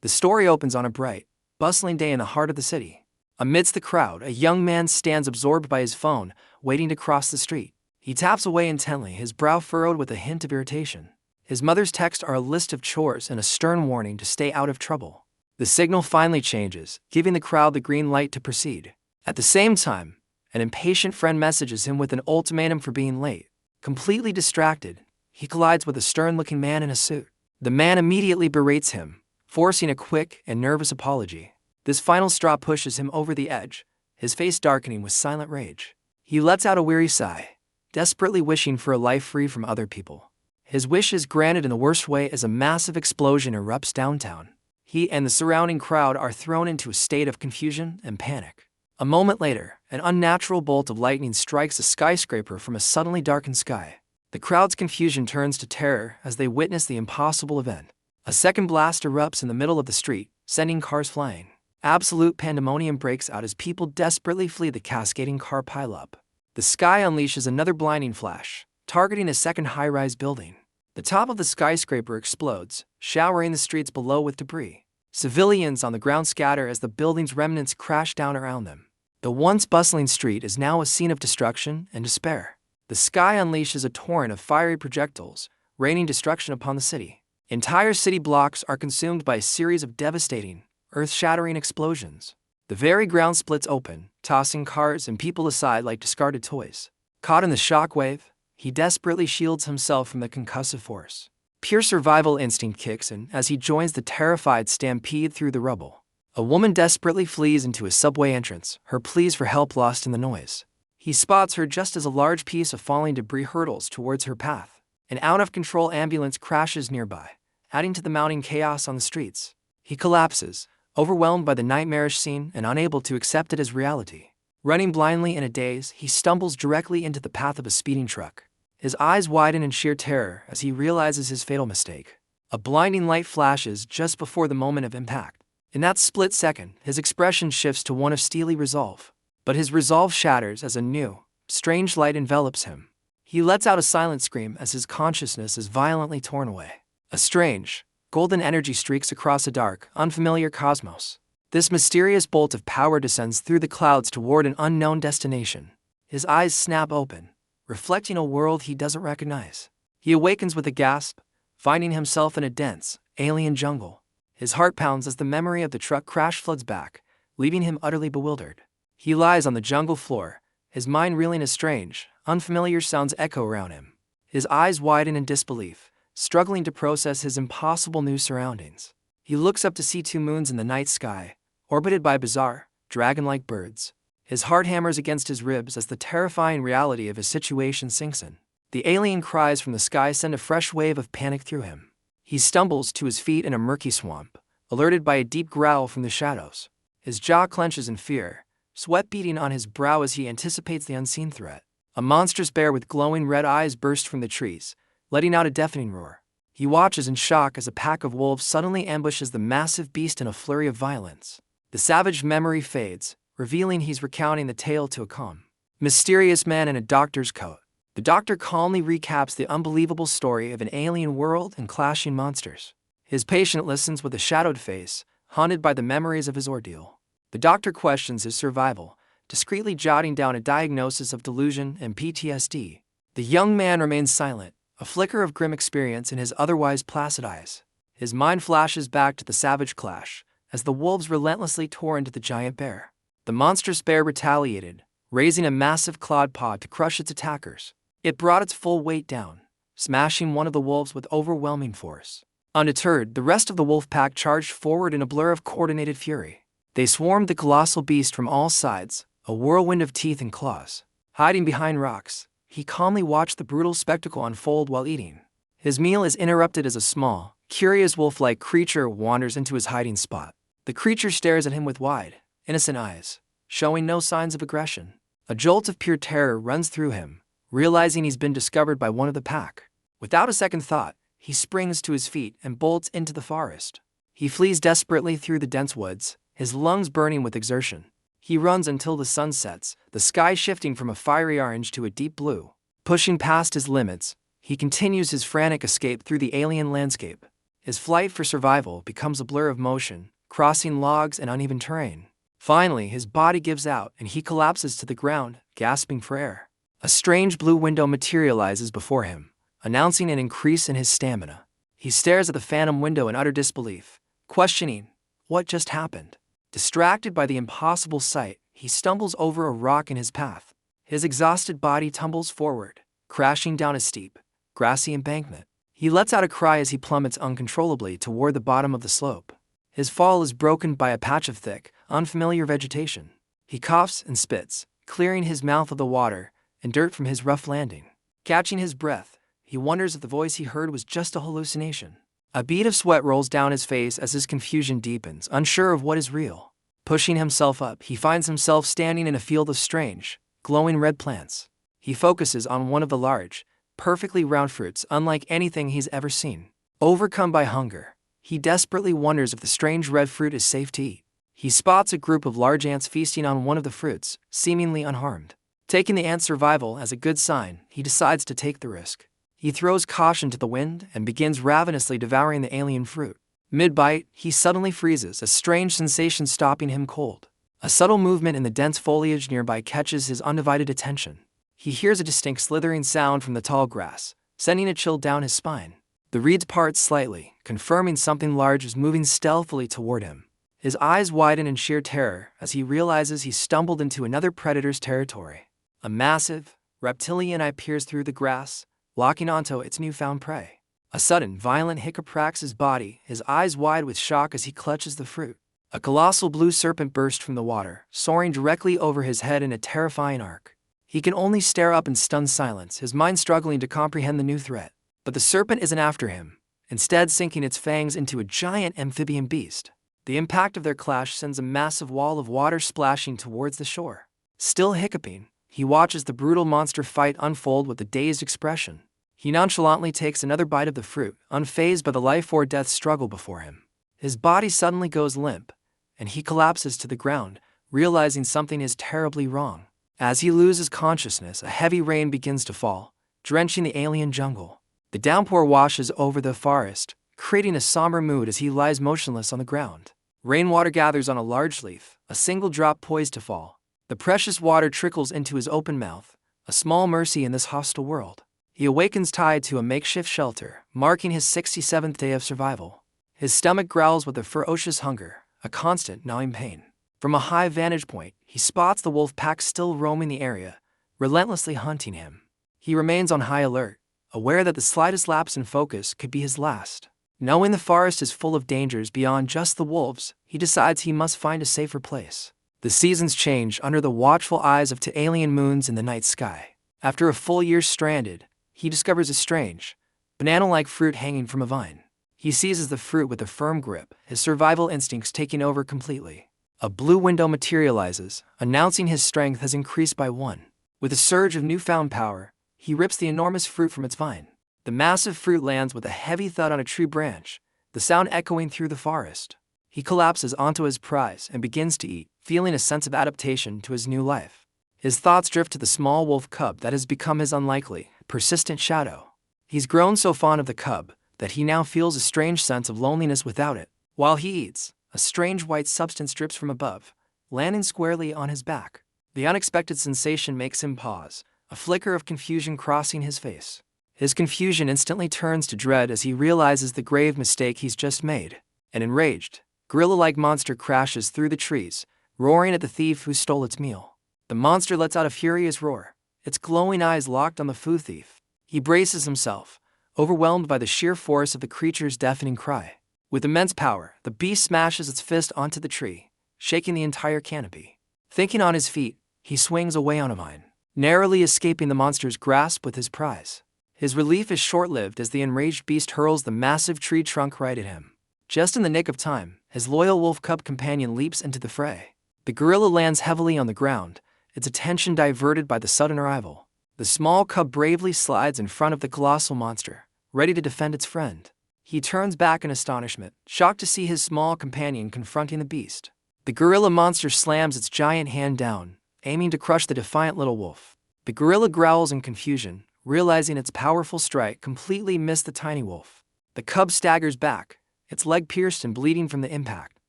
The story opens on a bright, bustling day in the heart of the city. Amidst the crowd, a young man stands absorbed by his phone, waiting to cross the street. He taps away intently, his brow furrowed with a hint of irritation. His mother's texts are a list of chores and a stern warning to stay out of trouble. The signal finally changes, giving the crowd the green light to proceed. At the same time, an impatient friend messages him with an ultimatum for being late. Completely distracted, he collides with a stern-looking man in a suit. The man immediately berates him, forcing a quick and nervous apology. This final straw pushes him over the edge, his face darkening with silent rage. He lets out a weary sigh, desperately wishing for a life free from other people. His wish is granted in the worst way as a massive explosion erupts downtown. He and the surrounding crowd are thrown into a state of confusion and panic. A moment later, an unnatural bolt of lightning strikes a skyscraper from a suddenly darkened sky. The crowd's confusion turns to terror as they witness the impossible event. A second blast erupts in the middle of the street, sending cars flying. Absolute pandemonium breaks out as people desperately flee the cascading car pileup. The sky unleashes another blinding flash, targeting a second high-rise building. The top of the skyscraper explodes, showering the streets below with debris. Civilians on the ground scatter as the building's remnants crash down around them. The once bustling street is now a scene of destruction and despair. The sky unleashes a torrent of fiery projectiles, raining destruction upon the city. Entire city blocks are consumed by a series of devastating, earth-shattering explosions. The very ground splits open, tossing cars and people aside like discarded toys. Caught in the shockwave, he desperately shields himself from the concussive force. Pure survival instinct kicks in as he joins the terrified stampede through the rubble. A woman desperately flees into a subway entrance, her pleas for help lost in the noise. He spots her just as a large piece of falling debris hurtles towards her path. An out-of-control ambulance crashes nearby, adding to the mounting chaos on the streets. He collapses, overwhelmed by the nightmarish scene and unable to accept it as reality. Running blindly in a daze, he stumbles directly into the path of a speeding truck. His eyes widen in sheer terror as he realizes his fatal mistake. A blinding light flashes just before the moment of impact. In that split second, his expression shifts to one of steely resolve. But his resolve shatters as a new, strange light envelops him. He lets out a silent scream as his consciousness is violently torn away. A strange, golden energy streaks across a dark, unfamiliar cosmos. This mysterious bolt of power descends through the clouds toward an unknown destination. His eyes snap open, reflecting a world he doesn't recognize. He awakens with a gasp, finding himself in a dense, alien jungle. His heart pounds as the memory of the truck crash floods back, leaving him utterly bewildered. He lies on the jungle floor, his mind reeling as strange, unfamiliar sounds echo around him. His eyes widen in disbelief, struggling to process his impossible new surroundings. He looks up to see two moons in the night sky, orbited by bizarre, dragon-like birds. His heart hammers against his ribs as the terrifying reality of his situation sinks in. The alien cries from the sky send a fresh wave of panic through him. He stumbles to his feet in a murky swamp, alerted by a deep growl from the shadows. His jaw clenches in fear, sweat beading on his brow as he anticipates the unseen threat. A monstrous bear with glowing red eyes bursts from the trees, letting out a deafening roar. He watches in shock as a pack of wolves suddenly ambushes the massive beast in a flurry of violence. The savage memory fades, revealing he's recounting the tale to a calm, mysterious man in a doctor's coat. The doctor calmly recaps the unbelievable story of an alien world and clashing monsters. His patient listens with a shadowed face, haunted by the memories of his ordeal. The doctor questions his survival, discreetly jotting down a diagnosis of delusion and PTSD. The young man remains silent, a flicker of grim experience in his otherwise placid eyes. His mind flashes back to the savage clash, as the wolves relentlessly tore into the giant bear. The monstrous bear retaliated, raising a massive clawed paw to crush its attackers. It brought its full weight down, smashing one of the wolves with overwhelming force. Undeterred, the rest of the wolf pack charged forward in a blur of coordinated fury. They swarmed the colossal beast from all sides, a whirlwind of teeth and claws. Hiding behind rocks, he calmly watched the brutal spectacle unfold while eating. His meal is interrupted as a small, curious wolf-like creature wanders into his hiding spot. The creature stares at him with wide, innocent eyes, showing no signs of aggression. A jolt of pure terror runs through him, realizing he's been discovered by one of the pack. Without a second thought, he springs to his feet and bolts into the forest. He flees desperately through the dense woods, his lungs burning with exertion. He runs until the sun sets, the sky shifting from a fiery orange to a deep blue. Pushing past his limits, he continues his frantic escape through the alien landscape. His flight for survival becomes a blur of motion, crossing logs and uneven terrain. Finally, his body gives out and he collapses to the ground, gasping for air. A strange blue window materializes before him, announcing an increase in his stamina. He stares at the phantom window in utter disbelief, questioning what just happened. Distracted by the impossible sight, he stumbles over a rock in his path. His exhausted body tumbles forward, crashing down a steep, grassy embankment. He lets out a cry as he plummets uncontrollably toward the bottom of the slope. His fall is broken by a patch of thick, unfamiliar vegetation. He coughs and spits, clearing his mouth of the water and dirt from his rough landing. Catching his breath, he wonders if the voice he heard was just a hallucination. A bead of sweat rolls down his face as his confusion deepens, unsure of what is real. Pushing himself up, he finds himself standing in a field of strange, glowing red plants. He focuses on one of the large, perfectly round fruits unlike anything he's ever seen. Overcome by hunger, he desperately wonders if the strange red fruit is safe to eat. He spots a group of large ants feasting on one of the fruits, seemingly unharmed. Taking the ant's survival as a good sign, he decides to take the risk. He throws caution to the wind and begins ravenously devouring the alien fruit. Mid-bite, he suddenly freezes, a strange sensation stopping him cold. A subtle movement in the dense foliage nearby catches his undivided attention. He hears a distinct slithering sound from the tall grass, sending a chill down his spine. The reeds part slightly, confirming something large is moving stealthily toward him. His eyes widen in sheer terror as he realizes he stumbled into another predator's territory. A massive, reptilian eye peers through the grass, locking onto its newfound prey. A sudden, violent hiccup racks his body, his eyes wide with shock as he clutches the fruit. A colossal blue serpent burst from the water, soaring directly over his head in a terrifying arc. He can only stare up in stunned silence, his mind struggling to comprehend the new threat. But the serpent isn't after him, instead sinking its fangs into a giant amphibian beast. The impact of their clash sends a massive wall of water splashing towards the shore. Still hiccuping, he watches the brutal monster fight unfold with a dazed expression. He nonchalantly takes another bite of the fruit, unfazed by the life-or-death struggle before him. His body suddenly goes limp, and he collapses to the ground, realizing something is terribly wrong. As he loses consciousness, a heavy rain begins to fall, drenching the alien jungle. The downpour washes over the forest, creating a somber mood as he lies motionless on the ground. Rainwater gathers on a large leaf, a single drop poised to fall. The precious water trickles into his open mouth, a small mercy in this hostile world. He awakens tied to a makeshift shelter, marking his 67th day of survival. His stomach growls with a ferocious hunger, a constant gnawing pain. From a high vantage point, he spots the wolf pack still roaming the area, relentlessly hunting him. He remains on high alert, aware that the slightest lapse in focus could be his last. Knowing the forest is full of dangers beyond just the wolves, he decides he must find a safer place. The seasons change under the watchful eyes of two alien moons in the night sky. After a full year stranded, he discovers a strange, banana-like fruit hanging from a vine. He seizes the fruit with a firm grip, his survival instincts taking over completely. A blue window materializes, announcing his strength has increased by 1. With a surge of newfound power, he rips the enormous fruit from its vine. The massive fruit lands with a heavy thud on a tree branch, the sound echoing through the forest. He collapses onto his prize and begins to eat, feeling a sense of adaptation to his new life. His thoughts drift to the small wolf cub that has become his unlikely, persistent shadow. He's grown so fond of the cub that he now feels a strange sense of loneliness without it. While he eats, a strange white substance drips from above, landing squarely on his back. The unexpected sensation makes him pause, a flicker of confusion crossing his face. His confusion instantly turns to dread as he realizes the grave mistake he's just made. An enraged, gorilla-like monster crashes through the trees, roaring at the thief who stole its meal. The monster lets out a furious roar, its glowing eyes locked on the food thief. He braces himself, overwhelmed by the sheer force of the creature's deafening cry. With immense power, the beast smashes its fist onto the tree, shaking the entire canopy. Thinking on his feet, he swings away on a vine, narrowly escaping the monster's grasp with his prize. His relief is short-lived as the enraged beast hurls the massive tree trunk right at him. Just in the nick of time, his loyal wolf cub companion leaps into the fray. The gorilla lands heavily on the ground, its attention diverted by the sudden arrival. The small cub bravely slides in front of the colossal monster, ready to defend its friend. He turns back in astonishment, shocked to see his small companion confronting the beast. The gorilla monster slams its giant hand down, aiming to crush the defiant little wolf. The gorilla growls in confusion, realizing its powerful strike completely missed the tiny wolf. The cub staggers back, its leg pierced and bleeding from the impact.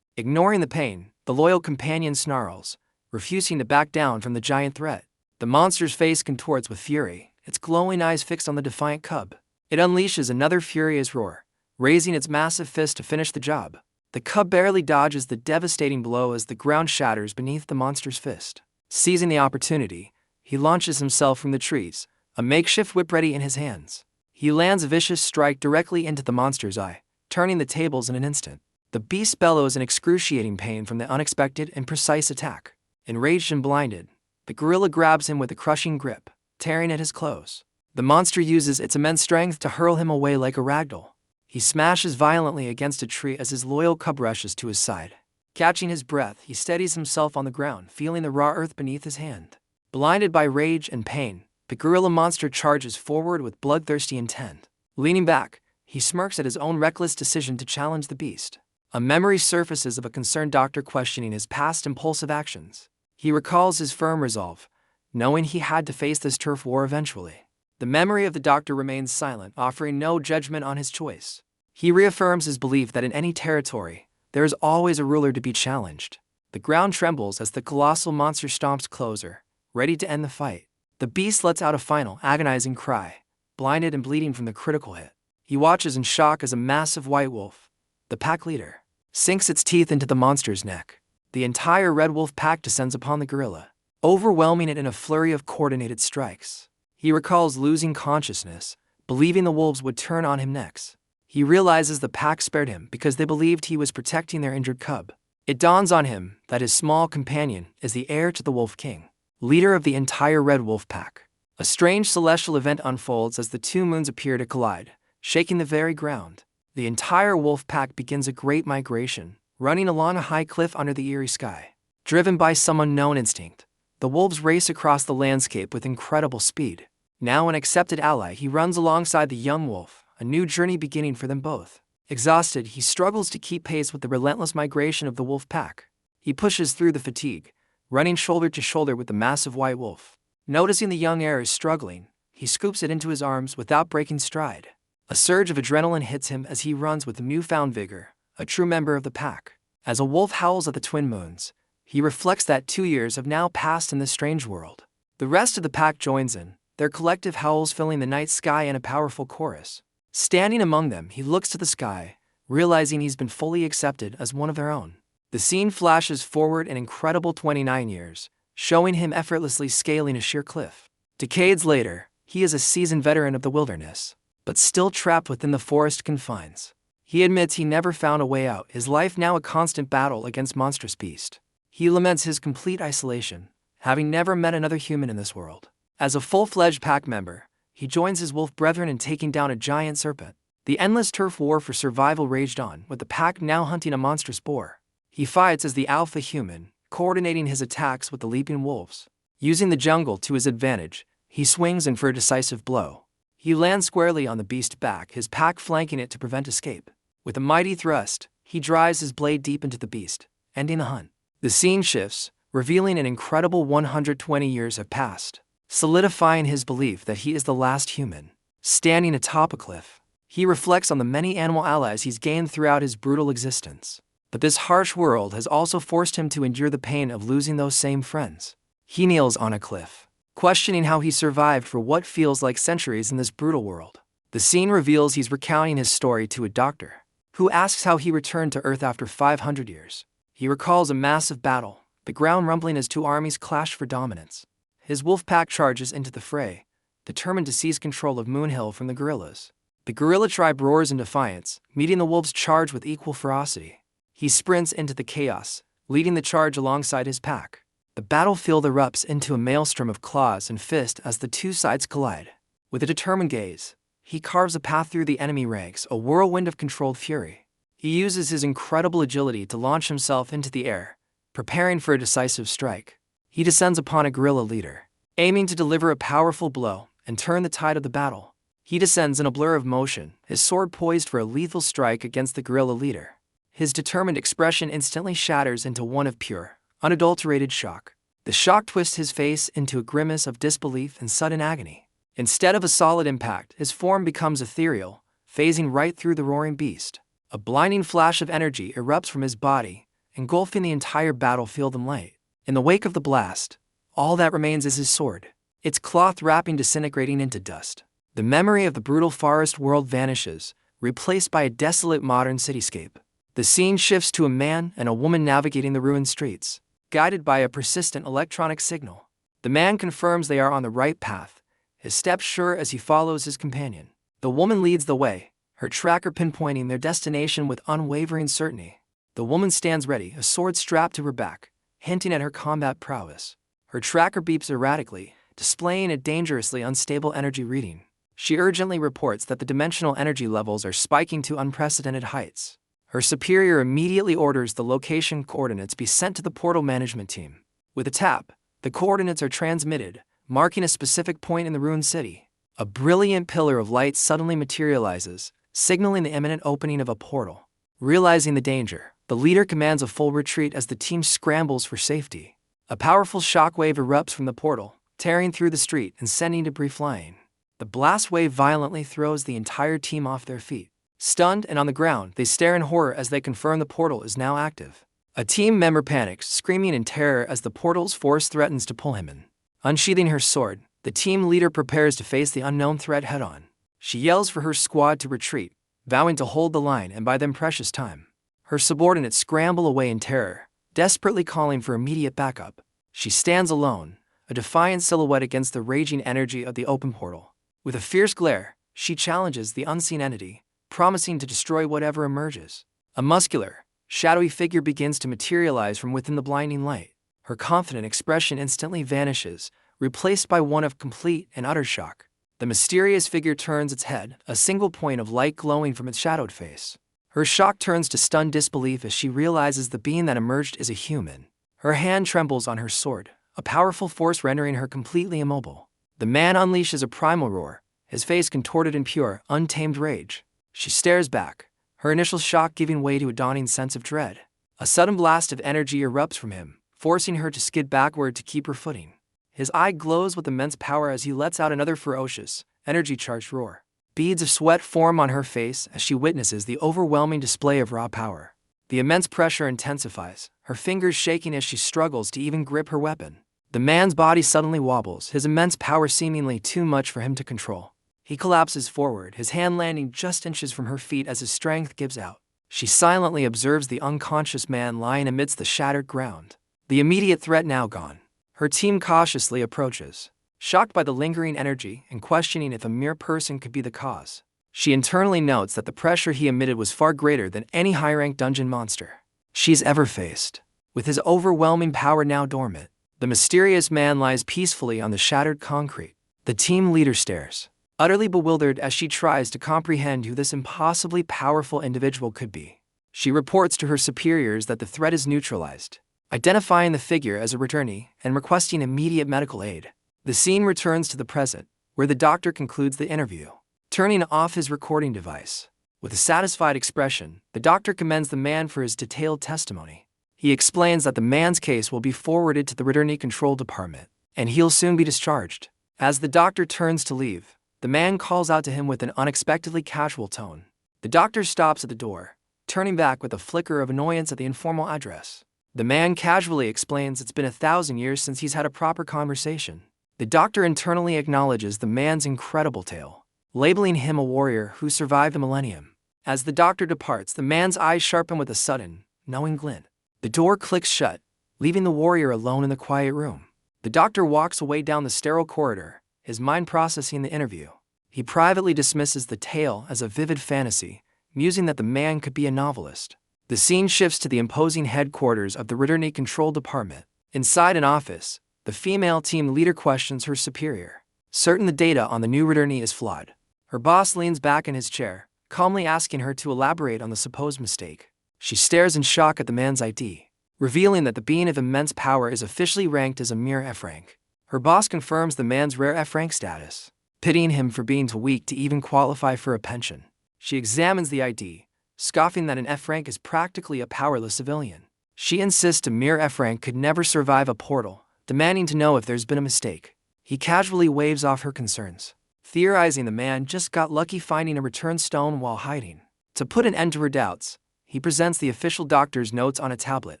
Ignoring the pain, the loyal companion snarls, refusing to back down from the giant threat. The monster's face contorts with fury, its glowing eyes fixed on the defiant cub. It unleashes another furious roar, raising its massive fist to finish the job. The cub barely dodges the devastating blow as the ground shatters beneath the monster's fist. Seizing the opportunity, he launches himself from the trees, a makeshift whip ready in his hands. He lands a vicious strike directly into the monster's eye, turning the tables in an instant. The beast bellows in excruciating pain from the unexpected and precise attack. Enraged and blinded, the gorilla grabs him with a crushing grip, tearing at his clothes. The monster uses its immense strength to hurl him away like a ragdoll. He smashes violently against a tree as his loyal cub rushes to his side. Catching his breath, he steadies himself on the ground, feeling the raw earth beneath his hand. Blinded by rage and pain, the gorilla monster charges forward with bloodthirsty intent. Leaning back, he smirks at his own reckless decision to challenge the beast. A memory surfaces of a concerned doctor questioning his past impulsive actions. He recalls his firm resolve, knowing he had to face this turf war eventually. The memory of the doctor remains silent, offering no judgment on his choice. He reaffirms his belief that in any territory, there is always a ruler to be challenged. The ground trembles as the colossal monster stomps closer, ready to end the fight. The beast lets out a final, agonizing cry, blinded and bleeding from the critical hit. He watches in shock as a massive white wolf, the pack leader, sinks its teeth into the monster's neck. The entire red wolf pack descends upon the gorilla, overwhelming it in a flurry of coordinated strikes. He recalls losing consciousness, believing the wolves would turn on him next. He realizes the pack spared him because they believed he was protecting their injured cub. It dawns on him that his small companion is the heir to the Wolf King, leader of the entire red wolf pack. A strange celestial event unfolds as the two moons appear to collide, shaking the very ground. The entire wolf pack begins a great migration, running along a high cliff under the eerie sky. Driven by some unknown instinct, the wolves race across the landscape with incredible speed. Now an accepted ally, he runs alongside the young wolf, a new journey beginning for them both. Exhausted, he struggles to keep pace with the relentless migration of the wolf pack. He pushes through the fatigue, running shoulder to shoulder with the massive white wolf. Noticing the young heir is struggling, he scoops it into his arms without breaking stride. A surge of adrenaline hits him as he runs with newfound vigor, a true member of the pack. As a wolf howls at the twin moons, he reflects that 2 years have now passed in this strange world. The rest of the pack joins in, their collective howls filling the night sky in a powerful chorus. Standing among them, he looks to the sky, realizing he's been fully accepted as one of their own. The scene flashes forward an incredible 29 years, showing him effortlessly scaling a sheer cliff. Decades later, he is a seasoned veteran of the wilderness, but still trapped within the forest confines. He admits he never found a way out, his life now a constant battle against monstrous beast. He laments his complete isolation, having never met another human in this world. As a full-fledged pack member, he joins his wolf brethren in taking down a giant serpent. The endless turf war for survival raged on, with the pack now hunting a monstrous boar. He fights as the alpha human, coordinating his attacks with the leaping wolves. Using the jungle to his advantage, he swings in for a decisive blow. He lands squarely on the beast's back, his pack flanking it to prevent escape. With a mighty thrust, he drives his blade deep into the beast, ending the hunt. The scene shifts, revealing an incredible 120 years have passed, solidifying his belief that he is the last human. Standing atop a cliff, he reflects on the many animal allies he's gained throughout his brutal existence. But this harsh world has also forced him to endure the pain of losing those same friends. He kneels on a cliff, questioning how he survived for what feels like centuries in this brutal world. The scene reveals he's recounting his story to a doctor, who asks how he returned to Earth after 500 years. He recalls a massive battle, the ground rumbling as two armies clash for dominance. His wolf pack charges into the fray, determined to seize control of Moon Hill from the guerrillas. The guerrilla tribe roars in defiance, meeting the wolves' charge with equal ferocity. He sprints into the chaos, leading the charge alongside his pack. The battlefield erupts into a maelstrom of claws and fists as the two sides collide. With a determined gaze, he carves a path through the enemy ranks, a whirlwind of controlled fury. He uses his incredible agility to launch himself into the air, preparing for a decisive strike. He descends upon a guerrilla leader, aiming to deliver a powerful blow and turn the tide of the battle. He descends in a blur of motion, his sword poised for a lethal strike against the guerrilla leader. His determined expression instantly shatters into one of pure, unadulterated shock. The shock twists his face into a grimace of disbelief and sudden agony. Instead of a solid impact, his form becomes ethereal, phasing right through the roaring beast. A blinding flash of energy erupts from his body, engulfing the entire battlefield in light. In the wake of the blast, all that remains is his sword, its cloth wrapping disintegrating into dust. The memory of the brutal forest world vanishes, replaced by a desolate modern cityscape. The scene shifts to a man and a woman navigating the ruined streets, guided by a persistent electronic signal. The man confirms they are on the right path, his steps sure as he follows his companion. The woman leads the way, her tracker pinpointing their destination with unwavering certainty. The woman stands ready, a sword strapped to her back, hinting at her combat prowess. Her tracker beeps erratically, displaying a dangerously unstable energy reading. She urgently reports that the dimensional energy levels are spiking to unprecedented heights. Her superior immediately orders the location coordinates be sent to the portal management team. With a tap, the coordinates are transmitted, marking a specific point in the ruined city. A brilliant pillar of light suddenly materializes, signaling the imminent opening of a portal. Realizing the danger, the leader commands a full retreat as the team scrambles for safety. A powerful shockwave erupts from the portal, tearing through the street and sending debris flying. The blast wave violently throws the entire team off their feet. Stunned and on the ground, they stare in horror as they confirm the portal is now active. A team member panics, screaming in terror as the portal's force threatens to pull him in. Unsheathing her sword, the team leader prepares to face the unknown threat head-on. She yells for her squad to retreat, vowing to hold the line and buy them precious time. Her subordinates scramble away in terror, desperately calling for immediate backup. She stands alone, a defiant silhouette against the raging energy of the open portal. With a fierce glare, she challenges the unseen entity, promising to destroy whatever emerges. A muscular, shadowy figure begins to materialize from within the blinding light. Her confident expression instantly vanishes, replaced by one of complete and utter shock. The mysterious figure turns its head, a single point of light glowing from its shadowed face. Her shock turns to stunned disbelief as she realizes the being that emerged is a human. Her hand trembles on her sword, a powerful force rendering her completely immobile. The man unleashes a primal roar, his face contorted in pure, untamed rage. She stares back, her initial shock giving way to a dawning sense of dread. A sudden blast of energy erupts from him, forcing her to skid backward to keep her footing. His eye glows with immense power as he lets out another ferocious, energy-charged roar. Beads of sweat form on her face as she witnesses the overwhelming display of raw power. The immense pressure intensifies, her fingers shaking as she struggles to even grip her weapon. The man's body suddenly wobbles, his immense power seemingly too much for him to control. He collapses forward, his hand landing just inches from her feet as his strength gives out. She silently observes the unconscious man lying amidst the shattered ground. The immediate threat now gone, her team cautiously approaches, shocked by the lingering energy and questioning if a mere person could be the cause. She internally notes that the pressure he emitted was far greater than any high-ranked dungeon monster she's ever faced. With his overwhelming power now dormant, the mysterious man lies peacefully on the shattered concrete. The team leader stares, utterly bewildered as she tries to comprehend who this impossibly powerful individual could be. She reports to her superiors that the threat is neutralized, identifying the figure as a returnee and requesting immediate medical aid. The scene returns to the present, where the doctor concludes the interview, turning off his recording device. With a satisfied expression, the doctor commends the man for his detailed testimony. He explains that the man's case will be forwarded to the Returnee Control Department, and he'll soon be discharged. As the doctor turns to leave, the man calls out to him with an unexpectedly casual tone. The doctor stops at the door, turning back with a flicker of annoyance at the informal address. The man casually explains it's been 1,000 years since he's had a proper conversation. The doctor internally acknowledges the man's incredible tale, labeling him a warrior who survived the millennium. As the doctor departs, the man's eyes sharpen with a sudden, knowing glint. The door clicks shut, leaving the warrior alone in the quiet room. The doctor walks away down the sterile corridor, his mind processing the interview. He privately dismisses the tale as a vivid fantasy, musing that the man could be a novelist. The scene shifts to the imposing headquarters of the Returnee Control Department. Inside an office, the female team leader questions her superior, certain the data on the new returnee is flawed. Her boss leans back in his chair, calmly asking her to elaborate on the supposed mistake. She stares in shock at the man's ID, revealing that the being of immense power is officially ranked as a mere F rank. Her boss confirms the man's rare F rank status, pitying him for being too weak to even qualify for a pension. She examines the ID, scoffing that an F rank is practically a powerless civilian. She insists a mere F rank could never survive a portal, demanding to know if there's been a mistake. He casually waves off her concerns, theorizing the man just got lucky finding a return stone while hiding. To put an end to her doubts, he presents the official doctor's notes on a tablet.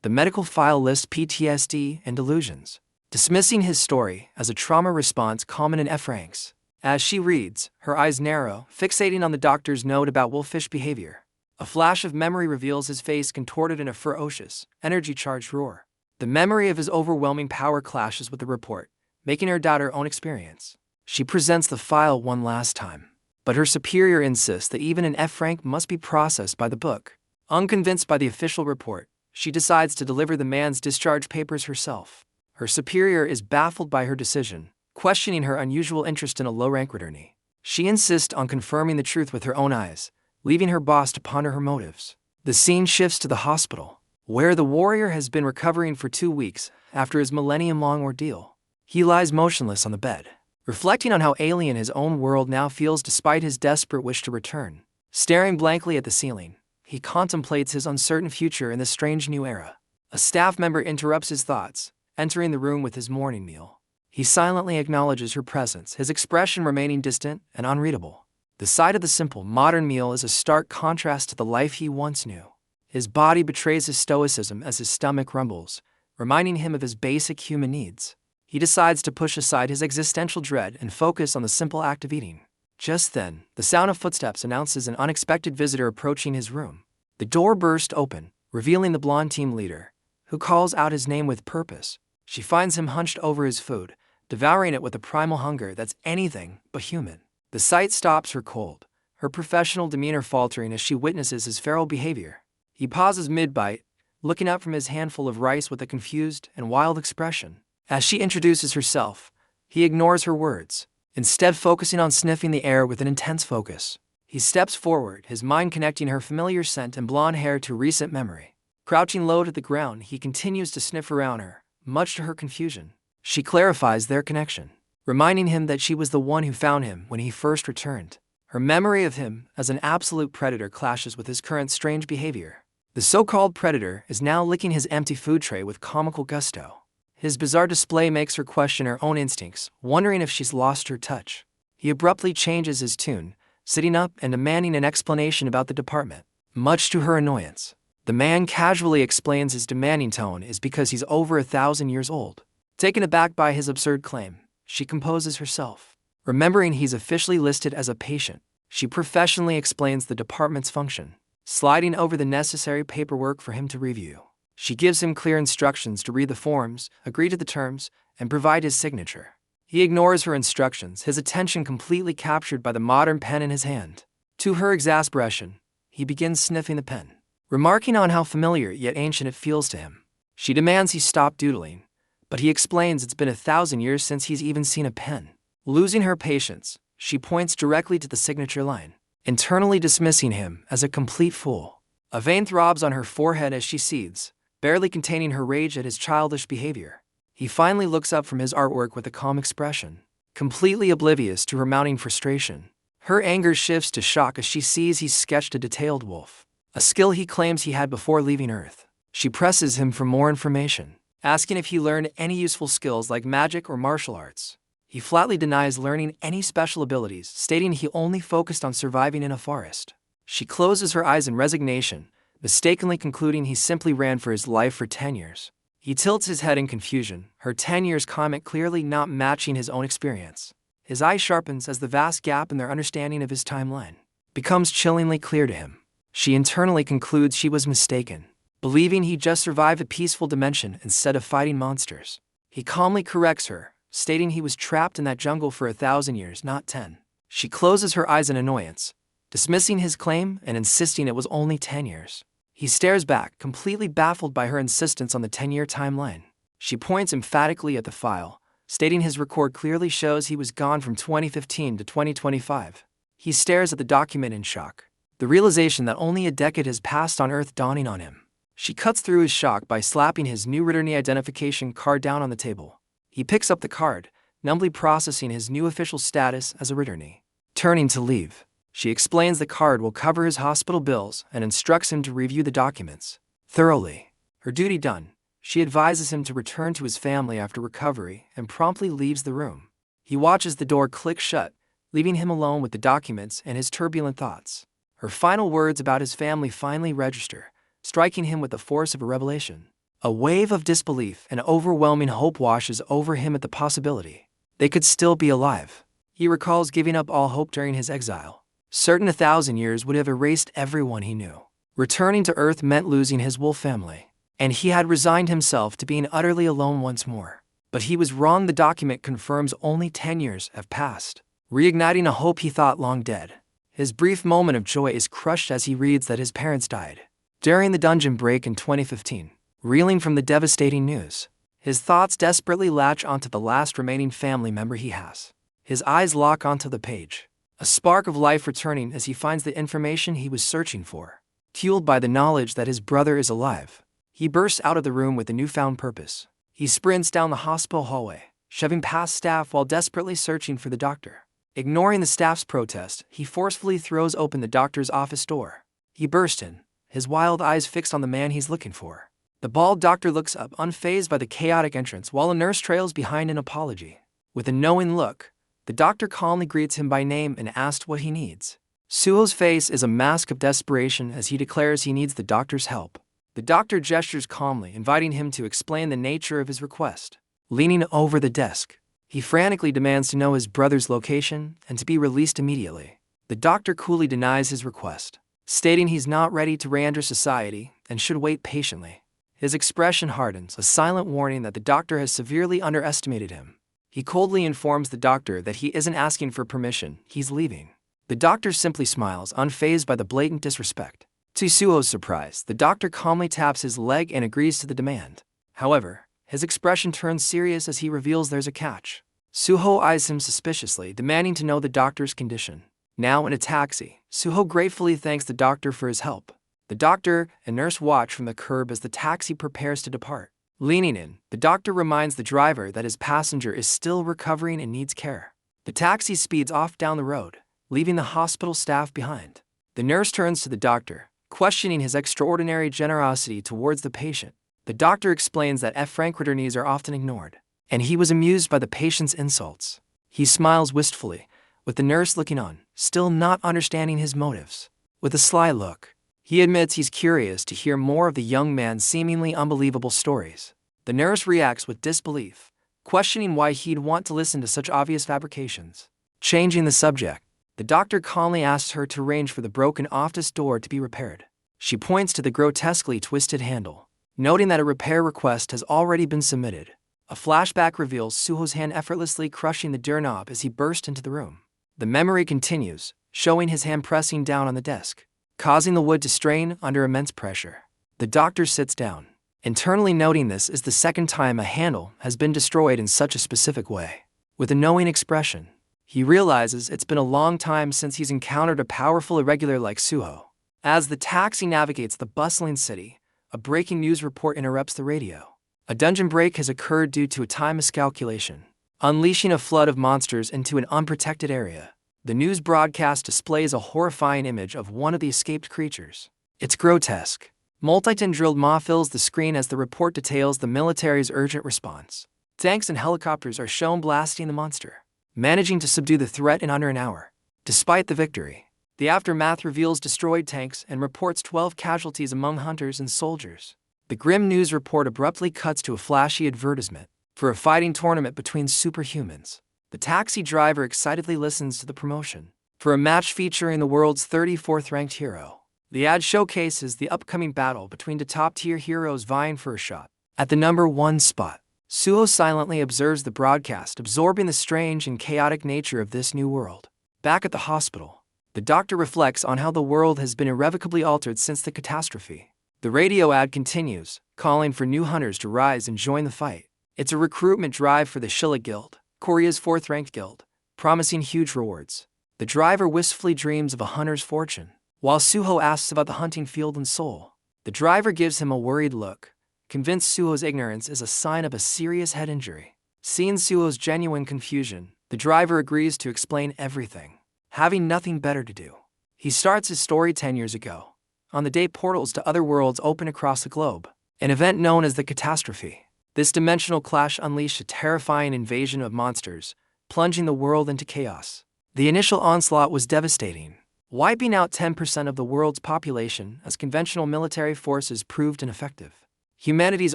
The medical file lists PTSD and delusions, dismissing his story as a trauma response common in F ranks. As she reads, her eyes narrow, fixating on the doctor's note about wolfish behavior. A flash of memory reveals his face contorted in a ferocious, energy-charged roar. The memory of his overwhelming power clashes with the report, making her doubt her own experience. She presents the file one last time, but her superior insists that even an F rank must be processed by the book. Unconvinced by the official report, she decides to deliver the man's discharge papers herself. Her superior is baffled by her decision, questioning her unusual interest in a low-rank returnee. She insists on confirming the truth with her own eyes, leaving her boss to ponder her motives. The scene shifts to the hospital, where the warrior has been recovering for 2 weeks after his millennium-long ordeal. He lies motionless on the bed, reflecting on how alien his own world now feels despite his desperate wish to return. Staring blankly at the ceiling, he contemplates his uncertain future in this strange new era. A staff member interrupts his thoughts, entering the room with his morning meal. He silently acknowledges her presence, his expression remaining distant and unreadable. The sight of the simple, modern meal is a stark contrast to the life he once knew. His body betrays his stoicism as his stomach rumbles, reminding him of his basic human needs. He decides to push aside his existential dread and focus on the simple act of eating. Just then, the sound of footsteps announces an unexpected visitor approaching his room. The door bursts open, revealing the blonde team leader, who calls out his name with purpose. She finds him hunched over his food, devouring it with a primal hunger that's anything but human. The sight stops her cold, her professional demeanor faltering as she witnesses his feral behavior. He pauses mid-bite, looking up from his handful of rice with a confused and wild expression. As she introduces herself, he ignores her words, instead focusing on sniffing the air with an intense focus. He steps forward, his mind connecting her familiar scent and blonde hair to recent memory. Crouching low to the ground, he continues to sniff around her, much to her confusion. She clarifies their connection, reminding him that she was the one who found him when he first returned. Her memory of him as an absolute predator clashes with his current strange behavior. The so-called predator is now licking his empty food tray with comical gusto. His bizarre display makes her question her own instincts, wondering if she's lost her touch. He abruptly changes his tune, sitting up and demanding an explanation about the department. Much to her annoyance, the man casually explains his demanding tone is because he's over 1,000 years old. Taken aback by his absurd claim, she composes herself. Remembering he's officially listed as a patient, she professionally explains the department's function, sliding over the necessary paperwork for him to review. She gives him clear instructions to read the forms, agree to the terms, and provide his signature. He ignores her instructions, his attention completely captured by the modern pen in his hand. To her exasperation, he begins sniffing the pen, remarking on how familiar yet ancient it feels to him. She demands he stop doodling, but he explains it's been 1,000 years since he's even seen a pen. Losing her patience, she points directly to the signature line, internally dismissing him as a complete fool. A vein throbs on her forehead as she seethes, barely containing her rage at his childish behavior. He finally looks up from his artwork with a calm expression, completely oblivious to her mounting frustration. Her anger shifts to shock as she sees he's sketched a detailed wolf, a skill he claims he had before leaving Earth. She presses him for more information, asking if he learned any useful skills like magic or martial arts. He flatly denies learning any special abilities, stating he only focused on surviving in a forest. She closes her eyes in resignation, mistakenly concluding he simply ran for his life for 10 years. He tilts his head in confusion, her 10 years comment clearly not matching his own experience. His eye sharpens as the vast gap in their understanding of his timeline becomes chillingly clear to him. She internally concludes she was mistaken, believing he just survived a peaceful dimension instead of fighting monsters. He calmly corrects her, stating he was trapped in that jungle for 1,000 years, not 10. She closes her eyes in annoyance, dismissing his claim and insisting it was only 10 years. He stares back, completely baffled by her insistence on the 10-year timeline. She points emphatically at the file, stating his record clearly shows he was gone from 2015 to 2025. He stares at the document in shock, the realization that only a decade has passed on Earth dawning on him. She cuts through his shock by slapping his new returnee identification card down on the table. He picks up the card, numbly processing his new official status as a returnee. Turning to leave, she explains the card will cover his hospital bills and instructs him to review the documents thoroughly. Her duty done, she advises him to return to his family after recovery and promptly leaves the room. He watches the door click shut, leaving him alone with the documents and his turbulent thoughts. Her final words about his family finally register, striking him with the force of a revelation. A wave of disbelief and overwhelming hope washes over him at the possibility they could still be alive. He recalls giving up all hope during his exile. Certain 1,000 years would have erased everyone he knew. Returning to Earth meant losing his wolf family, and he had resigned himself to being utterly alone once more. But he was wrong. The document confirms only 10 years have passed, reigniting a hope he thought long dead. His brief moment of joy is crushed as he reads that his parents died during the dungeon break in 2015. Reeling from the devastating news, his thoughts desperately latch onto the last remaining family member he has. His eyes lock onto the page, a spark of life returning as he finds the information he was searching for. Fueled by the knowledge that his brother is alive, he bursts out of the room with a newfound purpose. He sprints down the hospital hallway, shoving past staff while desperately searching for the doctor. Ignoring the staff's protest, he forcefully throws open the doctor's office door. He bursts in, his wild eyes fixed on the man he's looking for. The bald doctor looks up, unfazed by the chaotic entrance, while a nurse trails behind an apology. With a knowing look, the doctor calmly greets him by name and asks what he needs. Suho's face is a mask of desperation as he declares he needs the doctor's help. The doctor gestures calmly, inviting him to explain the nature of his request. Leaning over the desk, he frantically demands to know his brother's location and to be released immediately. The doctor coolly denies his request, stating he's not ready to re-enter society and should wait patiently. His expression hardens, a silent warning that the doctor has severely underestimated him. He coldly informs the doctor that he isn't asking for permission, he's leaving. The doctor simply smiles, unfazed by the blatant disrespect. To Suho's surprise, the doctor calmly taps his leg and agrees to the demand. However, his expression turns serious as he reveals there's a catch. Suho eyes him suspiciously, demanding to know the doctor's condition. Now in a taxi, Suho gratefully thanks the doctor for his help. The doctor and nurse watch from the curb as the taxi prepares to depart. Leaning in, the doctor reminds the driver that his passenger is still recovering and needs care. The taxi speeds off down the road, leaving the hospital staff behind. The nurse turns to the doctor, questioning his extraordinary generosity towards the patient. The doctor explains that frank returnees are often ignored, and he was amused by the patient's insults. He smiles wistfully, with the nurse looking on, still not understanding his motives. With a sly look, he admits he's curious to hear more of the young man's seemingly unbelievable stories. The nurse reacts with disbelief, questioning why he'd want to listen to such obvious fabrications. Changing the subject, the doctor calmly asks her to arrange for the broken office door to be repaired. She points to the grotesquely twisted handle, noting that a repair request has already been submitted. A flashback reveals Suho's hand effortlessly crushing the doorknob as he burst into the room. The memory continues, showing his hand pressing down on the desk, causing the wood to strain under immense pressure. The doctor sits down, internally noting this is the second time a handle has been destroyed in such a specific way. With a knowing expression, he realizes it's been a long time since he's encountered a powerful irregular like Suho. As the taxi navigates the bustling city, a breaking news report interrupts the radio. A dungeon break has occurred due to a time miscalculation, unleashing a flood of monsters into an unprotected area. The news broadcast displays a horrifying image of one of the escaped creatures. It's grotesque. Multi-ton drilled maw fills the screen as the report details the military's urgent response. Tanks and helicopters are shown blasting the monster, managing to subdue the threat in under an hour. Despite the victory, the aftermath reveals destroyed tanks and reports 12 casualties among hunters and soldiers. The grim news report abruptly cuts to a flashy advertisement for a fighting tournament between superhumans. The taxi driver excitedly listens to the promotion for a match featuring the world's 34th ranked hero. The ad showcases the upcoming battle between the top-tier heroes vying for a shot at the #1 spot. Suho silently observes the broadcast, absorbing the strange and chaotic nature of this new world. Back at the hospital, the doctor reflects on how the world has been irrevocably altered since the catastrophe. The radio ad continues, calling for new hunters to rise and join the fight. It's a recruitment drive for the Shilla Guild, Korea's 4th-ranked guild, promising huge rewards. The driver wistfully dreams of a hunter's fortune, while Suho asks about the hunting field in Seoul. The driver gives him a worried look, convinced Suho's ignorance is a sign of a serious head injury. Seeing Suho's genuine confusion, the driver agrees to explain everything, having nothing better to do. He starts his story 10 years ago, on the day portals to other worlds open across the globe, an event known as the catastrophe. This dimensional clash unleashed a terrifying invasion of monsters, plunging the world into chaos. The initial onslaught was devastating, wiping out 10% of the world's population as conventional military forces proved ineffective. Humanity's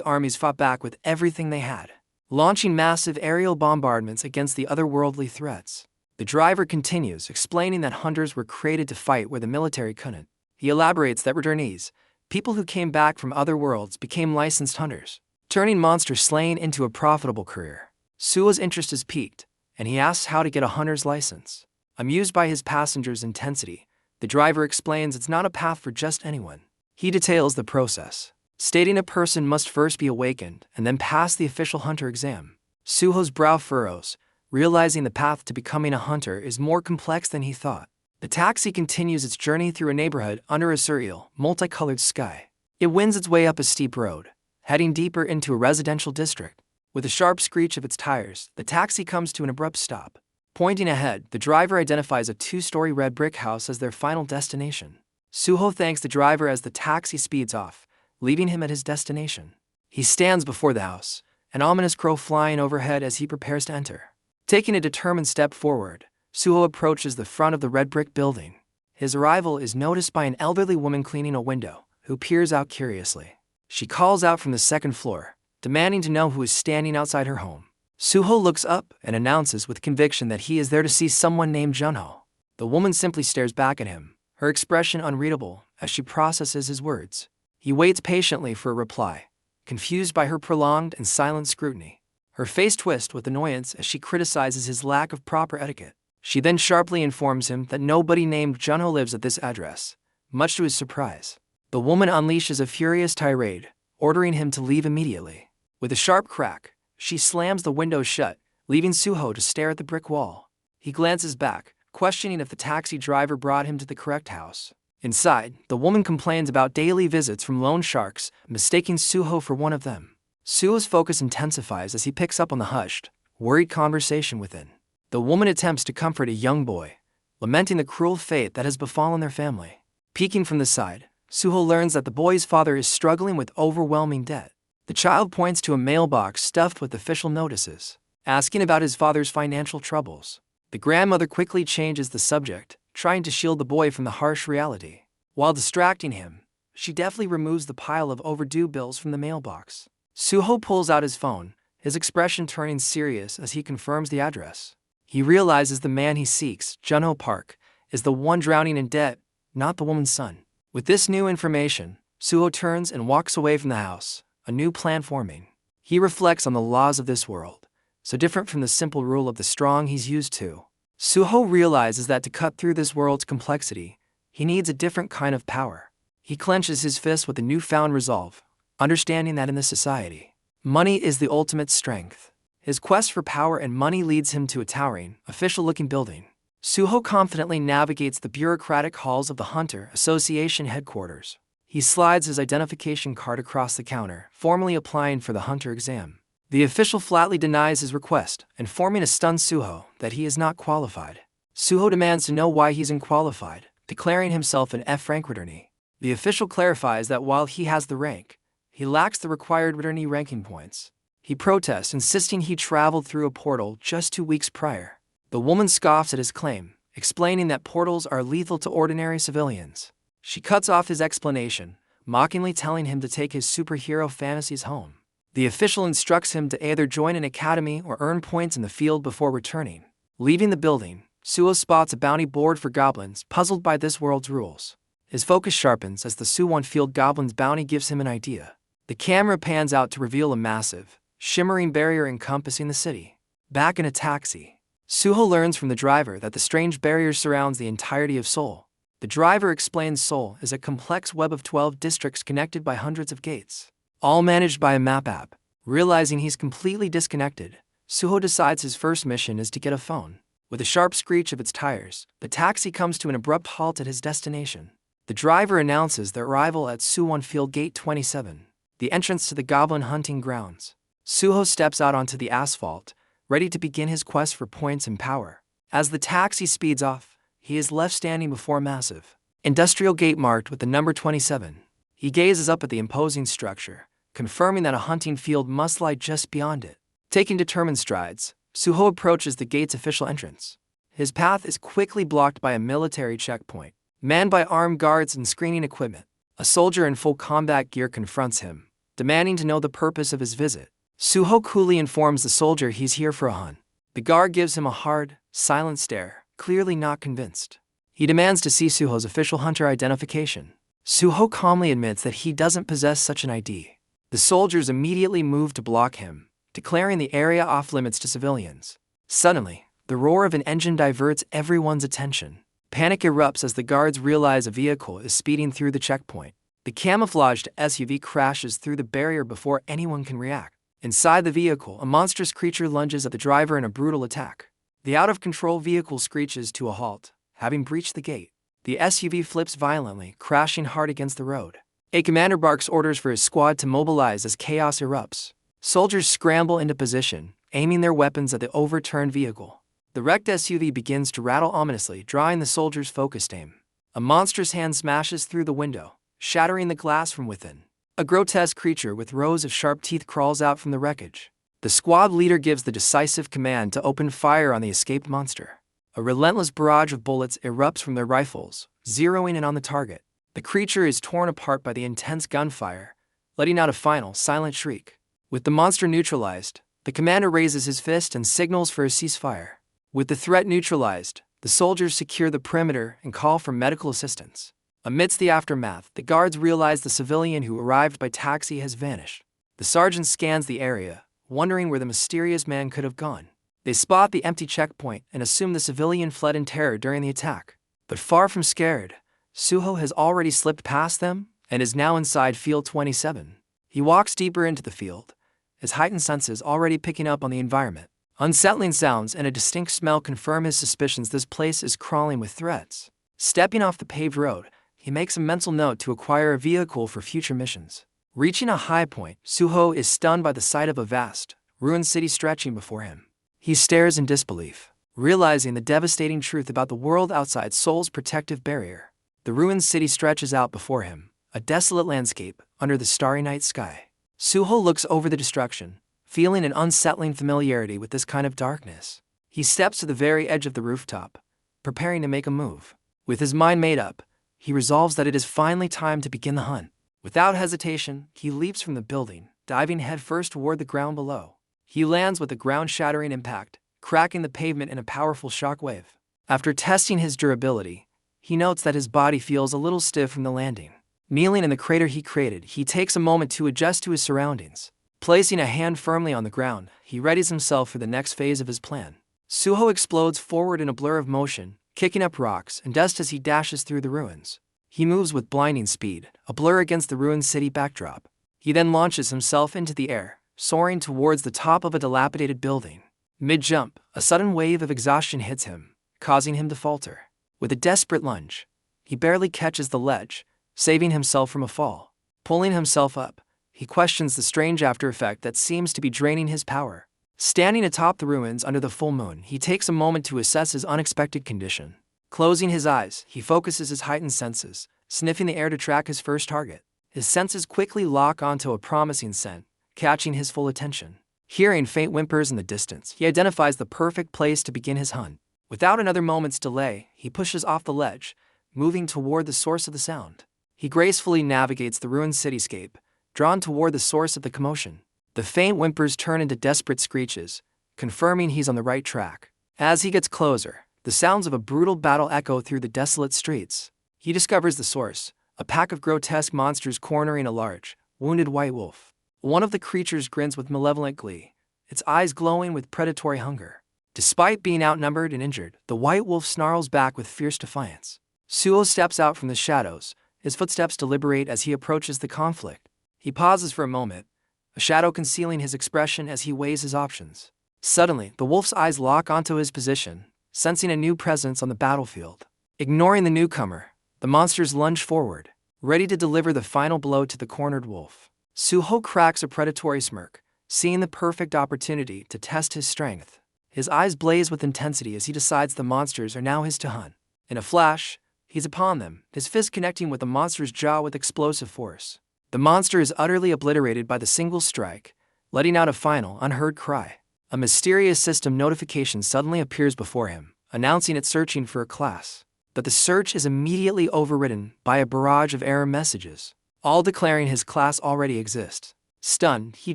armies fought back with everything they had, launching massive aerial bombardments against the otherworldly threats. The driver continues, explaining that hunters were created to fight where the military couldn't. He elaborates that returnees, people who came back from other worlds, became licensed hunters, turning monster slaying into a profitable career. Suo's interest is piqued, and he asks how to get a hunter's license. Amused by his passenger's intensity, the driver explains it's not a path for just anyone. He details the process, stating a person must first be awakened and then pass the official hunter exam. Suho's brow furrows, realizing the path to becoming a hunter is more complex than he thought. The taxi continues its journey through a neighborhood under a surreal, multicolored sky. It wends its way up a steep road, heading deeper into a residential district. With a sharp screech of its tires, the taxi comes to an abrupt stop. Pointing ahead, the driver identifies a 2-story red brick house as their final destination. Suho thanks the driver as the taxi speeds off, leaving him at his destination. He stands before the house, an ominous crow flying overhead as he prepares to enter. Taking a determined step forward, Suho approaches the front of the red brick building. His arrival is noticed by an elderly woman cleaning a window, who peers out curiously. She calls out from the second floor, demanding to know who is standing outside her home. Suho looks up and announces with conviction that he is there to see someone named Junho. The woman simply stares back at him, her expression unreadable as she processes his words. He waits patiently for a reply, confused by her prolonged and silent scrutiny. Her face twists with annoyance as she criticizes his lack of proper etiquette. She then sharply informs him that nobody named Junho lives at this address, much to his surprise. The woman unleashes a furious tirade, ordering him to leave immediately. With a sharp crack, she slams the window shut, leaving Suho to stare at the brick wall. He glances back, questioning if the taxi driver brought him to the correct house. Inside, the woman complains about daily visits from loan sharks, mistaking Suho for one of them. Suho's focus intensifies as he picks up on the hushed, worried conversation within. The woman attempts to comfort a young boy, lamenting the cruel fate that has befallen their family. Peeking from the side, Suho learns that the boy's father is struggling with overwhelming debt. The child points to a mailbox stuffed with official notices, asking about his father's financial troubles. The grandmother quickly changes the subject, trying to shield the boy from the harsh reality. While distracting him, she deftly removes the pile of overdue bills from the mailbox. Suho pulls out his phone, his expression turning serious as he confirms the address. He realizes the man he seeks, Junho Park, is the one drowning in debt, not the woman's son. With this new information, Suho turns and walks away from the house, a new plan forming. He reflects on the laws of this world, so different from the simple rule of the strong he's used to. Suho realizes that to cut through this world's complexity, he needs a different kind of power. He clenches his fist with a newfound resolve, understanding that in this society, money is the ultimate strength. His quest for power and money leads him to a towering, official-looking building. Suho confidently navigates the bureaucratic halls of the Hunter Association headquarters. He slides his identification card across the counter, formally applying for the Hunter exam. The official flatly denies his request, informing a stunned Suho that he is not qualified. Suho demands to know why he's unqualified, declaring himself an F-rank returnee. The official clarifies that while he has the rank, he lacks the required returnee ranking points. He protests, insisting he traveled through a portal just 2 weeks prior. The woman scoffs at his claim, explaining that portals are lethal to ordinary civilians. She cuts off his explanation, mockingly telling him to take his superhero fantasies home. The official instructs him to either join an academy or earn points in the field before returning. Leaving the building, Suho spots a bounty board for goblins, puzzled by this world's rules. His focus sharpens as the Suwon Field Goblin's bounty gives him an idea. The camera pans out to reveal a massive, shimmering barrier encompassing the city. Back in a taxi, Suho learns from the driver that the strange barrier surrounds the entirety of Seoul. The driver explains Seoul is a complex web of 12 districts connected by hundreds of gates, all managed by a map app. Realizing he's completely disconnected, Suho decides his first mission is to get a phone. With a sharp screech of its tires, the taxi comes to an abrupt halt at his destination. The driver announces their arrival at Suwon Field Gate 27, the entrance to the goblin hunting grounds. Suho steps out onto the asphalt, ready to begin his quest for points and power. As the taxi speeds off, he is left standing before a massive industrial gate marked with the number 27. He gazes up at the imposing structure, confirming that a hunting field must lie just beyond it. Taking determined strides, Suho approaches the gate's official entrance. His path is quickly blocked by a military checkpoint. Manned by armed guards and screening equipment, a soldier in full combat gear confronts him, demanding to know the purpose of his visit. Suho coolly informs the soldier he's here for a hunt. The guard gives him a hard, silent stare, clearly not convinced. He demands to see Suho's official hunter identification. Suho calmly admits that he doesn't possess such an ID. The soldiers immediately move to block him, declaring the area off-limits to civilians. Suddenly, the roar of an engine diverts everyone's attention. Panic erupts as the guards realize a vehicle is speeding through the checkpoint. The camouflaged SUV crashes through the barrier before anyone can react. Inside the vehicle, a monstrous creature lunges at the driver in a brutal attack. The out-of-control vehicle screeches to a halt, having breached the gate. The SUV flips violently, crashing hard against the road. A commander barks orders for his squad to mobilize as chaos erupts. Soldiers scramble into position, aiming their weapons at the overturned vehicle. The wrecked SUV begins to rattle ominously, drawing the soldiers' focused aim. A monstrous hand smashes through the window, shattering the glass from within. A grotesque creature with rows of sharp teeth crawls out from the wreckage. The squad leader gives the decisive command to open fire on the escaped monster. A relentless barrage of bullets erupts from their rifles, zeroing in on the target. The creature is torn apart by the intense gunfire, letting out a final, silent shriek. With the monster neutralized, the commander raises his fist and signals for a ceasefire. With the threat neutralized, the soldiers secure the perimeter and call for medical assistance. Amidst the aftermath, the guards realize the civilian who arrived by taxi has vanished. The sergeant scans the area, wondering where the mysterious man could have gone. They spot the empty checkpoint and assume the civilian fled in terror during the attack. But far from scared, Suho has already slipped past them and is now inside Field 27. He walks deeper into the field, his heightened senses already picking up on the environment. Unsettling sounds and a distinct smell confirm his suspicions this place is crawling with threats. Stepping off the paved road, he makes a mental note to acquire a vehicle for future missions. Reaching a high point, Suho is stunned by the sight of a vast, ruined city stretching before him. He stares in disbelief, realizing the devastating truth about the world outside Seoul's protective barrier. The ruined city stretches out before him, a desolate landscape under the starry night sky. Suho looks over the destruction, feeling an unsettling familiarity with this kind of darkness. He steps to the very edge of the rooftop, preparing to make a move. With his mind made up, he resolves that it is finally time to begin the hunt. Without hesitation, he leaps from the building, diving headfirst toward the ground below. He lands with a ground-shattering impact, cracking the pavement in a powerful shockwave. After testing his durability, he notes that his body feels a little stiff from the landing. Kneeling in the crater he created, he takes a moment to adjust to his surroundings. Placing a hand firmly on the ground, he readies himself for the next phase of his plan. Suho explodes forward in a blur of motion, kicking up rocks and dust as he dashes through the ruins. He moves with blinding speed, a blur against the ruined city backdrop. He then launches himself into the air, soaring towards the top of a dilapidated building. Mid-jump, a sudden wave of exhaustion hits him, causing him to falter. With a desperate lunge, he barely catches the ledge, saving himself from a fall. Pulling himself up, he questions the strange after-effect that seems to be draining his power. Standing atop the ruins under the full moon, he takes a moment to assess his unexpected condition. Closing his eyes, he focuses his heightened senses, sniffing the air to track his first target. His senses quickly lock onto a promising scent, catching his full attention. Hearing faint whimpers in the distance, he identifies the perfect place to begin his hunt. Without another moment's delay, he pushes off the ledge, moving toward the source of the sound. He gracefully navigates the ruined cityscape, drawn toward the source of the commotion. The faint whimpers turn into desperate screeches, confirming he's on the right track. As he gets closer, the sounds of a brutal battle echo through the desolate streets. He discovers the source, a pack of grotesque monsters cornering a large, wounded white wolf. One of the creatures grins with malevolent glee, its eyes glowing with predatory hunger. Despite being outnumbered and injured, the white wolf snarls back with fierce defiance. Suho steps out from the shadows, his footsteps deliberate as he approaches the conflict. He pauses for a moment, a shadow concealing his expression as he weighs his options. Suddenly, the wolf's eyes lock onto his position, sensing a new presence on the battlefield. Ignoring the newcomer, the monsters lunge forward, ready to deliver the final blow to the cornered wolf. Suho cracks a predatory smirk, seeing the perfect opportunity to test his strength. His eyes blaze with intensity as he decides the monsters are now his to hunt. In a flash, he's upon them, his fist connecting with the monster's jaw with explosive force. The monster is utterly obliterated by the single strike, letting out a final, unheard cry. A mysterious system notification suddenly appears before him, announcing it's searching for a class. but the search is immediately overridden by a barrage of error messages, all declaring his class already exists. Stunned, he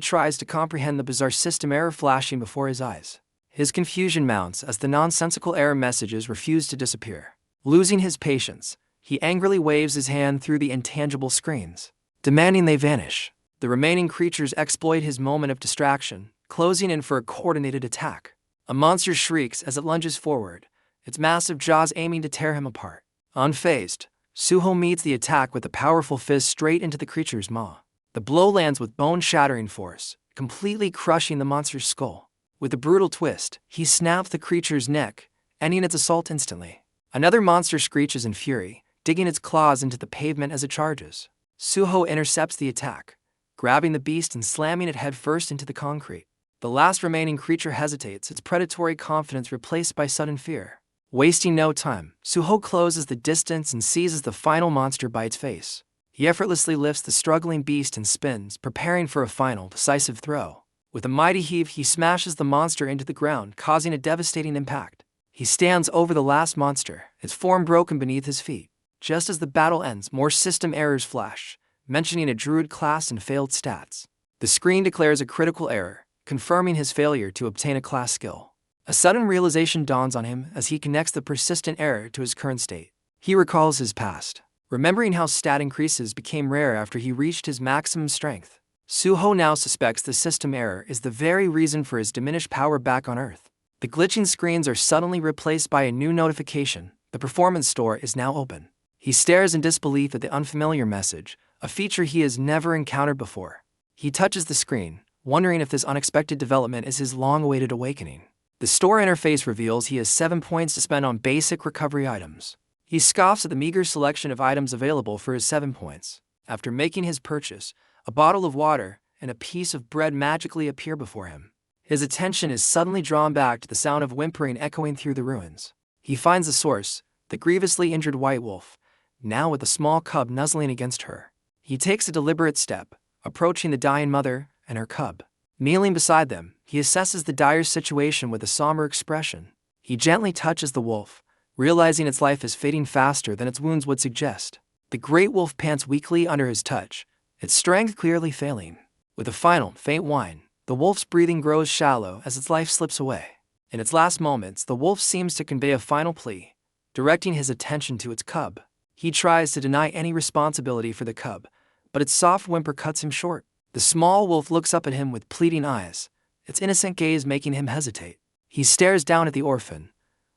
tries to comprehend the bizarre system error flashing before his eyes. His confusion mounts as the nonsensical error messages refuse to disappear. Losing his patience, he angrily waves his hand through the intangible screens, demanding they vanish. The remaining creatures exploit his moment of distraction, closing in for a coordinated attack. A monster shrieks as it lunges forward, its massive jaws aiming to tear him apart. Unfazed, Suho meets the attack with a powerful fist straight into the creature's maw. The blow lands with bone-shattering force, completely crushing the monster's skull. With a brutal twist, he snaps the creature's neck, ending its assault instantly. Another monster screeches in fury, digging its claws into the pavement as it charges. Suho intercepts the attack, grabbing the beast and slamming it headfirst into the concrete. The last remaining creature hesitates, its predatory confidence replaced by sudden fear. Wasting no time, Suho closes the distance and seizes the final monster by its face. He effortlessly lifts the struggling beast and spins, preparing for a final, decisive throw. With a mighty heave, he smashes the monster into the ground, causing a devastating impact. He stands over the last monster, its form broken beneath his feet. Just as the battle ends, more system errors flash, mentioning a druid class and failed stats. The screen declares a critical error, confirming his failure to obtain a class skill. A sudden realization dawns on him as he connects the persistent error to his current state. He recalls his past, remembering how stat increases became rare after he reached his maximum strength. Suho now suspects the system error is the very reason for his diminished power back on Earth. The glitching screens are suddenly replaced by a new notification. The performance store is now open. He stares in disbelief at the unfamiliar message, a feature he has never encountered before. He touches the screen, wondering if this unexpected development is his long-awaited awakening. The store interface reveals he has 7 points to spend on basic recovery items. He scoffs at the meager selection of items available for his 7 points. After making his purchase, a bottle of water and a piece of bread magically appear before him. His attention is suddenly drawn back to the sound of whimpering echoing through the ruins. He finds the source, the grievously injured white wolf, now with a small cub nuzzling against her. He takes a deliberate step, approaching the dying mother and her cub. Kneeling beside them, he assesses the dire situation with a somber expression. He gently touches the wolf, realizing its life is fading faster than its wounds would suggest. The great wolf pants weakly under his touch, its strength clearly failing. With a final, faint whine, the wolf's breathing grows shallow as its life slips away. In its last moments, the wolf seems to convey a final plea, directing his attention to its cub. He tries to deny any responsibility for the cub, but its soft whimper cuts him short. The small wolf looks up at him with pleading eyes, its innocent gaze making him hesitate. He stares down at the orphan,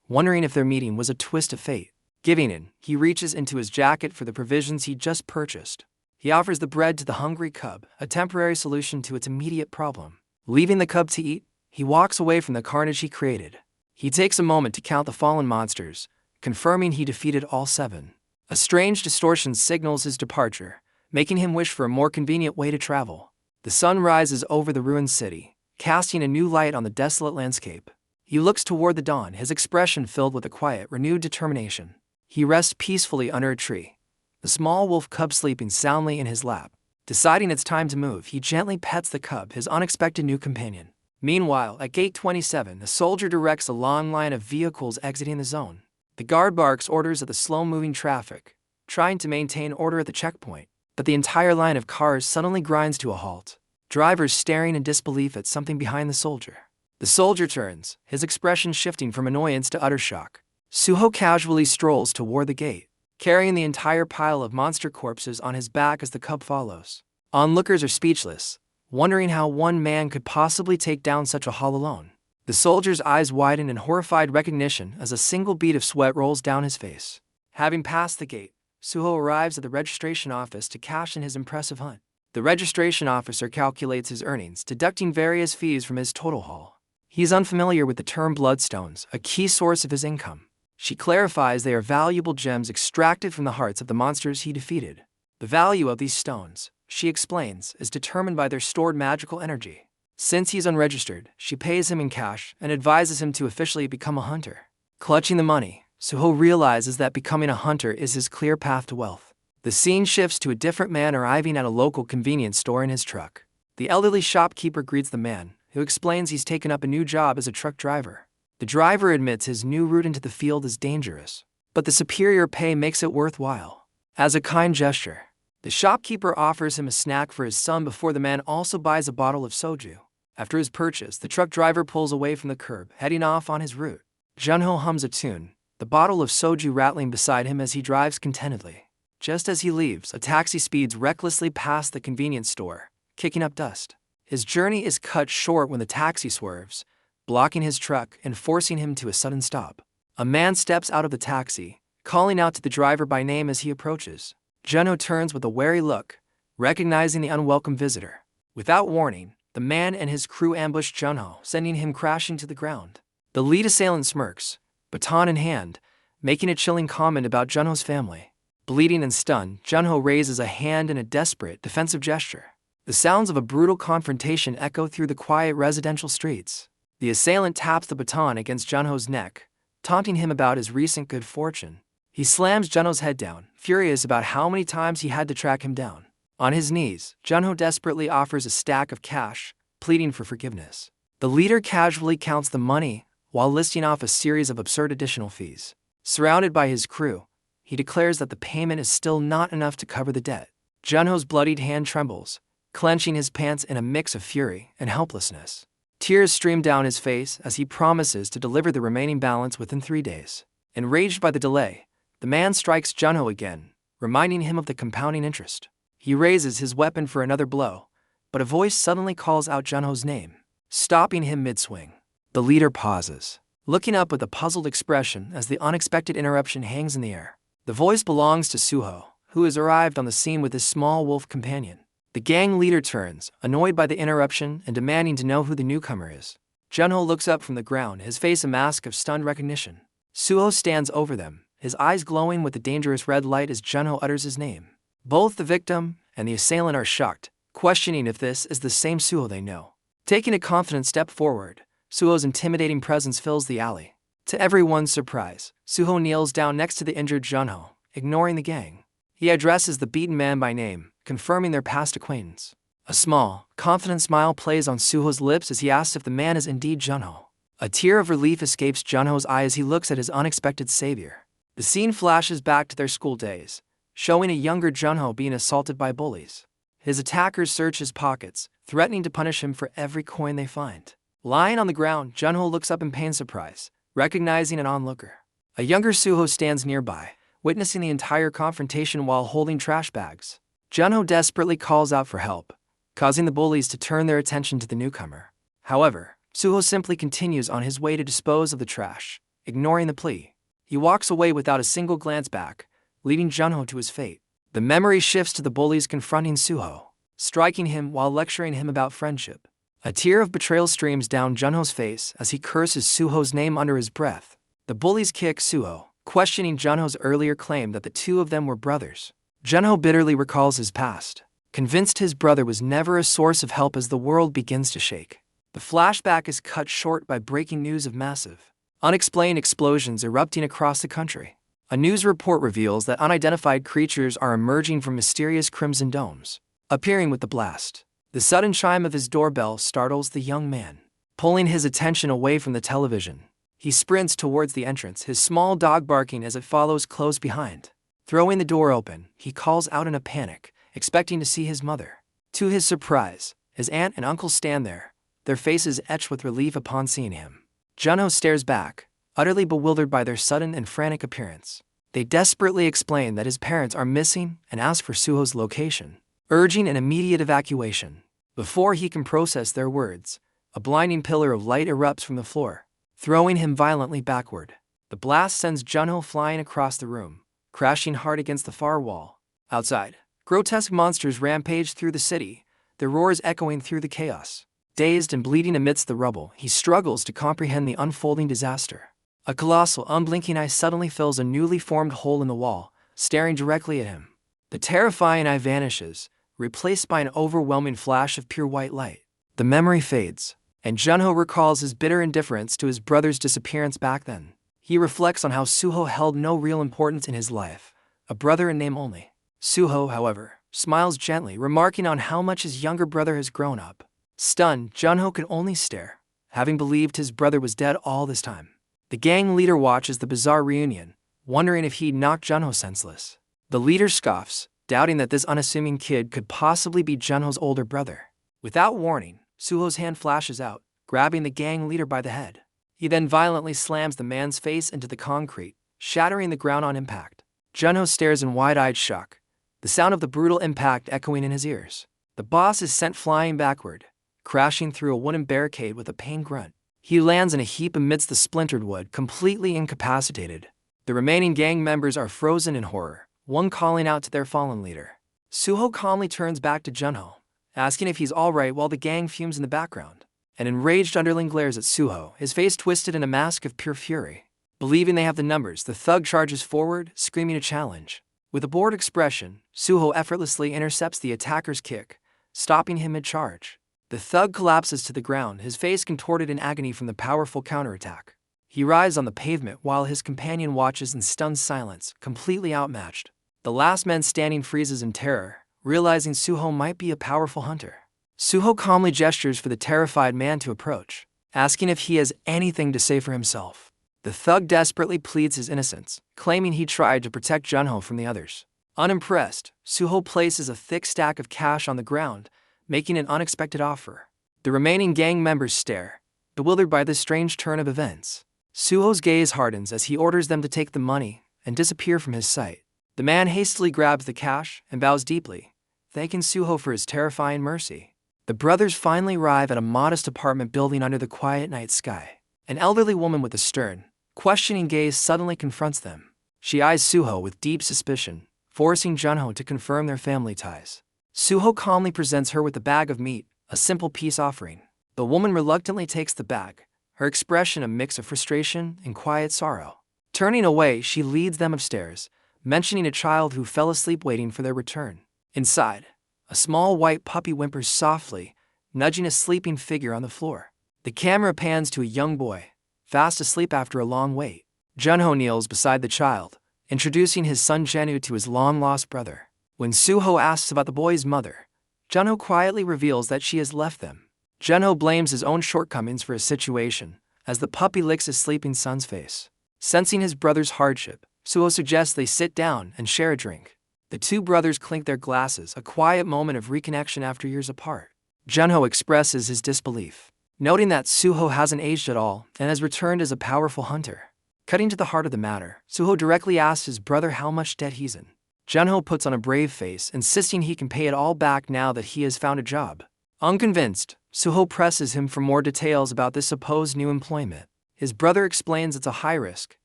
wondering if their meeting was a twist of fate. Giving in, he reaches into his jacket for the provisions he just purchased. He offers the bread to the hungry cub, a temporary solution to its immediate problem. Leaving the cub to eat, he walks away from the carnage he created. He takes a moment to count the fallen monsters, confirming he defeated all 7. A strange distortion signals his departure, making him wish for a more convenient way to travel. The sun rises over the ruined city, casting a new light on the desolate landscape. He looks toward the dawn, his expression filled with a quiet, renewed determination. He rests peacefully under a tree, the small wolf cub sleeping soundly in his lap. Deciding it's time to move, he gently pets the cub, his unexpected new companion. Meanwhile, at Gate 27, a soldier directs a long line of vehicles exiting the zone. The guard barks orders at the slow-moving traffic, trying to maintain order at the checkpoint. But the entire line of cars suddenly grinds to a halt, drivers staring in disbelief at something behind the soldier. The soldier turns, his expression shifting from annoyance to utter shock. Suho casually strolls toward the gate, carrying the entire pile of monster corpses on his back as the cub follows. Onlookers are speechless, wondering how one man could possibly take down such a haul alone. The soldier's eyes widen in horrified recognition as a single bead of sweat rolls down his face. Having passed the gate, Suho arrives at the registration office to cash in his impressive hunt. The registration officer calculates his earnings, deducting various fees from his total haul. He is unfamiliar with the term bloodstones, a key source of his income. She clarifies they are valuable gems extracted from the hearts of the monsters he defeated. The value of these stones, she explains, is determined by their stored magical energy. Since he's unregistered, she pays him in cash and advises him to officially become a hunter. Clutching the money, Suho realizes that becoming a hunter is his clear path to wealth. The scene shifts to a different man arriving at a local convenience store in his truck. The elderly shopkeeper greets the man, who explains he's taken up a new job as a truck driver. The driver admits his new route into the field is dangerous. but the superior pay makes it worthwhile. As a kind gesture, the shopkeeper offers him a snack for his son before the man also buys a bottle of soju. After his purchase, the truck driver pulls away from the curb, heading off on his route. Junho hums a tune, the bottle of soju rattling beside him as he drives contentedly. Just as he leaves, a taxi speeds recklessly past the convenience store, kicking up dust. His journey is cut short when the taxi swerves, blocking his truck and forcing him to a sudden stop. A man steps out of the taxi, calling out to the driver by name as he approaches. Junho turns with a wary look, recognizing the unwelcome visitor. Without warning, the man and his crew ambush Junho, sending him crashing to the ground. The lead assailant smirks, baton in hand, making a chilling comment about Junho's family. Bleeding and stunned, Junho raises a hand in a desperate, defensive gesture. The sounds of a brutal confrontation echo through the quiet residential streets. The assailant taps the baton against Junho's neck, taunting him about his recent good fortune. He slams Junho's head down, furious about how many times he had to track him down. On his knees, Junho desperately offers a stack of cash, pleading for forgiveness. The leader casually counts the money, while listing off a series of absurd additional fees. Surrounded by his crew, he declares that the payment is still not enough to cover the debt. Junho's bloodied hand trembles, clenching his pants in a mix of fury and helplessness. Tears stream down his face as he promises to deliver the remaining balance within 3 days. Enraged by the delay, the man strikes Junho again, reminding him of the compounding interest. He raises his weapon for another blow, but a voice suddenly calls out Junho's name, stopping him mid-swing. The leader pauses, looking up with a puzzled expression as the unexpected interruption hangs in the air. The voice belongs to Suho, who has arrived on the scene with his small wolf companion. The gang leader turns, annoyed by the interruption and demanding to know who the newcomer is. Junho looks up from the ground, his face a mask of stunned recognition. Suho stands over them, his eyes glowing with the dangerous red light as Junho utters his name. Both the victim and the assailant are shocked, questioning if this is the same Suho they know. Taking a confident step forward, Suho's intimidating presence fills the alley. To everyone's surprise, Suho kneels down next to the injured Junho, ignoring the gang. He addresses the beaten man by name, confirming their past acquaintance. A small, confident smile plays on Suho's lips as he asks if the man is indeed Junho. A tear of relief escapes Junho's eye as he looks at his unexpected savior. The scene flashes back to their school days, showing a younger Junho being assaulted by bullies. His attackers search his pockets, threatening to punish him for every coin they find. Lying on the ground, Junho looks up in pained surprise, recognizing an onlooker. A younger Suho stands nearby, witnessing the entire confrontation while holding trash bags. Junho desperately calls out for help, causing the bullies to turn their attention to the newcomer. However, Suho simply continues on his way to dispose of the trash, ignoring the plea. He walks away without a single glance back, leaving Junho to his fate. The memory shifts to the bullies confronting Suho, striking him while lecturing him about friendship. A tear of betrayal streams down Junho's face as he curses Suho's name under his breath. The bullies kick Suho, questioning Junho's earlier claim that the two of them were brothers. Junho bitterly recalls his past, convinced his brother was never a source of help as the world begins to shake. The flashback is cut short by breaking news of massive, unexplained explosions erupting across the country. A news report reveals that unidentified creatures are emerging from mysterious crimson domes, appearing with the blast. The sudden chime of his doorbell startles the young man, pulling his attention away from the television. He sprints towards the entrance, his small dog barking as it follows close behind. Throwing the door open, he calls out in a panic, expecting to see his mother. To his surprise, his aunt and uncle stand there, their faces etched with relief upon seeing him. Junho stares back, utterly bewildered by their sudden and frantic appearance. They desperately explain that his parents are missing and ask for Suho's location, urging an immediate evacuation. Before he can process their words, a blinding pillar of light erupts from the floor, throwing him violently backward. The blast sends Junho flying across the room, crashing hard against the far wall. Outside, grotesque monsters rampage through the city, their roars echoing through the chaos. Dazed and bleeding amidst the rubble, he struggles to comprehend the unfolding disaster. A colossal, unblinking eye suddenly fills a newly formed hole in the wall, staring directly at him. The terrifying eye vanishes, replaced by an overwhelming flash of pure white light. The memory fades, and Junho recalls his bitter indifference to his brother's disappearance back then. He reflects on how Suho held no real importance in his life, a brother in name only. Suho, however, smiles gently, remarking on how much his younger brother has grown up. Stunned, Junho can only stare, having believed his brother was dead all this time. The gang leader watches the bizarre reunion, wondering if he'd knocked Junho senseless. The leader scoffs, doubting that this unassuming kid could possibly be Junho's older brother. Without warning, Suho's hand flashes out, grabbing the gang leader by the head. He then violently slams the man's face into the concrete, shattering the ground on impact. Junho stares in wide-eyed shock, the sound of the brutal impact echoing in his ears. The boss is sent flying backward, crashing through a wooden barricade with a pained grunt. He lands in a heap amidst the splintered wood, completely incapacitated. The remaining gang members are frozen in horror, one calling out to their fallen leader. Suho calmly turns back to Junho, asking if he's alright while the gang fumes in the background. An enraged underling glares at Suho, his face twisted in a mask of pure fury. Believing they have the numbers, the thug charges forward, screaming a challenge. With a bored expression, Suho effortlessly intercepts the attacker's kick, stopping him mid-charge. The thug collapses to the ground, his face contorted in agony from the powerful counterattack. He writhes on the pavement while his companion watches in stunned silence, completely outmatched. The last man standing freezes in terror, realizing Suho might be a powerful hunter. Suho calmly gestures for the terrified man to approach, asking if he has anything to say for himself. The thug desperately pleads his innocence, claiming he tried to protect Junho from the others. Unimpressed, Suho places a thick stack of cash on the ground, making an unexpected offer. The remaining gang members stare, bewildered by this strange turn of events. Suho's gaze hardens as he orders them to take the money and disappear from his sight. The man hastily grabs the cash and bows deeply, thanking Suho for his terrifying mercy. The brothers finally arrive at a modest apartment building under the quiet night sky. An elderly woman with a stern, questioning gaze suddenly confronts them. She eyes Suho with deep suspicion, forcing Junho to confirm their family ties. Suho calmly presents her with a bag of meat, a simple peace offering. The woman reluctantly takes the bag, her expression a mix of frustration and quiet sorrow. Turning away, she leads them upstairs, mentioning a child who fell asleep waiting for their return. Inside, a small white puppy whimpers softly, nudging a sleeping figure on the floor. The camera pans to a young boy, fast asleep after a long wait. Junho kneels beside the child, introducing his son Jenu to his long-lost brother. When Suho asks about the boy's mother, Junho quietly reveals that she has left them. Junho blames his own shortcomings for his situation, as the puppy licks his sleeping son's face. Sensing his brother's hardship, Suho suggests they sit down and share a drink. The two brothers clink their glasses, a quiet moment of reconnection after years apart. Junho expresses his disbelief, noting that Suho hasn't aged at all and has returned as a powerful hunter. Cutting to the heart of the matter, Suho directly asks his brother how much debt he's in. Junho puts on a brave face, insisting he can pay it all back now that he has found a job. Unconvinced, Suho presses him for more details about this supposed new employment. His brother explains it's a high-risk,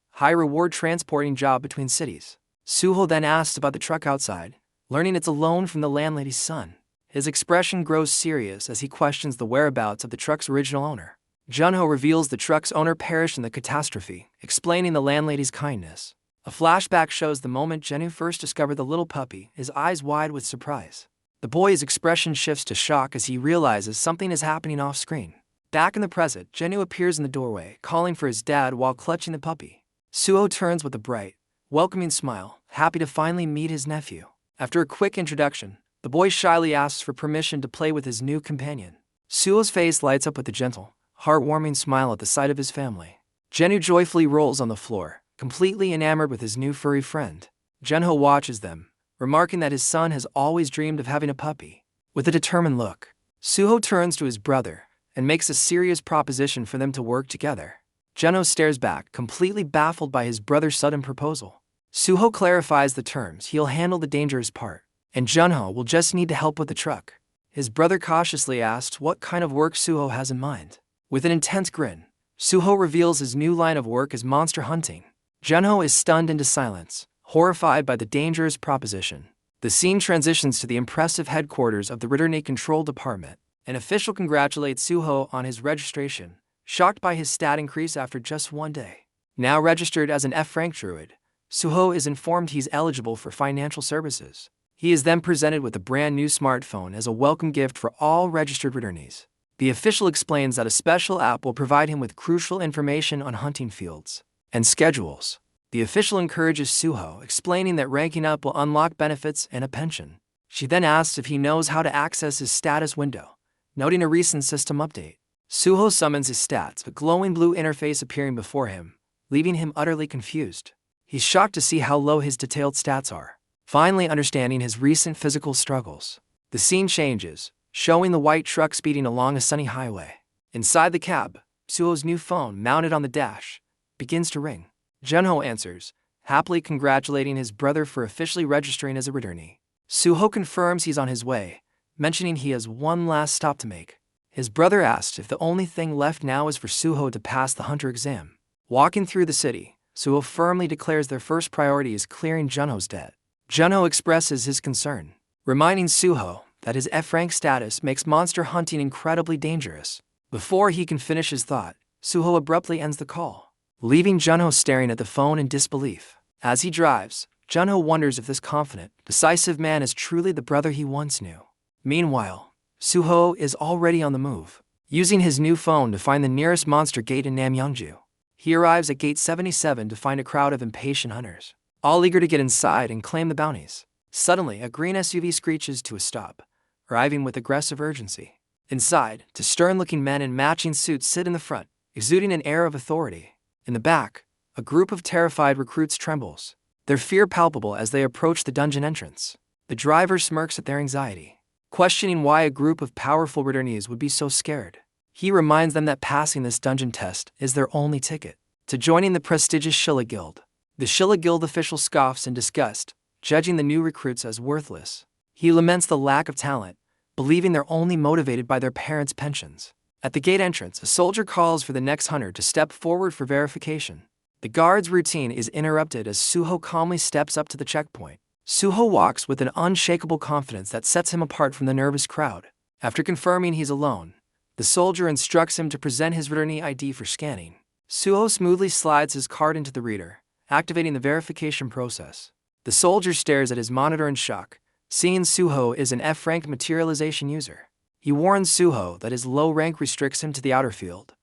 high-reward transporting job between cities. Suho then asks about the truck outside, learning it's a loan from the landlady's son. His expression grows serious as he questions the whereabouts of the truck's original owner. Junho reveals the truck's owner perished in the catastrophe, explaining the landlady's kindness. A flashback shows the moment Jenu first discovered the little puppy, his eyes wide with surprise. The boy's expression shifts to shock as he realizes something is happening off-screen. Back in the present, Jenu appears in the doorway, calling for his dad while clutching the puppy. Suho turns with a bright, welcoming smile, happy to finally meet his nephew. After a quick introduction, the boy shyly asks for permission to play with his new companion. Suho's face lights up with a gentle, heartwarming smile at the sight of his family. Jenu joyfully rolls on the floor, completely enamored with his new furry friend. Junho watches them, remarking that his son has always dreamed of having a puppy. With a determined look, Suho turns to his brother and makes a serious proposition for them to work together. Junho stares back, completely baffled by his brother's sudden proposal. Suho clarifies the terms: he'll handle the dangerous part, and Junho will just need to help with the truck. His brother cautiously asks what kind of work Suho has in mind. With an intense grin, Suho reveals his new line of work is monster hunting. Junho is stunned into silence, horrified by the dangerous proposition. The scene transitions to the impressive headquarters of the Ritterny Control Department. An official congratulates Suho on his registration, shocked by his stat increase after just one day. Now registered as an F-rank druid, Suho is informed he's eligible for financial services. He is then presented with a brand new smartphone as a welcome gift for all registered Ritternies. The official explains that a special app will provide him with crucial information on hunting fields and schedules. The official encourages Suho, explaining that ranking up will unlock benefits and a pension. She then asks if he knows how to access his status window, noting a recent system update. Suho summons his stats, a glowing blue interface appearing before him, leaving him utterly confused. He's shocked to see how low his detailed stats are, finally understanding his recent physical struggles. The scene changes, showing the white truck speeding along a sunny highway. Inside the cab, Suho's new phone, mounted on the dash, begins to ring. Junho answers, happily congratulating his brother for officially registering as a returnee. Suho confirms he's on his way, mentioning he has one last stop to make. His brother asks if the only thing left now is for Suho to pass the hunter exam. Walking through the city, Suho firmly declares their first priority is clearing Junho's debt. Junho expresses his concern, reminding Suho that his F-rank status makes monster hunting incredibly dangerous. Before he can finish his thought, Suho abruptly ends the call, leaving Junho staring at the phone in disbelief. As he drives, Junho wonders if this confident, decisive man is truly the brother he once knew. Meanwhile, Suho is already on the move, using his new phone to find the nearest monster gate in Namyeongju. He arrives at Gate 77 to find a crowd of impatient hunters, all eager to get inside and claim the bounties. Suddenly, a green SUV screeches to a stop, arriving with aggressive urgency. Inside, two stern-looking men in matching suits sit in the front, exuding an air of authority. In the back, a group of terrified recruits trembles, their fear palpable as they approach the dungeon entrance. The driver smirks at their anxiety, questioning why a group of powerful returnees would be so scared. He reminds them that passing this dungeon test is their only ticket to joining the prestigious Shilla Guild. The Shilla Guild official scoffs in disgust, judging the new recruits as worthless. He laments the lack of talent, believing they're only motivated by their parents' pensions. At the gate entrance, a soldier calls for the next hunter to step forward for verification. The guard's routine is interrupted as Suho calmly steps up to the checkpoint. Suho walks with an unshakable confidence that sets him apart from the nervous crowd. After confirming he's alone, the soldier instructs him to present his returnee ID for scanning. Suho smoothly slides his card into the reader, activating the verification process. The soldier stares at his monitor in shock, seeing Suho is an F-rank materialization user. He warns Suho that his low rank restricts him to the outer field,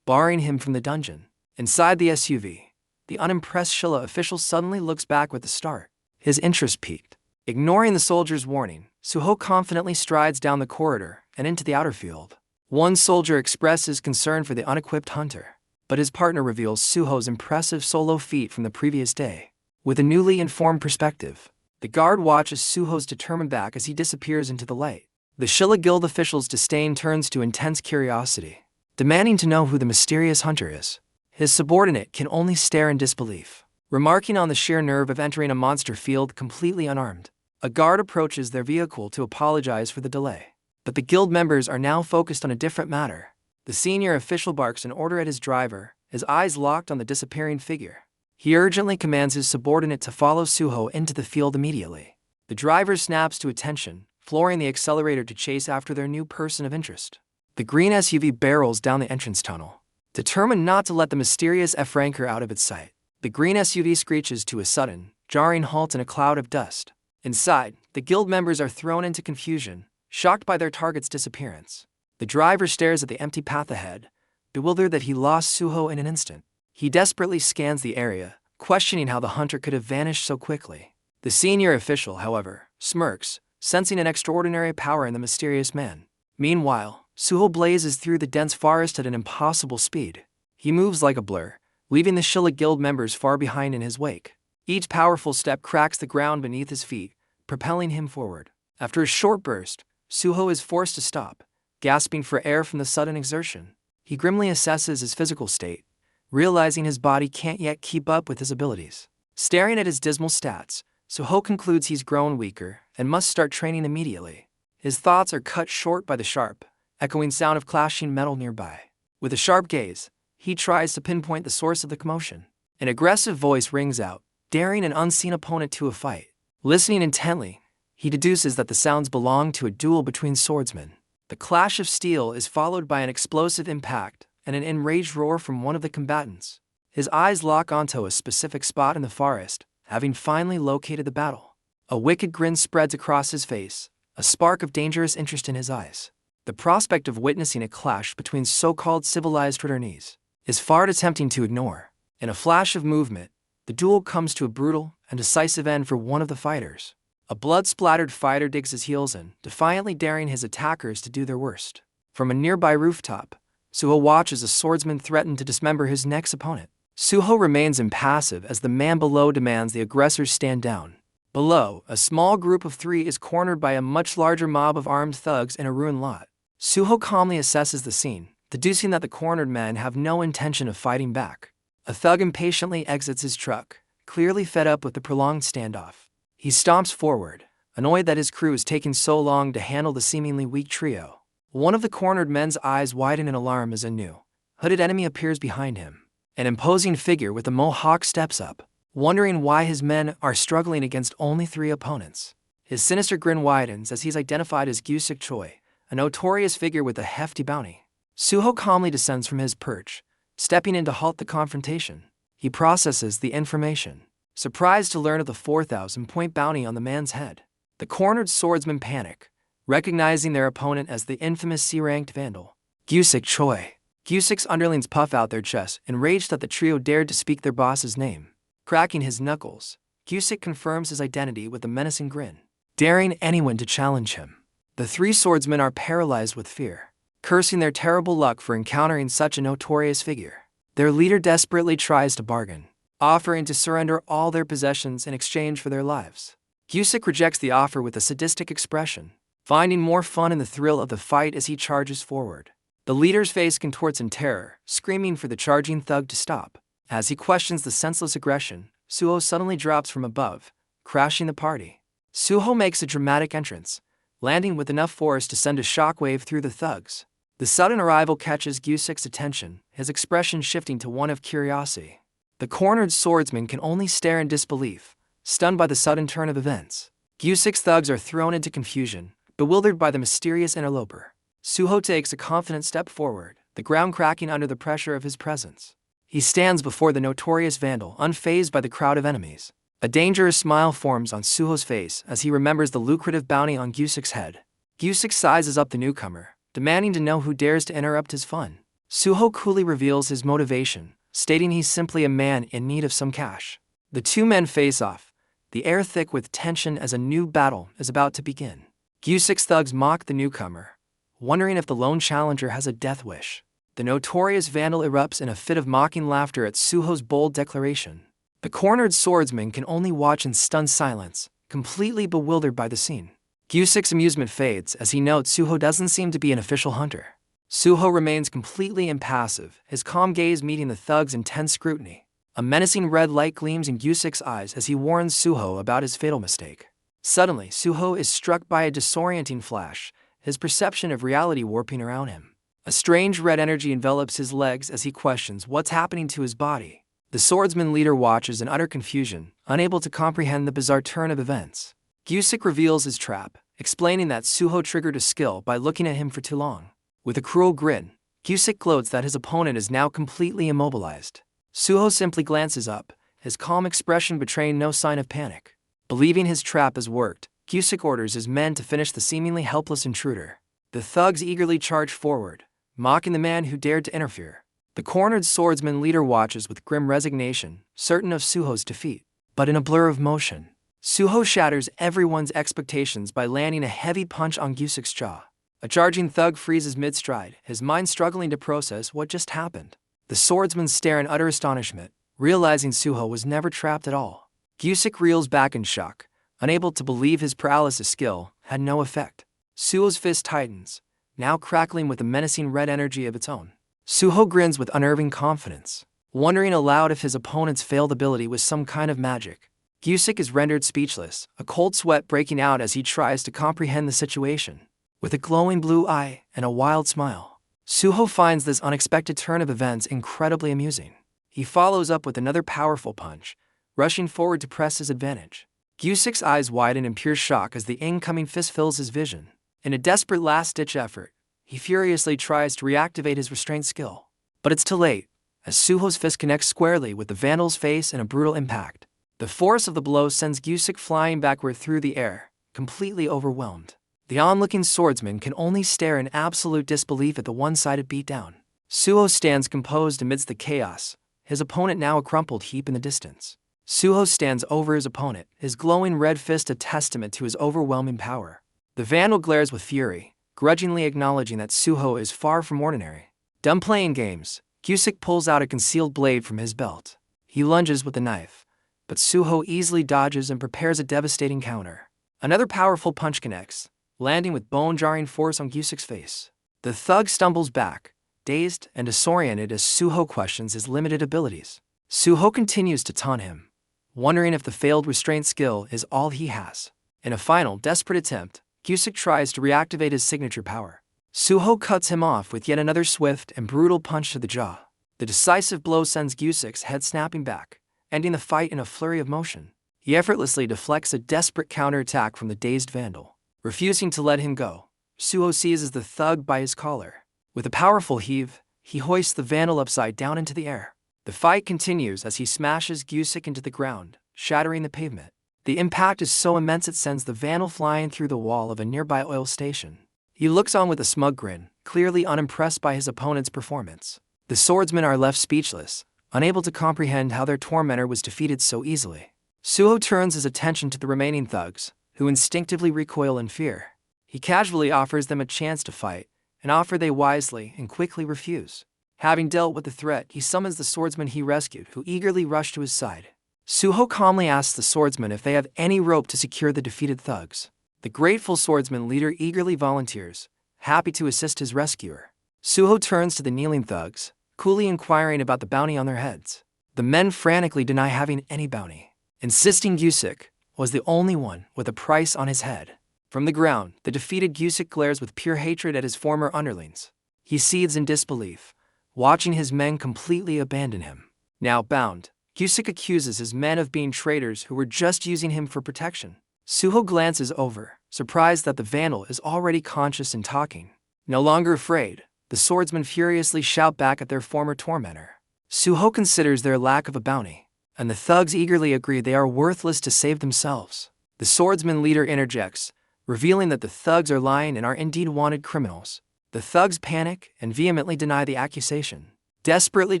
barring him from the dungeon. Inside the SUV, the unimpressed Shilla official suddenly looks back with a start. His interest peaked. Ignoring the soldier's warning, Suho confidently strides down the corridor and into the outer field. One soldier expresses concern for the unequipped hunter, but his partner reveals Suho's impressive solo feat from the previous day. With a newly informed perspective, the guard watches Suho's determined back as he disappears into the light. The Shilla Guild official's disdain turns to intense curiosity, demanding to know who the mysterious hunter is. His subordinate can only stare in disbelief, remarking on the sheer nerve of entering a monster field completely unarmed. A guard approaches their vehicle to apologize for the delay, but the guild members are now focused on a different matter. The senior official barks an order at his driver, his eyes locked on the disappearing figure. He urgently commands his subordinate to follow Suho into the field immediately. The driver snaps to attention, flooring the accelerator to chase after their new person of interest. The green SUV barrels down the entrance tunnel, determined not to let the mysterious F-ranker out of its sight. The green SUV screeches to a sudden, jarring halt in a cloud of dust. Inside, the guild members are thrown into confusion, shocked by their target's disappearance. The driver stares at the empty path ahead, bewildered that he lost Suho in an instant. He desperately scans the area, questioning how the hunter could have vanished so quickly. The senior official, however, smirks, sensing an extraordinary power in the mysterious man. Meanwhile, Suho blazes through the dense forest at an impossible speed. He moves like a blur, leaving the Shilla Guild members far behind in his wake. Each powerful step cracks the ground beneath his feet, propelling him forward. After a short burst, Suho is forced to stop, gasping for air from the sudden exertion. He grimly assesses his physical state, realizing his body can't yet keep up with his abilities. Staring at his dismal stats, Suho concludes he's grown weaker and must start training immediately. His thoughts are cut short by the sharp, echoing sound of clashing metal nearby. With a sharp gaze, he tries to pinpoint the source of the commotion. An aggressive voice rings out, daring an unseen opponent to a fight. Listening intently, he deduces that the sounds belong to a duel between swordsmen. The clash of steel is followed by an explosive impact and an enraged roar from one of the combatants. His eyes lock onto a specific spot in the forest, having finally located the battle. A wicked grin spreads across his face, a spark of dangerous interest in his eyes. The prospect of witnessing a clash between so-called civilized returnees is far too tempting to ignore. In a flash of movement, the duel comes to a brutal and decisive end for one of the fighters. A blood-splattered fighter digs his heels in, defiantly daring his attackers to do their worst. From a nearby rooftop, Suho watches a swordsman threaten to dismember his next opponent. Suho remains impassive as the man below demands the aggressors stand down. Below, a small group of 3 is cornered by a much larger mob of armed thugs in a ruined lot. Suho calmly assesses the scene, deducing that the cornered men have no intention of fighting back. A thug impatiently exits his truck, clearly fed up with the prolonged standoff. He stomps forward, annoyed that his crew is taking so long to handle the seemingly weak trio. One of the cornered men's eyes widen in alarm as a new, hooded enemy appears behind him. An imposing figure with a mohawk steps up, wondering why his men are struggling against only 3 opponents. His sinister grin widens as he's identified as Gusik Choi, a notorious figure with a hefty bounty. Suho calmly descends from his perch, stepping in to halt the confrontation. He processes the information, surprised to learn of the 4,000-point bounty on the man's head. The cornered swordsmen panic, recognizing their opponent as the infamous C-ranked vandal, Gusik Choi. Gusik's underlings puff out their chests, enraged that the trio dared to speak their boss's name. Cracking his knuckles, Gusik confirms his identity with a menacing grin, daring anyone to challenge him. The 3 swordsmen are paralyzed with fear, cursing their terrible luck for encountering such a notorious figure. Their leader desperately tries to bargain, offering to surrender all their possessions in exchange for their lives. Gusik rejects the offer with a sadistic expression, finding more fun in the thrill of the fight as he charges forward. The leader's face contorts in terror, screaming for the charging thug to stop. As he questions the senseless aggression, Suho suddenly drops from above, crashing the party. Suho makes a dramatic entrance, landing with enough force to send a shockwave through the thugs. The sudden arrival catches Gusik's attention, his expression shifting to one of curiosity. The cornered swordsman can only stare in disbelief, stunned by the sudden turn of events. Gusik's thugs are thrown into confusion, bewildered by the mysterious interloper. Suho takes a confident step forward, the ground cracking under the pressure of his presence. He stands before the notorious vandal, unfazed by the crowd of enemies. A dangerous smile forms on Suho's face as he remembers the lucrative bounty on Gusik's head. Gusik sizes up the newcomer, demanding to know who dares to interrupt his fun. Suho coolly reveals his motivation, stating he's simply a man in need of some cash. The 2 men face off, the air thick with tension as a new battle is about to begin. Gusik's thugs mock the newcomer, wondering if the lone challenger has a death wish. The notorious vandal erupts in a fit of mocking laughter at Suho's bold declaration. The cornered swordsman can only watch in stunned silence, completely bewildered by the scene. Gusik's amusement fades as he notes Suho doesn't seem to be an official hunter. Suho remains completely impassive, his calm gaze meeting the thug's intense scrutiny. A menacing red light gleams in Gusik's eyes as he warns Suho about his fatal mistake. Suddenly, Suho is struck by a disorienting flash, his perception of reality warping around him. A strange red energy envelops his legs as he questions what's happening to his body. The swordsman leader watches in utter confusion, unable to comprehend the bizarre turn of events. Gusik reveals his trap, explaining that Suho triggered a skill by looking at him for too long. With a cruel grin, Gusik gloats that his opponent is now completely immobilized. Suho simply glances up, his calm expression betraying no sign of panic. Believing his trap has worked, Gusik orders his men to finish the seemingly helpless intruder. The thugs eagerly charge forward, mocking the man who dared to interfere. The cornered swordsman leader watches with grim resignation, certain of Suho's defeat. But in a blur of motion, Suho shatters everyone's expectations by landing a heavy punch on Gusik's jaw. A charging thug freezes mid-stride, his mind struggling to process what just happened. The swordsmen stare in utter astonishment, realizing Suho was never trapped at all. Gusik reels back in shock, unable to believe his paralysis skill had no effect. Suho's fist tightens, now crackling with a menacing red energy of its own. Suho grins with unnerving confidence, wondering aloud if his opponent's failed ability was some kind of magic. Gusik is rendered speechless, a cold sweat breaking out as he tries to comprehend the situation. With a glowing blue eye and a wild smile, Suho finds this unexpected turn of events incredibly amusing. He follows up with another powerful punch, rushing forward to press his advantage. Gusik's eyes widen in pure shock as the incoming fist fills his vision. In a desperate last-ditch effort, he furiously tries to reactivate his restraint skill. But it's too late, as Suho's fist connects squarely with the vandal's face in a brutal impact. The force of the blow sends Gusik flying backward through the air, completely overwhelmed. The onlooking swordsman can only stare in absolute disbelief at the one-sided beatdown. Suho stands composed amidst the chaos, his opponent now a crumpled heap in the distance. Suho stands over his opponent, his glowing red fist a testament to his overwhelming power. The vandal glares with fury, grudgingly acknowledging that Suho is far from ordinary. Done playing games, Cusick pulls out a concealed blade from his belt. He lunges with the knife, but Suho easily dodges and prepares a devastating counter. Another powerful punch connects, landing with bone-jarring force on Cusick's face. The thug stumbles back, dazed and disoriented as Suho questions his limited abilities. Suho continues to taunt him, wondering if the failed restraint skill is all he has. In a final, desperate attempt, Cusick tries to reactivate his signature power. Suho cuts him off with yet another swift and brutal punch to the jaw. The decisive blow sends Cusick's head snapping back, ending the fight in a flurry of motion. He effortlessly deflects a desperate counterattack from the dazed vandal. Refusing to let him go, Suho seizes the thug by his collar. With a powerful heave, he hoists the vandal upside down into the air. The fight continues as he smashes Cusick into the ground, shattering the pavement. The impact is so immense it sends the vandal flying through the wall of a nearby oil station. He looks on with a smug grin, clearly unimpressed by his opponent's performance. The swordsmen are left speechless, unable to comprehend how their tormentor was defeated so easily. Suho turns his attention to the remaining thugs, who instinctively recoil in fear. He casually offers them a chance to fight, an offer they wisely and quickly refuse. Having dealt with the threat, he summons the swordsmen he rescued, who eagerly rush to his side. Suho calmly asks the swordsmen if they have any rope to secure the defeated thugs. The grateful swordsman leader eagerly volunteers, happy to assist his rescuer. Suho turns to the kneeling thugs, coolly inquiring about the bounty on their heads. The men frantically deny having any bounty, insisting Cusick was the only one with a price on his head. From the ground, the defeated Cusick glares with pure hatred at his former underlings. He seethes in disbelief, watching his men completely abandon him. Now bound, Cusick accuses his men of being traitors who were just using him for protection. Suho glances over, surprised that the vandal is already conscious and talking. No longer afraid, the swordsmen furiously shout back at their former tormentor. Suho considers their lack of a bounty, and the thugs eagerly agree they are worthless to save themselves. The swordsman leader interjects, revealing that the thugs are lying and are indeed wanted criminals. The thugs panic and vehemently deny the accusation, desperately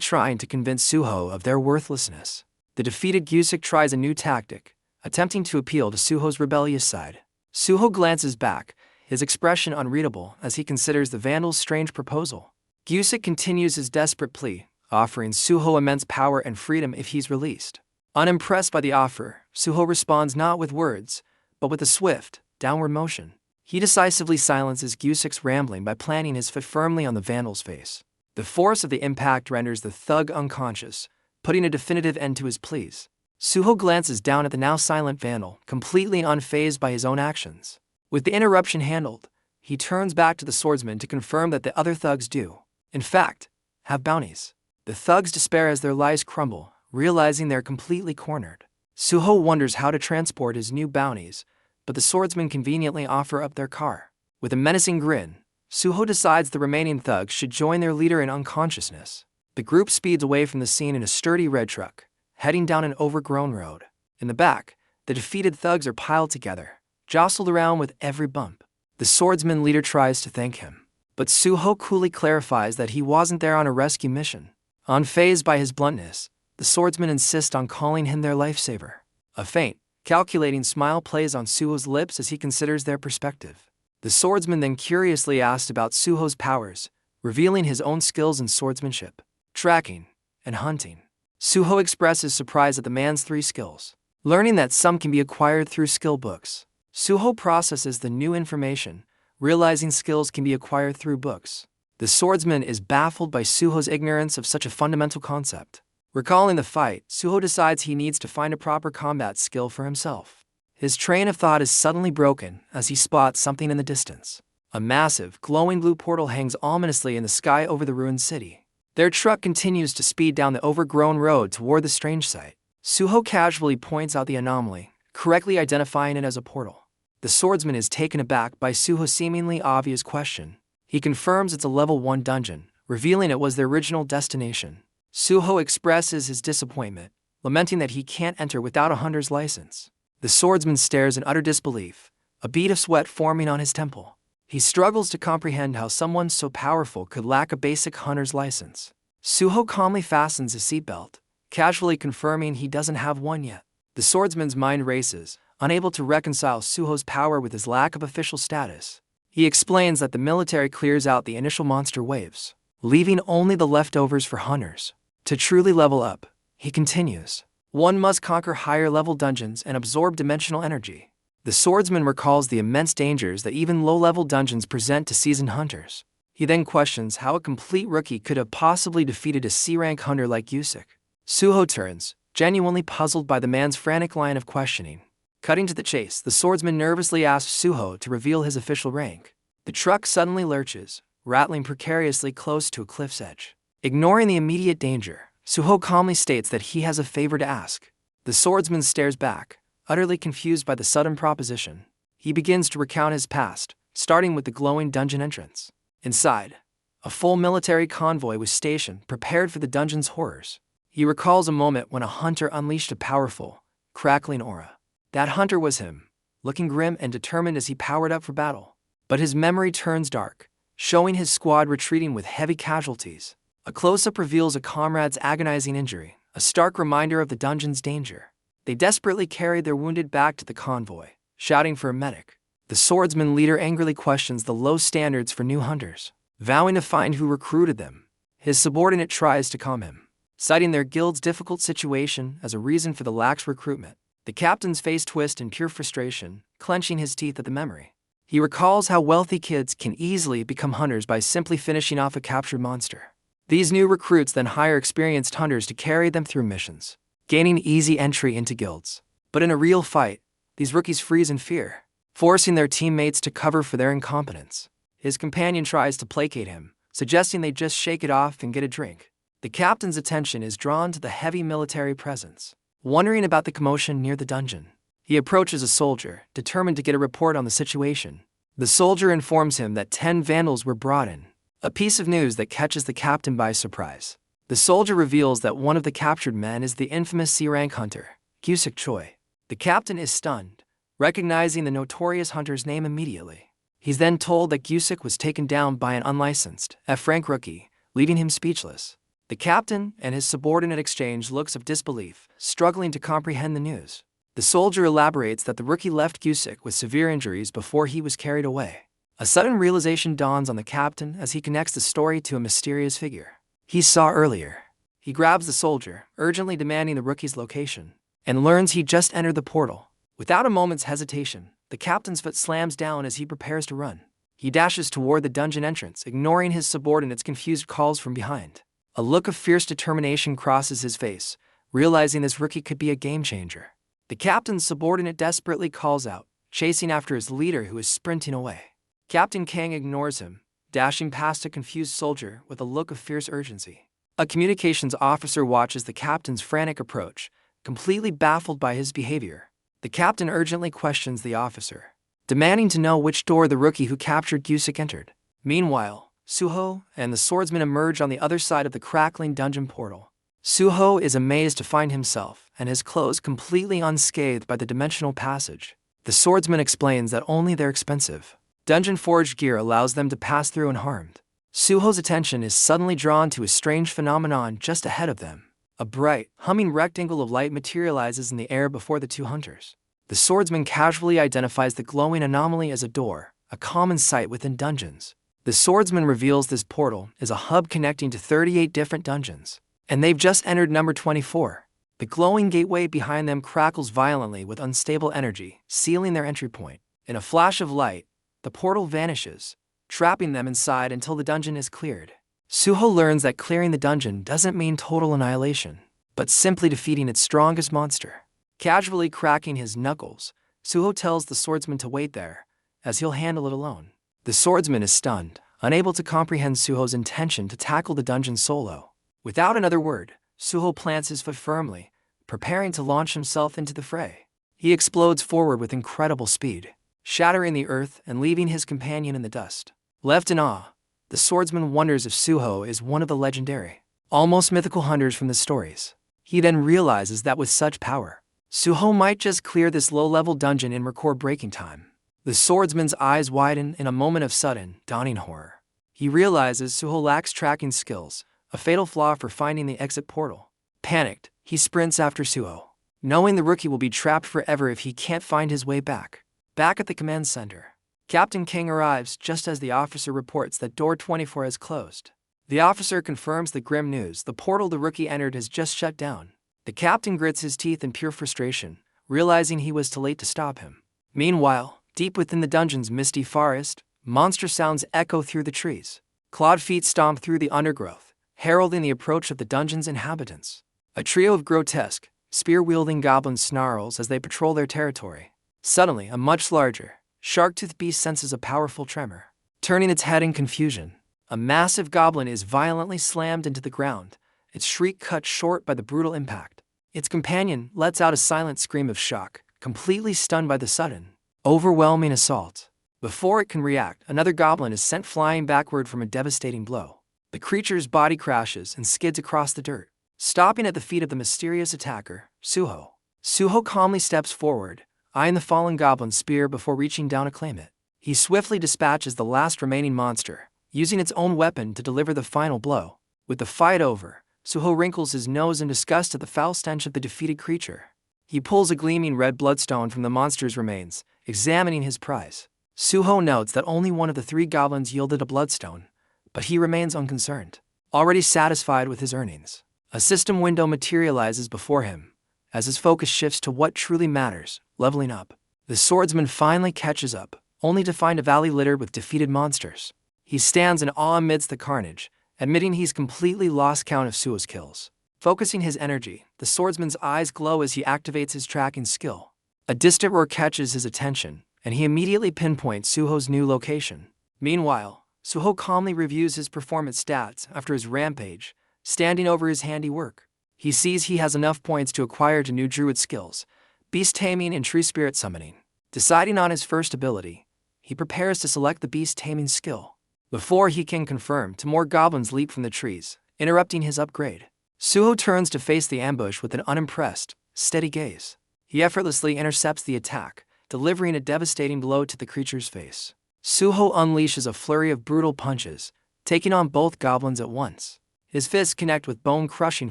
trying to convince Suho of their worthlessness. The defeated Cusick tries a new tactic, attempting to appeal to Suho's rebellious side. Suho glances back, his expression unreadable as he considers the vandal's strange proposal. Cusick continues his desperate plea, offering Suho immense power and freedom if he's released. Unimpressed by the offer, Suho responds not with words, but with a swift, downward motion. He decisively silences Cusick's rambling by planting his foot firmly on the vandal's face. The force of the impact renders the thug unconscious, putting a definitive end to his pleas. Suho glances down at the now silent vandal, completely unfazed by his own actions. With the interruption handled, he turns back to the swordsman to confirm that the other thugs do, in fact, have bounties. The thugs despair as their lies crumble, realizing they're completely cornered. Suho wonders how to transport his new bounties, but the swordsmen conveniently offer up their car. With a menacing grin, Suho decides the remaining thugs should join their leader in unconsciousness. The group speeds away from the scene in a sturdy red truck, heading down an overgrown road. In the back, the defeated thugs are piled together, jostled around with every bump. The swordsman leader tries to thank him, but Suho coolly clarifies that he wasn't there on a rescue mission. Unfazed by his bluntness, the swordsmen insist on calling him their lifesaver. A faint, calculating smile plays on Suho's lips as he considers their perspective. The swordsman then curiously asked about Suho's powers, revealing his own skills in swordsmanship, tracking, and hunting. Suho expresses surprise at the man's 3 skills, learning that some can be acquired through skill books. Suho processes the new information, realizing skills can be acquired through books. The swordsman is baffled by Suho's ignorance of such a fundamental concept. Recalling the fight, Suho decides he needs to find a proper combat skill for himself. His train of thought is suddenly broken as he spots something in the distance. A massive, glowing blue portal hangs ominously in the sky over the ruined city. Their truck continues to speed down the overgrown road toward the strange sight. Suho casually points out the anomaly, correctly identifying it as a portal. The swordsman is taken aback by Suho's seemingly obvious question. He confirms it's a level 1 dungeon, revealing it was their original destination. Suho expresses his disappointment, lamenting that he can't enter without a hunter's license. The swordsman stares in utter disbelief, a bead of sweat forming on his temple. He struggles to comprehend how someone so powerful could lack a basic hunter's license. Suho calmly fastens his seatbelt, casually confirming he doesn't have one yet. The swordsman's mind races, unable to reconcile Suho's power with his lack of official status. He explains that the military clears out the initial monster waves. leaving only the leftovers for hunters. To truly level up, he continues, one must conquer higher-level dungeons and absorb dimensional energy. The swordsman recalls the immense dangers that even low-level dungeons present to seasoned hunters. He then questions how a complete rookie could have possibly defeated a C-rank hunter like Yusik. Suho turns, genuinely puzzled by the man's frantic line of questioning. Cutting to the chase, the swordsman nervously asks Suho to reveal his official rank. The truck suddenly lurches, rattling precariously close to a cliff's edge. Ignoring the immediate danger, Suho calmly states that he has a favor to ask. The swordsman stares back, utterly confused by the sudden proposition. He begins to recount his past, starting with the glowing dungeon entrance. Inside, a full military convoy was stationed, prepared for the dungeon's horrors. He recalls a moment when a hunter unleashed a powerful, crackling aura. That hunter was him, looking grim and determined as he powered up for battle. But his memory turns dark, showing his squad retreating with heavy casualties. A close-up reveals a comrade's agonizing injury, a stark reminder of the dungeon's danger. They desperately carried their wounded back to the convoy, shouting for a medic. The swordsman leader angrily questions the low standards for new hunters, vowing to find who recruited them. His subordinate tries to calm him, citing their guild's difficult situation as a reason for the lax recruitment. The captain's face twists in pure frustration, clenching his teeth at the memory. He recalls how wealthy kids can easily become hunters by simply finishing off a captured monster. These new recruits then hire experienced hunters to carry them through missions, gaining easy entry into guilds. But in a real fight, these rookies freeze in fear, forcing their teammates to cover for their incompetence. His companion tries to placate him, suggesting they just shake it off and get a drink. The captain's attention is drawn to the heavy military presence. Wondering about the commotion near the dungeon, he approaches a soldier, determined to get a report on the situation. The soldier informs him that 10 vandals were brought in, a piece of news that catches the captain by surprise. The soldier reveals that one of the captured men is the infamous C-rank hunter, Yusik Choi. The captain is stunned, recognizing the notorious hunter's name immediately. He's then told that Yusik was taken down by an unlicensed, F-rank rookie, leaving him speechless. The captain and his subordinate exchange looks of disbelief, struggling to comprehend the news. The soldier elaborates that the rookie left Yusik with severe injuries before he was carried away. A sudden realization dawns on the captain as he connects the story to a mysterious figure he saw earlier. He grabs the soldier, urgently demanding the rookie's location, and learns he just entered the portal. Without a moment's hesitation, the captain's foot slams down as he prepares to run. He dashes toward the dungeon entrance, ignoring his subordinate's confused calls from behind. A look of fierce determination crosses his face, realizing this rookie could be a game-changer. The captain's subordinate desperately calls out, chasing after his leader who is sprinting away. Captain Kang ignores him, dashing past a confused soldier with a look of fierce urgency. A communications officer watches the captain's frantic approach, completely baffled by his behavior. The captain urgently questions the officer, demanding to know which door the rookie who captured Yusik entered. Meanwhile, Suho and the swordsman emerge on the other side of the crackling dungeon portal. Suho is amazed to find himself and his clothes completely unscathed by the dimensional passage. The swordsman explains that only their expensive, dungeon-forged gear allows them to pass through unharmed. Suho's attention is suddenly drawn to a strange phenomenon just ahead of them. A bright, humming rectangle of light materializes in the air before the two hunters. The swordsman casually identifies the glowing anomaly as a door, a common sight within dungeons. The swordsman reveals this portal is a hub connecting to 38 different dungeons, and they've just entered number 24. The glowing gateway behind them crackles violently with unstable energy, sealing their entry point. In a flash of light, the portal vanishes, trapping them inside until the dungeon is cleared. Suho learns that clearing the dungeon doesn't mean total annihilation, but simply defeating its strongest monster. Casually cracking his knuckles, Suho tells the swordsman to wait there, as he'll handle it alone. The swordsman is stunned, unable to comprehend Suho's intention to tackle the dungeon solo. Without another word, Suho plants his foot firmly, preparing to launch himself into the fray. He explodes forward with incredible speed, shattering the earth and leaving his companion in the dust. Left in awe, the swordsman wonders if Suho is one of the legendary, almost mythical hunters from the stories. He then realizes that with such power, Suho might just clear this low-level dungeon in record-breaking time. The swordsman's eyes widen in a moment of sudden, dawning horror. He realizes Suho lacks tracking skills, a fatal flaw for finding the exit portal. Panicked, he sprints after Suho, knowing the rookie will be trapped forever if he can't find his way back. Back at the command center, Captain King arrives just as the officer reports that door 24 has closed. The officer confirms the grim news: the portal the rookie entered has just shut down. The captain grits his teeth in pure frustration, realizing he was too late to stop him. Meanwhile, deep within the dungeon's misty forest, monster sounds echo through the trees. Clawed feet stomp through the undergrowth, heralding the approach of the dungeon's inhabitants. A trio of grotesque, spear-wielding goblins snarls as they patrol their territory. Suddenly, a much larger, shark-toothed beast senses a powerful tremor. Turning its head in confusion, a massive goblin is violently slammed into the ground, its shriek cut short by the brutal impact. Its companion lets out a silent scream of shock, completely stunned by the sudden, overwhelming assault. Before it can react, another goblin is sent flying backward from a devastating blow. The creature's body crashes and skids across the dirt, stopping at the feet of the mysterious attacker, Suho. Suho calmly steps forward, eyeing the fallen goblin's spear before reaching down to claim it. He swiftly dispatches the last remaining monster, using its own weapon to deliver the final blow. With the fight over, Suho wrinkles his nose in disgust at the foul stench of the defeated creature. He pulls a gleaming red bloodstone from the monster's remains, examining his prize. Suho notes that only one of the 3 goblins yielded a bloodstone, but he remains unconcerned, already satisfied with his earnings. A system window materializes before him, as his focus shifts to what truly matters: leveling up. The swordsman finally catches up, only to find a valley littered with defeated monsters. He stands in awe amidst the carnage, admitting he's completely lost count of Suho's kills. Focusing his energy, the swordsman's eyes glow as he activates his tracking skill. A distant roar catches his attention, and he immediately pinpoints Suho's new location. Meanwhile, Suho calmly reviews his performance stats after his rampage, standing over his handiwork. He sees he has enough points to acquire 2 new druid skills, beast taming and tree spirit summoning. Deciding on his first ability, he prepares to select the beast taming skill. Before he can confirm, 2 more goblins leap from the trees, interrupting his upgrade. Suho turns to face the ambush with an unimpressed, steady gaze. He effortlessly intercepts the attack, delivering a devastating blow to the creature's face. Suho unleashes a flurry of brutal punches, taking on both goblins at once. His fists connect with bone-crushing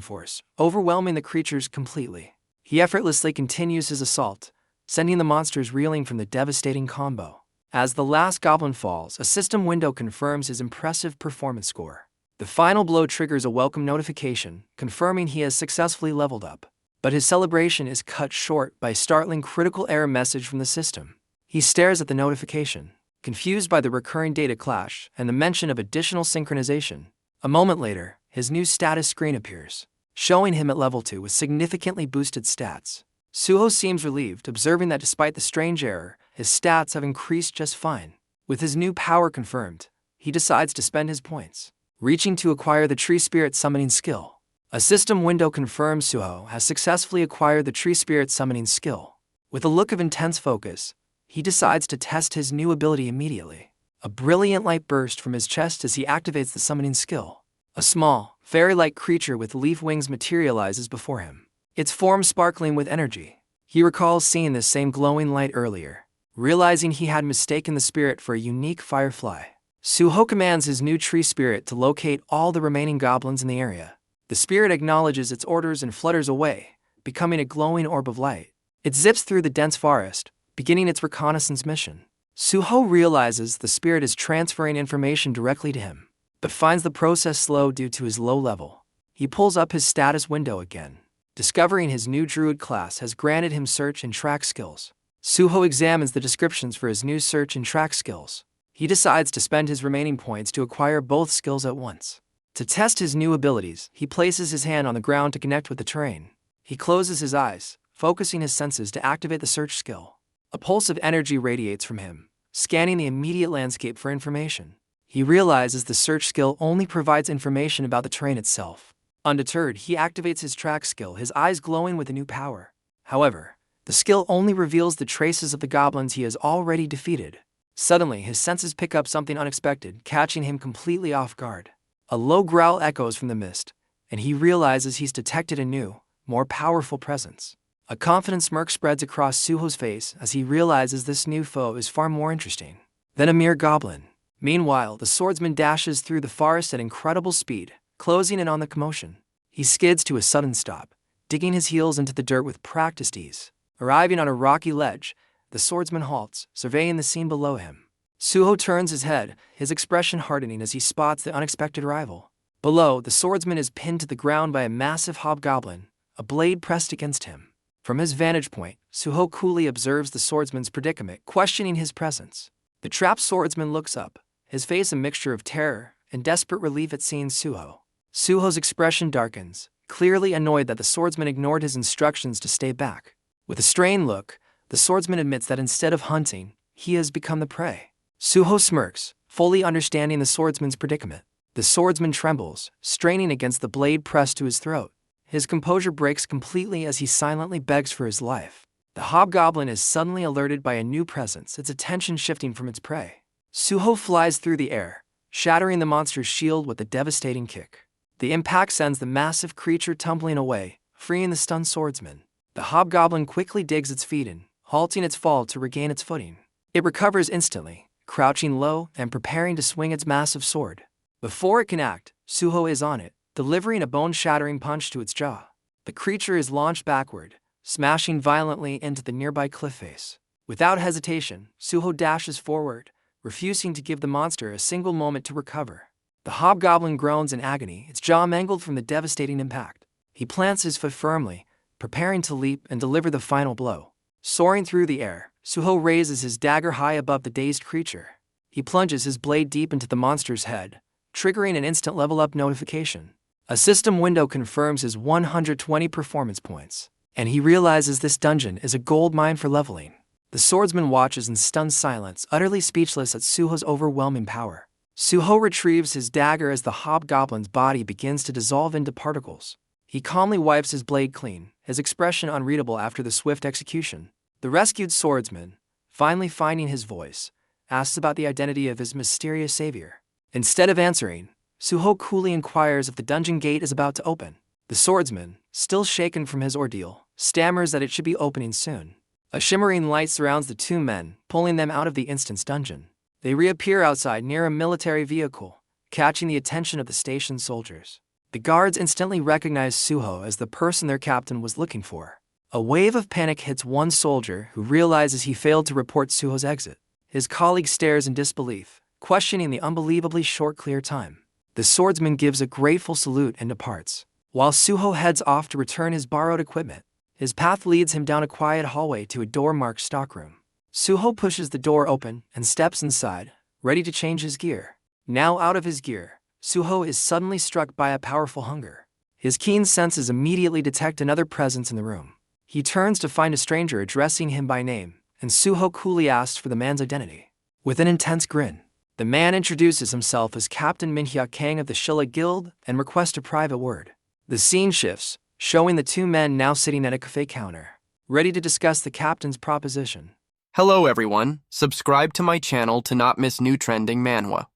force, overwhelming the creatures completely. He effortlessly continues his assault, sending the monsters reeling from the devastating combo. As the last goblin falls, a system window confirms his impressive performance score. The final blow triggers a welcome notification, confirming he has successfully leveled up. But his celebration is cut short by a startling critical error message from the system. He stares at the notification, confused by the recurring data clash and the mention of additional synchronization. A moment later, his new status screen appears, showing him at level 2 with significantly boosted stats. Suho seems relieved, observing that despite the strange error, his stats have increased just fine. With his new power confirmed, he decides to spend his points, reaching to acquire the tree spirit summoning skill. A system window confirms Suho has successfully acquired the tree spirit summoning skill. With a look of intense focus, he decides to test his new ability immediately. A brilliant light bursts from his chest as he activates the summoning skill. A small, fairy-like creature with leaf wings materializes before him, its form sparkling with energy. He recalls seeing this same glowing light earlier, realizing he had mistaken the spirit for a unique firefly. Suho commands his new tree spirit to locate all the remaining goblins in the area. The spirit acknowledges its orders and flutters away, becoming a glowing orb of light. It zips through the dense forest, beginning its reconnaissance mission. Suho realizes the spirit is transferring information directly to him, but finds the process slow due to his low level. He pulls up his status window again, discovering his new druid class has granted him search and track skills. Suho examines the descriptions for his new search and track skills. He decides to spend his remaining points to acquire both skills at once. To test his new abilities, he places his hand on the ground to connect with the terrain. He closes his eyes, focusing his senses to activate the search skill. A pulse of energy radiates from him, scanning the immediate landscape for information. He realizes the search skill only provides information about the terrain itself. Undeterred, he activates his track skill, his eyes glowing with a new power. However, the skill only reveals the traces of the goblins he has already defeated. Suddenly, his senses pick up something unexpected, catching him completely off guard. A low growl echoes from the mist, and he realizes he's detected a new, more powerful presence. A confident smirk spreads across Suho's face as he realizes this new foe is far more interesting than a mere goblin. Meanwhile, the swordsman dashes through the forest at incredible speed, closing in on the commotion. He skids to a sudden stop, digging his heels into the dirt with practiced ease. Arriving on a rocky ledge, the swordsman halts, surveying the scene below him. Suho turns his head, his expression hardening as he spots the unexpected rival. Below, the swordsman is pinned to the ground by a massive hobgoblin, a blade pressed against him. From his vantage point, Suho coolly observes the swordsman's predicament, questioning his presence. The trapped swordsman looks up, his face a mixture of terror and desperate relief at seeing Suho. Suho's expression darkens, clearly annoyed that the swordsman ignored his instructions to stay back. With a strained look, the swordsman admits that instead of hunting, he has become the prey. Suho smirks, fully understanding the swordsman's predicament. The swordsman trembles, straining against the blade pressed to his throat. His composure breaks completely as he silently begs for his life. The hobgoblin is suddenly alerted by a new presence, its attention shifting from its prey. Suho flies through the air, shattering the monster's shield with a devastating kick. The impact sends the massive creature tumbling away, freeing the stunned swordsman. The hobgoblin quickly digs its feet in, halting its fall to regain its footing. It recovers instantly, crouching low and preparing to swing its massive sword. Before it can act, Suho is on it, delivering a bone-shattering punch to its jaw. The creature is launched backward, smashing violently into the nearby cliff face. Without hesitation, Suho dashes forward, refusing to give the monster a single moment to recover. The hobgoblin groans in agony, its jaw mangled from the devastating impact. He plants his foot firmly, preparing to leap and deliver the final blow. Soaring through the air, Suho raises his dagger high above the dazed creature. He plunges his blade deep into the monster's head, triggering an instant level-up notification. A system window confirms his 120 performance points, and he realizes this dungeon is a gold mine for leveling. The swordsman watches in stunned silence, utterly speechless at Suho's overwhelming power. Suho retrieves his dagger as the hobgoblin's body begins to dissolve into particles. He calmly wipes his blade clean, his expression unreadable after the swift execution. The rescued swordsman, finally finding his voice, asks about the identity of his mysterious savior. Instead of answering, Suho coolly inquires if the dungeon gate is about to open. The swordsman, still shaken from his ordeal, stammers that it should be opening soon. A shimmering light surrounds the two men, pulling them out of the instant's dungeon. They reappear outside near a military vehicle, catching the attention of the station's soldiers. The guards instantly recognize Suho as the person their captain was looking for. A wave of panic hits one soldier who realizes he failed to report Suho's exit. His colleague stares in disbelief, questioning the unbelievably short clear time. The swordsman gives a grateful salute and departs. While Suho heads off to return his borrowed equipment, his path leads him down a quiet hallway to a door marked stockroom. Suho pushes the door open and steps inside, ready to change his gear. Now out of his gear, Suho is suddenly struck by a powerful hunger. His keen senses immediately detect another presence in the room. He turns to find a stranger addressing him by name, and Suho coolly asks for the man's identity. With an intense grin, the man introduces himself as Captain Manhua Kang of the Shilla Guild and requests a private word. The scene shifts, showing the two men now sitting at a cafe counter, ready to discuss the captain's proposition. Hello everyone, subscribe to my channel to not miss new trending manhwa.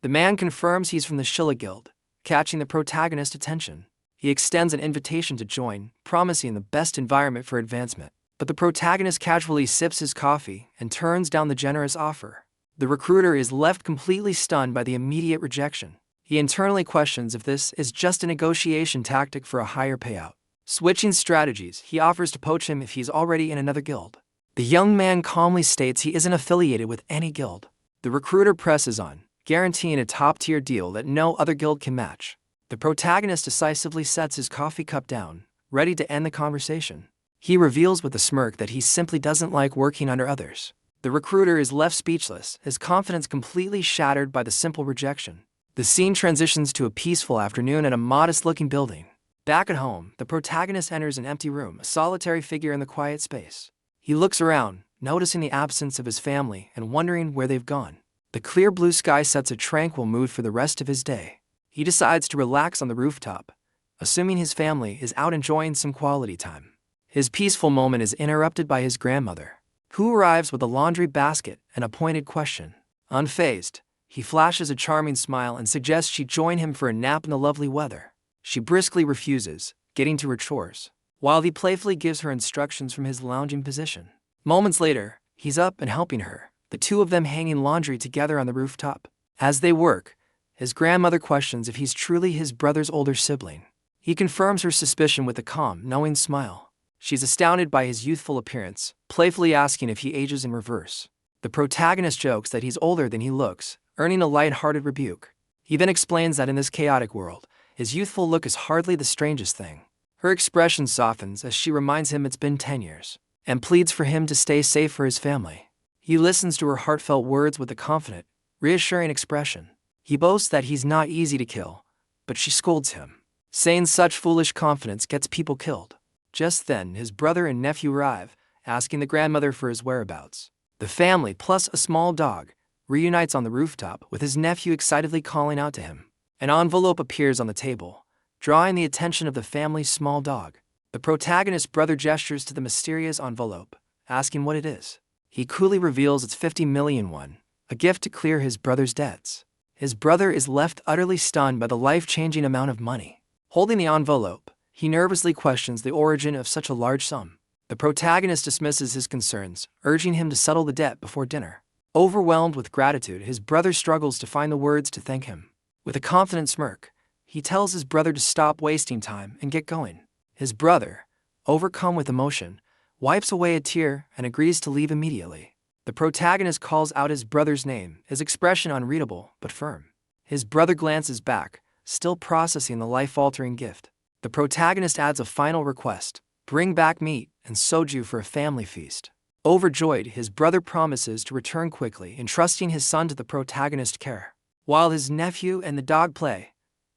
The man confirms he's from the Shilla Guild, catching the protagonist's attention. He extends an invitation to join, promising the best environment for advancement. But the protagonist casually sips his coffee and turns down the generous offer. The recruiter is left completely stunned by the immediate rejection. He internally questions if this is just a negotiation tactic for a higher payout. Switching strategies, he offers to poach him if he's already in another guild. The young man calmly states he isn't affiliated with any guild. The recruiter presses on, guaranteeing a top-tier deal that no other guild can match. The protagonist decisively sets his coffee cup down, ready to end the conversation. He reveals with a smirk that he simply doesn't like working under others. The recruiter is left speechless, his confidence completely shattered by the simple rejection. The scene transitions to a peaceful afternoon at a modest-looking building. Back at home, the protagonist enters an empty room, a solitary figure in the quiet space. He looks around, noticing the absence of his family and wondering where they've gone. The clear blue sky sets a tranquil mood for the rest of his day. He decides to relax on the rooftop, assuming his family is out enjoying some quality time. His peaceful moment is interrupted by his grandmother, who arrives with a laundry basket and a pointed question. Unfazed, he flashes a charming smile and suggests she join him for a nap in the lovely weather. She briskly refuses, getting to her chores, while he playfully gives her instructions from his lounging position. Moments later, he's up and helping her, the two of them hanging laundry together on the rooftop. As they work, his grandmother questions if he's truly his brother's older sibling. He confirms her suspicion with a calm, knowing smile. She's astounded by his youthful appearance, playfully asking if he ages in reverse. The protagonist jokes that he's older than he looks, earning a light-hearted rebuke. He then explains that in this chaotic world, his youthful look is hardly the strangest thing. Her expression softens as she reminds him it's been 10 years, and pleads for him to stay safe for his family. He listens to her heartfelt words with a confident, reassuring expression. He boasts that he's not easy to kill, but she scolds him, saying such foolish confidence gets people killed. Just then, his brother and nephew arrive, asking the grandmother for his whereabouts. The family, plus a small dog, reunites on the rooftop with his nephew excitedly calling out to him. An envelope appears on the table, drawing the attention of the family's small dog. The protagonist's brother gestures to the mysterious envelope, asking what it is. He coolly reveals it's 50 million won, a gift to clear his brother's debts. His brother is left utterly stunned by the life-changing amount of money. Holding the envelope, he nervously questions the origin of such a large sum. The protagonist dismisses his concerns, urging him to settle the debt before dinner. Overwhelmed with gratitude, his brother struggles to find the words to thank him. With a confident smirk, he tells his brother to stop wasting time and get going. His brother, overcome with emotion, wipes away a tear and agrees to leave immediately. The protagonist calls out his brother's name, his expression unreadable but firm. His brother glances back, still processing the life-altering gift. The protagonist adds a final request: bring back meat and soju for a family feast. Overjoyed, his brother promises to return quickly, entrusting his son to the protagonist's care. While his nephew and the dog play,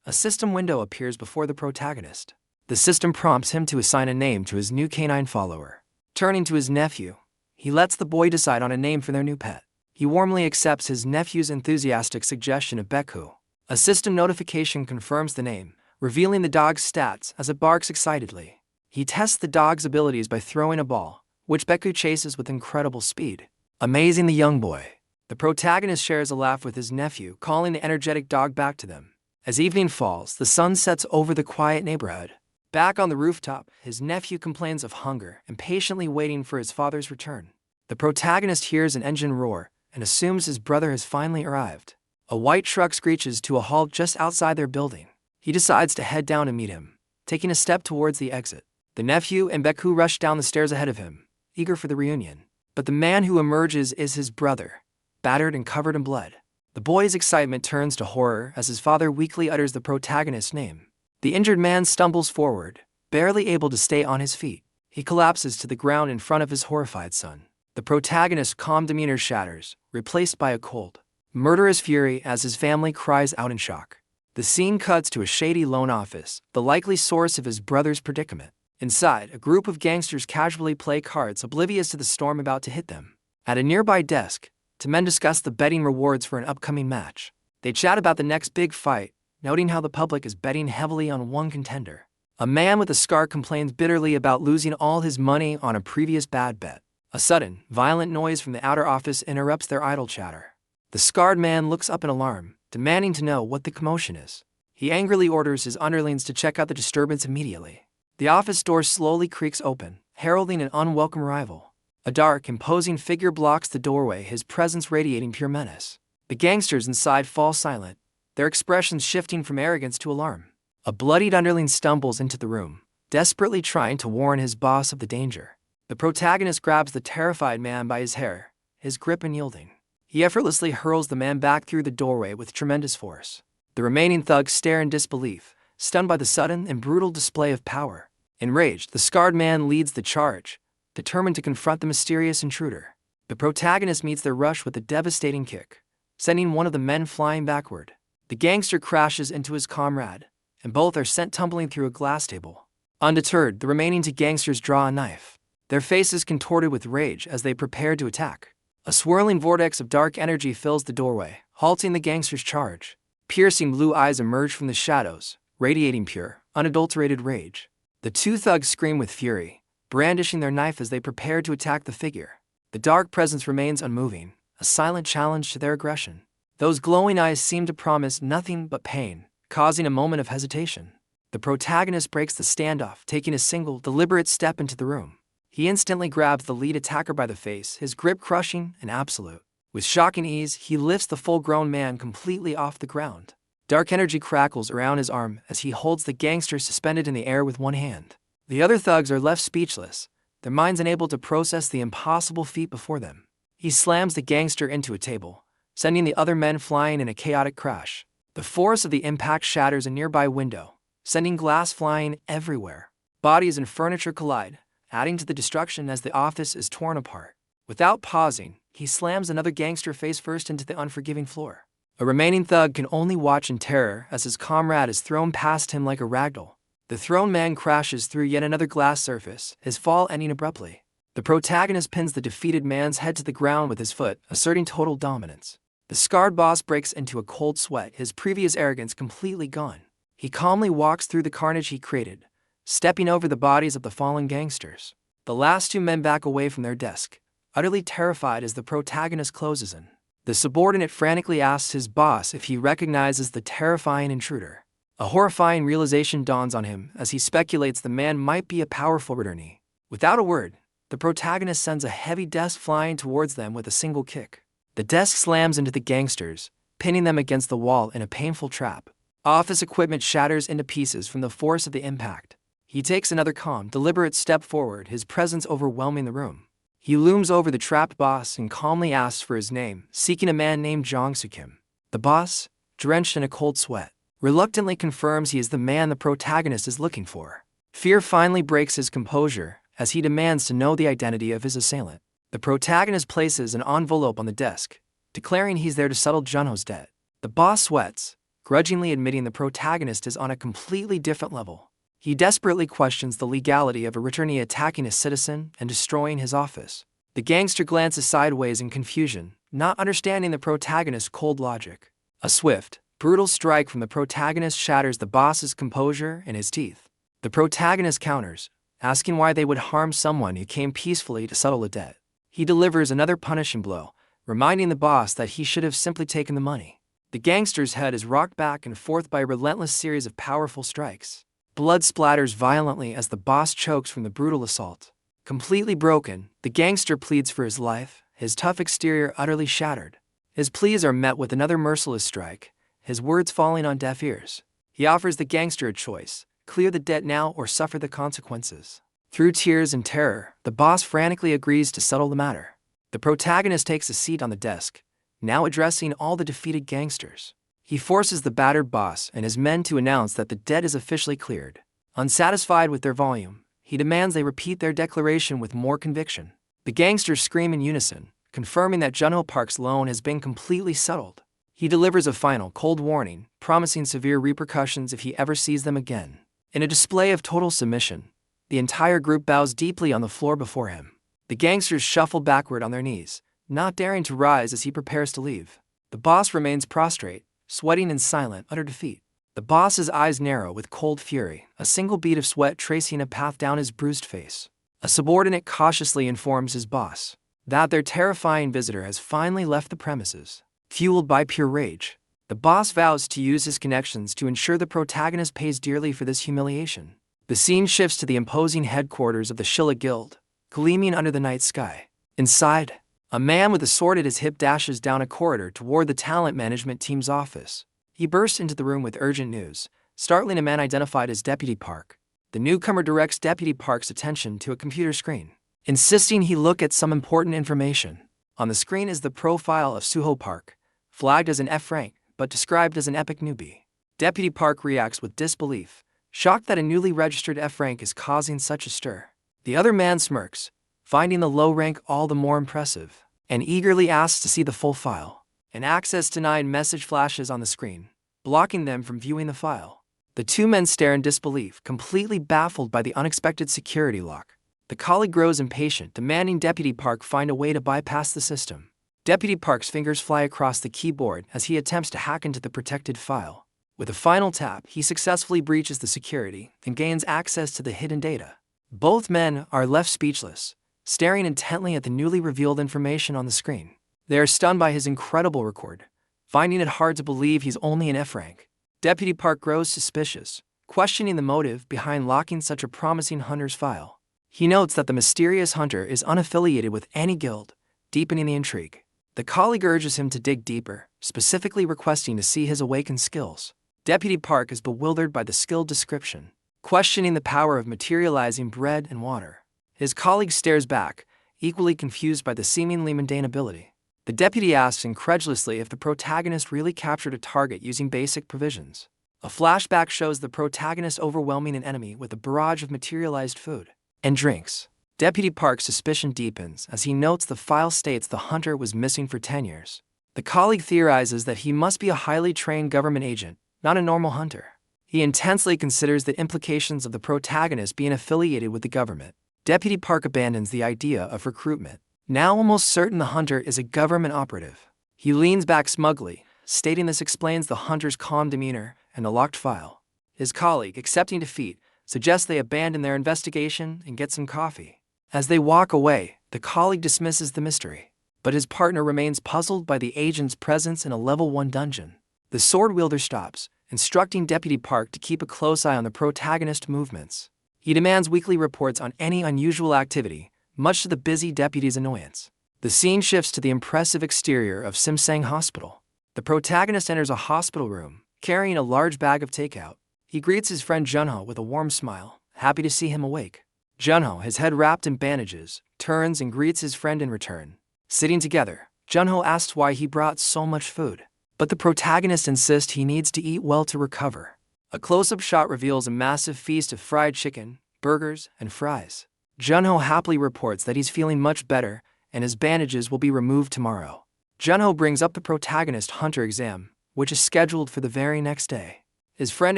a system window appears before the protagonist. The system prompts him to assign a name to his new canine follower. Turning to his nephew, he lets the boy decide on a name for their new pet. He warmly accepts his nephew's enthusiastic suggestion of Beku. A system notification confirms the name, revealing the dog's stats as it barks excitedly. He tests the dog's abilities by throwing a ball, which Beku chases with incredible speed, amazing the young boy. The protagonist shares a laugh with his nephew, calling the energetic dog back to them. As evening falls, the sun sets over the quiet neighborhood. Back on the rooftop, his nephew complains of hunger, impatiently waiting for his father's return. The protagonist hears an engine roar and assumes his brother has finally arrived. A white truck screeches to a halt just outside their building. He decides to head down and meet him, taking a step towards the exit. The nephew and Beku rush down the stairs ahead of him, eager for the reunion. But the man who emerges is his brother, battered and covered in blood. The boy's excitement turns to horror as his father weakly utters the protagonist's name. The injured man stumbles forward, barely able to stay on his feet. He collapses to the ground in front of his horrified son. The protagonist's calm demeanor shatters, replaced by a cold, murderous fury as his family cries out in shock. The scene cuts to a shady loan office, the likely source of his brother's predicament. Inside, a group of gangsters casually play cards, oblivious to the storm about to hit them. At a nearby desk, two men discuss the betting rewards for an upcoming match. They chat about the next big fight, noting how the public is betting heavily on one contender. A man with a scar complains bitterly about losing all his money on a previous bad bet. A sudden, violent noise from the outer office interrupts their idle chatter. The scarred man looks up in alarm, demanding to know what the commotion is. He angrily orders his underlings to check out the disturbance immediately. The office door slowly creaks open, heralding an unwelcome arrival. A dark, imposing figure blocks the doorway, his presence radiating pure menace. The gangsters inside fall silent, their expressions shifting from arrogance to alarm. A bloodied underling stumbles into the room, desperately trying to warn his boss of the danger. The protagonist grabs the terrified man by his hair, his grip unyielding. He effortlessly hurls the man back through the doorway with tremendous force. The remaining thugs stare in disbelief, stunned by the sudden and brutal display of power. Enraged, the scarred man leads the charge, determined to confront the mysterious intruder. The protagonist meets their rush with a devastating kick, sending one of the men flying backward. The gangster crashes into his comrade, and both are sent tumbling through a glass table. Undeterred, the remaining two gangsters draw a knife, their faces contorted with rage as they prepare to attack. A swirling vortex of dark energy fills the doorway, halting the gangsters' charge. Piercing blue eyes emerge from the shadows, radiating pure, unadulterated rage. The two thugs scream with fury, brandishing their knife as they prepare to attack the figure. The dark presence remains unmoving, a silent challenge to their aggression. Those glowing eyes seem to promise nothing but pain, causing a moment of hesitation. The protagonist breaks the standoff, taking a single, deliberate step into the room. He instantly grabs the lead attacker by the face, his grip crushing and absolute. With shocking ease, he lifts the full-grown man completely off the ground. Dark energy crackles around his arm as he holds the gangster suspended in the air with one hand. The other thugs are left speechless, their minds unable to process the impossible feat before them. He slams the gangster into a table, sending the other men flying in a chaotic crash. The force of the impact shatters a nearby window, sending glass flying everywhere. Bodies and furniture collide, adding to the destruction as the office is torn apart. Without pausing, he slams another gangster face first into the unforgiving floor. A remaining thug can only watch in terror as his comrade is thrown past him like a ragdoll. The thrown man crashes through yet another glass surface, his fall ending abruptly. The protagonist pins the defeated man's head to the ground with his foot, asserting total dominance. The scarred boss breaks into a cold sweat, his previous arrogance completely gone. He calmly walks through the carnage he created, stepping over the bodies of the fallen gangsters. The last two men back away from their desk, utterly terrified as the protagonist closes in. The subordinate frantically asks his boss if he recognizes the terrifying intruder. A horrifying realization dawns on him as he speculates the man might be a powerful returnee. Without a word, the protagonist sends a heavy desk flying towards them with a single kick. The desk slams into the gangsters, pinning them against the wall in a painful trap. Office equipment shatters into pieces from the force of the impact. He takes another calm, deliberate step forward, his presence overwhelming the room. He looms over the trapped boss and calmly asks for his name, seeking a man named Jong Soo-kim. The boss, drenched in a cold sweat, reluctantly confirms he is the man the protagonist is looking for. Fear finally breaks his composure as he demands to know the identity of his assailant. The protagonist places an envelope on the desk, declaring he's there to settle Junho's debt. The boss sweats, grudgingly admitting the protagonist is on a completely different level. He desperately questions the legality of a returnee attacking a citizen and destroying his office. The gangster glances sideways in confusion, not understanding the protagonist's cold logic. A swift, brutal strike from the protagonist shatters the boss's composure and his teeth. The protagonist counters, asking why they would harm someone who came peacefully to settle a debt. He delivers another punishing blow, reminding the boss that he should have simply taken the money. The gangster's head is rocked back and forth by a relentless series of powerful strikes. Blood splatters violently as the boss chokes from the brutal assault. Completely broken, the gangster pleads for his life, his tough exterior utterly shattered. His pleas are met with another merciless strike, his words falling on deaf ears. He offers the gangster a choice: clear the debt now or suffer the consequences. Through tears and terror, the boss frantically agrees to settle the matter. The protagonist takes a seat on the desk, now addressing all the defeated gangsters. He forces the battered boss and his men to announce that the debt is officially cleared. Unsatisfied with their volume, he demands they repeat their declaration with more conviction. The gangsters scream in unison, confirming that Junho Park's loan has been completely settled. He delivers a final, cold warning, promising severe repercussions if he ever sees them again. In a display of total submission, the entire group bows deeply on the floor before him. The gangsters shuffle backward on their knees, not daring to rise as he prepares to leave. The boss remains prostrate, sweating in silent, utter defeat. The boss's eyes narrow with cold fury, a single bead of sweat tracing a path down his bruised face. A subordinate cautiously informs his boss that their terrifying visitor has finally left the premises. Fueled by pure rage, the boss vows to use his connections to ensure the protagonist pays dearly for this humiliation. The scene shifts to the imposing headquarters of the Shilla Guild, gleaming under the night sky. Inside, a man with a sword at his hip dashes down a corridor toward the talent management team's office. He bursts into the room with urgent news, startling a man identified as Deputy Park. The newcomer directs Deputy Park's attention to a computer screen, insisting he look at some important information. On the screen is the profile of Suho Park, flagged as an F rank, but described as an epic newbie. Deputy Park reacts with disbelief, shocked that a newly registered F rank is causing such a stir. The other man smirks, finding the low rank all the more impressive, and eagerly asks to see the full file. An access denied message flashes on the screen, blocking them from viewing the file. The two men stare in disbelief, completely baffled by the unexpected security lock. The colleague grows impatient, demanding Deputy Park find a way to bypass the system. Deputy Park's fingers fly across the keyboard as he attempts to hack into the protected file. With a final tap, he successfully breaches the security and gains access to the hidden data. Both men are left speechless, staring intently at the newly revealed information on the screen. They are stunned by his incredible record, finding it hard to believe he's only an F rank. Deputy Park grows suspicious, questioning the motive behind locking such a promising hunter's file. He notes that the mysterious hunter is unaffiliated with any guild, deepening the intrigue. The colleague urges him to dig deeper, specifically requesting to see his awakened skills. Deputy Park is bewildered by the skill description, questioning the power of materializing bread and water. His colleague stares back, equally confused by the seemingly mundane ability. The deputy asks incredulously if the protagonist really captured a target using basic provisions. A flashback shows the protagonist overwhelming an enemy with a barrage of materialized food and drinks. Deputy Park's suspicion deepens as he notes the file states the hunter was missing for 10 years. The colleague theorizes that he must be a highly trained government agent, not a normal hunter. He intensely considers the implications of the protagonist being affiliated with the government. Deputy Park abandons the idea of recruitment, now almost certain the hunter is a government operative. He leans back smugly, stating this explains the hunter's calm demeanor and the locked file. His colleague, accepting defeat, suggests they abandon their investigation and get some coffee. As they walk away, the colleague dismisses the mystery, but his partner remains puzzled by the agent's presence in a level 1 dungeon. The sword wielder stops, instructing Deputy Park to keep a close eye on the protagonist's movements. He demands weekly reports on any unusual activity, much to the busy deputy's annoyance. The scene shifts to the impressive exterior of Simsang Hospital. The protagonist enters a hospital room, carrying a large bag of takeout. He greets his friend Junho with a warm smile, happy to see him awake. Junho, his head wrapped in bandages, turns and greets his friend in return. Sitting together, Junho asks why he brought so much food, but the protagonist insists he needs to eat well to recover. A close-up shot reveals a massive feast of fried chicken, burgers, and fries. Junho happily reports that he's feeling much better and his bandages will be removed tomorrow. Junho brings up the protagonist hunter exam, which is scheduled for the very next day. His friend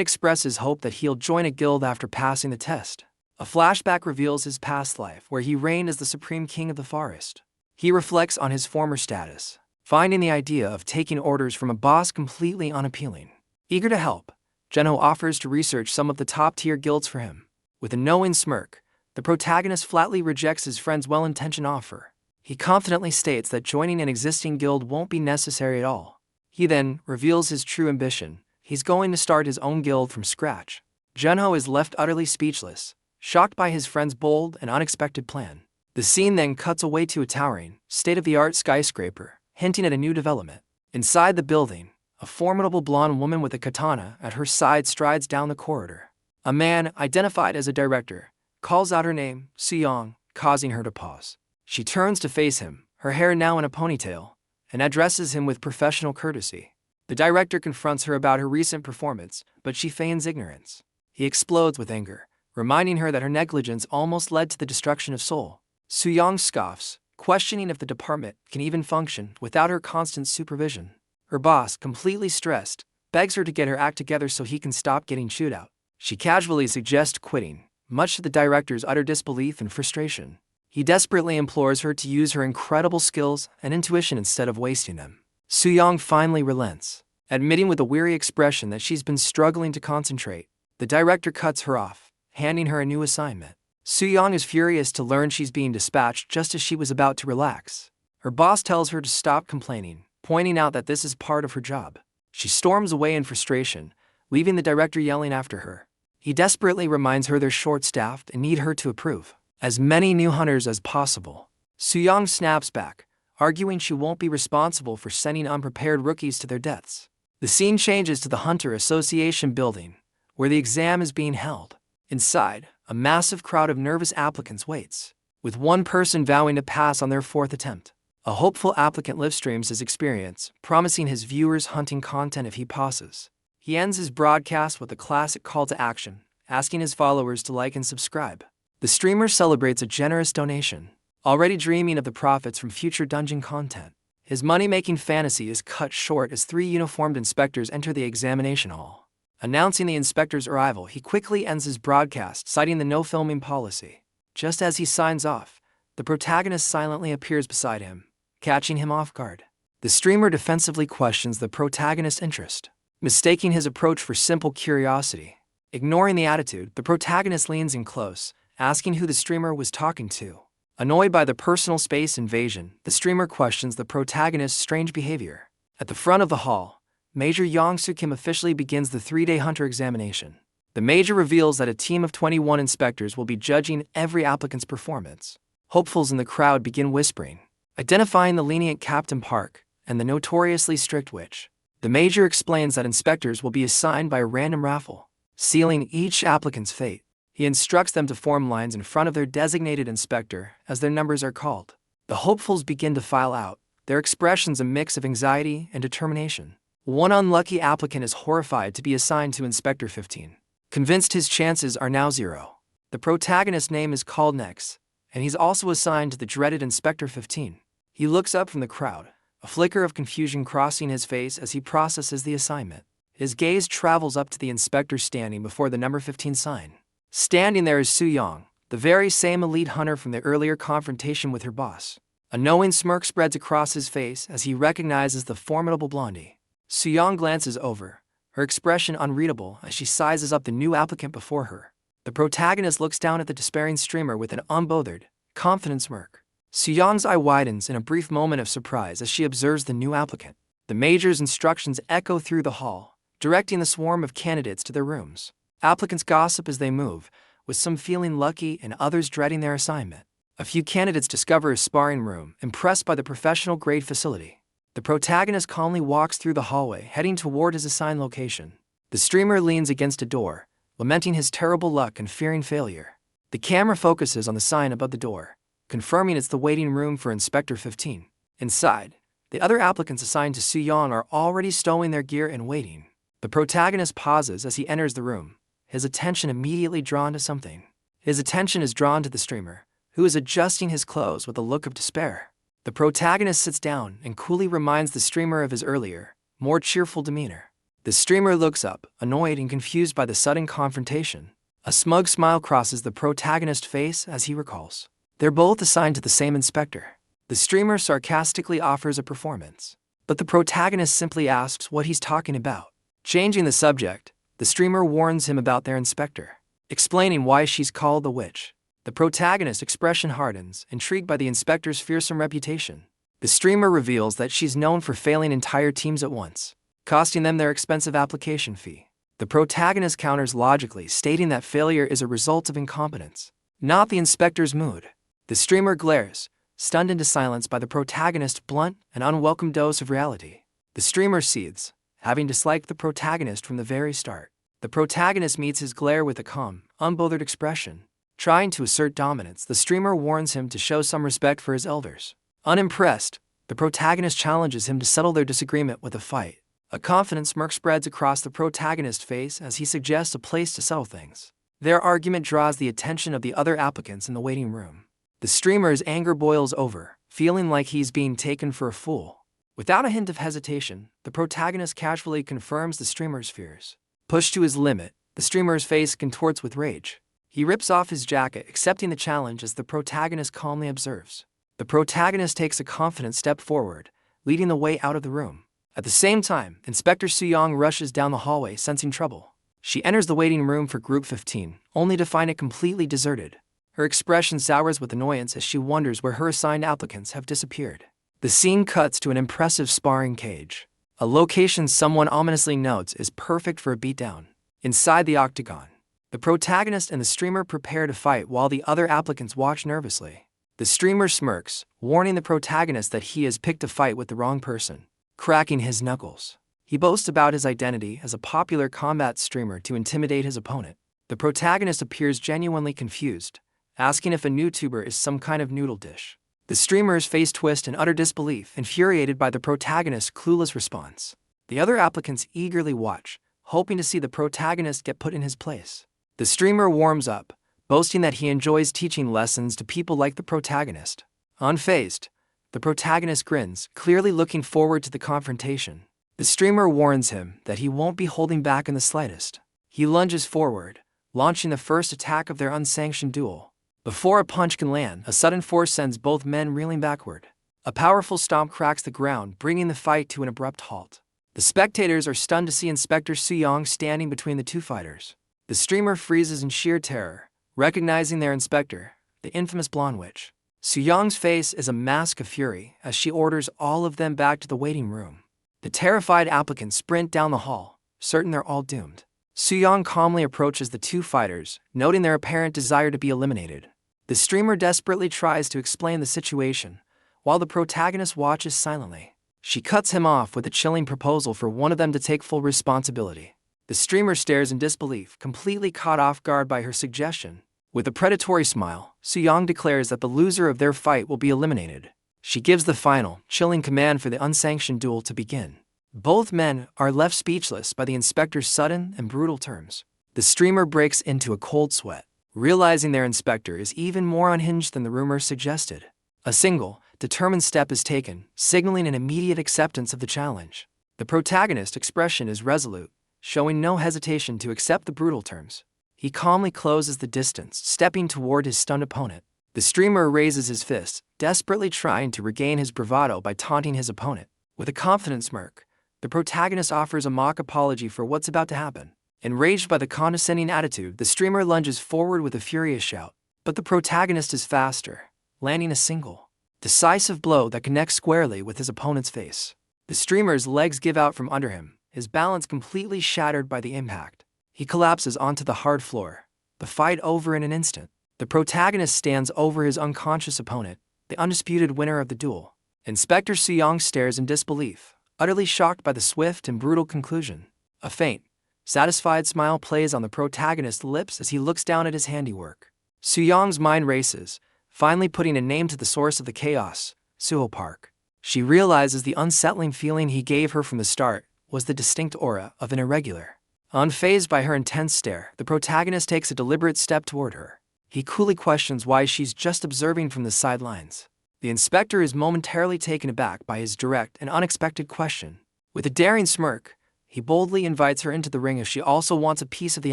expresses hope that he'll join a guild after passing the test. A flashback reveals his past life where he reigned as the supreme king of the forest. He reflects on his former status, finding the idea of taking orders from a boss completely unappealing. Eager to help, Junho offers to research some of the top-tier guilds for him. With a knowing smirk, the protagonist flatly rejects his friend's well-intentioned offer. He confidently states that joining an existing guild won't be necessary at all. He then reveals his true ambition. He's going to start his own guild from scratch. Junho is left utterly speechless, shocked by his friend's bold and unexpected plan. The scene then cuts away to a towering, state-of-the-art skyscraper, hinting at a new development. Inside the building, a formidable blonde woman with a katana at her side strides down the corridor. A man, identified as a director, calls out her name, Suyong, causing her to pause. She turns to face him, her hair now in a ponytail, and addresses him with professional courtesy. The director confronts her about her recent performance, but she feigns ignorance. He explodes with anger, reminding her that her negligence almost led to the destruction of Seoul. Suyong scoffs, questioning if the department can even function without her constant supervision. Her boss, completely stressed, begs her to get her act together so he can stop getting chewed out. She casually suggests quitting, much to the director's utter disbelief and frustration. He desperately implores her to use her incredible skills and intuition instead of wasting them. Suyong finally relents, admitting with a weary expression that she's been struggling to concentrate. The director cuts her off, handing her a new assignment. Suyong is furious to learn she's being dispatched just as she was about to relax. Her boss tells her to stop complaining, pointing out that this is part of her job. She storms away in frustration, leaving the director yelling after her. He desperately reminds her they're short-staffed and need her to approve as many new hunters as possible. Suyong snaps back, arguing she won't be responsible for sending unprepared rookies to their deaths. The scene changes to the Hunter Association building, where the exam is being held. Inside, a massive crowd of nervous applicants waits, with one person vowing to pass on their 4th attempt. A hopeful applicant livestreams his experience, promising his viewers hunting content if he passes. He ends his broadcast with a classic call to action, asking his followers to like and subscribe. The streamer celebrates a generous donation, already dreaming of the profits from future dungeon content. His money-making fantasy is cut short as 3 uniformed inspectors enter the examination hall. Announcing the inspector's arrival, he quickly ends his broadcast, citing the no-filming policy. Just as he signs off, the protagonist silently appears beside him, catching him off guard. The streamer defensively questions the protagonist's interest, mistaking his approach for simple curiosity. Ignoring the attitude, the protagonist leans in close, asking who the streamer was talking to. Annoyed by the personal space invasion, the streamer questions the protagonist's strange behavior. At the front of the hall, Major Yang Soo-kim officially begins the 3-day hunter examination. The major reveals that a team of 21 inspectors will be judging every applicant's performance. Hopefuls in the crowd begin whispering, identifying the lenient Captain Park and the notoriously strict witch. The major explains that inspectors will be assigned by a random raffle, sealing each applicant's fate. He instructs them to form lines in front of their designated inspector as their numbers are called. The hopefuls begin to file out, their expressions a mix of anxiety and determination. One unlucky applicant is horrified to be assigned to Inspector 15. Convinced his chances are now zero. The protagonist's name is called next, and he's also assigned to the dreaded Inspector 15. He looks up from the crowd, a flicker of confusion crossing his face as he processes the assignment. His gaze travels up to the inspector standing before the number 15 sign. Standing there is Soo-young, the very same elite hunter from the earlier confrontation with her boss. A knowing smirk spreads across his face as he recognizes the formidable blondie. Soo-young glances over, her expression unreadable as she sizes up the new applicant before her. The protagonist looks down at the despairing streamer with an unbothered, confident smirk. Soo-young's eye widens in a brief moment of surprise as she observes the new applicant. The major's instructions echo through the hall, directing the swarm of candidates to their rooms. Applicants gossip as they move, with some feeling lucky and others dreading their assignment. A few candidates discover a sparring room, impressed by the professional-grade facility. The protagonist calmly walks through the hallway, heading toward his assigned location. The streamer leans against a door, lamenting his terrible luck and fearing failure. The camera focuses on the sign above the door, confirming it's the waiting room for Inspector 15. Inside, the other applicants assigned to Soo-young are already stowing their gear and waiting. The protagonist pauses as he enters the room, his attention immediately drawn to something. His attention is drawn to the streamer, who is adjusting his clothes with a look of despair. The protagonist sits down and coolly reminds the streamer of his earlier, more cheerful demeanor. The streamer looks up, annoyed and confused by the sudden confrontation. A smug smile crosses the protagonist's face as he recalls. They're both assigned to the same inspector. The streamer sarcastically offers a performance, but the protagonist simply asks what he's talking about. Changing the subject, the streamer warns him about their inspector, explaining why she's called the witch. The protagonist's expression hardens, intrigued by the inspector's fearsome reputation. The streamer reveals that she's known for failing entire teams at once, costing them their expensive application fee. The protagonist counters logically, stating that failure is a result of incompetence, not the inspector's mood. The streamer glares, stunned into silence by the protagonist's blunt and unwelcome dose of reality. The streamer seethes, having disliked the protagonist from the very start. The protagonist meets his glare with a calm, unbothered expression. Trying to assert dominance, the streamer warns him to show some respect for his elders. Unimpressed, the protagonist challenges him to settle their disagreement with a fight. A confident smirk spreads across the protagonist's face as he suggests a place to settle things. Their argument draws the attention of the other applicants in the waiting room. The streamer's anger boils over, feeling like he's being taken for a fool. Without a hint of hesitation, the protagonist casually confirms the streamer's fears. Pushed to his limit, the streamer's face contorts with rage. He rips off his jacket, accepting the challenge as the protagonist calmly observes. The protagonist takes a confident step forward, leading the way out of the room. At the same time, Inspector Soo-young rushes down the hallway, sensing trouble. She enters the waiting room for Group 15, only to find it completely deserted. Her expression sours with annoyance as she wonders where her assigned applicants have disappeared. The scene cuts to an impressive sparring cage, a location someone ominously notes is perfect for a beatdown. Inside the octagon, the protagonist and the streamer prepare to fight while the other applicants watch nervously. The streamer smirks, warning the protagonist that he has picked a fight with the wrong person. Cracking his knuckles, he boasts about his identity as a popular combat streamer to intimidate his opponent. The protagonist appears genuinely confused, asking if a YouTuber is some kind of noodle dish. The streamer's face twists in utter disbelief, infuriated by the protagonist's clueless response. The other applicants eagerly watch, hoping to see the protagonist get put in his place. The streamer warms up, boasting that he enjoys teaching lessons to people like the protagonist. Unfazed, the protagonist grins, clearly looking forward to the confrontation. The streamer warns him that he won't be holding back in the slightest. He lunges forward, launching the first attack of their unsanctioned duel. Before a punch can land, a sudden force sends both men reeling backward. A powerful stomp cracks the ground, bringing the fight to an abrupt halt. The spectators are stunned to see Inspector Soo-young standing between the two fighters. The streamer freezes in sheer terror, recognizing their inspector, the infamous blonde witch. Soo-young's face is a mask of fury as she orders all of them back to the waiting room. The terrified applicants sprint down the hall, certain they're all doomed. Soo-young calmly approaches the two fighters, noting their apparent desire to be eliminated. The streamer desperately tries to explain the situation, while the protagonist watches silently. She cuts him off with a chilling proposal for one of them to take full responsibility. The streamer stares in disbelief, completely caught off guard by her suggestion. With a predatory smile, Soo-young declares that the loser of their fight will be eliminated. She gives the final, chilling command for the unsanctioned duel to begin. Both men are left speechless by the inspector's sudden and brutal terms. The streamer breaks into a cold sweat, realizing their inspector is even more unhinged than the rumors suggested. A single, determined step is taken, signaling an immediate acceptance of the challenge. The protagonist's expression is resolute, showing no hesitation to accept the brutal terms. He calmly closes the distance, stepping toward his stunned opponent. The streamer raises his fist, desperately trying to regain his bravado by taunting his opponent. With a confident smirk, the protagonist offers a mock apology for what's about to happen. Enraged by the condescending attitude, the streamer lunges forward with a furious shout. But the protagonist is faster, landing a single, decisive blow that connects squarely with his opponent's face. The streamer's legs give out from under him, his balance completely shattered by the impact. He collapses onto the hard floor, the fight over in an instant. The protagonist stands over his unconscious opponent, the undisputed winner of the duel. Inspector Suyong stares in disbelief, utterly shocked by the swift and brutal conclusion. A faint, satisfied smile plays on the protagonist's lips as he looks down at his handiwork. Suyong's mind races, finally putting a name to the source of the chaos, Suho Park. She realizes the unsettling feeling he gave her from the start was the distinct aura of an irregular. Unfazed by her intense stare, the protagonist takes a deliberate step toward her. He coolly questions why she's just observing from the sidelines. The inspector is momentarily taken aback by his direct and unexpected question. With a daring smirk, he boldly invites her into the ring if she also wants a piece of the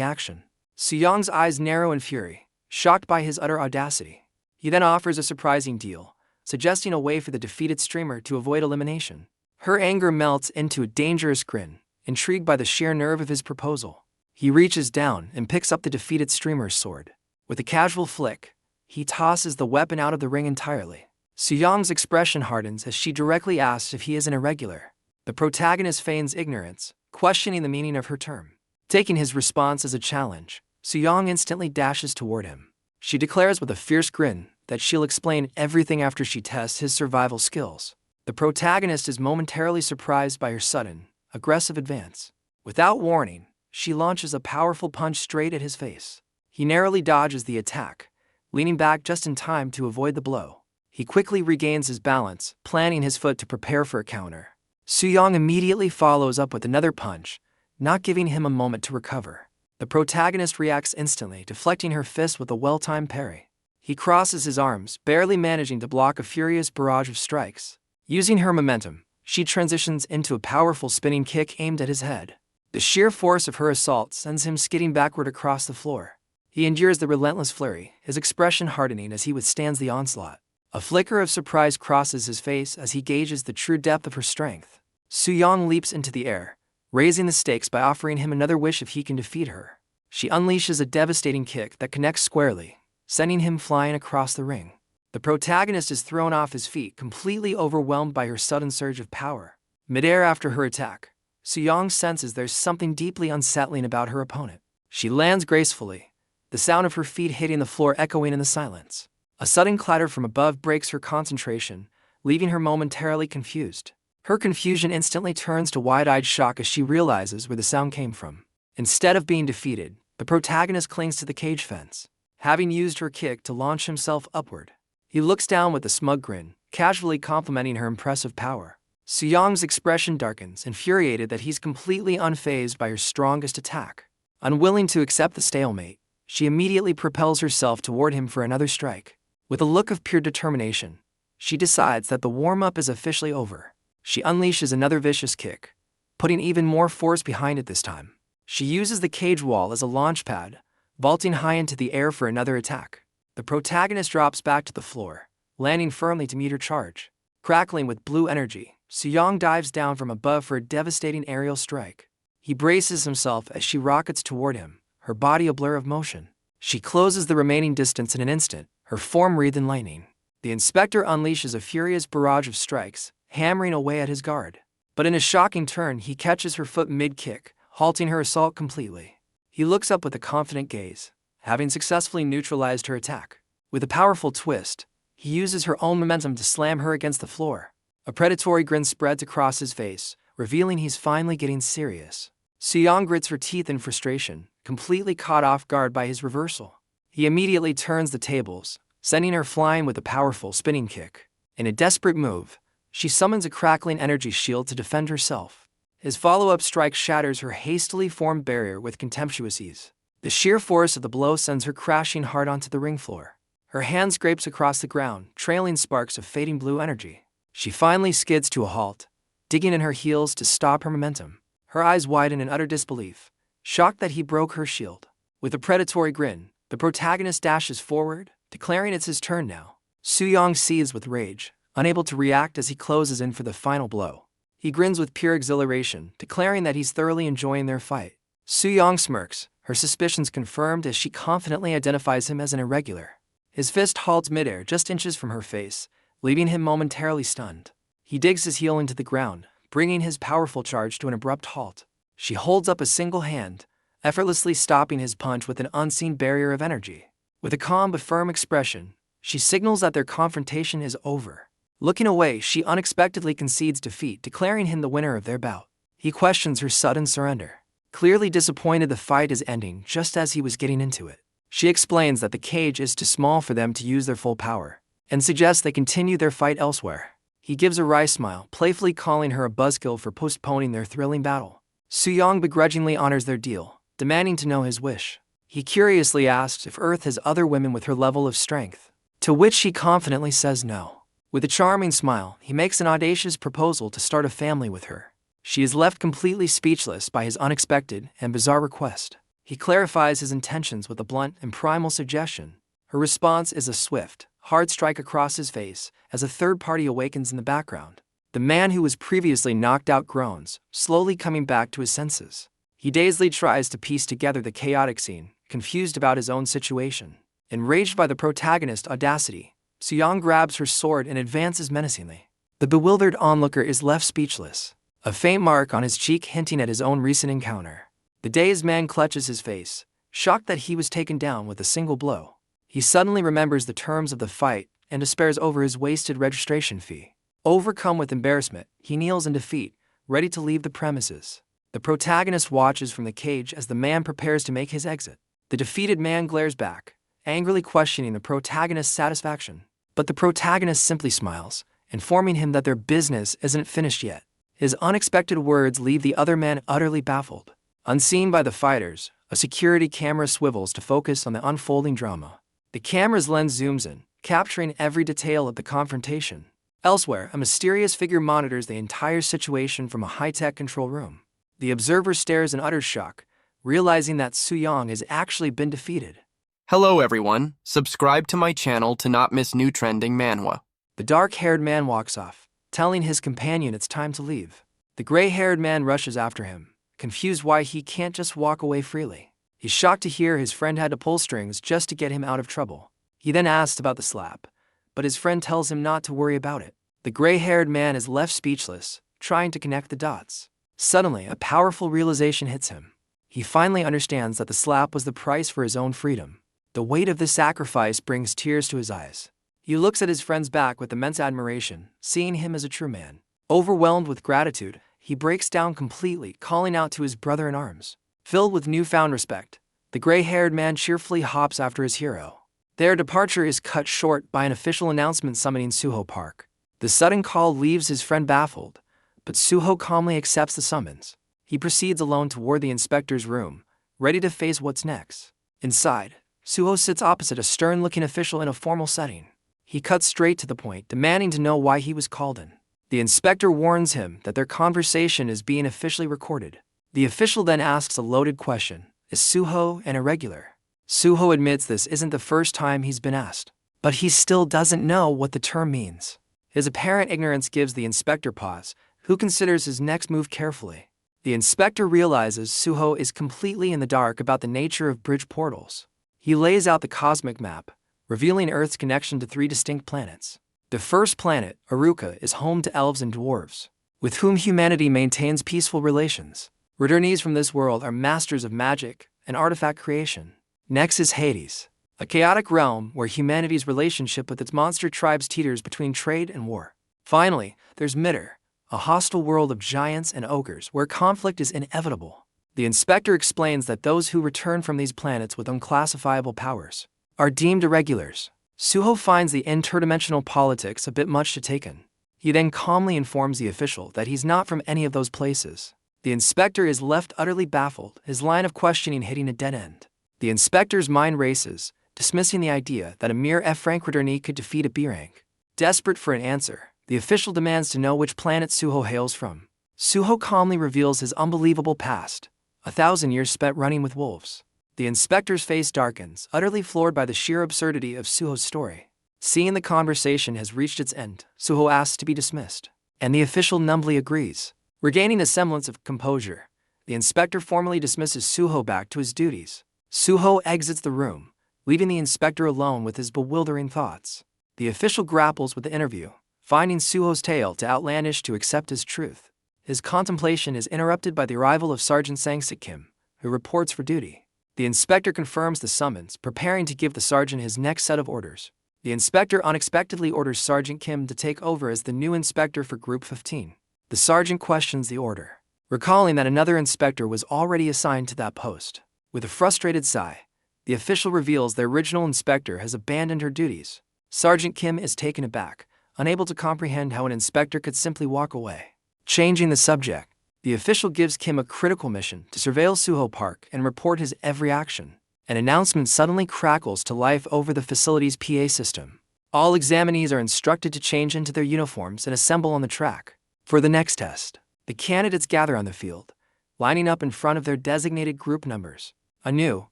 action. Suyong's eyes narrow in fury, shocked by his utter audacity. He then offers a surprising deal, suggesting a way for the defeated streamer to avoid elimination. Her anger melts into a dangerous grin, intrigued by the sheer nerve of his proposal. He reaches down and picks up the defeated streamer's sword. With a casual flick, he tosses the weapon out of the ring entirely. Suyong's expression hardens as she directly asks if he is an irregular. The protagonist feigns ignorance, questioning the meaning of her term. Taking his response as a challenge, Suyong instantly dashes toward him. She declares with a fierce grin that she'll explain everything after she tests his survival skills. The protagonist is momentarily surprised by her sudden, aggressive advance. Without warning, she launches a powerful punch straight at his face. He narrowly dodges the attack, leaning back just in time to avoid the blow. He quickly regains his balance, planting his foot to prepare for a counter. Suyong immediately follows up with another punch, not giving him a moment to recover. The protagonist reacts instantly, deflecting her fist with a well-timed parry. He crosses his arms, barely managing to block a furious barrage of strikes. Using her momentum, she transitions into a powerful spinning kick aimed at his head. The sheer force of her assault sends him skidding backward across the floor. He endures the relentless flurry, his expression hardening as he withstands the onslaught. A flicker of surprise crosses his face as he gauges the true depth of her strength. Suyong leaps into the air, raising the stakes by offering him another wish if he can defeat her. She unleashes a devastating kick that connects squarely, sending him flying across the ring. The protagonist is thrown off his feet, completely overwhelmed by her sudden surge of power. Midair after her attack, Suyong senses there's something deeply unsettling about her opponent. She lands gracefully, the sound of her feet hitting the floor echoing in the silence. A sudden clatter from above breaks her concentration, leaving her momentarily confused. Her confusion instantly turns to wide-eyed shock as she realizes where the sound came from. Instead of being defeated, the protagonist clings to the cage fence, having used her kick to launch himself upward. He looks down with a smug grin, casually complimenting her impressive power. Suyong's expression darkens, infuriated that he's completely unfazed by her strongest attack. Unwilling to accept the stalemate, she immediately propels herself toward him for another strike. With a look of pure determination, she decides that the warm-up is officially over. She unleashes another vicious kick, putting even more force behind it this time. She uses the cage wall as a launch pad, vaulting high into the air for another attack. The protagonist drops back to the floor, landing firmly to meet her charge. Crackling with blue energy, Suyong dives down from above for a devastating aerial strike. He braces himself as she rockets toward him, her body a blur of motion. She closes the remaining distance in an instant, her form wreathed in lightning. The inspector unleashes a furious barrage of strikes, hammering away at his guard. But in a shocking turn, he catches her foot mid-kick, halting her assault completely. He looks up with a confident gaze, having successfully neutralized her attack. With a powerful twist, he uses her own momentum to slam her against the floor. A predatory grin spreads across his face, revealing he's finally getting serious. Suyong grits her teeth in frustration, completely caught off guard by his reversal. He immediately turns the tables, sending her flying with a powerful spinning kick. In a desperate move, she summons a crackling energy shield to defend herself. His follow-up strike shatters her hastily formed barrier with contemptuous ease. The sheer force of the blow sends her crashing hard onto the ring floor. Her hand scrapes across the ground, trailing sparks of fading blue energy. She finally skids to a halt, digging in her heels to stop her momentum. Her eyes widen in utter disbelief, shocked that he broke her shield. With a predatory grin, the protagonist dashes forward, declaring it's his turn now. Soo-young seethes with rage, unable to react as he closes in for the final blow. He grins with pure exhilaration, declaring that he's thoroughly enjoying their fight. Soo-young smirks, her suspicions confirmed as she confidently identifies him as an irregular. His fist halts midair just inches from her face, leaving him momentarily stunned. He digs his heel into the ground, bringing his powerful charge to an abrupt halt. She holds up a single hand, effortlessly stopping his punch with an unseen barrier of energy. With a calm but firm expression, she signals that their confrontation is over. Looking away, she unexpectedly concedes defeat, declaring him the winner of their bout. He questions her sudden surrender. Clearly disappointed the fight is ending just as he was getting into it. She explains that the cage is too small for them to use their full power, and suggests they continue their fight elsewhere. He gives a wry smile, playfully calling her a buzzkill for postponing their thrilling battle. Soo-young begrudgingly honors their deal, demanding to know his wish. He curiously asks if Earth has other women with her level of strength, to which she confidently says no. With a charming smile, he makes an audacious proposal to start a family with her. She is left completely speechless by his unexpected and bizarre request. He clarifies his intentions with a blunt and primal suggestion. Her response is a swift, hard strike across his face as a third party awakens in the background. The man who was previously knocked out groans, slowly coming back to his senses. He dazedly tries to piece together the chaotic scene, confused about his own situation. Enraged by the protagonist's audacity, Soo-young grabs her sword and advances menacingly. The bewildered onlooker is left speechless, a faint mark on his cheek hinting at his own recent encounter. The dazed man clutches his face, shocked that he was taken down with a single blow. He suddenly remembers the terms of the fight and despairs over his wasted registration fee. Overcome with embarrassment, he kneels in defeat, ready to leave the premises. The protagonist watches from the cage as the man prepares to make his exit. The defeated man glares back, angrily questioning the protagonist's satisfaction. But the protagonist simply smiles, informing him that their business isn't finished yet. His unexpected words leave the other man utterly baffled. Unseen by the fighters, a security camera swivels to focus on the unfolding drama. The camera's lens zooms in, capturing every detail of the confrontation. Elsewhere, a mysterious figure monitors the entire situation from a high-tech control room. The observer stares in utter shock, realizing that Soo-young has actually been defeated. Hello everyone, subscribe to my channel to not miss new trending manhwa. The dark-haired man walks off, telling his companion it's time to leave. The gray-haired man rushes after him, confused why he can't just walk away freely. He's shocked to hear his friend had to pull strings just to get him out of trouble. He then asks about the slap, but his friend tells him not to worry about it. The gray-haired man is left speechless, trying to connect the dots. Suddenly, a powerful realization hits him. He finally understands that the slap was the price for his own freedom. The weight of this sacrifice brings tears to his eyes. He looks at his friend's back with immense admiration, seeing him as a true man. Overwhelmed with gratitude, he breaks down completely, calling out to his brother in arms. Filled with newfound respect, the gray-haired man cheerfully hops after his hero. Their departure is cut short by an official announcement summoning Suho Park. The sudden call leaves his friend baffled, but Suho calmly accepts the summons. He proceeds alone toward the inspector's room, ready to face what's next. Inside, Suho sits opposite a stern-looking official in a formal setting. He cuts straight to the point, demanding to know why he was called in. The inspector warns him that their conversation is being officially recorded. The official then asks a loaded question: is Suho an irregular? Suho admits this isn't the first time he's been asked, but he still doesn't know what the term means. His apparent ignorance gives the inspector pause, who considers his next move carefully. The inspector realizes Suho is completely in the dark about the nature of bridge portals. He lays out the cosmic map, revealing Earth's connection to 3 distinct planets. The first planet, Aruka, is home to elves and dwarves, with whom humanity maintains peaceful relations. Returnees from this world are masters of magic and artifact creation. Next is Hades, a chaotic realm where humanity's relationship with its monster tribes teeters between trade and war. Finally, there's Midder, a hostile world of giants and ogres where conflict is inevitable. The inspector explains that those who return from these planets with unclassifiable powers are deemed irregulars. Suho finds the interdimensional politics a bit much to take in. He then calmly informs the official that he's not from any of those places. The inspector is left utterly baffled, his line of questioning hitting a dead end. The inspector's mind races, dismissing the idea that a mere F-rank returning could defeat a B-rank. Desperate for an answer, the official demands to know which planet Suho hails from. Suho calmly reveals his unbelievable past, 1,000 years spent running with wolves. The inspector's face darkens, utterly floored by the sheer absurdity of Suho's story. Seeing the conversation has reached its end, Suho asks to be dismissed, and the official numbly agrees. Regaining a semblance of composure, the inspector formally dismisses Suho back to his duties. Suho exits the room, leaving the inspector alone with his bewildering thoughts. The official grapples with the interview, finding Suho's tale too outlandish to accept as truth. His contemplation is interrupted by the arrival of Sergeant Sang-sik Kim, who reports for duty. The inspector confirms the summons, preparing to give the sergeant his next set of orders. The inspector unexpectedly orders Sergeant Kim to take over as the new inspector for Group 15. The sergeant questions the order, recalling that another inspector was already assigned to that post. With a frustrated sigh, the official reveals the original inspector has abandoned her duties. Sergeant Kim is taken aback, unable to comprehend how an inspector could simply walk away. Changing the subject, the official gives Kim a critical mission to surveil Suho Park and report his every action. An announcement suddenly crackles to life over the facility's PA system. All examinees are instructed to change into their uniforms and assemble on the track. For the next test, the candidates gather on the field, lining up in front of their designated group numbers. A new,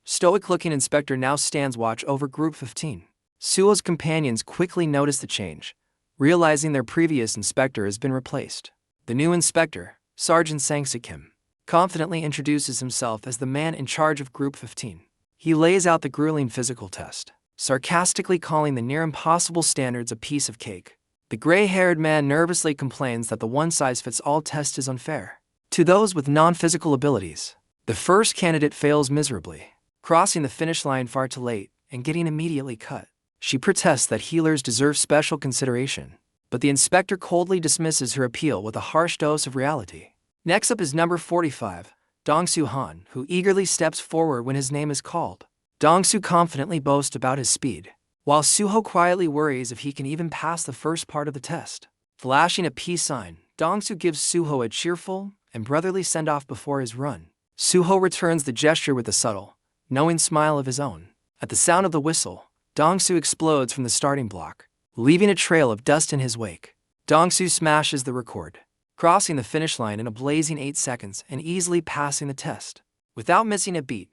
stoic-looking inspector now stands watch over Group 15. Suho's companions quickly notice the change, realizing their previous inspector has been replaced. The new inspector, Sergeant Sang-sik Kim, confidently introduces himself as the man in charge of Group 15. He lays out the grueling physical test, sarcastically calling the near-impossible standards a piece of cake. The gray-haired man nervously complains that the one-size-fits-all test is unfair. To those with non-physical abilities, the first candidate fails miserably, crossing the finish line far too late and getting immediately cut. She protests that healers deserve special consideration, but the inspector coldly dismisses her appeal with a harsh dose of reality. Next up is number 45, Dong-soo Han, who eagerly steps forward when his name is called. Dong-soo confidently boasts about his speed, while Suho quietly worries if he can even pass the first part of the test. Flashing a peace sign, Dong-soo gives Suho a cheerful and brotherly send-off before his run. Suho returns the gesture with a subtle, knowing smile of his own. At the sound of the whistle, Dong-soo explodes from the starting block, leaving a trail of dust in his wake. Dong-soo smashes the record, crossing the finish line in a blazing 8 seconds and easily passing the test. Without missing a beat,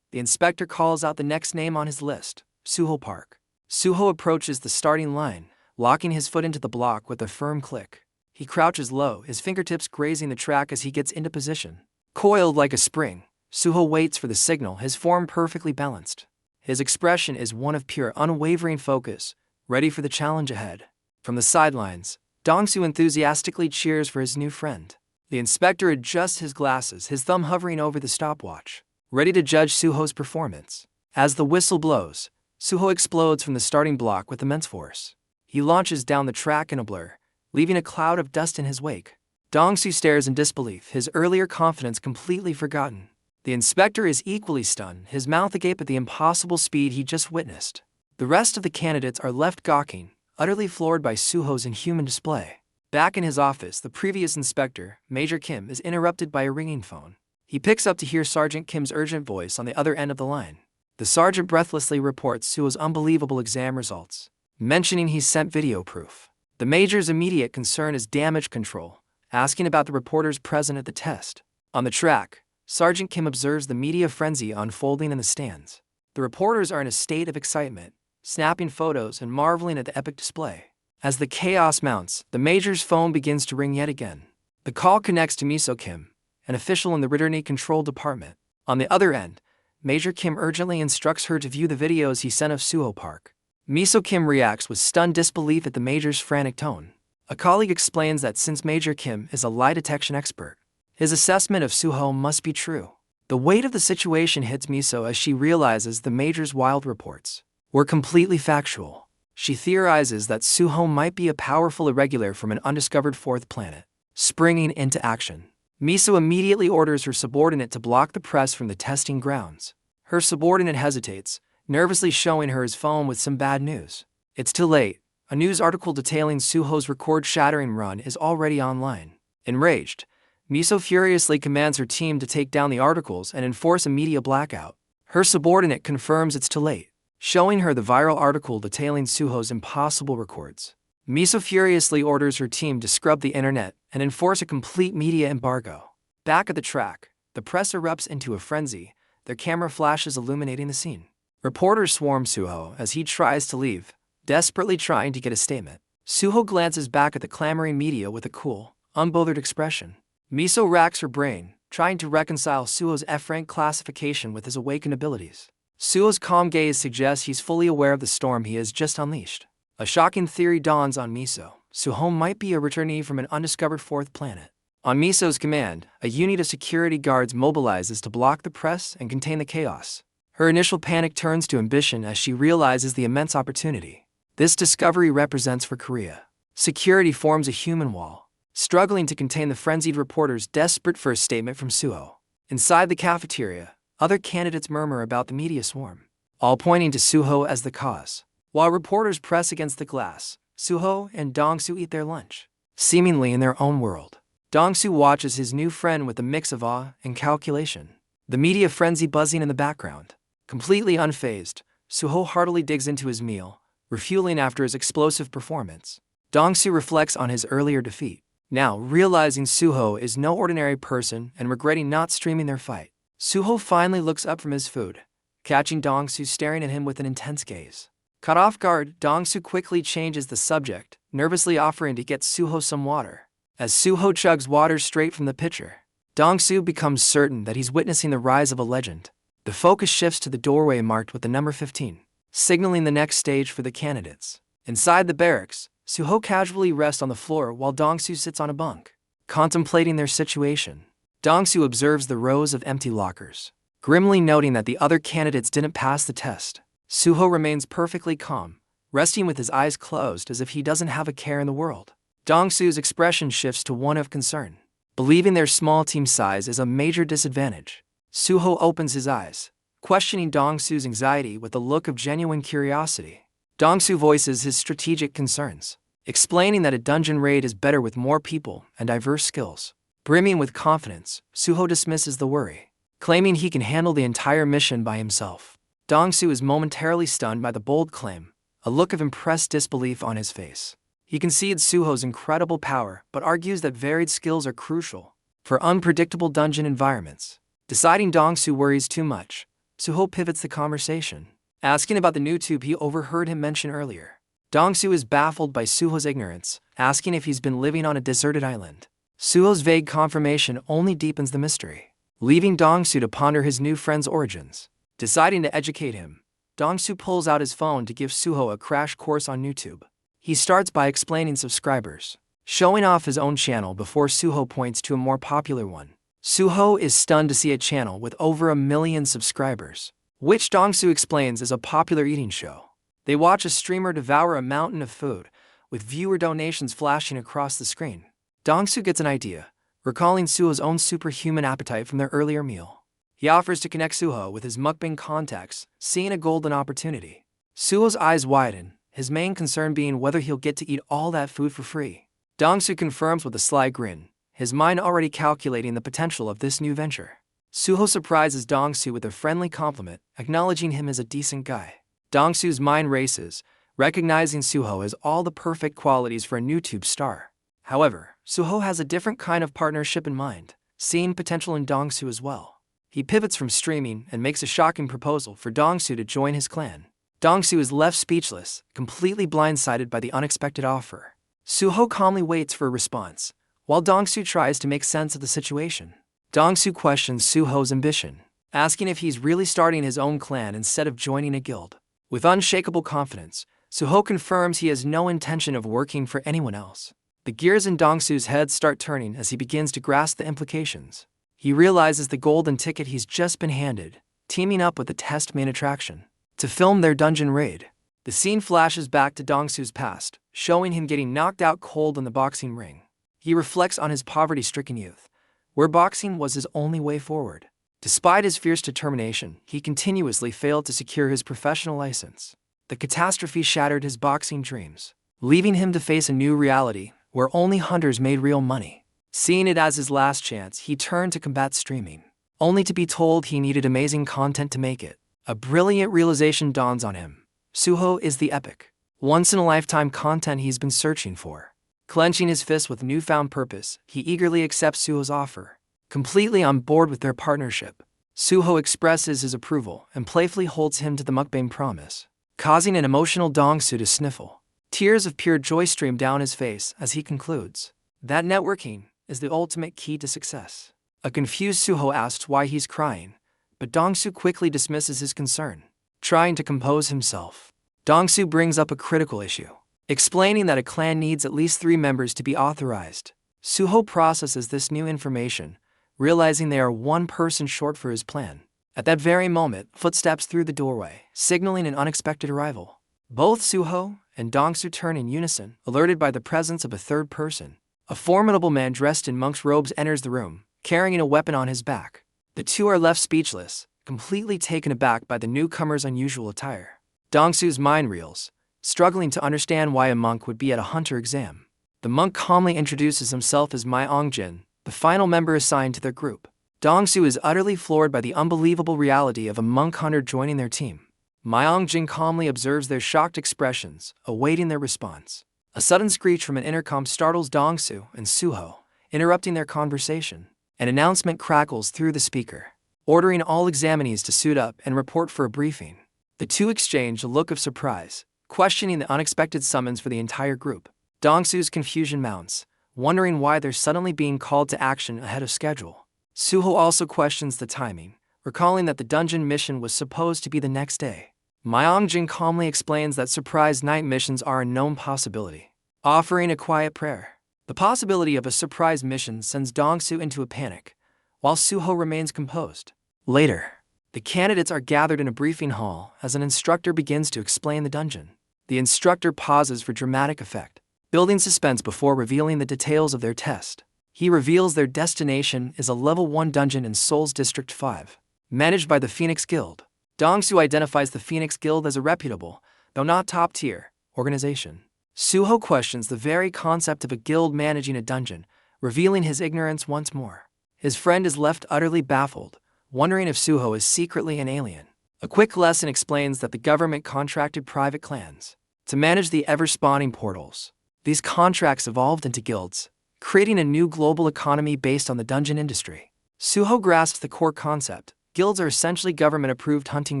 the inspector calls out the next name on his list, Suho Park. Suho approaches the starting line, locking his foot into the block with a firm click. He crouches low, his fingertips grazing the track as he gets into position. Coiled like a spring, Suho waits for the signal, his form perfectly balanced. His expression is one of pure, unwavering focus, ready for the challenge ahead. From the sidelines, Dong-soo enthusiastically cheers for his new friend. The inspector adjusts his glasses, his thumb hovering over the stopwatch, ready to judge Suho's performance. As the whistle blows, Suho explodes from the starting block with immense force. He launches down the track in a blur, leaving a cloud of dust in his wake. Dong-soo stares in disbelief, his earlier confidence completely forgotten. The inspector is equally stunned, his mouth agape at the impossible speed he just witnessed. The rest of the candidates are left gawking, utterly floored by Suho's inhuman display. Back in his office, the previous inspector, Major Kim, is interrupted by a ringing phone. He picks up to hear Sergeant Kim's urgent voice on the other end of the line. The sergeant breathlessly reports Suho's unbelievable exam results, mentioning he's sent video proof. The major's immediate concern is damage control, asking about the reporters present at the test. On the track, Sergeant Kim observes the media frenzy unfolding in the stands. The reporters are in a state of excitement, snapping photos and marveling at the epic display. As the chaos mounts, the major's phone begins to ring yet again. The call connects to Miso Kim, an official in the Returning Control Department. On the other end, Major Kim urgently instructs her to view the videos he sent of Suho Park. Miso Kim reacts with stunned disbelief at the major's frantic tone. A colleague explains that since Major Kim is a lie detection expert, his assessment of Suho must be true. The weight of the situation hits Miso as she realizes the major's wild reports were completely factual. She theorizes that Suho might be a powerful irregular from an undiscovered fourth planet. Springing into action, Miso immediately orders her subordinate to block the press from the testing grounds. Her subordinate hesitates, nervously showing her his phone with some bad news. It's too late. A news article detailing Suho's record-shattering run is already online. Enraged, Miso furiously commands her team to take down the articles and enforce a media blackout. Her subordinate confirms it's too late, showing her the viral article detailing Suho's impossible records. Miso furiously orders her team to scrub the internet and enforce a complete media embargo. Back at the track, the press erupts into a frenzy, their camera flashes illuminating the scene. Reporters swarm Suho as he tries to leave, desperately trying to get a statement. Suho glances back at the clamoring media with a cool, unbothered expression. Miso racks her brain, trying to reconcile Suho's F-rank classification with his awakened abilities. Suho's calm gaze suggests he's fully aware of the storm he has just unleashed. A shocking theory dawns on Miso. Suho might be a returnee from an undiscovered fourth planet. On Miso's command, a unit of security guards mobilizes to block the press and contain the chaos. Her initial panic turns to ambition as she realizes the immense opportunity this discovery represents for Korea. Security forms a human wall, struggling to contain the frenzied reporters desperate for a statement from Suho. Inside the cafeteria, other candidates murmur about the media swarm, all pointing to Suho as the cause. While reporters press against the glass, Suho and Dongsu eat their lunch, seemingly in their own world. Dongsu watches his new friend with a mix of awe and calculation, the media frenzy buzzing in the background. Completely unfazed, Suho heartily digs into his meal, refueling after his explosive performance. Dongsu reflects on his earlier defeat, now realizing Suho is no ordinary person and regretting not streaming their fight. Suho finally looks up from his food, catching Dongsu staring at him with an intense gaze. Caught off guard, Dongsu quickly changes the subject, nervously offering to get Suho some water. As Suho chugs water straight from the pitcher, Dongsu becomes certain that he's witnessing the rise of a legend. The focus shifts to the doorway marked with the number 15, signaling the next stage for the candidates. Inside the barracks, Suho casually rests on the floor while Dongsu sits on a bunk, contemplating their situation. Dongsu observes the rows of empty lockers, grimly noting that the other candidates didn't pass the test. Suho remains perfectly calm, resting with his eyes closed as if he doesn't have a care in the world. Dongsu's expression shifts to one of concern, believing their small team size is a major disadvantage. Suho opens his eyes, questioning Dongsu's anxiety with a look of genuine curiosity. Dongsu voices his strategic concerns, explaining that a dungeon raid is better with more people and diverse skills. Brimming with confidence, Suho dismisses the worry, claiming he can handle the entire mission by himself. Dongsu is momentarily stunned by the bold claim, a look of impressed disbelief on his face. He concedes Suho's incredible power but argues that varied skills are crucial for unpredictable dungeon environments. Deciding Dongsu worries too much, Suho pivots the conversation, asking about the new tube he overheard him mention earlier. Dongsu is baffled by Suho's ignorance, asking if he's been living on a deserted island. Suho's vague confirmation only deepens the mystery, leaving Dongsu to ponder his new friend's origins. Deciding to educate him, Dongsu pulls out his phone to give Suho a crash course on YouTube. He starts by explaining subscribers, showing off his own channel before Suho points to a more popular one. Suho is stunned to see a channel with over 1 million subscribers, which Dongsu explains is a popular eating show. They watch a streamer devour a mountain of food, with viewer donations flashing across the screen. Dongsu gets an idea, recalling Suho's own superhuman appetite from their earlier meal. He offers to connect Suho with his mukbang contacts, seeing a golden opportunity. Suho's eyes widen, his main concern being whether he'll get to eat all that food for free. Dongsu confirms with a sly grin, his mind already calculating the potential of this new venture. Suho surprises Dongsu with a friendly compliment, acknowledging him as a decent guy. Dongsu's mind races, recognizing Suho as all the perfect qualities for a YouTube star. However, Suho has a different kind of partnership in mind, seeing potential in Dongsu as well. He pivots from streaming and makes a shocking proposal for Dongsu to join his clan. Dongsu is left speechless, completely blindsided by the unexpected offer. Suho calmly waits for a response, while Dongsu tries to make sense of the situation. Dongsu questions Suho's ambition, asking if he's really starting his own clan instead of joining a guild. With unshakable confidence, Suho confirms he has no intention of working for anyone else. The gears in Dongsu's head start turning as he begins to grasp the implications. He realizes the golden ticket he's just been handed, teaming up with the test main attraction to film their dungeon raid. The scene flashes back to Dongsu's past, showing him getting knocked out cold in the boxing ring. He reflects on his poverty-stricken youth, where boxing was his only way forward. Despite his fierce determination, he continuously failed to secure his professional license. The catastrophe shattered his boxing dreams, leaving him to face a new reality where only hunters made real money. Seeing it as his last chance, he turned to combat streaming, only to be told he needed amazing content to make it. A brilliant realization dawns on him. Suho is the epic, once-in-a-lifetime content he's been searching for. Clenching his fist with newfound purpose, he eagerly accepts Suho's offer. Completely on board with their partnership, Suho expresses his approval and playfully holds him to the mukbang promise, causing an emotional Dongsu to sniffle. Tears of pure joy stream down his face as he concludes that networking is the ultimate key to success. A confused Suho asks why he's crying, but Dongsu quickly dismisses his concern. Trying to compose himself, Dongsu brings up a critical issue, explaining that a clan needs at least 3 members to be authorized. Suho processes this new information, realizing they are 1 person short for his plan. At that very moment, footsteps through the doorway, signaling an unexpected arrival. Both Suho and Dongsu turn in unison, alerted by the presence of a 3rd person. A formidable man dressed in monk's robes enters the room, carrying a weapon on his back. The two are left speechless, completely taken aback by the newcomer's unusual attire. Dongsu's mind reels, struggling to understand why a monk would be at a hunter exam. The monk calmly introduces himself as Mai Ongjin, the final member assigned to their group. Dongsu is utterly floored by the unbelievable reality of a monk hunter joining their team. Mai Ongjin calmly observes their shocked expressions, awaiting their response. A sudden screech from an intercom startles Dongsu and Suho, interrupting their conversation. An announcement crackles through the speaker, ordering all examinees to suit up and report for a briefing. The two exchange a look of surprise, questioning the unexpected summons for the entire group. Dongsu's confusion mounts, wondering why they're suddenly being called to action ahead of schedule. Suho also questions the timing, recalling that the dungeon mission was supposed to be the next day. Mai Ongjin calmly explains that surprise night missions are a known possibility, offering a quiet prayer. The possibility of a surprise mission sends Dongsu into a panic, while Suho remains composed. Later, the candidates are gathered in a briefing hall as an instructor begins to explain the dungeon. The instructor pauses for dramatic effect, building suspense before revealing the details of their test. He reveals their destination is a level 1 dungeon in Seoul's District 5, managed by the Phoenix Guild. Dongsu identifies the Phoenix Guild as a reputable, though not top-tier, organization. Suho questions the very concept of a guild managing a dungeon, revealing his ignorance once more. His friend is left utterly baffled, wondering if Suho is secretly an alien. A quick lesson explains that the government contracted private clans to manage the ever-spawning portals. These contracts evolved into guilds, creating a new global economy based on the dungeon industry. Suho grasps the core concept. Guilds are essentially government-approved hunting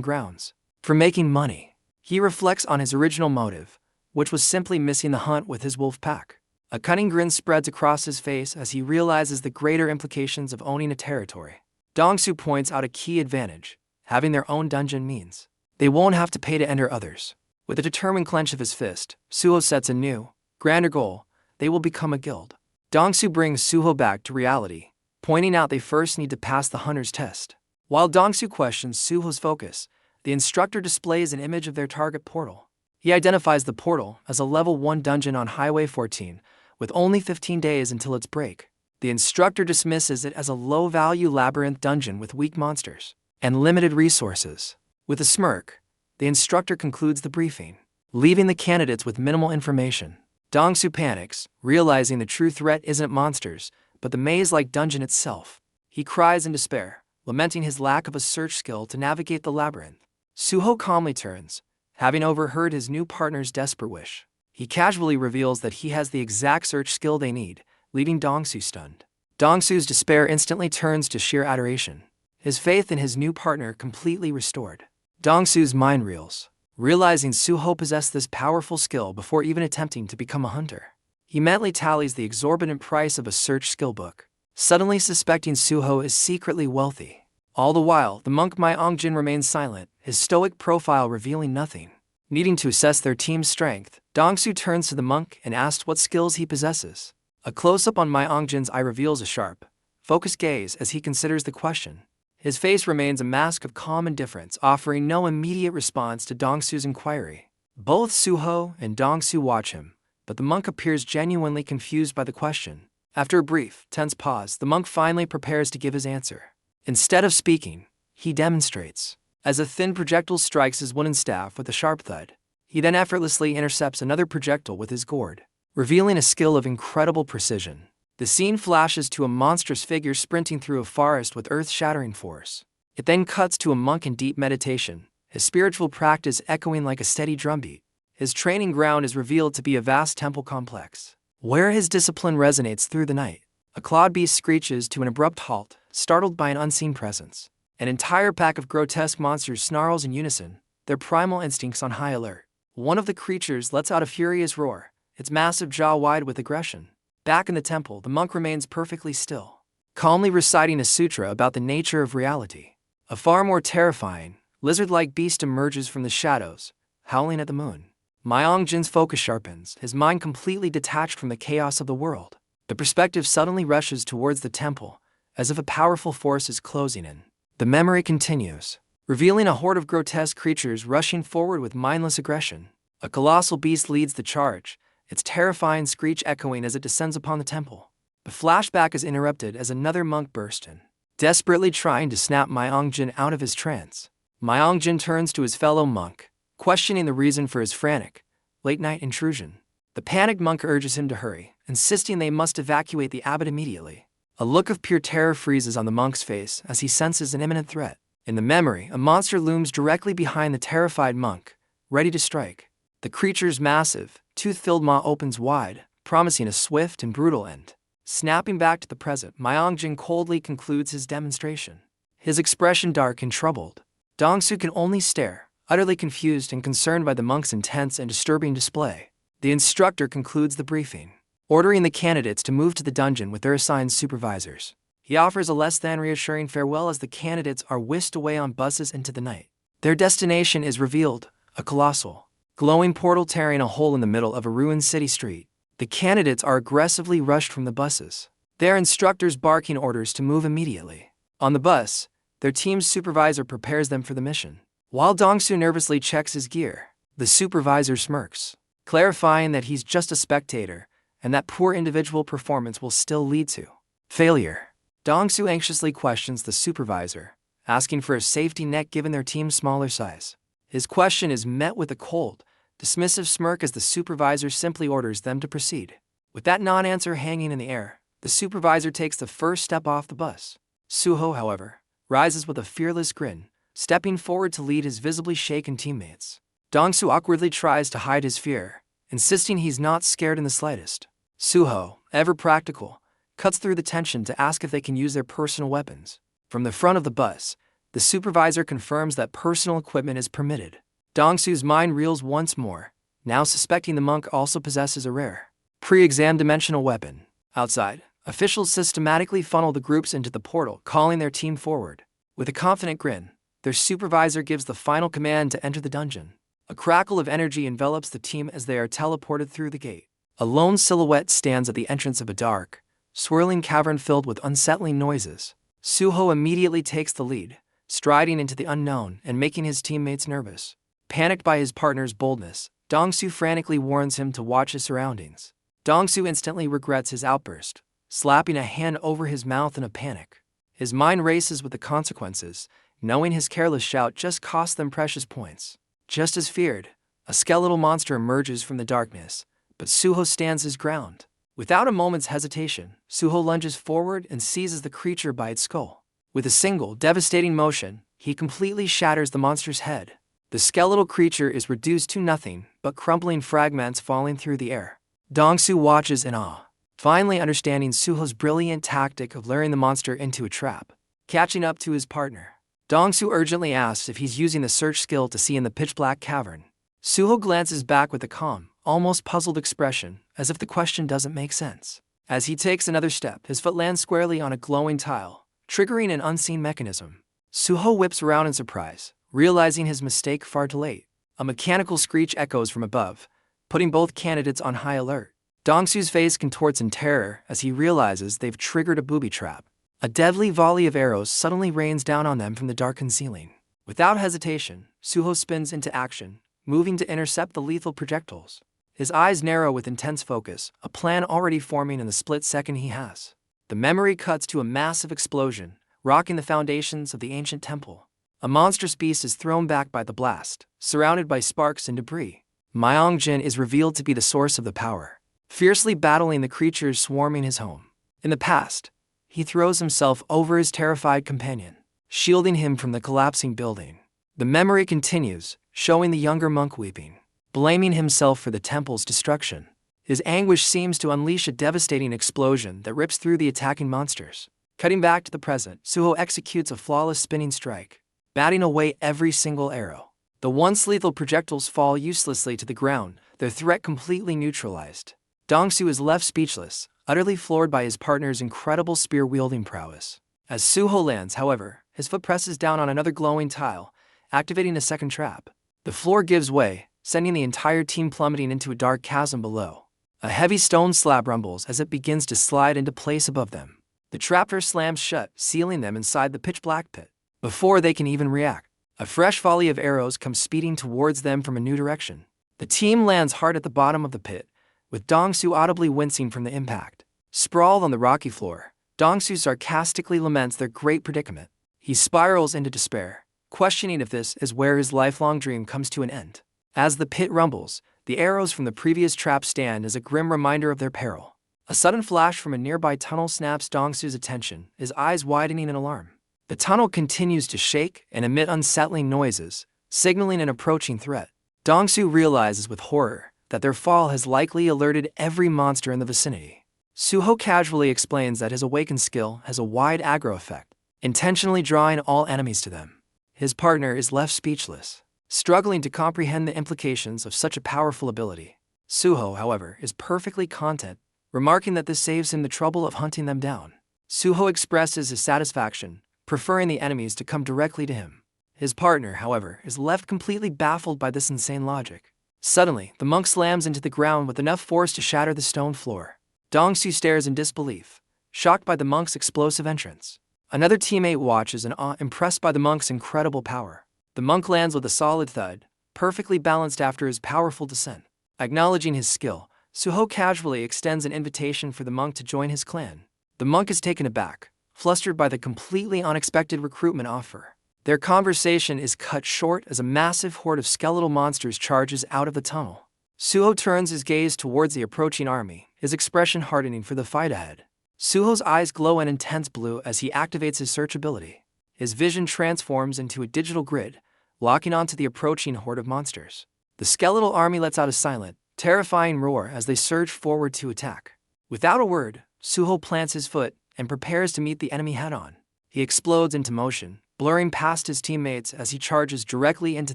grounds for making money. He reflects on his original motive, which was simply missing the hunt with his wolf pack. A cunning grin spreads across his face as he realizes the greater implications of owning a territory. Dongsu points out a key advantage. Having their own dungeon means they won't have to pay to enter others. With a determined clench of his fist, Suho sets a new, grander goal. They will become a guild. Dongsu brings Suho back to reality, pointing out they first need to pass the hunter's test. While Dongsu questions Suho's focus, the instructor displays an image of their target portal. He identifies the portal as a level 1 dungeon on Highway 14, with only 15 days until its break. The instructor dismisses it as a low-value labyrinth dungeon with weak monsters and limited resources. With a smirk, the instructor concludes the briefing, leaving the candidates with minimal information. Dongsu panics, realizing the true threat isn't monsters, but the maze-like dungeon itself. He cries in despair, lamenting his lack of a search skill to navigate the labyrinth. Suho calmly turns, having overheard his new partner's desperate wish. He casually reveals that he has the exact search skill they need, leaving Dongsu stunned. Dongsu's despair instantly turns to sheer adoration, his faith in his new partner completely restored. Dongsu's mind reels, realizing Suho possessed this powerful skill before even attempting to become a hunter. He mentally tallies the exorbitant price of a search skill book, suddenly suspecting Suho is secretly wealthy. All the while, the monk Mai Ongjin remains silent, his stoic profile revealing nothing. Needing to assess their team's strength, Dongsu turns to the monk and asks what skills he possesses. A close-up on Mai Ongjin's eye reveals a sharp, focused gaze as he considers the question. His face remains a mask of calm indifference, offering no immediate response to Dongsu's inquiry. Both Suho and Dongsu watch him, but the monk appears genuinely confused by the question. After a brief, tense pause, the monk finally prepares to give his answer. Instead of speaking, he demonstrates, as a thin projectile strikes his wooden staff with a sharp thud. He then effortlessly intercepts another projectile with his gourd, revealing a skill of incredible precision. The scene flashes to a monstrous figure sprinting through a forest with earth-shattering force. It then cuts to a monk in deep meditation, his spiritual practice echoing like a steady drumbeat. His training ground is revealed to be a vast temple complex, where his discipline resonates through the night. A clawed beast screeches to an abrupt halt, startled by an unseen presence. An entire pack of grotesque monsters snarls in unison, their primal instincts on high alert. One of the creatures lets out a furious roar, its massive jaw wide with aggression. Back in the temple, the monk remains perfectly still, calmly reciting a sutra about the nature of reality. A far more terrifying, lizard-like beast emerges from the shadows, howling at the moon. Myeongjin's focus sharpens, his mind completely detached from the chaos of the world. The perspective suddenly rushes towards the temple, as if a powerful force is closing in. The memory continues, revealing a horde of grotesque creatures rushing forward with mindless aggression. A colossal beast leads the charge, its terrifying screech echoing as it descends upon the temple. The flashback is interrupted as another monk bursts in, desperately trying to snap Myeongjin out of his trance. Myeongjin turns to his fellow monk, questioning the reason for his frantic, late-night intrusion. The panicked monk urges him to hurry, insisting they must evacuate the abbot immediately. A look of pure terror freezes on the monk's face as he senses an imminent threat. In the memory, a monster looms directly behind the terrified monk, ready to strike. The creature's massive, tooth-filled maw opens wide, promising a swift and brutal end. Snapping back to the present, Myeongjin coldly concludes his demonstration, his expression dark and troubled. Dongsu can only stare, utterly confused and concerned by the monk's intense and disturbing display. The instructor concludes the briefing, ordering the candidates to move to the dungeon with their assigned supervisors. He offers a less than reassuring farewell as the candidates are whisked away on buses into the night. Their destination is revealed, a colossal, glowing portal tearing a hole in the middle of a ruined city street. The candidates are aggressively rushed from the buses, their instructors barking orders to move immediately. On the bus, their team's supervisor prepares them for the mission. While Dongsu nervously checks his gear, the supervisor smirks, clarifying that he's just a spectator and that poor individual performance will still lead to failure. Dongsu anxiously questions the supervisor, asking for a safety net given their team's smaller size. His question is met with a cold, dismissive smirk as the supervisor simply orders them to proceed. With that non-answer hanging in the air, the supervisor takes the first step off the bus. Suho, however, rises with a fearless grin, stepping forward to lead his visibly shaken teammates. Dongsu awkwardly tries to hide his fear, insisting he's not scared in the slightest. Suho, ever practical, cuts through the tension to ask if they can use their personal weapons. From the front of the bus, the supervisor confirms that personal equipment is permitted. Dongsu's mind reels once more, now suspecting the monk also possesses a rare, pre-exam dimensional weapon. Outside, officials systematically funnel the groups into the portal, calling their team forward. With a confident grin, their supervisor gives the final command to enter the dungeon. A crackle of energy envelops the team as they are teleported through the gate. A lone silhouette stands at the entrance of a dark, swirling cavern filled with unsettling noises. Suho immediately takes the lead, striding into the unknown and making his teammates nervous. Panicked by his partner's boldness, Dongsu frantically warns him to watch his surroundings. Dongsu instantly regrets his outburst, slapping a hand over his mouth in a panic. His mind races with the consequences, knowing his careless shout just cost them precious points. Just as feared, a skeletal monster emerges from the darkness, but Suho stands his ground. Without a moment's hesitation, Suho lunges forward and seizes the creature by its skull. With a single, devastating motion, he completely shatters the monster's head. The skeletal creature is reduced to nothing but crumbling fragments falling through the air. Dongsu watches in awe, finally understanding Suho's brilliant tactic of luring the monster into a trap. Catching up to his partner, Dongsu urgently asks if he's using the search skill to see in the pitch-black cavern. Suho glances back with a calm, almost puzzled expression, as if the question doesn't make sense. As he takes another step, his foot lands squarely on a glowing tile, triggering an unseen mechanism. Suho whips around in surprise, realizing his mistake far too late. A mechanical screech echoes from above, putting both candidates on high alert. Dongsu's face contorts in terror as he realizes they've triggered a booby trap. A deadly volley of arrows suddenly rains down on them from the darkened ceiling. Without hesitation, Suho spins into action, moving to intercept the lethal projectiles. His eyes narrow with intense focus, a plan already forming in the split second he has. The memory cuts to a massive explosion, rocking the foundations of the ancient temple. A monstrous beast is thrown back by the blast, surrounded by sparks and debris. Myeongjin is revealed to be the source of the power, fiercely battling the creatures swarming his home. In the past, he throws himself over his terrified companion, shielding him from the collapsing building. The memory continues, showing the younger monk weeping, blaming himself for the temple's destruction. His anguish seems to unleash a devastating explosion that rips through the attacking monsters. Cutting back to the present, Suho executes a flawless spinning strike, batting away every single arrow. The once lethal projectiles fall uselessly to the ground, their threat completely neutralized. Dongsu is left speechless, utterly floored by his partner's incredible spear-wielding prowess. As Suho lands, however, his foot presses down on another glowing tile, activating a second trap. The floor gives way, sending the entire team plummeting into a dark chasm below. A heavy stone slab rumbles as it begins to slide into place above them. The trapdoor slams shut, sealing them inside the pitch-black pit. Before they can even react, a fresh volley of arrows comes speeding towards them from a new direction. The team lands hard at the bottom of the pit, with Dongsu audibly wincing from the impact. Sprawled on the rocky floor, Dongsu sarcastically laments their great predicament. He spirals into despair, questioning if this is where his lifelong dream comes to an end. As the pit rumbles, the arrows from the previous trap stand as a grim reminder of their peril. A sudden flash from a nearby tunnel snaps Dongsu's attention, his eyes widening in alarm. The tunnel continues to shake and emit unsettling noises, signaling an approaching threat. Dongsu realizes with horror that their fall has likely alerted every monster in the vicinity. Suho casually explains that his awakened skill has a wide aggro effect, intentionally drawing all enemies to them. His partner is left speechless, struggling to comprehend the implications of such a powerful ability. Suho, however, is perfectly content, remarking that this saves him the trouble of hunting them down. Suho expresses his satisfaction, preferring the enemies to come directly to him. His partner, however, is left completely baffled by this insane logic. Suddenly, the monk slams into the ground with enough force to shatter the stone floor. Dongsu stares in disbelief, shocked by the monk's explosive entrance. Another teammate watches in awe, impressed by the monk's incredible power. The monk lands with a solid thud, perfectly balanced after his powerful descent. Acknowledging his skill, Suho casually extends an invitation for the monk to join his clan. The monk is taken aback, flustered by the completely unexpected recruitment offer. Their conversation is cut short as a massive horde of skeletal monsters charges out of the tunnel. Suho turns his gaze towards the approaching army, his expression hardening for the fight ahead. Suho's eyes glow an intense blue as he activates his search ability. His vision transforms into a digital grid, locking onto the approaching horde of monsters. The skeletal army lets out a silent, terrifying roar as they surge forward to attack. Without a word, Suho plants his foot and prepares to meet the enemy head-on. He explodes into motion, blurring past his teammates as he charges directly into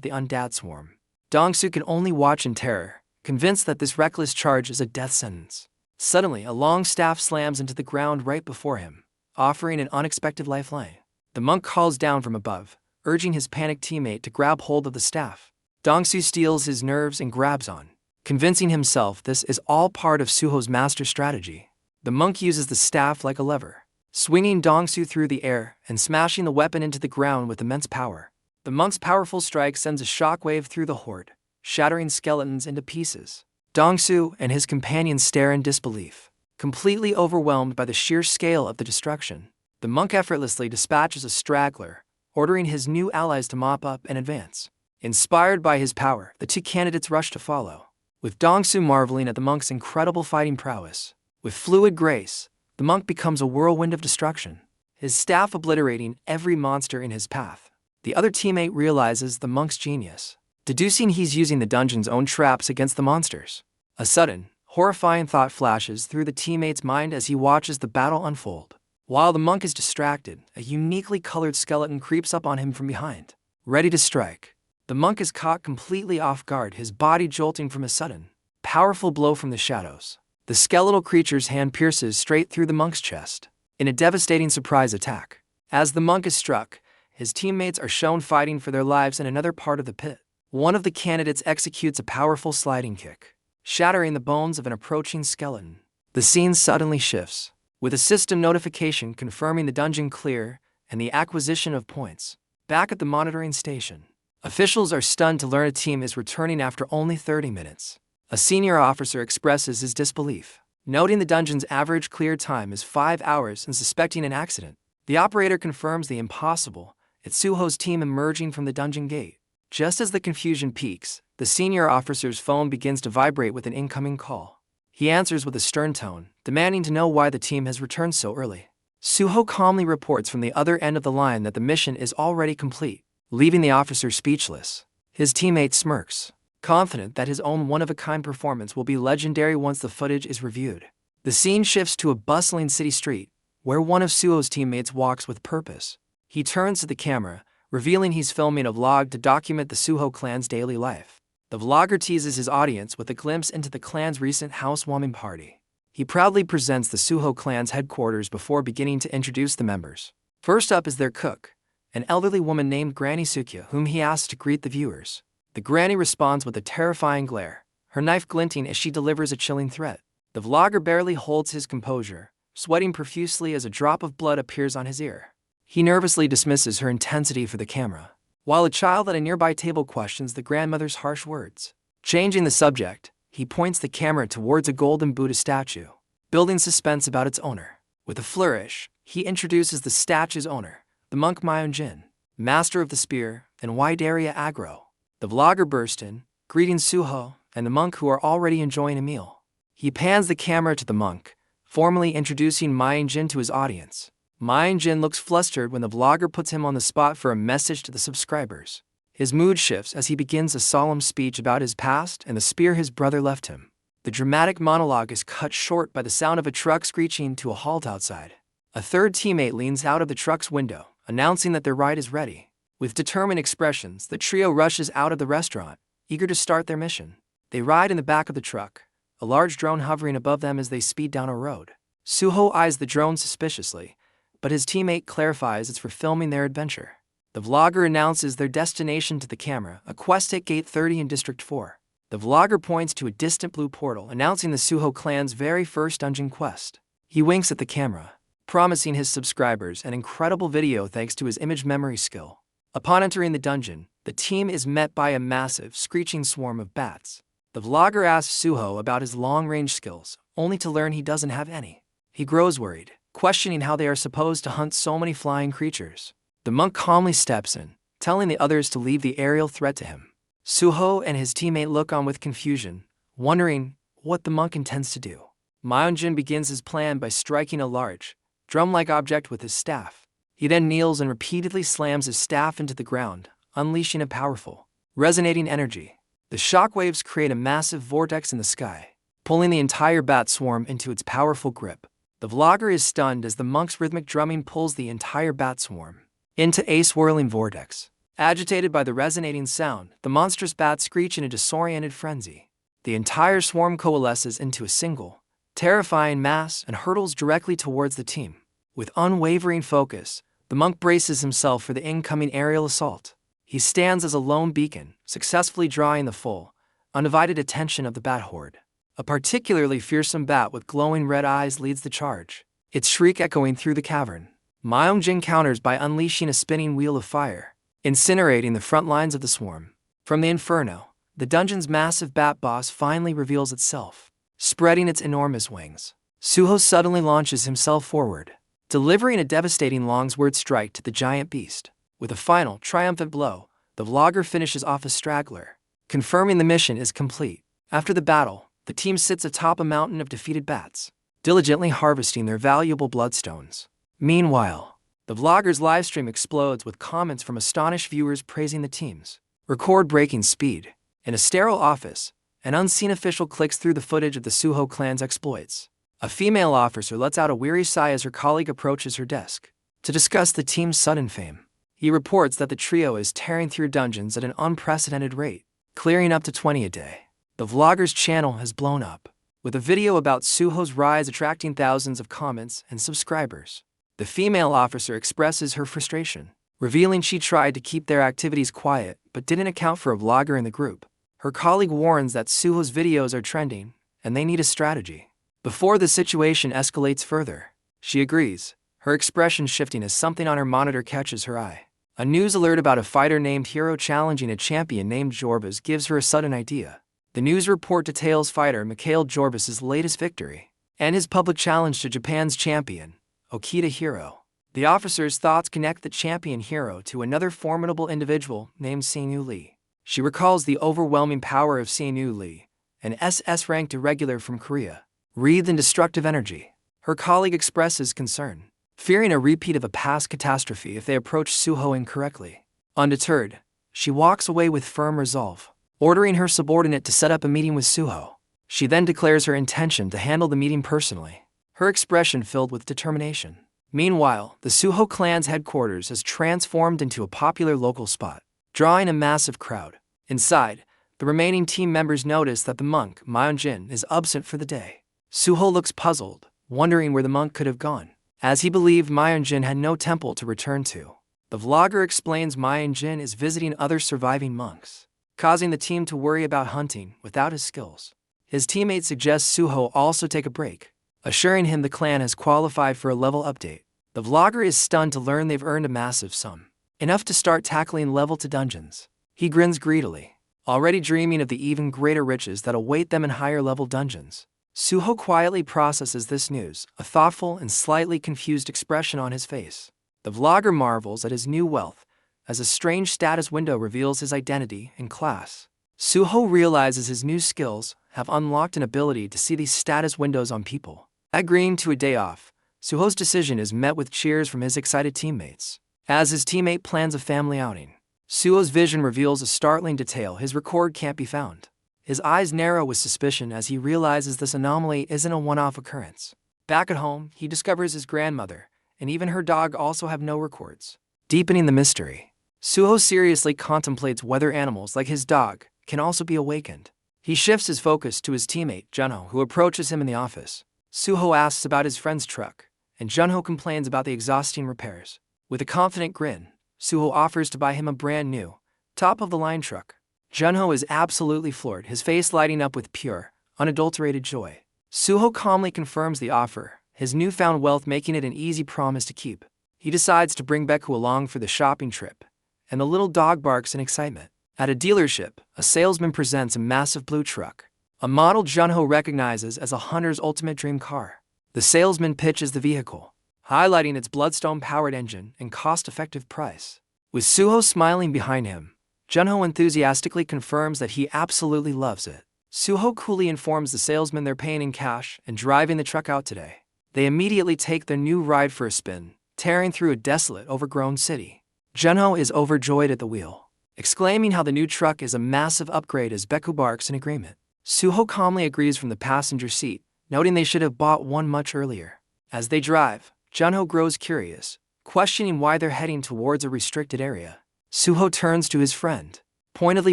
the undead swarm. Dongsu can only watch in terror, convinced that this reckless charge is a death sentence. Suddenly, a long staff slams into the ground right before him, offering an unexpected lifeline. The monk calls down from above, urging his panicked teammate to grab hold of the staff. Dongsu steals his nerves and grabs on, convincing himself this is all part of Suho's master strategy. The monk uses the staff like a lever, swinging Dongsu through the air and smashing the weapon into the ground with immense power. The monk's powerful strike sends a shockwave through the horde, shattering skeletons into pieces. Dongsu and his companions stare in disbelief, completely overwhelmed by the sheer scale of the destruction. The monk effortlessly dispatches a straggler, ordering his new allies to mop up and advance. Inspired by his power, the two candidates rush to follow, with Dongsu marveling at the monk's incredible fighting prowess. With fluid grace, the monk becomes a whirlwind of destruction, his staff obliterating every monster in his path. The other teammate realizes the monk's genius, deducing he's using the dungeon's own traps against the monsters. A sudden, horrifying thought flashes through the teammate's mind as he watches the battle unfold. While the monk is distracted, a uniquely colored skeleton creeps up on him from behind, ready to strike. The monk is caught completely off guard, his body jolting from a sudden, powerful blow from the shadows. The skeletal creature's hand pierces straight through the monk's chest, in a devastating surprise attack. As the monk is struck, his teammates are shown fighting for their lives in another part of the pit. One of the candidates executes a powerful sliding kick, shattering the bones of an approaching skeleton. The scene suddenly shifts, with a system notification confirming the dungeon clear and the acquisition of points. Back at the monitoring station, officials are stunned to learn a team is returning after only 30 minutes. A senior officer expresses his disbelief, noting the dungeon's average clear time is 5 hours and suspecting an accident. The operator confirms the impossible, it's Suho's team emerging from the dungeon gate. Just as the confusion peaks, The senior officer's phone begins to vibrate with an incoming call. He answers with a stern tone, demanding to know why the team has returned so early. Suho calmly reports from the other end of the line that the mission is already complete, leaving the officer speechless. His teammate smirks, confident that his own one-of-a-kind performance will be legendary once the footage is reviewed. The scene shifts to a bustling city street, where one of Suho's teammates walks with purpose. He turns to the camera, revealing he's filming a vlog to document the Suho clan's daily life. The vlogger teases his audience with a glimpse into the clan's recent housewarming party. He proudly presents the Suho clan's headquarters before beginning to introduce the members. First up is their cook, an elderly woman named Granny Sukya, whom he asks to greet the viewers. The granny responds with a terrifying glare, her knife glinting as she delivers a chilling threat. The vlogger barely holds his composure, sweating profusely as a drop of blood appears on his ear. He nervously dismisses her intensity for the camera, while a child at a nearby table questions the grandmother's harsh words. Changing the subject, he points the camera towards a golden Buddha statue, building suspense about its owner. With a flourish, he introduces the statue's owner, the monk Myunjin, master of the spear and wide area aggro. The vlogger bursts in, greeting Suho and the monk, who are already enjoying a meal. He pans the camera to the monk, formally introducing Myunjin to his audience. Myunjin looks flustered when the vlogger puts him on the spot for a message to the subscribers. His mood shifts as he begins a solemn speech about his past and the spear his brother left him. The dramatic monologue is cut short by the sound of a truck screeching to a halt outside. A third teammate leans out of the truck's window, announcing that their ride is ready. With determined expressions, the trio rushes out of the restaurant, eager to start their mission. They ride in the back of the truck, a large drone hovering above them as they speed down a road. Suho eyes the drone suspiciously, but his teammate clarifies it's for filming their adventure. The vlogger announces their destination to the camera, a quest at Gate 30 in District 4. The vlogger points to a distant blue portal, announcing the Suho clan's very first dungeon quest. He winks at the camera, promising his subscribers an incredible video thanks to his image memory skill. Upon entering the dungeon, the team is met by a massive, screeching swarm of bats. The vlogger asks Suho about his long-range skills, only to learn he doesn't have any. He grows worried, questioning how they are supposed to hunt so many flying creatures. The monk calmly steps in, telling the others to leave the aerial threat to him. Suho and his teammate look on with confusion, wondering what the monk intends to do. Myunjin begins his plan by striking a large, drum-like object with his staff. He then kneels and repeatedly slams his staff into the ground, unleashing a powerful, resonating energy. The shockwaves create a massive vortex in the sky, pulling the entire bat swarm into its powerful grip. The vlogger is stunned as the monk's rhythmic drumming pulls the entire bat swarm into a swirling vortex. Agitated by the resonating sound, the monstrous bats screech in a disoriented frenzy. The entire swarm coalesces into a single, terrifying mass and hurtles directly towards the team. With unwavering focus, the monk braces himself for the incoming aerial assault. He stands as a lone beacon, successfully drawing the full, undivided attention of the bat horde. A particularly fearsome bat with glowing red eyes leads the charge, its shriek echoing through the cavern. Myunjin counters by unleashing a spinning wheel of fire, incinerating the front lines of the swarm. From the inferno, the dungeon's massive bat boss finally reveals itself, spreading its enormous wings. Suho suddenly launches himself forward, delivering a devastating longsword strike to the giant beast. With a final, triumphant blow, the vlogger finishes off a straggler, confirming the mission is complete. After the battle, the team sits atop a mountain of defeated bats, diligently harvesting their valuable bloodstones. Meanwhile, the vlogger's livestream explodes with comments from astonished viewers praising the team's record-breaking speed. In a sterile office, an unseen official clicks through the footage of the Suho clan's exploits. A female officer lets out a weary sigh as her colleague approaches her desk to discuss the team's sudden fame. He reports that the trio is tearing through dungeons at an unprecedented rate, clearing up to 20 a day. The vlogger's channel has blown up, with a video about Suho's rise attracting thousands of comments and subscribers. The female officer expresses her frustration, revealing she tried to keep their activities quiet but didn't account for a vlogger in the group. Her colleague warns that Suho's videos are trending and they need a strategy before the situation escalates further. She agrees, her expression shifting as something on her monitor catches her eye. A news alert about a fighter named Hero challenging a champion named Jorbas gives her a sudden idea. The news report details fighter Mikhail Jorbas' latest victory and his public challenge to Japan's champion, Okita Hero. The officer's thoughts connect the champion Hero to another formidable individual named Seung-Lee. She recalls the overwhelming power of Seonu Lee, an SS-ranked irregular from Korea, wreathed in destructive energy. Her colleague expresses concern, fearing a repeat of a past catastrophe if they approach Suho incorrectly. Undeterred, she walks away with firm resolve, ordering her subordinate to set up a meeting with Suho. She then declares her intention to handle the meeting personally, her expression filled with determination. Meanwhile, the Suho clan's headquarters is transformed into a popular local spot, drawing a massive crowd. Inside, the remaining team members notice that the monk, Myeonjin, is absent for the day. Suho looks puzzled, wondering where the monk could have gone, as he believed Myeonjin had no temple to return to. The vlogger explains Myeonjin is visiting other surviving monks, causing the team to worry about hunting without his skills. His teammate suggests Suho also take a break, assuring him the clan has qualified for a level update. The vlogger is stunned to learn they've earned a massive sum, enough to start tackling level 2 dungeons. He grins greedily, already dreaming of the even greater riches that await them in higher level dungeons. Suho quietly processes this news, a thoughtful and slightly confused expression on his face. The vlogger marvels at his new wealth, as a strange status window reveals his identity and class. Suho realizes his new skills have unlocked an ability to see these status windows on people. Agreeing to a day off, Suho's decision is met with cheers from his excited teammates. As his teammate plans a family outing, Suho's vision reveals a startling detail: his record can't be found. His eyes narrow with suspicion as he realizes this anomaly isn't a one-off occurrence. Back at home, he discovers his grandmother and even her dog also have no records. Deepening the mystery, Suho seriously contemplates whether animals like his dog can also be awakened. He shifts his focus to his teammate, Junho, who approaches him in the office. Suho asks about his friend's truck, and Junho complains about the exhausting repairs. With a confident grin, Suho offers to buy him a brand new, top-of-the-line truck. Junho is absolutely floored, his face lighting up with pure, unadulterated joy. Suho calmly confirms the offer, his newfound wealth making it an easy promise to keep. He decides to bring Beku along for the shopping trip, and the little dog barks in excitement. At a dealership, a salesman presents a massive blue truck, a model Junho recognizes as a hunter's ultimate dream car. The salesman pitches the vehicle, highlighting its bloodstone-powered engine and cost-effective price. With Suho smiling behind him, Junho enthusiastically confirms that he absolutely loves it. Suho coolly informs the salesman they're paying in cash and driving the truck out today. They immediately take their new ride for a spin, tearing through a desolate, overgrown city. Junho is overjoyed at the wheel, exclaiming how the new truck is a massive upgrade as Beku barks in agreement. Suho calmly agrees from the passenger seat, noting they should have bought one much earlier. As they drive, Junho grows curious, questioning why they're heading towards a restricted area. Suho turns to his friend, pointedly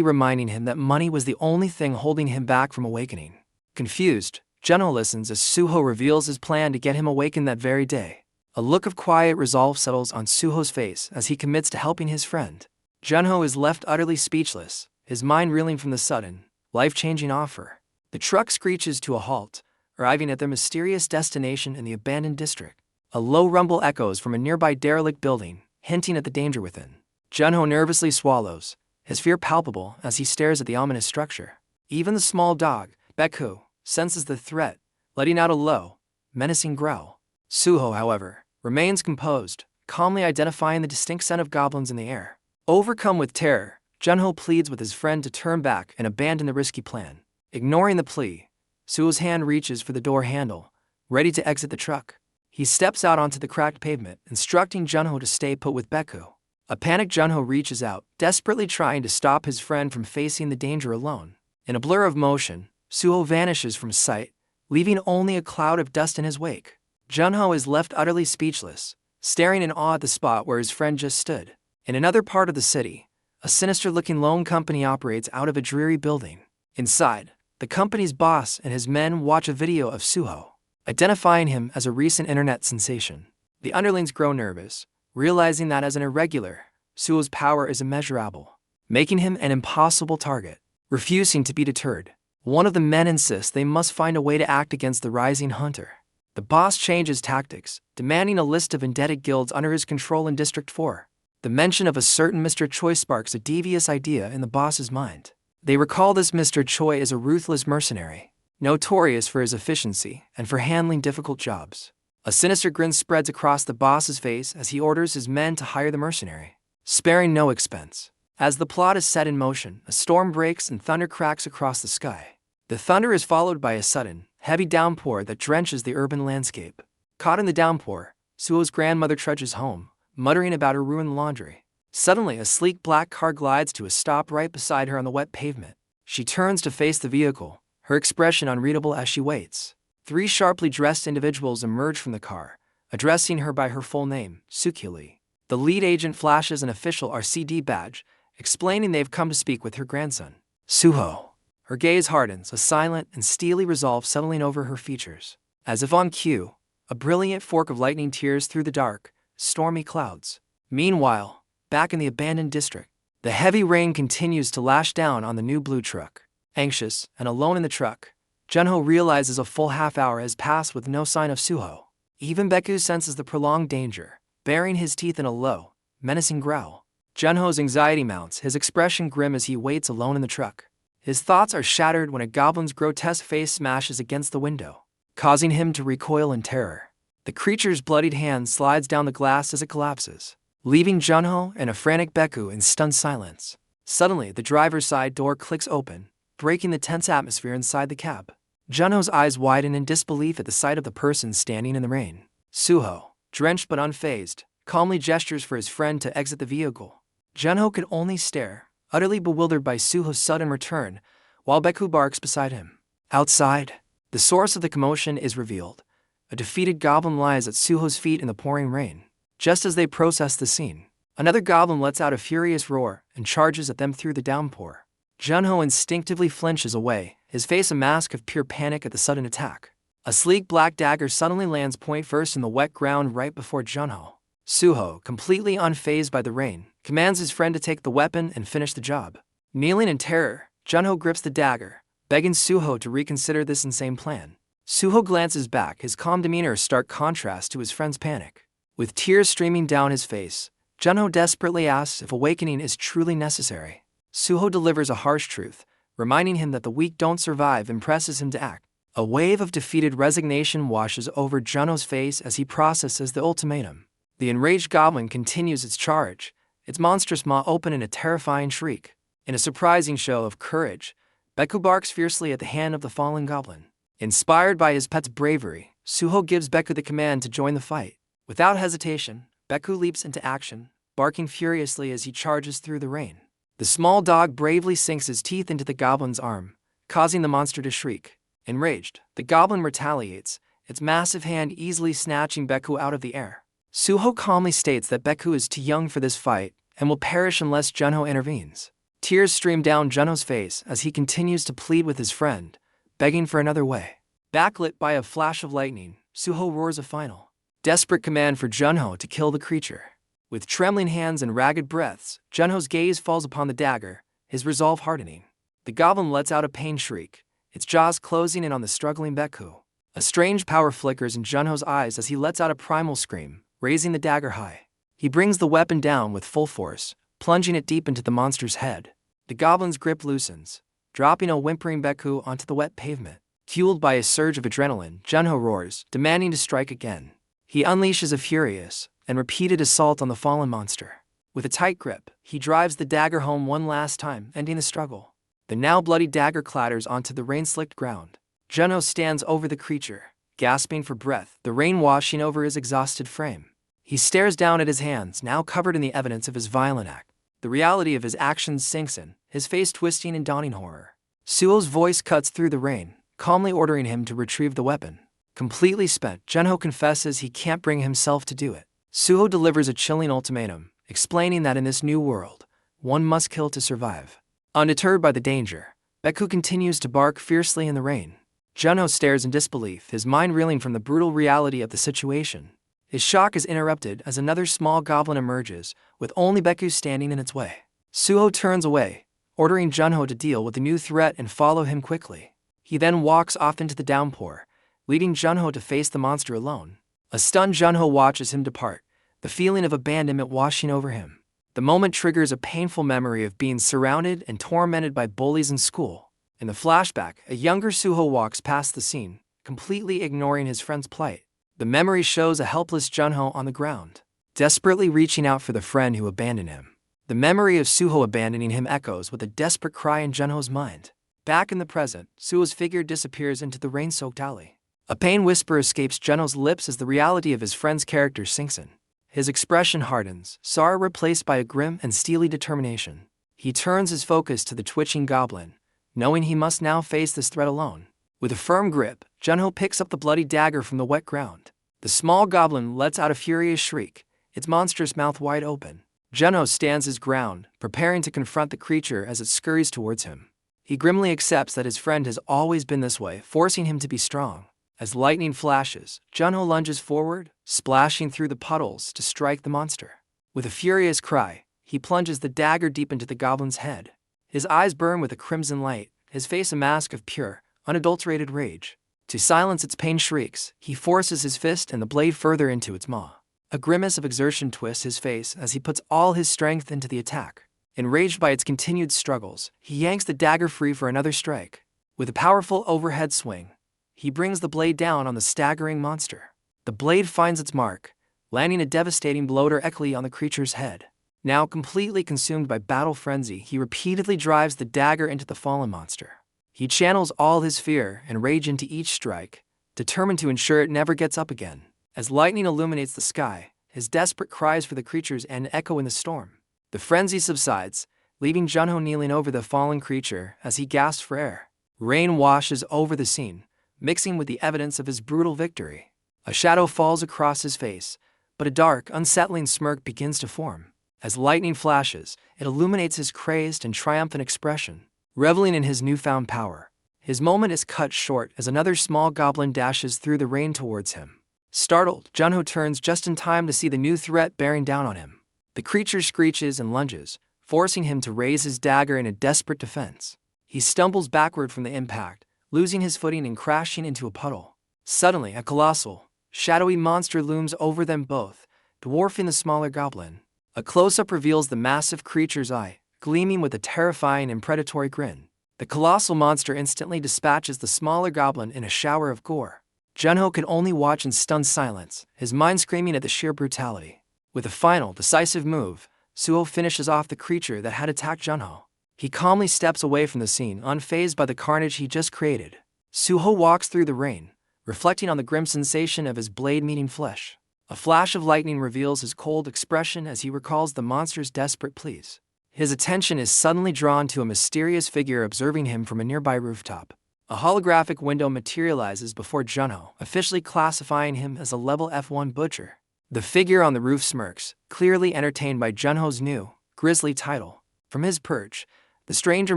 reminding him that money was the only thing holding him back from awakening. Confused, Junho listens as Suho reveals his plan to get him awakened that very day. A look of quiet resolve settles on Suho's face as he commits to helping his friend. Junho is left utterly speechless, his mind reeling from the sudden, life-changing offer. The truck screeches to a halt, arriving at their mysterious destination in the abandoned district. A low rumble echoes from a nearby derelict building, hinting at the danger within. Junho nervously swallows, his fear palpable as he stares at the ominous structure. Even the small dog, Beku, senses the threat, letting out a low, menacing growl. Suho, however, remains composed, calmly identifying the distinct scent of goblins in the air. Overcome with terror, Junho pleads with his friend to turn back and abandon the risky plan. Ignoring the plea, Suho's hand reaches for the door handle, ready to exit the truck. He steps out onto the cracked pavement, instructing Junho to stay put with Beku. A panicked Junho reaches out, desperately trying to stop his friend from facing the danger alone. In a blur of motion, Suho vanishes from sight, leaving only a cloud of dust in his wake. Junho is left utterly speechless, staring in awe at the spot where his friend just stood. In another part of the city, a sinister-looking loan company operates out of a dreary building. Inside, the company's boss and his men watch a video of Suho, identifying him as a recent internet sensation. The underlings grow nervous, realizing that as an irregular, Suho's power is immeasurable, making him an impossible target. Refusing to be deterred, one of the men insists they must find a way to act against the rising hunter. The boss changes tactics, demanding a list of indebted guilds under his control in District 4. The mention of a certain Mr. Choi sparks a devious idea in the boss's mind. They recall this Mr. Choi as a ruthless mercenary, notorious for his efficiency and for handling difficult jobs. A sinister grin spreads across the boss's face as he orders his men to hire the mercenary, sparing no expense. As the plot is set in motion, a storm breaks and thunder cracks across the sky. The thunder is followed by a sudden, heavy downpour that drenches the urban landscape. Caught in the downpour, Suo's grandmother trudges home, muttering about her ruined laundry. Suddenly, a sleek black car glides to a stop right beside her on the wet pavement. She turns to face the vehicle, her expression unreadable as she waits. 3 sharply dressed individuals emerge from the car, addressing her by her full name, Sukili. The lead agent flashes an official RCD badge, explaining they've come to speak with her grandson, Suho. Her gaze hardens, a silent and steely resolve settling over her features. As if on cue, a brilliant fork of lightning tears through the dark, stormy clouds. Meanwhile, back in the abandoned district, the heavy rain continues to lash down on the new blue truck. Anxious and alone in the truck, Junho realizes a full half hour has passed with no sign of Suho. Even Beku senses the prolonged danger, baring his teeth in a low, menacing growl. Junho's anxiety mounts, his expression grim as he waits alone in the truck. His thoughts are shattered when a goblin's grotesque face smashes against the window, causing him to recoil in terror. The creature's bloodied hand slides down the glass as it collapses, leaving Junho and a frantic Beku in stunned silence. Suddenly, the driver's side door clicks open, breaking the tense atmosphere inside the cab. Junho's eyes widen in disbelief at the sight of the person standing in the rain. Suho, drenched but unfazed, calmly gestures for his friend to exit the vehicle. Junho could only stare, utterly bewildered by Suho's sudden return, while Beku barks beside him. Outside, the source of the commotion is revealed. A defeated goblin lies at Suho's feet in the pouring rain. Just as they process the scene, another goblin lets out a furious roar and charges at them through the downpour. Junho instinctively flinches away, his face a mask of pure panic at the sudden attack. A sleek black dagger suddenly lands point first in the wet ground right before Junho. Suho, completely unfazed by the rain, commands his friend to take the weapon and finish the job. Kneeling in terror, Junho grips the dagger, begging Suho to reconsider this insane plan. Suho glances back, his calm demeanor a stark contrast to his friend's panic. With tears streaming down his face, Junho desperately asks if awakening is truly necessary. Suho delivers a harsh truth, reminding him that the weak don't survive and presses him to act. A wave of defeated resignation washes over Junho's face as he processes the ultimatum. The enraged goblin continues its charge, its monstrous maw open in a terrifying shriek. In a surprising show of courage, Beku barks fiercely at the hand of the fallen goblin. Inspired by his pet's bravery, Suho gives Beku the command to join the fight. Without hesitation, Beku leaps into action, barking furiously as he charges through the rain. The small dog bravely sinks his teeth into the goblin's arm, causing the monster to shriek. Enraged, the goblin retaliates, its massive hand easily snatching Beku out of the air. Suho calmly states that Beku is too young for this fight and will perish unless Junho intervenes. Tears stream down Junho's face as he continues to plead with his friend, begging for another way. Backlit by a flash of lightning, Suho roars a final, desperate command for Junho to kill the creature. With trembling hands and ragged breaths, Junho's gaze falls upon the dagger, his resolve hardening. The goblin lets out a pain shriek, its jaws closing in on the struggling Beku. A strange power flickers in Junho's eyes as he lets out a primal scream, raising the dagger high. He brings the weapon down with full force, plunging it deep into the monster's head. The goblin's grip loosens, dropping a whimpering Beku onto the wet pavement. Fueled by a surge of adrenaline, Junho roars, demanding to strike again. He unleashes a furious and repeated assault on the fallen monster. With a tight grip, he drives the dagger home one last time, ending the struggle. The now bloody dagger clatters onto the rain-slicked ground. Junho stands over the creature, gasping for breath, the rain washing over his exhausted frame. He stares down at his hands, now covered in the evidence of his violent act. The reality of his actions sinks in, his face twisting in dawning horror. Suo's voice cuts through the rain, calmly ordering him to retrieve the weapon. Completely spent, Junho confesses he can't bring himself to do it. Suho delivers a chilling ultimatum, explaining that in this new world, one must kill to survive. Undeterred by the danger, Beku continues to bark fiercely in the rain. Junho stares in disbelief, his mind reeling from the brutal reality of the situation. His shock is interrupted as another small goblin emerges, with only Beku standing in its way. Suho turns away, ordering Junho to deal with the new threat and follow him quickly. He then walks off into the downpour, leading Junho to face the monster alone. A stunned Junho watches him depart, the feeling of abandonment washing over him. The moment triggers a painful memory of being surrounded and tormented by bullies in school. In the flashback, a younger Suho walks past the scene, completely ignoring his friend's plight. The memory shows a helpless Junho on the ground, desperately reaching out for the friend who abandoned him. The memory of Suho abandoning him echoes with a desperate cry in Junho's mind. Back in the present, Suho's figure disappears into the rain-soaked alley. A pain whisper escapes Junho's lips as the reality of his friend's character sinks in. His expression hardens, sorrow replaced by a grim and steely determination. He turns his focus to the twitching goblin, knowing he must now face this threat alone. With a firm grip, Junho picks up the bloody dagger from the wet ground. The small goblin lets out a furious shriek, its monstrous mouth wide open. Junho stands his ground, preparing to confront the creature as it scurries towards him. He grimly accepts that his friend has always been this way, forcing him to be strong. As lightning flashes, Junho lunges forward, splashing through the puddles to strike the monster. With a furious cry, he plunges the dagger deep into the goblin's head. His eyes burn with a crimson light, his face a mask of pure, unadulterated rage. To silence its pain shrieks, he forces his fist and the blade further into its maw. A grimace of exertion twists his face as he puts all his strength into the attack. Enraged by its continued struggles, he yanks the dagger free for another strike. With a powerful overhead swing, he brings the blade down on the staggering monster. The blade finds its mark, landing a devastating blow directly on the creature's head. Now completely consumed by battle frenzy, he repeatedly drives the dagger into the fallen monster. He channels all his fear and rage into each strike, determined to ensure it never gets up again. As lightning illuminates the sky, his desperate cries for the creature's end echo in the storm. The frenzy subsides, leaving Junho kneeling over the fallen creature as he gasps for air. Rain washes over the scene, mixing with the evidence of his brutal victory. A shadow falls across his face, but a dark, unsettling smirk begins to form. As lightning flashes, it illuminates his crazed and triumphant expression. Reveling in his newfound power, his moment is cut short as another small goblin dashes through the rain towards him. Startled, Junho turns just in time to see the new threat bearing down on him. The creature screeches and lunges, forcing him to raise his dagger in a desperate defense. He stumbles backward from the impact, losing his footing and crashing into a puddle. Suddenly, a colossal, shadowy monster looms over them both, dwarfing the smaller goblin. A close-up reveals the massive creature's eye, gleaming with a terrifying and predatory grin. The colossal monster instantly dispatches the smaller goblin in a shower of gore. Junho could only watch in stunned silence, his mind screaming at the sheer brutality. With a final, decisive move, Suho finishes off the creature that had attacked Junho. He calmly steps away from the scene, unfazed by the carnage he just created. Suho walks through the rain, reflecting on the grim sensation of his blade meeting flesh. A flash of lightning reveals his cold expression as he recalls the monster's desperate pleas. His attention is suddenly drawn to a mysterious figure observing him from a nearby rooftop. A holographic window materializes before Junho, officially classifying him as a level F1 butcher. The figure on the roof smirks, clearly entertained by Junho's new, grisly title. From his perch, the stranger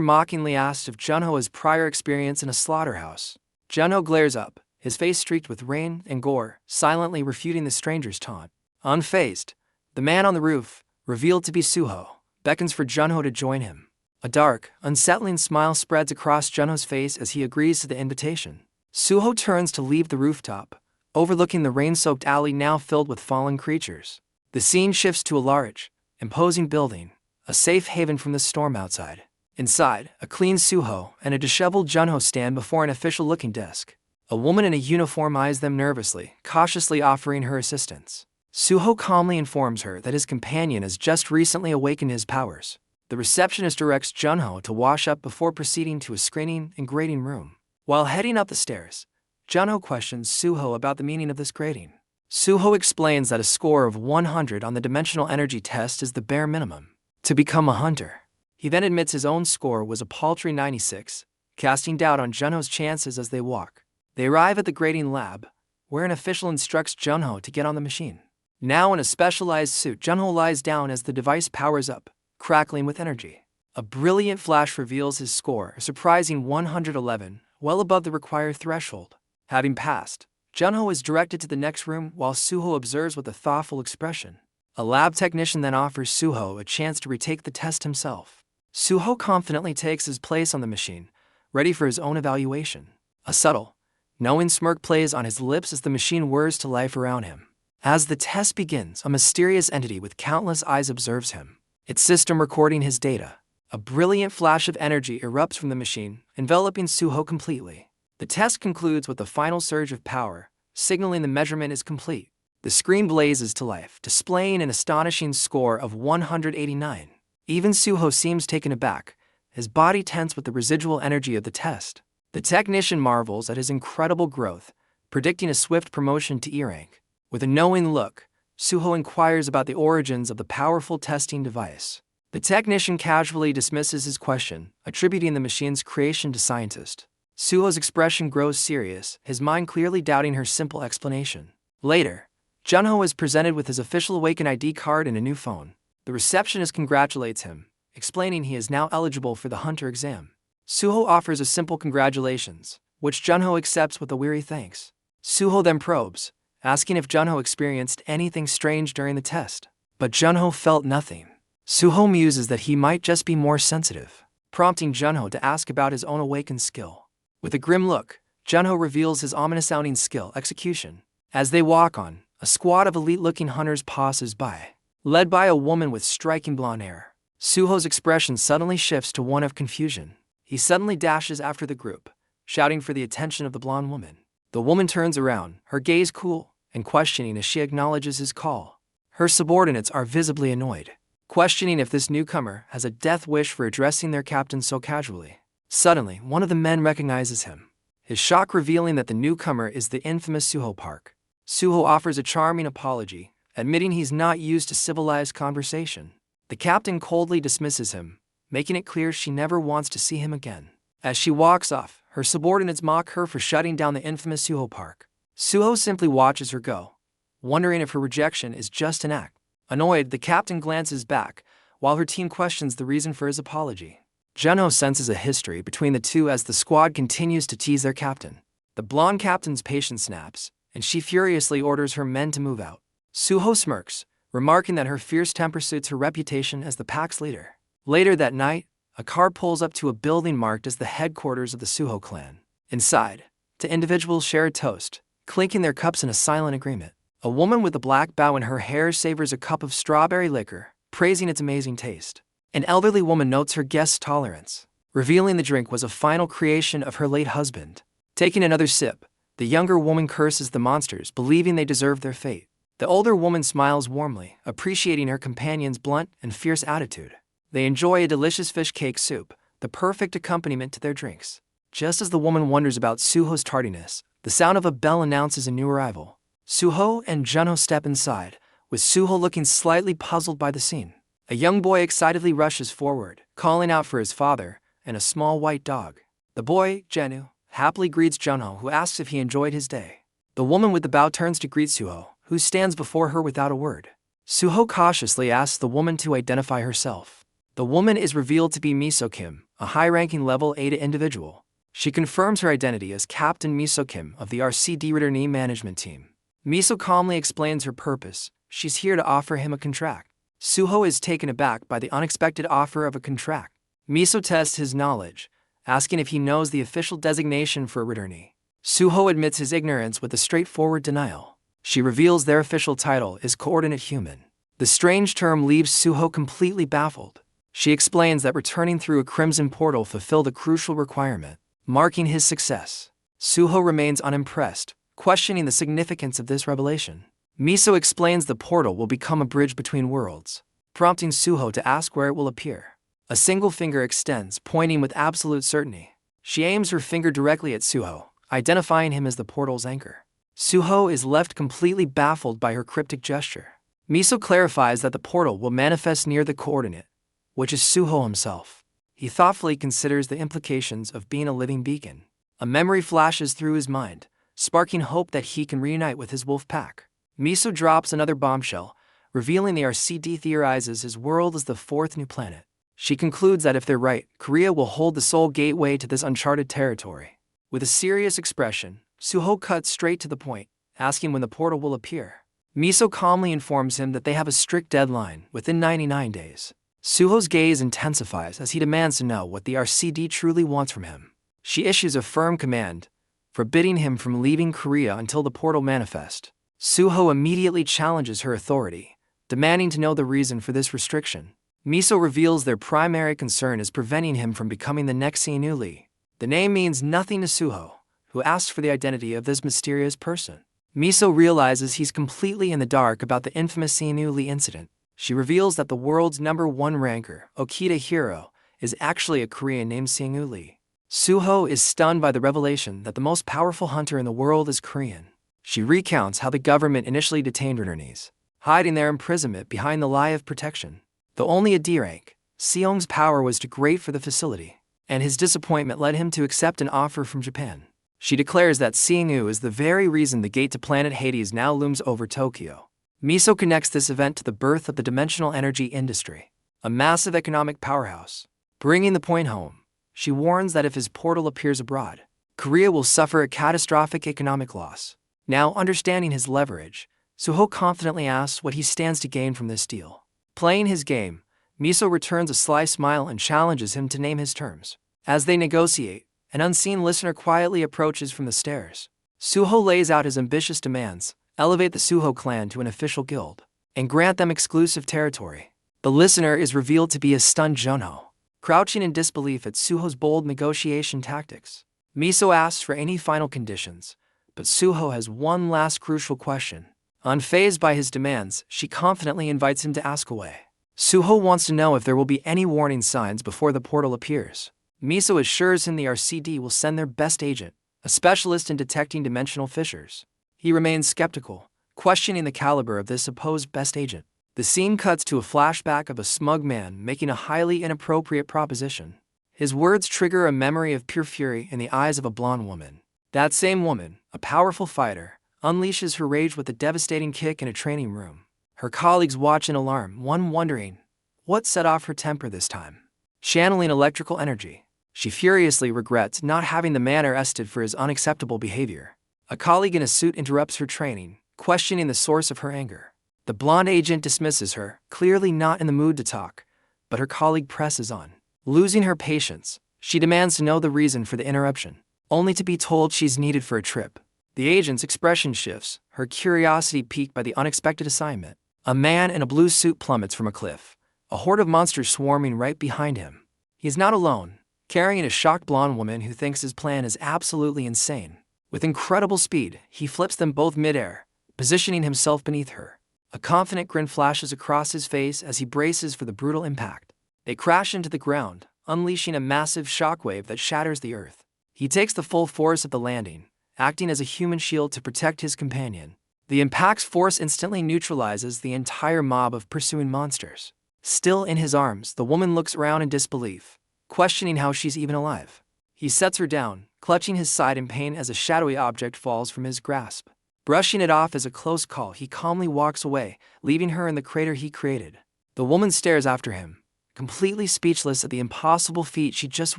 mockingly asks if Junho has prior experience in a slaughterhouse. Junho glares up, his face streaked with rain and gore, silently refuting the stranger's taunt. Unfazed, the man on the roof, revealed to be Suho, beckons for Junho to join him. A dark, unsettling smile spreads across Junho's face as he agrees to the invitation. Suho turns to leave the rooftop, overlooking the rain-soaked alley now filled with fallen creatures. The scene shifts to a large, imposing building, a safe haven from the storm outside. Inside, a clean Suho and a disheveled Junho stand before an official-looking desk. A woman in a uniform eyes them nervously, cautiously offering her assistance. Suho calmly informs her that his companion has just recently awakened his powers. The receptionist directs Junho to wash up before proceeding to a screening and grading room. While heading up the stairs, Junho questions Suho about the meaning of this grading. Suho explains that a score of 100 on the dimensional energy test is the bare minimum to become a hunter. He then admits his own score was a paltry 96, casting doubt on Junho's chances as they walk. They arrive at the grading lab, where an official instructs Junho to get on the machine. Now in a specialized suit, Junho lies down as the device powers up, crackling with energy. A brilliant flash reveals his score, a surprising 111, well above the required threshold. Having passed, Junho is directed to the next room while Suho observes with a thoughtful expression. A lab technician then offers Suho a chance to retake the test himself. Suho confidently takes his place on the machine, ready for his own evaluation. A subtle, knowing smirk plays on his lips as the machine whirs to life around him. As the test begins, a mysterious entity with countless eyes observes him, its system recording his data. A brilliant flash of energy erupts from the machine, enveloping Suho completely. The test concludes with a final surge of power, signaling the measurement is complete. The screen blazes to life, displaying an astonishing score of 189. Even Suho seems taken aback, his body tense with the residual energy of the test. The technician marvels at his incredible growth, predicting a swift promotion to E rank. With a knowing look, Suho inquires about the origins of the powerful testing device. The technician casually dismisses his question, attributing the machine's creation to scientist. Suho's expression grows serious, his mind clearly doubting her simple explanation. Later, Junho is presented with his official Awaken ID card and a new phone. The receptionist congratulates him, explaining he is now eligible for the Hunter exam. Suho offers a simple congratulations, which Junho accepts with a weary thanks. Suho then probes, asking if Junho experienced anything strange during the test. But Junho felt nothing. Suho muses that he might just be more sensitive, prompting Junho to ask about his own awakened skill. With a grim look, Junho reveals his ominous-sounding skill, execution. As they walk on, a squad of elite-looking hunters passes by, led by a woman with striking blonde hair. Suho's expression suddenly shifts to one of confusion. He suddenly dashes after the group, shouting for the attention of the blonde woman. The woman turns around, her gaze cool and questioning as she acknowledges his call. Her subordinates are visibly annoyed, questioning if this newcomer has a death wish for addressing their captain so casually. Suddenly, one of the men recognizes him, his shock revealing that the newcomer is the infamous Suho Park. Suho offers a charming apology, admitting he's not used to civilized conversation. The captain coldly dismisses him, making it clear she never wants to see him again. As she walks off, her subordinates mock her for shutting down the infamous Suho Park. Suho simply watches her go, wondering if her rejection is just an act. Annoyed, the captain glances back, while her team questions the reason for his apology. Junho senses a history between the two as the squad continues to tease their captain. The blonde captain's patience snaps, and she furiously orders her men to move out. Suho smirks, remarking that her fierce temper suits her reputation as the pack's leader. Later that night, a car pulls up to a building marked as the headquarters of the Suho clan. Inside, two individuals share a toast, clinking their cups in a silent agreement. A woman with a black bow in her hair savors a cup of strawberry liquor, praising its amazing taste. An elderly woman notes her guest's tolerance, revealing the drink was a final creation of her late husband. Taking another sip, the younger woman curses the monsters, believing they deserve their fate. The older woman smiles warmly, appreciating her companion's blunt and fierce attitude. They enjoy a delicious fish cake soup, the perfect accompaniment to their drinks. Just as the woman wonders about Suho's tardiness, the sound of a bell announces a new arrival. Suho and Junho step inside, with Suho looking slightly puzzled by the scene. A young boy excitedly rushes forward, calling out for his father and a small white dog. The boy, Jenu, happily greets Junho, who asks if he enjoyed his day. The woman with the bow turns to greet Suho, who stands before her without a word. Suho cautiously asks the woman to identify herself. The woman is revealed to be Miso Kim, a high-ranking level 8 individual. She confirms her identity as Captain Miso Kim of the RCD Return management team. Miso calmly explains her purpose. She's here to offer him a contract. Suho is taken aback by the unexpected offer of a contract. Miso tests his knowledge, asking if he knows the official designation for a returnee. Suho admits his ignorance with a straightforward denial. She reveals their official title is Coordinate Human. The strange term leaves Suho completely baffled. She explains that returning through a crimson portal fulfilled a crucial requirement, marking his success. Suho remains unimpressed, questioning the significance of this revelation. Miso explains the portal will become a bridge between worlds, prompting Suho to ask where it will appear. A single finger extends, pointing with absolute certainty. She aims her finger directly at Suho, identifying him as the portal's anchor. Suho is left completely baffled by her cryptic gesture. Miso clarifies that the portal will manifest near the coordinate, which is Suho himself. He thoughtfully considers the implications of being a living beacon. A memory flashes through his mind, sparking hope that he can reunite with his wolf pack. Miso drops another bombshell, revealing the RCD theorizes his world is the fourth new planet. She concludes that if they're right, Korea will hold the sole gateway to this uncharted territory. With a serious expression, Suho cuts straight to the point, asking when the portal will appear. Miso calmly informs him that they have a strict deadline, within 99 days. Suho's gaze intensifies as he demands to know what the RCD truly wants from him. She issues a firm command, forbidding him from leaving Korea until the portal manifests. Suho immediately challenges her authority, demanding to know the reason for this restriction. Miso reveals their primary concern is preventing him from becoming the next Sinuli. The name means nothing to Suho, who asks for the identity of this mysterious person. Miso realizes he's completely in the dark about the infamous Sinuli incident. She reveals that the world's #1 ranker, Okita Hero, is actually a Korean named Sang-woo Lee. Suho is stunned by the revelation that the most powerful hunter in the world is Korean. She recounts how the government initially detained returnees, hiding their imprisonment behind the lie of protection. Though only a D rank, Seong's power was too great for the facility, and his disappointment led him to accept an offer from Japan. She declares that Seong-woo is the very reason the gate to planet Hades now looms over Tokyo. Miso connects this event to the birth of the dimensional energy industry, a massive economic powerhouse. Bringing the point home, she warns that if his portal appears abroad, Korea will suffer a catastrophic economic loss. Now understanding his leverage, Suho confidently asks what he stands to gain from this deal. Playing his game, Miso returns a sly smile and challenges him to name his terms. As they negotiate, an unseen listener quietly approaches from the stairs. Suho lays out his ambitious demands: elevate the Suho clan to an official guild, and grant them exclusive territory. The listener is revealed to be a stunned Junho, crouching in disbelief at Suho's bold negotiation tactics. Miso asks for any final conditions, but Suho has one last crucial question. Unfazed by his demands, she confidently invites him to ask away. Suho wants to know if there will be any warning signs before the portal appears. Miso assures him the RCD will send their best agent, a specialist in detecting dimensional fissures. He remains skeptical, questioning the caliber of this supposed best agent. The scene cuts to a flashback of a smug man making a highly inappropriate proposition. His words trigger a memory of pure fury in the eyes of a blonde woman. That same woman, a powerful fighter, unleashes her rage with a devastating kick in a training room. Her colleagues watch in alarm, one wondering what set off her temper this time. Channeling electrical energy, she furiously regrets not having the man arrested for his unacceptable behavior. A colleague in a suit interrupts her training, questioning the source of her anger. The blonde agent dismisses her, clearly not in the mood to talk, but her colleague presses on. Losing her patience, she demands to know the reason for the interruption, only to be told she's needed for a trip. The agent's expression shifts, her curiosity piqued by the unexpected assignment. A man in a blue suit plummets from a cliff, a horde of monsters swarming right behind him. He is not alone, carrying a shocked blonde woman who thinks his plan is absolutely insane. With incredible speed, he flips them both midair, positioning himself beneath her. A confident grin flashes across his face as he braces for the brutal impact. They crash into the ground, unleashing a massive shockwave that shatters the earth. He takes the full force of the landing, acting as a human shield to protect his companion. The impact's force instantly neutralizes the entire mob of pursuing monsters. Still in his arms, the woman looks around in disbelief, questioning how she's even alive. He sets her down, clutching his side in pain as a shadowy object falls from his grasp. Brushing it off as a close call, he calmly walks away, leaving her in the crater he created. The woman stares after him, completely speechless at the impossible feat she just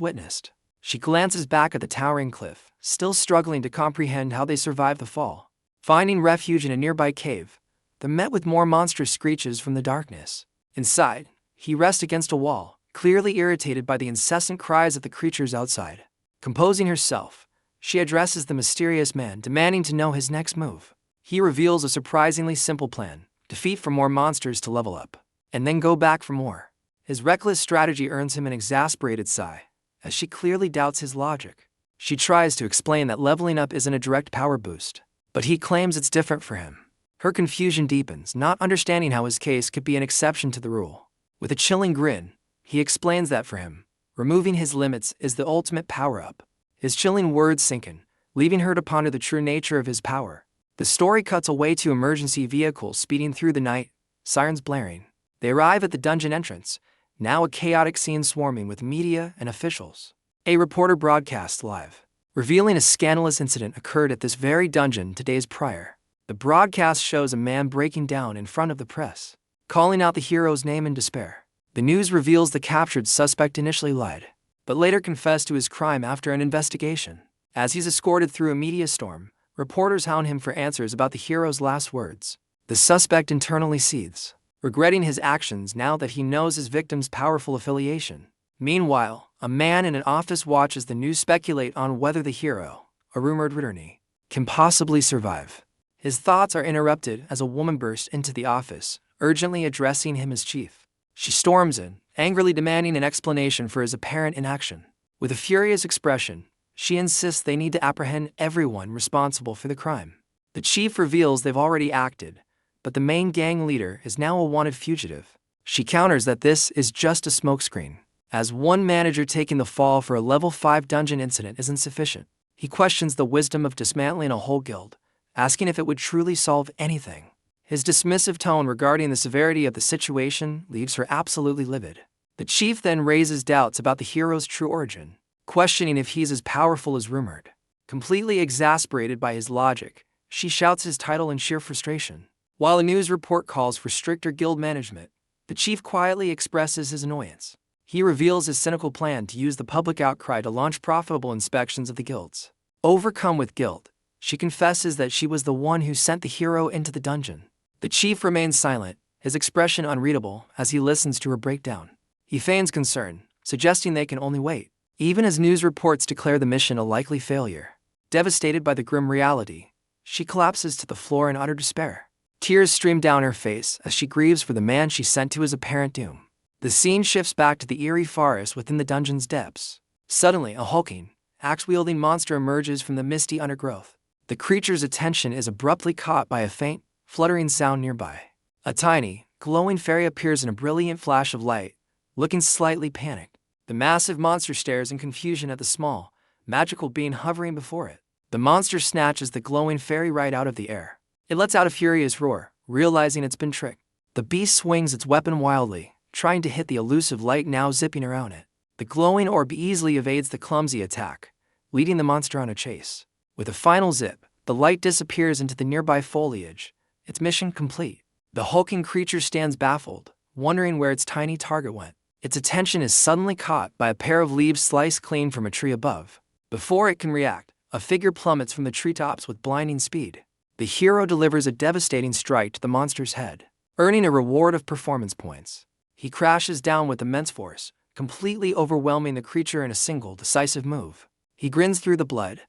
witnessed. She glances back at the towering cliff, still struggling to comprehend how they survived the fall. Finding refuge in a nearby cave, they're met with more monstrous screeches from the darkness. Inside, he rests against a wall, clearly irritated by the incessant cries of the creatures outside. Composing herself, she addresses the mysterious man, demanding to know his next move. He reveals a surprisingly simple plan: defeat for more monsters to level up, and then go back for more. His reckless strategy earns him an exasperated sigh, as she clearly doubts his logic. She tries to explain that leveling up isn't a direct power boost, but he claims it's different for him. Her confusion deepens, not understanding how his case could be an exception to the rule. With a chilling grin, he explains that for him, removing his limits is the ultimate power-up. His chilling words sink in, leaving her to ponder the true nature of his power. The story cuts away to emergency vehicles speeding through the night, sirens blaring. They arrive at the dungeon entrance, now a chaotic scene swarming with media and officials. A reporter broadcasts live, revealing a scandalous incident occurred at this very dungeon 2 days prior. The broadcast shows a man breaking down in front of the press, calling out the hero's name in despair. The news reveals the captured suspect initially lied, but later confessed to his crime after an investigation. As he's escorted through a media storm, reporters hound him for answers about the hero's last words. The suspect internally seethes, regretting his actions now that he knows his victim's powerful affiliation. Meanwhile, a man in an office watches the news speculate on whether the hero, a rumored returnee, can possibly survive. His thoughts are interrupted as a woman bursts into the office, urgently addressing him as chief. She storms in, angrily demanding an explanation for his apparent inaction. With a furious expression, she insists they need to apprehend everyone responsible for the crime. The chief reveals they've already acted, but the main gang leader is now a wanted fugitive. She counters that this is just a smokescreen, as one manager taking the fall for a level 5 dungeon incident isn't sufficient. He questions the wisdom of dismantling a whole guild, asking if it would truly solve anything. His dismissive tone regarding the severity of the situation leaves her absolutely livid. The chief then raises doubts about the hero's true origin, questioning if he's as powerful as rumored. Completely exasperated by his logic, she shouts his title in sheer frustration. While a news report calls for stricter guild management, the chief quietly expresses his annoyance. He reveals his cynical plan to use the public outcry to launch profitable inspections of the guilds. Overcome with guilt, she confesses that she was the one who sent the hero into the dungeon. The chief remains silent, his expression unreadable as he listens to her breakdown. He feigns concern, suggesting they can only wait, even as news reports declare the mission a likely failure. Devastated by the grim reality, she collapses to the floor in utter despair. Tears stream down her face as she grieves for the man she sent to his apparent doom. The scene shifts back to the eerie forest within the dungeon's depths. Suddenly, a hulking, axe-wielding monster emerges from the misty undergrowth. The creature's attention is abruptly caught by a faint, fluttering sound nearby. A tiny, glowing fairy appears in a brilliant flash of light, looking slightly panicked. The massive monster stares in confusion at the small, magical being hovering before it. The monster snatches the glowing fairy right out of the air. It lets out a furious roar, realizing it's been tricked. The beast swings its weapon wildly, trying to hit the elusive light now zipping around it. The glowing orb easily evades the clumsy attack, leading the monster on a chase. With a final zip, the light disappears into the nearby foliage, its mission complete. The hulking creature stands baffled, wondering where its tiny target went. Its attention is suddenly caught by a pair of leaves sliced clean from a tree above. Before it can react, a figure plummets from the treetops with blinding speed. The hero delivers a devastating strike to the monster's head, earning a reward of performance points. He crashes down with immense force, completely overwhelming the creature in a single decisive move. He grins through the blood,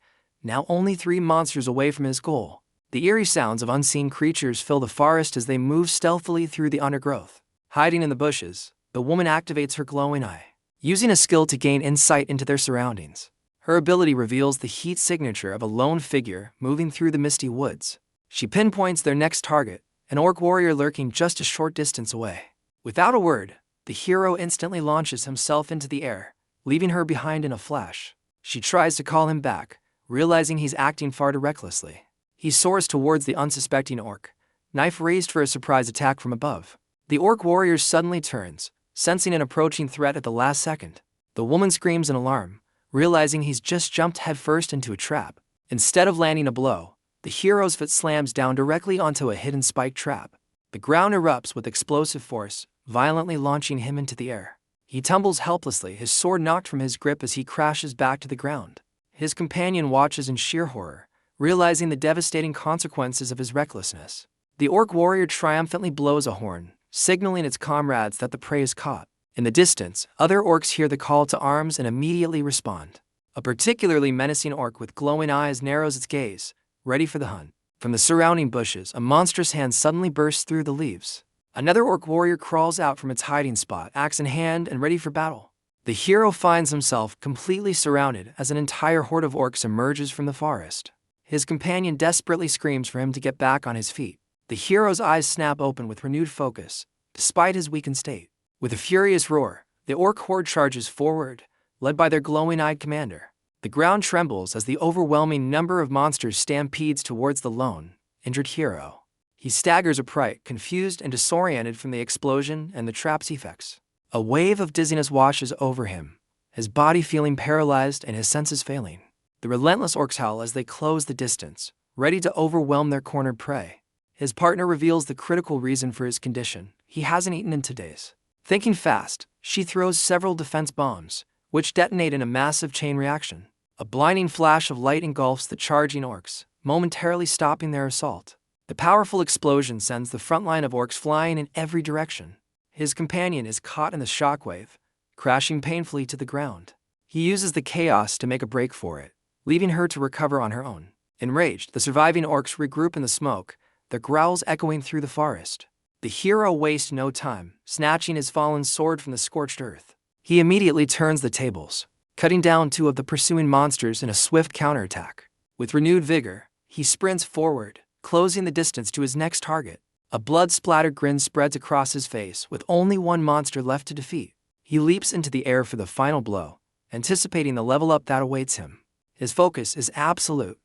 now only 3 monsters away from his goal. The eerie sounds of unseen creatures fill the forest as they move stealthily through the undergrowth. Hiding in the bushes, the woman activates her glowing eye, using a skill to gain insight into their surroundings. Her ability reveals the heat signature of a lone figure moving through the misty woods. She pinpoints their next target, an orc warrior lurking just a short distance away. Without a word, the hero instantly launches himself into the air, leaving her behind in a flash. She tries to call him back, realizing he's acting far too recklessly. He soars towards the unsuspecting orc, knife raised for a surprise attack from above. The orc warrior suddenly turns, sensing an approaching threat at the last second. The woman screams in alarm, realizing he's just jumped headfirst into a trap. Instead of landing a blow, the hero's foot slams down directly onto a hidden spike trap. The ground erupts with explosive force, violently launching him into the air. He tumbles helplessly, his sword knocked from his grip as he crashes back to the ground. His companion watches in sheer horror, realizing the devastating consequences of his recklessness. The orc warrior triumphantly blows a horn, signaling its comrades that the prey is caught. In the distance, other orcs hear the call to arms and immediately respond. A particularly menacing orc with glowing eyes narrows its gaze, ready for the hunt. From the surrounding bushes, a monstrous hand suddenly bursts through the leaves. Another orc warrior crawls out from its hiding spot, axe in hand and ready for battle. The hero finds himself completely surrounded as an entire horde of orcs emerges from the forest. His companion desperately screams for him to get back on his feet. The hero's eyes snap open with renewed focus, despite his weakened state. With a furious roar, the orc horde charges forward, led by their glowing-eyed commander. The ground trembles as the overwhelming number of monsters stampedes towards the lone, injured hero. He staggers upright, confused and disoriented from the explosion and the trap's effects. A wave of dizziness washes over him, his body feeling paralyzed and his senses failing. The relentless orcs howl as they close the distance, ready to overwhelm their cornered prey. His partner reveals the critical reason for his condition. He hasn't eaten in 2 days. Thinking fast, she throws several defense bombs, which detonate in a massive chain reaction. A blinding flash of light engulfs the charging orcs, momentarily stopping their assault. The powerful explosion sends the front line of orcs flying in every direction. His companion is caught in the shockwave, crashing painfully to the ground. He uses the chaos to make a break for it, leaving her to recover on her own. Enraged, the surviving orcs regroup in the smoke, their growls echoing through the forest. The hero wastes no time, snatching his fallen sword from the scorched earth. He immediately turns the tables, cutting down 2 of the pursuing monsters in a swift counterattack. With renewed vigor, he sprints forward, closing the distance to his next target. A blood-splattered grin spreads across his face with only one monster left to defeat. He leaps into the air for the final blow, anticipating the level up that awaits him. His focus is absolute,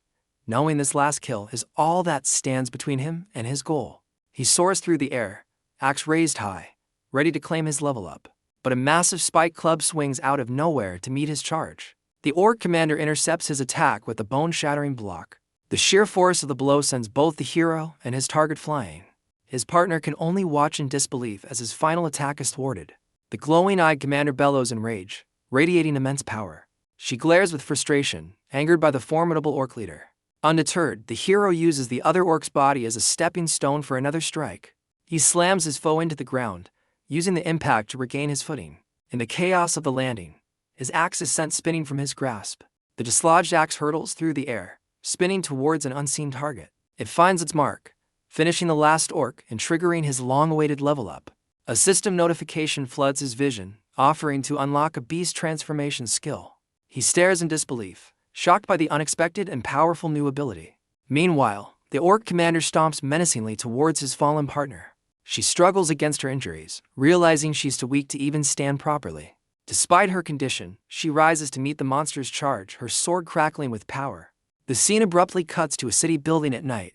knowing this last kill is all that stands between him and his goal. He soars through the air, axe raised high, ready to claim his level up. But a massive spike club swings out of nowhere to meet his charge. The orc commander intercepts his attack with a bone-shattering block. The sheer force of the blow sends both the hero and his target flying. His partner can only watch in disbelief as his final attack is thwarted. The glowing-eyed commander bellows in rage, radiating immense power. She glares with frustration, angered by the formidable orc leader. Undeterred, the hero uses the other orc's body as a stepping stone for another strike. He slams his foe into the ground, using the impact to regain his footing. In the chaos of the landing, his axe is sent spinning from his grasp. The dislodged axe hurtles through the air, spinning towards an unseen target. It finds its mark, finishing the last orc and triggering his long-awaited level up. A system notification floods his vision, offering to unlock a beast transformation skill. He stares in disbelief, shocked by the unexpected and powerful new ability. Meanwhile, the orc commander stomps menacingly towards his fallen partner. She struggles against her injuries, realizing she's too weak to even stand properly. Despite her condition, she rises to meet the monster's charge, her sword crackling with power. The scene abruptly cuts to a city building at night,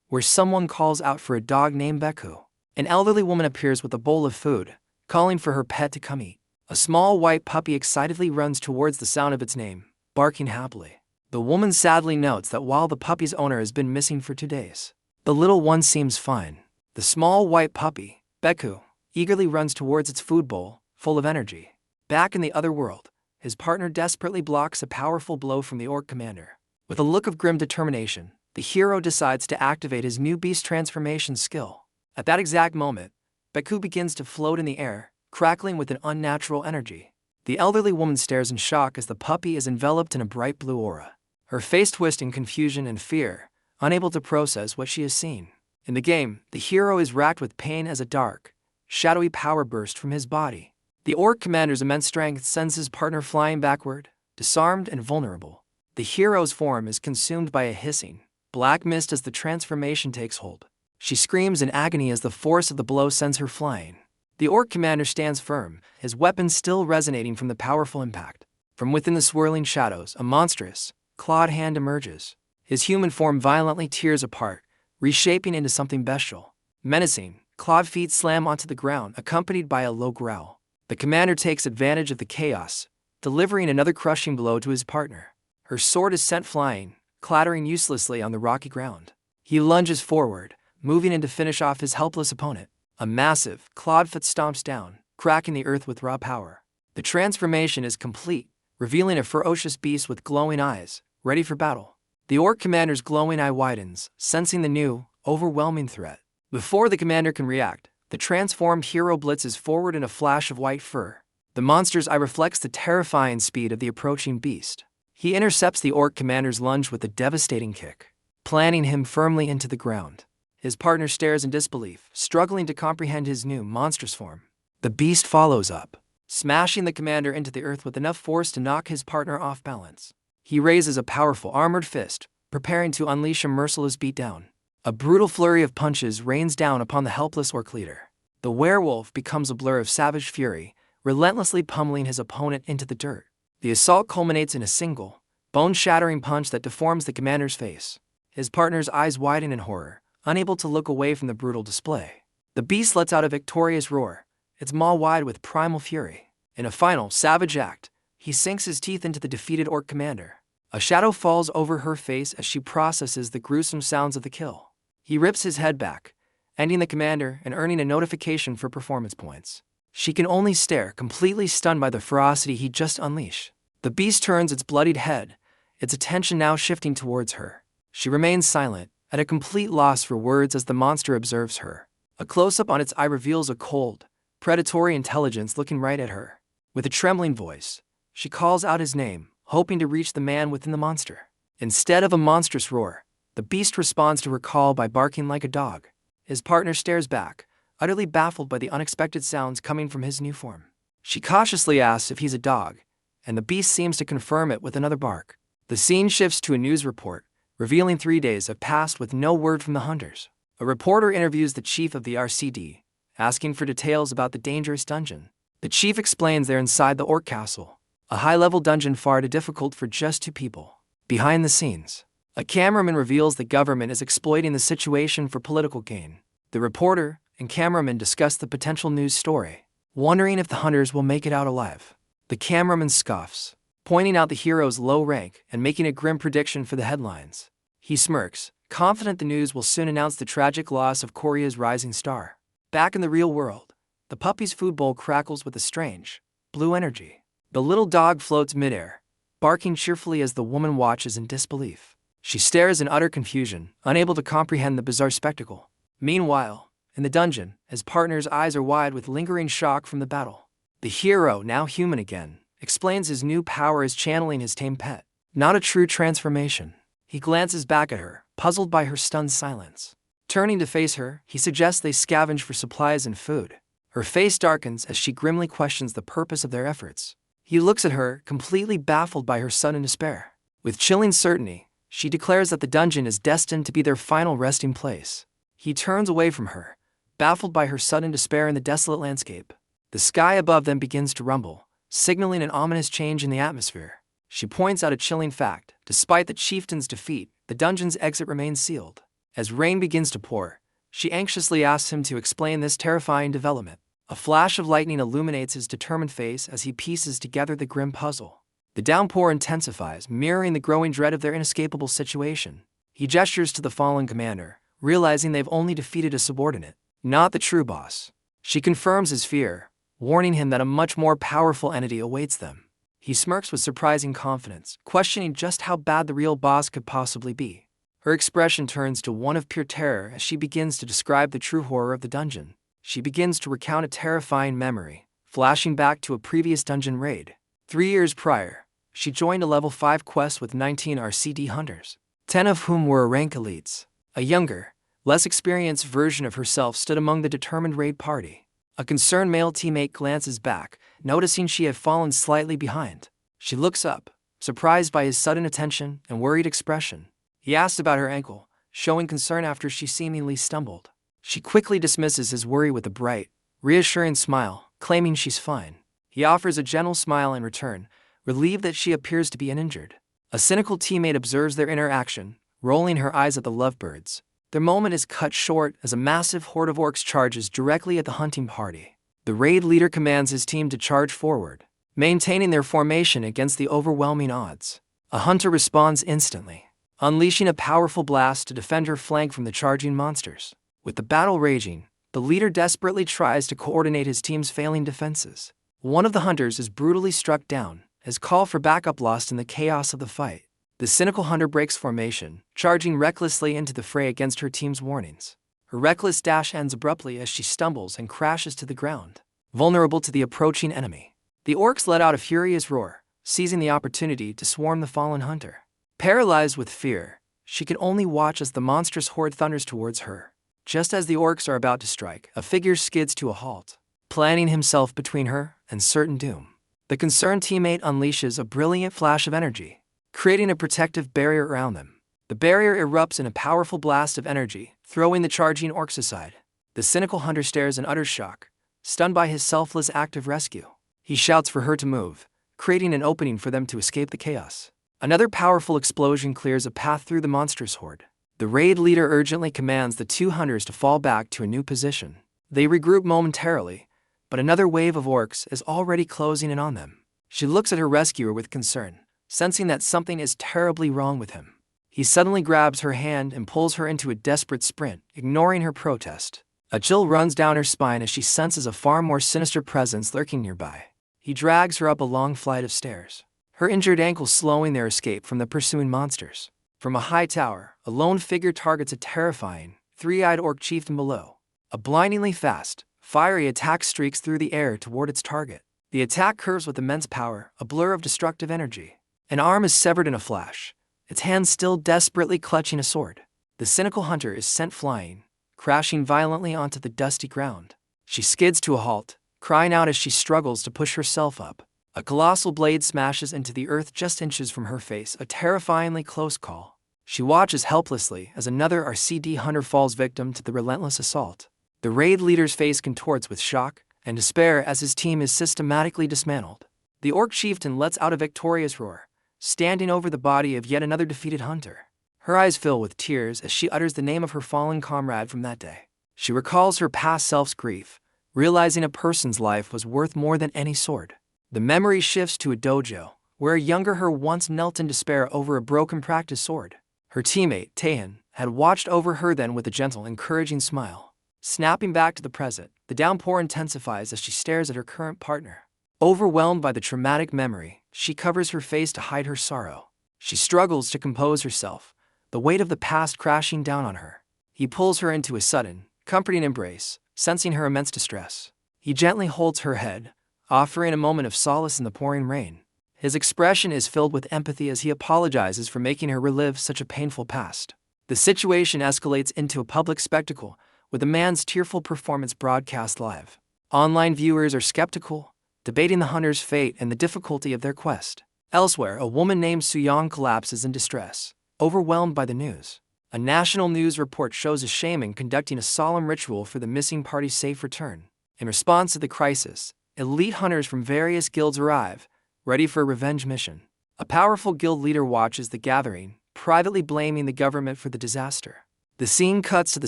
where someone calls out for a dog named Beku. An elderly woman appears with a bowl of food, calling for her pet to come eat. A small white puppy excitedly runs towards the sound of its name, barking happily. The woman sadly notes that while the puppy's owner has been missing for 2 days, the little one seems fine. The small white puppy, Beku, eagerly runs towards its food bowl, full of energy. Back in the other world, his partner desperately blocks a powerful blow from the orc commander. With a look of grim determination, the hero decides to activate his new beast transformation skill. At that exact moment, Beku begins to float in the air, crackling with an unnatural energy. The elderly woman stares in shock as the puppy is enveloped in a bright blue aura. Her face twists in confusion and fear, unable to process what she has seen. In the game, the hero is racked with pain as a dark, shadowy power bursts from his body. The orc commander's immense strength sends his partner flying backward, disarmed and vulnerable. The hero's form is consumed by a hissing, black mist as the transformation takes hold. She screams in agony as the force of the blow sends her flying. The orc commander stands firm, his weapon still resonating from the powerful impact. From within the swirling shadows, a monstrous, clawed hand emerges. His human form violently tears apart, reshaping into something bestial. Menacing, clawed feet slam onto the ground, accompanied by a low growl. The commander takes advantage of the chaos, delivering another crushing blow to his partner. Her sword is sent flying, clattering uselessly on the rocky ground. He lunges forward, moving in to finish off his helpless opponent. A massive, clawed foot stomps down, cracking the earth with raw power. The transformation is complete, revealing a ferocious beast with glowing eyes, ready for battle. The orc commander's glowing eye widens, sensing the new, overwhelming threat. Before the commander can react, the transformed hero blitzes forward in a flash of white fur. The monster's eye reflects the terrifying speed of the approaching beast. He intercepts the orc commander's lunge with a devastating kick, planting him firmly into the ground. His partner stares in disbelief, struggling to comprehend his new, monstrous form. The beast follows up, smashing the commander into the earth with enough force to knock his partner off balance. He raises a powerful armored fist, preparing to unleash a merciless beatdown. A brutal flurry of punches rains down upon the helpless orc leader. The werewolf becomes a blur of savage fury, relentlessly pummeling his opponent into the dirt. The assault culminates in a single, bone-shattering punch that deforms the commander's face. His partner's eyes widen in horror, unable to look away from the brutal display. The beast lets out a victorious roar, its maw wide with primal fury. In a final, savage act, he sinks his teeth into the defeated orc commander. A shadow falls over her face as she processes the gruesome sounds of the kill. He rips his head back, ending the commander and earning a notification for performance points. She can only stare, completely stunned by the ferocity he just unleashed. The beast turns its bloodied head, its attention now shifting towards her. She remains silent, at a complete loss for words as the monster observes her. A close-up on its eye reveals a cold, predatory intelligence looking right at her. With a trembling voice, she calls out his name, hoping to reach the man within the monster. Instead of a monstrous roar, the beast responds to her call by barking like a dog. His partner stares back, utterly baffled by the unexpected sounds coming from his new form. She cautiously asks if he's a dog, and the beast seems to confirm it with another bark. The scene shifts to a news report, revealing 3 days have passed with no word from the hunters. A reporter interviews the chief of the RCD, asking for details about the dangerous dungeon. The chief explains they're inside the Orc Castle, a high-level dungeon far too difficult for just 2 people. Behind the scenes, a cameraman reveals the government is exploiting the situation for political gain. The reporter and cameraman discuss the potential news story, wondering if the hunters will make it out alive. The cameraman scoffs, pointing out the hero's low rank and making a grim prediction for the headlines. He smirks, confident the news will soon announce the tragic loss of Korea's rising star. Back in the real world, the puppy's food bowl crackles with a strange, blue energy. The little dog floats midair, barking cheerfully as the woman watches in disbelief. She stares in utter confusion, unable to comprehend the bizarre spectacle. Meanwhile, in the dungeon, his partner's eyes are wide with lingering shock from the battle. The hero, now human again, explains his new power is channeling his tame pet. Not a true transformation. He glances back at her, puzzled by her stunned silence. Turning to face her, he suggests they scavenge for supplies and food. Her face darkens as she grimly questions the purpose of their efforts. He looks at her, completely baffled by her sudden despair. With chilling certainty, she declares that the dungeon is destined to be their final resting place. He turns away from her, baffled by her sudden despair in the desolate landscape. The sky above them begins to rumble, signaling an ominous change in the atmosphere. She points out a chilling fact. Despite the chieftain's defeat, the dungeon's exit remains sealed. As rain begins to pour, she anxiously asks him to explain this terrifying development. A flash of lightning illuminates his determined face as he pieces together the grim puzzle. The downpour intensifies, mirroring the growing dread of their inescapable situation. He gestures to the fallen commander, realizing they've only defeated a subordinate, not the true boss. She confirms his fear, warning him that a much more powerful entity awaits them. He smirks with surprising confidence, questioning just how bad the real boss could possibly be. Her expression turns to one of pure terror as she begins to describe the true horror of the dungeon. She begins to recount a terrifying memory, flashing back to a previous dungeon raid. 3 years prior, she joined a level 5 quest with 19 RCD hunters, 10 of whom were rank elites. A younger, less experienced version of herself stood among the determined raid party. A concerned male teammate glances back, noticing she had fallen slightly behind. She looks up, surprised by his sudden attention and worried expression. He asks about her ankle, showing concern after she seemingly stumbled. She quickly dismisses his worry with a bright, reassuring smile, claiming she's fine. He offers a gentle smile in return, relieved that she appears to be uninjured. A cynical teammate observes their interaction, rolling her eyes at the lovebirds. Their moment is cut short as a massive horde of orcs charges directly at the hunting party. The raid leader commands his team to charge forward, maintaining their formation against the overwhelming odds. A hunter responds instantly, unleashing a powerful blast to defend her flank from the charging monsters. With the battle raging, the leader desperately tries to coordinate his team's failing defenses. One of the hunters is brutally struck down, his call for backup lost in the chaos of the fight. The cynical hunter breaks formation, charging recklessly into the fray against her team's warnings. Her reckless dash ends abruptly as she stumbles and crashes to the ground, vulnerable to the approaching enemy. The orcs let out a furious roar, seizing the opportunity to swarm the fallen hunter. Paralyzed with fear, she can only watch as the monstrous horde thunders towards her. Just as the orcs are about to strike, a figure skids to a halt, planting himself between her and certain doom. The concerned teammate unleashes a brilliant flash of energy, creating a protective barrier around them. The barrier erupts in a powerful blast of energy, throwing the charging orcs aside. The cynical hunter stares in utter shock, stunned by his selfless act of rescue. He shouts for her to move, creating an opening for them to escape the chaos. Another powerful explosion clears a path through the monstrous horde. The raid leader urgently commands the 2 hunters to fall back to a new position. They regroup momentarily, but another wave of orcs is already closing in on them. She looks at her rescuer with concern, sensing that something is terribly wrong with him. He suddenly grabs her hand and pulls her into a desperate sprint, ignoring her protest. A chill runs down her spine as she senses a far more sinister presence lurking nearby. He drags her up a long flight of stairs, her injured ankle slowing their escape from the pursuing monsters. From a high tower, a lone figure targets a terrifying, 3-eyed orc chieftain below. A blindingly fast, fiery attack streaks through the air toward its target. The attack curves with immense power, a blur of destructive energy. An arm is severed in a flash, its hand still desperately clutching a sword. The cynical hunter is sent flying, crashing violently onto the dusty ground. She skids to a halt, crying out as she struggles to push herself up. A colossal blade smashes into the earth just inches from her face, a terrifyingly close call. She watches helplessly as another RCD hunter falls victim to the relentless assault. The raid leader's face contorts with shock and despair as his team is systematically dismantled. The orc chieftain lets out a victorious roar, standing over the body of yet another defeated hunter. Her eyes fill with tears as she utters the name of her fallen comrade from that day. She recalls her past self's grief, realizing a person's life was worth more than any sword. The memory shifts to a dojo, where a younger her once knelt in despair over a broken practice sword. Her teammate, Taehan, had watched over her then with a gentle, encouraging smile. Snapping back to the present, the downpour intensifies as she stares at her current partner. Overwhelmed by the traumatic memory, she covers her face to hide her sorrow. She struggles to compose herself, the weight of the past crashing down on her. He pulls her into a sudden, comforting embrace, sensing her immense distress. He gently holds her head, offering a moment of solace in the pouring rain. His expression is filled with empathy as he apologizes for making her relive such a painful past. The situation escalates into a public spectacle, with the man's tearful performance broadcast live. Online viewers are skeptical, debating the hunter's fate and the difficulty of their quest. Elsewhere, a woman named Suyong collapses in distress, overwhelmed by the news. A national news report shows a shaman conducting a solemn ritual for the missing party's safe return. In response to the crisis, elite hunters from various guilds arrive, ready for a revenge mission. A powerful guild leader watches the gathering, privately blaming the government for the disaster. The scene cuts to the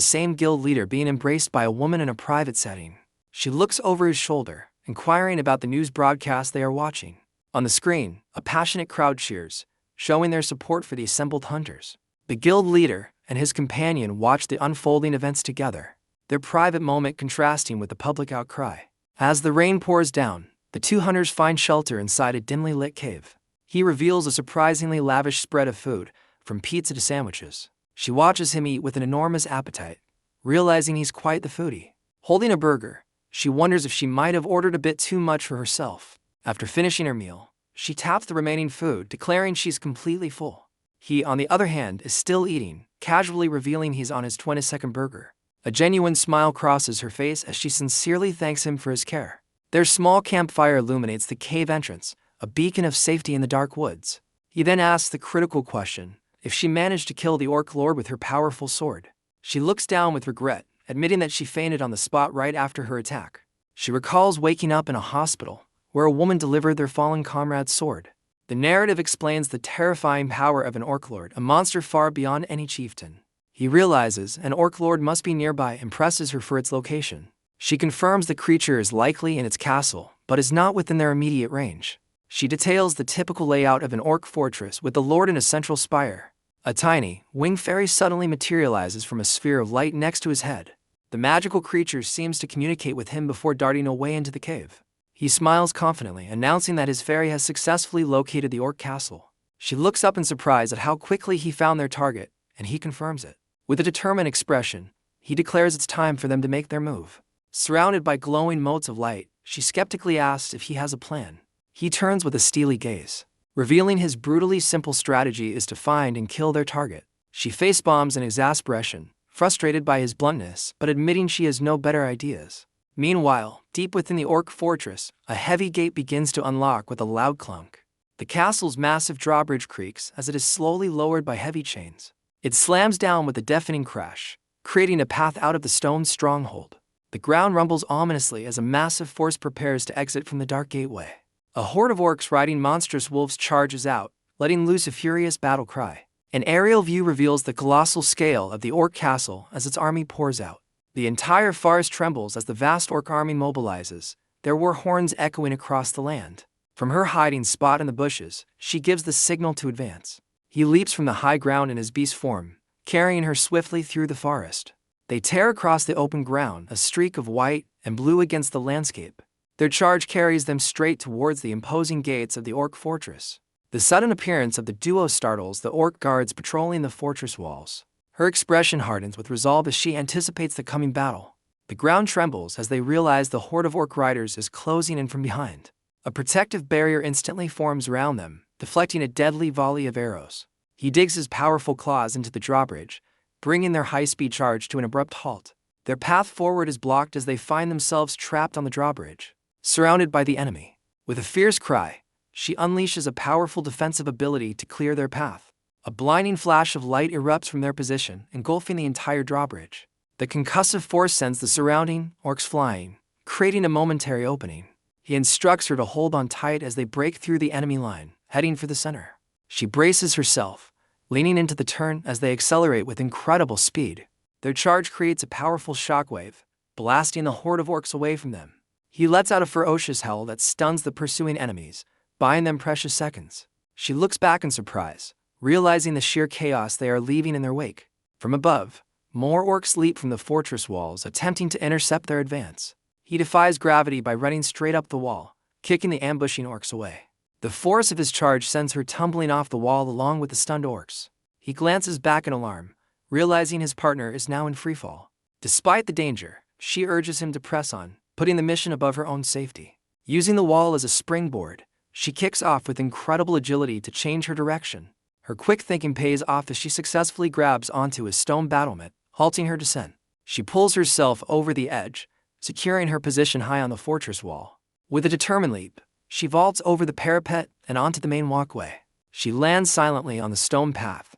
same guild leader being embraced by a woman in a private setting. She looks over his shoulder, inquiring about the news broadcast they are watching. On the screen, a passionate crowd cheers, showing their support for the assembled hunters. The guild leader and his companion watch the unfolding events together, their private moment contrasting with the public outcry. As the rain pours down, the two hunters find shelter inside a dimly lit cave. He reveals a surprisingly lavish spread of food, from pizza to sandwiches. She watches him eat with an enormous appetite, realizing he's quite the foodie. Holding a burger, she wonders if she might have ordered a bit too much for herself. After finishing her meal, she taps the remaining food, declaring she's completely full. He, on the other hand, is still eating, casually revealing he's on his 22nd burger. A genuine smile crosses her face as she sincerely thanks him for his care. Their small campfire illuminates the cave entrance, a beacon of safety in the dark woods. He then asks the critical question, if she managed to kill the orc lord with her powerful sword. She looks down with regret, admitting that she fainted on the spot right after her attack. She recalls waking up in a hospital, where a woman delivered their fallen comrade's sword. The narrative explains the terrifying power of an orc lord, a monster far beyond any chieftain. He realizes an orc lord must be nearby and presses her for its location. She confirms the creature is likely in its castle, but is not within their immediate range. She details the typical layout of an orc fortress with the lord in a central spire. A tiny, winged fairy suddenly materializes from a sphere of light next to his head. The magical creature seems to communicate with him before darting away into the cave. He smiles confidently, announcing that his fairy has successfully located the orc castle. She looks up in surprise at how quickly he found their target, and he confirms it. With a determined expression, he declares it's time for them to make their move. Surrounded by glowing motes of light, she skeptically asks if he has a plan. He turns with a steely gaze, revealing his brutally simple strategy is to find and kill their target. She face-bombs in exasperation, frustrated by his bluntness but admitting she has no better ideas. Meanwhile, deep within the orc fortress, a heavy gate begins to unlock with a loud clunk. The castle's massive drawbridge creaks as it is slowly lowered by heavy chains. It slams down with a deafening crash, creating a path out of the stone stronghold. The ground rumbles ominously as a massive force prepares to exit from the dark gateway. A horde of orcs riding monstrous wolves charges out, letting loose a furious battle cry. An aerial view reveals the colossal scale of the orc castle as its army pours out. The entire forest trembles as the vast orc army mobilizes, their war horns echoing across the land. From her hiding spot in the bushes, she gives the signal to advance. He leaps from the high ground in his beast form, carrying her swiftly through the forest. They tear across the open ground, a streak of white and blue against the landscape. Their charge carries them straight towards the imposing gates of the orc fortress. The sudden appearance of the duo startles the orc guards patrolling the fortress walls. Her expression hardens with resolve as she anticipates the coming battle. The ground trembles as they realize the horde of orc riders is closing in from behind. A protective barrier instantly forms around them, deflecting a deadly volley of arrows. He digs his powerful claws into the drawbridge, bringing their high-speed charge to an abrupt halt. Their path forward is blocked as they find themselves trapped on the drawbridge, surrounded by the enemy. With a fierce cry, she unleashes a powerful defensive ability to clear their path. A blinding flash of light erupts from their position, engulfing the entire drawbridge. The concussive force sends the surrounding orcs flying, creating a momentary opening. He instructs her to hold on tight as they break through the enemy line, heading for the center. She braces herself, leaning into the turn as they accelerate with incredible speed. Their charge creates a powerful shockwave, blasting the horde of orcs away from them. He lets out a ferocious howl that stuns the pursuing enemies, buying them precious seconds. She looks back in surprise, realizing the sheer chaos they are leaving in their wake. From above, more orcs leap from the fortress walls, attempting to intercept their advance. He defies gravity by running straight up the wall, kicking the ambushing orcs away. The force of his charge sends her tumbling off the wall along with the stunned orcs. He glances back in alarm, realizing his partner is now in freefall. Despite the danger, she urges him to press on, putting the mission above her own safety. Using the wall as a springboard, she kicks off with incredible agility to change her direction. Her quick thinking pays off as she successfully grabs onto his stone battlement, halting her descent. She pulls herself over the edge, securing her position high on the fortress wall. With a determined leap, she vaults over the parapet and onto the main walkway. She lands silently on the stone path,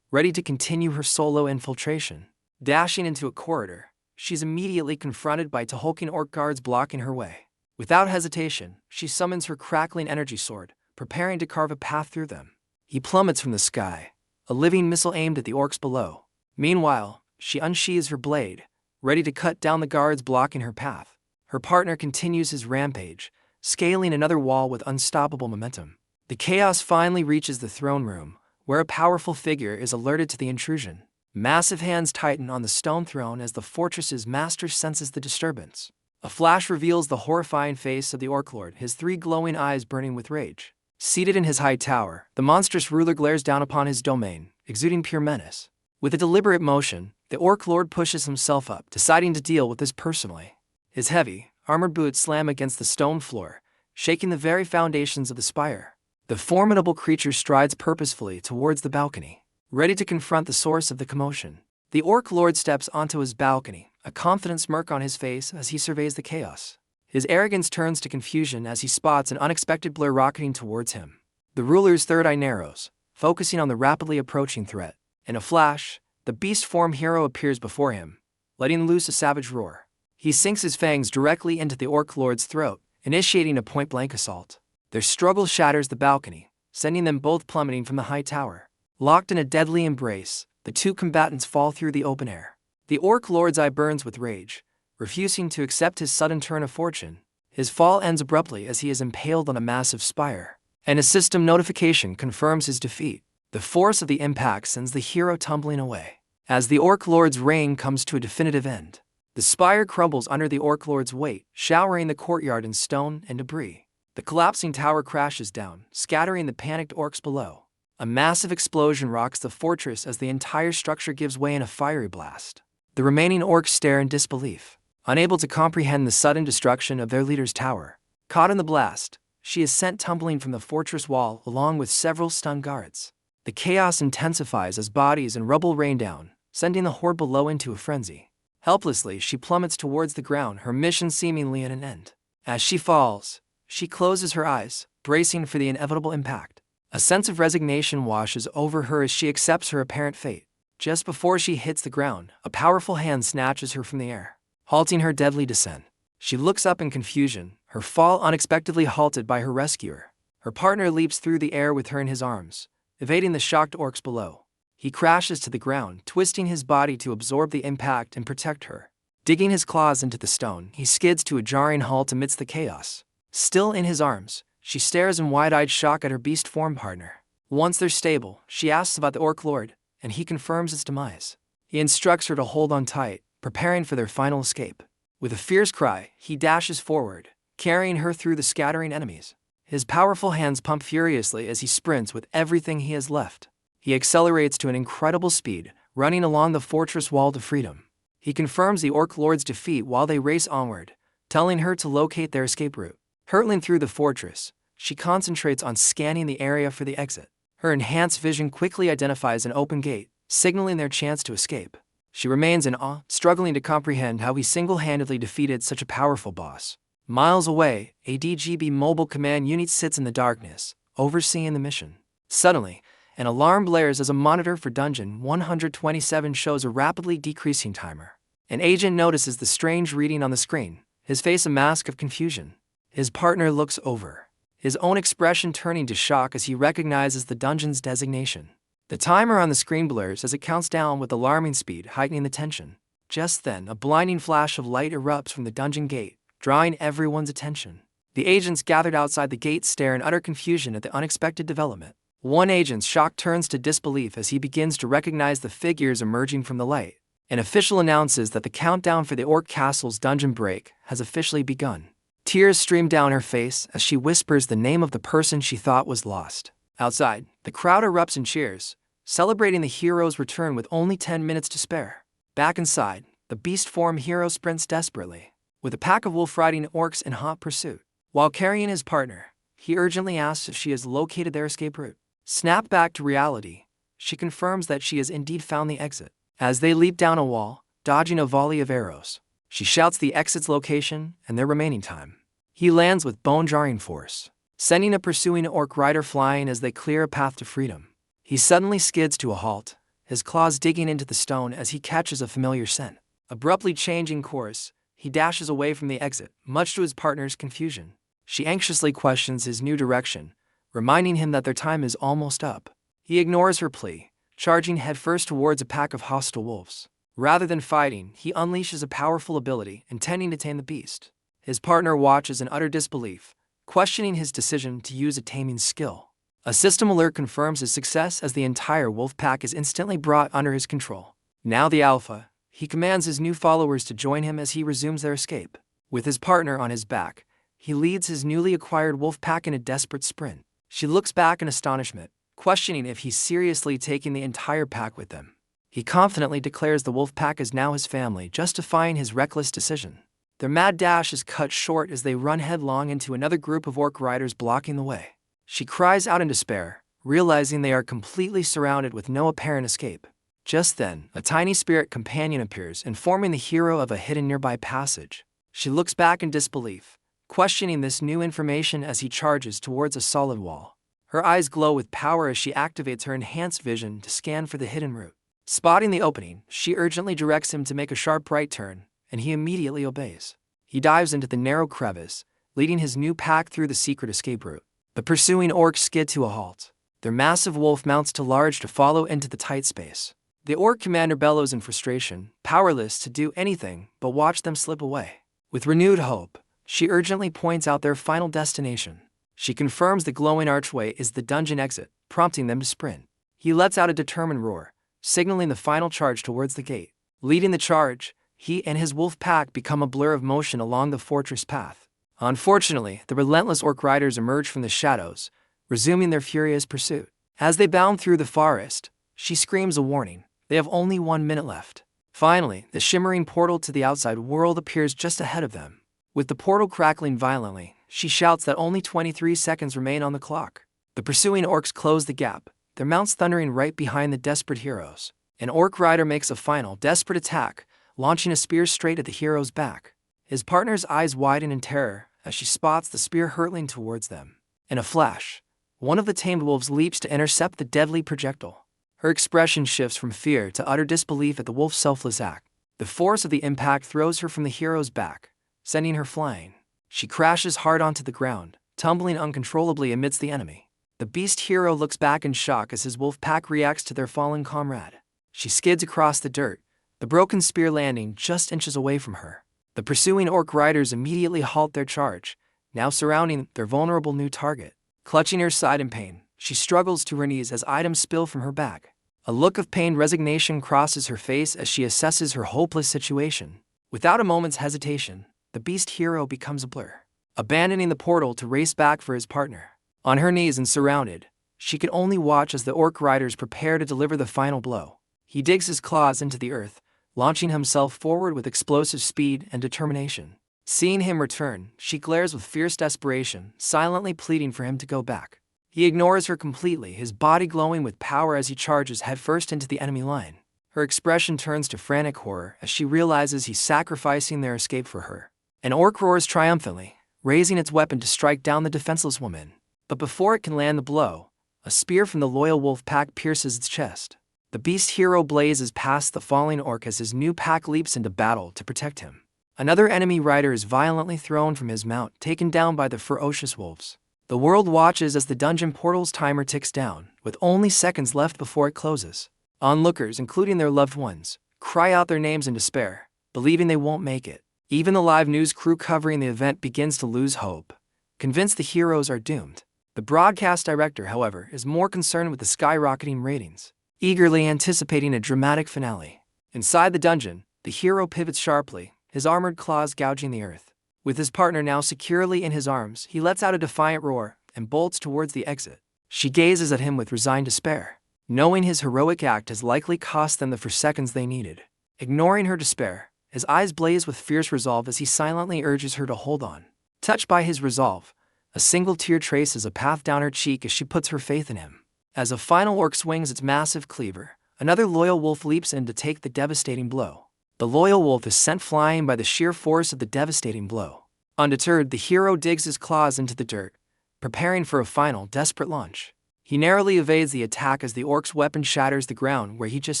ready to continue her solo infiltration. Dashing into a corridor, she's immediately confronted by hulking orc guards blocking her way. Without hesitation, she summons her crackling energy sword, preparing to carve a path through them. He plummets from the sky, a living missile aimed at the orcs below. Meanwhile, she unsheathes her blade, ready to cut down the guards blocking her path. Her partner continues his rampage, scaling another wall with unstoppable momentum. The chaos finally reaches the throne room, where a powerful figure is alerted to the intrusion. Massive hands tighten on the stone throne as the fortress's master senses the disturbance. A flash reveals the horrifying face of the Orc Lord, his 3 glowing eyes burning with rage. Seated in his high tower, the monstrous ruler glares down upon his domain, exuding pure menace. With a deliberate motion, the Orc Lord pushes himself up, deciding to deal with this personally. His heavy, armored boots slam against the stone floor, shaking the very foundations of the spire. The formidable creature strides purposefully towards the balcony, ready to confront the source of the commotion. The Orc Lord steps onto his balcony, a confident smirk on his face as he surveys the chaos. His arrogance turns to confusion as he spots an unexpected blur rocketing towards him. The ruler's third eye narrows, focusing on the rapidly approaching threat. In a flash, the beast form hero appears before him, letting loose a savage roar. He sinks his fangs directly into the Orc Lord's throat, initiating a point-blank assault. Their struggle shatters the balcony, sending them both plummeting from the high tower. Locked in a deadly embrace, the 2 combatants fall through the open air. The Orc Lord's eye burns with rage, refusing to accept his sudden turn of fortune. His fall ends abruptly as he is impaled on a massive spire, and a system notification confirms his defeat. The force of the impact sends the hero tumbling away. As the Orc Lord's reign comes to a definitive end, the spire crumbles under the Orc Lord's weight, showering the courtyard in stone and debris. The collapsing tower crashes down, scattering the panicked orcs below. A massive explosion rocks the fortress as the entire structure gives way in a fiery blast. The remaining orcs stare in disbelief, unable to comprehend the sudden destruction of their leader's tower. Caught in the blast, she is sent tumbling from the fortress wall along with several stunned guards. The chaos intensifies as bodies and rubble rain down, sending the horde below into a frenzy. Helplessly, she plummets towards the ground, her mission seemingly at an end. As she falls, she closes her eyes, bracing for the inevitable impact. A sense of resignation washes over her as she accepts her apparent fate. Just before she hits the ground, a powerful hand snatches her from the air, halting her deadly descent. She looks up in confusion, her fall unexpectedly halted by her rescuer. Her partner leaps through the air with her in his arms, evading the shocked orcs below. He crashes to the ground, twisting his body to absorb the impact and protect her. Digging his claws into the stone, he skids to a jarring halt amidst the chaos. Still in his arms, she stares in wide-eyed shock at her beast-form partner. Once they're stable, she asks about the Orc Lord, and he confirms its demise. He instructs her to hold on tight, preparing for their final escape. With a fierce cry, he dashes forward, carrying her through the scattering enemies. His powerful hands pump furiously as he sprints with everything he has left. He accelerates to an incredible speed, running along the fortress wall to freedom. He confirms the Orc Lord's defeat while they race onward, telling her to locate their escape route. Hurtling through the fortress, she concentrates on scanning the area for the exit. Her enhanced vision quickly identifies an open gate, signaling their chance to escape. She remains in awe, struggling to comprehend how he single-handedly defeated such a powerful boss. Miles away, a DGB mobile command unit sits in the darkness, overseeing the mission. Suddenly, An alarm blares as a monitor for Dungeon 127 shows a rapidly decreasing timer. An agent notices the strange reading on the screen, his face a mask of confusion. His partner looks over, his own expression turning to shock as he recognizes the dungeon's designation. The timer on the screen blurs as it counts down with alarming speed, heightening the tension. Just then, a blinding flash of light erupts from the dungeon gate, drawing everyone's attention. The agents gathered outside the gate stare in utter confusion at the unexpected development. One agent's shock turns to disbelief as he begins to recognize the figures emerging from the light. An official announces that the countdown for the Orc Castle's dungeon break has officially begun. Tears stream down her face as she whispers the name of the person she thought was lost. Outside, the crowd erupts in cheers, celebrating the hero's return with only 10 minutes to spare. Back inside, the beast form hero sprints desperately, with a pack of wolf-riding orcs in hot pursuit. While carrying his partner, he urgently asks if she has located their escape route. Snapped back to reality, she confirms that she has indeed found the exit. As they leap down a wall, dodging a volley of arrows, she shouts the exit's location and their remaining time. He lands with bone-jarring force, sending a pursuing orc rider flying as they clear a path to freedom. He suddenly skids to a halt, his claws digging into the stone as he catches a familiar scent. Abruptly changing course, he dashes away from the exit, much to his partner's confusion. She anxiously questions his new direction, reminding him that their time is almost up. He ignores her plea, charging headfirst towards a pack of hostile wolves. Rather than fighting, he unleashes a powerful ability, intending to tame the beast. His partner watches in utter disbelief, questioning his decision to use a taming skill. A system alert confirms his success as the entire wolf pack is instantly brought under his control. Now the alpha, he commands his new followers to join him as he resumes their escape. With his partner on his back, he leads his newly acquired wolf pack in a desperate sprint. She looks back in astonishment, questioning if he's seriously taking the entire pack with them. He confidently declares the wolf pack is now his family, justifying his reckless decision. Their mad dash is cut short as they run headlong into another group of orc riders blocking the way. She cries out in despair, realizing they are completely surrounded with no apparent escape. Just then, a tiny spirit companion appears, informing the hero of a hidden nearby passage. She looks back in disbelief, questioning this new information as he charges towards a solid wall. Her eyes glow with power as she activates her enhanced vision to scan for the hidden route. Spotting the opening, she urgently directs him to make a sharp right turn, and he immediately obeys. He dives into the narrow crevice, leading his new pack through the secret escape route. The pursuing orcs skid to a halt. Their massive wolf mounts too large to follow into the tight space. The orc commander bellows in frustration, powerless to do anything but watch them slip away. With renewed hope, she urgently points out their final destination. She confirms the glowing archway is the dungeon exit, prompting them to sprint. He lets out a determined roar, signaling the final charge towards the gate. Leading the charge, he and his wolf pack become a blur of motion along the fortress path. Unfortunately, the relentless orc riders emerge from the shadows, resuming their furious pursuit. As they bound through the forest, she screams a warning. They have only 1 minute left. Finally, the shimmering portal to the outside world appears just ahead of them. With the portal crackling violently, she shouts that only 23 seconds remain on the clock. The pursuing orcs close the gap, their mounts thundering right behind the desperate heroes. An orc rider makes a final, desperate attack, launching a spear straight at the hero's back. His partner's eyes widen in terror as she spots the spear hurtling towards them. In a flash, one of the tamed wolves leaps to intercept the deadly projectile. Her expression shifts from fear to utter disbelief at the wolf's selfless act. The force of the impact throws her from the hero's back, sending her flying. She crashes hard onto the ground, tumbling uncontrollably amidst the enemy. The beast hero looks back in shock as his wolf pack reacts to their fallen comrade. She skids across the dirt, the broken spear landing just inches away from her. The pursuing orc riders immediately halt their charge, now surrounding their vulnerable new target. Clutching her side in pain, she struggles to her knees as items spill from her bag. A look of pained resignation crosses her face as she assesses her hopeless situation. Without a moment's hesitation, the beast hero becomes a blur, abandoning the portal to race back for his partner. On her knees and surrounded, she can only watch as the orc riders prepare to deliver the final blow. He digs his claws into the earth, launching himself forward with explosive speed and determination. Seeing him return, she glares with fierce desperation, silently pleading for him to go back. He ignores her completely, his body glowing with power as he charges headfirst into the enemy line. Her expression turns to frantic horror as she realizes he's sacrificing their escape for her. An orc roars triumphantly, raising its weapon to strike down the defenseless woman. But before it can land the blow, A spear from the loyal wolf pack pierces its chest. The beast hero blazes past the falling orc as his new pack leaps into battle to protect him. Another enemy rider is violently thrown from his mount, taken down by the ferocious wolves. The world watches as the dungeon portal's timer ticks down, with only seconds left before it closes. Onlookers, including their loved ones, cry out their names in despair, believing they won't make it. Even the live news crew covering the event begins to lose hope, convinced the heroes are doomed. The broadcast director, however, is more concerned with the skyrocketing ratings, eagerly anticipating a dramatic finale. Inside the dungeon, the hero pivots sharply, his armored claws gouging the earth. With his partner now securely in his arms, he lets out a defiant roar and bolts towards the exit. She gazes at him with resigned despair, knowing his heroic act has likely cost them the 4 seconds they needed. Ignoring her despair, his eyes blaze with fierce resolve as he silently urges her to hold on. Touched by his resolve, a single tear traces a path down her cheek as she puts her faith in him. As a final orc swings its massive cleaver, another loyal wolf leaps in to take the devastating blow. The loyal wolf is sent flying by the sheer force of the devastating blow. Undeterred, the hero digs his claws into the dirt, preparing for a final, desperate launch. He narrowly evades the attack as the orc's weapon shatters the ground where he just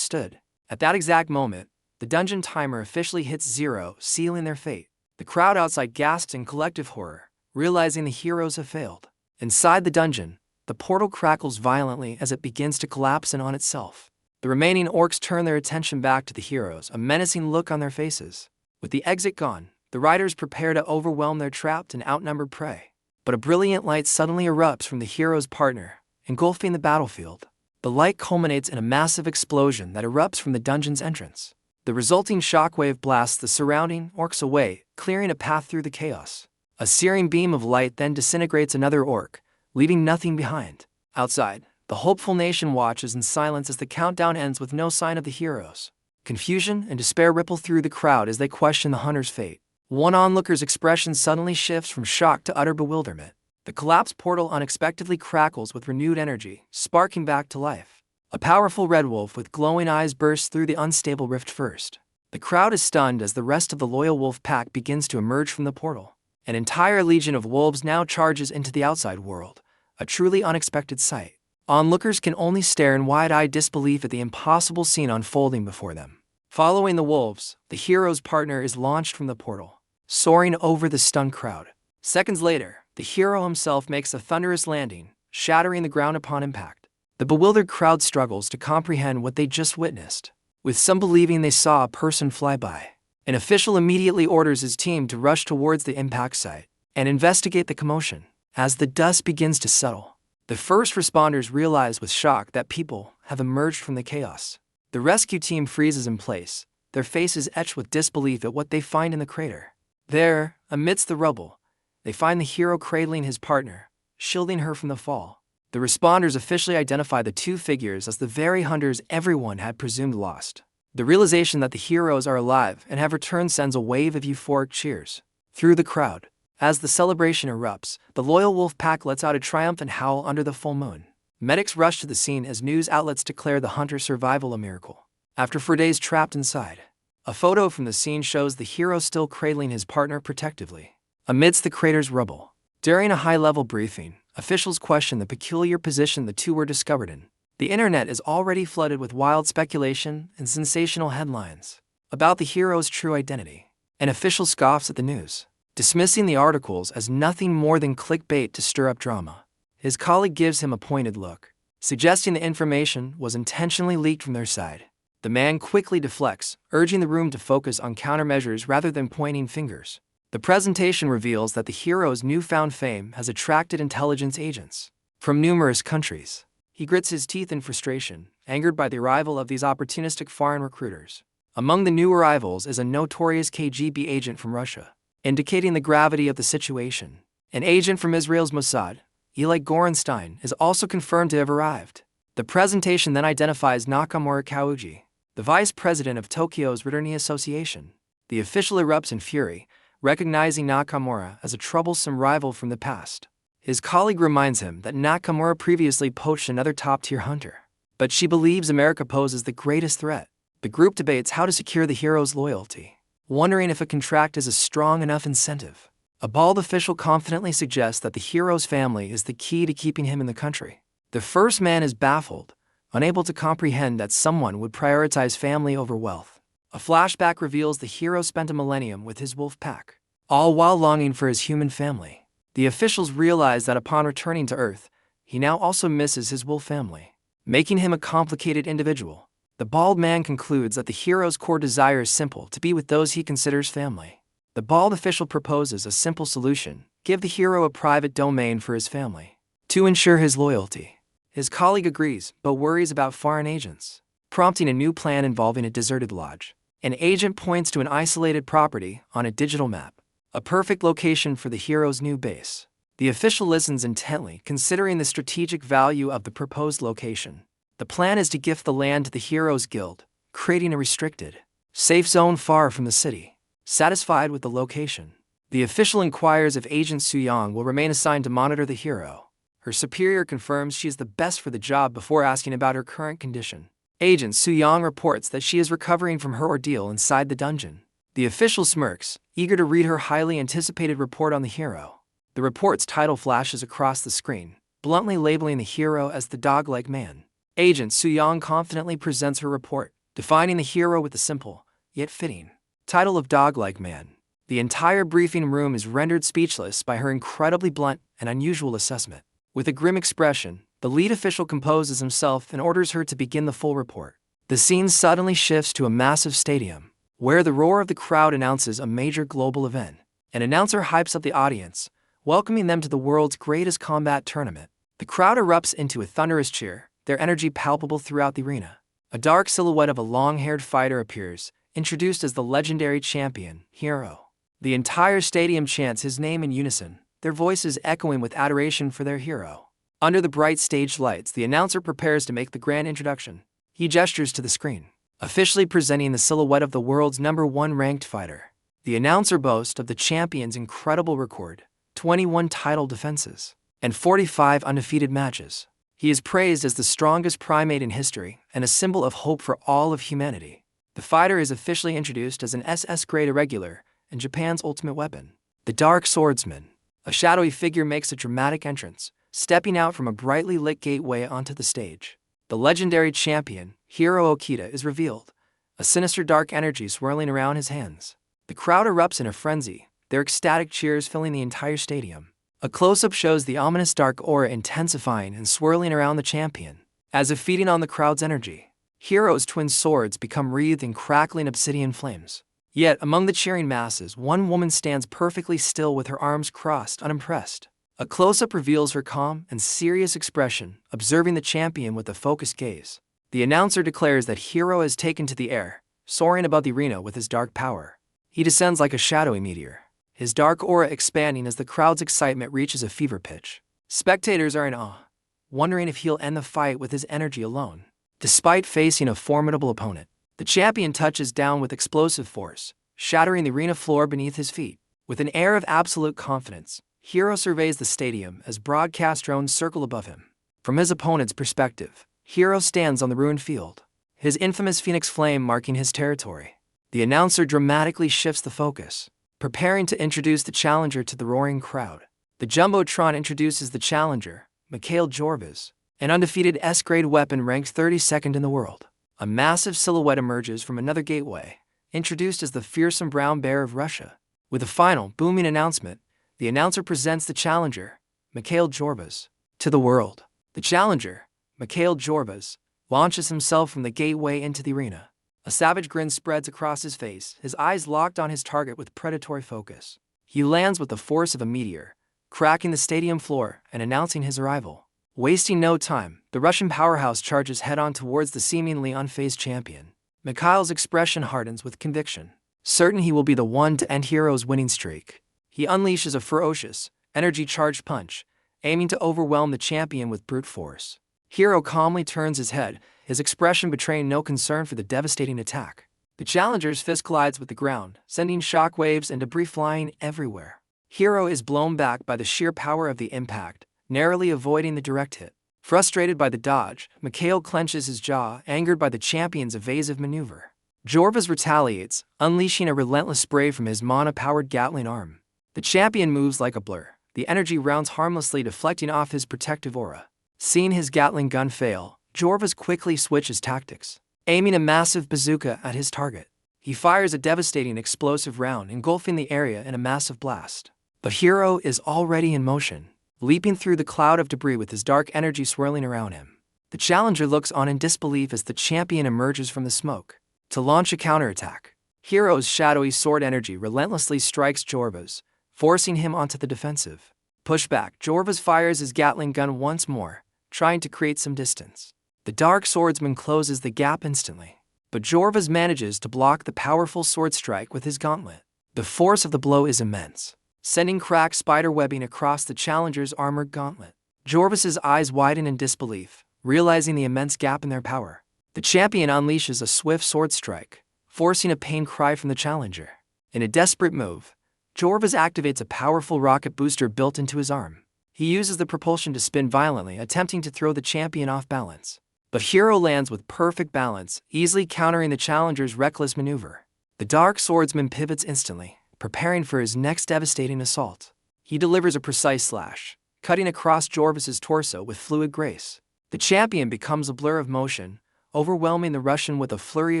stood. At that exact moment, the dungeon timer officially hits 0, sealing their fate. The crowd outside gasps in collective horror, realizing the heroes have failed. Inside the dungeon, the portal crackles violently as it begins to collapse in on itself. The remaining orcs turn their attention back to the heroes, a menacing look on their faces. With the exit gone, the riders prepare to overwhelm their trapped and outnumbered prey. But a brilliant light suddenly erupts from the hero's partner, engulfing the battlefield. The light culminates in a massive explosion that erupts from the dungeon's entrance. The resulting shockwave blasts the surrounding orcs away, clearing a path through the chaos. A searing beam of light then disintegrates another orc, leaving nothing behind. Outside, the hopeful nation watches in silence as the countdown ends with no sign of the heroes. Confusion and despair ripple through the crowd as they question the hunter's fate. One onlooker's expression suddenly shifts from shock to utter bewilderment. The collapsed portal unexpectedly crackles with renewed energy, sparking back to life. A powerful red wolf with glowing eyes bursts through the unstable rift first. The crowd is stunned as the rest of the loyal wolf pack begins to emerge from the portal. An entire legion of wolves now charges into the outside world, a truly unexpected sight. Onlookers can only stare in wide-eyed disbelief at the impossible scene unfolding before them. Following the wolves, the hero's partner is launched from the portal, soaring over the stunned crowd. Seconds later, the hero himself makes a thunderous landing, shattering the ground upon impact. The bewildered crowd struggles to comprehend what they just witnessed, with some believing they saw a person fly by. An official immediately orders his team to rush towards the impact site and investigate the commotion. As the dust begins to settle, the first responders realize with shock that people have emerged from the chaos. The rescue team freezes in place, their faces etched with disbelief at what they find in the crater. There, amidst the rubble, they find the hero cradling his partner, shielding her from the fall. The responders officially identify the two figures as the very hunters everyone had presumed lost. The realization that the heroes are alive and have returned sends a wave of euphoric cheers through the crowd. As the celebration erupts, the loyal wolf pack lets out a triumphant howl under the full moon. Medics rush to the scene as news outlets declare the hunter's survival a miracle. After 4 days trapped inside, a photo from the scene shows the hero still cradling his partner protectively amidst the crater's rubble. During a high-level briefing, officials question the peculiar position the two were discovered in. The internet is already flooded with wild speculation and sensational headlines about the hero's true identity. An official scoffs at the news, dismissing the articles as nothing more than clickbait to stir up drama. His colleague gives him a pointed look, suggesting the information was intentionally leaked from their side. The man quickly deflects, urging the room to focus on countermeasures rather than pointing fingers. The presentation reveals that the hero's newfound fame has attracted intelligence agents from numerous countries. He grits his teeth in frustration, angered by the arrival of these opportunistic foreign recruiters. Among the new arrivals is a notorious KGB agent from Russia, indicating the gravity of the situation. An agent from Israel's Mossad, Eli Gorenstein, is also confirmed to have arrived. The presentation then identifies Nakamura Kauji, the vice president of Tokyo's Returning Association. The official erupts in fury, recognizing Nakamura as a troublesome rival from the past. His colleague reminds him that Nakamura previously poached another top-tier hunter, but she believes America poses the greatest threat. The group debates how to secure the hero's loyalty, wondering if a contract is a strong enough incentive. A bald official confidently suggests that the hero's family is the key to keeping him in the country. The first man is baffled, unable to comprehend that someone would prioritize family over wealth. A flashback reveals the hero spent a millennium with his wolf pack, all while longing for his human family. The officials realize that upon returning to Earth, he now also misses his wolf family, making him a complicated individual. The bald man concludes that the hero's core desire is simple: to be with those he considers family. The bald official proposes a simple solution: give the hero a private domain for his family, to ensure his loyalty. His colleague agrees, but worries about foreign agents, prompting a new plan involving a deserted lodge. An agent points to an isolated property on a digital map, a perfect location for the hero's new base. The official listens intently, considering the strategic value of the proposed location. The plan is to gift the land to the hero's guild, creating a restricted, safe zone far from the city. Satisfied with the location, the official inquires if Agent Suyang will remain assigned to monitor the hero. Her superior confirms she is the best for the job before asking about her current condition. Agent Suyang reports that she is recovering from her ordeal inside the dungeon. The official smirks, eager to read her highly anticipated report on the hero. The report's title flashes across the screen, bluntly labeling the hero as the dog-like man. Agent Suyang confidently presents her report, defining the hero with the simple, yet fitting, title of dog-like man. The entire briefing room is rendered speechless by her incredibly blunt and unusual assessment. With a grim expression, the lead official composes himself and orders her to begin the full report. The scene suddenly shifts to a massive stadium, where the roar of the crowd announces a major global event. An announcer hypes up the audience, welcoming them to the world's greatest combat tournament. The crowd erupts into a thunderous cheer, their energy palpable throughout the arena. A dark silhouette of a long-haired fighter appears, introduced as the legendary champion, Hero. The entire stadium chants his name in unison, their voices echoing with adoration for their hero. Under the bright stage lights, the announcer prepares to make the grand introduction. He gestures to the screen, officially presenting the silhouette of the world's #1 ranked fighter. The announcer boasts of the champion's incredible record: 21 title defenses and 45 undefeated matches. He is praised as the strongest primate in history and a symbol of hope for all of humanity. The fighter is officially introduced as an SS-grade irregular and Japan's ultimate weapon, the Dark Swordsman. A shadowy figure makes a dramatic entrance, stepping out from a brightly lit gateway onto the stage. The legendary champion, Hiro Okita, is revealed, a sinister dark energy swirling around his hands. The crowd erupts in a frenzy, their ecstatic cheers filling the entire stadium. A close-up shows the ominous dark aura intensifying and swirling around the champion, as if feeding on the crowd's energy. Hiro's twin swords become wreathed in crackling obsidian flames. Yet, among the cheering masses, one woman stands perfectly still with her arms crossed, unimpressed. A close-up reveals her calm and serious expression, observing the champion with a focused gaze. The announcer declares that Hiro has taken to the air, soaring above the arena with his dark power. He descends like a shadowy meteor, his dark aura expanding as the crowd's excitement reaches a fever pitch. Spectators are in awe, wondering if he'll end the fight with his energy alone. Despite facing a formidable opponent, the champion touches down with explosive force, shattering the arena floor beneath his feet. With an air of absolute confidence, Hiro surveys the stadium as broadcast drones circle above him. From his opponent's perspective, Hiro stands on the ruined field, his infamous phoenix flame marking his territory. The announcer dramatically shifts the focus, preparing to introduce the challenger to the roaring crowd. The Jumbotron introduces the challenger, Mikhail Jorvas, an undefeated S-grade weapon ranked 32nd in the world. A massive silhouette emerges from another gateway, introduced as the fearsome brown bear of Russia. With a final, booming announcement, the announcer presents the challenger, Mikhail Jorvas, to the world. The challenger, Mikhail Jorvas, launches himself from the gateway into the arena. A savage grin spreads across his face, his eyes locked on his target with predatory focus. He lands with the force of a meteor, cracking the stadium floor and announcing his arrival. Wasting no time, the Russian powerhouse charges head-on towards the seemingly unfazed champion. Mikhail's expression hardens with conviction, certain he will be the one to end Hiro's winning streak. He unleashes a ferocious, energy-charged punch, aiming to overwhelm the champion with brute force. Hiro calmly turns his head, his expression betraying no concern for the devastating attack. The challenger's fist collides with the ground, sending shockwaves and debris flying everywhere. Hiro is blown back by the sheer power of the impact, narrowly avoiding the direct hit. Frustrated by the dodge, Mikhail clenches his jaw, angered by the champion's evasive maneuver. Jorvas retaliates, unleashing a relentless spray from his mana-powered Gatling arm. The champion moves like a blur, the energy rounds harmlessly deflecting off his protective aura. Seeing his Gatling gun fail, Jorvas quickly switches tactics, aiming a massive bazooka at his target. He fires a devastating explosive round, engulfing the area in a massive blast. But Hero is already in motion, leaping through the cloud of debris with his dark energy swirling around him. The challenger looks on in disbelief as the champion emerges from the smoke to launch a counterattack. Hero's shadowy sword energy relentlessly strikes Jorvas, forcing him onto the defensive. Pushback, Jorvas fires his Gatling gun once more, trying to create some distance. The dark swordsman closes the gap instantly, but Jorvas manages to block the powerful sword strike with his gauntlet. The force of the blow is immense, sending cracked spiderwebbing across the challenger's armored gauntlet. Jorvas's eyes widen in disbelief, realizing the immense gap in their power. The champion unleashes a swift sword strike, forcing a pain cry from the challenger. In a desperate move, Jorvas activates a powerful rocket booster built into his arm. He uses the propulsion to spin violently, attempting to throw the champion off balance. But Hero lands with perfect balance, easily countering the challenger's reckless maneuver. The dark swordsman pivots instantly, preparing for his next devastating assault. He delivers a precise slash, cutting across Jorvas's torso with fluid grace. The champion becomes a blur of motion, overwhelming the Russian with a flurry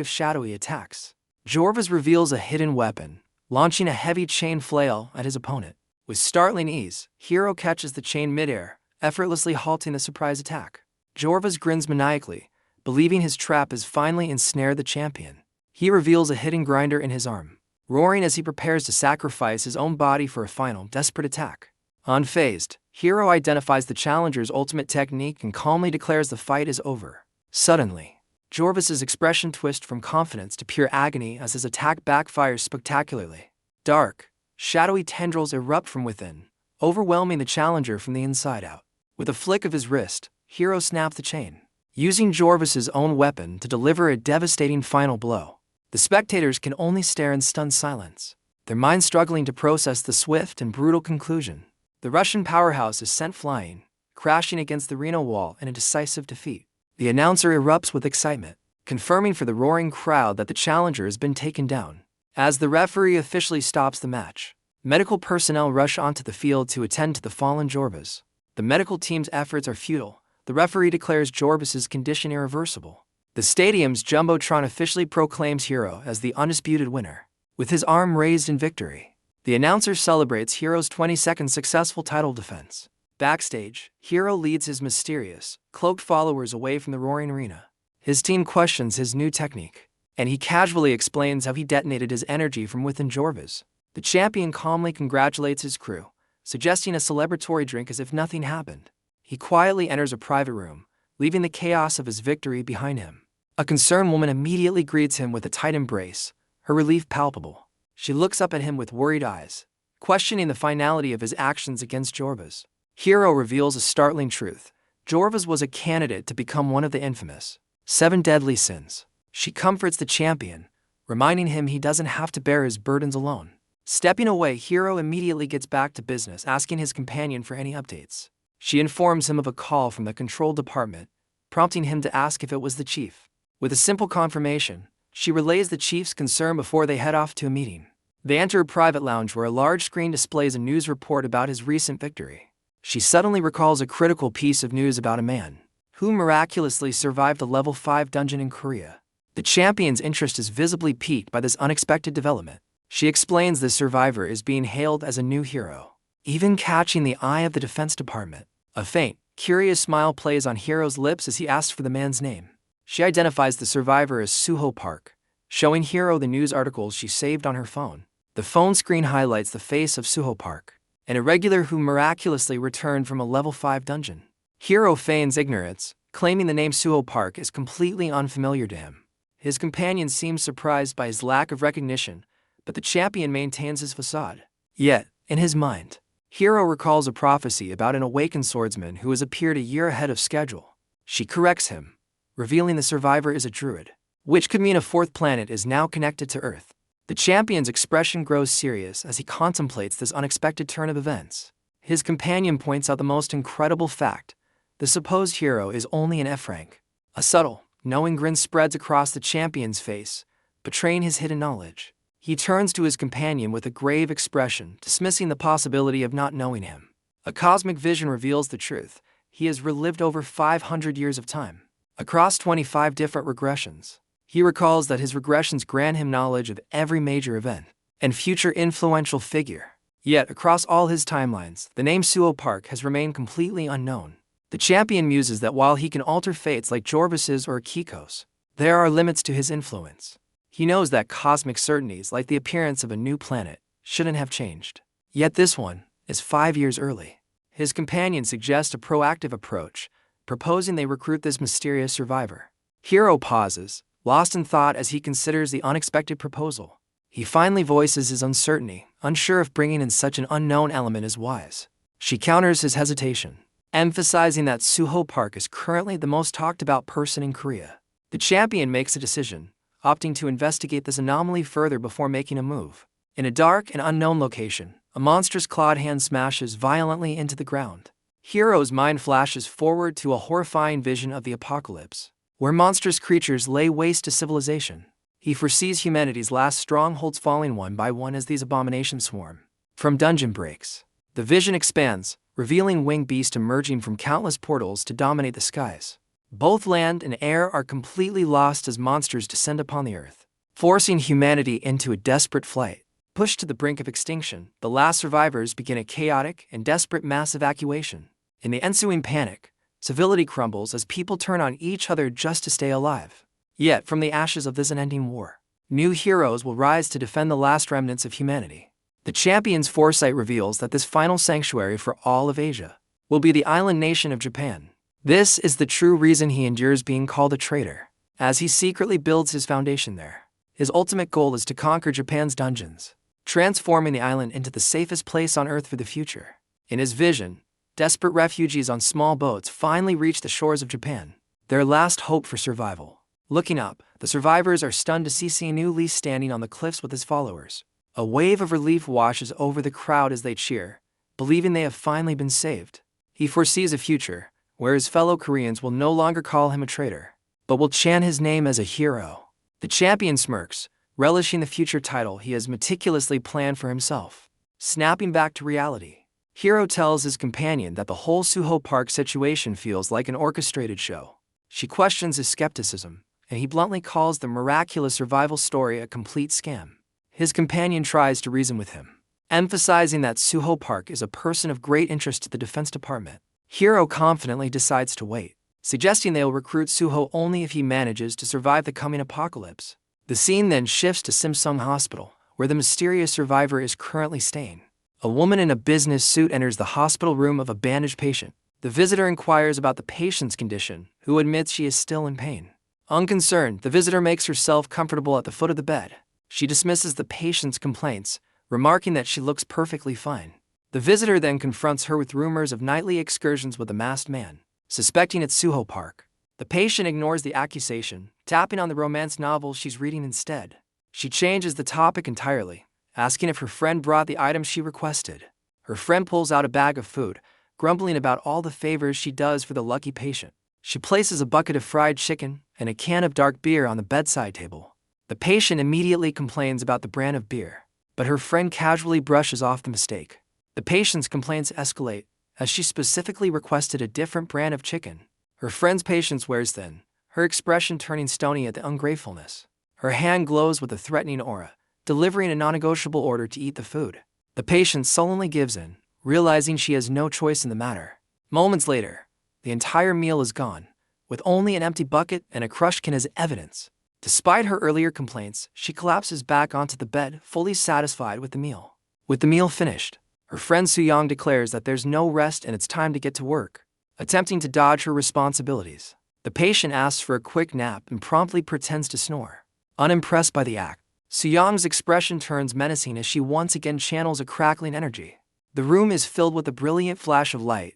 of shadowy attacks. Jorvas reveals a hidden weapon, launching a heavy chain flail at his opponent. With startling ease, Hero catches the chain midair, effortlessly halting the surprise attack. Jorvas grins maniacally, believing his trap has finally ensnared the champion. He reveals a hidden grinder in his arm, roaring as he prepares to sacrifice his own body for a final, desperate attack. Unfazed, Hero identifies the challenger's ultimate technique and calmly declares the fight is over. Suddenly, Jorvas's expression twists from confidence to pure agony as his attack backfires spectacularly. Dark, shadowy tendrils erupt from within, overwhelming the challenger from the inside out. With a flick of his wrist, Hero snaps the chain, using Jorvas's own weapon to deliver a devastating final blow. The spectators can only stare in stunned silence, their minds struggling to process the swift and brutal conclusion. The Russian powerhouse is sent flying, crashing against the arena wall in a decisive defeat. The announcer erupts with excitement, confirming for the roaring crowd that the challenger has been taken down. As the referee officially stops the match, medical personnel rush onto the field to attend to the fallen Jorvas. The medical team's efforts are futile. The referee declares Jorvas's condition irreversible. The stadium's jumbotron officially proclaims Hero as the undisputed winner, with his arm raised in victory. The announcer celebrates Hero's 22nd successful title defense. Backstage, Hero leads his mysterious, cloaked followers away from the roaring arena. His team questions his new technique, and he casually explains how he detonated his energy from within Jorvas. The champion calmly congratulates his crew, suggesting a celebratory drink as if nothing happened. He quietly enters a private room, leaving the chaos of his victory behind him. A concerned woman immediately greets him with a tight embrace, her relief palpable. She looks up at him with worried eyes, questioning the finality of his actions against Jorvas. Hero reveals a startling truth. Jorvas was a candidate to become one of the infamous 7 deadly sins. She comforts the champion, reminding him he doesn't have to bear his burdens alone. Stepping away, Hero immediately gets back to business, asking his companion for any updates. She informs him of a call from the control department, prompting him to ask if it was the chief. With a simple confirmation, she relays the chief's concern before they head off to a meeting. They enter a private lounge where a large screen displays a news report about his recent victory. She suddenly recalls a critical piece of news about a man who miraculously survived a level 5 dungeon in Korea. The champion's interest is visibly piqued by this unexpected development. She explains the survivor is being hailed as a new hero, even catching the eye of the defense department. A faint, curious smile plays on Hero's lips as he asks for the man's name. She identifies the survivor as Suho Park, showing Hero the news articles she saved on her phone. The phone screen highlights the face of Suho Park, an irregular who miraculously returned from a level 5 dungeon. Hero feigns ignorance, claiming the name Suho Park is completely unfamiliar to him. His companion seems surprised by his lack of recognition, but the champion maintains his facade. Yet, in his mind, Hero recalls a prophecy about an awakened swordsman who has appeared a year ahead of schedule. She corrects him, revealing the survivor is a druid, which could mean a 4th planet is now connected to Earth. The champion's expression grows serious as he contemplates this unexpected turn of events. His companion points out the most incredible fact: the supposed hero is only an F rank. A subtle, knowing grin spreads across the champion's face, betraying his hidden knowledge. He turns to his companion with a grave expression, dismissing the possibility of not knowing him. A cosmic vision reveals the truth. he has relived over 500 years of time, across 25 different regressions. He recalls that his regressions grant him knowledge of every major event and future influential figure. Yet, across all his timelines, the name Suho Park has remained completely unknown. The champion muses that while he can alter fates like Jorvis's or Akiko's, there are limits to his influence. He knows that cosmic certainties like the appearance of a new planet shouldn't have changed. Yet this one is 5 years early. His companion suggests a proactive approach, proposing they recruit this mysterious survivor. Hiro pauses, lost in thought as he considers the unexpected proposal. He finally voices his uncertainty, unsure if bringing in such an unknown element is wise. She counters his hesitation, emphasizing that Suho Park is currently the most talked about person in Korea. The champion makes a decision, opting to investigate this anomaly further before making a move. In a dark and unknown location, a monstrous clawed hand smashes violently into the ground. Hiro's mind flashes forward to a horrifying vision of the apocalypse, where monstrous creatures lay waste to civilization. He foresees humanity's last strongholds falling one by one as these abominations swarm. From dungeon breaks, the vision expands, revealing winged beasts emerging from countless portals to dominate the skies. Both land and air are completely lost as monsters descend upon the earth, forcing humanity into a desperate flight. Pushed to the brink of extinction, the last survivors begin a chaotic and desperate mass evacuation. In the ensuing panic, civility crumbles as people turn on each other just to stay alive. Yet, from the ashes of this unending war, new heroes will rise to defend the last remnants of humanity. The champion's foresight reveals that this final sanctuary for all of Asia will be the island nation of Japan. This is the true reason he endures being called a traitor, as he secretly builds his foundation there. His ultimate goal is to conquer Japan's dungeons, transforming the island into the safest place on Earth for the future. In his vision, desperate refugees on small boats finally reach the shores of Japan, their last hope for survival. Looking up, the survivors are stunned to see Sianu Lee standing on the cliffs with his followers. A wave of relief washes over the crowd as they cheer, believing they have finally been saved. He foresees a future where his fellow Koreans will no longer call him a traitor, but will chant his name as a hero. The champion smirks, relishing the future title he has meticulously planned for himself. Snapping back to reality, Hiro tells his companion that the whole Suho Park situation feels like an orchestrated show. She questions his skepticism, and he bluntly calls the miraculous survival story a complete scam. His companion tries to reason with him, emphasizing that Suho Park is a person of great interest to the Defense Department. Hiro confidently decides to wait, suggesting they will recruit Suho only if he manages to survive the coming apocalypse. The scene then shifts to Simsung Hospital, where the mysterious survivor is currently staying. A woman in a business suit enters the hospital room of a bandaged patient. The visitor inquires about the patient's condition, who admits she is still in pain. Unconcerned, the visitor makes herself comfortable at the foot of the bed. She dismisses the patient's complaints, remarking that she looks perfectly fine. The visitor then confronts her with rumors of nightly excursions with a masked man, suspecting it's Suho Park. The patient ignores the accusation, tapping on the romance novel she's reading instead. She changes the topic entirely, asking if her friend brought the items she requested. Her friend pulls out a bag of food, grumbling about all the favors she does for the lucky patient. She places a bucket of fried chicken and a can of dark beer on the bedside table. The patient immediately complains about the brand of beer, but her friend casually brushes off the mistake. The patient's complaints escalate, as she specifically requested a different brand of chicken. Her friend's patience wears thin, her expression turning stony at the ungratefulness. Her hand glows with a threatening aura, delivering a non-negotiable order to eat the food. The patient sullenly gives in, realizing she has no choice in the matter. Moments later, the entire meal is gone, with only an empty bucket and a crushed can as evidence. Despite her earlier complaints, she collapses back onto the bed, fully satisfied with the meal. With the meal finished, her friend Suyong declares that there's no rest and it's time to get to work. Attempting to dodge her responsibilities, the patient asks for a quick nap and promptly pretends to snore. Unimpressed by the act, Suyong's expression turns menacing as she once again channels a crackling energy. The room is filled with a brilliant flash of light,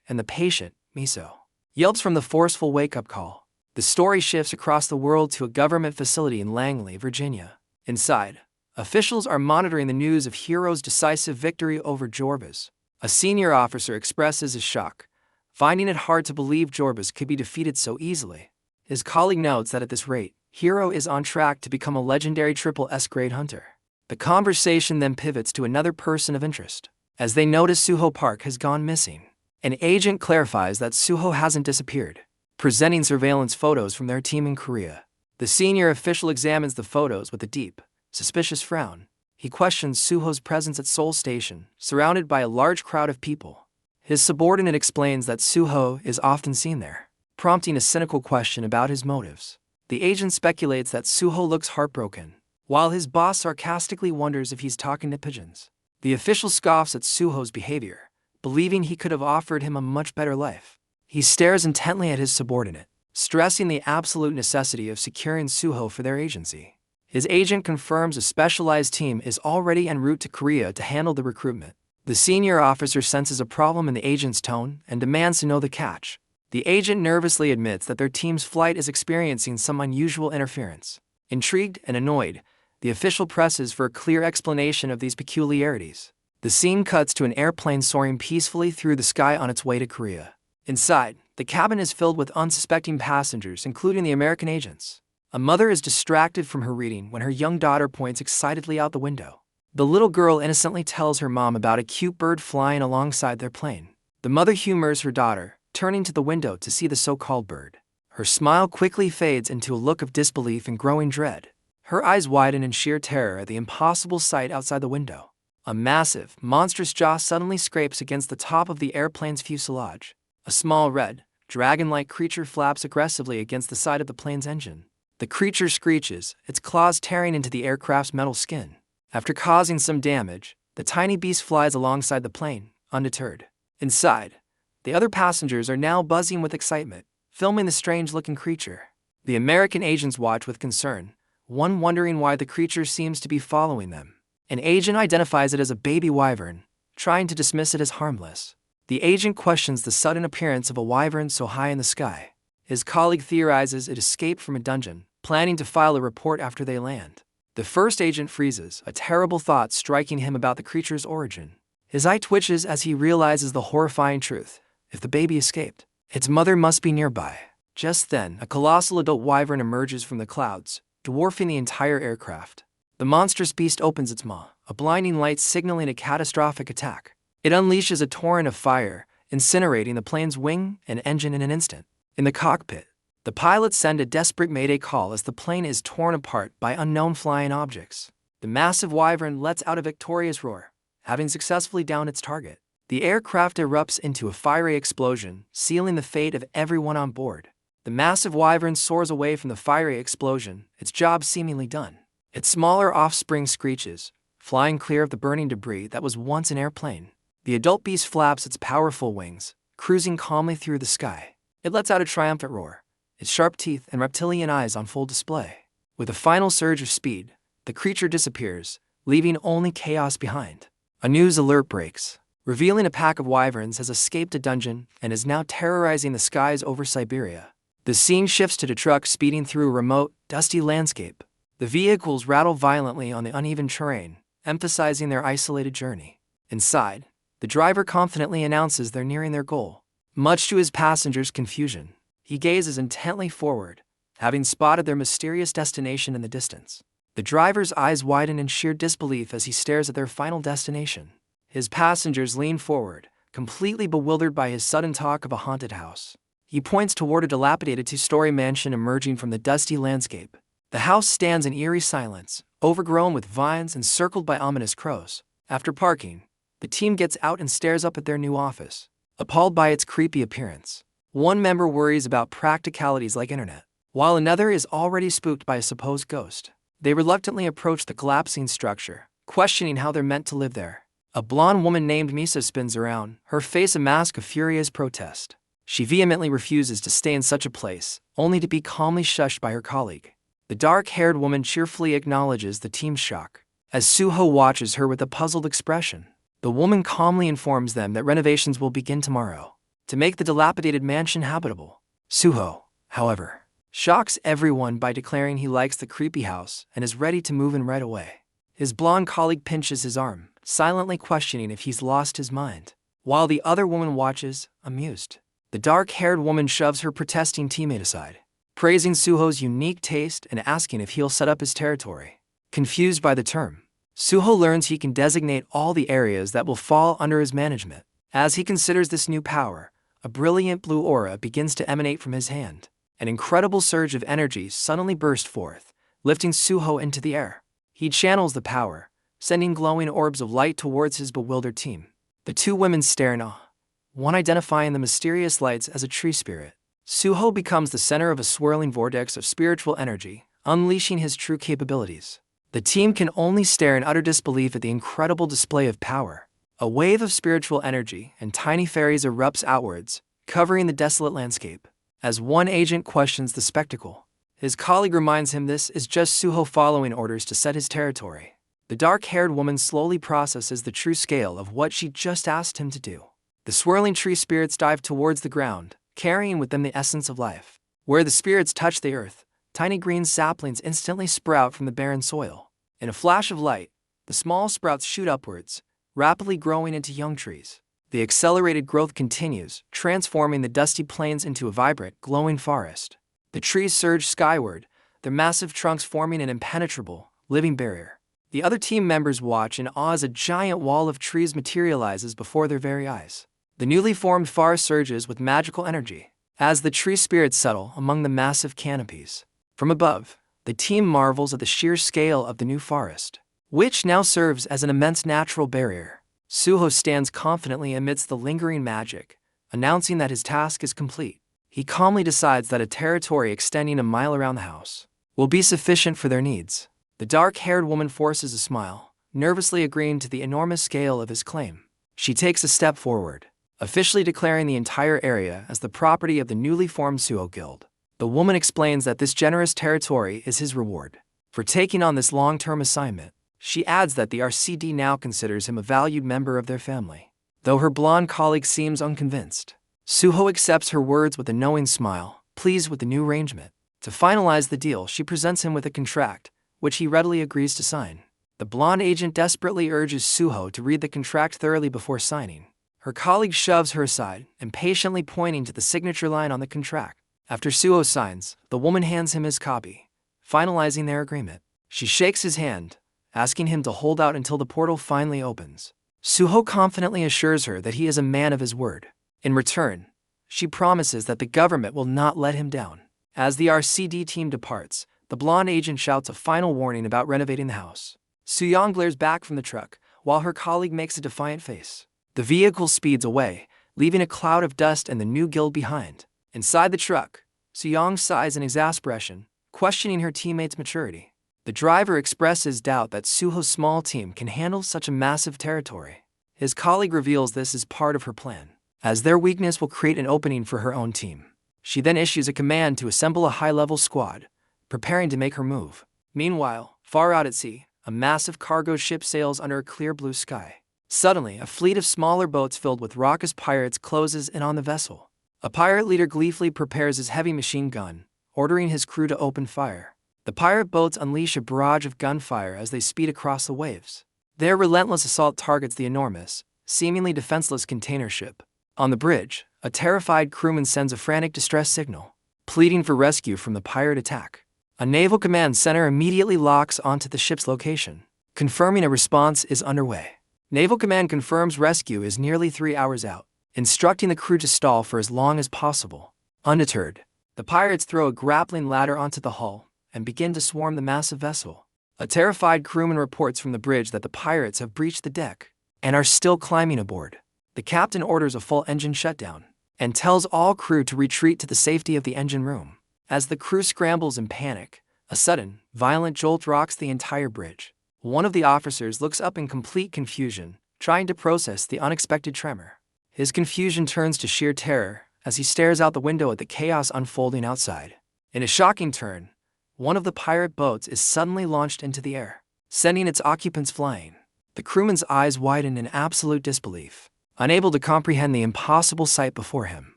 and the patient, Miso, yelps from the forceful wake-up call. The story shifts across the world to a government facility in Langley, Virginia. Inside, officials are monitoring the news of Hiro's decisive victory over Jorbas. A senior officer expresses his shock, finding it hard to believe Jorbas could be defeated so easily. His colleague notes that at this rate, Hiro is on track to become a legendary triple S grade hunter. The conversation then pivots to another person of interest, as they notice Suho Park has gone missing. An agent clarifies that Suho hasn't disappeared, presenting surveillance photos from their team in Korea. The senior official examines the photos with a deep, suspicious frown. He questions Suho's presence at Seoul Station, surrounded by a large crowd of people. His subordinate explains that Suho is often seen there, prompting a cynical question about his motives. The agent speculates that Suho looks heartbroken, while his boss sarcastically wonders if he's talking to pigeons. The official scoffs at Suho's behavior, believing he could have offered him a much better life. He stares intently at his subordinate, stressing the absolute necessity of securing Suho for their agency. His agent confirms a specialized team is already en route to Korea to handle the recruitment. The senior officer senses a problem in the agent's tone and demands to know the catch. The agent nervously admits that their team's flight is experiencing some unusual interference. Intrigued and annoyed, the official presses for a clear explanation of these peculiarities. The scene cuts to an airplane soaring peacefully through the sky on its way to Korea. Inside, the cabin is filled with unsuspecting passengers, including the American agents. A mother is distracted from her reading when her young daughter points excitedly out the window. The little girl innocently tells her mom about a cute bird flying alongside their plane. The mother humors her daughter, turning to the window to see the so-called bird. Her smile quickly fades into a look of disbelief and growing dread. Her eyes widen in sheer terror at the impossible sight outside the window. A massive, monstrous jaw suddenly scrapes against the top of the airplane's fuselage. A small red, dragon-like creature flaps aggressively against the side of the plane's engine. The creature screeches, its claws tearing into the aircraft's metal skin. After causing some damage, the tiny beast flies alongside the plane, undeterred. Inside, the other passengers are now buzzing with excitement, filming the strange-looking creature. The American agents watch with concern, one wondering why the creature seems to be following them. An agent identifies it as a baby wyvern, trying to dismiss it as harmless. The agent questions the sudden appearance of a wyvern so high in the sky. His colleague theorizes it escaped from a dungeon, planning to file a report after they land. The first agent freezes, a terrible thought striking him about the creature's origin. His eye twitches as he realizes the horrifying truth. If the baby escaped, its mother must be nearby. Just then, a colossal adult wyvern emerges from the clouds, dwarfing the entire aircraft. The monstrous beast opens its maw, a blinding light signaling a catastrophic attack. It unleashes a torrent of fire, incinerating the plane's wing and engine in an instant. In the cockpit, the pilots send a desperate mayday call as the plane is torn apart by unknown flying objects. The massive wyvern lets out a victorious roar, having successfully downed its target. The aircraft erupts into a fiery explosion, sealing the fate of everyone on board. The massive wyvern soars away from the fiery explosion, its job seemingly done. Its smaller offspring screeches, flying clear of the burning debris that was once an airplane. The adult beast flaps its powerful wings, cruising calmly through the sky. It lets out a triumphant roar, its sharp teeth and reptilian eyes on full display. With a final surge of speed, the creature disappears, leaving only chaos behind. A news alert breaks, revealing a pack of wyverns has escaped a dungeon and is now terrorizing the skies over Siberia. The scene shifts to a truck speeding through a remote, dusty landscape. The vehicles rattle violently on the uneven terrain, emphasizing their isolated journey. Inside, the driver confidently announces they're nearing their goal. Much to his passengers' confusion, he gazes intently forward, having spotted their mysterious destination in the distance. The driver's eyes widen in sheer disbelief as he stares at their final destination. His passengers lean forward, completely bewildered by his sudden talk of a haunted house. He points toward a dilapidated two-story mansion emerging from the dusty landscape. The house stands in eerie silence, overgrown with vines and circled by ominous crows. After parking, the team gets out and stares up at their new office, appalled by its creepy appearance. One member worries about practicalities like internet, while another is already spooked by a supposed ghost. They reluctantly approach the collapsing structure, questioning how they're meant to live there. A blonde woman named Misa spins around, her face a mask of furious protest. She vehemently refuses to stay in such a place, only to be calmly shushed by her colleague. The dark-haired woman cheerfully acknowledges the team's shock, as Suho watches her with a puzzled expression. The woman calmly informs them that renovations will begin tomorrow to make the dilapidated mansion habitable. Suho, however, shocks everyone by declaring he likes the creepy house and is ready to move in right away. His blonde colleague pinches his arm, silently questioning if he's lost his mind, while the other woman watches, amused. The dark-haired woman shoves her protesting teammate aside, praising Suho's unique taste and asking if he'll set up his territory. Confused by the term, Suho learns he can designate all the areas that will fall under his management. As he considers this new power, a brilliant blue aura begins to emanate from his hand. An incredible surge of energy suddenly burst forth, lifting Suho into the air. He channels the power, sending glowing orbs of light towards his bewildered team. The two women stare in awe, one identifying the mysterious lights as a tree spirit. Suho becomes the center of a swirling vortex of spiritual energy, unleashing his true capabilities. The team can only stare in utter disbelief at the incredible display of power. A wave of spiritual energy and tiny fairies erupts outwards, covering the desolate landscape. As one agent questions the spectacle, his colleague reminds him this is just Suho following orders to set his territory. The dark-haired woman slowly processes the true scale of what she just asked him to do. The swirling tree spirits dive towards the ground, carrying with them the essence of life. Where the spirits touch the earth, tiny green saplings instantly sprout from the barren soil. In a flash of light, the small sprouts shoot upwards, rapidly growing into young trees. The accelerated growth continues, transforming the dusty plains into a vibrant, glowing forest. The trees surge skyward, their massive trunks forming an impenetrable, living barrier. The other team members watch in awe as a giant wall of trees materializes before their very eyes. The newly formed forest surges with magical energy, as the tree spirits settle among the massive canopies. From above, the team marvels at the sheer scale of the new forest, which now serves as an immense natural barrier. Suho stands confidently amidst the lingering magic, announcing that his task is complete. He calmly decides that a territory extending a mile around the house will be sufficient for their needs. The dark-haired woman forces a smile, nervously agreeing to the enormous scale of his claim. She takes a step forward, officially declaring the entire area as the property of the newly formed Suho Guild. The woman explains that this generous territory is his reward for taking on this long-term assignment. She adds that the RCD now considers him a valued member of their family. Though her blonde colleague seems unconvinced, Suho accepts her words with a knowing smile, pleased with the new arrangement. To finalize the deal, she presents him with a contract, which he readily agrees to sign. The blonde agent desperately urges Suho to read the contract thoroughly before signing. Her colleague shoves her aside, impatiently pointing to the signature line on the contract. After Suho signs, the woman hands him his copy, finalizing their agreement. She shakes his hand, asking him to hold out until the portal finally opens. Suho confidently assures her that he is a man of his word. In return, she promises that the government will not let him down. As the RCD team departs, the blonde agent shouts a final warning about renovating the house. Suyong glares back from the truck, while her colleague makes a defiant face. The vehicle speeds away, leaving a cloud of dust and the new guild behind. Inside the truck, Suyong sighs in exasperation, questioning her teammates' maturity. The driver expresses doubt that Suho's small team can handle such a massive territory. His colleague reveals this as part of her plan, as their weakness will create an opening for her own team. She then issues a command to assemble a high-level squad, preparing to make her move. Meanwhile, far out at sea, a massive cargo ship sails under a clear blue sky. Suddenly, a fleet of smaller boats filled with raucous pirates closes in on the vessel. A pirate leader gleefully prepares his heavy machine gun, ordering his crew to open fire. The pirate boats unleash a barrage of gunfire as they speed across the waves. Their relentless assault targets the enormous, seemingly defenseless container ship. On the bridge, a terrified crewman sends a frantic distress signal, pleading for rescue from the pirate attack. A naval command center immediately locks onto the ship's location, confirming a response is underway. Naval command confirms rescue is nearly 3 hours out, instructing the crew to stall for as long as possible. Undeterred, the pirates throw a grappling ladder onto the hull and begin to swarm the massive vessel. A terrified crewman reports from the bridge that the pirates have breached the deck and are still climbing aboard. The captain orders a full engine shutdown and tells all crew to retreat to the safety of the engine room. As the crew scrambles in panic, a sudden, violent jolt rocks the entire bridge. One of the officers looks up in complete confusion, trying to process the unexpected tremor. His confusion turns to sheer terror as he stares out the window at the chaos unfolding outside. In a shocking turn, one of the pirate boats is suddenly launched into the air, sending its occupants flying. The crewman's eyes widen in absolute disbelief, unable to comprehend the impossible sight before him.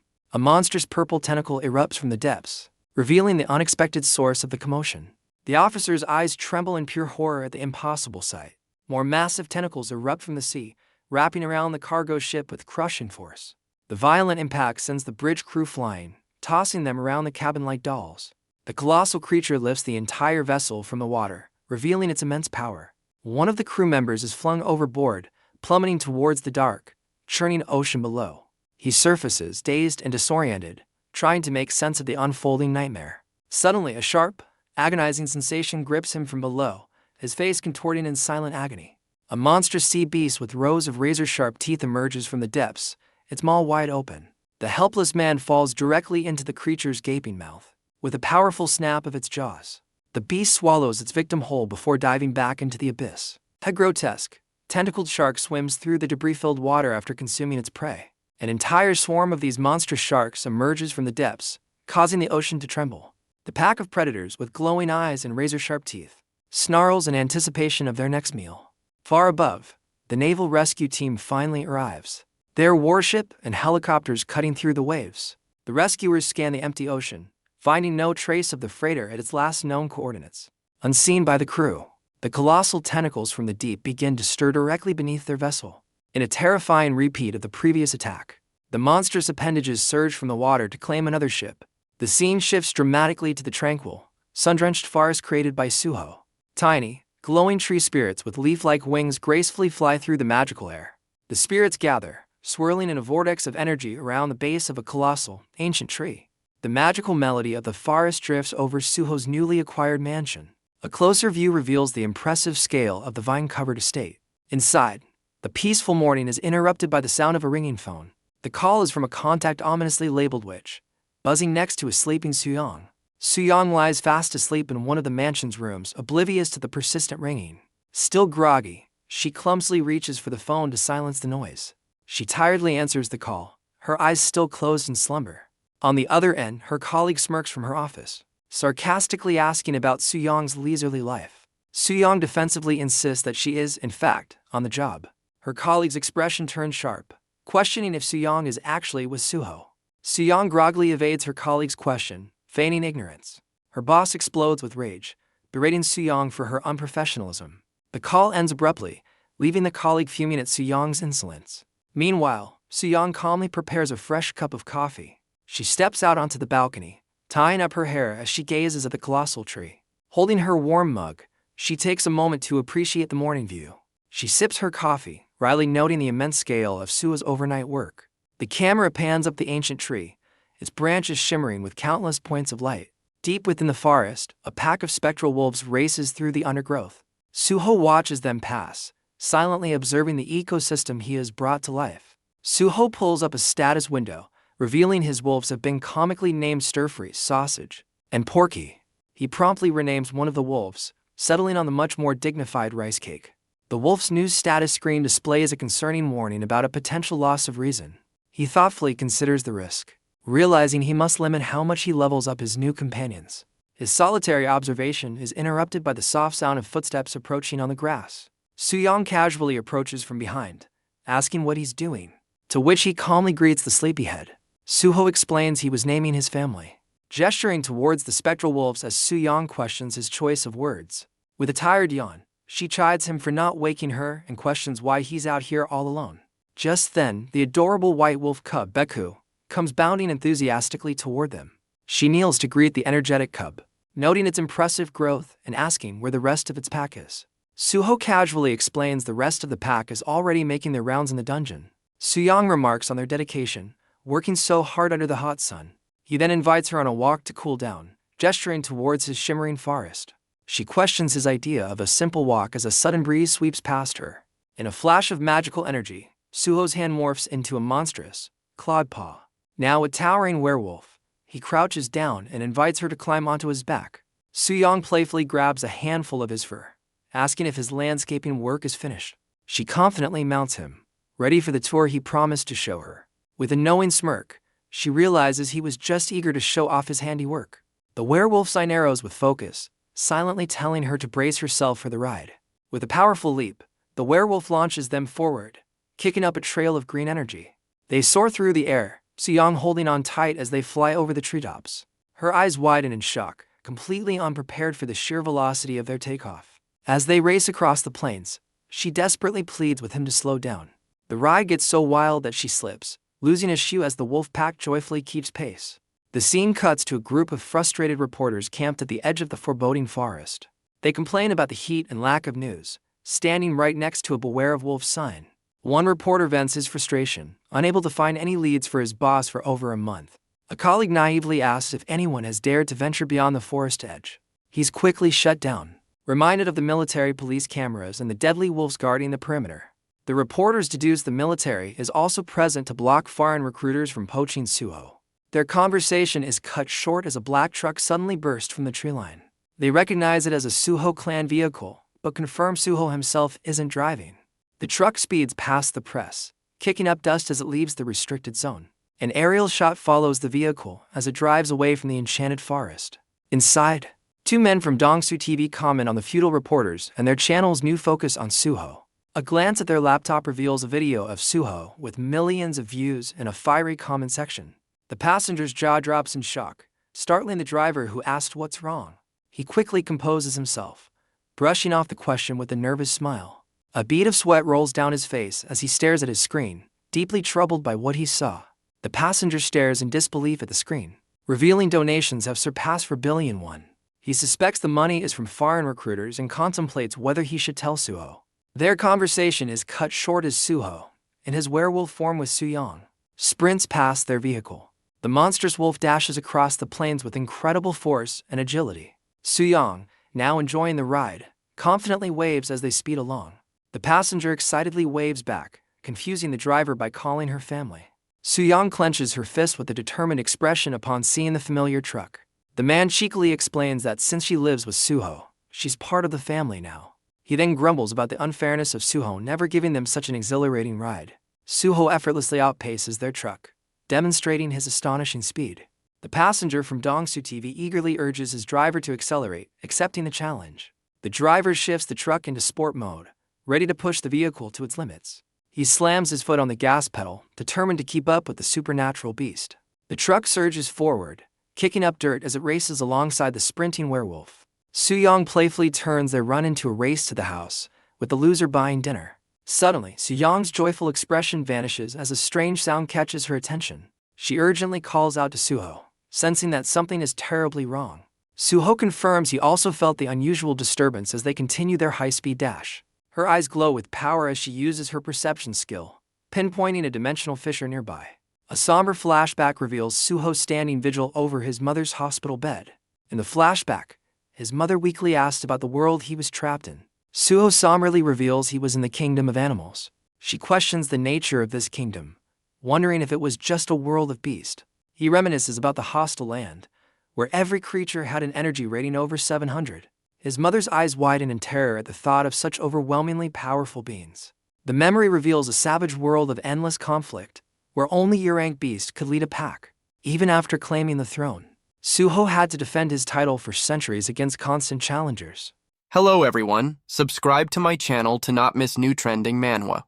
A monstrous purple tentacle erupts from the depths, revealing the unexpected source of the commotion. The officer's eyes tremble in pure horror at the impossible sight. More massive tentacles erupt from the sea, wrapping around the cargo ship with crushing force. The violent impact sends the bridge crew flying, tossing them around the cabin like dolls. The colossal creature lifts the entire vessel from the water, revealing its immense power. One of the crew members is flung overboard, plummeting towards the dark, churning ocean below. He surfaces, dazed and disoriented, trying to make sense of the unfolding nightmare. Suddenly, a sharp, agonizing sensation grips him from below, his face contorting in silent agony. A monstrous sea beast with rows of razor-sharp teeth emerges from the depths, its maw wide open. The helpless man falls directly into the creature's gaping mouth. With a powerful snap of its jaws, the beast swallows its victim whole before diving back into the abyss. A grotesque, tentacled shark swims through the debris-filled water after consuming its prey. An entire swarm of these monstrous sharks emerges from the depths, causing the ocean to tremble. The pack of predators with glowing eyes and razor-sharp teeth snarls in anticipation of their next meal. Far above, the naval rescue team finally arrives. Their warship and helicopters cutting through the waves. The rescuers scan the empty ocean, finding no trace of the freighter at its last known coordinates. Unseen by the crew, the colossal tentacles from the deep begin to stir directly beneath their vessel. In a terrifying repeat of the previous attack, the monstrous appendages surge from the water to claim another ship. The scene shifts dramatically to the tranquil, sun-drenched forest created by Suho. Tiny, glowing tree spirits with leaf-like wings gracefully fly through the magical air. The spirits gather, swirling in a vortex of energy around the base of a colossal, ancient tree. The magical melody of the forest drifts over Suho's newly acquired mansion. A closer view reveals the impressive scale of the vine-covered estate. Inside, the peaceful morning is interrupted by the sound of a ringing phone. The call is from a contact ominously labeled Witch, buzzing next to a sleeping Suyong. Suyong lies fast asleep in one of the mansion's rooms, oblivious to the persistent ringing. Still groggy, she clumsily reaches for the phone to silence the noise. She tiredly answers the call, her eyes still closed in slumber. On the other end, her colleague smirks from her office, sarcastically asking about Suyong's leisurely life. Suyong defensively insists that she is, in fact, on the job. Her colleague's expression turns sharp, questioning if Suyong is actually with Suho. Suyong groggily evades her colleague's question, feigning ignorance. Her boss explodes with rage, berating Suyong for her unprofessionalism. The call ends abruptly, leaving the colleague fuming at Suyong's insolence. Meanwhile, Suyong calmly prepares a fresh cup of coffee. She steps out onto the balcony, tying up her hair as she gazes at the colossal tree. Holding her warm mug, she takes a moment to appreciate the morning view. She sips her coffee, wryly noting the immense scale of Suo's overnight work. The camera pans up the ancient tree, its branches shimmering with countless points of light. Deep within the forest, a pack of spectral wolves races through the undergrowth. Suho watches them pass, silently observing the ecosystem he has brought to life. Suho pulls up a status window, revealing his wolves have been comically named Stirfry, Sausage, and Porky. He promptly renames one of the wolves, settling on the much more dignified Rice Cake. The wolf's news status screen displays a concerning warning about a potential loss of reason. He thoughtfully considers the risk, realizing he must limit how much he levels up his new companions. His solitary observation is interrupted by the soft sound of footsteps approaching on the grass. Suyong casually approaches from behind, asking what he's doing, to which he calmly greets the sleepyhead. Suho explains he was naming his family, gesturing towards the spectral wolves as Suyong questions his choice of words. With a tired yawn, she chides him for not waking her and questions why he's out here all alone. Just then, the adorable white wolf cub, Beku, comes bounding enthusiastically toward them. She kneels to greet the energetic cub, noting its impressive growth and asking where the rest of its pack is. Suho casually explains the rest of the pack is already making their rounds in the dungeon. Suyong remarks on their dedication, working so hard under the hot sun. He then invites her on a walk to cool down, gesturing towards his shimmering forest. She questions his idea of a simple walk as a sudden breeze sweeps past her. In a flash of magical energy, Suho's hand morphs into a monstrous, clawed paw. Now a towering werewolf, he crouches down and invites her to climb onto his back. Suyong playfully grabs a handful of his fur, asking if his landscaping work is finished. She confidently mounts him, ready for the tour he promised to show her. With a knowing smirk, she realizes he was just eager to show off his handiwork. The werewolf sign arrows with focus, silently telling her to brace herself for the ride. With a powerful leap, the werewolf launches them forward, kicking up a trail of green energy. They soar through the air, Suyong holding on tight as they fly over the treetops. Her eyes widen in shock, completely unprepared for the sheer velocity of their takeoff. As they race across the plains, she desperately pleads with him to slow down. The ride gets so wild that she slips, losing a shoe as the wolf pack joyfully keeps pace. The scene cuts to a group of frustrated reporters camped at the edge of the foreboding forest. They complain about the heat and lack of news, standing right next to a Beware of Wolves sign. One reporter vents his frustration, unable to find any leads for his boss for over a month. A colleague naively asks if anyone has dared to venture beyond the forest edge. He's quickly shut down, reminded of the military police cameras and the deadly wolves guarding the perimeter. The reporters deduce the military is also present to block foreign recruiters from poaching Suho. Their conversation is cut short as a black truck suddenly bursts from the tree line. They recognize it as a Suho clan vehicle, but confirm Suho himself isn't driving. The truck speeds past the press, kicking up dust as it leaves the restricted zone. An aerial shot follows the vehicle as it drives away from the enchanted forest. Inside, two men from Dongsu TV comment on the feudal reporters and their channel's new focus on Suho. A glance at their laptop reveals a video of Suho with millions of views in a fiery comment section. The passenger's jaw drops in shock, startling the driver who asked what's wrong. He quickly composes himself, brushing off the question with a nervous smile. A bead of sweat rolls down his face as he stares at his screen, deeply troubled by what he saw. The passenger stares in disbelief at the screen, revealing donations have surpassed 4 billion won. He suspects the money is from foreign recruiters and contemplates whether he should tell Suho. Their conversation is cut short as Suho, in his werewolf form with Suyong, sprints past their vehicle. The monstrous wolf dashes across the plains with incredible force and agility. Suyong, now enjoying the ride, confidently waves as they speed along. The passenger excitedly waves back, confusing the driver by calling her family. Suyong clenches her fist with a determined expression upon seeing the familiar truck. The man cheekily explains that since she lives with Suho, she's part of the family now. He then grumbles about the unfairness of Suho never giving them such an exhilarating ride. Suho effortlessly outpaces their truck, demonstrating his astonishing speed. The passenger from Dongsu TV eagerly urges his driver to accelerate, accepting the challenge. The driver shifts the truck into sport mode, ready to push the vehicle to its limits. He slams his foot on the gas pedal, determined to keep up with the supernatural beast. The truck surges forward, kicking up dirt as it races alongside the sprinting werewolf. Suyong playfully turns their run into a race to the house, with the loser buying dinner. Suddenly, Suyong's joyful expression vanishes as a strange sound catches her attention. She urgently calls out to Suho, sensing that something is terribly wrong. Suho confirms he also felt the unusual disturbance as they continue their high-speed dash. Her eyes glow with power as she uses her perception skill, pinpointing a dimensional fissure nearby. A somber flashback reveals Suho standing vigil over his mother's hospital bed. In the flashback, his mother weakly asked about the world he was trapped in. Suho somberly reveals he was in the kingdom of animals. She questions the nature of this kingdom, wondering if it was just a world of beasts. He reminisces about the hostile land, where every creature had an energy rating over 700. His mother's eyes widen in terror at the thought of such overwhelmingly powerful beings. The memory reveals a savage world of endless conflict, where only your-rank beast could lead a pack. Even after claiming the throne, Suho had to defend his title for centuries against constant challengers. Hello everyone, subscribe to my channel to not miss new trending manhwa.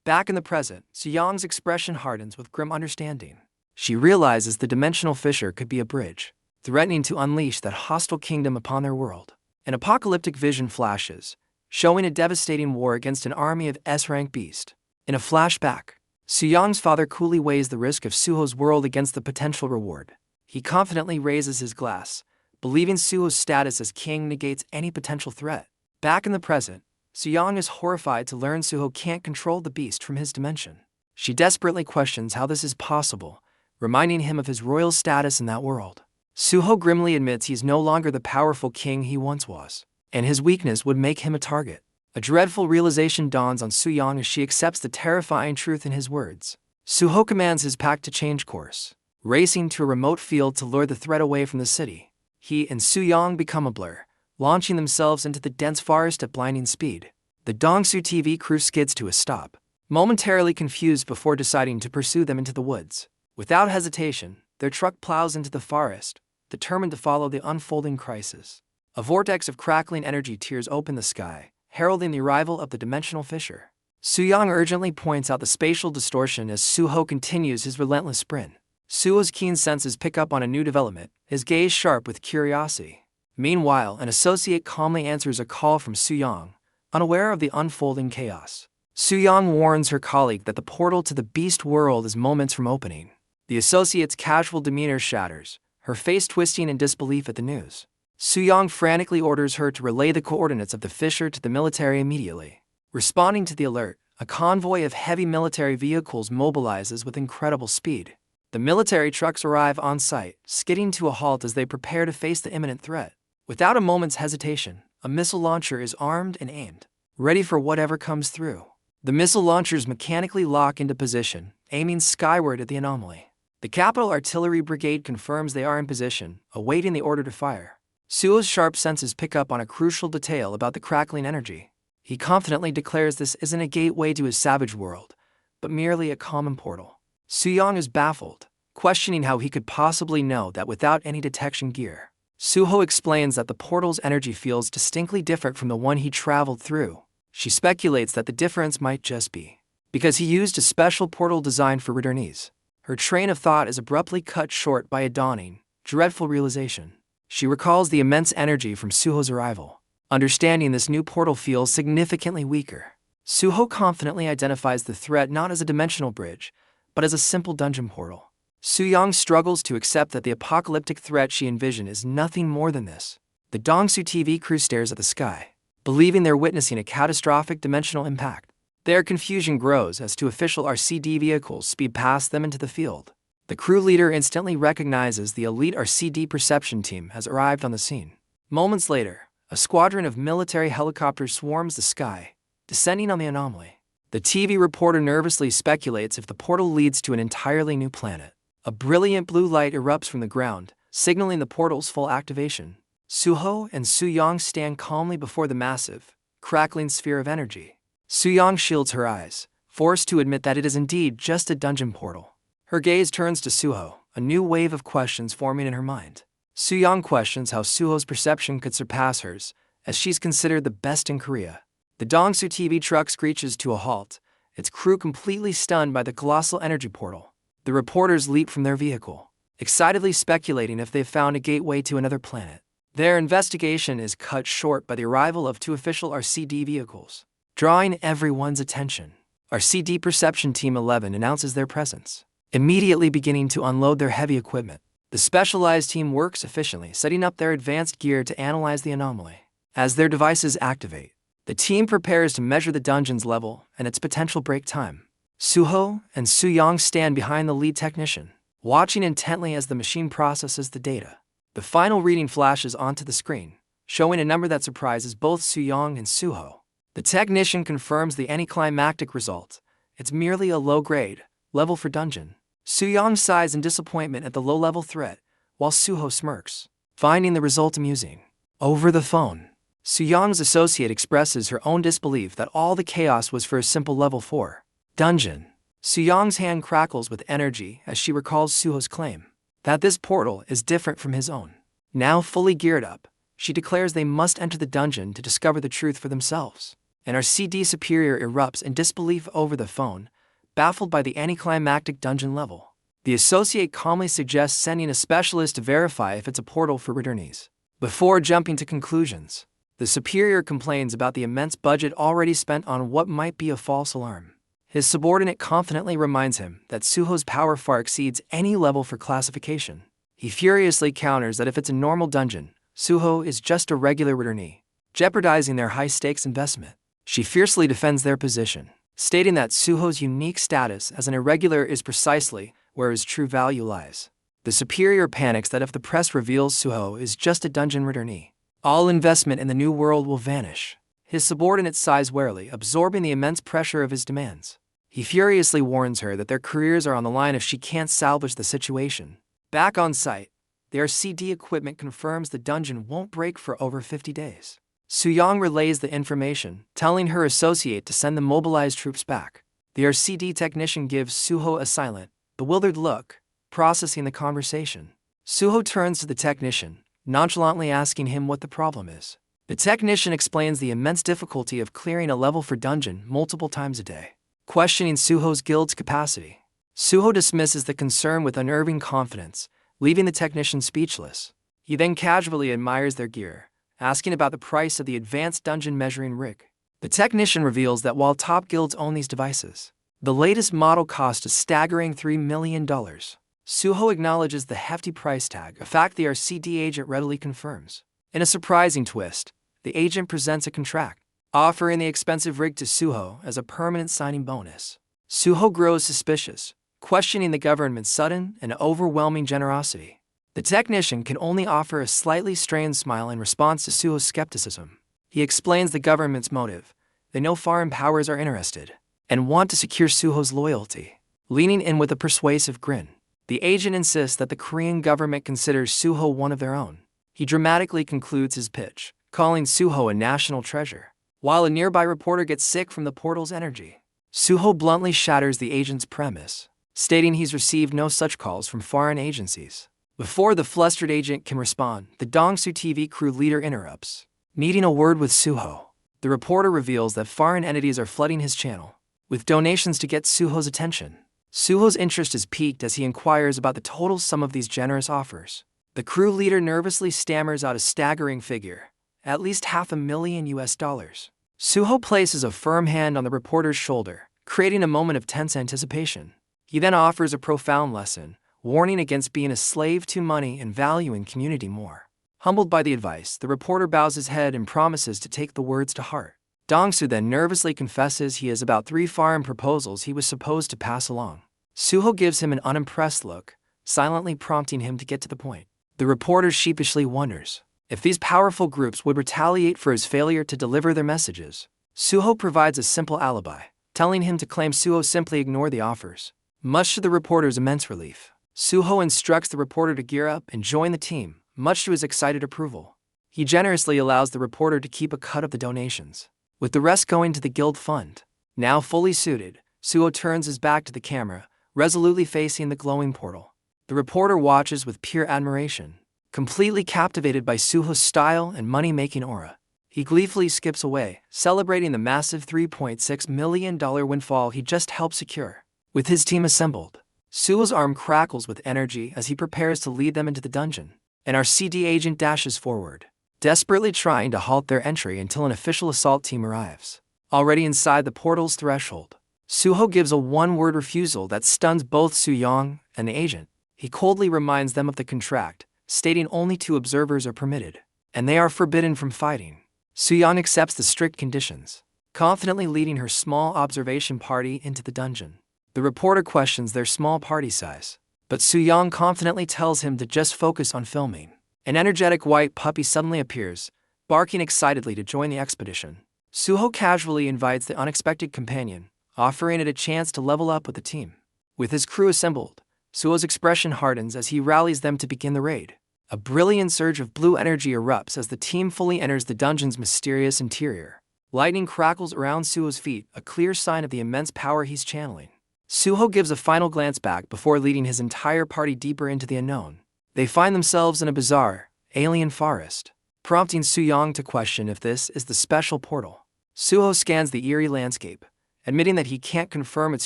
Back in the present, Suyong's expression hardens with grim understanding. She realizes the dimensional fissure could be a bridge, threatening to unleash that hostile kingdom upon their world. An apocalyptic vision flashes, showing a devastating war against an army of S-rank beasts. In a flashback, Suyong's father coolly weighs the risk of Suho's world against the potential reward. He confidently raises his glass, believing Suho's status as king negates any potential threat. Back in the present, Suyong is horrified to learn Suho can't control the beast from his dimension. She desperately questions how this is possible, reminding him of his royal status in that world. Suho grimly admits he's no longer the powerful king he once was, and his weakness would make him a target. A dreadful realization dawns on Suyong as she accepts the terrifying truth in his words. Suho commands his pack to change course, racing to a remote field to lure the threat away from the city. He and Suyong become a blur, launching themselves into the dense forest at blinding speed. The Dongsu TV crew skids to a stop, momentarily confused before deciding to pursue them into the woods. Without hesitation, their truck plows into the forest, determined to follow the unfolding crisis. A vortex of crackling energy tears open the sky, heralding the arrival of the dimensional fissure. Suyong urgently points out the spatial distortion as Suho continues his relentless sprint. Suho's keen senses pick up on a new development, his gaze sharp with curiosity. Meanwhile, an associate calmly answers a call from Suyong, unaware of the unfolding chaos. Suyong warns her colleague that the portal to the beast world is moments from opening. The associate's casual demeanor shatters, her face twisting in disbelief at the news. Suyong frantically orders her to relay the coordinates of the fissure to the military immediately. Responding to the alert, a convoy of heavy military vehicles mobilizes with incredible speed. The military trucks arrive on site, skidding to a halt as they prepare to face the imminent threat. Without a moment's hesitation, a missile launcher is armed and aimed, ready for whatever comes through. The missile launchers mechanically lock into position, aiming skyward at the anomaly. The Capital Artillery Brigade confirms they are in position, awaiting the order to fire. Suho's sharp senses pick up on a crucial detail about the crackling energy. He confidently declares this isn't a gateway to his savage world, but merely a common portal. Suyong is baffled, questioning how he could possibly know that without any detection gear. Suho explains that the portal's energy feels distinctly different from the one he traveled through. She speculates that the difference might just be because he used a special portal designed for returnees. Her train of thought is abruptly cut short by a dawning, dreadful realization. She recalls the immense energy from Suho's arrival. Understanding this new portal feels significantly weaker. Suho confidently identifies the threat not as a dimensional bridge, but as a simple dungeon portal. Suyong struggles to accept that the apocalyptic threat she envisioned is nothing more than this. The Dongsu TV crew stares at the sky, believing they're witnessing a catastrophic dimensional impact. Their confusion grows as two official RCD vehicles speed past them into the field. The crew leader instantly recognizes the elite RCD perception team has arrived on the scene. Moments later, a squadron of military helicopters swarms the sky, descending on the anomaly. The TV reporter nervously speculates if the portal leads to an entirely new planet. A brilliant blue light erupts from the ground, signaling the portal's full activation. Suho and Suyong stand calmly before the massive, crackling sphere of energy. Suyong shields her eyes, forced to admit that it is indeed just a dungeon portal. Her gaze turns to Suho, a new wave of questions forming in her mind. Suyong questions how Suho's perception could surpass hers, as she's considered the best in Korea. The Dongsu TV truck screeches to a halt, its crew completely stunned by the colossal energy portal. The reporters leap from their vehicle, excitedly speculating if they've found a gateway to another planet. Their investigation is cut short by the arrival of two official RCD vehicles, drawing everyone's attention. RCD Perception Team 11 announces their presence, immediately beginning to unload their heavy equipment. The specialized team works efficiently, setting up their advanced gear to analyze the anomaly. As their devices activate, the team prepares to measure the dungeon's level and its potential break time. Suho and Suyong stand behind the lead technician, watching intently as the machine processes the data. The final reading flashes onto the screen, showing a number that surprises both Suyong and Suho. The technician confirms the anticlimactic result. It's merely a low-grade, level 4 dungeon. Suyong sighs in disappointment at the low-level threat, while Suho smirks, finding the result amusing. Over the phone, Suyong's associate expresses her own disbelief that all the chaos was for a simple level 4 dungeon. Suyong's hand crackles with energy as she recalls Suho's claim that this portal is different from his own. Now fully geared up, she declares they must enter the dungeon to discover the truth for themselves. And our CD superior erupts in disbelief over the phone, baffled by the anticlimactic dungeon level. The associate calmly suggests sending a specialist to verify if it's a portal for returnees. Before jumping to conclusions, the superior complains about the immense budget already spent on what might be a false alarm. His subordinate confidently reminds him that Suho's power far exceeds any level for classification. He furiously counters that if it's a normal dungeon, Suho is just a regular returnee, jeopardizing their high-stakes investment. She fiercely defends their position, stating that Suho's unique status as an irregular is precisely where his true value lies. The superior panics that if the press reveals Suho is just a dungeon returnee, all investment in the new world will vanish. His subordinate sighs warily, absorbing the immense pressure of his demands. He furiously warns her that their careers are on the line if she can't salvage the situation. Back on site, their CD equipment confirms the dungeon won't break for over 50 days. Suyong relays the information, telling her associate to send the mobilized troops back. The RCD technician gives Suho a silent, bewildered look, processing the conversation. Suho turns to the technician, nonchalantly asking him what the problem is. The technician explains the immense difficulty of clearing a level for dungeon multiple times a day, questioning Suho's guild's capacity. Suho dismisses the concern with unnerving confidence, leaving the technician speechless. He then casually admires their gear, asking about the price of the advanced dungeon measuring rig. The technician reveals that while top guilds own these devices, the latest model cost a staggering $3 million. Suho acknowledges the hefty price tag, a fact the RCD agent readily confirms. In a surprising twist, the agent presents a contract offering the expensive rig to Suho as a permanent signing bonus. Suho grows suspicious, questioning the government's sudden and overwhelming generosity. The technician can only offer a slightly strained smile in response to Suho's skepticism. He explains the government's motive. They know foreign powers are interested and want to secure Suho's loyalty. Leaning in with a persuasive grin, the agent insists that the Korean government considers Suho one of their own. He dramatically concludes his pitch, calling Suho a national treasure. While a nearby reporter gets sick from the portal's energy, Suho bluntly shatters the agent's premise, stating he's received no such calls from foreign agencies. Before the flustered agent can respond, the Dongsu TV crew leader interrupts, needing a word with Suho. The reporter reveals that foreign entities are flooding his channel with donations to get Suho's attention. Suho's interest is piqued as he inquires about the total sum of these generous offers. The crew leader nervously stammers out a staggering figure, at least $500,000. Suho places a firm hand on the reporter's shoulder, creating a moment of tense anticipation. He then offers a profound lesson, warning against being a slave to money and valuing community more. Humbled by the advice, the reporter bows his head and promises to take the words to heart. Dongsu then nervously confesses he has about 3 foreign proposals he was supposed to pass along. Suho gives him an unimpressed look, silently prompting him to get to the point. The reporter sheepishly wonders if these powerful groups would retaliate for his failure to deliver their messages. Suho provides a simple alibi, telling him to claim Suho simply ignored the offers. Much to the reporter's immense relief, Suho instructs the reporter to gear up and join the team, much to his excited approval. He generously allows the reporter to keep a cut of the donations, with the rest going to the guild fund. Now fully suited, Suho turns his back to the camera, resolutely facing the glowing portal. The reporter watches with pure admiration, completely captivated by Suho's style and money-making aura. He gleefully skips away, celebrating the massive $3.6 million windfall he just helped secure. With his team assembled, Suho's arm crackles with energy as he prepares to lead them into the dungeon. An RCD agent dashes forward, desperately trying to halt their entry until an official assault team arrives. Already inside the portal's threshold, Suho gives a one-word refusal that stuns both Suyong and the agent. He coldly reminds them of the contract, stating only 2 observers are permitted, and they are forbidden from fighting. Suyong accepts the strict conditions, confidently leading her small observation party into the dungeon. The reporter questions their small party size, but Suyong confidently tells him to just focus on filming. An energetic white puppy suddenly appears, barking excitedly to join the expedition. Suho casually invites the unexpected companion, offering it a chance to level up with the team. With his crew assembled, Suho's expression hardens as he rallies them to begin the raid. A brilliant surge of blue energy erupts as the team fully enters the dungeon's mysterious interior. Lightning crackles around Suho's feet, a clear sign of the immense power he's channeling. Suho gives a final glance back before leading his entire party deeper into the unknown. They find themselves in a bizarre, alien forest, prompting Suyong to question if this is the special portal. Suho scans the eerie landscape, admitting that he can't confirm its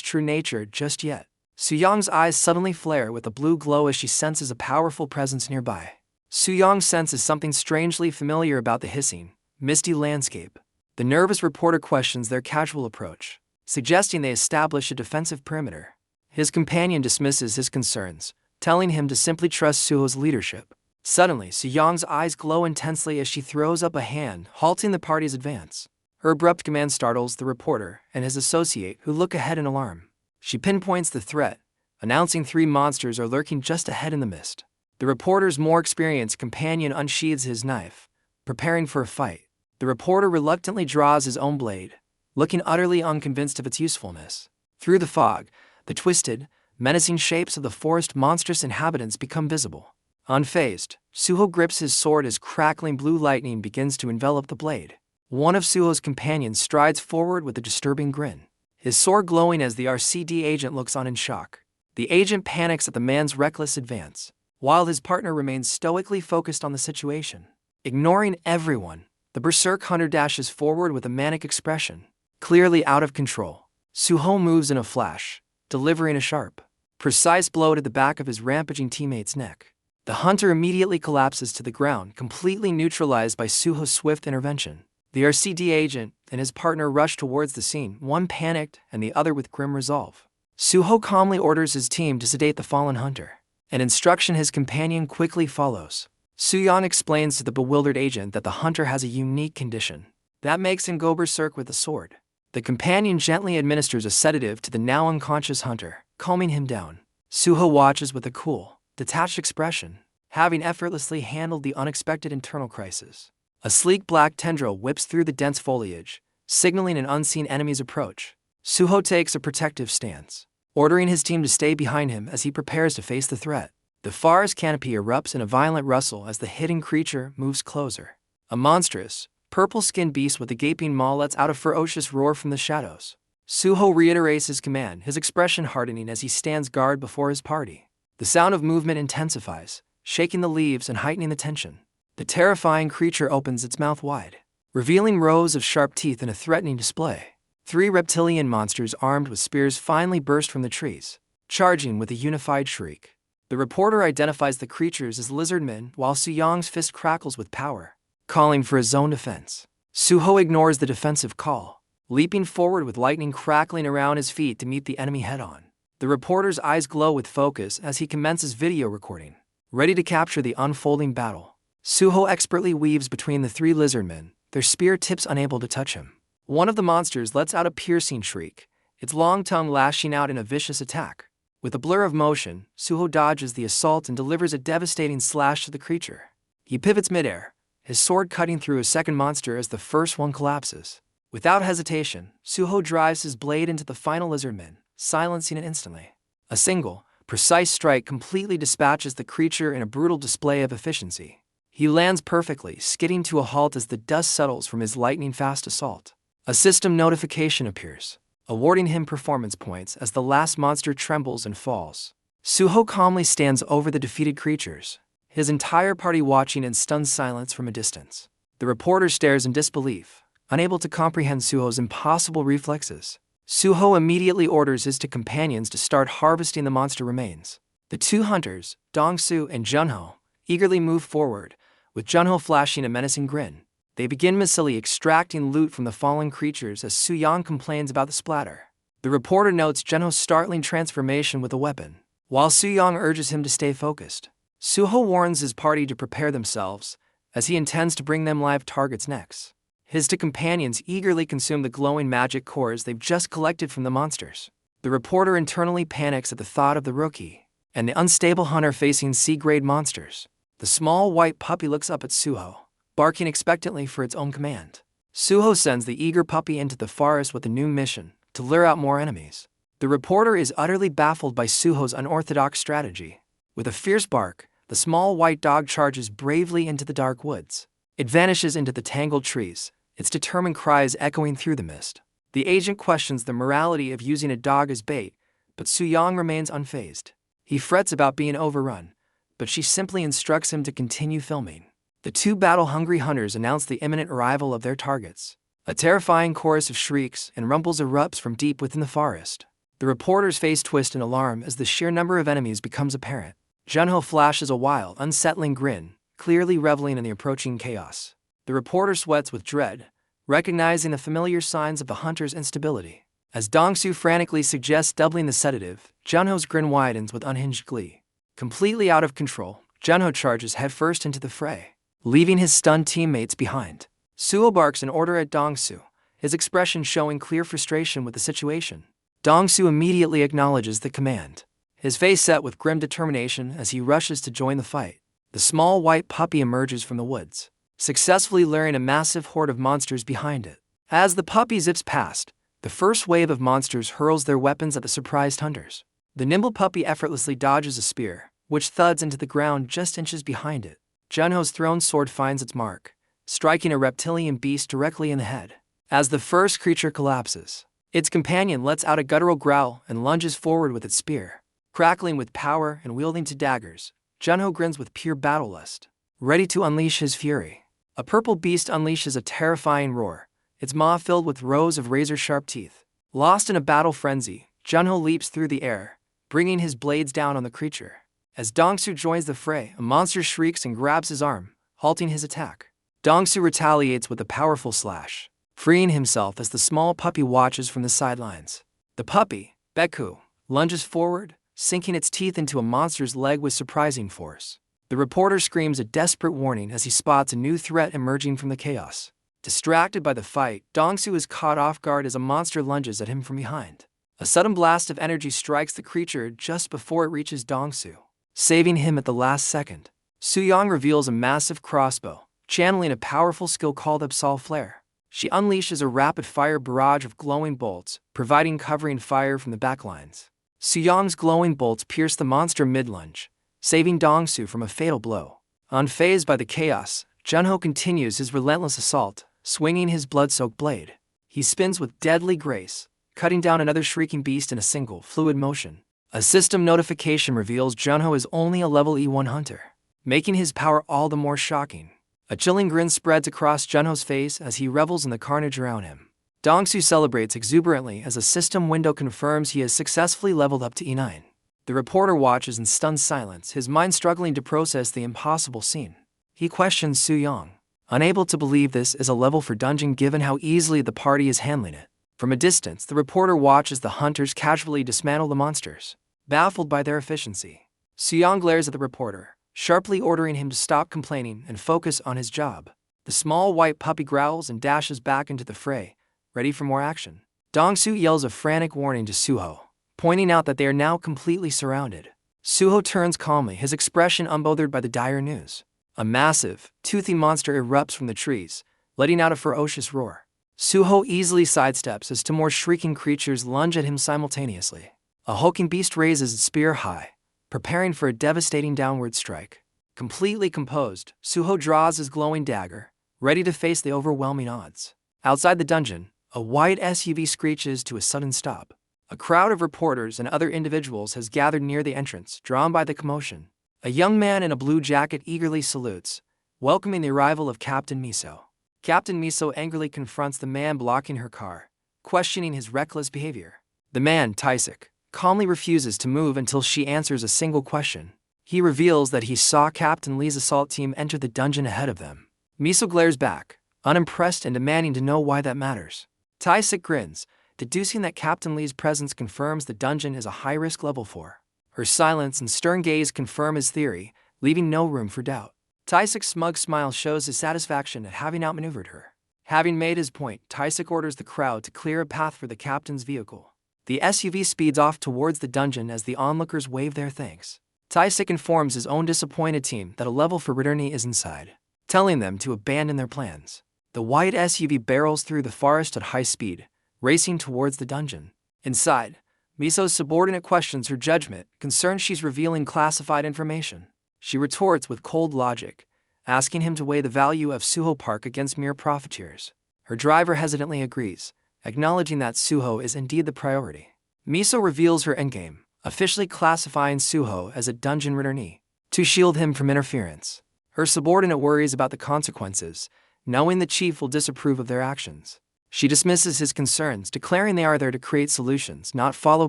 true nature just yet. Suyong's eyes suddenly flare with a blue glow as she senses a powerful presence nearby. Suyong senses something strangely familiar about the hissing, misty landscape. The nervous reporter questions their casual approach, suggesting they establish a defensive perimeter. His companion dismisses his concerns, telling him to simply trust Suho's leadership. Suddenly, Suyong's eyes glow intensely as she throws up a hand, halting the party's advance. Her abrupt command startles the reporter and his associate, who look ahead in alarm. She pinpoints the threat, announcing 3 monsters are lurking just ahead in the mist. The reporter's more experienced companion unsheathes his knife, preparing for a fight. The reporter reluctantly draws his own blade, looking utterly unconvinced of its usefulness. Through the fog, the twisted, menacing shapes of the forest monstrous inhabitants become visible. Unfazed, Suho grips his sword as crackling blue lightning begins to envelop the blade. One of Suho's companions strides forward with a disturbing grin, his sword glowing as the RCD agent looks on in shock. The agent panics at the man's reckless advance, while his partner remains stoically focused on the situation. Ignoring everyone, the berserk hunter dashes forward with a manic expression, clearly out of control. Suho moves in a flash, delivering a sharp, precise blow to the back of his rampaging teammate's neck. The hunter immediately collapses to the ground, completely neutralized by Suho's swift intervention. The RCD agent and his partner rush towards the scene, one panicked and the other with grim resolve. Suho calmly orders his team to sedate the fallen hunter, an instruction his companion quickly follows. Suyong explains to the bewildered agent that the hunter has a unique condition. That makes him go berserk with the sword. The companion gently administers a sedative to the now unconscious hunter, calming him down. Suho watches with a cool, detached expression, having effortlessly handled the unexpected internal crisis. A sleek black tendril whips through the dense foliage, signaling an unseen enemy's approach. Suho takes a protective stance, ordering his team to stay behind him as he prepares to face the threat. The forest canopy erupts in a violent rustle as the hidden creature moves closer. A monstrous, purple-skinned beast with a gaping maw lets out a ferocious roar from the shadows. Suho reiterates his command, his expression hardening as he stands guard before his party. The sound of movement intensifies, shaking the leaves and heightening the tension. The terrifying creature opens its mouth wide, revealing rows of sharp teeth in a threatening display. 3 reptilian monsters armed with spears finally burst from the trees, charging with a unified shriek. The reporter identifies the creatures as lizardmen while Suyong's fist crackles with power, calling for his own defense. Suho ignores the defensive call, leaping forward with lightning crackling around his feet to meet the enemy head-on. The reporter's eyes glow with focus as he commences video recording, ready to capture the unfolding battle. Suho expertly weaves between the 3 lizardmen, their spear tips unable to touch him. One of the monsters lets out a piercing shriek, its long tongue lashing out in a vicious attack. With a blur of motion, Suho dodges the assault and delivers a devastating slash to the creature. He pivots midair, his sword cutting through a second monster as the first one collapses. Without hesitation, Suho drives his blade into the final lizardman, silencing it instantly. A single, precise strike completely dispatches the creature in a brutal display of efficiency. He lands perfectly, skidding to a halt as the dust settles from his lightning-fast assault. A system notification appears, awarding him performance points as the last monster trembles and falls. Suho calmly stands over the defeated creatures, his entire party watching in stunned silence from a distance. The reporter stares in disbelief, unable to comprehend Suho's impossible reflexes. Suho immediately orders his 2 companions to start harvesting the monster remains. The 2 hunters, Dongsu and Junho, eagerly move forward, with Junho flashing a menacing grin. They begin messily extracting loot from the fallen creatures as Suyong complains about the splatter. The reporter notes Junho's startling transformation with a weapon, while Suyong urges him to stay focused. Suho warns his party to prepare themselves, as he intends to bring them live targets next. His 2 companions eagerly consume the glowing magic cores they've just collected from the monsters. The reporter internally panics at the thought of the rookie and the unstable hunter facing C-grade monsters. The small white puppy looks up at Suho, barking expectantly for its own command. Suho sends the eager puppy into the forest with a new mission, to lure out more enemies. The reporter is utterly baffled by Suho's unorthodox strategy. With a fierce bark, the small white dog charges bravely into the dark woods. It vanishes into the tangled trees, its determined cries echoing through the mist. The agent questions the morality of using a dog as bait, but Suyong remains unfazed. He frets about being overrun, but she simply instructs him to continue filming. The 2 battle-hungry hunters announce the imminent arrival of their targets. A terrifying chorus of shrieks and rumbles erupts from deep within the forest. The reporter's face twists in alarm as the sheer number of enemies becomes apparent. Junho flashes a wild, unsettling grin, clearly reveling in the approaching chaos. The reporter sweats with dread, recognizing the familiar signs of the hunter's instability. As Dongsu frantically suggests doubling the sedative, Junho's grin widens with unhinged glee. Completely out of control, Junho charges headfirst into the fray, leaving his stunned teammates behind. Suho barks an order at Dongsu, his expression showing clear frustration with the situation. Dongsu immediately acknowledges the command, his face set with grim determination as he rushes to join the fight. The small white puppy emerges from the woods, successfully luring a massive horde of monsters behind it. As the puppy zips past, the first wave of monsters hurls their weapons at the surprised hunters. The nimble puppy effortlessly dodges a spear, which thuds into the ground just inches behind it. Junho's thrown sword finds its mark, striking a reptilian beast directly in the head. As the first creature collapses, its companion lets out a guttural growl and lunges forward with its spear. Crackling with power and wielding 2 daggers, Junho grins with pure battle lust, ready to unleash his fury. A purple beast unleashes a terrifying roar, its maw filled with rows of razor-sharp teeth. Lost in a battle frenzy, Junho leaps through the air, bringing his blades down on the creature. As Dongsu joins the fray, a monster shrieks and grabs his arm, halting his attack. Dongsu retaliates with a powerful slash, freeing himself as the small puppy watches from the sidelines. The puppy, Beku, lunges forward, sinking its teeth into a monster's leg with surprising force. The reporter screams a desperate warning as he spots a new threat emerging from the chaos. Distracted by the fight, Dongsu is caught off guard as a monster lunges at him from behind. A sudden blast of energy strikes the creature just before it reaches Dongsu, saving him at the last second. Suyang reveals a massive crossbow, channeling a powerful skill called Absol Flare. She unleashes a rapid-fire barrage of glowing bolts, providing covering fire from the backlines. Suyang's glowing bolts pierce the monster mid-lunge, saving Dongsu from a fatal blow. Unfazed by the chaos, Junho continues his relentless assault, swinging his blood-soaked blade. He spins with deadly grace, cutting down another shrieking beast in a single, fluid motion. A system notification reveals Junho is only a level E1 hunter, making his power all the more shocking. A chilling grin spreads across Junho's face as he revels in the carnage around him. Dongsu celebrates exuberantly as a system window confirms he has successfully leveled up to E9. The reporter watches in stunned silence, his mind struggling to process the impossible scene. He questions Suyang, unable to believe this is a level for dungeon given how easily the party is handling it. From a distance, the reporter watches the hunters casually dismantle the monsters, baffled by their efficiency. Suyang glares at the reporter, sharply ordering him to stop complaining and focus on his job. The small white puppy growls and dashes back into the fray, ready for more action. Dongsu yells a frantic warning to Suho, pointing out that they are now completely surrounded. Suho turns calmly, his expression unbothered by the dire news. A massive, toothy monster erupts from the trees, letting out a ferocious roar. Suho easily sidesteps as two more shrieking creatures lunge at him simultaneously. A hulking beast raises its spear high, preparing for a devastating downward strike. Completely composed, Suho draws his glowing dagger, ready to face the overwhelming odds. Outside the dungeon, a white SUV screeches to a sudden stop. A crowd of reporters and other individuals has gathered near the entrance, drawn by the commotion. A young man in a blue jacket eagerly salutes, welcoming the arrival of Captain Miso. Captain Miso angrily confronts the man blocking her car, questioning his reckless behavior. The man, Taisik, calmly refuses to move until she answers a single question. He reveals that he saw Captain Lee's assault team enter the dungeon ahead of them. Miso glares back, unimpressed and demanding to know why that matters. Taisik grins, deducing that Captain Lee's presence confirms the dungeon is a high-risk level 4. Her silence and stern gaze confirm his theory, leaving no room for doubt. Taisik's smug smile shows his satisfaction at having outmaneuvered her. Having made his point, Taisik orders the crowd to clear a path for the captain's vehicle. The SUV speeds off towards the dungeon as the onlookers wave their thanks. Taisik informs his own disappointed team that a level for Returnee is inside, telling them to abandon their plans. The white SUV barrels through the forest at high speed, racing towards the dungeon. Inside, Miso's subordinate questions her judgment, concerned she's revealing classified information. She retorts with cold logic, asking him to weigh the value of Suho Park against mere profiteers. Her driver hesitantly agrees, acknowledging that Suho is indeed the priority. Miso reveals her endgame, officially classifying Suho as a dungeon returnee, to shield him from interference. Her subordinate worries about the consequences, knowing the chief will disapprove of their actions. She dismisses his concerns, declaring they are there to create solutions, not follow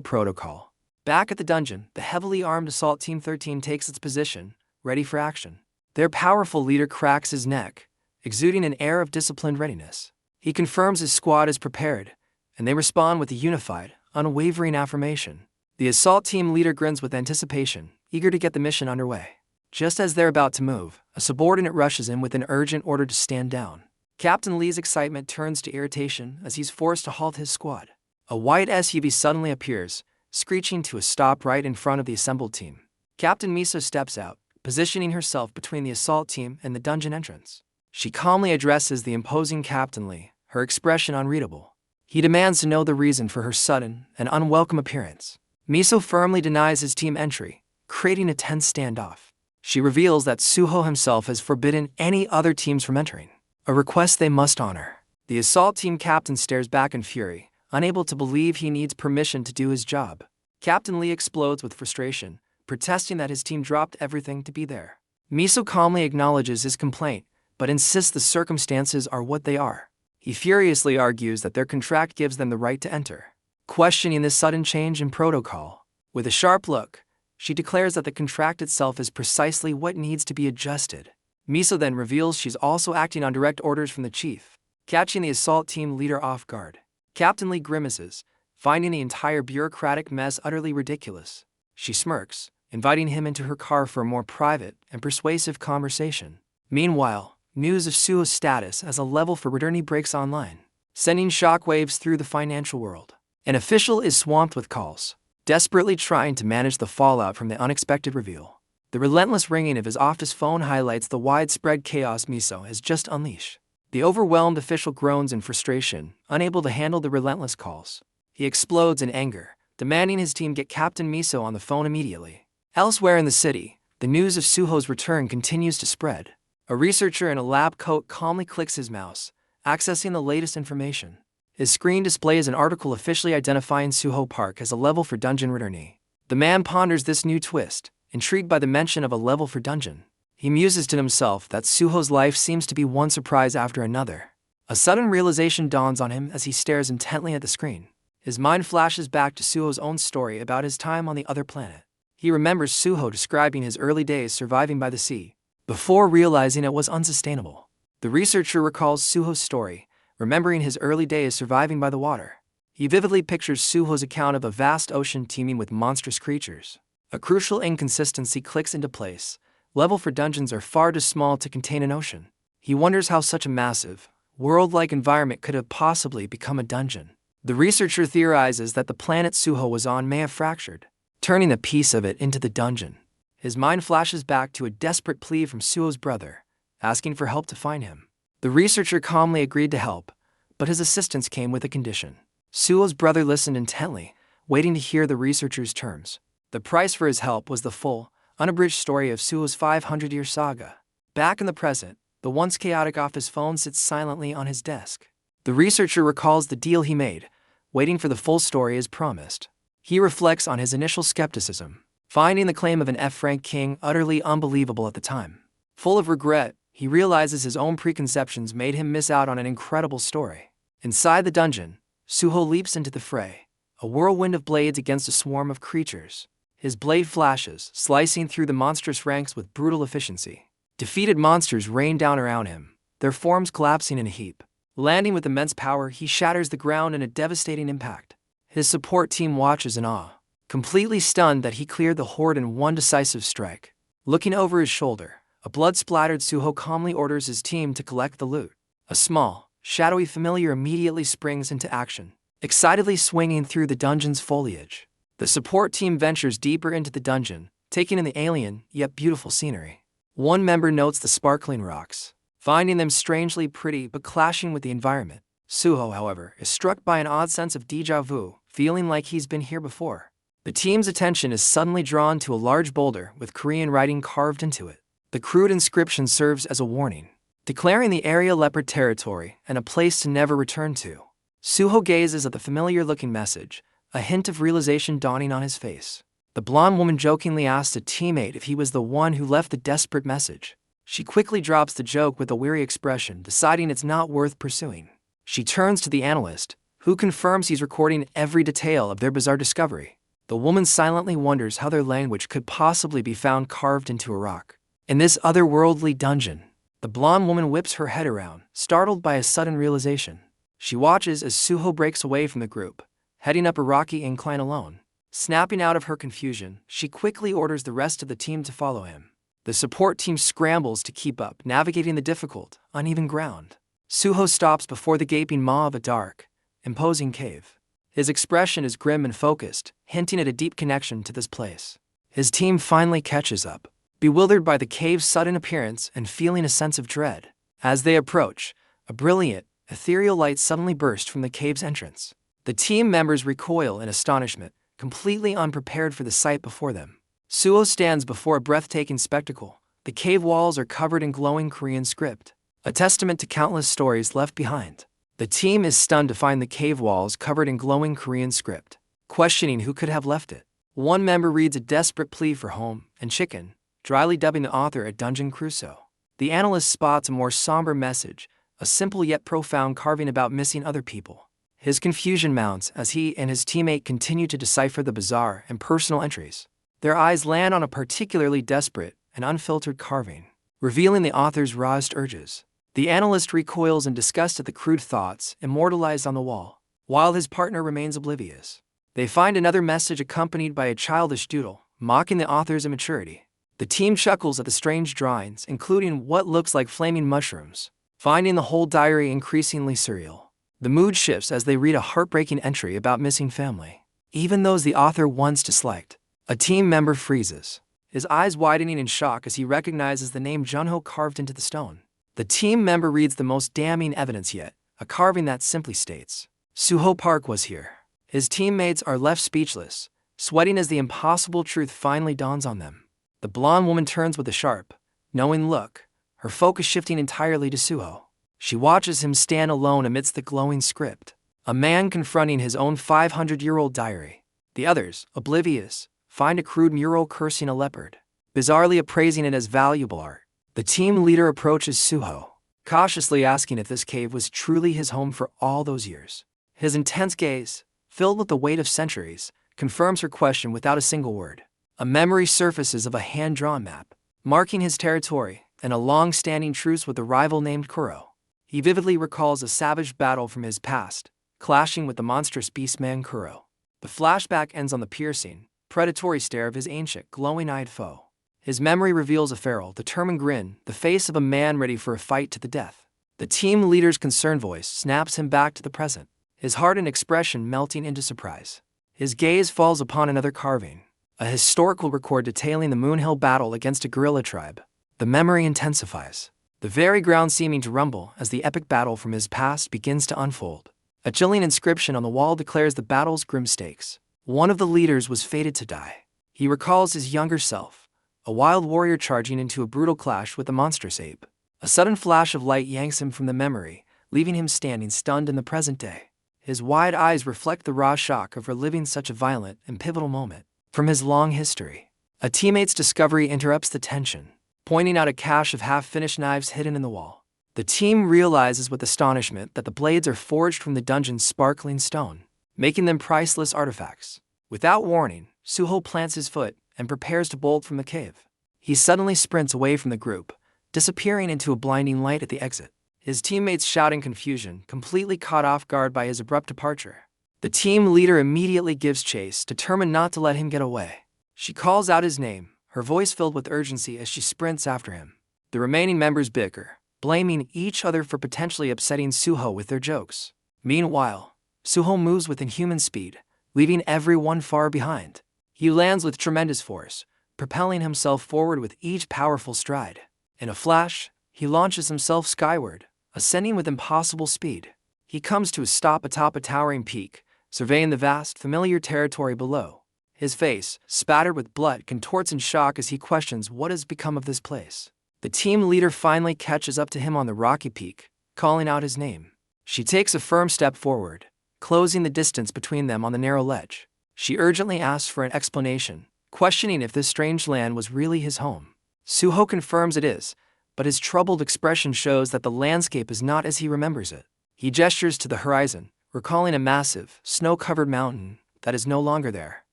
protocol. Back at the dungeon, the heavily armed Assault Team 13 takes its position, ready for action. Their powerful leader cracks his neck, exuding an air of disciplined readiness. He confirms his squad is prepared, and they respond with a unified, unwavering affirmation. The Assault Team leader grins with anticipation, eager to get the mission underway. Just as they're about to move, a subordinate rushes in with an urgent order to stand down. Captain Lee's excitement turns to irritation as he's forced to halt his squad. A white SUV suddenly appears, screeching to a stop right in front of the assembled team. Captain Miso steps out, positioning herself between the assault team and the dungeon entrance. She calmly addresses the imposing Captain Lee, her expression unreadable. He demands to know the reason for her sudden and unwelcome appearance. Miso firmly denies his team entry, creating a tense standoff. She reveals that Suho himself has forbidden any other teams from entering, a request they must honor. The assault team captain stares back in fury, unable to believe he needs permission to do his job. Captain Lee explodes with frustration, protesting that his team dropped everything to be there. Miso calmly acknowledges his complaint, but insists the circumstances are what they are. He furiously argues that their contract gives them the right to enter, questioning this sudden change in protocol. With a sharp look, she declares that the contract itself is precisely what needs to be adjusted. Miso then reveals she's also acting on direct orders from the chief, catching the assault team leader off guard. Captain Lee grimaces, finding the entire bureaucratic mess utterly ridiculous. She smirks, inviting him into her car for a more private and persuasive conversation. Meanwhile, news of Suho's status as a level for fraternity breaks online, sending shockwaves through the financial world. An official is swamped with calls, desperately trying to manage the fallout from the unexpected reveal. The relentless ringing of his office phone highlights the widespread chaos Miso has just unleashed. The overwhelmed official groans in frustration, unable to handle the relentless calls. He explodes in anger, demanding his team get Captain Miso on the phone immediately. Elsewhere in the city, the news of Suho's return continues to spread. A researcher in a lab coat calmly clicks his mouse, accessing the latest information. His screen displays an article officially identifying Suho Park as a level for dungeon fraternity. The man ponders this new twist, intrigued by the mention of a level for dungeon. He muses to himself that Suho's life seems to be one surprise after another. A sudden realization dawns on him as he stares intently at the screen. His mind flashes back to Suho's own story about his time on the other planet. He remembers Suho describing his early days surviving by the sea, before realizing it was unsustainable. The researcher recalls Suho's story, remembering his early days surviving by the water. He vividly pictures Suho's account of a vast ocean teeming with monstrous creatures. A crucial inconsistency clicks into place. Level for dungeons are far too small to contain an ocean. He wonders how such a massive, world-like environment could have possibly become a dungeon. The researcher theorizes that the planet Suho was on may have fractured, turning a piece of it into the dungeon. His mind flashes back to a desperate plea from Suho's brother, asking for help to find him. The researcher calmly agreed to help, but his assistance came with a condition. Suho's brother listened intently, waiting to hear the researcher's terms. The price for his help was the full, unabridged story of Suho's 500-year saga. Back in the present, the once chaotic office phone sits silently on his desk. The researcher recalls the deal he made, waiting for the full story as promised. He reflects on his initial skepticism, finding the claim of an F-rank king utterly unbelievable at the time. Full of regret, he realizes his own preconceptions made him miss out on an incredible story. Inside the dungeon, Suho leaps into the fray, a whirlwind of blades against a swarm of creatures. His blade flashes, slicing through the monstrous ranks with brutal efficiency. Defeated monsters rain down around him, their forms collapsing in a heap. Landing with immense power, he shatters the ground in a devastating impact. His support team watches in awe, completely stunned that he cleared the horde in one decisive strike. Looking over his shoulder, a blood-splattered Suho calmly orders his team to collect the loot. A small, shadowy familiar immediately springs into action, excitedly swinging through the dungeon's foliage. The support team ventures deeper into the dungeon, taking in the alien, yet beautiful scenery. One member notes the sparkling rocks, finding them strangely pretty but clashing with the environment. Suho, however, is struck by an odd sense of déjà vu, feeling like he's been here before. The team's attention is suddenly drawn to a large boulder with Korean writing carved into it. The crude inscription serves as a warning, declaring the area leopard territory and a place to never return to. Suho gazes at the familiar-looking message, a hint of realization dawning on his face. The blonde woman jokingly asks a teammate if he was the one who left the desperate message. She quickly drops the joke with a weary expression, deciding it's not worth pursuing. She turns to the analyst, who confirms he's recording every detail of their bizarre discovery. The woman silently wonders how their language could possibly be found carved into a rock. In this otherworldly dungeon, the blonde woman whips her head around, startled by a sudden realization. She watches as Suho breaks away from the group, heading up a rocky incline alone. Snapping out of her confusion, she quickly orders the rest of the team to follow him. The support team scrambles to keep up, navigating the difficult, uneven ground. Suho stops before the gaping maw of a dark, imposing cave. His expression is grim and focused, hinting at a deep connection to this place. His team finally catches up, bewildered by the cave's sudden appearance and feeling a sense of dread. As they approach, a brilliant, ethereal light suddenly bursts from the cave's entrance. The team members recoil in astonishment, completely unprepared for the sight before them. Suho stands before a breathtaking spectacle. The cave walls are covered in glowing Korean script, a testament to countless stories left behind. The team is stunned to find the cave walls covered in glowing Korean script, questioning who could have left it. One member reads a desperate plea for home and chicken, dryly dubbing the author a Dungeon Crusoe. The analyst spots a more somber message, a simple yet profound carving about missing other people. His confusion mounts as he and his teammate continue to decipher the bizarre and personal entries. Their eyes land on a particularly desperate and unfiltered carving, revealing the author's rawest urges. The analyst recoils in disgust at the crude thoughts immortalized on the wall, while his partner remains oblivious. They find another message accompanied by a childish doodle, mocking the author's immaturity. The team chuckles at the strange drawings, including what looks like flaming mushrooms, finding the whole diary increasingly surreal. The mood shifts as they read a heartbreaking entry about missing family, even those the author once disliked. A team member freezes, his eyes widening in shock as he recognizes the name Junho carved into the stone. The team member reads the most damning evidence yet, a carving that simply states, "Suho Park was here." His teammates are left speechless, sweating as the impossible truth finally dawns on them. The blonde woman turns with a sharp, knowing look, her focus shifting entirely to Suho. She watches him stand alone amidst the glowing script, a man confronting his own 500-year-old diary. The others, oblivious, find a crude mural cursing a leopard, bizarrely appraising it as valuable art. The team leader approaches Suho, cautiously asking if this cave was truly his home for all those years. His intense gaze, filled with the weight of centuries, confirms her question without a single word. A memory surfaces of a hand-drawn map, marking his territory and a long-standing truce with a rival named Kuro. He vividly recalls a savage battle from his past, clashing with the monstrous beastman Kuro. The flashback ends on the piercing, predatory stare of his ancient, glowing-eyed foe. His memory reveals a feral, determined grin, the face of a man ready for a fight to the death. The team leader's concerned voice snaps him back to the present, his hardened expression melting into surprise. His gaze falls upon another carving, a historical record detailing the Moonhill battle against a guerrilla tribe. The memory intensifies, the very ground seeming to rumble as the epic battle from his past begins to unfold. A chilling inscription on the wall declares the battle's grim stakes. One of the leaders was fated to die. He recalls his younger self, a wild warrior charging into a brutal clash with a monstrous ape. A sudden flash of light yanks him from the memory, leaving him standing stunned in the present day. His wide eyes reflect the raw shock of reliving such a violent and pivotal moment from his long history. A teammate's discovery interrupts the tension, pointing out a cache of half-finished knives hidden in the wall. The team realizes with astonishment that the blades are forged from the dungeon's sparkling stone, making them priceless artifacts. Without warning, Suho plants his foot and prepares to bolt from the cave. He suddenly sprints away from the group, disappearing into a blinding light at the exit. His teammates shout in confusion, completely caught off guard by his abrupt departure. The team leader immediately gives chase, determined not to let him get away. She calls out his name, her voice filled with urgency as she sprints after him. The remaining members bicker, blaming each other for potentially upsetting Suho with their jokes. Meanwhile, Suho moves with inhuman speed, leaving everyone far behind. He lands with tremendous force, propelling himself forward with each powerful stride. In a flash, he launches himself skyward, ascending with impossible speed. He comes to a stop atop a towering peak, surveying the vast, familiar territory below. His face, spattered with blood, contorts in shock as he questions what has become of this place. The team leader finally catches up to him on the rocky peak, calling out his name. She takes a firm step forward, closing the distance between them on the narrow ledge. She urgently asks for an explanation, questioning if this strange land was really his home. Suho confirms it is, but his troubled expression shows that the landscape is not as he remembers it. He gestures to the horizon, recalling a massive, snow-covered mountain that is no longer there.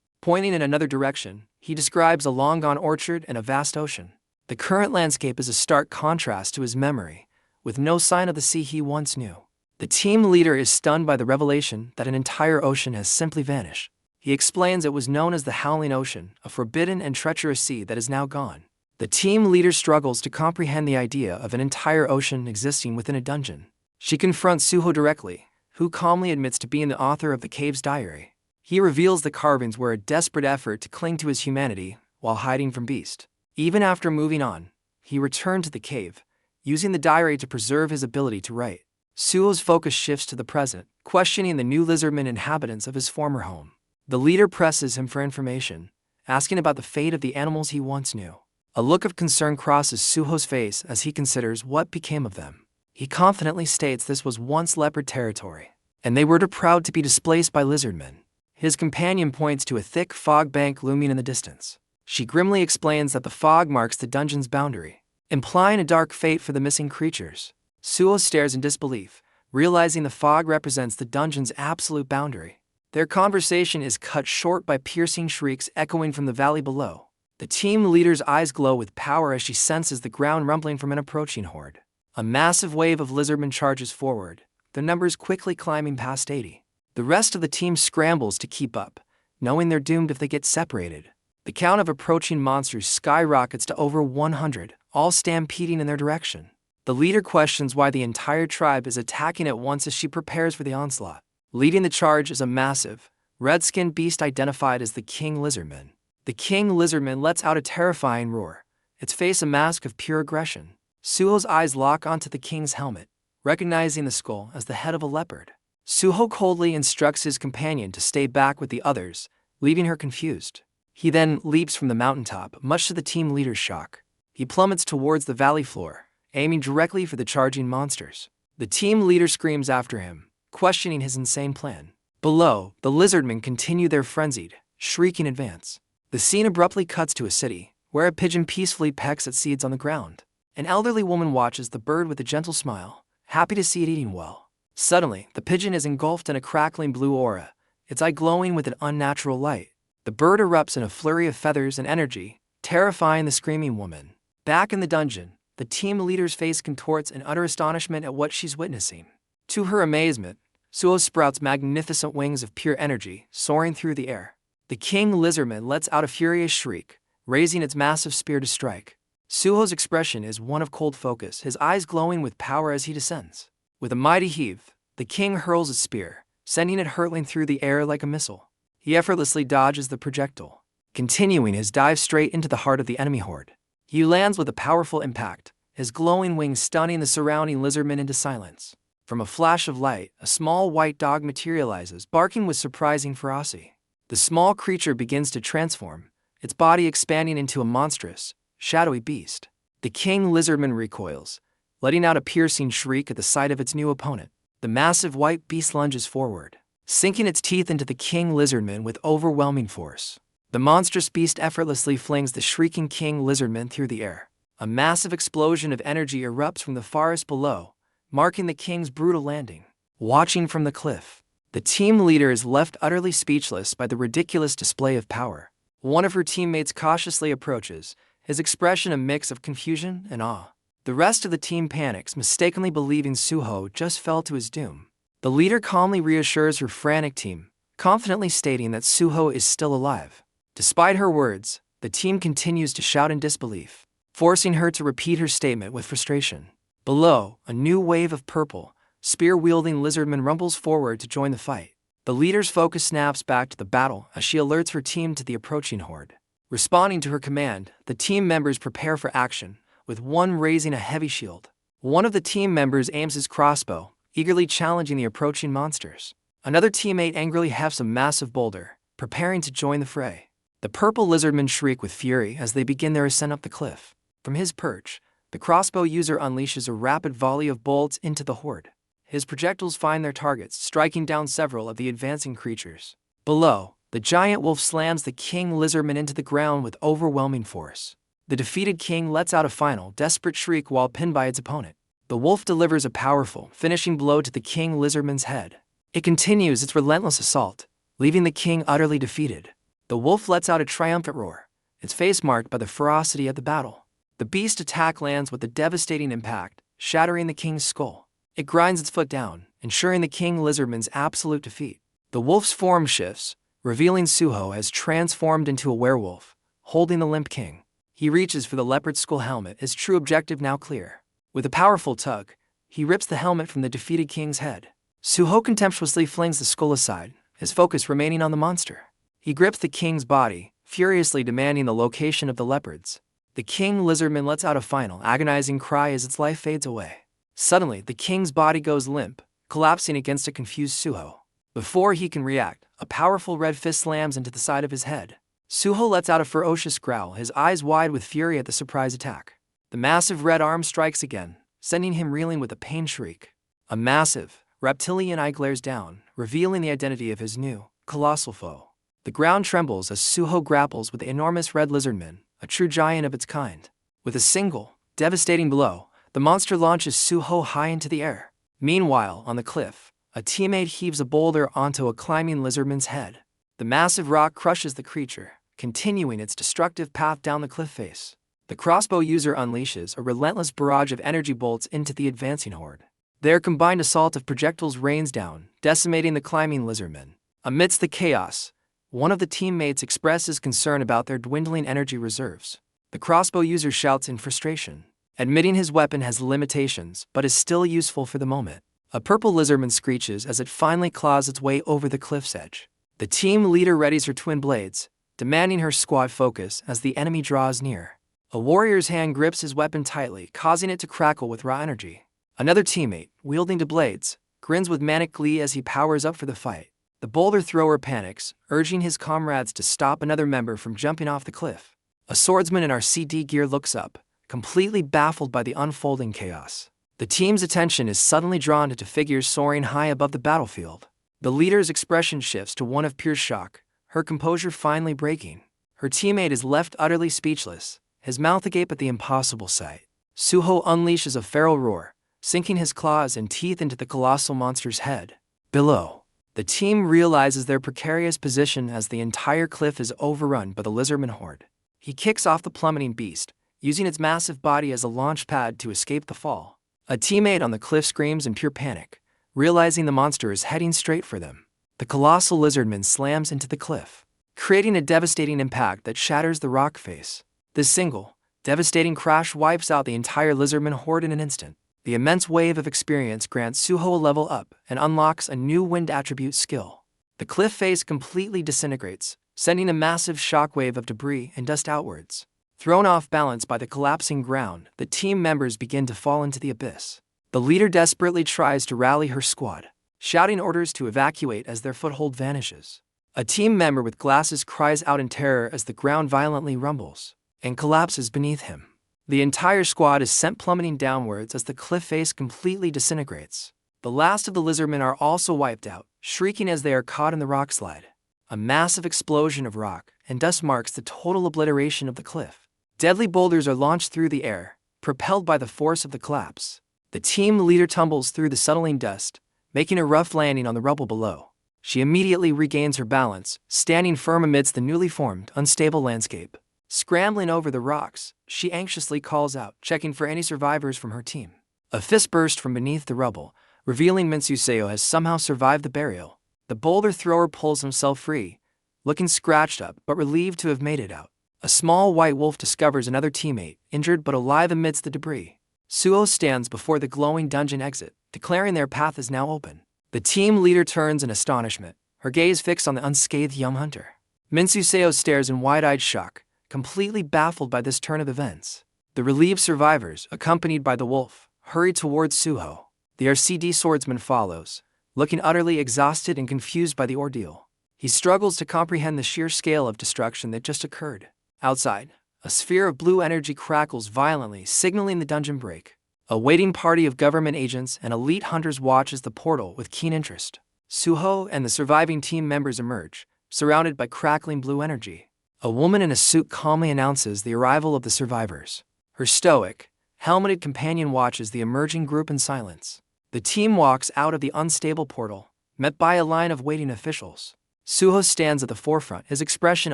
Pointing in another direction, he describes a long-gone orchard and a vast ocean. The current landscape is a stark contrast to his memory, with no sign of the sea he once knew. The team leader is stunned by the revelation that an entire ocean has simply vanished. He explains it was known as the Howling Ocean, a forbidden and treacherous sea that is now gone. The team leader struggles to comprehend the idea of an entire ocean existing within a dungeon. She confronts Suho directly, who calmly admits to being the author of the cave's diary. He reveals the carvings were a desperate effort to cling to his humanity while hiding from Beast. Even after moving on, he returned to the cave, using the diary to preserve his ability to write. Suho's focus shifts to the present, questioning the new lizardman inhabitants of his former home. The leader presses him for information, asking about the fate of the animals he once knew. A look of concern crosses Suho's face as he considers what became of them. He confidently states this was once leopard territory, and they were too proud to be displaced by lizardmen. His companion points to a thick fog bank looming in the distance. She grimly explains that the fog marks the dungeon's boundary, implying a dark fate for the missing creatures. Suho stares in disbelief, realizing the fog represents the dungeon's absolute boundary. Their conversation is cut short by piercing shrieks echoing from the valley below. The team leader's eyes glow with power as she senses the ground rumbling from an approaching horde. A massive wave of lizardmen charges forward, their numbers quickly climbing past 80. The rest of the team scrambles to keep up, knowing they're doomed if they get separated. The count of approaching monsters skyrockets to over 100, all stampeding in their direction. The leader questions why the entire tribe is attacking at once as she prepares for the onslaught. Leading the charge is a massive, red-skinned beast identified as the King Lizardman. The King Lizardman lets out a terrifying roar, its face a mask of pure aggression. Suho's eyes lock onto the king's helmet, recognizing the skull as the head of a leopard. Suho coldly instructs his companion to stay back with the others, leaving her confused. He then leaps from the mountaintop, much to the team leader's shock. He plummets towards the valley floor, aiming directly for the charging monsters. The team leader screams after him, questioning his insane plan. Below, the lizardmen continue their frenzied, shrieking advance. The scene abruptly cuts to a city, where a pigeon peacefully pecks at seeds on the ground. An elderly woman watches the bird with a gentle smile, happy to see it eating well. Suddenly, the pigeon is engulfed in a crackling blue aura, its eye glowing with an unnatural light. The bird erupts in a flurry of feathers and energy, terrifying the screaming woman. Back in the dungeon, the team leader's face contorts in utter astonishment at what she's witnessing. To her amazement, Suho sprouts magnificent wings of pure energy, soaring through the air. The King Lizardman lets out a furious shriek, raising its massive spear to strike. Suho's expression is one of cold focus, his eyes glowing with power as he descends. With a mighty heave, the king hurls his spear, sending it hurtling through the air like a missile. He effortlessly dodges the projectile, continuing his dive straight into the heart of the enemy horde. He lands with a powerful impact, his glowing wings stunning the surrounding lizardmen into silence. From a flash of light, a small white dog materializes, barking with surprising ferocity. The small creature begins to transform, its body expanding into a monstrous, shadowy beast. The king lizardman recoils, letting out a piercing shriek at the sight of its new opponent. The massive white beast lunges forward, sinking its teeth into the king lizardman with overwhelming force. The monstrous beast effortlessly flings the shrieking king lizardman through the air. A massive explosion of energy erupts from the forest below, marking the king's brutal landing. Watching from the cliff, the team leader is left utterly speechless by the ridiculous display of power. One of her teammates cautiously approaches, his expression a mix of confusion and awe. The rest of the team panics, mistakenly believing Suho just fell to his doom. The leader calmly reassures her frantic team, confidently stating that Suho is still alive. Despite her words, the team continues to shout in disbelief, forcing her to repeat her statement with frustration. Below, a new wave of purple, spear-wielding lizardmen rumbles forward to join the fight. The leader's focus snaps back to the battle as she alerts her team to the approaching horde. Responding to her command, the team members prepare for action, with one raising a heavy shield. One of the team members aims his crossbow, eagerly challenging the approaching monsters. Another teammate angrily hefts a massive boulder, preparing to join the fray. The purple lizardmen shriek with fury as they begin their ascent up the cliff. From his perch, the crossbow user unleashes a rapid volley of bolts into the horde. His projectiles find their targets, striking down several of the advancing creatures. Below, the giant wolf slams the king lizardman into the ground with overwhelming force. The defeated king lets out a final, desperate shriek while pinned by its opponent. The wolf delivers a powerful, finishing blow to the king lizardman's head. It continues its relentless assault, leaving the king utterly defeated. The wolf lets out a triumphant roar, its face marked by the ferocity of the battle. The beast attack lands with a devastating impact, shattering the king's skull. It grinds its foot down, ensuring the king lizardman's absolute defeat. The wolf's form shifts, revealing Suho as transformed into a werewolf, holding the limp king. He reaches for the leopard skull helmet, his true objective now clear. With a powerful tug, he rips the helmet from the defeated king's head. Suho contemptuously flings the skull aside, his focus remaining on the monster. He grips the king's body, furiously demanding the location of the leopards. The king lizardman lets out a final, agonizing cry as its life fades away. Suddenly, the king's body goes limp, collapsing against a confused Suho. Before he can react, a powerful red fist slams into the side of his head. Suho lets out a ferocious growl, his eyes wide with fury at the surprise attack. The massive red arm strikes again, sending him reeling with a pain shriek. A massive, reptilian eye glares down, revealing the identity of his new, colossal foe. The ground trembles as Suho grapples with the enormous red lizardman, a true giant of its kind. With a single, devastating blow, the monster launches Suho high into the air. Meanwhile, on the cliff, a teammate heaves a boulder onto a climbing lizardman's head. The massive rock crushes the creature, continuing its destructive path down the cliff face. The crossbow user unleashes a relentless barrage of energy bolts into the advancing horde. Their combined assault of projectiles rains down, decimating the climbing lizardmen. Amidst the chaos, One of the teammates expresses concern about their dwindling energy reserves. The crossbow user shouts in frustration, admitting his weapon has limitations but is still useful for the moment. A purple lizardman screeches as it finally claws its way over the cliff's edge. The team leader readies her twin blades, demanding her squad focus as the enemy draws near. A warrior's hand grips his weapon tightly, causing it to crackle with raw energy. Another teammate, wielding the blades, grins with manic glee as he powers up for the fight. The boulder thrower panics, urging his comrades to stop another member from jumping off the cliff. A swordsman in RCD gear looks up, completely baffled by the unfolding chaos. The team's attention is suddenly drawn to two figures soaring high above the battlefield. The leader's expression shifts to one of pure shock, her composure finally breaking. Her teammate is left utterly speechless, his mouth agape at the impossible sight. Suho unleashes a feral roar, sinking his claws and teeth into the colossal monster's head. Below, the team realizes their precarious position as the entire cliff is overrun by the lizardman horde. He kicks off the plummeting beast, using its massive body as a launch pad to escape the fall. A teammate on the cliff screams in pure panic, realizing the monster is heading straight for them. The colossal lizardman slams into the cliff, creating a devastating impact that shatters the rock face. This single, devastating crash wipes out the entire lizardman horde in an instant. The immense wave of experience grants Suho a level up and unlocks a new wind attribute skill. The cliff face completely disintegrates, sending a massive shockwave of debris and dust outwards. Thrown off balance by the collapsing ground, the team members begin to fall into the abyss. The leader desperately tries to rally her squad, shouting orders to evacuate as their foothold vanishes. A team member with glasses cries out in terror as the ground violently rumbles and collapses beneath him. The entire squad is sent plummeting downwards as the cliff face completely disintegrates. The last of the lizardmen are also wiped out, shrieking as they are caught in the rock slide. A massive explosion of rock and dust marks the total obliteration of the cliff. Deadly boulders are launched through the air, propelled by the force of the collapse. The team leader tumbles through the settling dust, making a rough landing on the rubble below. She immediately regains her balance, standing firm amidst the newly formed, unstable landscape. Scrambling over the rocks, she anxiously calls out, checking for any survivors from her team. A fist burst from beneath the rubble, revealing Minsuseo has somehow survived the burial. The boulder thrower pulls himself free, looking scratched up but relieved to have made it out. A small white wolf discovers another teammate, injured but alive amidst the debris. Suo stands before the glowing dungeon exit, declaring their path is now open. The team leader turns in astonishment, her gaze fixed on the unscathed young hunter. Minsuseo stares in wide-eyed shock, completely baffled by this turn of events. The relieved survivors, accompanied by the wolf, hurry towards Suho. The RCD swordsman follows, looking utterly exhausted and confused by the ordeal. He struggles to comprehend the sheer scale of destruction that just occurred. Outside, a sphere of blue energy crackles violently, signaling the dungeon break. A waiting party of government agents and elite hunters watches the portal with keen interest. Suho and the surviving team members emerge, surrounded by crackling blue energy. A woman in a suit calmly announces the arrival of the survivors. Her stoic, helmeted companion watches the emerging group in silence. The team walks out of the unstable portal, met by a line of waiting officials. Suho stands at the forefront, his expression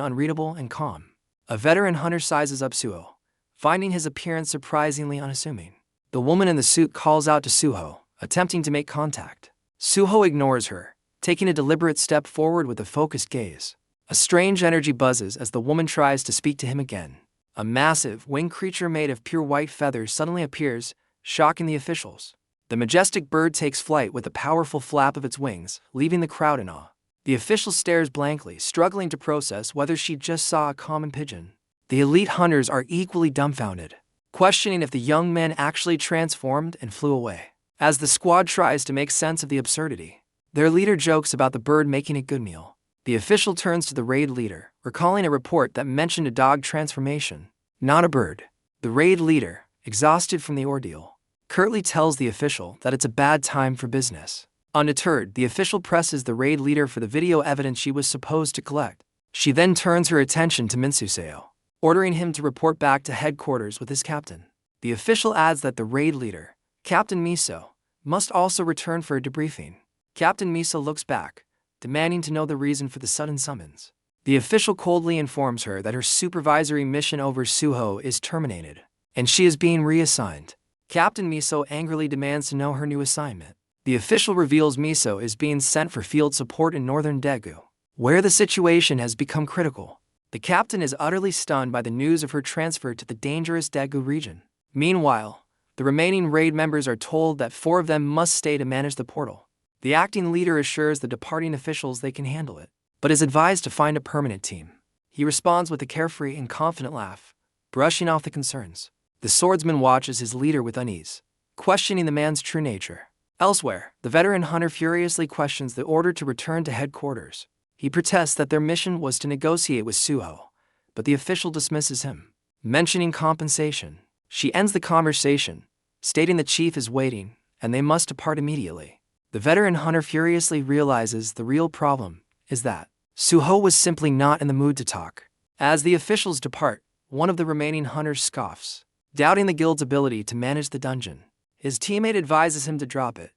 unreadable and calm. A veteran hunter sizes up Suho, finding his appearance surprisingly unassuming. The woman in the suit calls out to Suho, attempting to make contact. Suho ignores her, taking a deliberate step forward with a focused gaze. A strange energy buzzes as the woman tries to speak to him again. A massive, winged creature made of pure white feathers suddenly appears, shocking the officials. The majestic bird takes flight with a powerful flap of its wings, leaving the crowd in awe. The official stares blankly, struggling to process whether she just saw a common pigeon. The elite hunters are equally dumbfounded, questioning if the young man actually transformed and flew away. As the squad tries to make sense of the absurdity, their leader jokes about the bird making a good meal. The official turns to the raid leader, recalling a report that mentioned a dog transformation, not a bird. The raid leader, exhausted from the ordeal, curtly tells the official that it's a bad time for business. Undeterred, the official presses the raid leader for the video evidence she was supposed to collect. She then turns her attention to Minsuseo, ordering him to report back to headquarters with his captain. The official adds that the raid leader, Captain Miso, must also return for a debriefing. Captain Miso looks back, demanding to know the reason for the sudden summons. The official coldly informs her that her supervisory mission over Suho is terminated, and she is being reassigned. Captain Miso angrily demands to know her new assignment. The official reveals Miso is being sent for field support in northern Daegu. where the situation has become critical. The captain is utterly stunned by the news of her transfer to the dangerous Daegu region. Meanwhile, the remaining raid members are told that 4 of them must stay to manage the portal. The acting leader assures the departing officials they can handle it, but is advised to find a permanent team. He responds with a carefree and confident laugh, brushing off the concerns. The swordsman watches his leader with unease, questioning the man's true nature. Elsewhere, the veteran hunter furiously questions the order to return to headquarters. He protests that their mission was to negotiate with Suho, but the official dismisses him. Mentioning compensation, she ends the conversation, stating the chief is waiting and they must depart immediately. The veteran hunter furiously realizes the real problem is that Suho was simply not in the mood to talk. As the officials depart, one of the remaining hunters scoffs, doubting the guild's ability to manage the dungeon. His teammate advises him to drop it,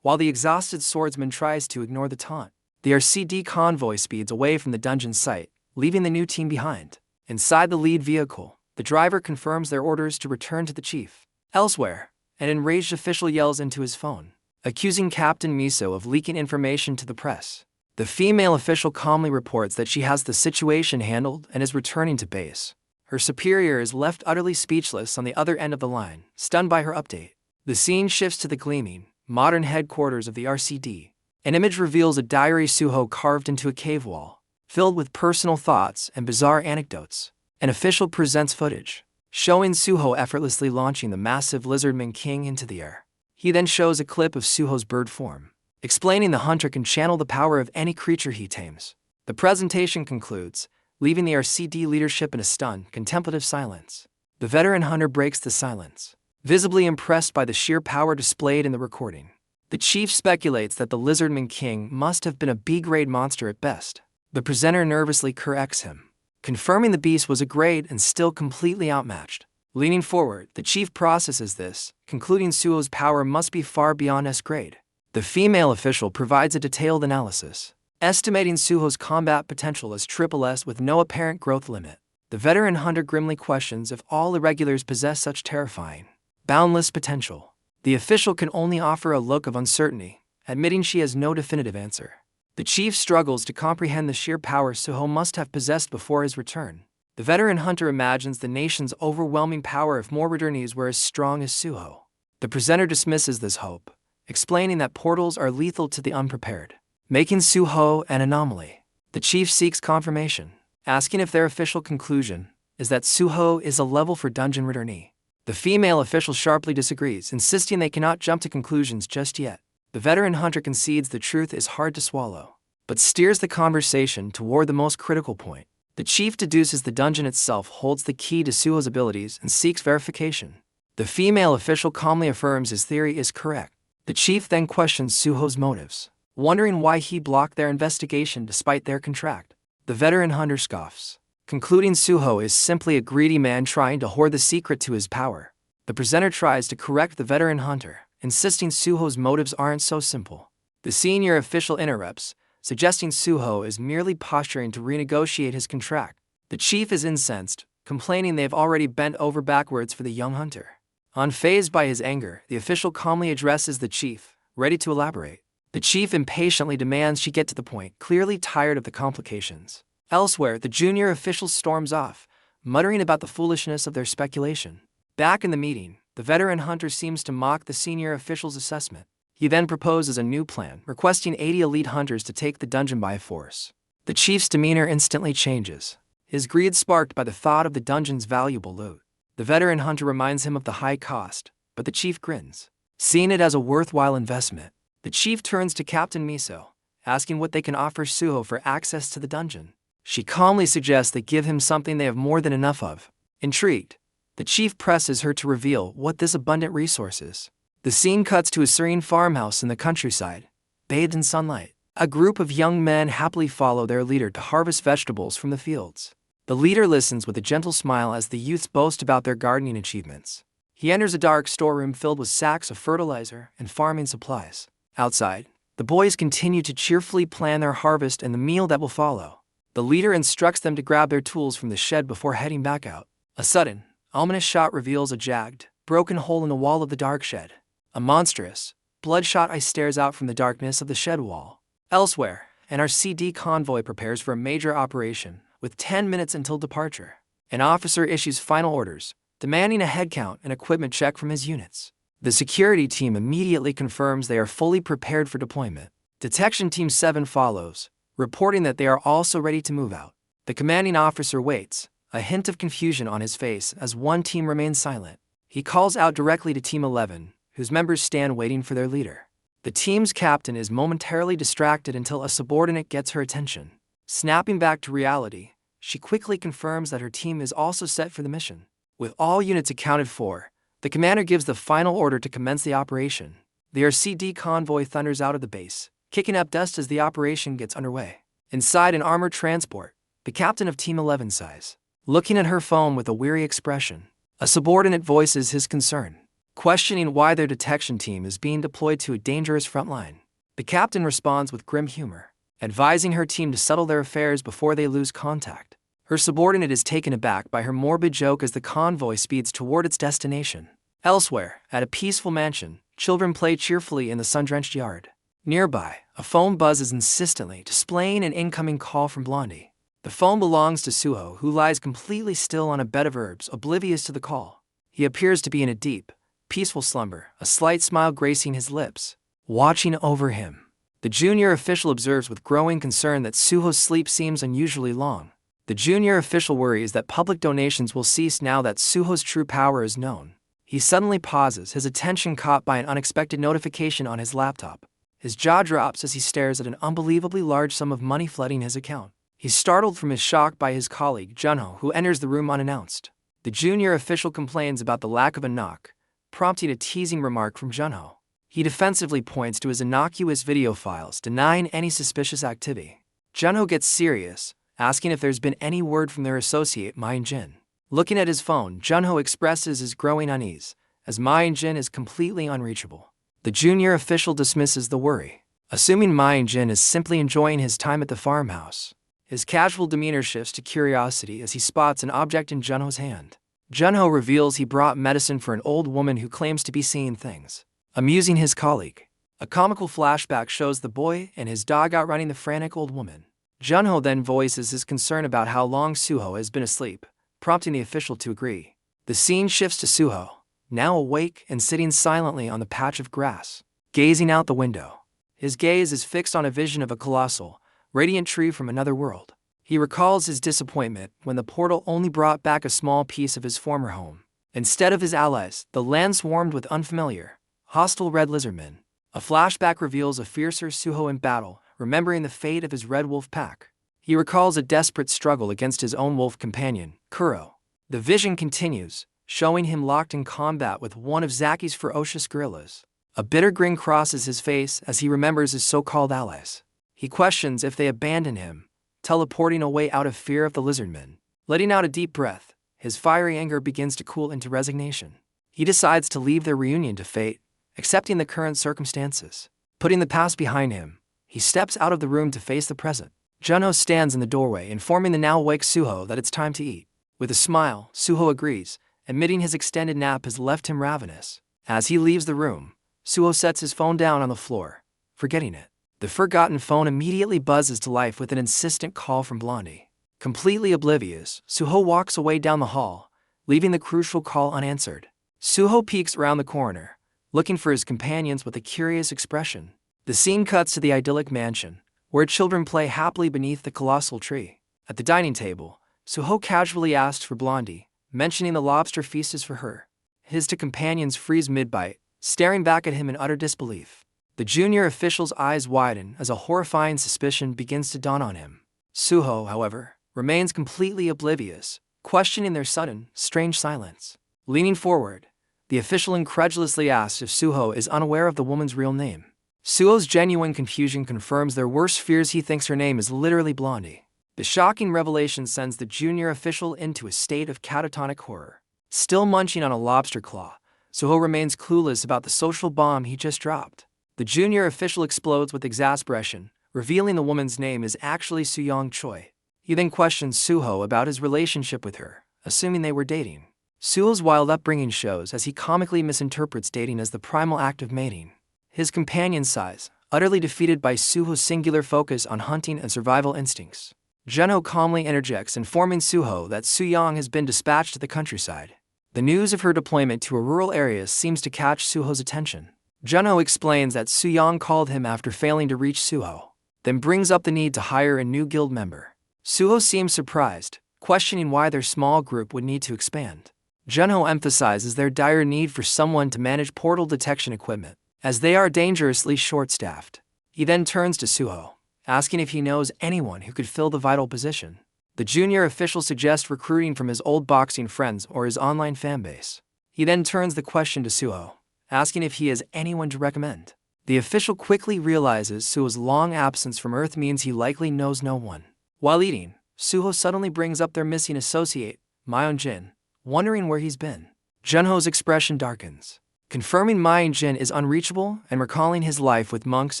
while the exhausted swordsman tries to ignore the taunt. The RCD convoy speeds away from the dungeon site, leaving the new team behind. Inside the lead vehicle, the driver confirms their orders to return to the chief. Elsewhere, an enraged official yells into his phone, accusing Captain Miso of leaking information to the press. The female official calmly reports that she has the situation handled and is returning to base. Her superior is left utterly speechless on the other end of the line, stunned by her update. The scene shifts to the gleaming, modern headquarters of the RCD. An image reveals a diary Suho carved into a cave wall, filled with personal thoughts and bizarre anecdotes. An official presents footage, showing Suho effortlessly launching the massive lizardman king into the air. He then shows a clip of Suho's bird form, explaining the hunter can channel the power of any creature he tames. The presentation concludes, leaving the RCD leadership in a stunned, contemplative silence. The veteran hunter breaks the silence, visibly impressed by the sheer power displayed in the recording. The chief speculates that the Lizardman King must have been a B-grade monster at best. The presenter nervously corrects him, confirming the beast was a grade and still completely outmatched. Leaning forward, the chief processes this, concluding Suho's power must be far beyond S-grade. The female official provides a detailed analysis, estimating Suho's combat potential as S with no apparent growth limit. The veteran hunter grimly questions if all irregulars possess such terrifying, boundless potential. The official can only offer a look of uncertainty, admitting she has no definitive answer. The chief struggles to comprehend the sheer power Suho must have possessed before his return. The veteran hunter imagines the nation's overwhelming power if more returnees were as strong as Suho. The presenter dismisses this hope, explaining that portals are lethal to the unprepared, making Suho an anomaly. The chief seeks confirmation, asking if their official conclusion is that Suho is a level for dungeon returnee. The female official sharply disagrees, insisting they cannot jump to conclusions just yet. The veteran hunter concedes the truth is hard to swallow, but steers the conversation toward the most critical point. The chief deduces the dungeon itself holds the key to Suho's abilities and seeks verification. The female official calmly affirms his theory is correct. The chief then questions Suho's motives, wondering why he blocked their investigation despite their contract. The veteran hunter scoffs, concluding Suho is simply a greedy man trying to hoard the secret to his power. The presenter tries to correct the veteran hunter, insisting Suho's motives aren't so simple. The senior official interrupts, suggesting Suho is merely posturing to renegotiate his contract. The chief is incensed, complaining they've already bent over backwards for the young hunter. Unfazed by his anger, the official calmly addresses the chief, ready to elaborate. The chief impatiently demands she get to the point, clearly tired of the complications. Elsewhere, the junior official storms off, muttering about the foolishness of their speculation. Back in the meeting, the veteran hunter seems to mock the senior official's assessment. He then proposes a new plan, requesting 80 elite hunters to take the dungeon by force. The chief's demeanor instantly changes, his greed sparked by the thought of the dungeon's valuable loot. The veteran hunter reminds him of the high cost, but the chief grins, seeing it as a worthwhile investment. The chief turns to Captain Miso, asking what they can offer Suho for access to the dungeon. She calmly suggests they give him something they have more than enough of. Intrigued, the chief presses her to reveal what this abundant resource is. The scene cuts to a serene farmhouse in the countryside, bathed in sunlight. A group of young men happily follow their leader to harvest vegetables from the fields. The leader listens with a gentle smile as the youths boast about their gardening achievements. He enters a dark storeroom filled with sacks of fertilizer and farming supplies. Outside, the boys continue to cheerfully plan their harvest and the meal that will follow. The leader instructs them to grab their tools from the shed before heading back out. A sudden, ominous shot reveals a jagged, broken hole in the wall of the dark shed. A monstrous, bloodshot eye stares out from the darkness of the shed wall. Elsewhere, and our CD convoy prepares for a major operation, with 10 minutes until departure. An officer issues final orders, demanding a head count and equipment check from his units. The security team immediately confirms they are fully prepared for deployment. Detection Team 7 follows, reporting that they are also ready to move out. The commanding officer waits, a hint of confusion on his face as one team remains silent. He calls out directly to Team 11, whose members stand waiting for their leader. The team's captain is momentarily distracted until a subordinate gets her attention. Snapping back to reality, she quickly confirms that her team is also set for the mission. With all units accounted for, the commander gives the final order to commence the operation. The RCD convoy thunders out of the base, kicking up dust as the operation gets underway. Inside an armored transport, the captain of Team 11 sighs. Looking at her phone with a weary expression, a subordinate voices his concern, questioning why their detection team is being deployed to a dangerous front line. The captain responds with grim humor, advising her team to settle their affairs before they lose contact. Her subordinate is taken aback by her morbid joke as the convoy speeds toward its destination. Elsewhere, at a peaceful mansion, children play cheerfully in the sun-drenched yard. Nearby, a phone buzzes insistently, displaying an incoming call from Blondie. The phone belongs to Suho, who lies completely still on a bed of herbs, oblivious to the call. He appears to be in a deep, peaceful slumber, a slight smile gracing his lips. Watching over him, the junior official observes with growing concern that Suho's sleep seems unusually long. The junior official worries that public donations will cease now that Suho's true power is known. He suddenly pauses, his attention caught by an unexpected notification on his laptop. His jaw drops as he stares at an unbelievably large sum of money flooding his account. He's startled from his shock by his colleague, Junho, who enters the room unannounced. The junior official complains about the lack of a knock, prompting a teasing remark from Junho. He defensively points to his innocuous video files, denying any suspicious activity. Junho gets serious, asking if there's been any word from their associate, Ma In-jin. Looking at his phone, Junho expresses his growing unease, as Ma In-jin is completely unreachable. The junior official dismisses the worry, assuming Ma In-jin is simply enjoying his time at the farmhouse. His casual demeanor shifts to curiosity as he spots an object in Junho's hand. Junho reveals he brought medicine for an old woman who claims to be seeing things, amusing his colleague. A comical flashback shows the boy and his dog outrunning the frantic old woman. Junho then voices his concern about how long Suho has been asleep, prompting the official to agree. The scene shifts to Suho, now awake and sitting silently on the patch of grass, gazing out the window. His gaze is fixed on a vision of a colossal, radiant tree from another world. He recalls his disappointment when the portal only brought back a small piece of his former home. Instead of his allies, the land swarmed with unfamiliar, hostile red lizardmen. A flashback reveals a fiercer Suho in battle, remembering the fate of his red wolf pack. He recalls a desperate struggle against his own wolf companion, Kuro. The vision continues, showing him locked in combat with one of Zaki's ferocious gorillas. A bitter grin crosses his face as he remembers his so-called allies. He questions if they abandon him, teleporting away out of fear of the lizardmen. Letting out a deep breath, his fiery anger begins to cool into resignation. He decides to leave their reunion to fate, accepting the current circumstances. Putting the past behind him, he steps out of the room to face the present. Junho stands in the doorway, informing the now awake Suho that it's time to eat. With a smile, Suho agrees, admitting his extended nap has left him ravenous. As he leaves the room, Suho sets his phone down on the floor, forgetting it. The forgotten phone immediately buzzes to life with an insistent call from Blondie. Completely oblivious, Suho walks away down the hall, leaving the crucial call unanswered. Suho peeks around the corner, looking for his companions with a curious expression. The scene cuts to the idyllic mansion, where children play happily beneath the colossal tree. At the dining table, Suho casually asks for Blondie, mentioning the lobster feast is for her. His two companions freeze mid-bite, staring back at him in utter disbelief. The junior official's eyes widen as a horrifying suspicion begins to dawn on him. Suho, however, remains completely oblivious, questioning their sudden, strange silence. Leaning forward, the official incredulously asks if Suho is unaware of the woman's real name. Suho's genuine confusion confirms their worst fears. He thinks her name is literally Blondie. The shocking revelation sends the junior official into a state of catatonic horror. Still munching on a lobster claw, Suho remains clueless about the social bomb he just dropped. The junior official explodes with exasperation, revealing the woman's name is actually Suyong Choi. He then questions Suho about his relationship with her, assuming they were dating. Suho's wild upbringing shows as he comically misinterprets dating as the primal act of mating. His companion sighs, utterly defeated by Suho's singular focus on hunting and survival instincts. Junho calmly interjects, informing Suho that Suyong has been dispatched to the countryside. The news of her deployment to a rural area seems to catch Suho's attention. Junho explains that Suyong called him after failing to reach Suho, then brings up the need to hire a new guild member. Suho seems surprised, questioning why their small group would need to expand. Junho emphasizes their dire need for someone to manage portal detection equipment, as they are dangerously short-staffed. He then turns to Suho, asking if he knows anyone who could fill the vital position. The junior official suggests recruiting from his old boxing friends or his online fanbase. He then turns the question to Suho, asking if he has anyone to recommend. The official quickly realizes Suho's long absence from Earth means he likely knows no one. While eating, Suho suddenly brings up their missing associate, Myeon-jin, wondering where he's been. Junho's expression darkens, confirming Myeon-jin is unreachable and recalling his life with monks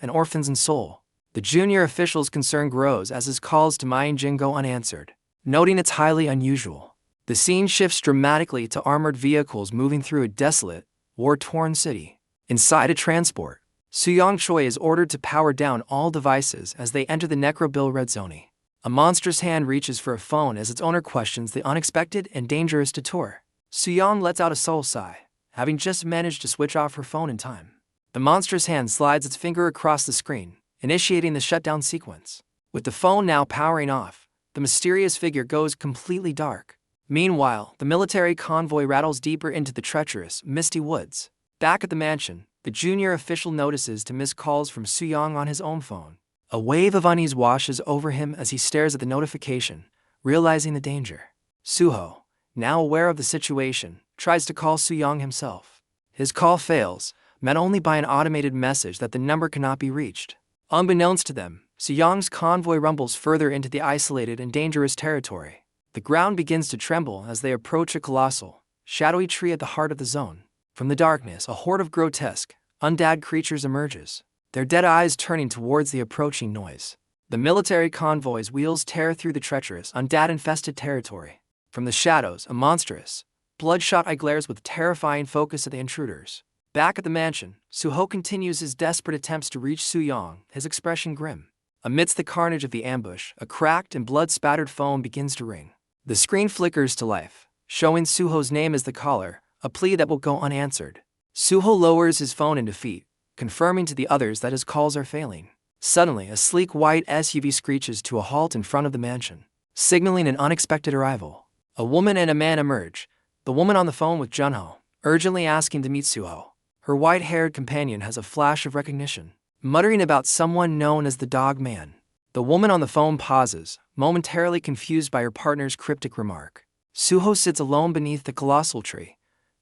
and orphans in Seoul. The junior official's concern grows as his calls to Myeon-jin go unanswered, noting it's highly unusual. The scene shifts dramatically to armored vehicles moving through a desolate, war-torn city. Inside a transport, Suyong Choi is ordered to power down all devices as they enter the Necrobill Red Zone. A monstrous hand reaches for a phone as its owner questions the unexpected and dangerous detour. Suyong lets out a soul sigh, having just managed to switch off her phone in time. The monstrous hand slides its finger across the screen, initiating the shutdown sequence. With the phone now powering off, the mysterious figure goes completely dark. Meanwhile, the military convoy rattles deeper into the treacherous, misty woods. Back at the mansion, the junior official notices to miss calls from Suyong on his own phone. A wave of unease washes over him as he stares at the notification, realizing the danger. Suho, now aware of the situation, tries to call Suyong himself. His call fails, met only by an automated message that the number cannot be reached. Unbeknownst to them, Suyong's convoy rumbles further into the isolated and dangerous territory. The ground begins to tremble as they approach a colossal, shadowy tree at the heart of the zone. From the darkness, a horde of grotesque, undead creatures emerges, their dead eyes turning towards the approaching noise. The military convoy's wheels tear through the treacherous, undead-infested territory. From the shadows, a monstrous, bloodshot eye glares with terrifying focus at the intruders. Back at the mansion, Suho continues his desperate attempts to reach Suyong, his expression grim. Amidst the carnage of the ambush, a cracked and blood-spattered phone begins to ring. The screen flickers to life, showing Suho's name as the caller, a plea that will go unanswered. Suho lowers his phone in defeat, confirming to the others that his calls are failing. Suddenly, a sleek white SUV screeches to a halt in front of the mansion, signaling an unexpected arrival. A woman and a man emerge, the woman on the phone with Junho, urgently asking to meet Suho. Her white-haired companion has a flash of recognition, muttering about someone known as the Dog Man. The woman on the phone pauses, momentarily confused by her partner's cryptic remark. Suho sits alone beneath the colossal tree,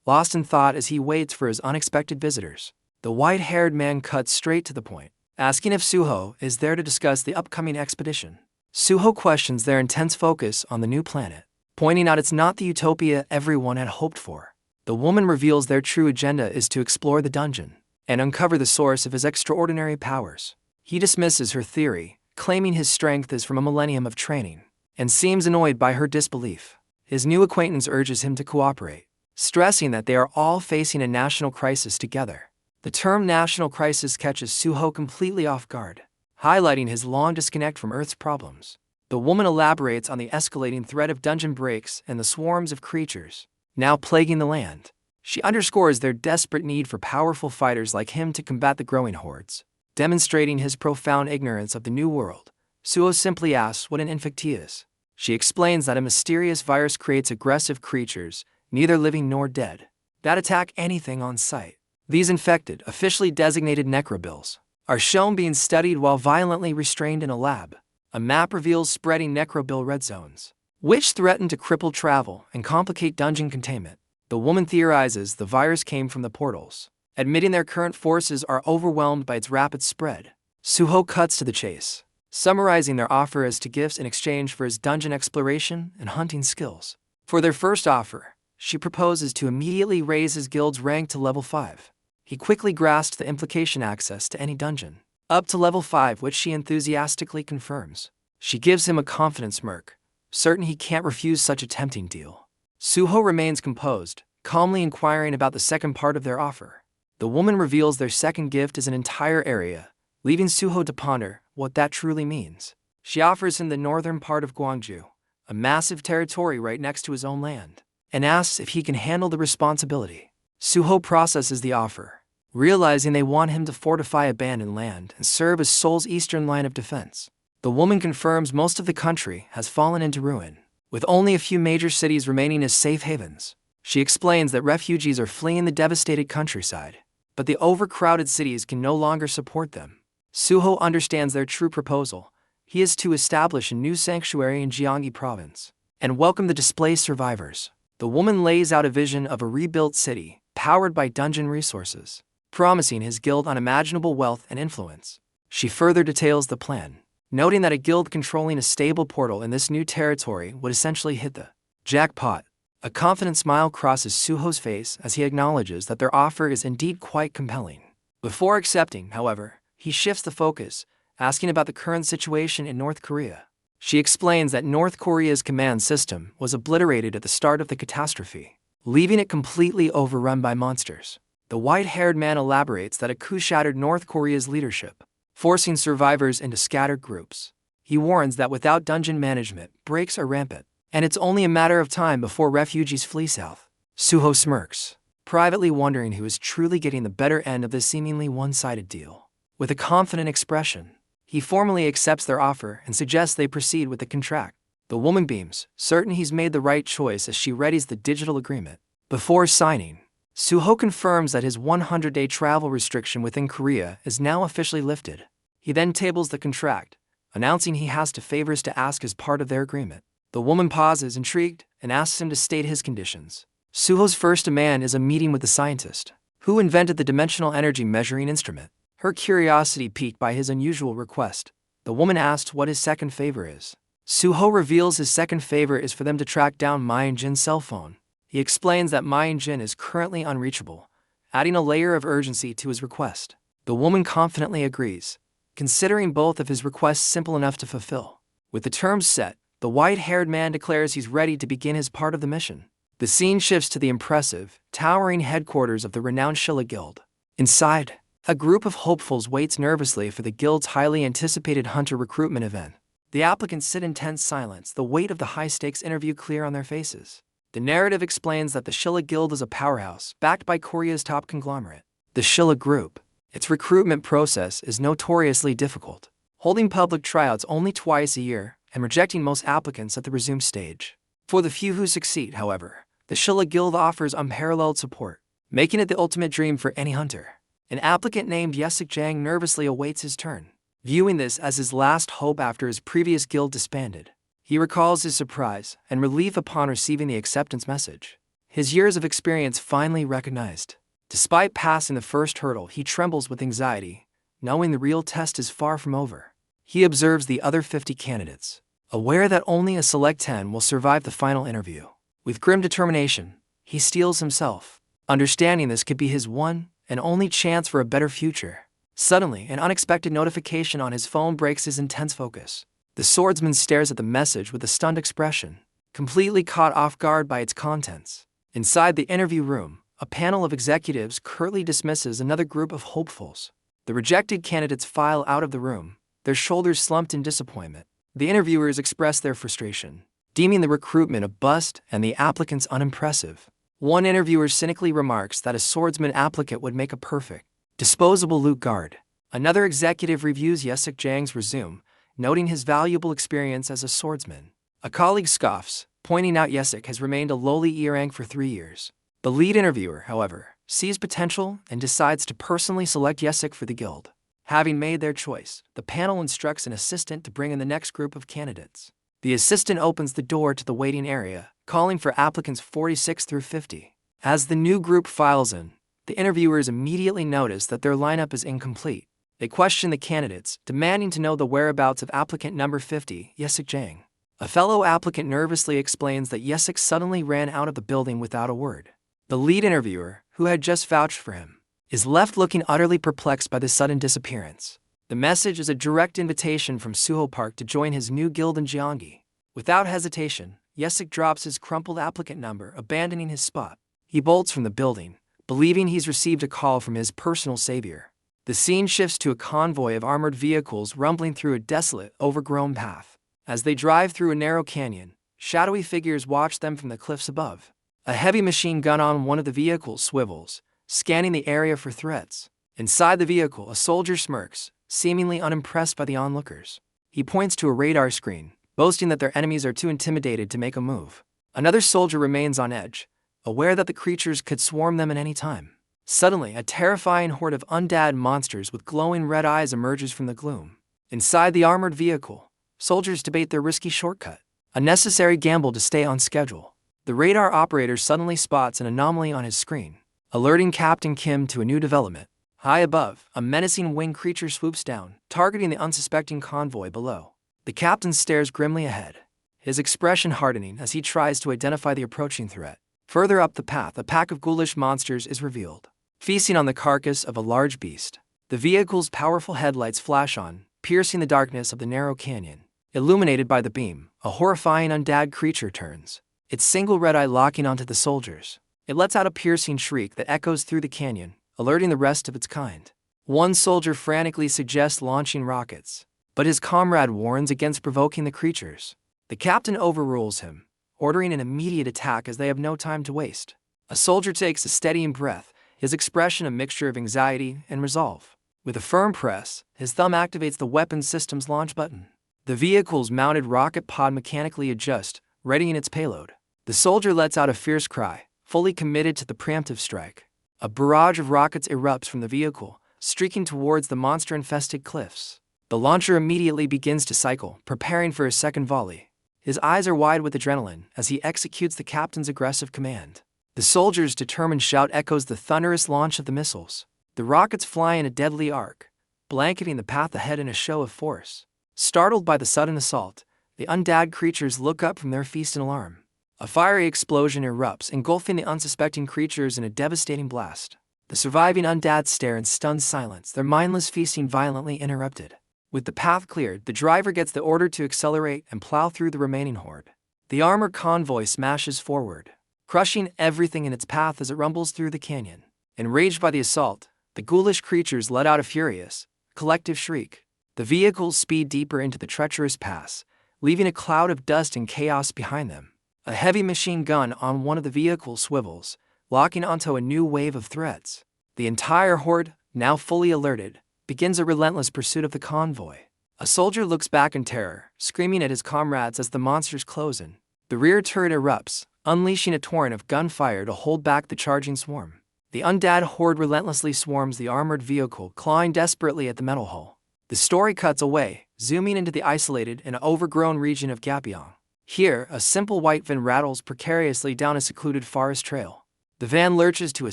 lost in thought as he waits for his unexpected visitors. The white-haired man cuts straight to the point, asking if Suho is there to discuss the upcoming expedition. Suho questions their intense focus on the new planet, pointing out it's not the utopia everyone had hoped for. The woman reveals their true agenda is to explore the dungeon and uncover the source of his extraordinary powers. He dismisses her theory, claiming his strength is from a millennium of training, and seems annoyed by her disbelief. His new acquaintance urges him to cooperate, stressing that they are all facing a national crisis together. The term national crisis catches Suho completely off guard, highlighting his long disconnect from Earth's problems. The woman elaborates on the escalating threat of dungeon breaks and the swarms of creatures now plaguing the land. She underscores their desperate need for powerful fighters like him to combat the growing hordes. Demonstrating his profound ignorance of the new world, Suho simply asks what an infectee is. She explains that a mysterious virus creates aggressive creatures, neither living nor dead, that attack anything on sight. These infected, officially designated necrobills, are shown being studied while violently restrained in a lab. A map reveals spreading necrobill red zones, which threaten to cripple travel and complicate dungeon containment. The woman theorizes the virus came from the portals, admitting their current forces are overwhelmed by its rapid spread. Suho cuts to the chase, summarizing their offer as to gifts in exchange for his dungeon exploration and hunting skills. For their first offer, she proposes to immediately raise his guild's rank to level 5. He quickly grasps the implication access to any dungeon, up to level 5, which she enthusiastically confirms. She gives him a confident smirk, certain he can't refuse such a tempting deal. Suho remains composed, calmly inquiring about the second part of their offer. The woman reveals their second gift is an entire area, leaving Suho to ponder what that truly means. She offers him the northern part of Gwangju, a massive territory right next to his own land, and asks if he can handle the responsibility. Suho processes the offer, realizing they want him to fortify abandoned land and serve as Seoul's eastern line of defense. The woman confirms most of the country has fallen into ruin, with only a few major cities remaining as safe havens. She explains that refugees are fleeing the devastated countryside, but the overcrowded cities can no longer support them. Suho understands their true proposal. He is to establish a new sanctuary in Gyeonggi province and welcome the displaced survivors. The woman lays out a vision of a rebuilt city, powered by dungeon resources, promising his guild unimaginable wealth and influence. She further details the plan, noting that a guild controlling a stable portal in this new territory would essentially hit the jackpot. A confident smile crosses Suho's face as he acknowledges that their offer is indeed quite compelling. Before accepting, however, he shifts the focus, asking about the current situation in North Korea. She explains that North Korea's command system was obliterated at the start of the catastrophe, leaving it completely overrun by monsters. The white-haired man elaborates that a coup shattered North Korea's leadership, forcing survivors into scattered groups. He warns that without dungeon management, breaks are rampant, and it's only a matter of time before refugees flee south. Suho smirks, privately wondering who is truly getting the better end of this seemingly one-sided deal. With a confident expression, he formally accepts their offer and suggests they proceed with the contract. The woman beams, certain he's made the right choice as she readies the digital agreement. Before signing, Suho confirms that his 100-day travel restriction within Korea is now officially lifted. He then tables the contract, announcing he has 2 favors to ask as part of their agreement. The woman pauses, intrigued, and asks him to state his conditions. Suho's first demand is a meeting with the scientist who invented the dimensional energy measuring instrument. Her curiosity piqued by his unusual request, the woman asked what his second favor is. Suho reveals his second favor is for them to track down Mayan Jin's cell phone. He explains that Mayan Jin is currently unreachable, adding a layer of urgency to his request. The woman confidently agrees, considering both of his requests simple enough to fulfill. With the terms set, the white-haired man declares he's ready to begin his part of the mission. The scene shifts to the impressive, towering headquarters of the renowned Shilla Guild. Inside, a group of hopefuls waits nervously for the guild's highly anticipated hunter recruitment event. The applicants sit in tense silence, the weight of the high-stakes interview clear on their faces. The narrative explains that the Shilla Guild is a powerhouse, backed by Korea's top conglomerate, the Shilla Group. Its recruitment process is notoriously difficult, holding public tryouts only twice a year and rejecting most applicants at the resume stage. For the few who succeed, however, the Shilla Guild offers unparalleled support, making it the ultimate dream for any hunter. An applicant named Yesik Jang nervously awaits his turn, viewing this as his last hope after his previous guild disbanded. He recalls his surprise and relief upon receiving the acceptance message. His years of experience finally recognized. Despite passing the first hurdle, he trembles with anxiety, knowing the real test is far from over. He observes the other 50 candidates, aware that only a select 10 will survive the final interview. With grim determination, he steels himself, understanding this could be his one and only chance for a better future. Suddenly, an unexpected notification on his phone breaks his intense focus. The swordsman stares at the message with a stunned expression, completely caught off guard by its contents. Inside the interview room, a panel of executives curtly dismisses another group of hopefuls. The rejected candidates file out of the room, their shoulders slumped in disappointment. The interviewers express their frustration, deeming the recruitment a bust and the applicants unimpressive. One interviewer cynically remarks that a swordsman applicant would make a perfect, disposable loot guard. Another executive reviews Yesik Jang's resume, noting his valuable experience as a swordsman. A colleague scoffs, pointing out Yesik has remained a lowly E rank for 3 years. The lead interviewer, however, sees potential and decides to personally select Yesik for the guild. Having made their choice, the panel instructs an assistant to bring in the next group of candidates. The assistant opens the door to the waiting area, calling for applicants 46 through 50. As the new group files in, the interviewers immediately notice that their lineup is incomplete. They question the candidates, demanding to know the whereabouts of applicant number 50, Yesik Jang. A fellow applicant nervously explains that Yesik suddenly ran out of the building without a word. The lead interviewer, who had just vouched for him, is left looking utterly perplexed by the sudden disappearance. The message is a direct invitation from Suho Park to join his new guild in Gyeonggi. Without hesitation, Yesik drops his crumpled applicant number, abandoning his spot. He bolts from the building, believing he's received a call from his personal savior. The scene shifts to a convoy of armored vehicles rumbling through a desolate, overgrown path. As they drive through a narrow canyon, shadowy figures watch them from the cliffs above. A heavy machine gun on one of the vehicles swivels, scanning the area for threats. Inside the vehicle, a soldier smirks, seemingly unimpressed by the onlookers. He points to a radar screen, boasting that their enemies are too intimidated to make a move. Another soldier remains on edge, aware that the creatures could swarm them at any time. Suddenly, a terrifying horde of undead monsters with glowing red eyes emerges from the gloom. Inside the armored vehicle, soldiers debate their risky shortcut, a necessary gamble to stay on schedule. The radar operator suddenly spots an anomaly on his screen, alerting Captain Kim to a new development. High above, a menacing winged creature swoops down, targeting the unsuspecting convoy below. The captain stares grimly ahead, his expression hardening as he tries to identify the approaching threat. Further up the path, a pack of ghoulish monsters is revealed, feasting on the carcass of a large beast. The vehicle's powerful headlights flash on, piercing the darkness of the narrow canyon. Illuminated by the beam, a horrifying undead creature turns, its single red eye locking onto the soldiers. It lets out a piercing shriek that echoes through the canyon, alerting the rest of its kind. One soldier frantically suggests launching rockets, but his comrade warns against provoking the creatures. The captain overrules him, ordering an immediate attack as they have no time to waste. A soldier takes a steadying breath, his expression a mixture of anxiety and resolve. With a firm press, his thumb activates the weapon system's launch button. The vehicle's mounted rocket pod mechanically adjusts, readying its payload. The soldier lets out a fierce cry, fully committed to the preemptive strike. A barrage of rockets erupts from the vehicle, streaking towards the monster-infested cliffs. The launcher immediately begins to cycle, preparing for a second volley. His eyes are wide with adrenaline as he executes the captain's aggressive command. The soldier's determined shout echoes the thunderous launch of the missiles. The rockets fly in a deadly arc, blanketing the path ahead in a show of force. Startled by the sudden assault, the undead creatures look up from their feast in alarm. A fiery explosion erupts, engulfing the unsuspecting creatures in a devastating blast. The surviving undead stare in stunned silence, their mindless feasting violently interrupted. With the path cleared, the driver gets the order to accelerate and plow through the remaining horde. The armored convoy smashes forward, crushing everything in its path as it rumbles through the canyon. Enraged by the assault, the ghoulish creatures let out a furious, collective shriek. The vehicles speed deeper into the treacherous pass, leaving a cloud of dust and chaos behind them. A heavy machine gun on one of the vehicles swivels, locking onto a new wave of threats. The entire horde, now fully alerted, begins a relentless pursuit of the convoy. A soldier looks back in terror, screaming at his comrades as the monsters close in. The rear turret erupts, unleashing a torrent of gunfire to hold back the charging swarm. The undead horde relentlessly swarms the armored vehicle, clawing desperately at the metal hull. The story cuts away, zooming into the isolated and overgrown region of Gapyeong. Here, a simple white van rattles precariously down a secluded forest trail. The van lurches to a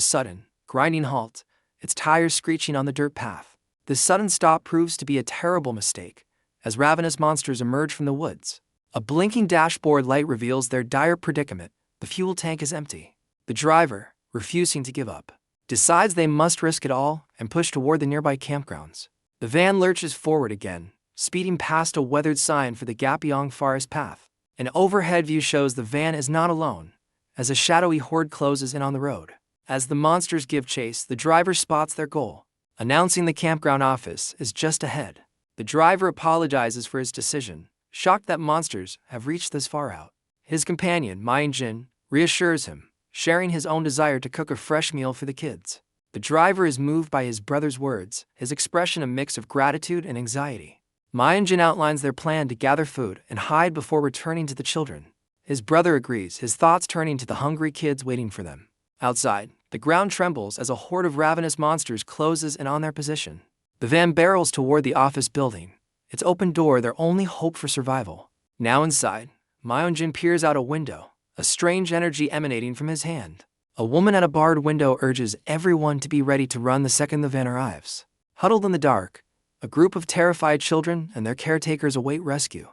sudden, grinding halt, its tires screeching on the dirt path. This sudden stop proves to be a terrible mistake, as ravenous monsters emerge from the woods. A blinking dashboard light reveals their dire predicament. The fuel tank is empty. The driver, refusing to give up, decides they must risk it all and push toward the nearby campgrounds. The van lurches forward again, speeding past a weathered sign for the Gapyeong forest path. An overhead view shows the van is not alone, as a shadowy horde closes in on the road. As the monsters give chase, the driver spots their goal, announcing the campground office is just ahead. The driver apologizes for his decision, shocked that monsters have reached this far out. His companion, Jin, reassures him, sharing his own desire to cook a fresh meal for the kids. The driver is moved by his brother's words, his expression a mix of gratitude and anxiety. Jin outlines their plan to gather food and hide before returning to the children. His brother agrees, his thoughts turning to the hungry kids waiting for them. Outside, the ground trembles as a horde of ravenous monsters closes in on their position. The van barrels toward the office building, its open door their only hope for survival. Now inside, Jin peers out a window, a strange energy emanating from his hand. A woman at a barred window urges everyone to be ready to run the second the van arrives. Huddled in the dark, a group of terrified children and their caretakers await rescue.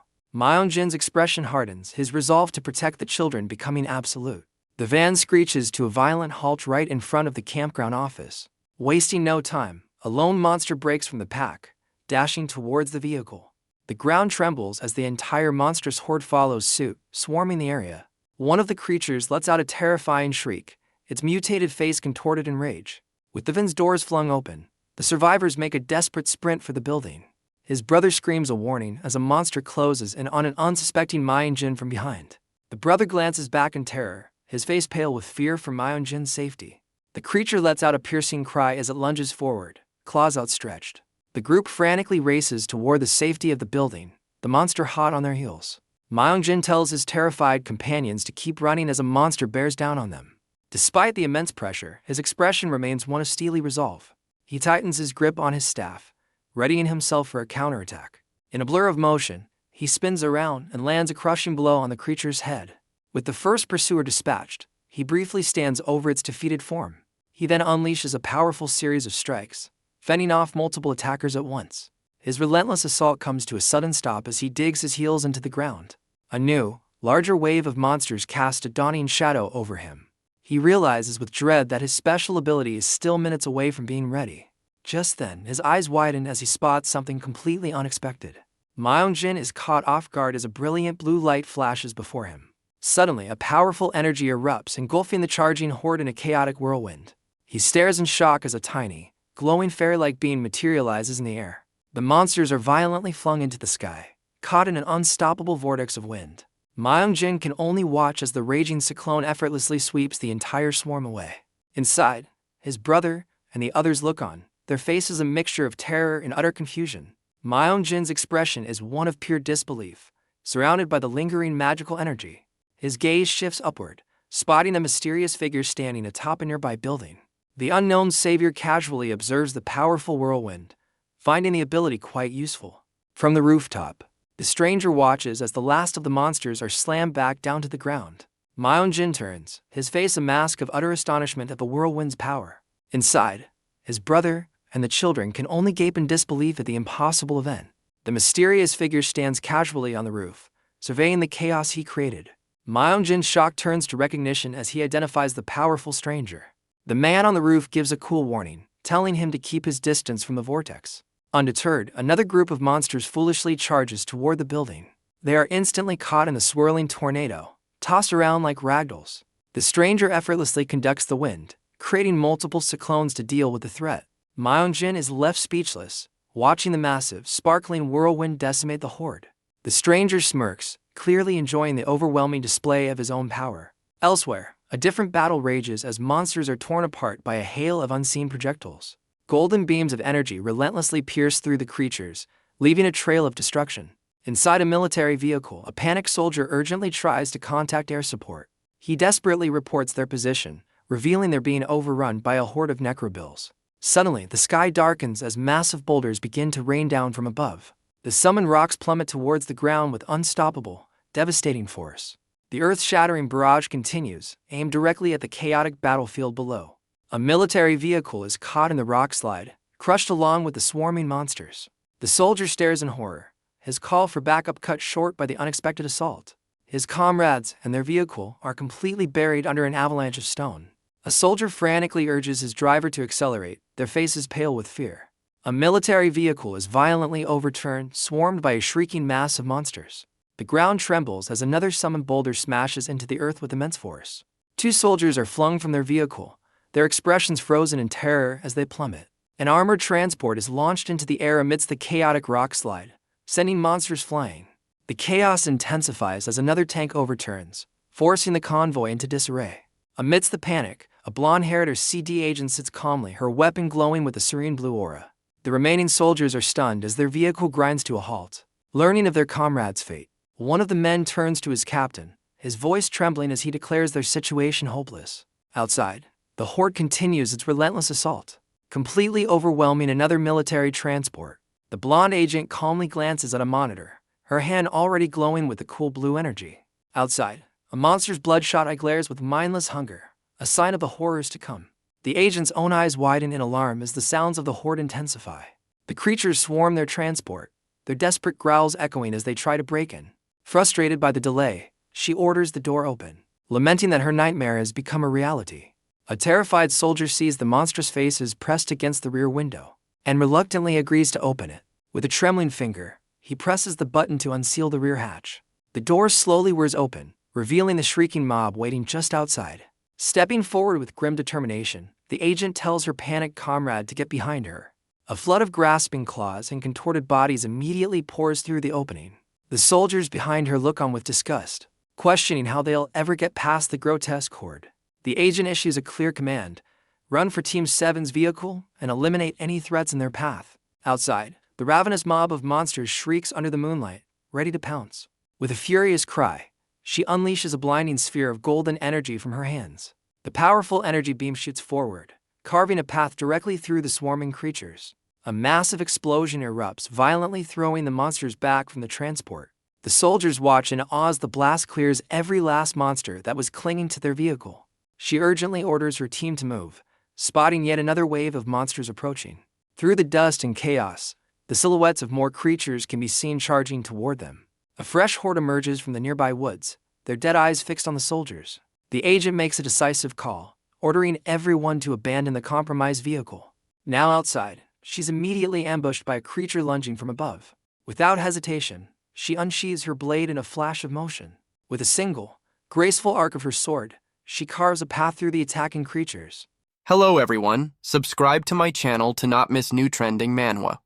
Jin's expression hardens, his resolve to protect the children becoming absolute. The van screeches to a violent halt right in front of the campground office. Wasting no time, a lone monster breaks from the pack, dashing towards the vehicle. The ground trembles as the entire monstrous horde follows suit, swarming the area. One of the creatures lets out a terrifying shriek, its mutated face contorted in rage. With the van's doors flung open, The survivors make a desperate sprint for the building. His brother screams a warning as a monster closes in on an unsuspecting Myeon-jin from behind. The brother glances back in terror, his face pale with fear for Myeon-jin's safety. The creature lets out a piercing cry as it lunges forward, claws outstretched. The group frantically races toward the safety of the building, the monster hot on their heels. Myeon-jin tells his terrified companions to keep running as a monster bears down on them. Despite the immense pressure, his expression remains one of steely resolve. He tightens his grip on his staff, readying himself for a counterattack. In a blur of motion, he spins around and lands a crushing blow on the creature's head. With the first pursuer dispatched, he briefly stands over its defeated form. He then unleashes a powerful series of strikes, fending off multiple attackers at once. His relentless assault comes to a sudden stop as he digs his heels into the ground. A new, larger wave of monsters cast a dawning shadow over him. He realizes with dread that his special ability is still minutes away from being ready. Just then, his eyes widen as he spots something completely unexpected. Myeon-jin is caught off guard as a brilliant blue light flashes before him. Suddenly, a powerful energy erupts, engulfing the charging horde in a chaotic whirlwind. He stares in shock as a tiny, glowing fairy-like being materializes in the air. The monsters are violently flung into the sky, caught in an unstoppable vortex of wind. Myeon-jin can only watch as the raging cyclone effortlessly sweeps the entire swarm away. Inside, his brother and the others look on, their faces a mixture of terror and utter confusion. Myeon-jin's expression is one of pure disbelief, surrounded by the lingering magical energy. His gaze shifts upward, spotting a mysterious figure standing atop a nearby building. The unknown savior casually observes the powerful whirlwind, finding the ability quite useful. From the rooftop, the stranger watches as the last of the monsters are slammed back down to the ground. Myeon-jin turns, his face a mask of utter astonishment at the whirlwind's power. Inside, his brother and the children can only gape in disbelief at the impossible event. The mysterious figure stands casually on the roof, surveying the chaos he created. Myeon-jin's shock turns to recognition as he identifies the powerful stranger. The man on the roof gives a cool warning, telling him to keep his distance from the vortex. Undeterred, another group of monsters foolishly charges toward the building. They are instantly caught in the swirling tornado, tossed around like ragdolls. The stranger effortlessly conducts the wind, creating multiple cyclones to deal with the threat. Myeon-jin is left speechless, watching the massive, sparkling whirlwind decimate the horde. The stranger smirks, clearly enjoying the overwhelming display of his own power. Elsewhere, a different battle rages as monsters are torn apart by a hail of unseen projectiles. Golden beams of energy relentlessly pierce through the creatures, leaving a trail of destruction. Inside a military vehicle, a panicked soldier urgently tries to contact air support. He desperately reports their position, revealing they're being overrun by a horde of necrobills. Suddenly, the sky darkens as massive boulders begin to rain down from above. The summoned rocks plummet towards the ground with unstoppable, devastating force. The earth-shattering barrage continues, aimed directly at the chaotic battlefield below. A military vehicle is caught in the rock slide, crushed along with the swarming monsters. The soldier stares in horror, his call for backup cut short by the unexpected assault. His comrades and their vehicle are completely buried under an avalanche of stone. A soldier frantically urges his driver to accelerate, their faces pale with fear. A military vehicle is violently overturned, swarmed by a shrieking mass of monsters. The ground trembles as another summoned boulder smashes into the earth with immense force. Two soldiers are flung from their vehicle, their expressions frozen in terror as they plummet. An armored transport is launched into the air amidst the chaotic rock slide, sending monsters flying. The chaos intensifies as another tank overturns, forcing the convoy into disarray. Amidst the panic, a blonde-haired or CD agent sits calmly, her weapon glowing with a serene blue aura. The remaining soldiers are stunned as their vehicle grinds to a halt. Learning of their comrade's fate, one of the men turns to his captain, his voice trembling as he declares their situation hopeless. Outside, the horde continues its relentless assault, completely overwhelming another military transport. The blonde agent calmly glances at a monitor, her hand already glowing with the cool blue energy. Outside, a monster's bloodshot eye glares with mindless hunger, a sign of the horrors to come. The agent's own eyes widen in alarm as the sounds of the horde intensify. The creatures swarm their transport, their desperate growls echoing as they try to break in. Frustrated by the delay, she orders the door open, lamenting that her nightmare has become a reality. A terrified soldier sees the monstrous faces pressed against the rear window, and reluctantly agrees to open it. With a trembling finger, he presses the button to unseal the rear hatch. The door slowly whirs open, revealing the shrieking mob waiting just outside. Stepping forward with grim determination, the agent tells her panicked comrade to get behind her. A flood of grasping claws and contorted bodies immediately pours through the opening. The soldiers behind her look on with disgust, questioning how they'll ever get past the grotesque horde. The agent issues a clear command: run for Team 7's vehicle and eliminate any threats in their path. Outside, the ravenous mob of monsters shrieks under the moonlight, ready to pounce. With a furious cry, she unleashes a blinding sphere of golden energy from her hands. The powerful energy beam shoots forward, carving a path directly through the swarming creatures. A massive explosion erupts, violently throwing the monsters back from the transport. The soldiers watch in awe as the blast clears every last monster that was clinging to their vehicle. She urgently orders her team to move, spotting yet another wave of monsters approaching. Through the dust and chaos, the silhouettes of more creatures can be seen charging toward them. A fresh horde emerges from the nearby woods, their dead eyes fixed on the soldiers. The agent makes a decisive call, ordering everyone to abandon the compromised vehicle. Now outside, she's immediately ambushed by a creature lunging from above. Without hesitation, she unsheathes her blade in a flash of motion. With a single, graceful arc of her sword, she carves a path through the attacking creatures. Hello everyone, subscribe to my channel to not miss new trending manhwa.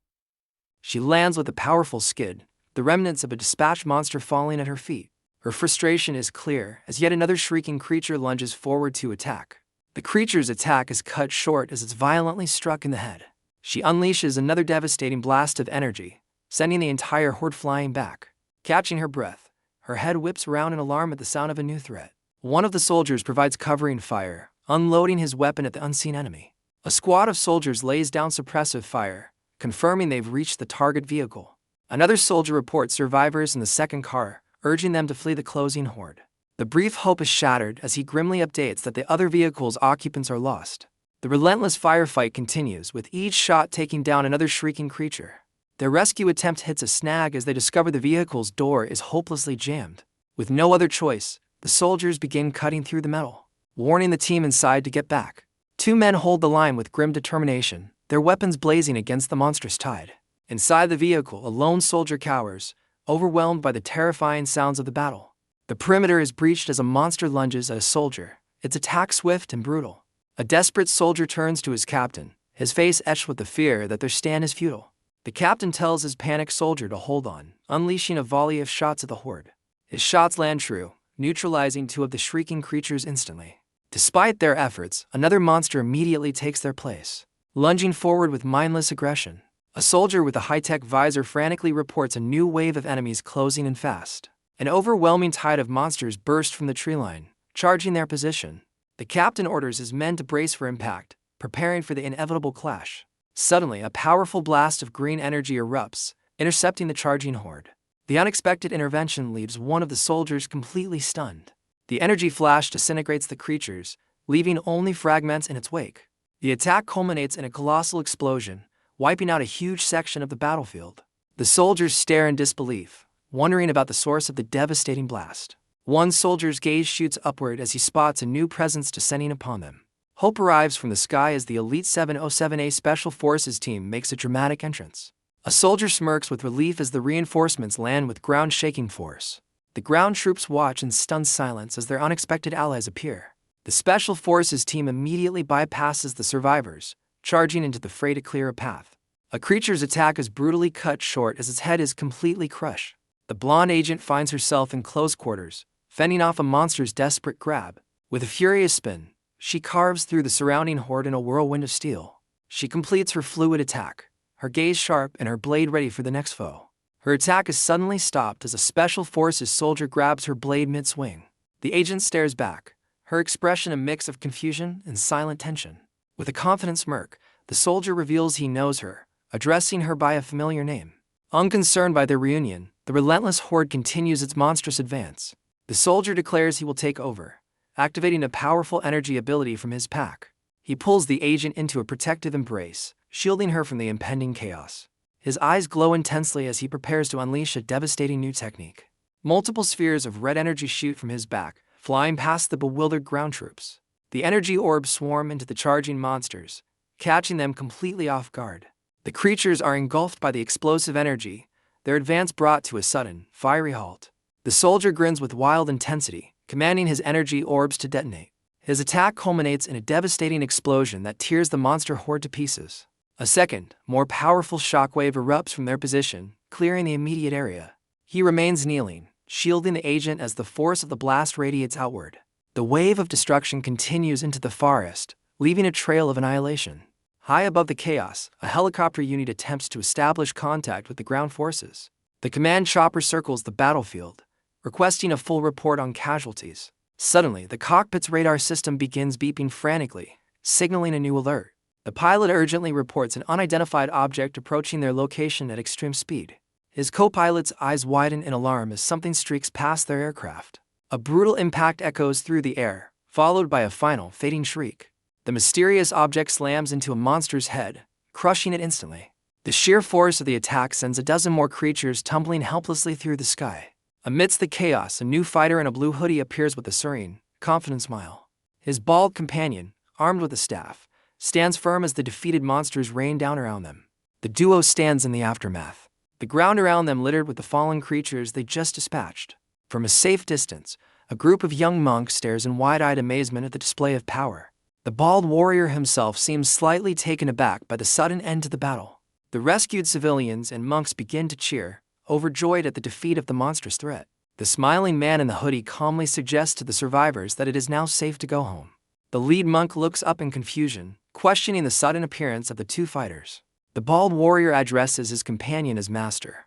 She lands with a powerful skid, the remnants of a dispatched monster falling at her feet. Her frustration is clear as yet another shrieking creature lunges forward to attack. The creature's attack is cut short as it's violently struck in the head. She unleashes another devastating blast of energy, sending the entire horde flying back. Catching her breath, her head whips around in alarm at the sound of a new threat. One of the soldiers provides covering fire, unloading his weapon at the unseen enemy. A squad of soldiers lays down suppressive fire, confirming they've reached the target vehicle. Another soldier reports survivors in the second car, urging them to flee the closing horde. The brief hope is shattered as he grimly updates that the other vehicle's occupants are lost. The relentless firefight continues, with each shot taking down another shrieking creature. Their rescue attempt hits a snag as they discover the vehicle's door is hopelessly jammed. With no other choice, the soldiers begin cutting through the metal, warning the team inside to get back. Two men hold the line with grim determination, their weapons blazing against the monstrous tide. Inside the vehicle, a lone soldier cowers, overwhelmed by the terrifying sounds of the battle. The perimeter is breached as a monster lunges at a soldier, its attack swift and brutal. A desperate soldier turns to his captain, his face etched with the fear that their stand is futile. The captain tells his panicked soldier to hold on, unleashing a volley of shots at the horde. His shots land true, neutralizing two of the shrieking creatures instantly. Despite their efforts, another monster immediately takes their place, lunging forward with mindless aggression. A soldier with a high-tech visor frantically reports a new wave of enemies closing in fast. An overwhelming tide of monsters burst from the tree line, charging their position. The captain orders his men to brace for impact, preparing for the inevitable clash. Suddenly, a powerful blast of green energy erupts, intercepting the charging horde. The unexpected intervention leaves one of the soldiers completely stunned. The energy flash disintegrates the creatures, leaving only fragments in its wake. The attack culminates in a colossal explosion, wiping out a huge section of the battlefield. The soldiers stare in disbelief, wondering about the source of the devastating blast. One soldier's gaze shoots upward as he spots a new presence descending upon them. Hope arrives from the sky as the Elite 707A Special Forces team makes a dramatic entrance. A soldier smirks with relief as the reinforcements land with ground-shaking force. The ground troops watch in stunned silence as their unexpected allies appear. The Special Forces team immediately bypasses the survivors, charging into the fray to clear a path. A creature's attack is brutally cut short as its head is completely crushed. The blonde agent finds herself in close quarters, fending off a monster's desperate grab. With a furious spin, she carves through the surrounding horde in a whirlwind of steel. She completes her fluid attack, her gaze sharp and her blade ready for the next foe. Her attack is suddenly stopped as a Special Forces soldier grabs her blade mid-swing. The agent stares back, her expression a mix of confusion and silent tension. With a confident smirk, the soldier reveals he knows her, addressing her by a familiar name. Unconcerned by their reunion, the relentless horde continues its monstrous advance. The soldier declares he will take over, activating a powerful energy ability from his pack. He pulls the agent into a protective embrace, shielding her from the impending chaos. His eyes glow intensely as he prepares to unleash a devastating new technique. Multiple spheres of red energy shoot from his back, flying past the bewildered ground troops. The energy orbs swarm into the charging monsters, catching them completely off guard. The creatures are engulfed by the explosive energy, their advance brought to a sudden, fiery halt. The soldier grins with wild intensity, commanding his energy orbs to detonate. His attack culminates in a devastating explosion that tears the monster horde to pieces. A second, more powerful shockwave erupts from their position, clearing the immediate area. He remains kneeling, shielding the agent as the force of the blast radiates outward. The wave of destruction continues into the forest, leaving a trail of annihilation. High above the chaos, a helicopter unit attempts to establish contact with the ground forces. The command chopper circles the battlefield, requesting a full report on casualties. Suddenly, the cockpit's radar system begins beeping frantically, signaling a new alert. The pilot urgently reports an unidentified object approaching their location at extreme speed. His co-pilot's eyes widen in alarm as something streaks past their aircraft. A brutal impact echoes through the air, followed by a final, fading shriek. The mysterious object slams into a monster's head, crushing it instantly. The sheer force of the attack sends a dozen more creatures tumbling helplessly through the sky. Amidst the chaos, a new fighter in a blue hoodie appears with a serene, confident smile. His bald companion, armed with a staff, stands firm as the defeated monsters rain down around them. The duo stands in the aftermath, the ground around them littered with the fallen creatures they just dispatched. From a safe distance, a group of young monks stares in wide-eyed amazement at the display of power. The bald warrior himself seems slightly taken aback by the sudden end to the battle. The rescued civilians and monks begin to cheer, overjoyed at the defeat of the monstrous threat. The smiling man in the hoodie calmly suggests to the survivors that it is now safe to go home. The lead monk looks up in confusion, questioning the sudden appearance of the two fighters. The bald warrior addresses his companion as master,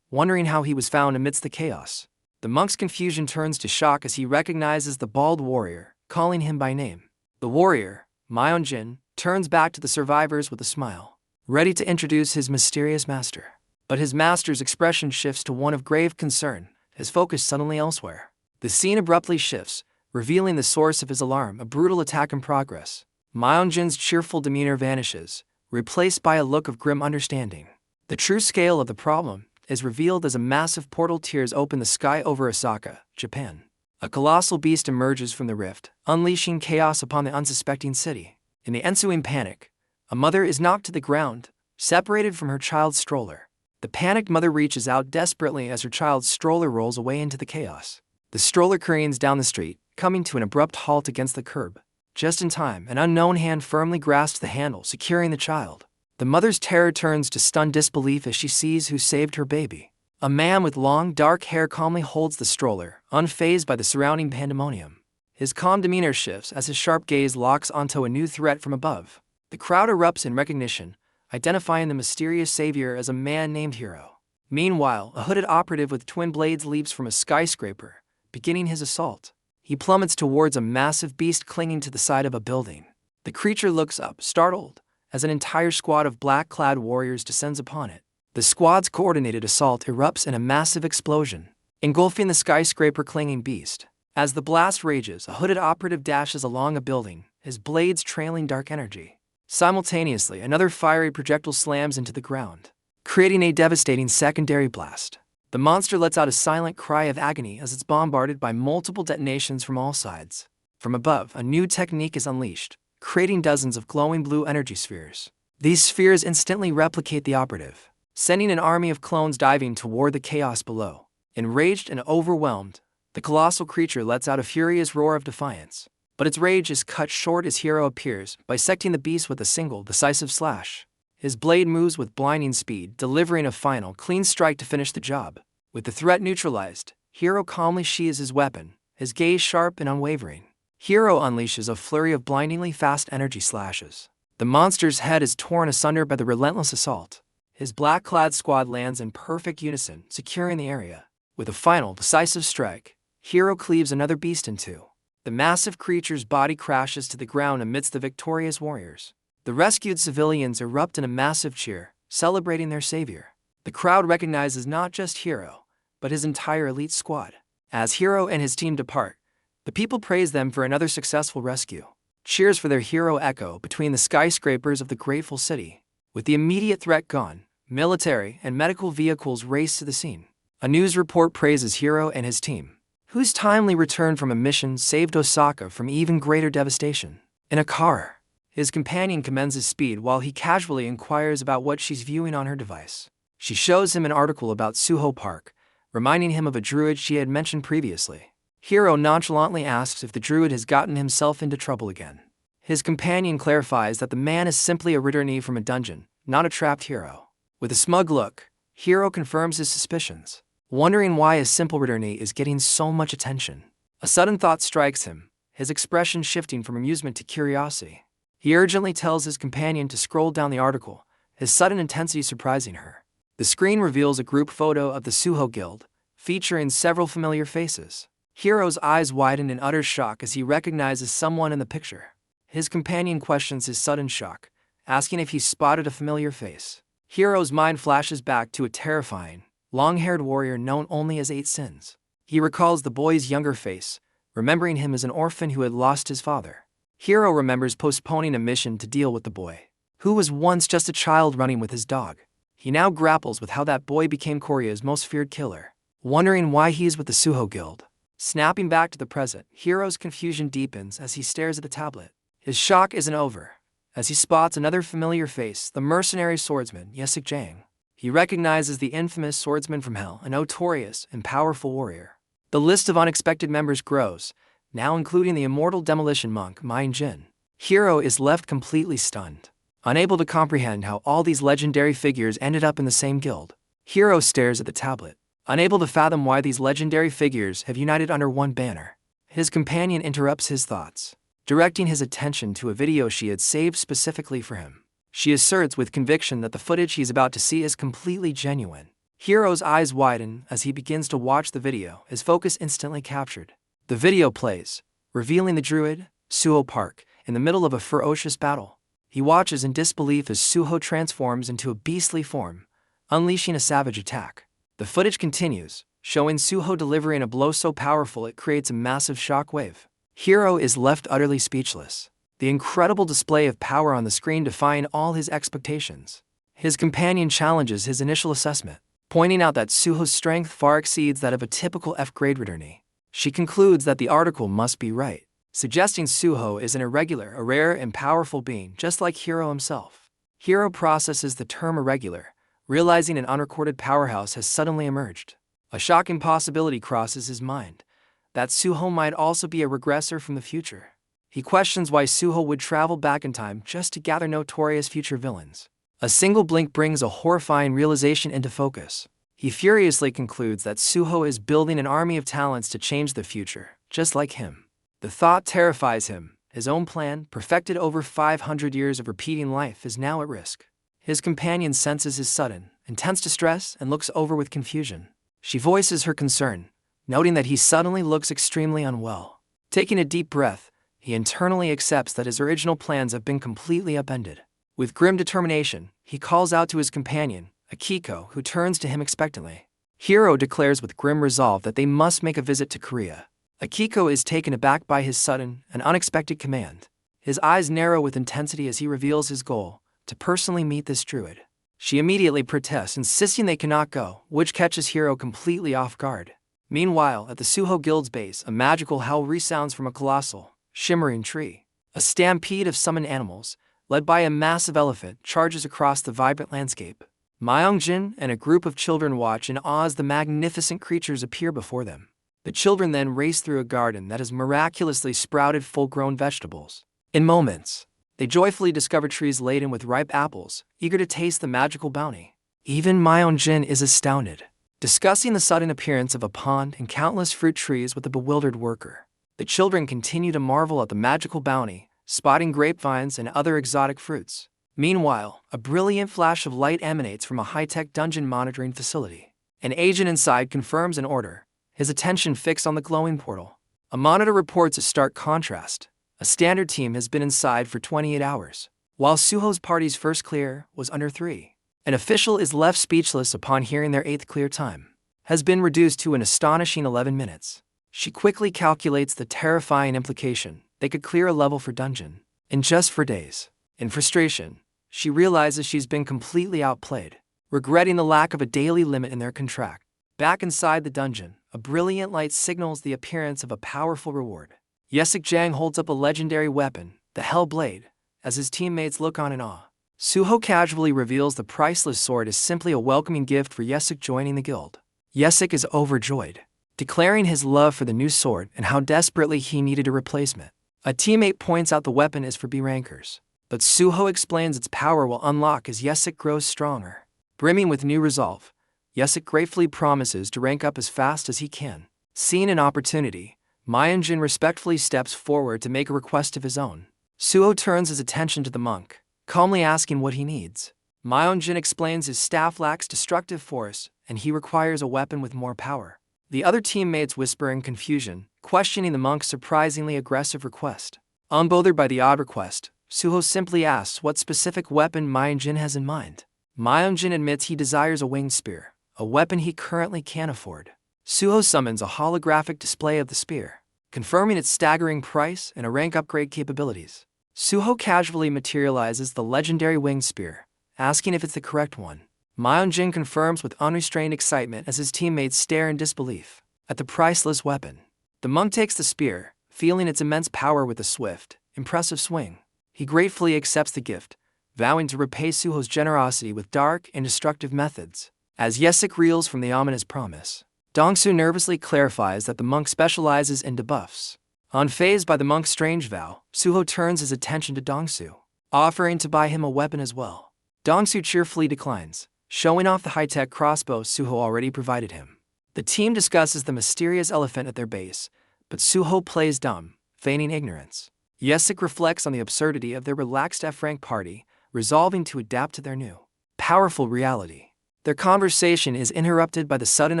wondering how he was found amidst the chaos. The monk's confusion turns to shock as he recognizes the bald warrior, calling him by name. The warrior, Myeonjin, turns back to the survivors with a smile, ready to introduce his mysterious master. But his master's expression shifts to one of grave concern, his focus suddenly elsewhere. The scene abruptly shifts, revealing the source of his alarm, a brutal attack in progress. Myeonjin's cheerful demeanor vanishes, replaced by a look of grim understanding. The true scale of the problem is revealed as a massive portal tears open the sky over Osaka, Japan. A colossal beast emerges from the rift, unleashing chaos upon the unsuspecting city. In the ensuing panic, a mother is knocked to the ground, separated from her child's stroller. The panicked mother reaches out desperately as her child's stroller rolls away into the chaos. The stroller careens down the street, coming to an abrupt halt against the curb. Just in time, an unknown hand firmly grasps the handle, securing the child. The mother's terror turns to stunned disbelief as she sees who saved her baby. A man with long, dark hair calmly holds the stroller, unfazed by the surrounding pandemonium. His calm demeanor shifts as his sharp gaze locks onto a new threat from above. The crowd erupts in recognition, identifying the mysterious savior as a man named Hero. Meanwhile, a hooded operative with twin blades leaps from a skyscraper, beginning his assault. He plummets towards a massive beast clinging to the side of a building. The creature looks up, startled, as an entire squad of black-clad warriors descends upon it. The squad's coordinated assault erupts in a massive explosion, engulfing the skyscraper-clinging beast. As the blast rages, a hooded operative dashes along a building, his blades trailing dark energy. Simultaneously, another fiery projectile slams into the ground, creating a devastating secondary blast. The monster lets out a silent cry of agony as it's bombarded by multiple detonations from all sides. From above, a new technique is unleashed, creating dozens of glowing blue energy spheres. These spheres instantly replicate the operative, sending an army of clones diving toward the chaos below. Enraged and overwhelmed, the colossal creature lets out a furious roar of defiance. But its rage is cut short as Hero appears, bisecting the beast with a single, decisive slash. His blade moves with blinding speed, delivering a final, clean strike to finish the job. With the threat neutralized, Hero calmly sheathes his weapon, his gaze sharp and unwavering. Hero unleashes a flurry of blindingly fast energy slashes. The monster's head is torn asunder by the relentless assault. His black-clad squad lands in perfect unison, securing the area. With a final, decisive strike, Hero cleaves another beast in two. The massive creature's body crashes to the ground amidst the victorious warriors. The rescued civilians erupt in a massive cheer, celebrating their savior. The crowd recognizes not just Hero, but his entire elite squad. As Hero and his team depart, the people praise them for another successful rescue. Cheers for their hero echo between the skyscrapers of the grateful city. With the immediate threat gone, military and medical vehicles race to the scene. A news report praises Hero and his team, whose timely return from a mission saved Osaka from even greater devastation. In a car, his companion commends his speed while he casually inquires about what she's viewing on her device. She shows him an article about Suho Park, reminding him of a druid she had mentioned previously. Hero nonchalantly asks if the druid has gotten himself into trouble again. His companion clarifies that the man is simply a returnee from a dungeon, not a trapped hero. With a smug look, Hero confirms his suspicions, wondering why a simple returnee is getting so much attention. A sudden thought strikes him, his expression shifting from amusement to curiosity. He urgently tells his companion to scroll down the article, his sudden intensity surprising her. The screen reveals a group photo of the Suho Guild, featuring several familiar faces. Hero's eyes widen in utter shock as he recognizes someone in the picture. His companion questions his sudden shock, asking if he spotted a familiar face. Hero's mind flashes back to a terrifying, long-haired warrior known only as 8 Sins. He recalls the boy's younger face, remembering him as an orphan who had lost his father. Hero remembers postponing a mission to deal with the boy, who was once just a child running with his dog. He now grapples with how that boy became Korea's most feared killer, wondering why he is with the Suho Guild. Snapping back to the present, Hero's confusion deepens as he stares at the tablet. His shock isn't over, as he spots another familiar face, the mercenary swordsman Yesik Jang. He recognizes the infamous swordsman from Hell, a notorious and powerful warrior. The list of unexpected members grows, now including the immortal demolition monk Main Jin. Hero is left completely stunned, unable to comprehend how all these legendary figures ended up in the same guild. Hero stares at the tablet, unable to fathom why these legendary figures have united under one banner. His companion interrupts his thoughts, directing his attention to a video she had saved specifically for him. She asserts with conviction that the footage he's about to see is completely genuine. Hero's eyes widen as he begins to watch the video, his focus instantly captured. The video plays, revealing the Druid, Suho Park, in the middle of a ferocious battle. He watches in disbelief as Suho transforms into a beastly form, unleashing a savage attack. The footage continues, showing Suho delivering a blow so powerful it creates a massive shockwave. Hero is left utterly speechless, the incredible display of power on the screen defying all his expectations. His companion challenges his initial assessment, pointing out that Suho's strength far exceeds that of a typical F-grade returnee. She concludes that the article must be right, suggesting Suho is an irregular, a rare and powerful being just like Hero himself. Hero processes the term irregular, realizing an unrecorded powerhouse has suddenly emerged. A shocking possibility crosses his mind, that Suho might also be a regressor from the future. He questions why Suho would travel back in time just to gather notorious future villains. A single blink brings a horrifying realization into focus. He furiously concludes that Suho is building an army of talents to change the future, just like him. The thought terrifies him. His own plan, perfected over 500 years of repeating life, is now at risk. His companion senses his sudden, intense distress and looks over with confusion. She voices her concern, noting that he suddenly looks extremely unwell. Taking a deep breath, he internally accepts that his original plans have been completely upended. With grim determination, he calls out to his companion, Akiko, who turns to him expectantly. Hero declares with grim resolve that they must make a visit to Korea. Akiko is taken aback by his sudden and unexpected command. His eyes narrow with intensity as he reveals his goal, to personally meet this druid. She immediately protests, insisting they cannot go, which catches Hero completely off guard. Meanwhile, at the Suho Guild's base, a magical howl resounds from a colossal, shimmering tree. A stampede of summoned animals, led by a massive elephant, charges across the vibrant landscape. Myeongjin and a group of children watch in awe as the magnificent creatures appear before them. The children then race through a garden that has miraculously sprouted full-grown vegetables. In moments, they joyfully discover trees laden with ripe apples, eager to taste the magical bounty. Even Myeongjin is astounded, discussing the sudden appearance of a pond and countless fruit trees with a bewildered worker. The children continue to marvel at the magical bounty, spotting grapevines and other exotic fruits. Meanwhile, a brilliant flash of light emanates from a high-tech dungeon monitoring facility. An agent inside confirms an order, his attention fixed on the glowing portal. A monitor reports a stark contrast. A standard team has been inside for 28 hours, while Suho's party's first clear was under 3. An official is left speechless upon hearing their 8th clear time has been reduced to an astonishing 11 minutes. She quickly calculates the terrifying implication: they could clear a level for dungeon in just 4 days. In frustration, she realizes she's been completely outplayed, regretting the lack of a daily limit in their contract. Back inside the dungeon, a brilliant light signals the appearance of a powerful reward. Yesik Jang holds up a legendary weapon, the Hell Blade, as his teammates look on in awe. Suho casually reveals the priceless sword is simply a welcoming gift for Yesik joining the guild. Yesik is overjoyed, declaring his love for the new sword and how desperately he needed a replacement. A teammate points out the weapon is for B rankers. but Suho explains its power will unlock as Yesik grows stronger. Brimming with new resolve, Yesik gratefully promises to rank up as fast as he can. Seeing an opportunity, Myunjin respectfully steps forward to make a request of his own. Suho turns his attention to the monk, calmly asking what he needs. Myunjin explains his staff lacks destructive force and he requires a weapon with more power. The other teammates whisper in confusion, questioning the monk's surprisingly aggressive request. Unbothered by the odd request, Suho simply asks what specific weapon Myunjin has in mind. Myunjin admits he desires a winged spear, a weapon he currently can't afford. Suho summons a holographic display of the spear, confirming its staggering price and a rank upgrade capabilities. Suho casually materializes the legendary winged spear, asking if it's the correct one. Myunjin confirms with unrestrained excitement as his teammates stare in disbelief at the priceless weapon. The monk takes the spear, feeling its immense power with a swift, impressive swing. He gratefully accepts the gift, vowing to repay Suho's generosity with dark and destructive methods. As Yesik reels from the ominous promise, Dongsu nervously clarifies that the monk specializes in debuffs. Unfazed by the monk's strange vow, Suho turns his attention to Dongsu, offering to buy him a weapon as well. Dongsu cheerfully declines, showing off the high-tech crossbow Suho already provided him. The team discusses the mysterious elephant at their base, but Suho plays dumb, feigning ignorance. Yesik reflects on the absurdity of their relaxed F-rank party, resolving to adapt to their new, powerful reality. Their conversation is interrupted by the sudden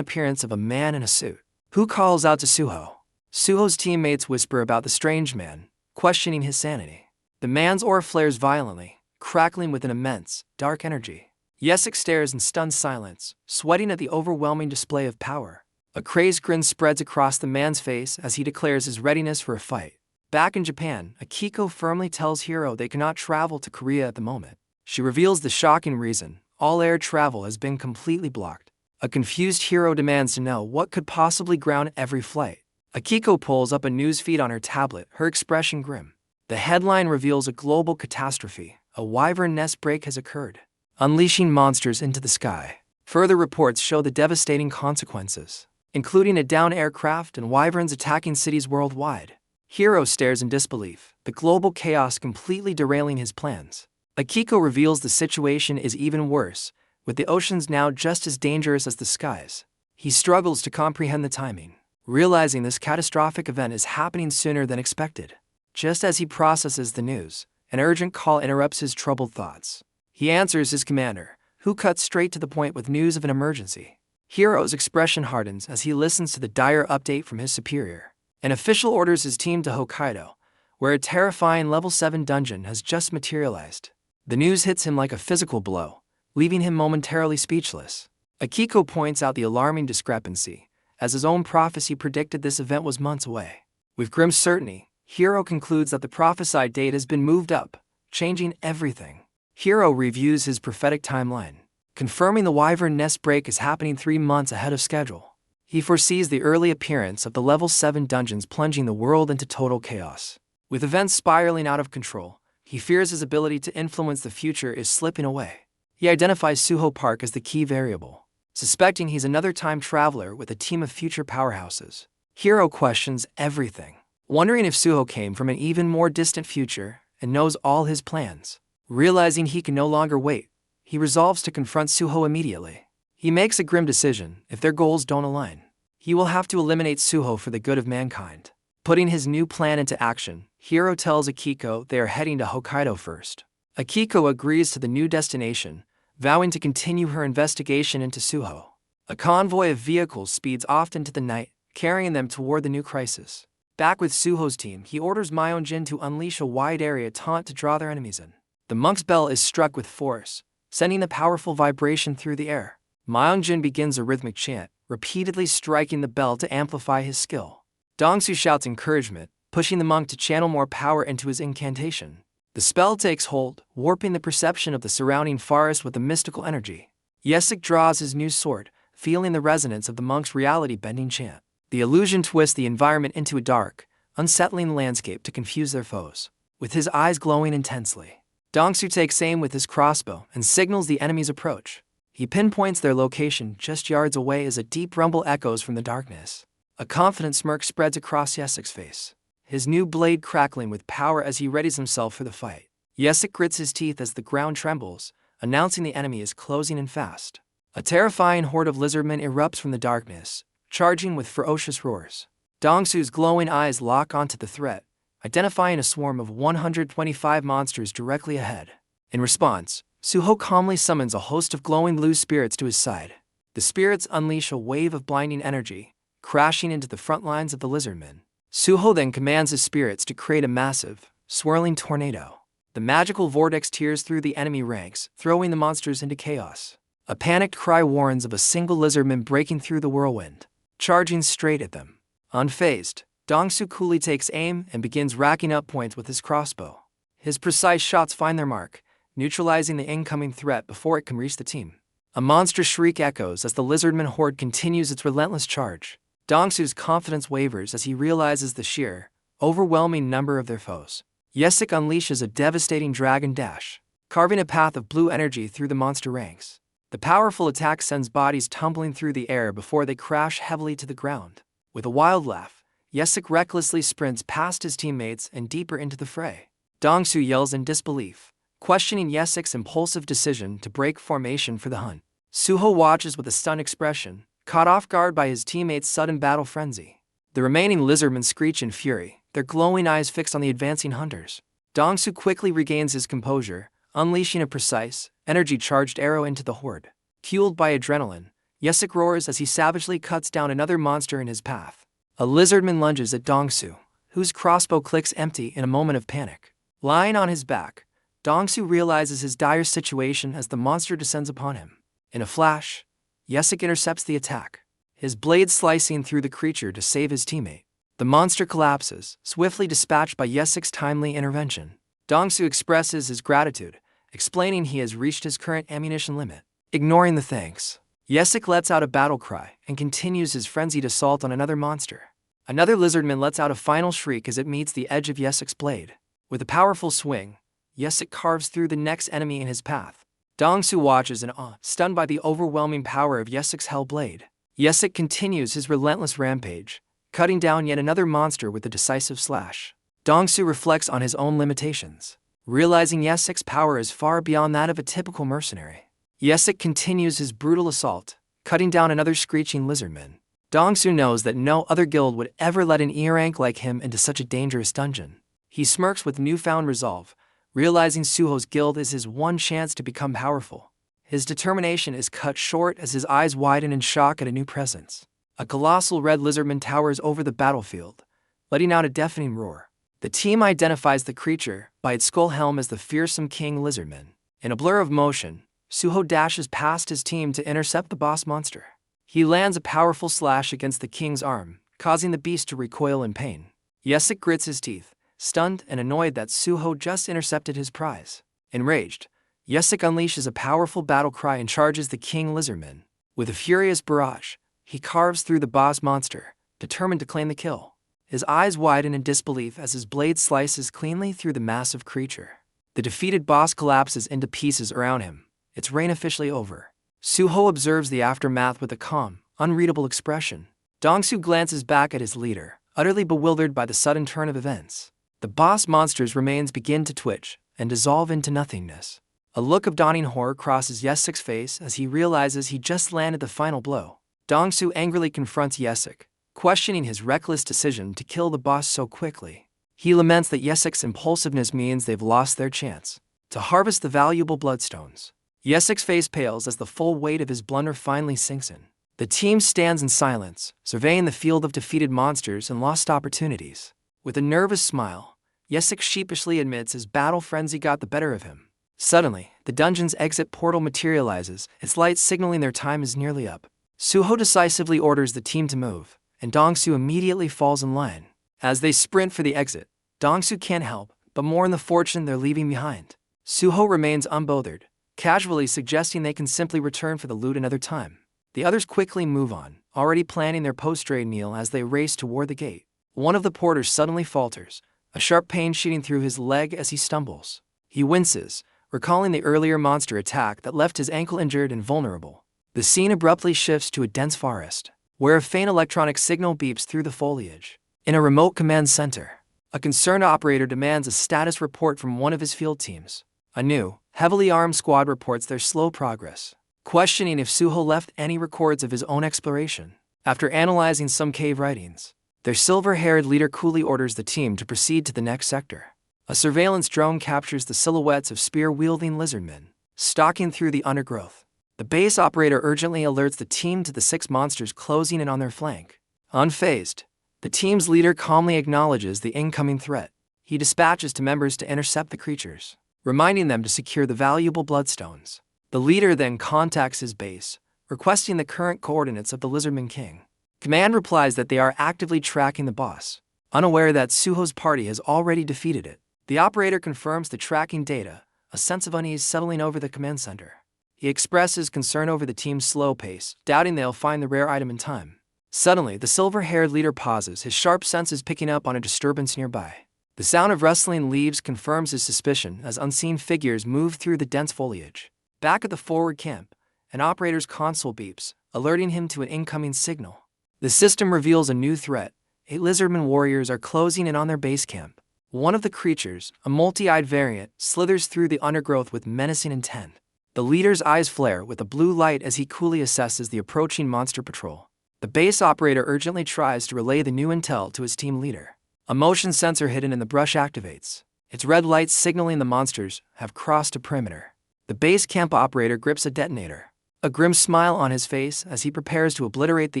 appearance of a man in a suit, who calls out to Suho. Suho's teammates whisper about the strange man, questioning his sanity. The man's aura flares violently, crackling with an immense, dark energy. Yesik stares in stunned silence, sweating at the overwhelming display of power. A crazed grin spreads across the man's face as he declares his readiness for a fight. Back in Japan, Akiko firmly tells Hiro they cannot travel to Korea at the moment. She reveals the shocking reason: all air travel has been completely blocked. A confused Hiro demands to know what could possibly ground every flight. Akiko pulls up a news feed on her tablet, her expression grim. The headline reveals a global catastrophe. A wyvern nest break has occurred, unleashing monsters into the sky. Further reports show the devastating consequences, including a downed aircraft and wyverns attacking cities worldwide. Hiro stares in disbelief, the global chaos completely derailing his plans. Akiko reveals the situation is even worse, with the oceans now just as dangerous as the skies. He struggles to comprehend the timing, realizing this catastrophic event is happening sooner than expected. Just as he processes the news, an urgent call interrupts his troubled thoughts. He answers his commander, who cuts straight to the point with news of an emergency. Hiro's expression hardens as he listens to the dire update from his superior. An official orders his team to Hokkaido, where a terrifying level 7 dungeon has just materialized. The news hits him like a physical blow, leaving him momentarily speechless. Akiko points out the alarming discrepancy, as his own prophecy predicted this event was months away. With grim certainty, Hiro concludes that the prophesied date has been moved up, changing everything. Hiro reviews his prophetic timeline, confirming the wyvern nest break is happening 3 months ahead of schedule. He foresees the early appearance of the level 7 dungeons plunging the world into total chaos. With events spiraling out of control, he fears his ability to influence the future is slipping away. He identifies Suho Park as the key variable, suspecting he's another time traveler with a team of future powerhouses. Hiro questions everything, wondering if Suho came from an even more distant future and knows all his plans. Realizing he can no longer wait, he resolves to confront Suho immediately. He makes a grim decision: if their goals don't align, he will have to eliminate Suho for the good of mankind. Putting his new plan into action, Hiro tells Akiko they are heading to Hokkaido first. Akiko agrees to the new destination, vowing to continue her investigation into Suho. A convoy of vehicles speeds off into the night, carrying them toward the new crisis. Back with Suho's team, he orders Myunjin to unleash a wide area taunt to draw their enemies in. The monk's bell is struck with force, sending a powerful vibration through the air. Myunjin begins a rhythmic chant, repeatedly striking the bell to amplify his skill. Dongsu shouts encouragement, pushing the monk to channel more power into his incantation. The spell takes hold, warping the perception of the surrounding forest with a mystical energy. Yesik draws his new sword, feeling the resonance of the monk's reality-bending chant. The illusion twists the environment into a dark, unsettling landscape to confuse their foes. With his eyes glowing intensely, Dongsu takes aim with his crossbow and signals the enemy's approach. He pinpoints their location just yards away as a deep rumble echoes from the darkness. A confident smirk spreads across Yesik's face, his new blade crackling with power as he readies himself for the fight. Yesik grits his teeth as the ground trembles, announcing the enemy is closing in fast. A terrifying horde of lizardmen erupts from the darkness, charging with ferocious roars. Dongsu's glowing eyes lock onto the threat, identifying a swarm of 125 monsters directly ahead. In response, Suho calmly summons a host of glowing blue spirits to his side. The spirits unleash a wave of blinding energy, crashing into the front lines of the lizardmen. Suho then commands his spirits to create a massive, swirling tornado. The magical vortex tears through the enemy ranks, throwing the monsters into chaos. A panicked cry warns of a single lizardman breaking through the whirlwind, charging straight at them. Unfazed, Dongsu coolly takes aim and begins racking up points with his crossbow. His precise shots find their mark, neutralizing the incoming threat before it can reach the team. A monstrous shriek echoes as the lizardman horde continues its relentless charge. Dongsu's confidence wavers as he realizes the sheer, overwhelming number of their foes. Yesik unleashes a devastating dragon dash, carving a path of blue energy through the monster ranks. The powerful attack sends bodies tumbling through the air before they crash heavily to the ground. With a wild laugh, Yesik recklessly sprints past his teammates and deeper into the fray. Dongsu yells in disbelief, questioning Yesik's impulsive decision to break formation for the hunt. Suho watches with a stunned expression, caught off guard by his teammates' sudden battle frenzy. The remaining lizardmen screech in fury, their glowing eyes fixed on the advancing hunters. Dongsu quickly regains his composure, unleashing a precise, energy-charged arrow into the horde. Fueled by adrenaline, Yesik roars as he savagely cuts down another monster in his path. A lizardman lunges at Dongsu, whose crossbow clicks empty in a moment of panic. Lying on his back, Dongsu realizes his dire situation as the monster descends upon him. In a flash, Yesik intercepts the attack, his blade slicing through the creature to save his teammate. The monster collapses, swiftly dispatched by Yesik's timely intervention. Dongsu expresses his gratitude, explaining he has reached his current ammunition limit. Ignoring the thanks, Yesik lets out a battle cry and continues his frenzied assault on another monster. Another lizardman lets out a final shriek as it meets the edge of Yesik's blade. With a powerful swing, Yesik carves through the next enemy in his path. Dongsu watches in awe, stunned by the overwhelming power of Yesik's hell blade. Yesik continues his relentless rampage, cutting down yet another monster with a decisive slash. Dongsu reflects on his own limitations, realizing Yesik's power is far beyond that of a typical mercenary. Yesik continues his brutal assault, cutting down another screeching lizardman. Dongsu knows that no other guild would ever let an E-rank like him into such a dangerous dungeon. He smirks with newfound resolve, realizing Suho's guild is his one chance to become powerful. His determination is cut short as his eyes widen in shock at a new presence. A colossal red lizardman towers over the battlefield, letting out a deafening roar. The team identifies the creature by its skull helm as the fearsome king lizardman. In a blur of motion, Suho dashes past his team to intercept the boss monster. He lands a powerful slash against the king's arm, causing the beast to recoil in pain. Yesik grits his teeth, stunned and annoyed that Suho just intercepted his prize. Enraged, Yesik unleashes a powerful battle cry and charges the king lizardman. With a furious barrage, he carves through the boss monster, determined to claim the kill. His eyes widen in disbelief as his blade slices cleanly through the massive creature. The defeated boss collapses into pieces around him, its reign officially over. Suho observes the aftermath with a calm, unreadable expression. Dongsu glances back at his leader, utterly bewildered by the sudden turn of events. The boss monster's remains begin to twitch and dissolve into nothingness. A look of dawning horror crosses Yesik's face as he realizes he just landed the final blow. Dongsu angrily confronts Yesik, questioning his reckless decision to kill the boss so quickly. He laments that Yesik's impulsiveness means they've lost their chance to harvest the valuable bloodstones. Yesik's face pales as the full weight of his blunder finally sinks in. The team stands in silence, surveying the field of defeated monsters and lost opportunities. With a nervous smile, Yesik sheepishly admits his battle frenzy got the better of him. Suddenly, the dungeon's exit portal materializes, its light signaling their time is nearly up. Suho decisively orders the team to move, and Dongsu immediately falls in line. As they sprint for the exit, Dongsu can't help but mourn the fortune they're leaving behind. Suho remains unbothered, casually suggesting they can simply return for the loot another time. The others quickly move on, already planning their post-raid meal as they race toward the gate. One of the porters suddenly falters, a sharp pain shooting through his leg as he stumbles. He winces, recalling the earlier monster attack that left his ankle injured and vulnerable. The scene abruptly shifts to a dense forest, where a faint electronic signal beeps through the foliage. In a remote command center, A concerned operator demands a status report from one of his field teams. A new, heavily armed squad reports their slow progress, questioning if Suho left any records of his own exploration. After analyzing some cave writings, their silver-haired leader coolly orders the team to proceed to the next sector. A surveillance drone captures the silhouettes of spear-wielding lizardmen stalking through the undergrowth. The base operator urgently alerts the team to the 6 monsters closing in on their flank. Unfazed, the team's leader calmly acknowledges the incoming threat. He dispatches to members to intercept the creatures, reminding them to secure the valuable bloodstones. The leader then contacts his base, requesting the current coordinates of the Lizardman King. Command replies that they are actively tracking the boss, unaware that Suho's party has already defeated it. The operator confirms the tracking data, a sense of unease settling over the command center. He expresses concern over the team's slow pace, doubting they'll find the rare item in time. Suddenly, the silver-haired leader pauses, his sharp senses picking up on a disturbance nearby. The sound of rustling leaves confirms his suspicion as unseen figures move through the dense foliage. Back at the forward camp, an operator's console beeps, alerting him to an incoming signal. The system reveals a new threat. 8 lizardman warriors are closing in on their base camp. One of the creatures, a multi-eyed variant, slithers through the undergrowth with menacing intent. The leader's eyes flare with a blue light as he coolly assesses the approaching monster patrol. The base operator urgently tries to relay the new intel to his team leader. A motion sensor hidden in the brush activates, its red lights signaling the monsters have crossed a perimeter. The base camp operator grips a detonator, a grim smile on his face as he prepares to obliterate the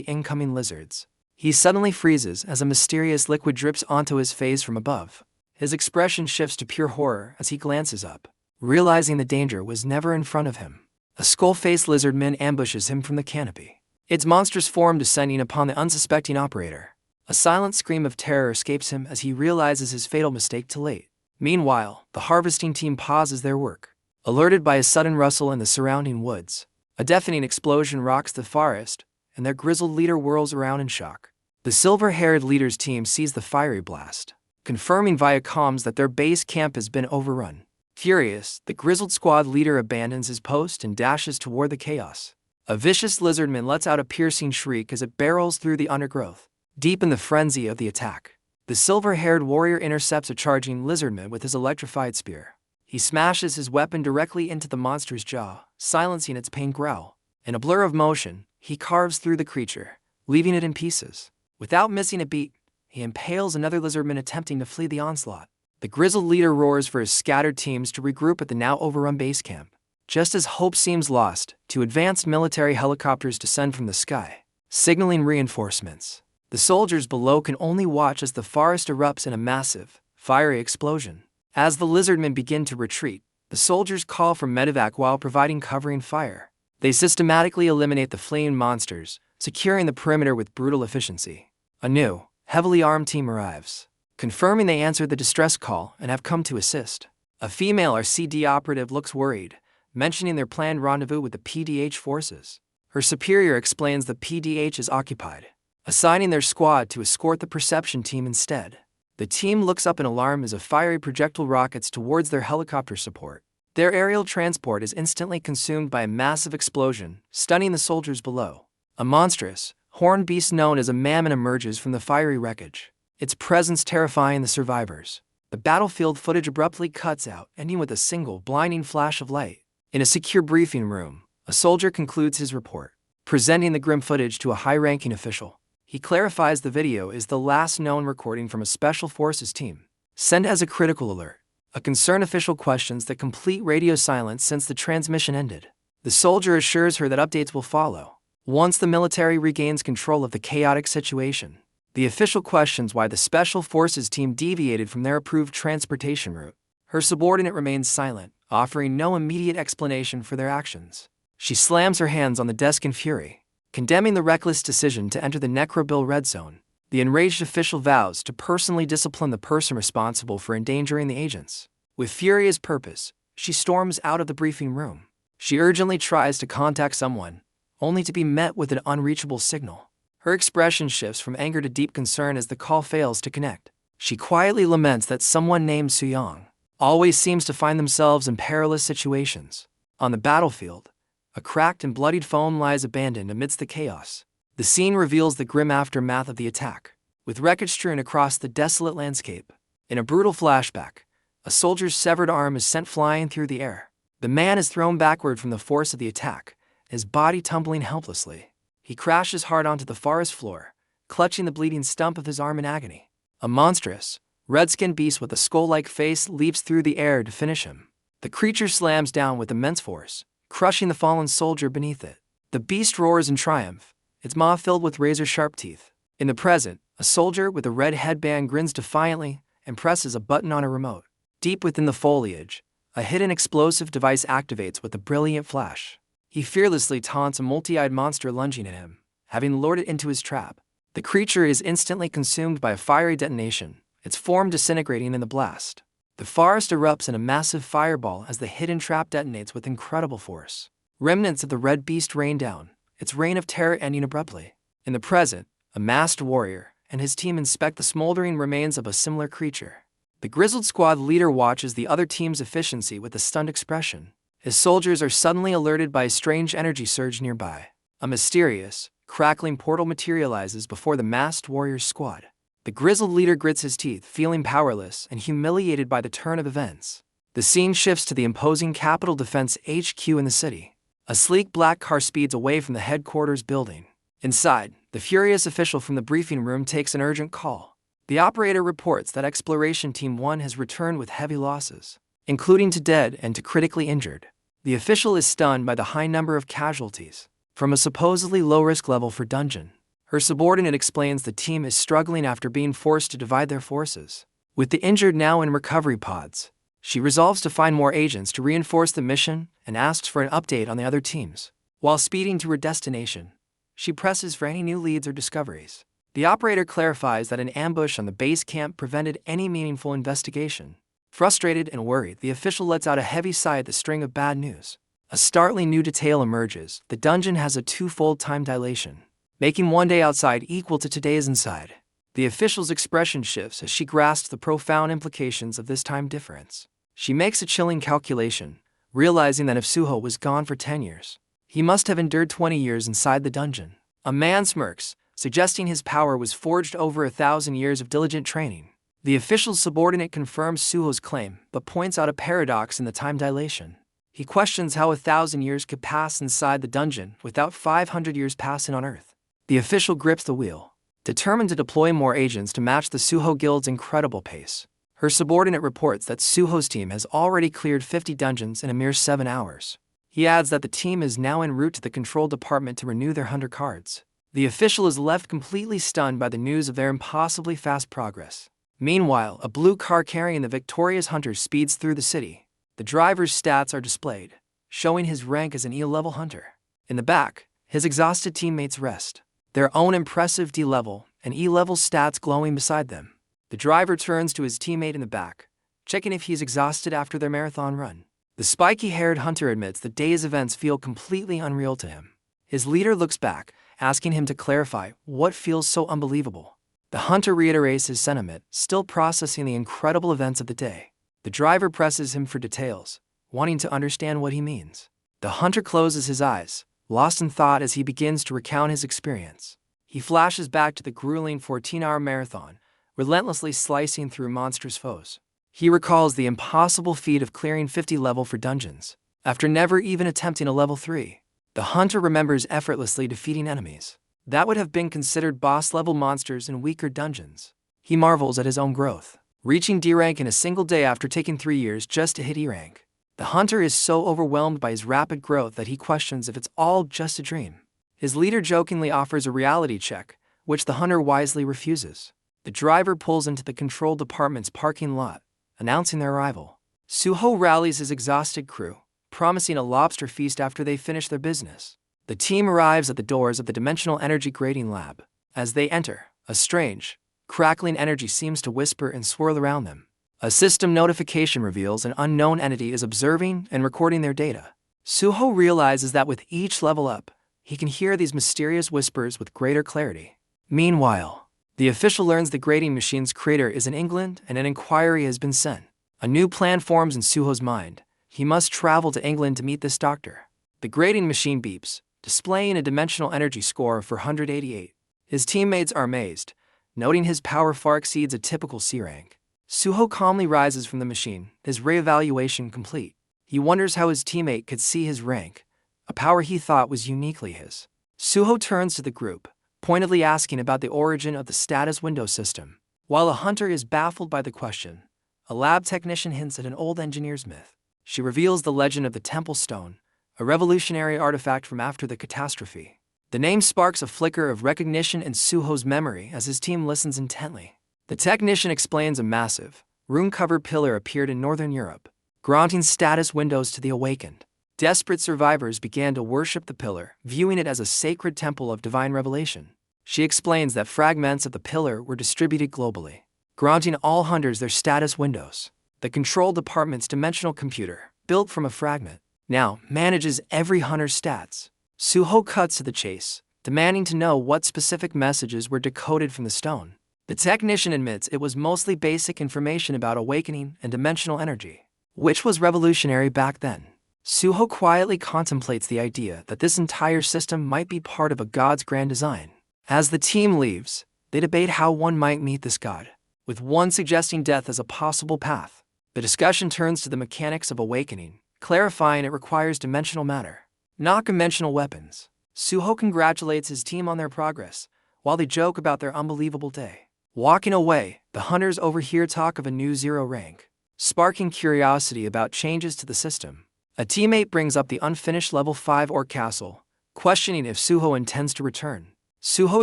incoming lizards. He suddenly freezes as a mysterious liquid drips onto his face from above. His expression shifts to pure horror as he glances up, realizing the danger was never in front of him. A skull-faced lizardman ambushes him from the canopy, its monstrous form descending upon the unsuspecting operator. A silent scream of terror escapes him as he realizes his fatal mistake too late. Meanwhile, the harvesting team pauses their work, alerted by a sudden rustle in the surrounding woods. A deafening explosion rocks the forest, and their grizzled leader whirls around in shock. The silver-haired leader's team sees the fiery blast, confirming via comms that their base camp has been overrun. Furious, the grizzled squad leader abandons his post and dashes toward the chaos. A vicious lizardman lets out a piercing shriek as it barrels through the undergrowth, deep in the frenzy of the attack. The silver-haired warrior intercepts a charging lizardman with his electrified spear. He smashes his weapon directly into the monster's jaw, silencing its pain growl. In a blur of motion, he carves through the creature, leaving it in pieces. Without missing a beat, he impales another lizardman attempting to flee the onslaught. The grizzled leader roars for his scattered teams to regroup at the now overrun base camp. Just as hope seems lost, 2 advanced military helicopters descend from the sky, signaling reinforcements. The soldiers below can only watch as the forest erupts in a massive, fiery explosion. As the lizardmen begin to retreat, the soldiers call for medevac while providing covering fire. They systematically eliminate the fleeing monsters, securing the perimeter with brutal efficiency. A new, heavily armed team arrives, confirming they answered the distress call and have come to assist. A female RCD operative looks worried, mentioning their planned rendezvous with the PDH forces. Her superior explains the PDH is occupied, assigning their squad to escort the perception team instead. The team looks up in alarm as a fiery projectile rockets towards their helicopter support. Their aerial transport is instantly consumed by a massive explosion, stunning the soldiers below. A monstrous, horned beast known as a mammoth emerges from the fiery wreckage, its presence terrifying the survivors. The battlefield footage abruptly cuts out, ending with a single blinding flash of light. In a secure briefing room, a soldier concludes his report, presenting the grim footage to a high-ranking official. He clarifies the video is the last known recording from a special forces team, sent as a critical alert. A concerned official questions the complete radio silence since the transmission ended. The soldier assures her that updates will follow once the military regains control of the chaotic situation. The official questions why the special forces team deviated from their approved transportation route. Her subordinate remains silent, offering no immediate explanation for their actions. She slams her hands on the desk in fury, condemning the reckless decision to enter the Necrobill Red Zone. The enraged official vows to personally discipline the person responsible for endangering the agents. With furious purpose, she storms out of the briefing room. She urgently tries to contact someone, only to be met with an unreachable signal. Her expression shifts from anger to deep concern as the call fails to connect. She quietly laments that someone named Suyong always seems to find themselves in perilous situations. On the battlefield, a cracked and bloodied foam lies abandoned amidst the chaos. The scene reveals the grim aftermath of the attack, with wreckage strewn across the desolate landscape. In a brutal flashback, a soldier's severed arm is sent flying through the air. The man is thrown backward from the force of the attack, his body tumbling helplessly. He crashes hard onto the forest floor, clutching the bleeding stump of his arm in agony. A monstrous, red-skinned beast with a skull-like face leaps through the air to finish him. The creature slams down with immense force, crushing the fallen soldier beneath it. The beast roars in triumph, its maw filled with razor-sharp teeth. In the present, a soldier with a red headband grins defiantly and presses a button on a remote. Deep within the foliage, a hidden explosive device activates with a brilliant flash. He fearlessly taunts a multi-eyed monster lunging at him, having lured it into his trap. The creature is instantly consumed by a fiery detonation, its form disintegrating in the blast. The forest erupts in a massive fireball as the hidden trap detonates with incredible force. Remnants of the red beast rain down, its reign of terror ending abruptly. In the present, a masked warrior and his team inspect the smoldering remains of a similar creature. The grizzled squad leader watches the other team's efficiency with a stunned expression. His soldiers are suddenly alerted by a strange energy surge nearby. A mysterious, crackling portal materializes before the masked warrior's squad. The grizzled leader grits his teeth, feeling powerless and humiliated by the turn of events. The scene shifts to the imposing Capitol Defense HQ in the city. A sleek black car speeds away from the headquarters building. Inside, the furious official from the briefing room takes an urgent call. The operator reports that Exploration Team 1 has returned with heavy losses, including to dead and to critically injured. The official is stunned by the high number of casualties from a supposedly low-risk level for dungeon. Her subordinate explains the team is struggling after being forced to divide their forces. With the injured now in recovery pods, she resolves to find more agents to reinforce the mission and asks for an update on the other teams. While speeding to her destination, she presses for any new leads or discoveries. The operator clarifies that an ambush on the base camp prevented any meaningful investigation. Frustrated and worried, the official lets out a heavy sigh at the string of bad news. A startling new detail emerges. The dungeon has a twofold time dilation, making one day outside equal to 2 days inside. The official's expression shifts as she grasps the profound implications of this time difference. She makes a chilling calculation, realizing that if Suho was gone for 10 years, he must have endured 20 years inside the dungeon. A man smirks, suggesting his power was forged over 1,000 years of diligent training. The official's subordinate confirms Suho's claim, but points out a paradox in the time dilation. He questions how 1,000 years could pass inside the dungeon without 500 years passing on Earth. The official grips the wheel, determined to deploy more agents to match the Suho Guild's incredible pace. Her subordinate reports that Suho's team has already cleared 50 dungeons in a mere 7 hours. He adds that the team is now en route to the control department to renew their hunter cards. The official is left completely stunned by the news of their impossibly fast progress. Meanwhile, a blue car carrying the victorious hunters speeds through the city. The driver's stats are displayed, showing his rank as an E-level hunter. In the back, his exhausted teammates rest, their own impressive D-level and E-level stats glowing beside them. The driver turns to his teammate in the back, checking if he's exhausted after their marathon run. The spiky-haired hunter admits the day's events feel completely unreal to him. His leader looks back, asking him to clarify what feels so unbelievable. The hunter reiterates his sentiment, still processing the incredible events of the day. The driver presses him for details, wanting to understand what he means. The hunter closes his eyes, lost in thought as he begins to recount his experience. He flashes back to the grueling 14-hour marathon, relentlessly slicing through monstrous foes. He recalls the impossible feat of clearing 50 level for dungeons, after never even attempting a level 3. The hunter remembers effortlessly defeating enemies that would have been considered boss-level monsters in weaker dungeons. He marvels at his own growth, reaching D rank in a single day after taking 3 years just to hit E rank. The hunter is so overwhelmed by his rapid growth that he questions if it's all just a dream. His leader jokingly offers a reality check, which the hunter wisely refuses. The driver pulls into the control department's parking lot, announcing their arrival. Suho rallies his exhausted crew, promising a lobster feast after they finish their business. The team arrives at the doors of the Dimensional Energy Grading Lab. As they enter, a strange, crackling energy seems to whisper and swirl around them. A system notification reveals an unknown entity is observing and recording their data. Suho realizes that with each level up, he can hear these mysterious whispers with greater clarity. Meanwhile, the official learns the grading machine's creator is in England and an inquiry has been sent. A new plan forms in Suho's mind. He must travel to England to meet this doctor. The grading machine beeps, displaying a dimensional energy score for 188. His teammates are amazed, noting his power far exceeds a typical C rank. Suho calmly rises from the machine, his reevaluation complete. He wonders how his teammate could see his rank, a power he thought was uniquely his. Suho turns to the group, pointedly asking about the origin of the status window system. While a hunter is baffled by the question, a lab technician hints at an old engineer's myth. She reveals the legend of the Temple Stone, a revolutionary artifact from after the catastrophe. The name sparks a flicker of recognition in Suho's memory as his team listens intently. The technician explains a massive, rune-covered pillar appeared in northern Europe, granting status windows to the awakened. Desperate survivors began to worship the pillar, viewing it as a sacred temple of divine revelation. She explains that fragments of the pillar were distributed globally, granting all hunters their status windows. The control department's dimensional computer, built from a fragment, now manages every hunter's stats. Suho cuts to the chase, demanding to know what specific messages were decoded from the stone. The technician admits it was mostly basic information about awakening and dimensional energy, which was revolutionary back then. Suho quietly contemplates the idea that this entire system might be part of a god's grand design. As the team leaves, they debate how one might meet this god, with one suggesting death as a possible path. The discussion turns to the mechanics of awakening, clarifying it requires dimensional matter, not conventional weapons. Suho congratulates his team on their progress, while they joke about their unbelievable day. Walking away, the hunters overhear talk of a new zero rank, sparking curiosity about changes to the system. A teammate brings up the unfinished level 5 orc castle, questioning if Suho intends to return. Suho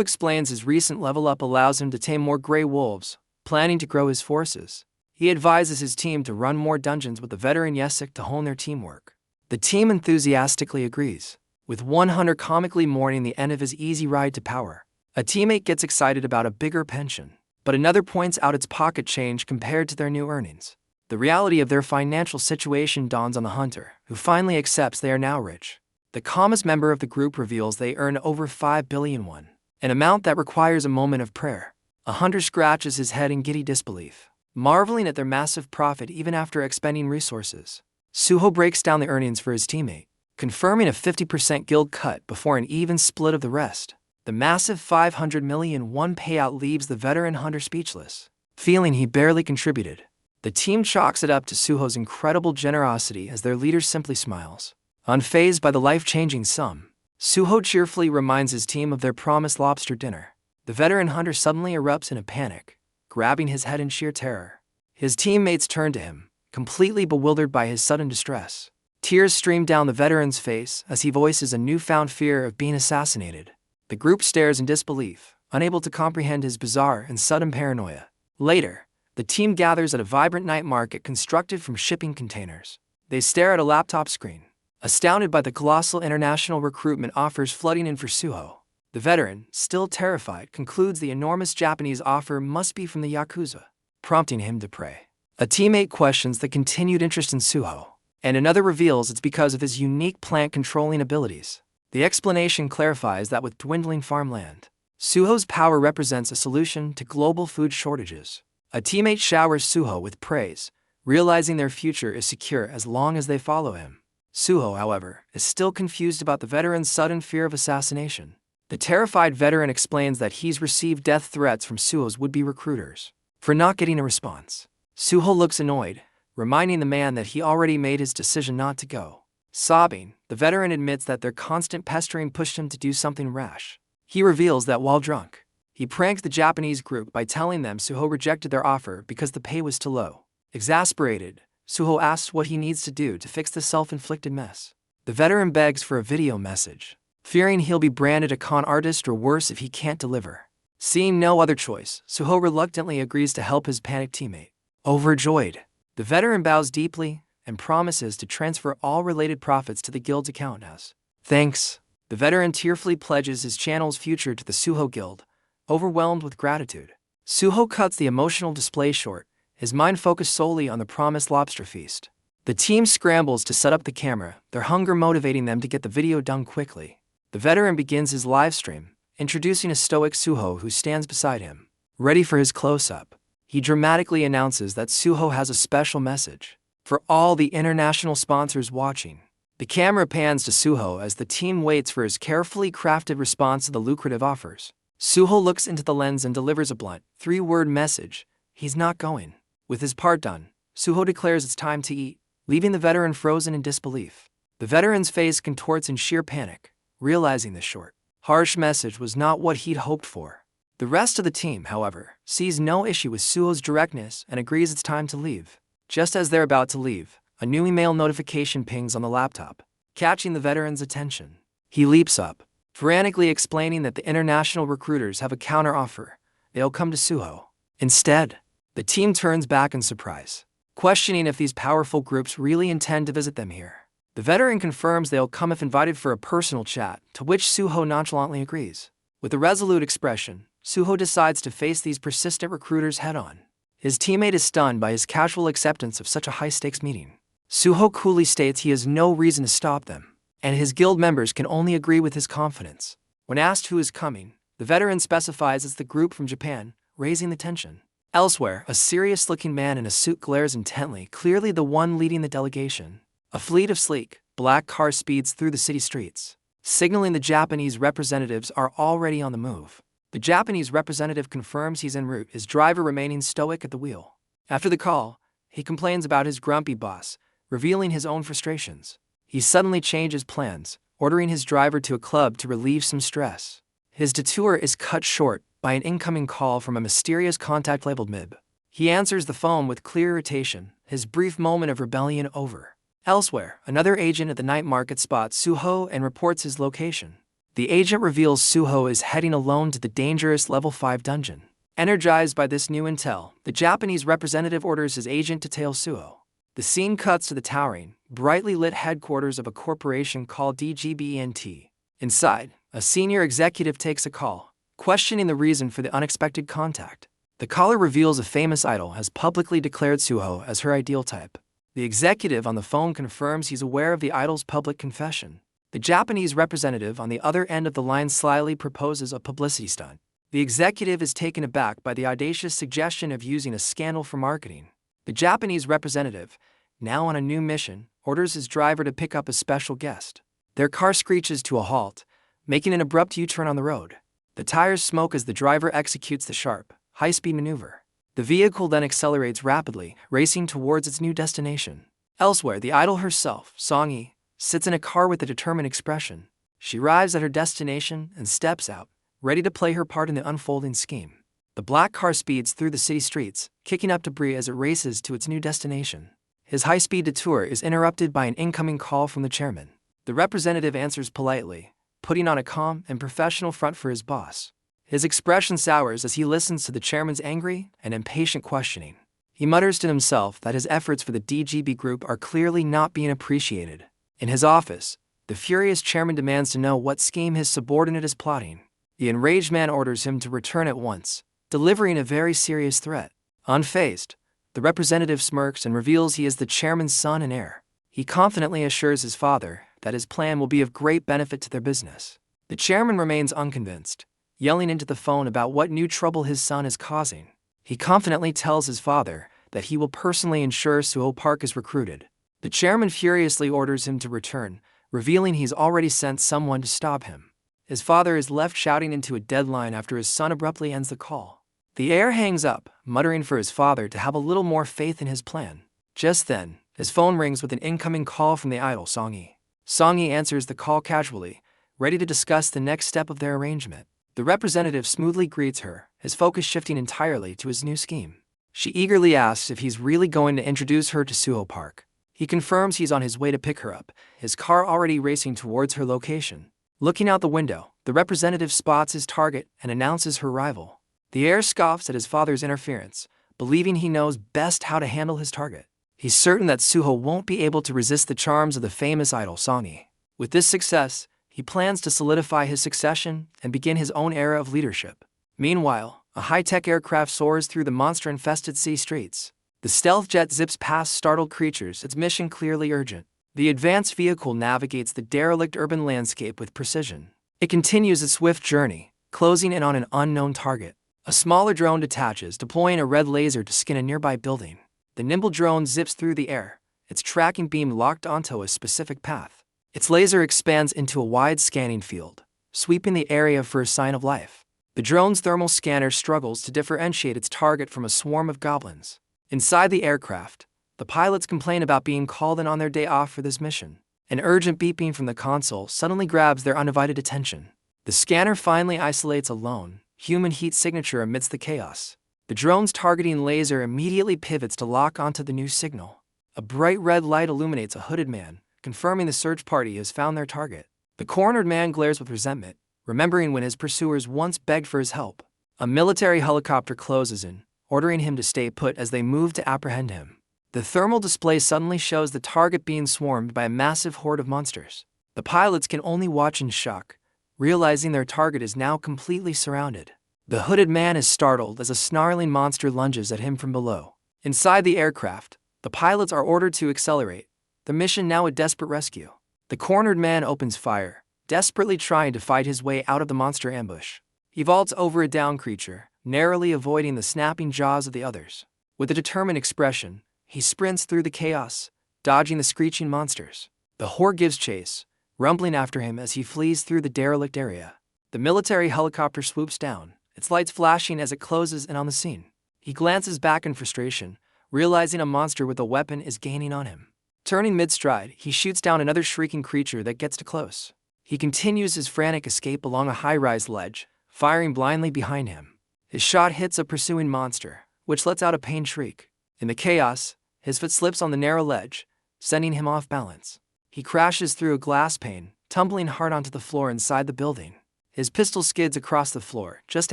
explains his recent level up allows him to tame more gray wolves, planning to grow his forces. He advises his team to run more dungeons with the veteran Yesik to hone their teamwork. The team enthusiastically agrees, with one hunter comically mourning the end of his easy ride to power. A teammate gets excited about a bigger pension, but another points out its pocket change compared to their new earnings. The reality of their financial situation dawns on the hunter, who finally accepts they are now rich. The calmest member of the group reveals they earn over 5 billion won, an amount that requires a moment of prayer. A hunter scratches his head in giddy disbelief, marveling at their massive profit even after expending resources. Suho breaks down the earnings for his teammate, confirming a 50% guild cut before an even split of the rest. The massive 500 million won payout leaves the veteran hunter speechless, feeling he barely contributed. The team chalks it up to Suho's incredible generosity as their leader simply smiles. Unfazed by the life-changing sum, Suho cheerfully reminds his team of their promised lobster dinner. The veteran hunter suddenly erupts in a panic, grabbing his head in sheer terror. His teammates turn to him, completely bewildered by his sudden distress. Tears stream down the veteran's face as he voices a newfound fear of being assassinated. The group stares in disbelief, unable to comprehend his bizarre and sudden paranoia. Later, the team gathers at a vibrant night market constructed from shipping containers. They stare at a laptop screen, astounded by the colossal international recruitment offers flooding in for Suho. The veteran, still terrified, concludes the enormous Japanese offer must be from the Yakuza, prompting him to pray. A teammate questions the continued interest in Suho, and another reveals it's because of his unique plant-controlling abilities. The explanation clarifies that with dwindling farmland, Suho's power represents a solution to global food shortages. A teammate showers Suho with praise, realizing their future is secure as long as they follow him. Suho, however, is still confused about the veteran's sudden fear of assassination. The terrified veteran explains that he's received death threats from Suho's would-be recruiters for not getting a response. Suho looks annoyed, reminding the man that he already made his decision not to go. Sobbing, the veteran admits that their constant pestering pushed him to do something rash. He reveals that while drunk, he pranked the Japanese group by telling them Suho rejected their offer because the pay was too low. Exasperated, Suho asks what he needs to do to fix the self-inflicted mess. The veteran begs for a video message, fearing he'll be branded a con artist or worse if he can't deliver. Seeing no other choice, Suho reluctantly agrees to help his panicked teammate. Overjoyed, the veteran bows deeply and promises to transfer all related profits to the guild's account as thanks. The veteran tearfully pledges his channel's future to the Suho Guild, overwhelmed with gratitude. Suho cuts the emotional display short, his mind focused solely on the promised lobster feast. The team scrambles to set up the camera, their hunger motivating them to get the video done quickly. The veteran begins his live stream, introducing a stoic Suho who stands beside him, ready for his close-up. He dramatically announces that Suho has a special message for all the international sponsors watching. The camera pans to Suho as the team waits for his carefully crafted response to the lucrative offers. Suho looks into the lens and delivers a blunt, 3-word message: he's not going. With his part done, Suho declares it's time to eat, leaving the veteran frozen in disbelief. The veteran's face contorts in sheer panic, realizing the short, harsh message was not what he'd hoped for. The rest of the team, however, sees no issue with Suho's directness and agrees it's time to leave. Just as they're about to leave, a new email notification pings on the laptop, catching the veteran's attention. He leaps up, frantically explaining that the international recruiters have a counter-offer. They'll come to Suho. Instead, the team turns back in surprise, questioning if these powerful groups really intend to visit them here. The veteran confirms they'll come if invited for a personal chat, to which Suho nonchalantly agrees. With a resolute expression, Suho decides to face these persistent recruiters head-on. His teammate is stunned by his casual acceptance of such a high-stakes meeting. Suho coolly states he has no reason to stop them, and his guild members can only agree with his confidence. When asked who is coming, the veteran specifies it's the group from Japan, raising the tension. Elsewhere, a serious-looking man in a suit glares intently, clearly the one leading the delegation. A fleet of sleek, black cars speeds through the city streets, signaling the Japanese representatives are already on the move. The Japanese representative confirms he's en route, his driver remaining stoic at the wheel. After the call, he complains about his grumpy boss, revealing his own frustrations. He suddenly changes plans, ordering his driver to a club to relieve some stress. His detour is cut short by an incoming call from a mysterious contact labeled MIB. He answers the phone with clear irritation, his brief moment of rebellion over. Elsewhere, another agent at the night market spots Suho and reports his location. The agent reveals Suho is heading alone to the dangerous Level 5 dungeon. Energized by this new intel, the Japanese representative orders his agent to tail Suho. The scene cuts to the towering, brightly lit headquarters of a corporation called DGBENT. Inside, a senior executive takes a call, questioning the reason for the unexpected contact. The caller reveals a famous idol has publicly declared Suho as her ideal type. The executive on the phone confirms he's aware of the idol's public confession. The Japanese representative on the other end of the line slyly proposes a publicity stunt. The executive is taken aback by the audacious suggestion of using a scandal for marketing. The Japanese representative, now on a new mission, orders his driver to pick up a special guest. Their car screeches to a halt, making an abrupt U-turn on the road. The tires smoke as the driver executes the sharp, high-speed maneuver. The vehicle then accelerates rapidly, racing towards its new destination. Elsewhere, the idol herself, Songi, sits in a car with a determined expression. She arrives at her destination and steps out, ready to play her part in the unfolding scheme. The black car speeds through the city streets, kicking up debris as it races to its new destination. His high-speed detour is interrupted by an incoming call from the chairman. The representative answers politely, putting on a calm and professional front for his boss. His expression sours as he listens to the chairman's angry and impatient questioning. He mutters to himself that his efforts for the DGB group are clearly not being appreciated. In his office, the furious chairman demands to know what scheme his subordinate is plotting. The enraged man orders him to return at once, delivering a very serious threat. Unfazed, the representative smirks and reveals he is the chairman's son and heir. He confidently assures his father that his plan will be of great benefit to their business. The chairman remains unconvinced, yelling into the phone about what new trouble his son is causing. He confidently tells his father that he will personally ensure Suho Park is recruited. The chairman furiously orders him to return, revealing he's already sent someone to stop him. His father is left shouting into a deadline after his son abruptly ends the call. The heir hangs up, muttering for his father to have a little more faith in his plan. Just then, his phone rings with an incoming call from the idol Songi. Songi answers the call casually, ready to discuss the next step of their arrangement. The representative smoothly greets her, his focus shifting entirely to his new scheme. She eagerly asks if he's really going to introduce her to Suho Park. He confirms he's on his way to pick her up, his car already racing towards her location. Looking out the window, the representative spots his target and announces her arrival. The heir scoffs at his father's interference, believing he knows best how to handle his target. He's certain that Suho won't be able to resist the charms of the famous idol Songi. With this success, he plans to solidify his succession and begin his own era of leadership. Meanwhile, a high-tech aircraft soars through the monster-infested city streets. The stealth jet zips past startled creatures, its mission clearly urgent. The advanced vehicle navigates the derelict urban landscape with precision. It continues its swift journey, closing in on an unknown target. A smaller drone detaches, deploying a red laser to skin a nearby building. The nimble drone zips through the air, its tracking beam locked onto a specific path. Its laser expands into a wide scanning field, sweeping the area for a sign of life. The drone's thermal scanner struggles to differentiate its target from a swarm of goblins. Inside the aircraft, the pilots complain about being called in on their day off for this mission. An urgent beeping from the console suddenly grabs their undivided attention. The scanner finally isolates a lone, human heat signature amidst the chaos. The drone's targeting laser immediately pivots to lock onto the new signal. A bright red light illuminates a hooded man, confirming the search party has found their target. The cornered man glares with resentment, remembering when his pursuers once begged for his help. A military helicopter closes in, ordering him to stay put as they move to apprehend him. The thermal display suddenly shows the target being swarmed by a massive horde of monsters. The pilots can only watch in shock, realizing their target is now completely surrounded. The hooded man is startled as a snarling monster lunges at him from below. Inside the aircraft, the pilots are ordered to accelerate, the mission now a desperate rescue. The cornered man opens fire, desperately trying to fight his way out of the monster ambush. He vaults over a downed creature, narrowly avoiding the snapping jaws of the others. With a determined expression, he sprints through the chaos, dodging the screeching monsters. The horde gives chase, rumbling after him as he flees through the derelict area. The military helicopter swoops down, its lights flashing as it closes in on the scene. He glances back in frustration, realizing a monster with a weapon is gaining on him. Turning mid-stride, he shoots down another shrieking creature that gets too close. He continues his frantic escape along a high-rise ledge, firing blindly behind him. His shot hits a pursuing monster, which lets out a pained shriek. In the chaos, his foot slips on the narrow ledge, sending him off balance. He crashes through a glass pane, tumbling hard onto the floor inside the building. His pistol skids across the floor, just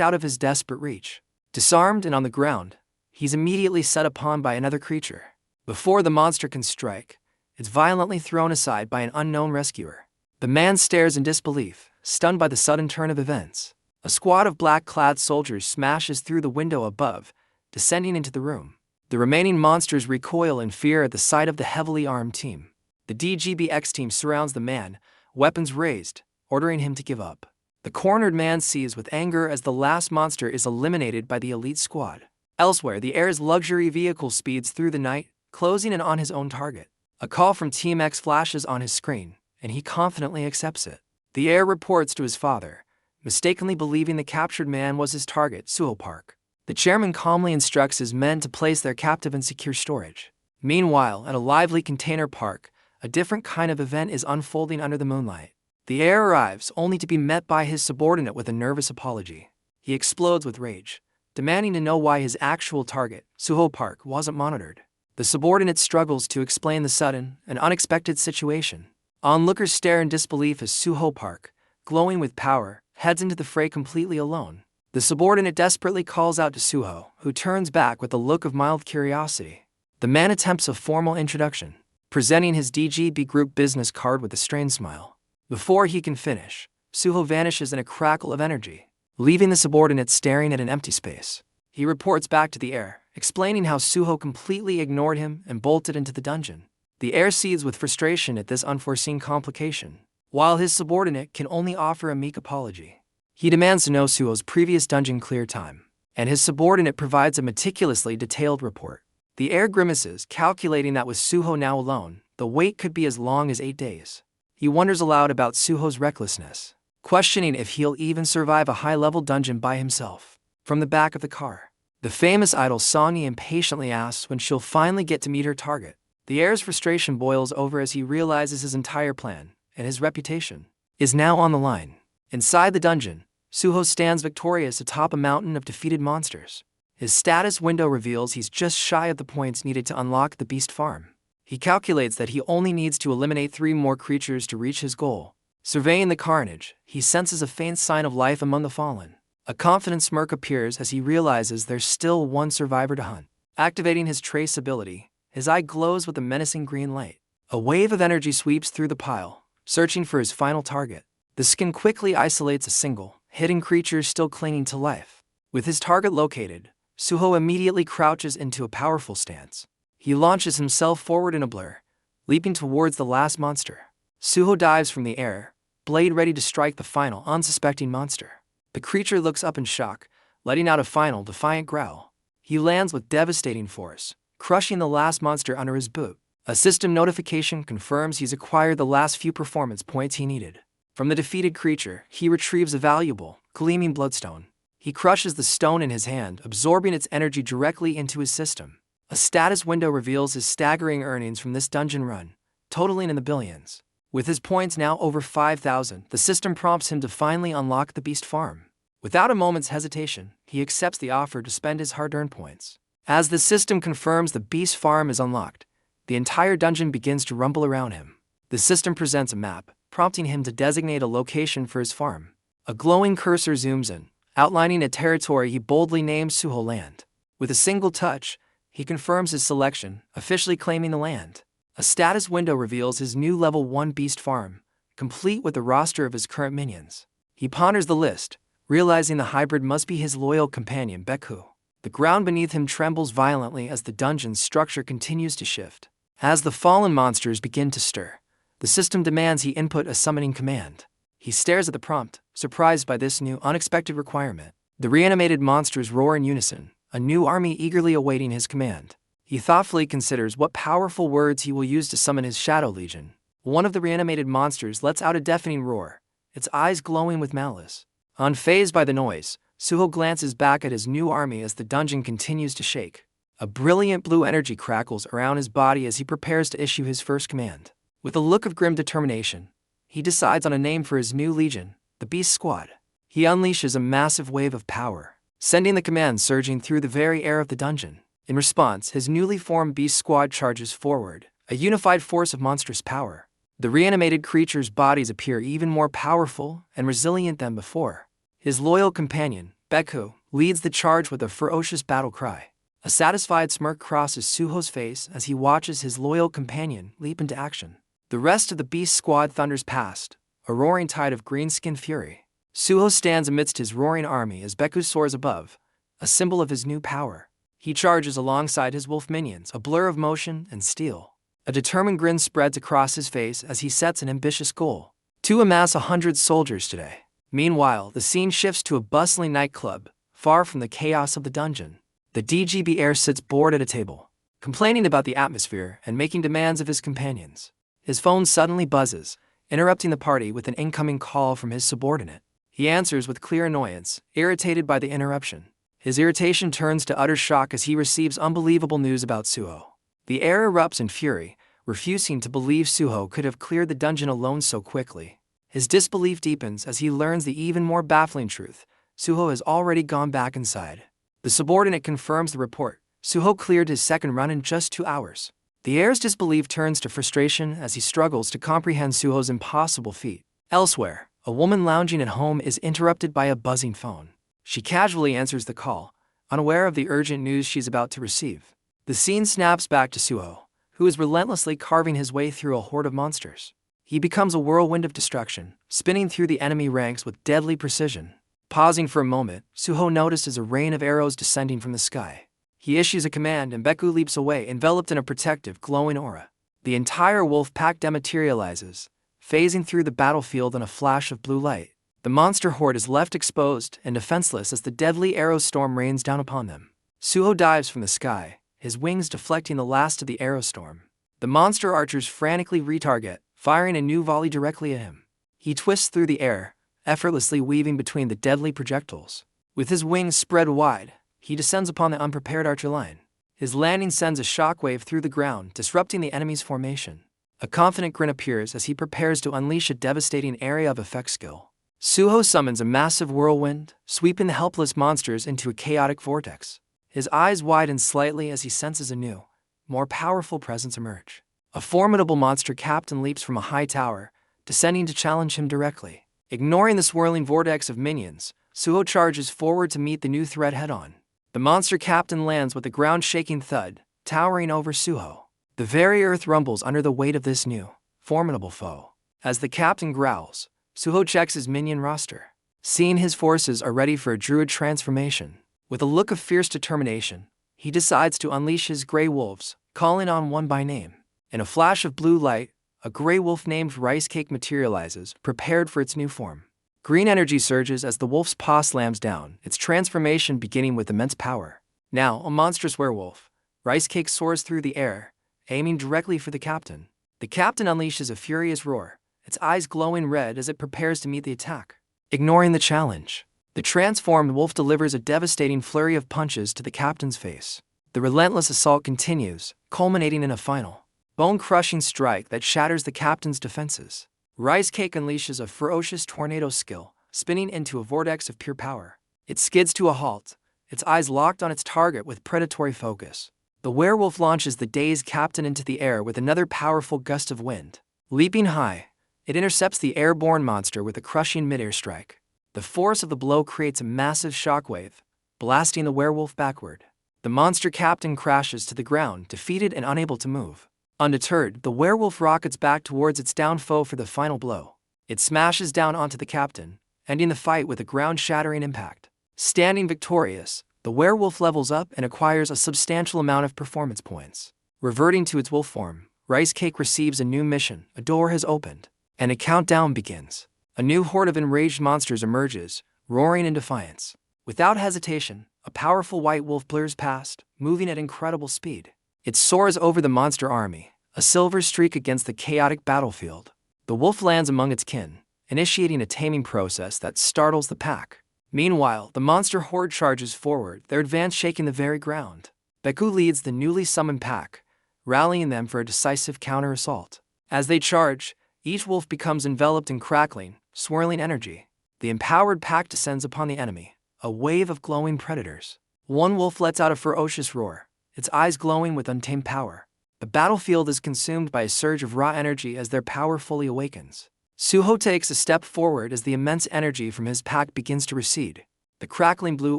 out of his desperate reach. Disarmed and on the ground, he's immediately set upon by another creature. Before the monster can strike, it's violently thrown aside by an unknown rescuer. The man stares in disbelief, stunned by the sudden turn of events. A squad of black-clad soldiers smashes through the window above, descending into the room. The remaining monsters recoil in fear at the sight of the heavily armed team. The DGBX team surrounds the man, weapons raised, ordering him to give up. The cornered man sees with anger as the last monster is eliminated by the elite squad. Elsewhere, the heir's luxury vehicle speeds through the night, closing in on his own target. A call from Team X flashes on his screen, and he confidently accepts it. The heir reports to his father, mistakenly believing the captured man was his target, Suho Park. The chairman calmly instructs his men to place their captive in secure storage. Meanwhile, at a lively container park, a different kind of event is unfolding under the moonlight. The heir arrives only to be met by his subordinate with a nervous apology. He explodes with rage, demanding to know why his actual target, Suho Park, wasn't monitored. The subordinate struggles to explain the sudden and unexpected situation. Onlookers stare in disbelief as Suho Park, glowing with power, heads into the fray completely alone. The subordinate desperately calls out to Suho, who turns back with a look of mild curiosity. The man attempts a formal introduction, presenting his DGB group business card with a strained smile. Before he can finish, Suho vanishes in a crackle of energy, leaving the subordinate staring at an empty space. He reports back to the heir, explaining how Suho completely ignored him and bolted into the dungeon. The heir seethes with frustration at this unforeseen complication, while his subordinate can only offer a meek apology. He demands to know Suho's previous dungeon clear time, and his subordinate provides a meticulously detailed report. The heir grimaces, calculating that with Suho now alone, the wait could be as long as 8 days. He wonders aloud about Suho's recklessness, questioning if he'll even survive a high-level dungeon by himself. From the back of the car, the famous idol Sonny impatiently asks when she'll finally get to meet her target. The heir's frustration boils over as he realizes his entire plan, and his reputation, is now on the line. Inside the dungeon, Suho stands victorious atop a mountain of defeated monsters. His status window reveals he's just shy of the points needed to unlock the beast farm. He calculates that he only needs to eliminate 3 more creatures to reach his goal. Surveying the carnage, he senses a faint sign of life among the fallen. A confident smirk appears as he realizes there's still one survivor to hunt. Activating his trace ability, his eye glows with a menacing green light. A wave of energy sweeps through the pile, searching for his final target. The skin quickly isolates a single, hidden creature still clinging to life. With his target located, Suho immediately crouches into a powerful stance. He launches himself forward in a blur, leaping towards the last monster. Suho dives from the air, blade ready to strike the final, unsuspecting monster. The creature looks up in shock, letting out a final, defiant growl. He lands with devastating force, crushing the last monster under his boot. A system notification confirms he's acquired the last few performance points he needed. From the defeated creature, he retrieves a valuable, gleaming bloodstone. He crushes the stone in his hand, absorbing its energy directly into his system. A status window reveals his staggering earnings from this dungeon run, totaling in the billions. With his points now over 5,000, the system prompts him to finally unlock the Beast Farm. Without a moment's hesitation, he accepts the offer to spend his hard-earned points. As the system confirms the Beast Farm is unlocked, the entire dungeon begins to rumble around him. The system presents a map, prompting him to designate a location for his farm. A glowing cursor zooms in, outlining a territory he boldly names Suho Land. With a single touch, he confirms his selection, officially claiming the land. A status window reveals his new level 1 beast farm, complete with the roster of his current minions. He ponders the list, realizing the hybrid must be his loyal companion Beku. The ground beneath him trembles violently as the dungeon's structure continues to shift. As the fallen monsters begin to stir, the system demands he input a summoning command. He stares at the prompt, surprised by this new, unexpected requirement. The reanimated monsters roar in unison, a new army eagerly awaiting his command. He thoughtfully considers what powerful words he will use to summon his Shadow Legion. One of the reanimated monsters lets out a deafening roar, its eyes glowing with malice. Unfazed by the noise, Suho glances back at his new army as the dungeon continues to shake. A brilliant blue energy crackles around his body as he prepares to issue his first command. With a look of grim determination, he decides on a name for his new legion, the Beast Squad. He unleashes a massive wave of power, sending the command surging through the very air of the dungeon. In response, his newly formed Beast Squad charges forward, a unified force of monstrous power. The reanimated creatures' bodies appear even more powerful and resilient than before. His loyal companion, Beku, leads the charge with a ferocious battle cry. A satisfied smirk crosses Suho's face as he watches his loyal companion leap into action. The rest of the Beast Squad thunders past, a roaring tide of green-skin fury. Suho stands amidst his roaring army as Beku soars above, a symbol of his new power. He charges alongside his wolf minions, a blur of motion and steel. A determined grin spreads across his face as he sets an ambitious goal: to amass 100 soldiers today. Meanwhile, the scene shifts to a bustling nightclub, far from the chaos of the dungeon. The DGB heir sits bored at a table, complaining about the atmosphere and making demands of his companions. His phone suddenly buzzes, interrupting the party with an incoming call from his subordinate. He answers with clear annoyance, irritated by the interruption. His irritation turns to utter shock as he receives unbelievable news about Suho. The heir erupts in fury, refusing to believe Suho could have cleared the dungeon alone so quickly. His disbelief deepens as he learns the even more baffling truth: Suho has already gone back inside. The subordinate confirms the report. Suho cleared his second run in just 2 hours. The heir's disbelief turns to frustration as he struggles to comprehend Suho's impossible feat. Elsewhere, a woman lounging at home is interrupted by a buzzing phone. She casually answers the call, unaware of the urgent news she's about to receive. The scene snaps back to Suho, who is relentlessly carving his way through a horde of monsters. He becomes a whirlwind of destruction, spinning through the enemy ranks with deadly precision. Pausing for a moment, Suho notices a rain of arrows descending from the sky. He issues a command and Beku leaps away, enveloped in a protective, glowing aura. The entire wolf pack dematerializes, phasing through the battlefield in a flash of blue light. The monster horde is left exposed and defenseless as the deadly arrow storm rains down upon them. Suho dives from the sky, his wings deflecting the last of the arrow storm. The monster archers frantically retarget, firing a new volley directly at him. He twists through the air, effortlessly weaving between the deadly projectiles. With his wings spread wide, he descends upon the unprepared archer line. His landing sends a shockwave through the ground, disrupting the enemy's formation. A confident grin appears as he prepares to unleash a devastating area of effect skill. Suho summons a massive whirlwind, sweeping the helpless monsters into a chaotic vortex. His eyes widen slightly as he senses a new, more powerful presence emerge. A formidable monster captain leaps from a high tower, descending to challenge him directly. Ignoring the swirling vortex of minions, Suho charges forward to meet the new threat head-on. The monster captain lands with a ground-shaking thud, towering over Suho. The very earth rumbles under the weight of this new, formidable foe. As the captain growls, Suho checks his minion roster. Seeing his forces are ready for a druid transformation, with a look of fierce determination, he decides to unleash his gray wolves, calling on one by name. In a flash of blue light, a gray wolf named Rice Cake materializes, prepared for its new form. Green energy surges as the wolf's paw slams down, its transformation beginning with immense power. Now, a monstrous werewolf, Rice Cake soars through the air, aiming directly for the captain. The captain unleashes a furious roar, its eyes glowing red as it prepares to meet the attack. Ignoring the challenge, the transformed wolf delivers a devastating flurry of punches to the captain's face. The relentless assault continues, culminating in a final, bone-crushing strike that shatters the captain's defenses. Rice Cake unleashes a ferocious tornado skill, spinning into a vortex of pure power. It skids to a halt, its eyes locked on its target with predatory focus. The werewolf launches the dazed captain into the air with another powerful gust of wind. Leaping high, it intercepts the airborne monster with a crushing mid-air strike. The force of the blow creates a massive shockwave, blasting the werewolf backward. The monster captain crashes to the ground, defeated and unable to move. Undeterred, the werewolf rockets back towards its downed foe for the final blow. It smashes down onto the captain, ending the fight with a ground-shattering impact. Standing victorious, the werewolf levels up and acquires a substantial amount of performance points. Reverting to its wolf form, Rice Cake receives a new mission. A door has opened, and a countdown begins. A new horde of enraged monsters emerges, roaring in defiance. Without hesitation, a powerful white wolf blurs past, moving at incredible speed. It soars over the monster army, a silver streak against the chaotic battlefield. The wolf lands among its kin, initiating a taming process that startles the pack. Meanwhile, the monster horde charges forward, their advance shaking the very ground. Beku leads the newly summoned pack, rallying them for a decisive counter-assault. As they charge, each wolf becomes enveloped in crackling, swirling energy. The empowered pack descends upon the enemy, a wave of glowing predators. One wolf lets out a ferocious roar, its eyes glowing with untamed power. The battlefield is consumed by a surge of raw energy as their power fully awakens. Suho takes a step forward as the immense energy from his pack begins to recede. The crackling blue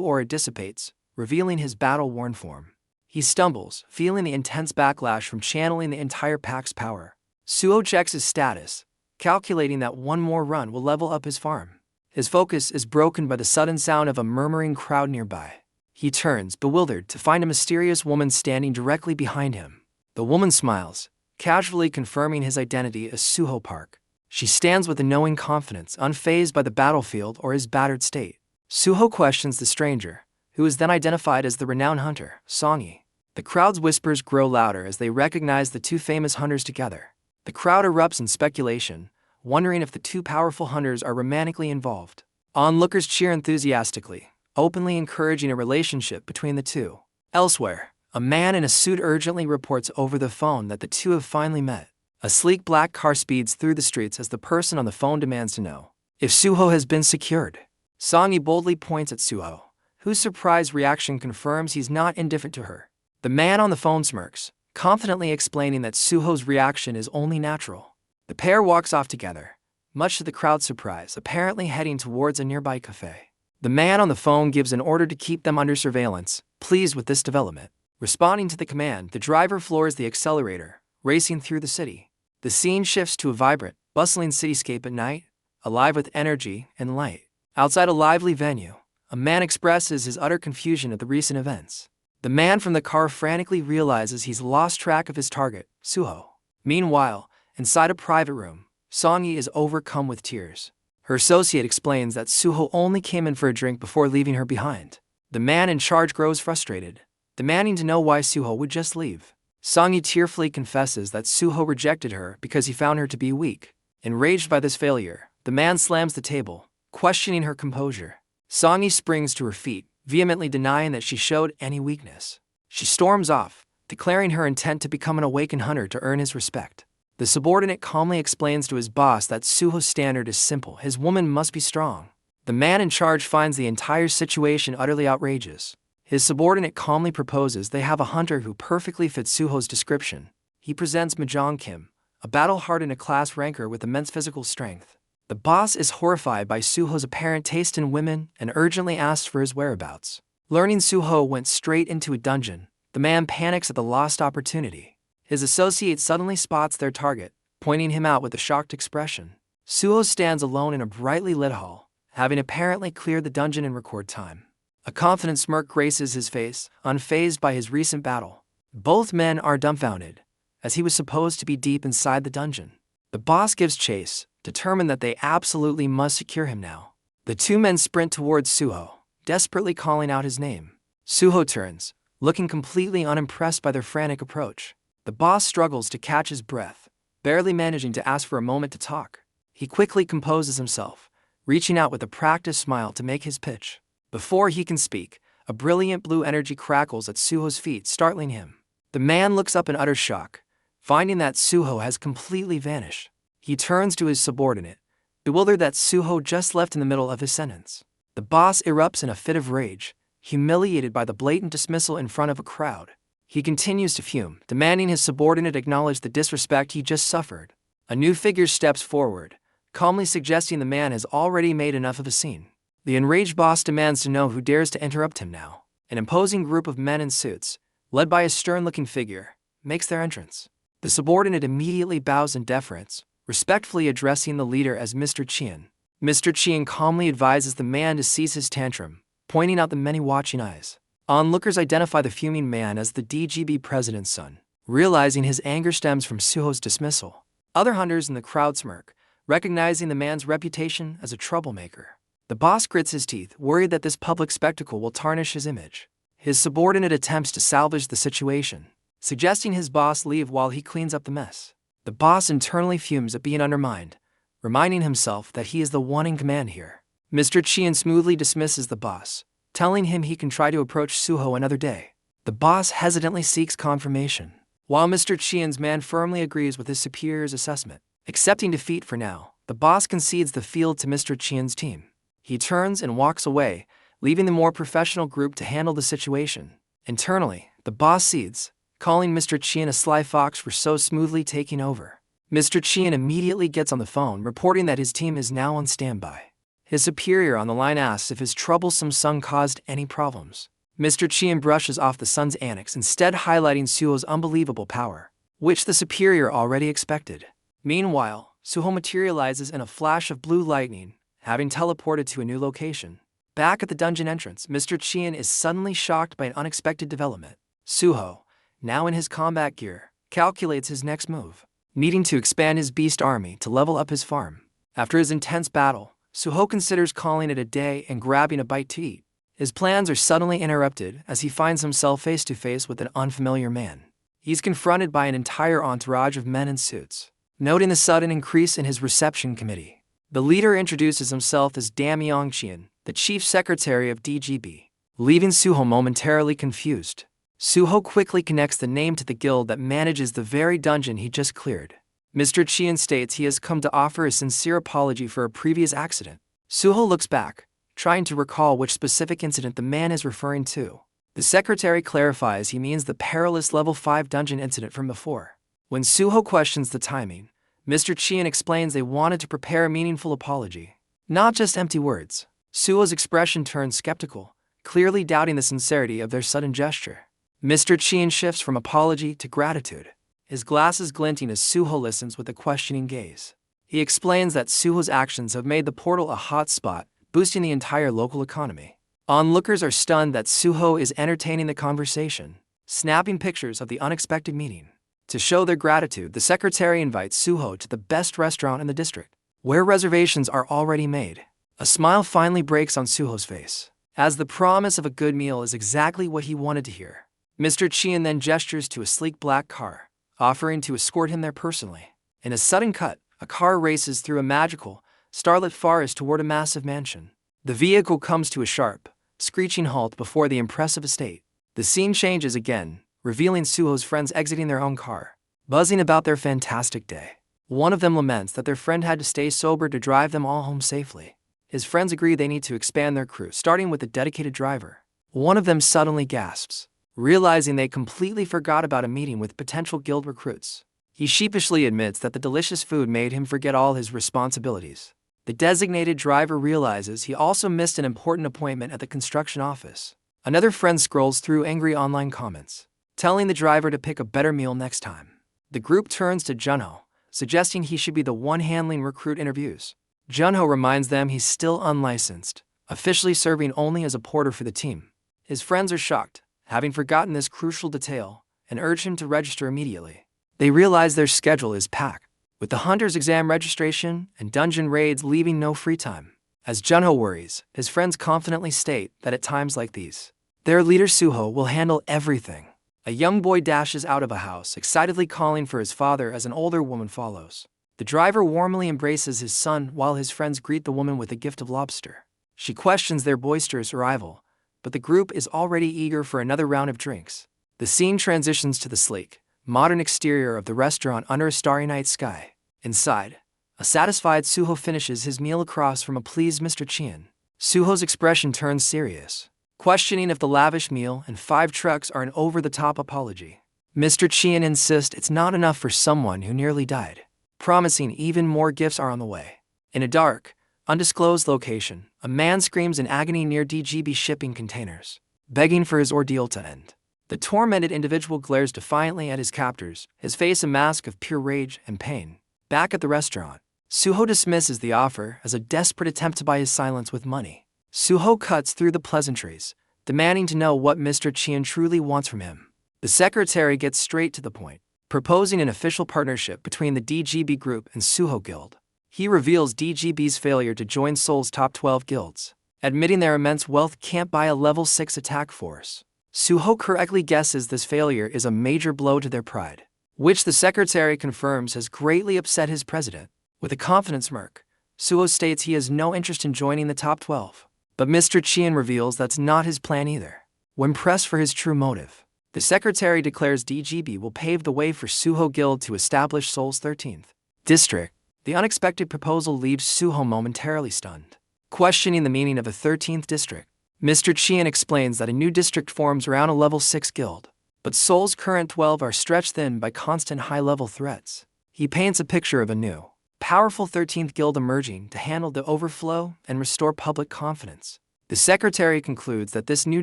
aura dissipates, revealing his battle-worn form. He stumbles, feeling the intense backlash from channeling the entire pack's power. Suho checks his status, calculating that one more run will level up his farm. His focus is broken by the sudden sound of a murmuring crowd nearby. He turns, bewildered, to find a mysterious woman standing directly behind him. The woman smiles, casually confirming his identity as Suho Park. She stands with a knowing confidence, unfazed by the battlefield or his battered state. Suho questions the stranger, who is then identified as the renowned hunter, Songi. The crowd's whispers grow louder as they recognize the two famous hunters together. The crowd erupts in speculation, wondering if the two powerful hunters are romantically involved. Onlookers cheer enthusiastically, openly encouraging a relationship between the two. Elsewhere, a man in a suit urgently reports over the phone that the two have finally met. A sleek black car speeds through the streets as the person on the phone demands to know if Suho has been secured. Songi boldly points at Suho, whose surprised reaction confirms he's not indifferent to her. The man on the phone smirks, confidently explaining that Suho's reaction is only natural. The pair walks off together, much to the crowd's surprise, apparently heading towards a nearby cafe. The man on the phone gives an order to keep them under surveillance, pleased with this development. Responding to the command, the driver floors the accelerator, racing through the city. The scene shifts to a vibrant, bustling cityscape at night, alive with energy and light. Outside a lively venue, a man expresses his utter confusion at the recent events. The man from the car frantically realizes he's lost track of his target, Suho. Meanwhile, inside a private room, Songi is overcome with tears. Her associate explains that Suho only came in for a drink before leaving her behind. The man in charge grows frustrated, demanding to know why Suho would just leave. Songi tearfully confesses that Suho rejected her because he found her to be weak. Enraged by this failure, the man slams the table, questioning her composure. Songi springs to her feet, vehemently denying that she showed any weakness. She storms off, declaring her intent to become an awakened hunter to earn his respect. The subordinate calmly explains to his boss that Suho's standard is simple: his woman must be strong. The man in charge finds the entire situation utterly outrageous. His subordinate calmly proposes they have a hunter who perfectly fits Suho's description. He presents Mahjong Kim, a battle-hardened class ranker with immense physical strength. The boss is horrified by Suho's apparent taste in women and urgently asks for his whereabouts. Learning Suho went straight into a dungeon, the man panics at the lost opportunity. His associate suddenly spots their target, pointing him out with a shocked expression. Suho stands alone in a brightly lit hall, having apparently cleared the dungeon in record time. A confident smirk graces his face, unfazed by his recent battle. Both men are dumbfounded, as he was supposed to be deep inside the dungeon. The boss gives chase, determined that they absolutely must secure him now. The two men sprint towards Suho, desperately calling out his name. Suho turns, looking completely unimpressed by their frantic approach. The boss struggles to catch his breath, barely managing to ask for a moment to talk. He quickly composes himself, reaching out with a practiced smile to make his pitch. Before he can speak, A brilliant blue energy crackles at Suho's feet, startling him. The man looks up in utter shock, finding that Suho has completely vanished. He turns to his subordinate, bewildered that Suho just left in the middle of his sentence. The boss erupts in a fit of rage, humiliated by the blatant dismissal in front of a crowd. He continues to fume, demanding his subordinate acknowledge the disrespect he just suffered. A new figure steps forward, calmly suggesting the man has already made enough of a scene. The enraged boss demands to know who dares to interrupt him now. An imposing group of men in suits, led by a stern-looking figure, makes their entrance. The subordinate immediately bows in deference, respectfully addressing the leader as Mr. Chien. Mr. Chien calmly advises the man to cease his tantrum, pointing out the many watching eyes. Onlookers identify the fuming man as the DGB president's son, realizing his anger stems from Suho's dismissal. Other hunters in the crowd smirk, recognizing the man's reputation as a troublemaker. The boss grits his teeth, worried that this public spectacle will tarnish his image. His subordinate attempts to salvage the situation, suggesting his boss leave while he cleans up the mess. The boss internally fumes at being undermined, reminding himself that he is the one in command here. Mr. Chien smoothly dismisses the boss, telling him he can try to approach Suho another day. The boss hesitantly seeks confirmation, while Mr. Chien's man firmly agrees with his superior's assessment. Accepting defeat for now, the boss concedes the field to Mr. Chien's team. He turns and walks away, leaving the more professional group to handle the situation. Internally, the boss seethes, calling Mr. Chien a sly fox for so smoothly taking over. Mr. Chien immediately gets on the phone, reporting that his team is now on standby. His superior on the line asks if his troublesome son caused any problems. Mr. Chien brushes off the son's antics, instead highlighting Suho's unbelievable power, which the superior already expected. Meanwhile, Suho materializes in a flash of blue lightning, having teleported to a new location. Back at the dungeon entrance, Mr. Chien is suddenly shocked by an unexpected development. Suho, now in his combat gear, calculates his next move, needing to expand his beast army to level up his farm. After his intense battle, Suho considers calling it a day and grabbing a bite to eat. His plans are suddenly interrupted as he finds himself face to face with an unfamiliar man. He's confronted by an entire entourage of men in suits. Noting the sudden increase in his reception committee, the leader introduces himself as Damyong Chien, the chief secretary of DGB, leaving Suho momentarily confused. Suho quickly connects the name to the guild that manages the very dungeon he just cleared. Mr. Chien states he has come to offer a sincere apology for a previous accident. Suho looks back, trying to recall which specific incident the man is referring to. The secretary clarifies he means the perilous level 5 dungeon incident from before. When Suho questions the timing, Mr. Chien explains they wanted to prepare a meaningful apology, not just empty words. Suho's expression turns skeptical, clearly doubting the sincerity of their sudden gesture. Mr. Chien shifts from apology to gratitude, his glasses glinting as Suho listens with a questioning gaze. He explains that Suho's actions have made the portal a hot spot, boosting the entire local economy. Onlookers are stunned that Suho is entertaining the conversation, snapping pictures of the unexpected meeting. To show their gratitude, the secretary invites Suho to the best restaurant in the district, where reservations are already made. A smile finally breaks on Suho's face, as the promise of a good meal is exactly what he wanted to hear. Mr. Chien then gestures to a sleek black car, offering to escort him there personally. In a sudden cut, a car races through a magical, starlit forest toward a massive mansion. The vehicle comes to a sharp, screeching halt before the impressive estate. The scene changes again, revealing Suho's friends exiting their own car, buzzing about their fantastic day. One of them laments that their friend had to stay sober to drive them all home safely. His friends agree they need to expand their crew, starting with a dedicated driver. One of them suddenly gasps, realizing they completely forgot about a meeting with potential guild recruits. He sheepishly admits that the delicious food made him forget all his responsibilities. The designated driver realizes he also missed an important appointment at the construction office. Another friend scrolls through angry online comments, telling the driver to pick a better meal next time. The group turns to Junho, suggesting he should be the one handling recruit interviews. Junho reminds them he's still unlicensed, officially serving only as a porter for the team. His friends are shocked, having forgotten this crucial detail, and urge him to register immediately. They realize their schedule is packed, with the hunter's exam registration and dungeon raids leaving no free time. As Junho worries, his friends confidently state that at times like these, their leader Suho will handle everything. A young boy dashes out of a house, excitedly calling for his father as an older woman follows. The driver warmly embraces his son while his friends greet the woman with a gift of lobster. She questions their boisterous arrival, but the group is already eager for another round of drinks. The scene transitions to the sleek, modern exterior of the restaurant under a starry night sky. Inside, a satisfied Suho finishes his meal across from a pleased Mr. Chien. Suho's expression turns serious, questioning if the lavish meal and 5 trucks are an over-the-top apology. Mr. Chien insists it's not enough for someone who nearly died, promising even more gifts are on the way. In a dark, undisclosed location, a man screams in agony near DGB shipping containers, begging for his ordeal to end. The tormented individual glares defiantly at his captors, his face a mask of pure rage and pain. Back at the restaurant, Suho dismisses the offer as a desperate attempt to buy his silence with money. Suho cuts through the pleasantries, demanding to know what Mr. Chien truly wants from him. The secretary gets straight to the point, proposing an official partnership between the DGB group and Suho Guild. He reveals DGB's failure to join Seoul's top 12 guilds, admitting their immense wealth can't buy a level 6 attack force. Suho correctly guesses this failure is a major blow to their pride, which the secretary confirms has greatly upset his president. With a confident smirk, Suho states he has no interest in joining the top 12. But Mr. Chien reveals that's not his plan either. When pressed for his true motive, the secretary declares DGB will pave the way for Suho Guild to establish Seoul's 13th district. The unexpected proposal leaves Suho momentarily stunned, questioning the meaning of a 13th district. Mr. Chien explains that a new district forms around a level 6 guild, but Seoul's current 12 are stretched thin by constant high-level threats. He paints a picture of a new, powerful 13th guild emerging to handle the overflow and restore public confidence. The secretary concludes that this new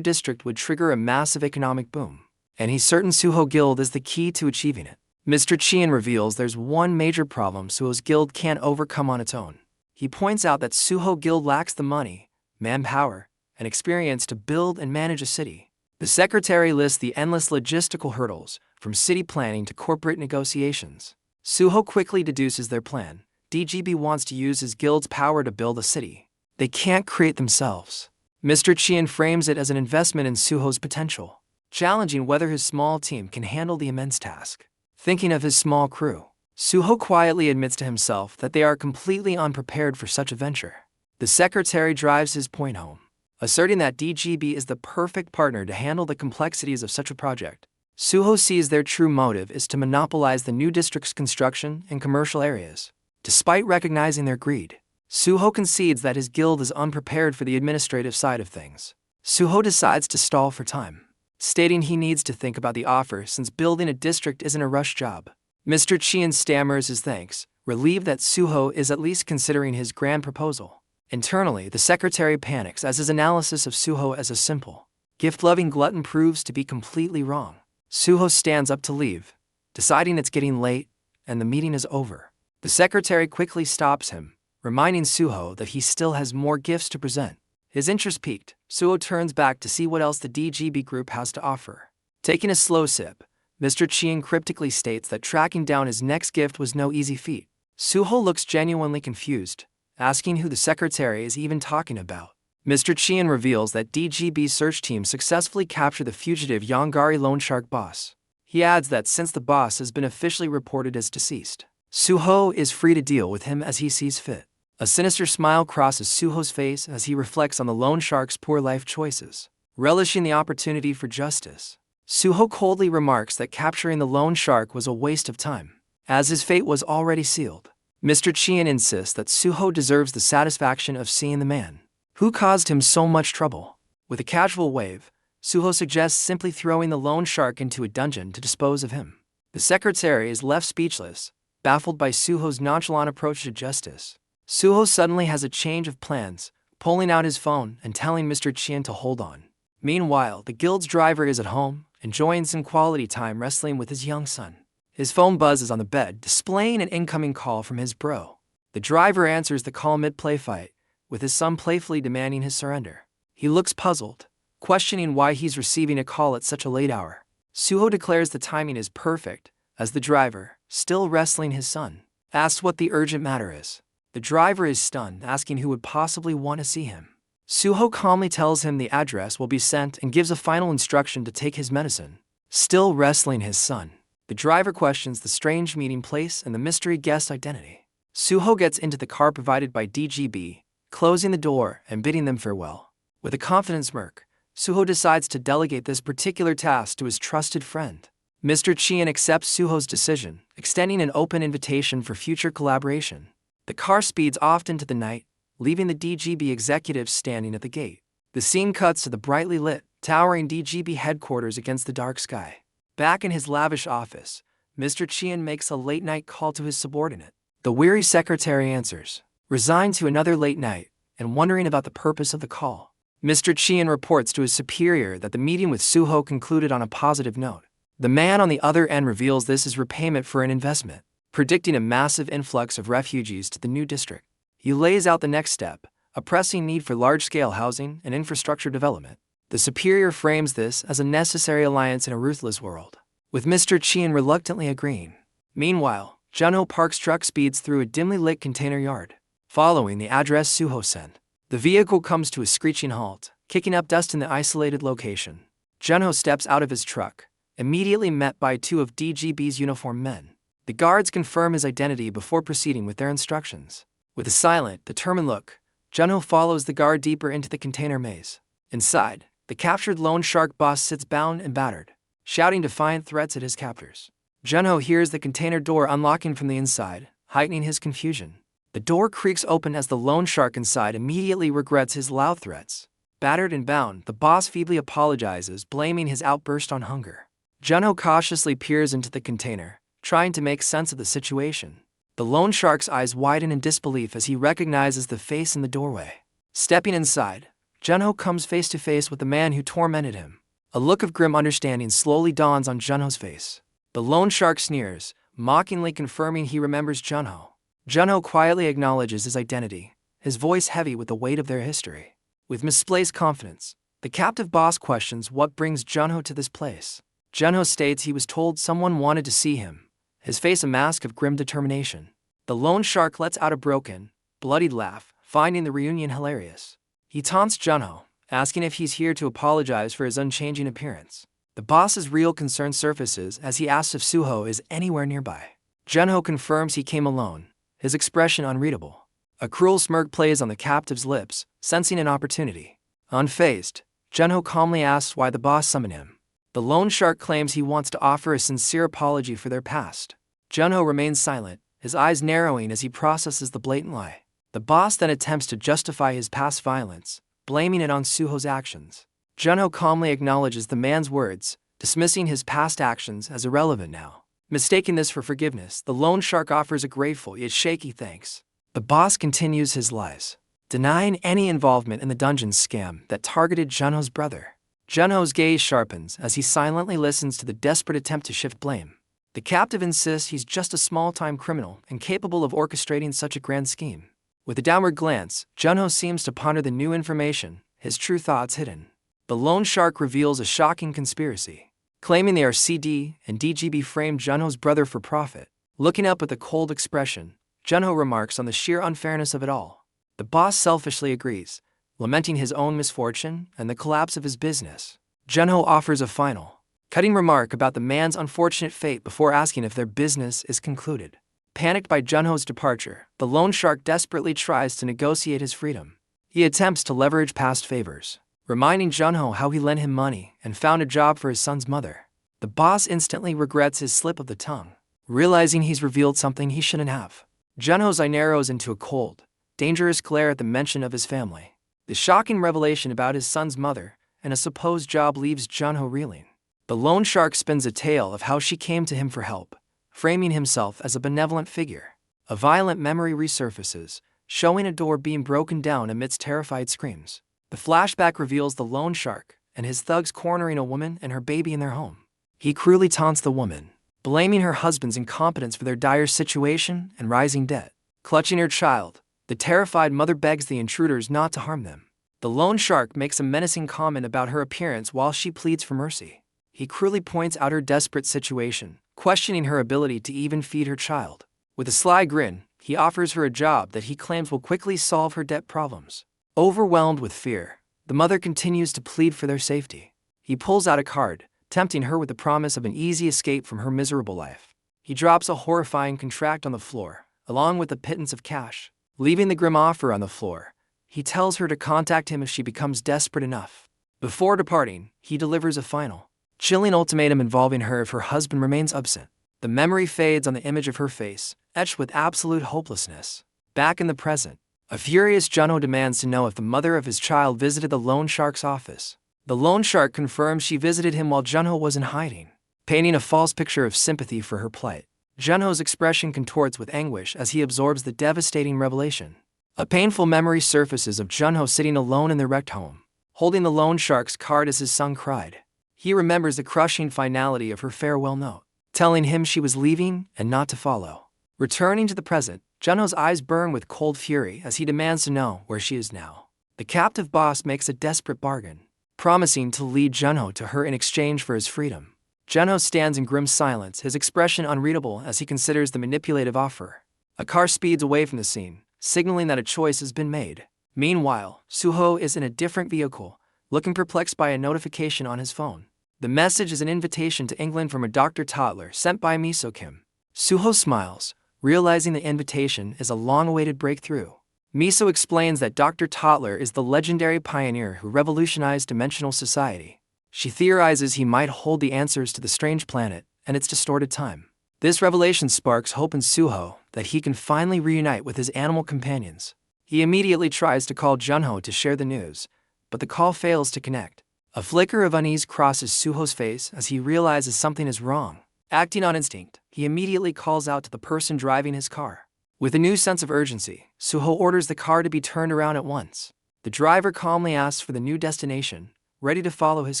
district would trigger a massive economic boom, and he's certain Suho Guild is the key to achieving it. Mr. Chien reveals there's one major problem Suho's guild can't overcome on its own. He points out that Suho Guild lacks the money, manpower, and experience to build and manage a city. The secretary lists the endless logistical hurdles, from city planning to corporate negotiations. Suho quickly deduces their plan. DGB wants to use his guild's power to build a city they can't create themselves. Mr. Chien frames it as an investment in Suho's potential, challenging whether his small team can handle the immense task. Thinking of his small crew, Suho quietly admits to himself that they are completely unprepared for such a venture. The secretary drives his point home, asserting that DGB is the perfect partner to handle the complexities of such a project. Suho sees their true motive is to monopolize the new district's construction and commercial areas. Despite recognizing their greed, Suho concedes that his guild is unprepared for the administrative side of things. Suho decides to stall for time, stating he needs to think about the offer since building a district isn't a rush job. Mr. Chien stammers his thanks, relieved that Suho is at least considering his grand proposal. Internally, the secretary panics as his analysis of Suho as a simple, gift-loving glutton proves to be completely wrong. Suho stands up to leave, deciding it's getting late and the meeting is over. The secretary quickly stops him, reminding Suho that he still has more gifts to present. His interest piqued, Suho turns back to see what else the DGB group has to offer. Taking a slow sip, Mr. Chien cryptically states that tracking down his next gift was no easy feat. Suho looks genuinely confused, asking who the secretary is even talking about. Mr. Chien reveals that DGB's search team successfully captured the fugitive Yongari loan shark boss. He adds that since the boss has been officially reported as deceased, Suho is free to deal with him as he sees fit. A sinister smile crosses Suho's face as he reflects on the loan shark's poor life choices, relishing the opportunity for justice. Suho coldly remarks that capturing the loan shark was a waste of time, as his fate was already sealed. Mr. Chien insists that Suho deserves the satisfaction of seeing the man who caused him so much trouble. With a casual wave, Suho suggests simply throwing the loan shark into a dungeon to dispose of him. The secretary is left speechless, baffled by Suho's nonchalant approach to justice. Suho suddenly has a change of plans, pulling out his phone and telling Mr. Chien to hold on. Meanwhile, the guild's driver is at home, enjoying some quality time wrestling with his young son. His phone buzzes on the bed, displaying an incoming call from his bro. The driver answers the call mid-play fight, with his son playfully demanding his surrender. He looks puzzled, questioning why he's receiving a call at such a late hour. Suho declares the timing is perfect, as the driver, still wrestling his son, asks what the urgent matter is. The driver is stunned, asking who would possibly want to see him. Suho calmly tells him the address will be sent and gives a final instruction to take his medicine. Still wrestling his son, the driver questions the strange meeting place and the mystery guest's identity. Suho gets into the car provided by DGB, closing the door and bidding them farewell. With a confident smirk, Suho decides to delegate this particular task to his trusted friend. Mr. Chien accepts Suho's decision, extending an open invitation for future collaboration. The car speeds off into the night, leaving the DGB executives standing at the gate. The scene cuts to the brightly lit, towering DGB headquarters against the dark sky. Back in his lavish office, Mr. Chien makes a late-night call to his subordinate. The weary secretary answers, resigned to another late night, and wondering about the purpose of the call. Mr. Chien reports to his superior that the meeting with Suho concluded on a positive note. The man on the other end reveals this is repayment for an investment, predicting a massive influx of refugees to the new district. He lays out the next step, a pressing need for large-scale housing and infrastructure development. The superior frames this as a necessary alliance in a ruthless world, with Mr. Chien reluctantly agreeing. Meanwhile, Junho Park's truck speeds through a dimly lit container yard. Following the address Suho sent, the vehicle comes to a screeching halt, kicking up dust in the isolated location. Junho steps out of his truck, immediately met by two of DGB's uniformed men. The guards confirm his identity before proceeding with their instructions. With a silent, determined look, Junho follows the guard deeper into the container maze. Inside, the captured loan shark boss sits bound and battered, shouting defiant threats at his captors. Junho hears the container door unlocking from the inside, heightening his confusion. The door creaks open as the loan shark inside immediately regrets his loud threats. Battered and bound, the boss feebly apologizes, blaming his outburst on hunger. Junho cautiously peers into the container, trying to make sense of the situation. The loan shark's eyes widen in disbelief as he recognizes the face in the doorway. Stepping inside, Junho comes face to face with the man who tormented him. A look of grim understanding slowly dawns on Junho's face. The loan shark sneers, mockingly confirming he remembers Junho. Junho quietly acknowledges his identity, his voice heavy with the weight of their history. With misplaced confidence, the captive boss questions what brings Junho to this place. Junho states he was told someone wanted to see him, his face a mask of grim determination. The loan shark lets out a broken, bloodied laugh, finding the reunion hilarious. He taunts Junho, asking if he's here to apologize for his unchanging appearance. The boss's real concern surfaces as he asks if Suho is anywhere nearby. Junho confirms he came alone, his expression unreadable. A cruel smirk plays on the captive's lips, sensing an opportunity. Unfazed, Junho calmly asks why the boss summoned him. The loan shark claims he wants to offer a sincere apology for their past. Junho remains silent, his eyes narrowing as he processes the blatant lie. The boss then attempts to justify his past violence, blaming it on Suho's actions. Junho calmly acknowledges the man's words, dismissing his past actions as irrelevant now. Mistaking this for forgiveness, the loan shark offers a grateful yet shaky thanks. The boss continues his lies, denying any involvement in the dungeon scam that targeted Junho's brother. Junho's gaze sharpens as he silently listens to the desperate attempt to shift blame. The captive insists he's just a small-time criminal incapable of orchestrating such a grand scheme. With a downward glance, Junho seems to ponder the new information, his true thoughts hidden. The loan shark reveals a shocking conspiracy, claiming they are CD and DGB framed Junho's brother for profit. Looking up with a cold expression, Junho remarks on the sheer unfairness of it all. The boss selfishly agrees, lamenting his own misfortune and the collapse of his business. Junho offers a final, cutting remark about the man's unfortunate fate before asking if their business is concluded. Panicked by Junho's departure, the loan shark desperately tries to negotiate his freedom. He attempts to leverage past favors, reminding Junho how he lent him money and found a job for his son's mother. The boss instantly regrets his slip of the tongue, realizing he's revealed something he shouldn't have. Junho's eye narrows into a cold, dangerous glare at the mention of his family. The shocking revelation about his son's mother and a supposed job leaves Junho reeling. The loan shark spins a tale of how she came to him for help, framing himself as a benevolent figure. A violent memory resurfaces, showing a door being broken down amidst terrified screams. The flashback reveals the loan shark and his thugs cornering a woman and her baby in their home. He cruelly taunts the woman, blaming her husband's incompetence for their dire situation and rising debt. Clutching her child, the terrified mother begs the intruders not to harm them. The loan shark makes a menacing comment about her appearance while she pleads for mercy. He cruelly points out her desperate situation, questioning her ability to even feed her child. With a sly grin, he offers her a job that he claims will quickly solve her debt problems. Overwhelmed with fear, the mother continues to plead for their safety. He pulls out a card, tempting her with the promise of an easy escape from her miserable life. He drops a horrifying contract on the floor, along with a pittance of cash. Leaving the grim offer on the floor, he tells her to contact him if she becomes desperate enough. Before departing, he delivers a final, chilling ultimatum involving her if her husband remains absent. The memory fades on the image of her face, etched with absolute hopelessness. Back in the present, a furious Junho demands to know if the mother of his child visited the loan shark's office. The loan shark confirms she visited him while Junho was in hiding, painting a false picture of sympathy for her plight. Junho's expression contorts with anguish as he absorbs the devastating revelation. A painful memory surfaces of Junho sitting alone in their wrecked home, holding the loan shark's card as his son cried. He remembers the crushing finality of her farewell note, telling him she was leaving and not to follow. Returning to the present, Junho's eyes burn with cold fury as he demands to know where she is now. The captive boss makes a desperate bargain, promising to lead Junho to her in exchange for his freedom. Junho stands in grim silence, his expression unreadable as he considers the manipulative offer. A car speeds away from the scene, signaling that a choice has been made. Meanwhile, Suho is in a different vehicle, looking perplexed by a notification on his phone. The message is an invitation to England from a Dr. Toddler sent by Miso Kim. Suho smiles, realizing the invitation is a long-awaited breakthrough. Miso explains that Dr. Toddler is the legendary pioneer who revolutionized dimensional society. She theorizes he might hold the answers to the strange planet and its distorted time. This revelation sparks hope in Suho that he can finally reunite with his animal companions. He immediately tries to call Junho to share the news, but the call fails to connect. A flicker of unease crosses Suho's face as he realizes something is wrong. Acting on instinct, he immediately calls out to the person driving his car. With a new sense of urgency, Suho orders the car to be turned around at once. The driver calmly asks for the new destination, ready to follow his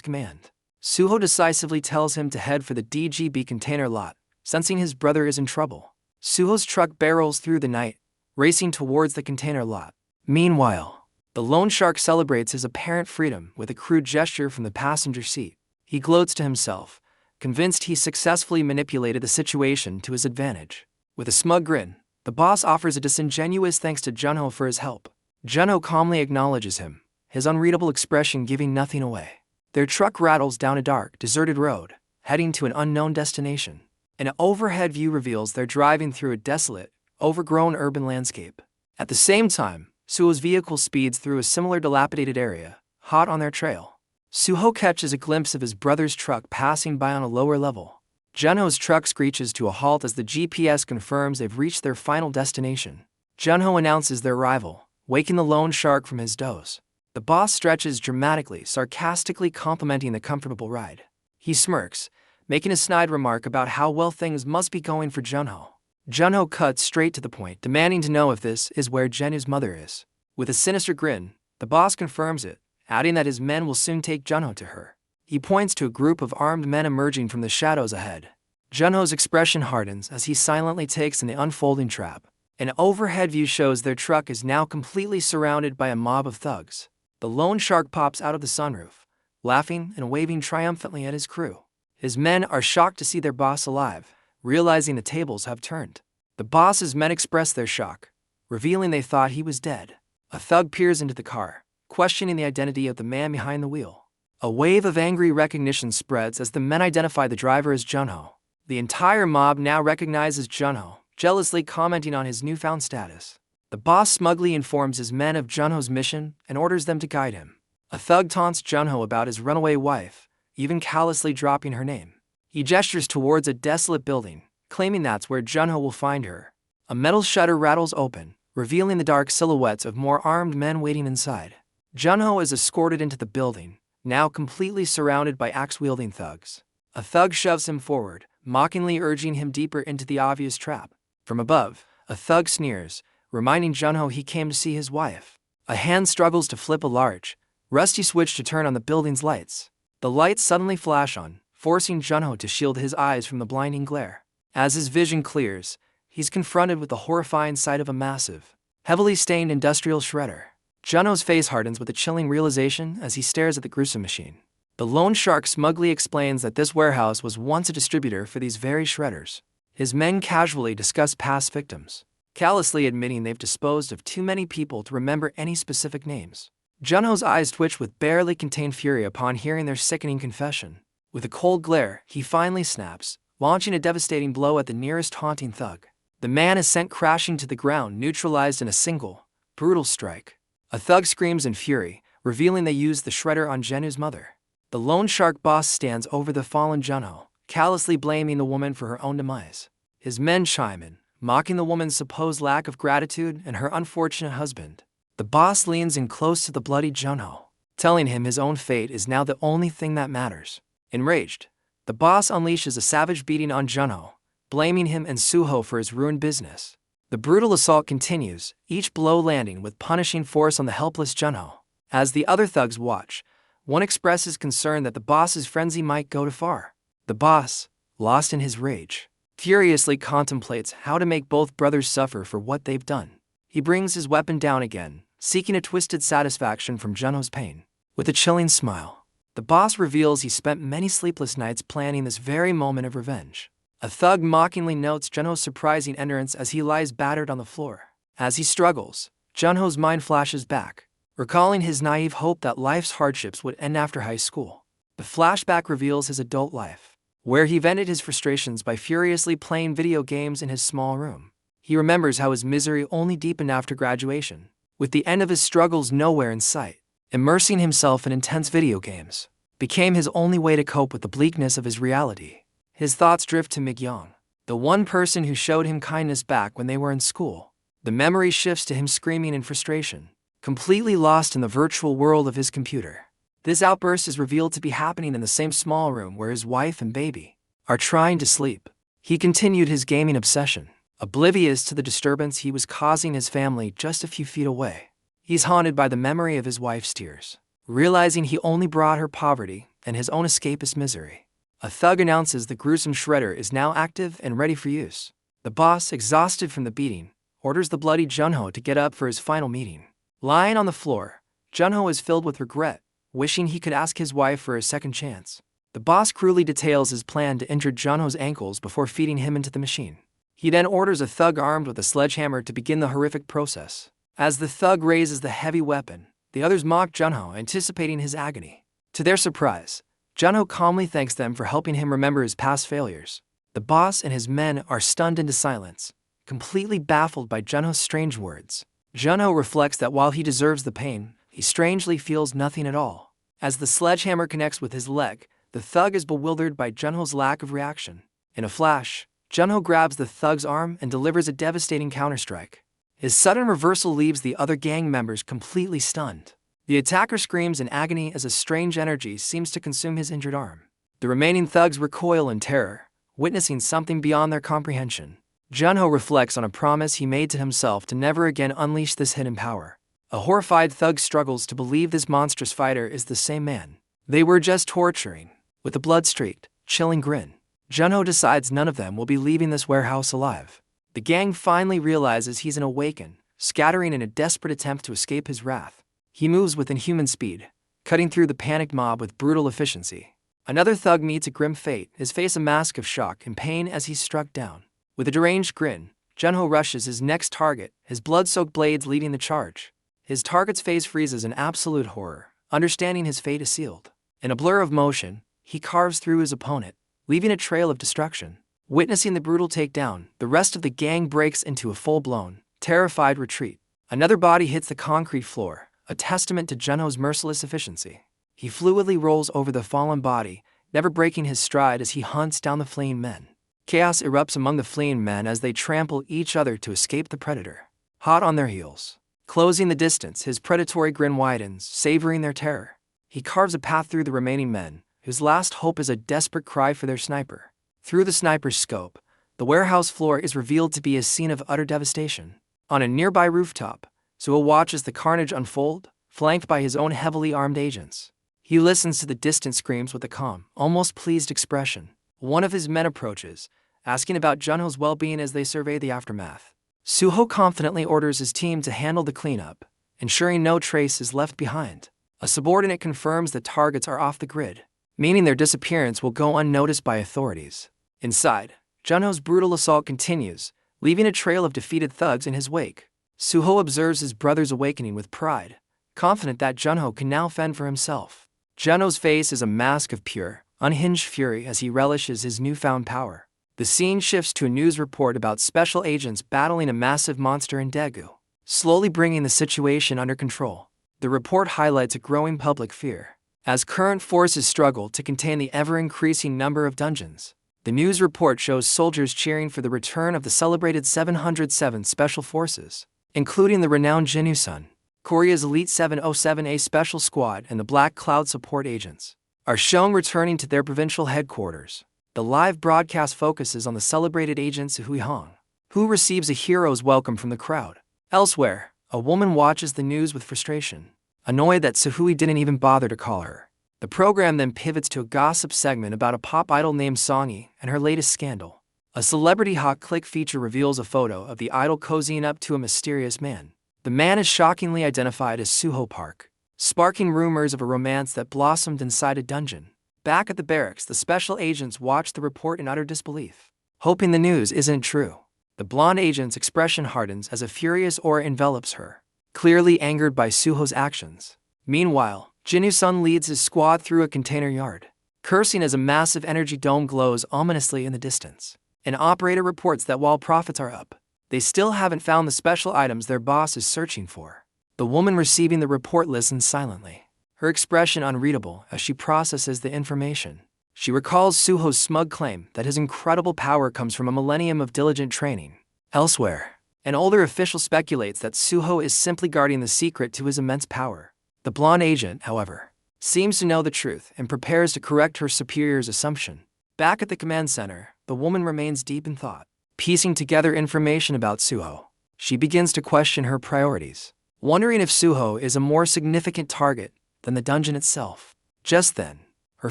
command. Suho decisively tells him to head for the DGB container lot, sensing his brother is in trouble. Suho's truck barrels through the night, racing towards the container lot. Meanwhile, the loan shark celebrates his apparent freedom with a crude gesture from the passenger seat. He gloats to himself, convinced he successfully manipulated the situation to his advantage. With a smug grin, the boss offers a disingenuous thanks to Junho for his help. Junho calmly acknowledges him, his unreadable expression giving nothing away. Their truck rattles down a dark, deserted road, heading to an unknown destination. An overhead view reveals they're driving through a desolate, overgrown urban landscape. At the same time, Suho's vehicle speeds through a similar dilapidated area, hot on their trail. Suho catches a glimpse of his brother's truck passing by on a lower level. Junho's truck screeches to a halt as the GPS confirms they've reached their final destination. Junho announces their arrival, waking the loan shark from his doze. The boss stretches dramatically, sarcastically complimenting the comfortable ride. He smirks, making a snide remark about how well things must be going for Junho. Junho cuts straight to the point, demanding to know if this is where Jenu's mother is. With a sinister grin, the boss confirms it, adding that his men will soon take Junho to her. He points to a group of armed men emerging from the shadows ahead. Junho's expression hardens as he silently takes in the unfolding trap. An overhead view shows their truck is now completely surrounded by a mob of thugs. The loan shark pops out of the sunroof, laughing and waving triumphantly at his crew. His men are shocked to see their boss alive, realizing the tables have turned. The boss's men express their shock, revealing they thought he was dead. A thug peers into the car, questioning the identity of the man behind the wheel. A wave of angry recognition spreads as the men identify the driver as Junho. The entire mob now recognizes Junho, jealously commenting on his newfound status. The boss smugly informs his men of Junho's mission and orders them to guide him. A thug taunts Junho about his runaway wife, even callously dropping her name. He gestures towards a desolate building, claiming that's where Junho will find her. A metal shutter rattles open, revealing the dark silhouettes of more armed men waiting inside. Junho is escorted into the building, now completely surrounded by axe-wielding thugs. A thug shoves him forward, mockingly urging him deeper into the obvious trap. From above, a thug sneers, reminding Junho he came to see his wife. A hand struggles to flip a large, rusty switch to turn on the building's lights. The lights suddenly flash on, forcing Junho to shield his eyes from the blinding glare. As his vision clears, he's confronted with the horrifying sight of a massive, heavily stained industrial shredder. Junho's face hardens with a chilling realization as he stares at the gruesome machine. The loan shark smugly explains that this warehouse was once a distributor for these very shredders. His men casually discuss past victims, callously admitting they've disposed of too many people to remember any specific names. Junho's eyes twitch with barely contained fury upon hearing their sickening confession. With a cold glare, he finally snaps, launching a devastating blow at the nearest haunting thug. The man is sent crashing to the ground, neutralized in a single, brutal strike. A thug screams in fury, revealing they used the shredder on Jenu's mother. The loan shark boss stands over the fallen Junho, callously blaming the woman for her own demise. His men chime in, mocking the woman's supposed lack of gratitude and her unfortunate husband. The boss leans in close to the bloody Junho, telling him his own fate is now the only thing that matters. Enraged, the boss unleashes a savage beating on Junho, blaming him and Suho for his ruined business. The brutal assault continues, each blow landing with punishing force on the helpless Junho. As the other thugs watch, one expresses concern that the boss's frenzy might go too far. The boss, lost in his rage, furiously contemplates how to make both brothers suffer for what they've done. He brings his weapon down again, seeking a twisted satisfaction from Junho's pain. With a chilling smile, the boss reveals he spent many sleepless nights planning this very moment of revenge. A thug mockingly notes Junho's surprising entrance as he lies battered on the floor. As he struggles, Junho's mind flashes back, recalling his naive hope that life's hardships would end after high school. The flashback reveals his adult life, where he vented his frustrations by furiously playing video games in his small room. He remembers how his misery only deepened after graduation, with the end of his struggles nowhere in sight. Immersing himself in intense video games became his only way to cope with the bleakness of his reality. His thoughts drift to Migyeong, the one person who showed him kindness back when they were in school. The memory shifts to him screaming in frustration, completely lost in the virtual world of his computer. This outburst is revealed to be happening in the same small room where his wife and baby are trying to sleep. He continued his gaming obsession, oblivious to the disturbance he was causing his family just a few feet away. He's haunted by the memory of his wife's tears, realizing he only brought her poverty and his own escapist misery. A thug announces the gruesome shredder is now active and ready for use. The boss, exhausted from the beating, orders the bloody Junho to get up for his final meeting. Lying on the floor, Junho is filled with regret, wishing he could ask his wife for a second chance. The boss cruelly details his plan to injure Junho's ankles before feeding him into the machine. He then orders a thug armed with a sledgehammer to begin the horrific process. As the thug raises the heavy weapon, the others mock Junho, anticipating his agony. To their surprise, Junho calmly thanks them for helping him remember his past failures. The boss and his men are stunned into silence, completely baffled by Junho's strange words. Junho reflects that while he deserves the pain, he strangely feels nothing at all. As the sledgehammer connects with his leg, the thug is bewildered by Junho's lack of reaction. In a flash, Junho grabs the thug's arm and delivers a devastating counterstrike. His sudden reversal leaves the other gang members completely stunned. The attacker screams in agony as a strange energy seems to consume his injured arm. The remaining thugs recoil in terror, witnessing something beyond their comprehension. Junho reflects on a promise he made to himself to never again unleash this hidden power. A horrified thug struggles to believe this monstrous fighter is the same man they were just torturing. With a blood-streaked, chilling grin, Junho decides none of them will be leaving this warehouse alive. The gang finally realizes he's an awakened, scattering in a desperate attempt to escape his wrath. He moves with inhuman speed, cutting through the panicked mob with brutal efficiency. Another thug meets a grim fate, his face a mask of shock and pain as he's struck down. With a deranged grin, Junho rushes his next target, his blood-soaked blades leading the charge. His target's face freezes in absolute horror, understanding his fate is sealed. In a blur of motion, he carves through his opponent, leaving a trail of destruction. Witnessing the brutal takedown, the rest of the gang breaks into a full-blown, terrified retreat. Another body hits the concrete floor, a testament to Junho's merciless efficiency. He fluidly rolls over the fallen body, never breaking his stride as he hunts down the fleeing men. Chaos erupts among the fleeing men as they trample each other to escape the predator. Hot on their heels, closing the distance, his predatory grin widens, savoring their terror. He carves a path through the remaining men, whose last hope is a desperate cry for their sniper. Through the sniper's scope, the warehouse floor is revealed to be a scene of utter devastation. On a nearby rooftop, Suho watches the carnage unfold, flanked by his own heavily armed agents. He listens to the distant screams with a calm, almost pleased expression. One of his men approaches, asking about Junho's well-being as they survey the aftermath. Suho confidently orders his team to handle the cleanup, ensuring no trace is left behind. A subordinate confirms that targets are off the grid, meaning their disappearance will go unnoticed by authorities. Inside, Junho's brutal assault continues, leaving a trail of defeated thugs in his wake. Suho observes his brother's awakening with pride, confident that Junho can now fend for himself. Junho's face is a mask of pure, unhinged fury as he relishes his newfound power. The scene shifts to a news report about special agents battling a massive monster in Daegu, slowly bringing the situation under control. The report highlights a growing public fear, as current forces struggle to contain the ever-increasing number of dungeons. The news report shows soldiers cheering for the return of the celebrated 707th Special Forces, including the renowned Jinnu-sun, Korea's elite 707A Special Squad, and the Black Cloud support agents, are shown returning to their provincial headquarters. The live broadcast focuses on the celebrated agent Suhui Hong, who receives a hero's welcome from the crowd. Elsewhere, a woman watches the news with frustration, annoyed that Suhui didn't even bother to call her. The program then pivots to a gossip segment about a pop idol named Songy and her latest scandal. A celebrity hot click feature reveals a photo of the idol cozying up to a mysterious man. The man is shockingly identified as Suho Park, sparking rumors of a romance that blossomed inside a dungeon. Back at the barracks, the special agents watch the report in utter disbelief, hoping the news isn't true. The blonde agent's expression hardens as a furious aura envelops her, clearly angered by Suho's actions. Meanwhile, Jinnu-sun leads his squad through a container yard, cursing as a massive energy dome glows ominously in the distance. An operator reports that while profits are up, they still haven't found the special items their boss is searching for. The woman receiving the report listens silently, her expression unreadable as she processes the information. She recalls Suho's smug claim that his incredible power comes from a millennium of diligent training. Elsewhere, an older official speculates that Suho is simply guarding the secret to his immense power. The blonde agent, however, seems to know the truth and prepares to correct her superior's assumption. Back at the command center, the woman remains deep in thought, piecing together information about Suho. She begins to question her priorities, wondering if Suho is a more significant target than the dungeon itself. Just then, her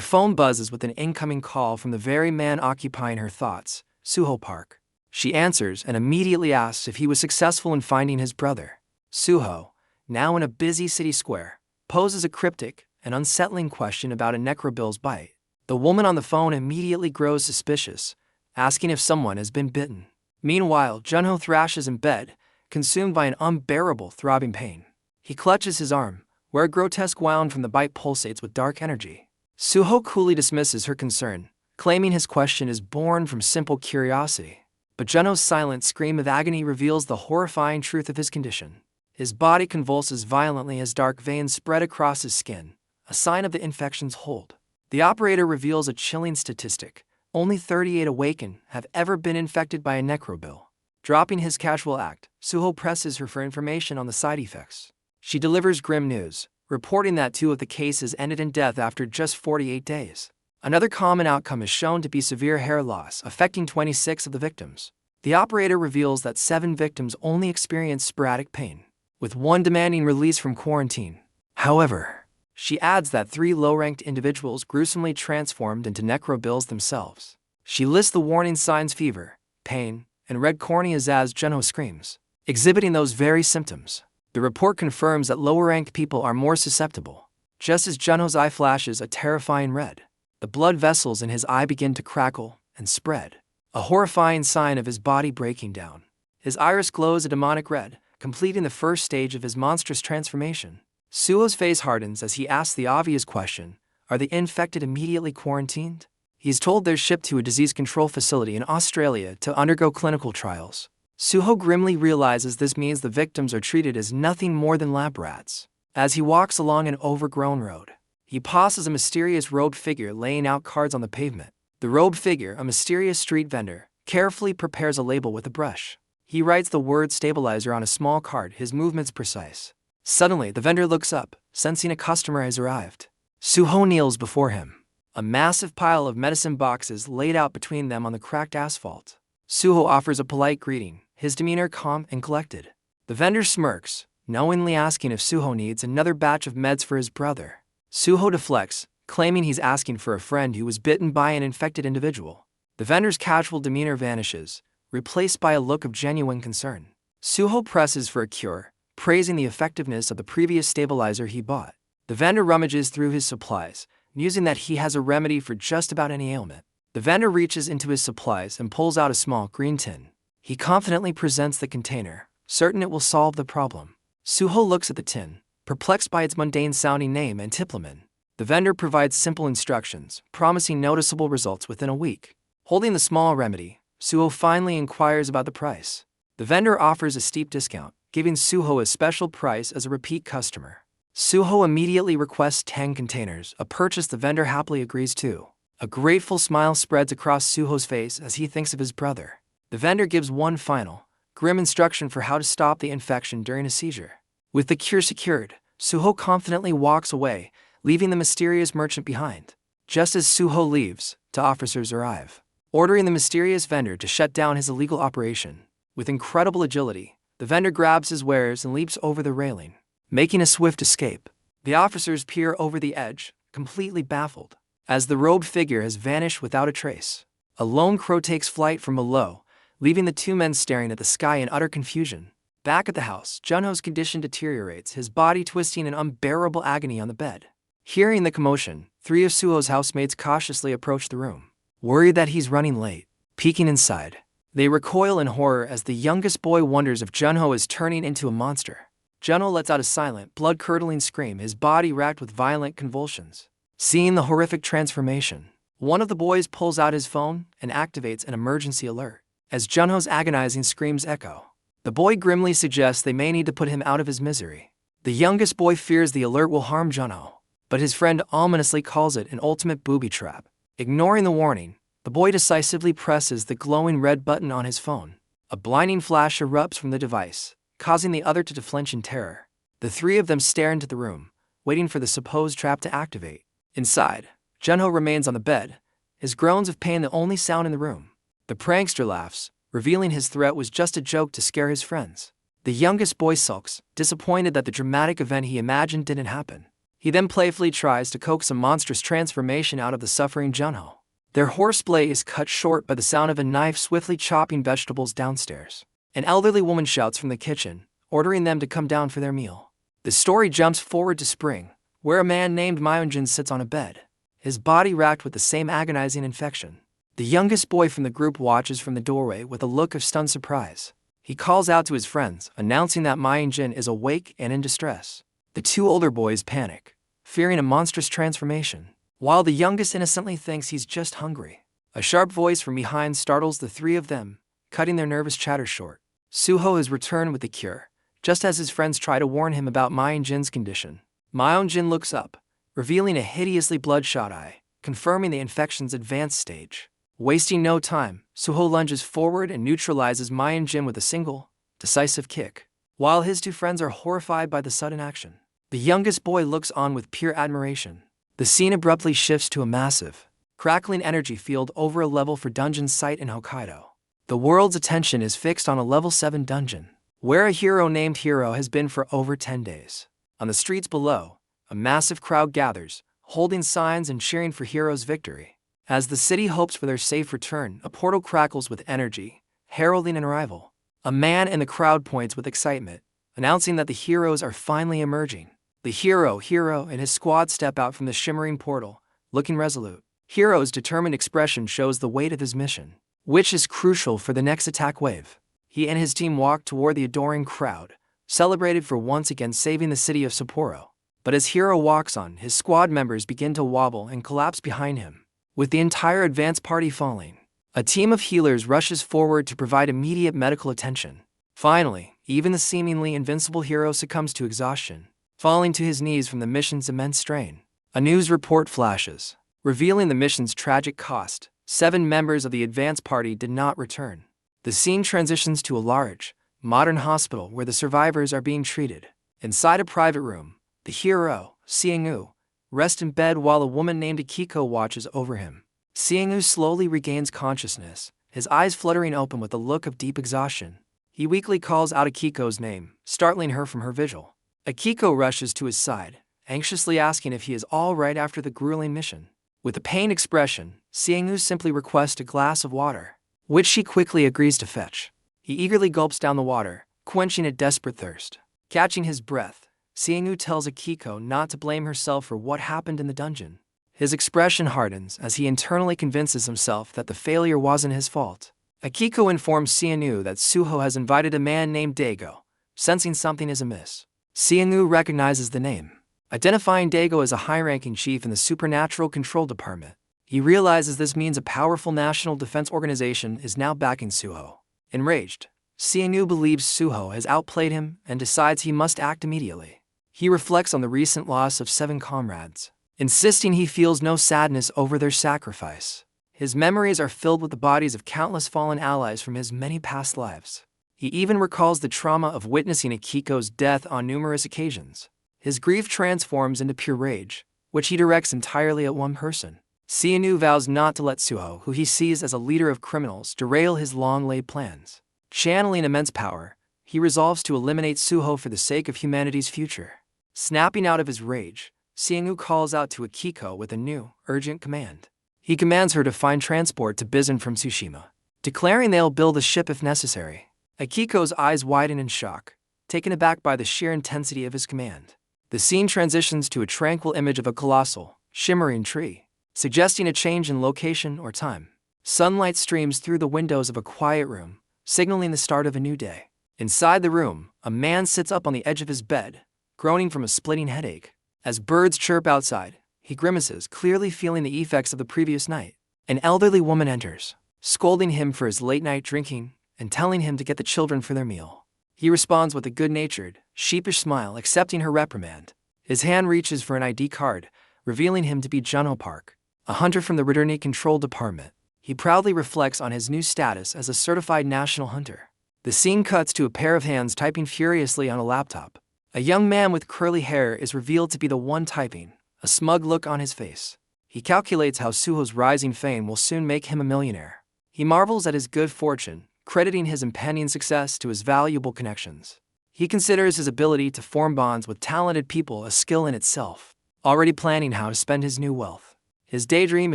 phone buzzes with an incoming call from the very man occupying her thoughts, Suho Park. She answers and immediately asks if he was successful in finding his brother. Suho, now in a busy city square, poses a cryptic and unsettling question about a necrobill's bite. The woman on the phone immediately grows suspicious, asking if someone has been bitten. Meanwhile, Junho thrashes in bed, consumed by an unbearable throbbing pain. He clutches his arm, where a grotesque wound from the bite pulsates with dark energy. Suho coolly dismisses her concern, claiming his question is born from simple curiosity. But Junho's silent scream of agony reveals the horrifying truth of his condition. His body convulses violently as dark veins spread across his skin, a sign of the infection's hold. The operator reveals a chilling statistic. Only 38 awakened have ever been infected by a necrobill. Dropping his casual act, Suho presses her for information on the side effects. She delivers grim news, reporting that 2 of the cases ended in death after just 48 days. Another common outcome is shown to be severe hair loss, affecting 26 of the victims. The operator reveals that 7 victims only experienced sporadic pain, with 1 demanding release from quarantine. However, she adds that 3 low-ranked individuals gruesomely transformed into necrobills themselves. She lists the warning signs: fever, pain, and red corneas as Junho screams, exhibiting those very symptoms. The report confirms that lower-ranked people are more susceptible. Just as Junho's eye flashes a terrifying red, the blood vessels in his eye begin to crackle and spread, a horrifying sign of his body breaking down. His iris glows a demonic red, completing the first stage of his monstrous transformation. Suho's face hardens as he asks the obvious question: are the infected immediately quarantined? He's told they're shipped to a disease control facility in Australia to undergo clinical trials. Suho grimly realizes this means the victims are treated as nothing more than lab rats. As he walks along an overgrown road, he passes a mysterious robed figure laying out cards on the pavement. The robed figure, a mysterious street vendor, carefully prepares a label with a brush. He writes the word stabilizer on a small card, his movements precise. Suddenly, the vendor looks up, sensing a customer has arrived. Suho kneels before him, a massive pile of medicine boxes laid out between them on the cracked asphalt. Suho offers a polite greeting, his demeanor calm and collected. The vendor smirks, knowingly asking if Suho needs another batch of meds for his brother. Suho deflects, claiming he's asking for a friend who was bitten by an infected individual. The vendor's casual demeanor vanishes, replaced by a look of genuine concern. Suho presses for a cure, praising the effectiveness of the previous stabilizer he bought. The vendor rummages through his supplies, musing that he has a remedy for just about any ailment. The vendor reaches into his supplies and pulls out a small green tin. He confidently presents the container, certain it will solve the problem. Suho looks at the tin, perplexed by its mundane-sounding name, Antiplemin. The vendor provides simple instructions, promising noticeable results within a week. Holding the small remedy, Suho finally inquires about the price. The vendor offers a steep discount, giving Suho a special price as a repeat customer. Suho immediately requests 10 containers, a purchase the vendor happily agrees to. A grateful smile spreads across Suho's face as he thinks of his brother. The vendor gives one final, grim instruction for how to stop the infection during a seizure. With the cure secured, Suho confidently walks away, leaving the mysterious merchant behind. Just as Suho leaves, two officers arrive, ordering the mysterious vendor to shut down his illegal operation. With incredible agility, the vendor grabs his wares and leaps over the railing, making a swift escape. The officers peer over the edge, completely baffled, as the robed figure has vanished without a trace. A lone crow takes flight from below, leaving the two men staring at the sky in utter confusion. Back at the house, Junho's condition deteriorates, his body twisting in unbearable agony on the bed. Hearing the commotion, 3 of Suho's housemates cautiously approach the room, worried that he's running late. Peeking inside, they recoil in horror as the youngest boy wonders if Junho is turning into a monster. Junho lets out a silent, blood-curdling scream, his body racked with violent convulsions. Seeing the horrific transformation, one of the boys pulls out his phone and activates an emergency alert. As Junho's agonizing screams echo, the boy grimly suggests they may need to put him out of his misery. The youngest boy fears the alert will harm Junho, but his friend ominously calls it an ultimate booby trap. Ignoring the warning, the boy decisively presses the glowing red button on his phone. A blinding flash erupts from the device, causing the other to flinch in terror. The 3 of them stare into the room, waiting for the supposed trap to activate. Inside, Junho remains on the bed, his groans of pain the only sound in the room. The prankster laughs, revealing his threat was just a joke to scare his friends. The youngest boy sulks, disappointed that the dramatic event he imagined didn't happen. He then playfully tries to coax a monstrous transformation out of the suffering Junho. Their horseplay is cut short by the sound of a knife swiftly chopping vegetables downstairs. An elderly woman shouts from the kitchen, ordering them to come down for their meal. The story jumps forward to spring, where a man named Myunjin sits on a bed, his body racked with the same agonizing infection. The youngest boy from the group watches from the doorway with a look of stunned surprise. He calls out to his friends, announcing that Myunjin is awake and in distress. The 2 older boys panic, fearing a monstrous transformation, while the youngest innocently thinks he's just hungry. A sharp voice from behind startles the 3 of them, cutting their nervous chatter short. Suho has returned with the cure, just as his friends try to warn him about Myunjin's condition. Myunjin looks up, revealing a hideously bloodshot eye, confirming the infection's advanced stage. Wasting no time, Suho lunges forward and neutralizes Myunjin with a single, decisive kick. While his 2 friends are horrified by the sudden action, the youngest boy looks on with pure admiration. The scene abruptly shifts to a massive, crackling energy field over a level 4 dungeon site in Hokkaido. The world's attention is fixed on a level 7 dungeon, where a hero named Hero has been for over 10 days. On the streets below, a massive crowd gathers, holding signs and cheering for Hero's victory. As the city hopes for their safe return, a portal crackles with energy, heralding an arrival. A man in the crowd points with excitement, announcing that the heroes are finally emerging. The hero, and his squad step out from the shimmering portal, looking resolute. Hero's determined expression shows the weight of his mission, which is crucial for the next attack wave. He and his team walk toward the adoring crowd, celebrated for once again saving the city of Sapporo. But as Hero walks on, his squad members begin to wobble and collapse behind him. With the entire advance party falling, a team of healers rushes forward to provide immediate medical attention. Finally, even the seemingly invincible Hero succumbs to exhaustion, falling to his knees from the mission's immense strain. A news report flashes, revealing the mission's tragic cost. 7 members of the advance party did not return. The scene transitions to a large, modern hospital where the survivors are being treated. Inside a private room, the hero, Seung-woo, rests in bed while a woman named Akiko watches over him. Seung-woo slowly regains consciousness, his eyes fluttering open with a look of deep exhaustion. He weakly calls out Akiko's name, startling her from her vigil. Akiko rushes to his side, anxiously asking if he is all right after the grueling mission. With a pained expression, Seung-woo simply requests a glass of water, which she quickly agrees to fetch. He eagerly gulps down the water, quenching a desperate thirst. Catching his breath, Seung-woo tells Akiko not to blame herself for what happened in the dungeon. His expression hardens as he internally convinces himself that the failure wasn't his fault. Akiko informs Seung-woo that Suho has invited a man named Dago, sensing something is amiss. Seung-woo recognizes the name, identifying Dago as a high-ranking chief in the Supernatural Control Department. He realizes this means a powerful national defense organization is now backing Suho. Enraged, Seung-woo believes Suho has outplayed him and decides he must act immediately. He reflects on the recent loss of 7 comrades, insisting he feels no sadness over their sacrifice. His memories are filled with the bodies of countless fallen allies from his many past lives. He even recalls the trauma of witnessing Akiko's death on numerous occasions. His grief transforms into pure rage, which he directs entirely at one person. Seonu vows not to let Suho, who he sees as a leader of criminals, derail his long-laid plans. Channeling immense power, he resolves to eliminate Suho for the sake of humanity's future. Snapping out of his rage, Seonu calls out to Akiko with a new, urgent command. He commands her to find transport to Bizen from Tsushima, declaring they'll build a ship if necessary. Akiko's eyes widen in shock, taken aback by the sheer intensity of his command. The scene transitions to a tranquil image of a colossal, shimmering tree, suggesting a change in location or time. Sunlight streams through the windows of a quiet room, signaling the start of a new day. Inside the room, a man sits up on the edge of his bed, groaning from a splitting headache. As birds chirp outside, he grimaces, clearly feeling the effects of the previous night. An elderly woman enters, scolding him for his late-night drinking and telling him to get the children for their meal. He responds with a good-natured, sheepish smile, accepting her reprimand. His hand reaches for an ID card, revealing him to be Junho Park, a hunter from the Returning Control Department. He proudly reflects on his new status as a certified national hunter. The scene cuts to a pair of hands typing furiously on a laptop. A young man with curly hair is revealed to be the one typing, a smug look on his face. He calculates how Suho's rising fame will soon make him a millionaire. He marvels at his good fortune, crediting his impending success to his valuable connections. He considers his ability to form bonds with talented people a skill in itself, already planning how to spend his new wealth. His daydream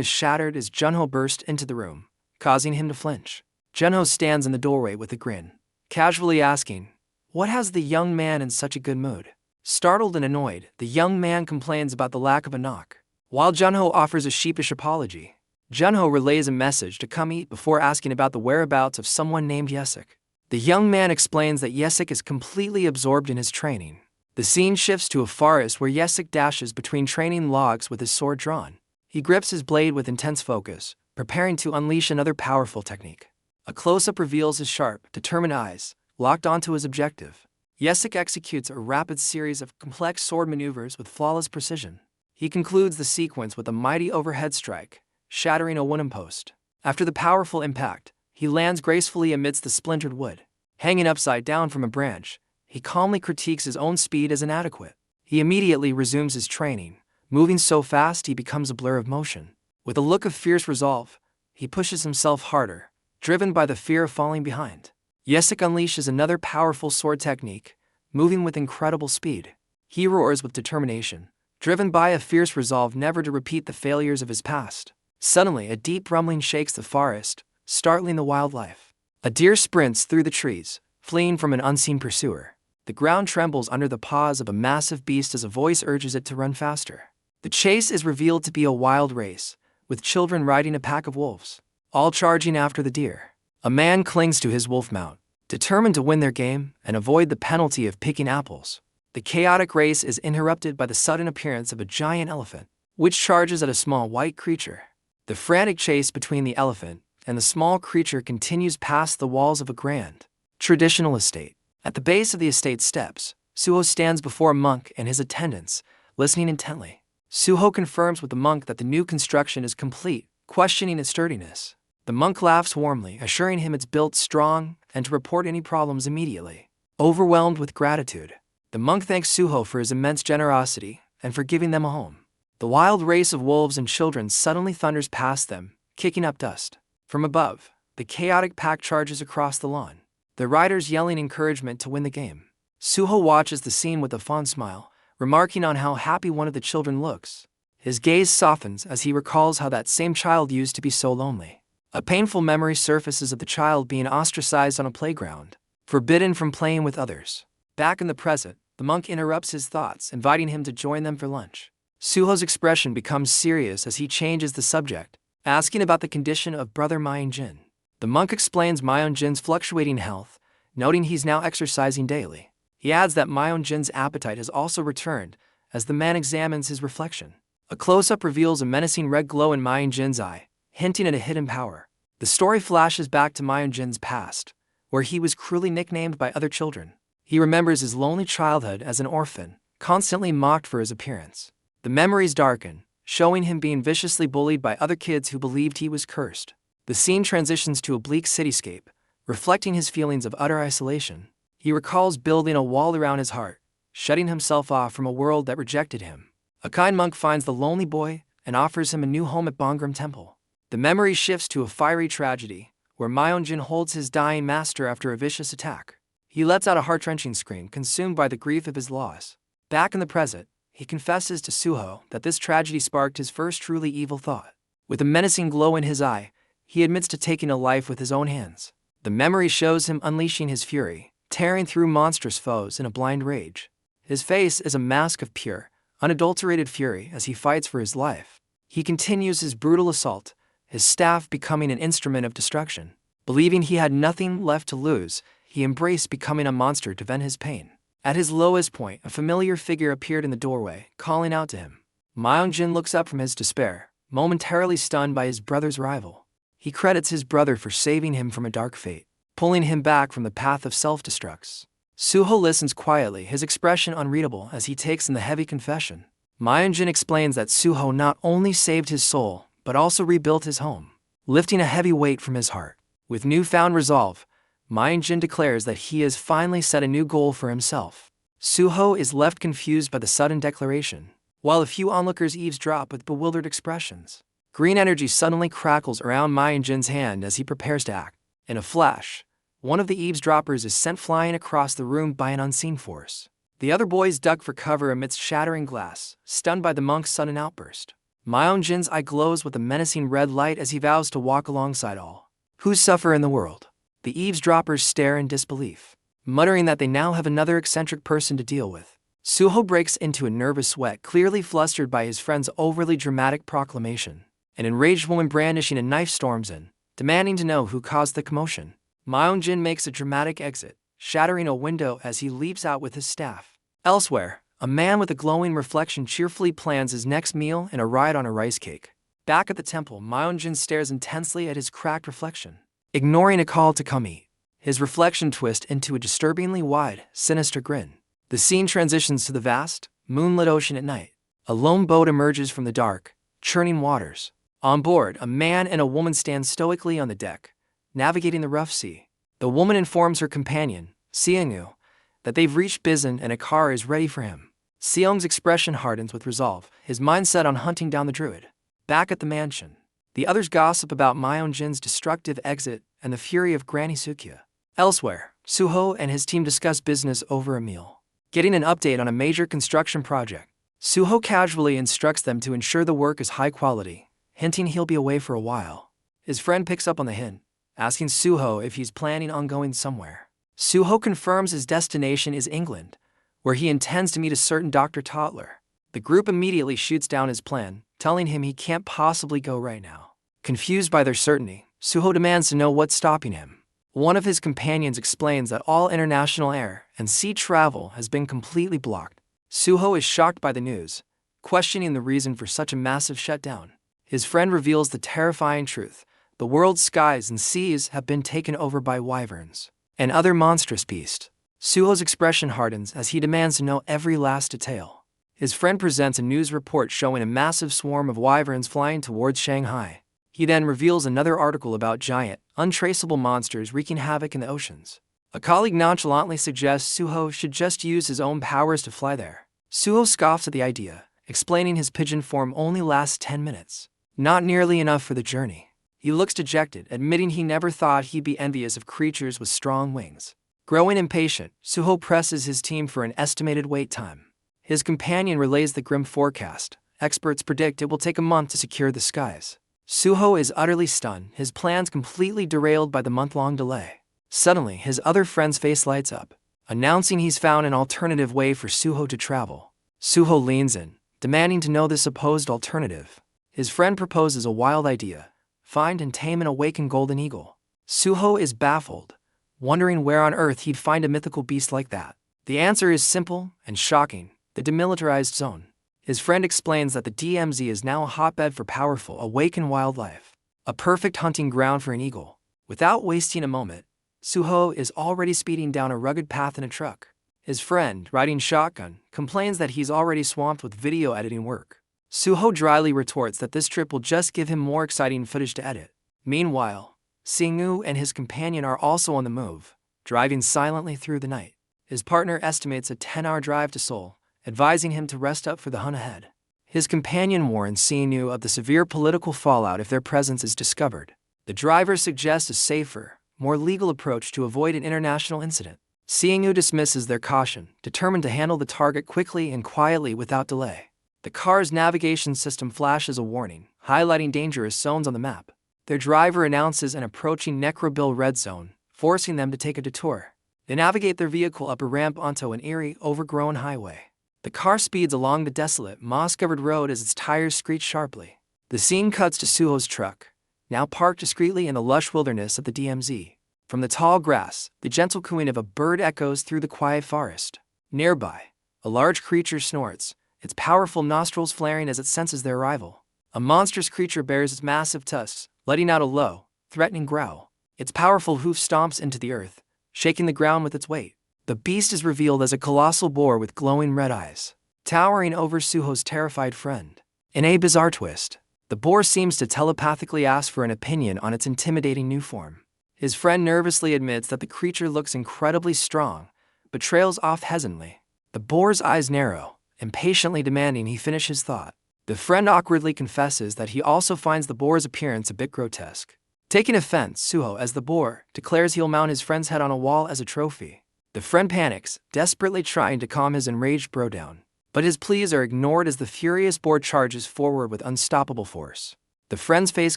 is shattered as Junho bursts into the room, causing him to flinch. Junho stands in the doorway with a grin, casually asking, "What has the young man in such a good mood?" Startled and annoyed, the young man complains about the lack of a knock. While Junho offers a sheepish apology, Junho relays a message to come eat before asking about the whereabouts of someone named Yesik. The young man explains that Yesik is completely absorbed in his training. The scene shifts to a forest where Yesik dashes between training logs with his sword drawn. He grips his blade with intense focus, preparing to unleash another powerful technique. A close-up reveals his sharp, determined eyes, locked onto his objective. Yesik executes a rapid series of complex sword maneuvers with flawless precision. He concludes the sequence with a mighty overhead strike, shattering a wooden post. After the powerful impact, he lands gracefully amidst the splintered wood. Hanging upside down from a branch, he calmly critiques his own speed as inadequate. He immediately resumes his training, moving so fast he becomes a blur of motion. With a look of fierce resolve, he pushes himself harder, driven by the fear of falling behind. Yesik unleashes another powerful sword technique, moving with incredible speed. He roars with determination, driven by a fierce resolve never to repeat the failures of his past. Suddenly, a deep rumbling shakes the forest, startling the wildlife. A deer sprints through the trees, fleeing from an unseen pursuer. The ground trembles under the paws of a massive beast as a voice urges it to run faster. The chase is revealed to be a wild race, with children riding a pack of wolves, all charging after the deer. A man clings to his wolf mount, determined to win their game and avoid the penalty of picking apples. The chaotic race is interrupted by the sudden appearance of a giant elephant, which charges at a small white creature. The frantic chase between the elephant and the small creature continues past the walls of a grand, traditional estate. At the base of the estate steps, Suho stands before a monk and his attendants, listening intently. Suho confirms with the monk that the new construction is complete, questioning its sturdiness. The monk laughs warmly, assuring him it's built strong and to report any problems immediately. Overwhelmed with gratitude, the monk thanks Suho for his immense generosity and for giving them a home. The wild race of wolves and children suddenly thunders past them, kicking up dust. From above, the chaotic pack charges across the lawn, the riders yelling encouragement to win the game. Suho watches the scene with a fond smile, remarking on how happy one of the children looks. His gaze softens as he recalls how that same child used to be so lonely. A painful memory surfaces of the child being ostracized on a playground, forbidden from playing with others. Back in the present, the monk interrupts his thoughts, inviting him to join them for lunch. Suho's expression becomes serious as he changes the subject, asking about the condition of brother Myeonjin. The monk explains Myeonjin's fluctuating health, noting he's now exercising daily. He adds that Myeonjin's appetite has also returned as the man examines his reflection. A close-up reveals a menacing red glow in Myeonjin's eye, hinting at a hidden power. The story flashes back to Myeonjin's past, where he was cruelly nicknamed by other children. He remembers his lonely childhood as an orphan, constantly mocked for his appearance. The memories darken, showing him being viciously bullied by other kids who believed he was cursed. The scene transitions to a bleak cityscape, reflecting his feelings of utter isolation. He recalls building a wall around his heart, shutting himself off from a world that rejected him. A kind monk finds the lonely boy and offers him a new home at Bongram Temple. The memory shifts to a fiery tragedy, where Myeonjin holds his dying master after a vicious attack. He lets out a heart-wrenching scream, consumed by the grief of his loss. Back in the present, he confesses to Suho that this tragedy sparked his first truly evil thought. With a menacing glow in his eye, he admits to taking a life with his own hands. The memory shows him unleashing his fury, tearing through monstrous foes in a blind rage. His face is a mask of pure, unadulterated fury as he fights for his life. He continues his brutal assault, his staff becoming an instrument of destruction. Believing he had nothing left to lose, he embraced becoming a monster to vent his pain. At his lowest point, a familiar figure appeared in the doorway, calling out to him. Myeonjin looks up from his despair, momentarily stunned by his brother's arrival. He credits his brother for saving him from a dark fate, pulling him back from the path of self-destruct. Suho listens quietly, his expression unreadable as he takes in the heavy confession. Myeonjin explains that Suho not only saved his soul, but also rebuilt his home, lifting a heavy weight from his heart. With newfound resolve, Myeonjin declares that he has finally set a new goal for himself. Suho is left confused by the sudden declaration, while a few onlookers eavesdrop with bewildered expressions. Green energy suddenly crackles around Myeonjin's hand as he prepares to act. In a flash, one of the eavesdroppers is sent flying across the room by an unseen force. The other boys duck for cover amidst shattering glass, stunned by the monk's sudden outburst. Myeonjin's eye glows with a menacing red light as he vows to walk alongside all who suffer in the world. The eavesdroppers stare in disbelief, muttering that they now have another eccentric person to deal with. Suho breaks into a nervous sweat, clearly flustered by his friend's overly dramatic proclamation. An enraged woman brandishing a knife storms in, demanding to know who caused the commotion. Myeonjin makes a dramatic exit, shattering a window as he leaps out with his staff. Elsewhere, a man with a glowing reflection cheerfully plans his next meal and a ride on a rice cake. Back at the temple, Myeonjin stares intensely at his cracked reflection, ignoring a call to come eat. His reflection twists into a disturbingly wide, sinister grin. The scene transitions to the vast, moonlit ocean at night. A lone boat emerges from the dark, churning waters. On board, a man and a woman stand stoically on the deck, navigating the rough sea. The woman informs her companion, Seongu, that they've reached Bizen and a car is ready for him. Seong's expression hardens with resolve, his mind set on hunting down the druid. Back at the mansion, the others gossip about Myeonjin's destructive exit and the fury of Granny Sukia. Elsewhere, Suho and his team discuss business over a meal. Getting an update on a major construction project, Suho casually instructs them to ensure the work is high quality, hinting he'll be away for a while. His friend picks up on the hint, asking Suho if he's planning on going somewhere. Suho confirms his destination is England, where he intends to meet a certain Dr. Toddler. The group immediately shoots down his plan, telling him he can't possibly go right now. Confused by their certainty, Suho demands to know what's stopping him. One of his companions explains that all international air and sea travel has been completely blocked. Suho is shocked by the news, questioning the reason for such a massive shutdown. His friend reveals the terrifying truth. The world's skies and seas have been taken over by wyverns and other monstrous beasts. Suho's expression hardens as he demands to know every last detail. His friend presents a news report showing a massive swarm of wyverns flying towards Shanghai. He then reveals another article about giant, untraceable monsters wreaking havoc in the oceans. A colleague nonchalantly suggests Suho should just use his own powers to fly there. Suho scoffs at the idea, explaining his pigeon form only lasts 10 minutes. Not nearly enough for the journey. He looks dejected, admitting he never thought he'd be envious of creatures with strong wings. Growing impatient, Suho presses his team for an estimated wait time. His companion relays the grim forecast. Experts predict it will take a month to secure the skies. Suho is utterly stunned, his plans completely derailed by the month-long delay. Suddenly, his other friend's face lights up, announcing he's found an alternative way for Suho to travel. Suho leans in, demanding to know the supposed alternative. His friend proposes a wild idea: find and tame an awakened golden eagle. Suho is baffled, wondering where on earth he'd find a mythical beast like that. The answer is simple and shocking: the demilitarized zone. His friend explains that the DMZ is now a hotbed for powerful, awakened wildlife, a perfect hunting ground for an eagle. Without wasting a moment, Suho is already speeding down a rugged path in a truck. His friend, riding shotgun, complains that he's already swamped with video editing work. Suho dryly retorts that this trip will just give him more exciting footage to edit. Meanwhile, Seung-woo and his companion are also on the move, driving silently through the night. His partner estimates a 10-hour drive to Seoul, advising him to rest up for the hunt ahead. His companion warns Seung-woo of the severe political fallout if their presence is discovered. The driver suggests a safer, more legal approach to avoid an international incident. Seung-woo dismisses their caution, determined to handle the target quickly and quietly without delay. The car's navigation system flashes a warning, highlighting dangerous zones on the map. Their driver announces an approaching Necrobill red zone, forcing them to take a detour. They navigate their vehicle up a ramp onto an eerie, overgrown highway. The car speeds along the desolate, moss-covered road as its tires screech sharply. The scene cuts to Suho's truck, now parked discreetly in the lush wilderness of the DMZ. From the tall grass, the gentle cooing of a bird echoes through the quiet forest. Nearby, a large creature snorts, its powerful nostrils flaring as it senses their arrival. A monstrous creature bears its massive tusks, letting out a low, threatening growl. Its powerful hoof stomps into the earth, shaking the ground with its weight. The beast is revealed as a colossal boar with glowing red eyes, towering over Suho's terrified friend. In a bizarre twist, the boar seems to telepathically ask for an opinion on its intimidating new form. His friend nervously admits that the creature looks incredibly strong, but trails off hesitantly. The boar's eyes narrow, impatiently demanding he finish his thought. The friend awkwardly confesses that he also finds the boar's appearance a bit grotesque. Taking offense, Suho, as the boar, declares he'll mount his friend's head on a wall as a trophy. The friend panics, desperately trying to calm his enraged bro down. But his pleas are ignored as the furious boar charges forward with unstoppable force. The friend's face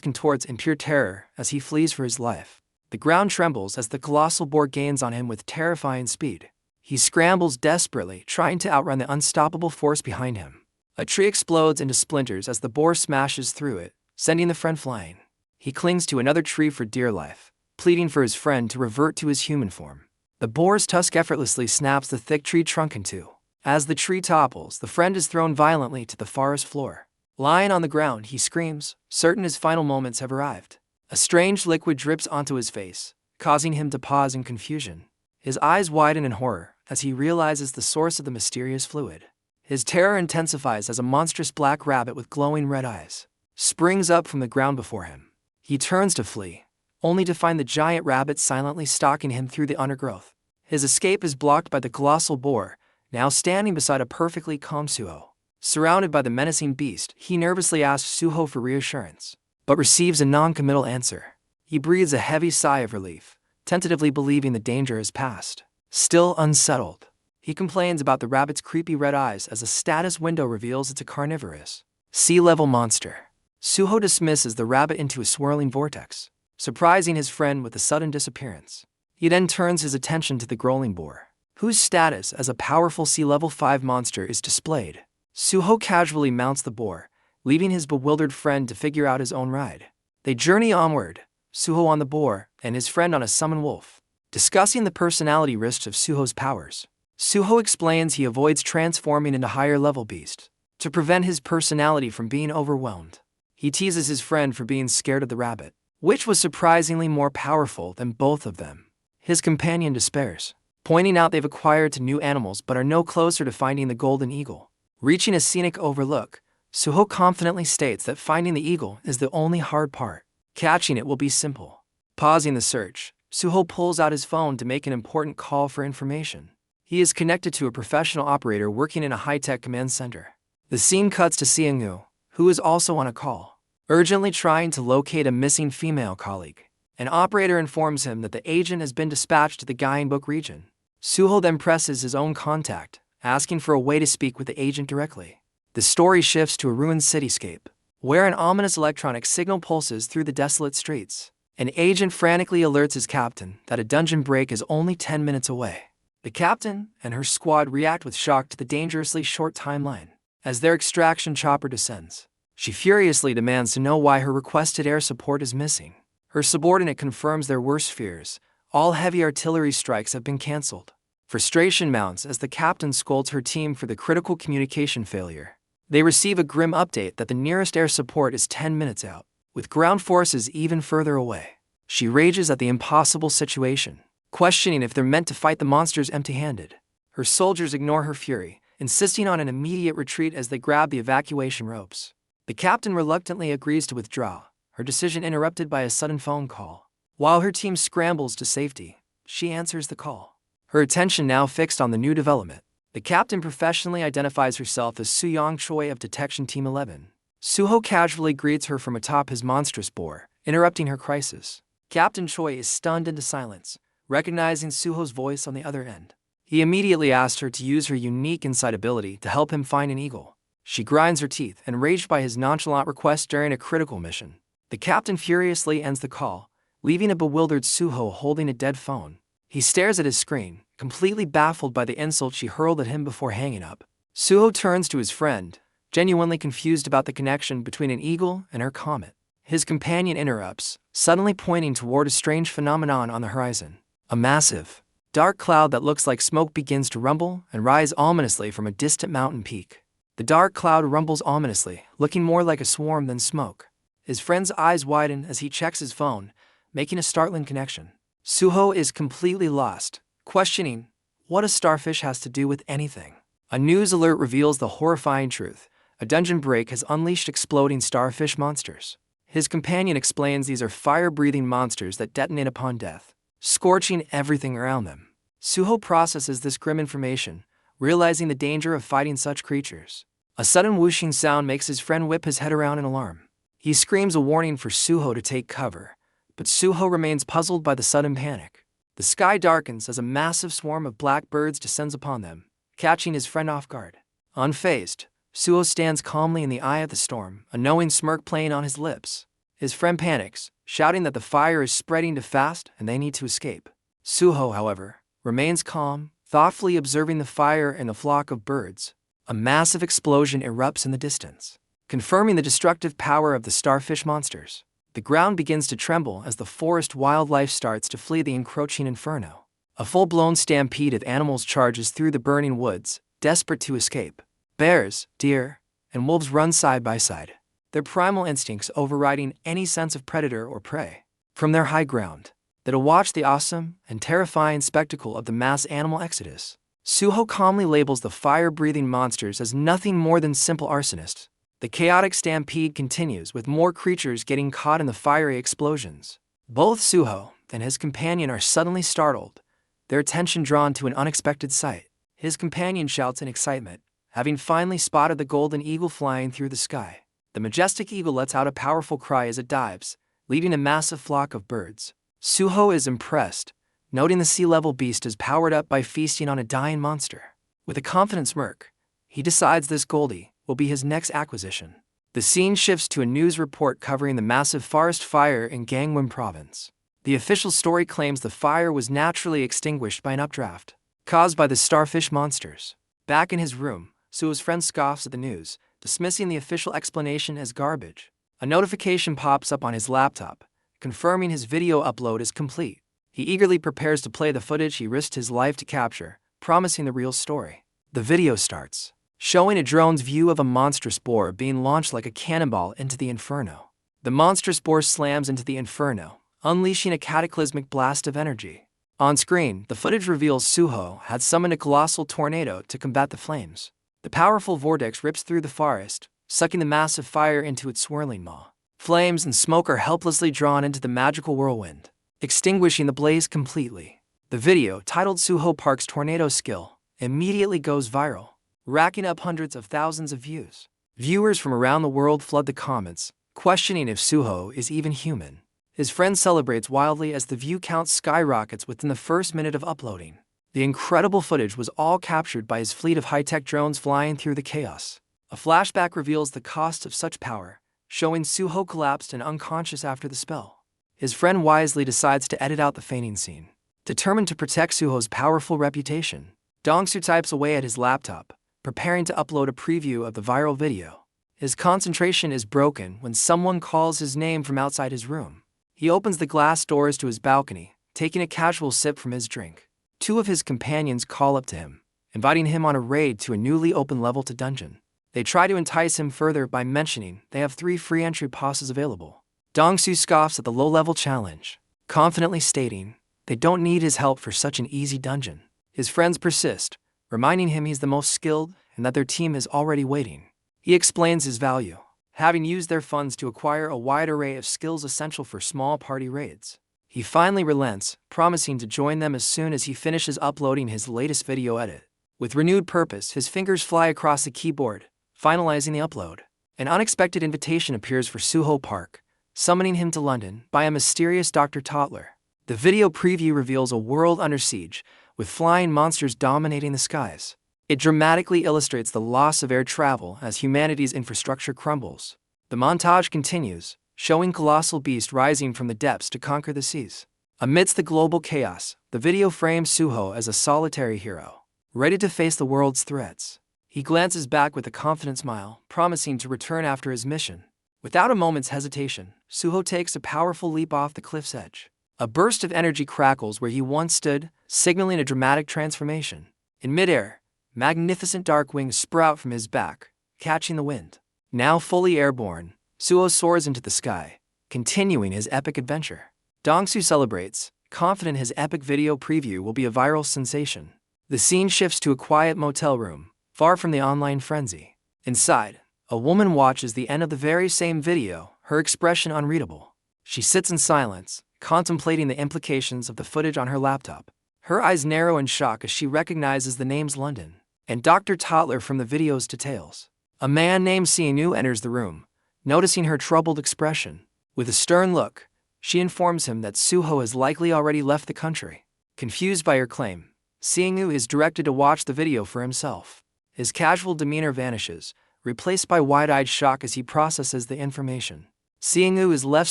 contorts in pure terror as he flees for his life. The ground trembles as the colossal boar gains on him with terrifying speed. He scrambles desperately, trying to outrun the unstoppable force behind him. A tree explodes into splinters as the boar smashes through it, sending the friend flying. He clings to another tree for dear life, pleading for his friend to revert to his human form. The boar's tusk effortlessly snaps the thick tree trunk in two. As the tree topples, the friend is thrown violently to the forest floor. Lying on the ground, he screams, certain his final moments have arrived. A strange liquid drips onto his face, causing him to pause in confusion. His eyes widen in horror as he realizes the source of the mysterious fluid. His terror intensifies as a monstrous black rabbit with glowing red eyes springs up from the ground before him. He turns to flee, only to find the giant rabbit silently stalking him through the undergrowth. His escape is blocked by the colossal boar, now standing beside a perfectly calm Suho. Surrounded by the menacing beast, he nervously asks Suho for reassurance, but receives a non-committal answer. He breathes a heavy sigh of relief, tentatively believing the danger has passed. Still unsettled, he complains about the rabbit's creepy red eyes as a status window reveals it's a carnivorous, sea-level monster. Suho dismisses the rabbit into a swirling vortex, surprising his friend with the sudden disappearance. He then turns his attention to the growling boar, whose status as a powerful sea-level 5 monster is displayed. Suho casually mounts the boar, leaving his bewildered friend to figure out his own ride. They journey onward, Suho on the boar, and his friend on a summon wolf, discussing the personality risks of Suho's powers. Suho explains he avoids transforming into higher-level beasts to prevent his personality from being overwhelmed. He teases his friend for being scared of the rabbit, which was surprisingly more powerful than both of them. His companion despairs, pointing out they've acquired 2 new animals but are no closer to finding the golden eagle. Reaching a scenic overlook, Suho confidently states that finding the eagle is the only hard part. Catching it will be simple. Pausing the search, Suho pulls out his phone to make an important call for information. He is connected to a professional operator working in a high-tech command center. The scene cuts to Seung-woo, who is also on a call, urgently trying to locate a missing female colleague. An operator informs him that the agent has been dispatched to the Gyeongbuk region. Suho then presses his own contact, asking for a way to speak with the agent directly. The story shifts to a ruined cityscape, where an ominous electronic signal pulses through the desolate streets. An agent frantically alerts his captain that a dungeon break is only 10 minutes away. The captain and her squad react with shock to the dangerously short timeline. As their extraction chopper descends, she furiously demands to know why her requested air support is missing. Her subordinate confirms their worst fears. All heavy artillery strikes have been cancelled. Frustration mounts as the captain scolds her team for the critical communication failure. They receive a grim update that the nearest air support is 10 minutes out, with ground forces even further away. She rages at the impossible situation, questioning if they're meant to fight the monsters empty-handed. Her soldiers ignore her fury, insisting on an immediate retreat as they grab the evacuation ropes. The captain reluctantly agrees to withdraw, her decision interrupted by a sudden phone call. While her team scrambles to safety, she answers the call. Her attention now fixed on the new development. The captain professionally identifies herself as Soo-young Choi of Detection Team 11. Suho casually greets her from atop his monstrous boar, interrupting her crisis. Captain Choi is stunned into silence, recognizing Suho's voice on the other end. He immediately asked her to use her unique insight ability to help him find an eagle. She grinds her teeth, enraged by his nonchalant request during a critical mission. The captain furiously ends the call, leaving a bewildered Suho holding a dead phone. He stares at his screen, completely baffled by the insult she hurled at him before hanging up. Suho turns to his friend, genuinely confused about the connection between an eagle and her comet. His companion interrupts, suddenly pointing toward a strange phenomenon on the horizon. A massive, dark cloud that looks like smoke begins to rumble and rise ominously from a distant mountain peak. The dark cloud rumbles ominously, looking more like a swarm than smoke. His friend's eyes widen as he checks his phone, making a startling connection. Suho is completely lost, questioning what a starfish has to do with anything. A news alert reveals the horrifying truth. A dungeon break has unleashed exploding starfish monsters. His companion explains these are fire-breathing monsters that detonate upon death, scorching everything around them. Suho processes this grim information, realizing the danger of fighting such creatures. A sudden whooshing sound makes his friend whip his head around in alarm. He screams a warning for Suho to take cover, but Suho remains puzzled by the sudden panic. The sky darkens as a massive swarm of black birds descends upon them, catching his friend off guard. Unfazed, Suho stands calmly in the eye of the storm, a knowing smirk playing on his lips. His friend panics, shouting that the fire is spreading too fast and they need to escape. Suho, however, remains calm, thoughtfully observing the fire and the flock of birds. A massive explosion erupts in the distance, confirming the destructive power of the starfish monsters. The ground begins to tremble as the forest wildlife starts to flee the encroaching inferno. A full-blown stampede of animals charges through the burning woods, desperate to escape. Bears, deer, and wolves run side by side, their primal instincts overriding any sense of predator or prey. From their high ground, they watch the awesome and terrifying spectacle of the mass animal exodus. Suho calmly labels the fire-breathing monsters as nothing more than simple arsonists. The chaotic stampede continues, with more creatures getting caught in the fiery explosions. Both Suho and his companion are suddenly startled, their attention drawn to an unexpected sight. His companion shouts in excitement, having finally spotted the golden eagle flying through the sky. The majestic eagle lets out a powerful cry as it dives, leading a massive flock of birds. Suho is impressed, noting the sea-level beast is powered up by feasting on a dying monster. With a confident smirk, he decides this Goldie will be his next acquisition. The scene shifts to a news report covering the massive forest fire in Gangwon province. The official story claims the fire was naturally extinguished by an updraft, caused by the starfish monsters. Back in his room, Suho's friend scoffs at the news, dismissing the official explanation as garbage. A notification pops up on his laptop, confirming his video upload is complete. He eagerly prepares to play the footage he risked his life to capture, promising the real story. The video starts, showing a drone's view of a monstrous boar being launched like a cannonball into the inferno. The monstrous boar slams into the inferno, unleashing a cataclysmic blast of energy. On screen, the footage reveals Suho had summoned a colossal tornado to combat the flames. The powerful vortex rips through the forest, sucking the massive fire into its swirling maw. Flames and smoke are helplessly drawn into the magical whirlwind, extinguishing the blaze completely. The video, titled Suho Park's Tornado Skill, immediately goes viral, racking up hundreds of thousands of views. Viewers from around the world flood the comments, questioning if Suho is even human. His friend celebrates wildly as the view count skyrockets within the first minute of uploading. The incredible footage was all captured by his fleet of high-tech drones flying through the chaos. A flashback reveals the cost of such power, showing Suho collapsed and unconscious after the spell. His friend wisely decides to edit out the fainting scene. Determined to protect Suho's powerful reputation, Dongsu types away at his laptop, preparing to upload a preview of the viral video. His concentration is broken when someone calls his name from outside his room. He opens the glass doors to his balcony, taking a casual sip from his drink. Two of his companions call up to him, inviting him on a raid to a newly opened level to dungeon. They try to entice him further by mentioning they have 3 free entry passes available. Dongsu scoffs at the low-level challenge, confidently stating they don't need his help for such an easy dungeon. His friends persist, reminding him he's the most skilled and that their team is already waiting. He explains his value, having used their funds to acquire a wide array of skills essential for small party raids. He finally relents, promising to join them as soon as he finishes uploading his latest video edit. With renewed purpose, his fingers fly across the keyboard, finalizing the upload. An unexpected invitation appears for Suho Park, summoning him to London by a mysterious Dr. Toddler. The video preview reveals a world under siege, with flying monsters dominating the skies. It dramatically illustrates the loss of air travel as humanity's infrastructure crumbles. The montage continues, showing colossal beasts rising from the depths to conquer the seas. Amidst the global chaos, the video frames Suho as a solitary hero, ready to face the world's threats. He glances back with a confident smile, promising to return after his mission. Without a moment's hesitation, Suho takes a powerful leap off the cliff's edge. A burst of energy crackles where he once stood, signaling a dramatic transformation. In midair, magnificent dark wings sprout from his back, catching the wind. Now fully airborne, Suho soars into the sky, continuing his epic adventure. Dongsu celebrates, confident his epic video preview will be a viral sensation. The scene shifts to a quiet motel room, far from the online frenzy. Inside, a woman watches the end of the very same video, her expression unreadable. She sits in silence, contemplating the implications of the footage on her laptop. Her eyes narrow in shock as she recognizes the names London and Dr. Toddler from the video's details. A man named Sianu enters the room, noticing her troubled expression. With a stern look, she informs him that Suho has likely already left the country. Confused by her claim, Sianu is directed to watch the video for himself. His casual demeanor vanishes, replaced by wide-eyed shock as he processes the information. Sianu is left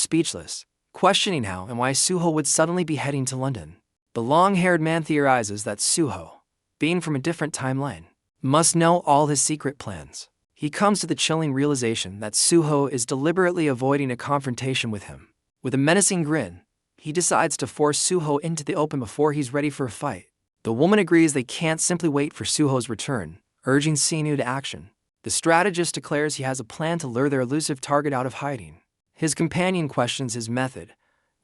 speechless, questioning how and why Suho would suddenly be heading to London. The long-haired man theorizes that Suho, being from a different timeline, must know all his secret plans. He comes to the chilling realization that Suho is deliberately avoiding a confrontation with him. With a menacing grin, he decides to force Suho into the open before he's ready for a fight. The woman agrees they can't simply wait for Suho's return, urging Sianu to action. The strategist declares he has a plan to lure their elusive target out of hiding. His companion questions his method,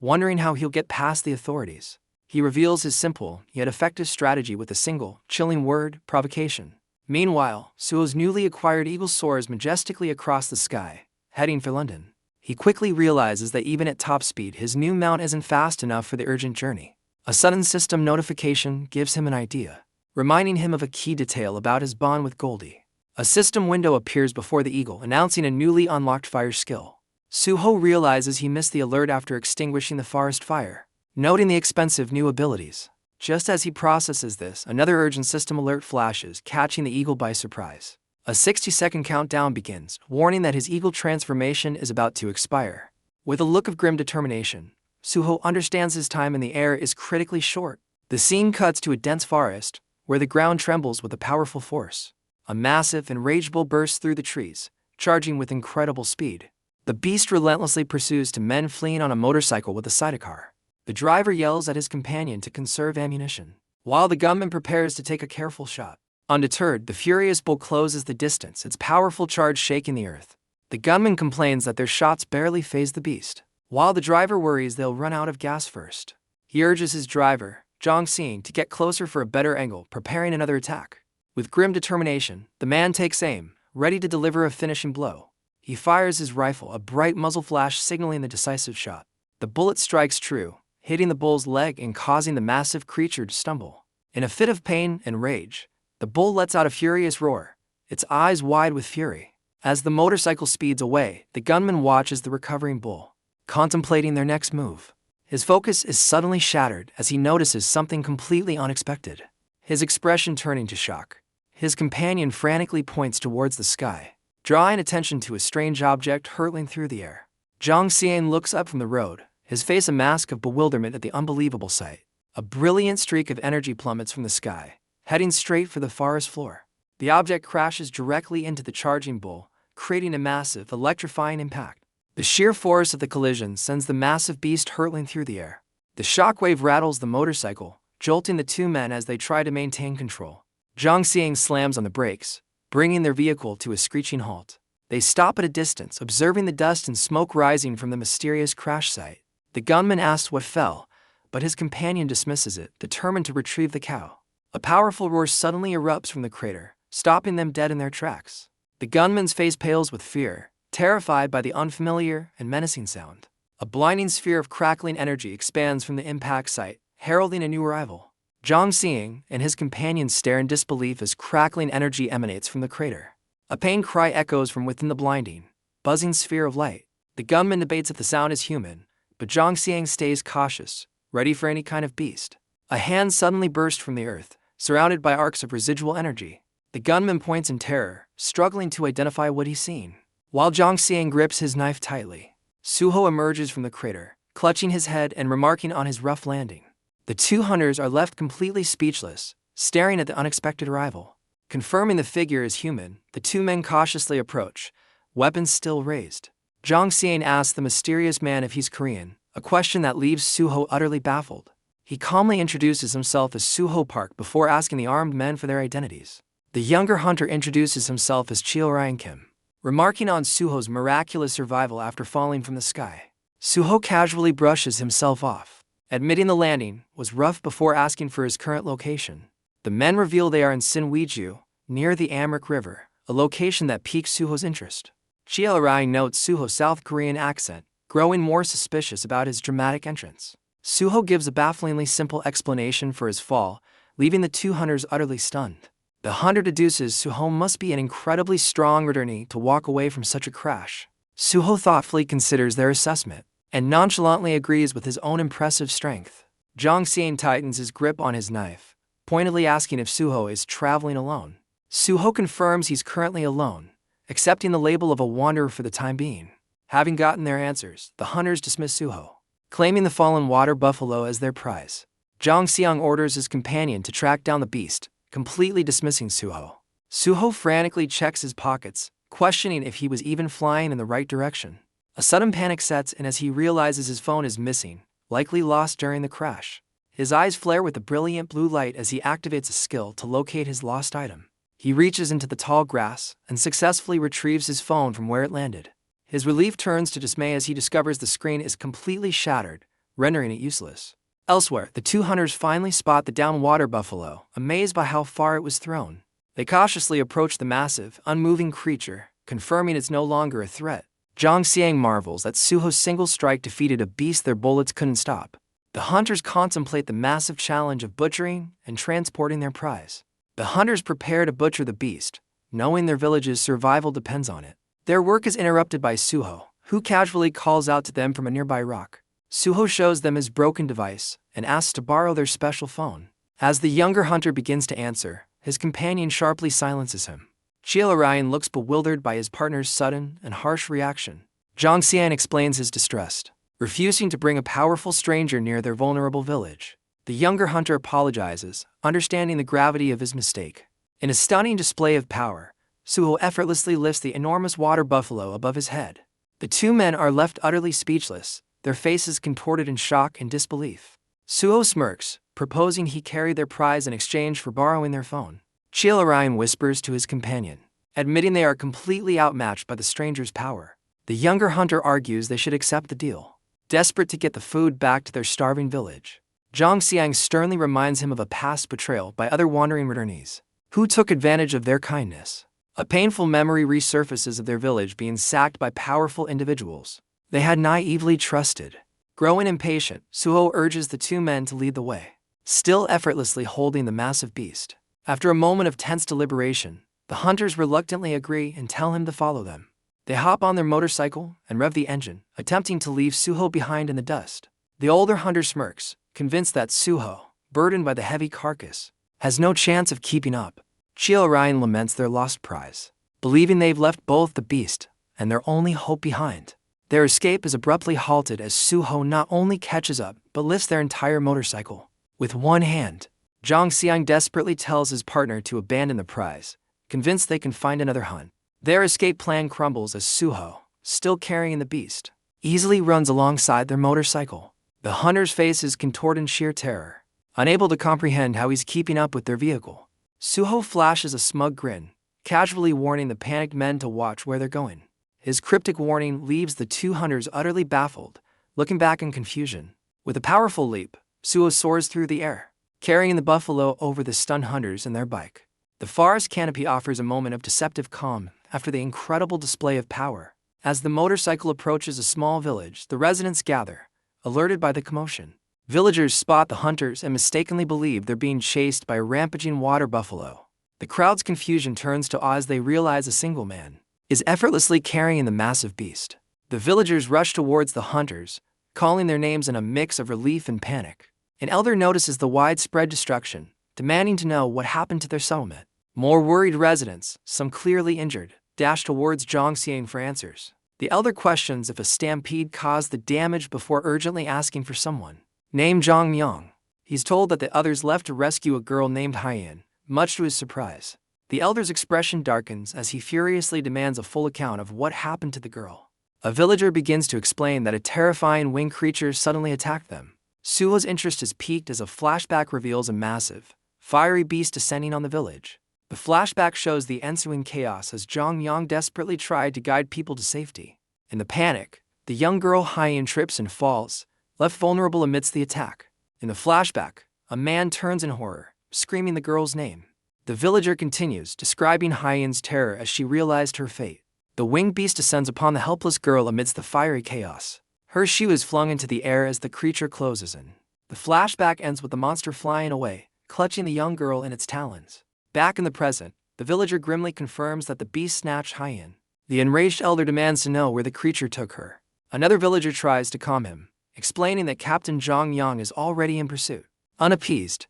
wondering how he'll get past the authorities. He reveals his simple, yet effective strategy with a single, chilling word: provocation. Meanwhile, Suho's newly acquired eagle soars majestically across the sky, heading for London. He quickly realizes that even at top speed, his new mount isn't fast enough for the urgent journey. A sudden system notification gives him an idea, reminding him of a key detail about his bond with Goldie. A system window appears before the eagle, announcing a newly unlocked fire skill. Suho realizes he missed the alert after extinguishing the forest fire, noting the expensive new abilities. Just as he processes this, another urgent system alert flashes, catching the eagle by surprise. A 60-second countdown begins, warning that his eagle transformation is about to expire. With a look of grim determination, Suho understands his time in the air is critically short. The scene cuts to a dense forest, where the ground trembles with a powerful force. A massive and rage bull bursts through the trees, charging with incredible speed. The beast relentlessly pursues two men fleeing on a motorcycle with a sidecar. The driver yells at his companion to conserve ammunition, while the gunman prepares to take a careful shot. Undeterred, the furious bull closes the distance, its powerful charge shaking the earth. The gunman complains that their shots barely faze the beast, while the driver worries they'll run out of gas first. He urges his driver, Zhang Xing, to get closer for a better angle, preparing another attack. With grim determination, the man takes aim, ready to deliver a finishing blow. He fires his rifle, a bright muzzle flash signaling the decisive shot. The bullet strikes true, hitting the bull's leg and causing the massive creature to stumble. In a fit of pain and rage, the bull lets out a furious roar, its eyes wide with fury. As the motorcycle speeds away, the gunman watches the recovering bull, contemplating their next move. His focus is suddenly shattered as he notices something completely unexpected. His expression turning to shock, his companion frantically points towards the sky, drawing attention to a strange object hurtling through the air. Zhang Xian looks up from the road, his face a mask of bewilderment at the unbelievable sight. A brilliant streak of energy plummets from the sky, heading straight for the forest floor. The object crashes directly into the charging bull, creating a massive, electrifying impact. The sheer force of the collision sends the massive beast hurtling through the air. The shockwave rattles the motorcycle, jolting the two men as they try to maintain control. Zhang Xiang slams on the brakes, bringing their vehicle to a screeching halt. They stop at a distance, observing the dust and smoke rising from the mysterious crash site. The gunman asks what fell, but his companion dismisses it, determined to retrieve the cow. A powerful roar suddenly erupts from the crater, stopping them dead in their tracks. The gunman's face pales with fear, terrified by the unfamiliar and menacing sound. A blinding sphere of crackling energy expands from the impact site, heralding a new arrival. Zhang Xing and his companions stare in disbelief as crackling energy emanates from the crater. A pained cry echoes from within the blinding, buzzing sphere of light. The gunman debates if the sound is human, but Zhang Xing stays cautious, ready for any kind of beast. A hand suddenly bursts from the earth, surrounded by arcs of residual energy. The gunman points in terror, struggling to identify what he's seen. While Zhang Xing grips his knife tightly, Suho emerges from the crater, clutching his head and remarking on his rough landing. The two hunters are left completely speechless, staring at the unexpected arrival. Confirming the figure is human, the two men cautiously approach, weapons still raised. Zhang Xing asks the mysterious man if he's Korean, a question that leaves Suho utterly baffled. He calmly introduces himself as Suho Park before asking the armed men for their identities. The younger hunter introduces himself as Cheo Ryan Kim, remarking on Suho's miraculous survival after falling from the sky. Suho casually brushes himself off, admitting the landing was rough before asking for his current location. The men reveal they are in Sinwiju, near the Amrik River, a location that piques Suho's interest. Cheo Ryan notes Suho's South Korean accent, growing more suspicious about his dramatic entrance. Suho gives a bafflingly simple explanation for his fall, leaving the two hunters utterly stunned. The hunter deduces Suho must be an incredibly strong returnee to walk away from such a crash. Suho thoughtfully considers their assessment, and nonchalantly agrees with his own impressive strength. Zhang Xing tightens his grip on his knife, pointedly asking if Suho is traveling alone. Suho confirms he's currently alone, accepting the label of a wanderer for the time being. Having gotten their answers, the hunters dismiss Suho, claiming the fallen water buffalo as their prize. Zhang Xiang orders his companion to track down the beast, completely dismissing Suho. Suho frantically checks his pockets, questioning if he was even flying in the right direction. A sudden panic sets in as he realizes his phone is missing, likely lost during the crash. His eyes flare with a brilliant blue light as he activates a skill to locate his lost item. He reaches into the tall grass and successfully retrieves his phone from where it landed. His relief turns to dismay as he discovers the screen is completely shattered, rendering it useless. Elsewhere, the two hunters finally spot the downed water buffalo, amazed by how far it was thrown. They cautiously approach the massive, unmoving creature, confirming it's no longer a threat. Zhang Xiang marvels that Suho's single strike defeated a beast their bullets couldn't stop. The hunters contemplate the massive challenge of butchering and transporting their prize. The hunters prepare to butcher the beast, knowing their village's survival depends on it. Their work is interrupted by Suho, who casually calls out to them from a nearby rock. Suho shows them his broken device and asks to borrow their special phone. As the younger hunter begins to answer, his companion sharply silences him. Cheo Ryan looks bewildered by his partner's sudden and harsh reaction. Zhang Xian explains his distress, refusing to bring a powerful stranger near their vulnerable village. The younger hunter apologizes, understanding the gravity of his mistake. In a stunning display of power, Suho effortlessly lifts the enormous water buffalo above his head. The two men are left utterly speechless, their faces contorted in shock and disbelief. Suho smirks, proposing he carry their prize in exchange for borrowing their phone. Cheo Ryan whispers to his companion, admitting they are completely outmatched by the stranger's power. The younger hunter argues they should accept the deal, desperate to get the food back to their starving village. Zhang Xiang sternly reminds him of a past betrayal by other wandering returnees, who took advantage of their kindness. A painful memory resurfaces of their village being sacked by powerful individuals they had naively trusted. Growing impatient, Suho urges the two men to lead the way, still effortlessly holding the massive beast. After a moment of tense deliberation, the hunters reluctantly agree and tell him to follow them. They hop on their motorcycle and rev the engine, attempting to leave Suho behind in the dust. The older hunter smirks, convinced that Suho, burdened by the heavy carcass, has no chance of keeping up. Cheo Ryan laments their lost prize, believing they've left both the beast and their only hope behind. Their escape is abruptly halted as Suho not only catches up but lifts their entire motorcycle. With one hand, Zhang Xiang desperately tells his partner to abandon the prize, convinced they can find another hunt. Their escape plan crumbles as Suho, still carrying the beast, easily runs alongside their motorcycle. The hunter's face is contorted in sheer terror, unable to comprehend how he's keeping up with their vehicle. Suho flashes a smug grin, casually warning the panicked men to watch where they're going. His cryptic warning leaves the two hunters utterly baffled, looking back in confusion. With a powerful leap, Suho soars through the air, carrying the buffalo over the stunned hunters and their bike. The forest canopy offers a moment of deceptive calm after the incredible display of power. As the motorcycle approaches a small village, the residents gather, alerted by the commotion. Villagers spot the hunters and mistakenly believe they're being chased by a rampaging water buffalo. The crowd's confusion turns to awe as they realize a single man is effortlessly carrying the massive beast. The villagers rush towards the hunters, calling their names in a mix of relief and panic. An elder notices the widespread destruction, demanding to know what happened to their settlement. More worried residents, some clearly injured, dash towards Zhang Xian for answers. The elder questions if a stampede caused the damage before urgently asking for someone named Zhang Myang. He's told that the others left to rescue a girl named Haiyan, much to his surprise. The elder's expression darkens as he furiously demands a full account of what happened to the girl. A villager begins to explain that a terrifying winged creature suddenly attacked them. Suho's interest is piqued as a flashback reveals a massive, fiery beast descending on the village. The flashback shows the ensuing chaos as Zhang Yang desperately tried to guide people to safety. In the panic, the young girl Haiyan trips and falls, left vulnerable amidst the attack. In the flashback, a man turns in horror, screaming the girl's name. The villager continues, describing Haiyan's terror as she realized her fate. The winged beast descends upon the helpless girl amidst the fiery chaos. Her shoe is flung into the air as the creature closes in. The flashback ends with the monster flying away, clutching the young girl in its talons. Back in the present, the villager grimly confirms that the beast snatched Haiyan. The enraged elder demands to know where the creature took her. Another villager tries to calm him, explaining that Captain Zhang Yang is already in pursuit. Unappeased,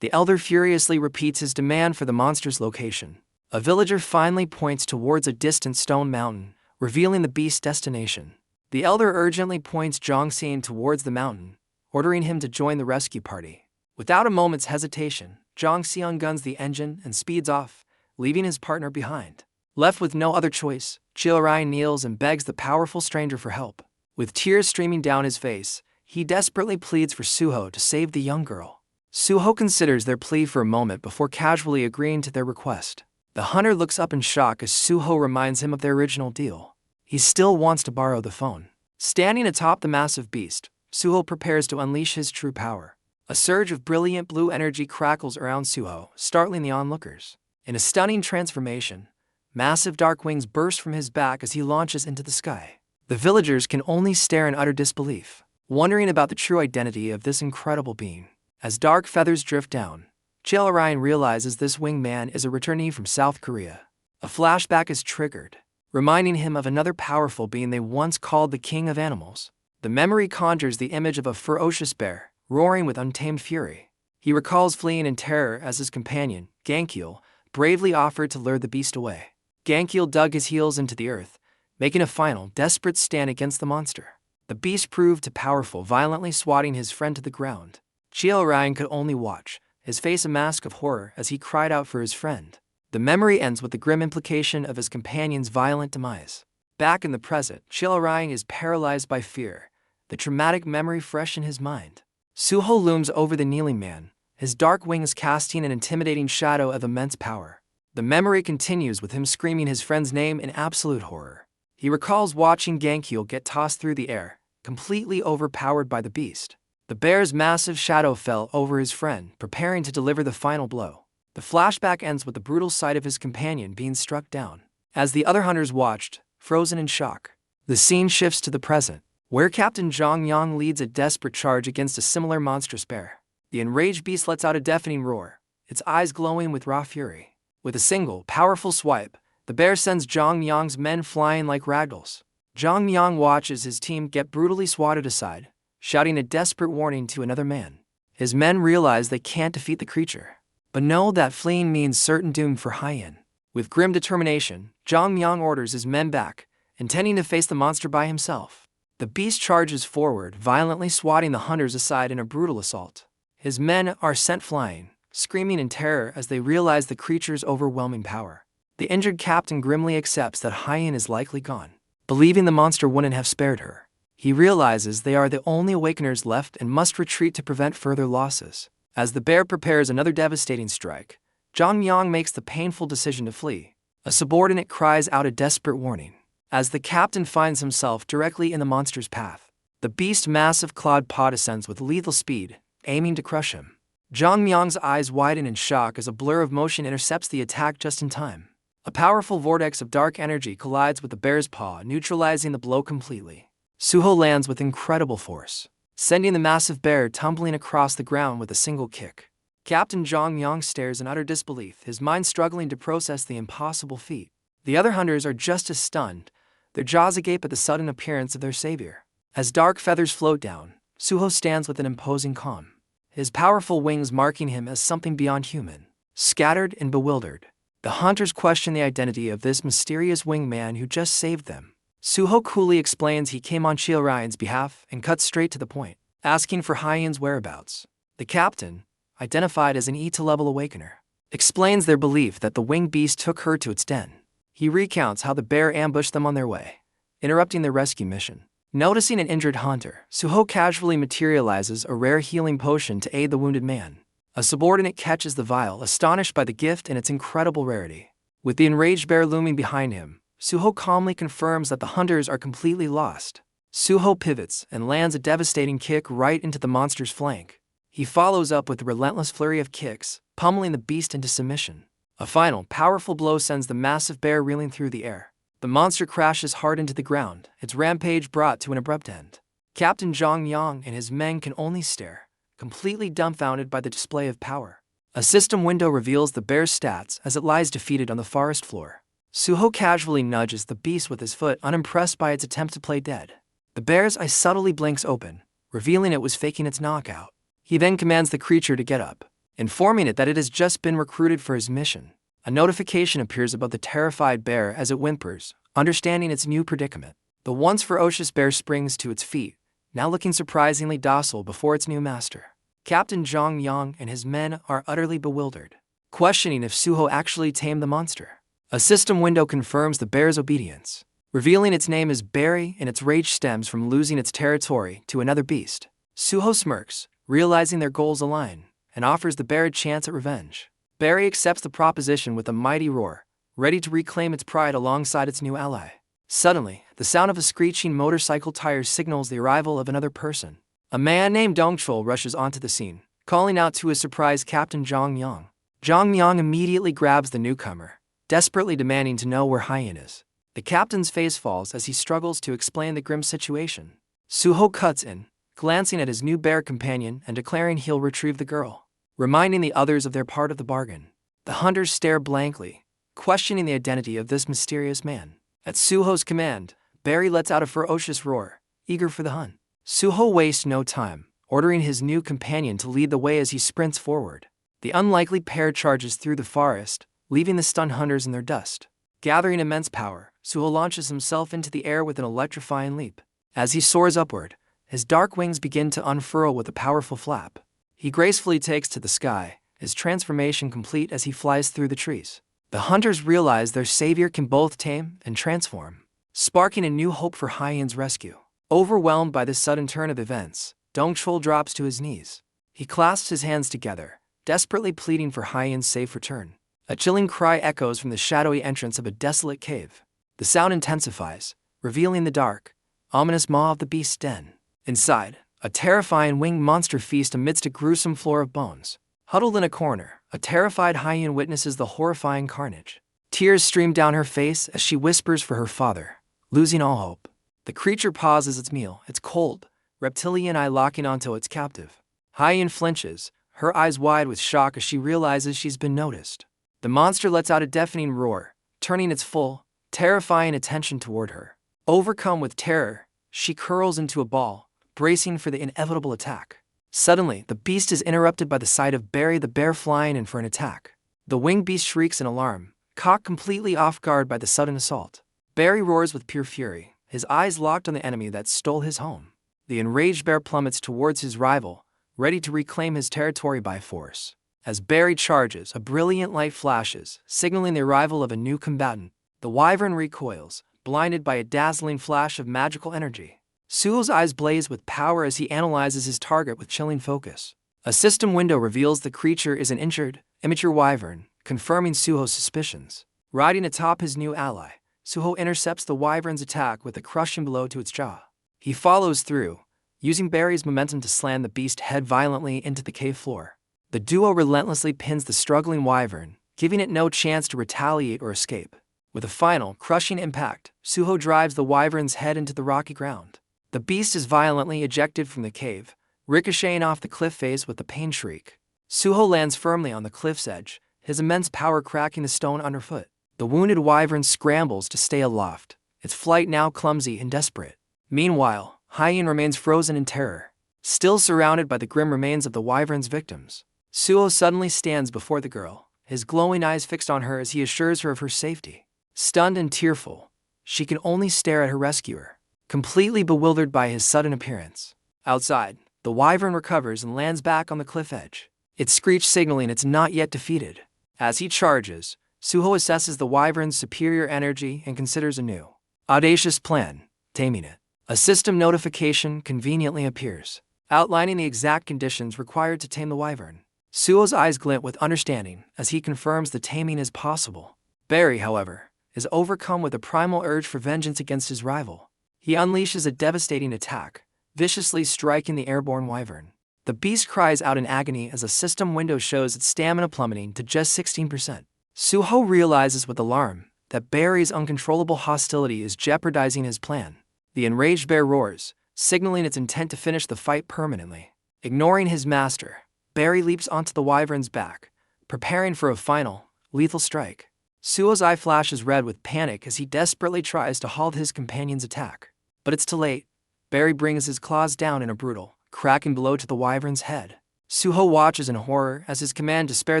the elder furiously repeats his demand for the monster's location. A villager finally points towards a distant stone mountain, revealing the beast's destination. The elder urgently points Zhang Xian towards the mountain, ordering him to join the rescue party. Without a moment's hesitation, Zhang Xian guns the engine and speeds off, leaving his partner behind. Left with no other choice, Qiurai kneels and begs the powerful stranger for help. With tears streaming down his face, he desperately pleads for Suho to save the young girl. Suho considers their plea for a moment before casually agreeing to their request. The hunter looks up in shock as Suho reminds him of their original deal. He still wants to borrow the phone. Standing atop the massive beast, Suho prepares to unleash his true power. A surge of brilliant blue energy crackles around Suho, startling the onlookers. In a stunning transformation, massive dark wings burst from his back as he launches into the sky. The villagers can only stare in utter disbelief, wondering about the true identity of this incredible being. As dark feathers drift down, Qiurai realizes this winged man is a returnee from South Korea. A flashback is triggered, reminding him of another powerful being they once called the King of Animals. The memory conjures the image of a ferocious bear, roaring with untamed fury. He recalls fleeing in terror as his companion, Gankyul, bravely offered to lure the beast away. Gankyul dug his heels into the earth, making a final, desperate stand against the monster. The beast proved too powerful, violently swatting his friend to the ground. Qiurai could only watch, his face a mask of horror as he cried out for his friend. The memory ends with the grim implication of his companion's violent demise. Back in the present, Qiurai is paralyzed by fear, the traumatic memory fresh in his mind. Suho looms over the kneeling man, his dark wings casting an intimidating shadow of immense power. The memory continues with him screaming his friend's name in absolute horror. He recalls watching Gankyul get tossed through the air, completely overpowered by the beast. The bear's massive shadow fell over his friend, preparing to deliver the final blow. The flashback ends with the brutal sight of his companion being struck down. As the other hunters watched, frozen in shock, the scene shifts to the present, where Captain Zhang Yang leads a desperate charge against a similar monstrous bear. The enraged beast lets out a deafening roar, its eyes glowing with raw fury. With a single, powerful swipe, the bear sends Zhang Yang's men flying like ragdolls. Zhang Yang watches his team get brutally swatted aside, shouting a desperate warning to another man. His men realize they can't defeat the creature, but know that fleeing means certain doom for Haiyan. With grim determination, Zhang Yang orders his men back, intending to face the monster by himself. The beast charges forward, violently swatting the hunters aside in a brutal assault. His men are sent flying, screaming in terror as they realize the creature's overwhelming power. The injured captain grimly accepts that Haiyan is likely gone, believing the monster wouldn't have spared her. He realizes they are the only awakeners left and must retreat to prevent further losses. As the bear prepares another devastating strike, Zhang Yang makes the painful decision to flee. A subordinate cries out a desperate warning, as the captain finds himself directly in the monster's path. The beast's massive clawed paw descends with lethal speed, aiming to crush him. Zhang Myang's eyes widen in shock as a blur of motion intercepts the attack just in time. A powerful vortex of dark energy collides with the bear's paw, neutralizing the blow completely. Suho lands with incredible force, sending the massive bear tumbling across the ground with a single kick. Captain Zhang Myang stares in utter disbelief, his mind struggling to process the impossible feat. The other hunters are just as stunned, their jaws agape at the sudden appearance of their savior. As dark feathers float down, Suho stands with an imposing calm, his powerful wings marking him as something beyond human. Scattered and bewildered, the hunters question the identity of this mysterious wingman who just saved them. Suho coolly explains he came on Chielryan's behalf and cuts straight to the point, asking for Hyen's whereabouts. The captain, identified as an E-level awakener, explains their belief that the winged beast took her to its den. He recounts how the bear ambushed them on their way, interrupting their rescue mission. Noticing an injured hunter, Suho casually materializes a rare healing potion to aid the wounded man. A subordinate catches the vial, astonished by the gift and its incredible rarity. With the enraged bear looming behind him, Suho calmly confirms that the hunters are completely lost. Suho pivots and lands a devastating kick right into the monster's flank. He follows up with a relentless flurry of kicks, pummeling the beast into submission. A final, powerful blow sends the massive bear reeling through the air. The monster crashes hard into the ground, its rampage brought to an abrupt end. Captain Zhang Yang and his men can only stare, completely dumbfounded by the display of power. A system window reveals the bear's stats as it lies defeated on the forest floor. Suho casually nudges the beast with his foot, unimpressed by its attempt to play dead. The bear's eye subtly blinks open, revealing it was faking its knockout. He then commands the creature to get up, informing it that it has just been recruited for his mission. A notification appears above the terrified bear as it whimpers, understanding its new predicament. The once ferocious bear springs to its feet, now looking surprisingly docile before its new master. Captain Zhang Yang and his men are utterly bewildered, questioning if Suho actually tamed the monster. A system window confirms the bear's obedience, revealing its name is Barry and its rage stems from losing its territory to another beast. Suho smirks, realizing their goals align, and offers the bear a chance at revenge. Barry accepts the proposition with a mighty roar, ready to reclaim its pride alongside its new ally. Suddenly, the sound of a screeching motorcycle tire signals the arrival of another person. A man named Dong Chul rushes onto the scene, calling out to his surprised Captain Zhang Yang. Zhang Yang immediately grabs the newcomer, desperately demanding to know where Hyen is. The captain's face falls as he struggles to explain the grim situation. Suho cuts in, glancing at his new bear companion and declaring he'll retrieve the girl, reminding the others of their part of the bargain. The hunters stare blankly, questioning the identity of this mysterious man. At Suho's command, Barry lets out a ferocious roar, eager for the hunt. Suho wastes no time, ordering his new companion to lead the way as he sprints forward. The unlikely pair charges through the forest, leaving the stunned hunters in their dust. Gathering immense power, Suho launches himself into the air with an electrifying leap. As he soars upward, his dark wings begin to unfurl with a powerful flap. He gracefully takes to the sky, his transformation complete as he flies through the trees. The hunters realize their savior can both tame and transform, sparking a new hope for Hyen's rescue. Overwhelmed by this sudden turn of events, Dong Chul drops to his knees. He clasps his hands together, desperately pleading for Hyen's safe return. A chilling cry echoes from the shadowy entrance of a desolate cave. The sound intensifies, revealing the dark, ominous maw of the beast's den. Inside, a terrifying winged monster feasts amidst a gruesome floor of bones. Huddled in a corner, a terrified Hyen witnesses the horrifying carnage. Tears stream down her face as she whispers for her father, losing all hope. The creature pauses its meal, its cold, reptilian eye locking onto its captive. Hyen flinches, her eyes wide with shock as she realizes she's been noticed. The monster lets out a deafening roar, turning its full, terrifying attention toward her. Overcome with terror, she curls into a ball, bracing for the inevitable attack. Suddenly, the beast is interrupted by the sight of Barry the bear flying in for an attack. The winged beast shrieks in alarm, caught completely off guard by the sudden assault. Barry roars with pure fury, his eyes locked on the enemy that stole his home. The enraged bear plummets towards his rival, ready to reclaim his territory by force. As Barry charges, a brilliant light flashes, signaling the arrival of a new combatant. The wyvern recoils, blinded by a dazzling flash of magical energy. Suho's eyes blaze with power as he analyzes his target with chilling focus. A system window reveals the creature is an injured, immature wyvern, confirming Suho's suspicions. Riding atop his new ally, Suho intercepts the wyvern's attack with a crushing blow to its jaw. He follows through, using Barry's momentum to slam the beast head violently into the cave floor. The duo relentlessly pins the struggling wyvern, giving it no chance to retaliate or escape. With a final, crushing impact, Suho drives the wyvern's head into the rocky ground. The beast is violently ejected from the cave, ricocheting off the cliff face with a pain shriek. Suho lands firmly on the cliff's edge, his immense power cracking the stone underfoot. The wounded wyvern scrambles to stay aloft, its flight now clumsy and desperate. Meanwhile, Hyen remains frozen in terror, still surrounded by the grim remains of the wyvern's victims. Suho suddenly stands before the girl, his glowing eyes fixed on her as he assures her of her safety. Stunned and tearful, she can only stare at her rescuer, completely bewildered by his sudden appearance. Outside, the wyvern recovers and lands back on the cliff edge, its screech signaling it's not yet defeated. As he charges, Suho assesses the wyvern's superior energy and considers a new, audacious plan, taming it. A system notification conveniently appears, outlining the exact conditions required to tame the wyvern. Suho's eyes glint with understanding as he confirms the taming is possible. Barry, however, is overcome with a primal urge for vengeance against his rival. He unleashes a devastating attack, viciously striking the airborne wyvern. The beast cries out in agony as a system window shows its stamina plummeting to just 16%. Suho realizes with alarm that Barry's uncontrollable hostility is jeopardizing his plan. The enraged bear roars, signaling its intent to finish the fight permanently. Ignoring his master, Barry leaps onto the wyvern's back, preparing for a final, lethal strike. Suho's eye flashes red with panic as he desperately tries to halt his companion's attack. But it's too late. Barry brings his claws down in a brutal, cracking blow to the wyvern's head. Suho watches in horror as his command to spare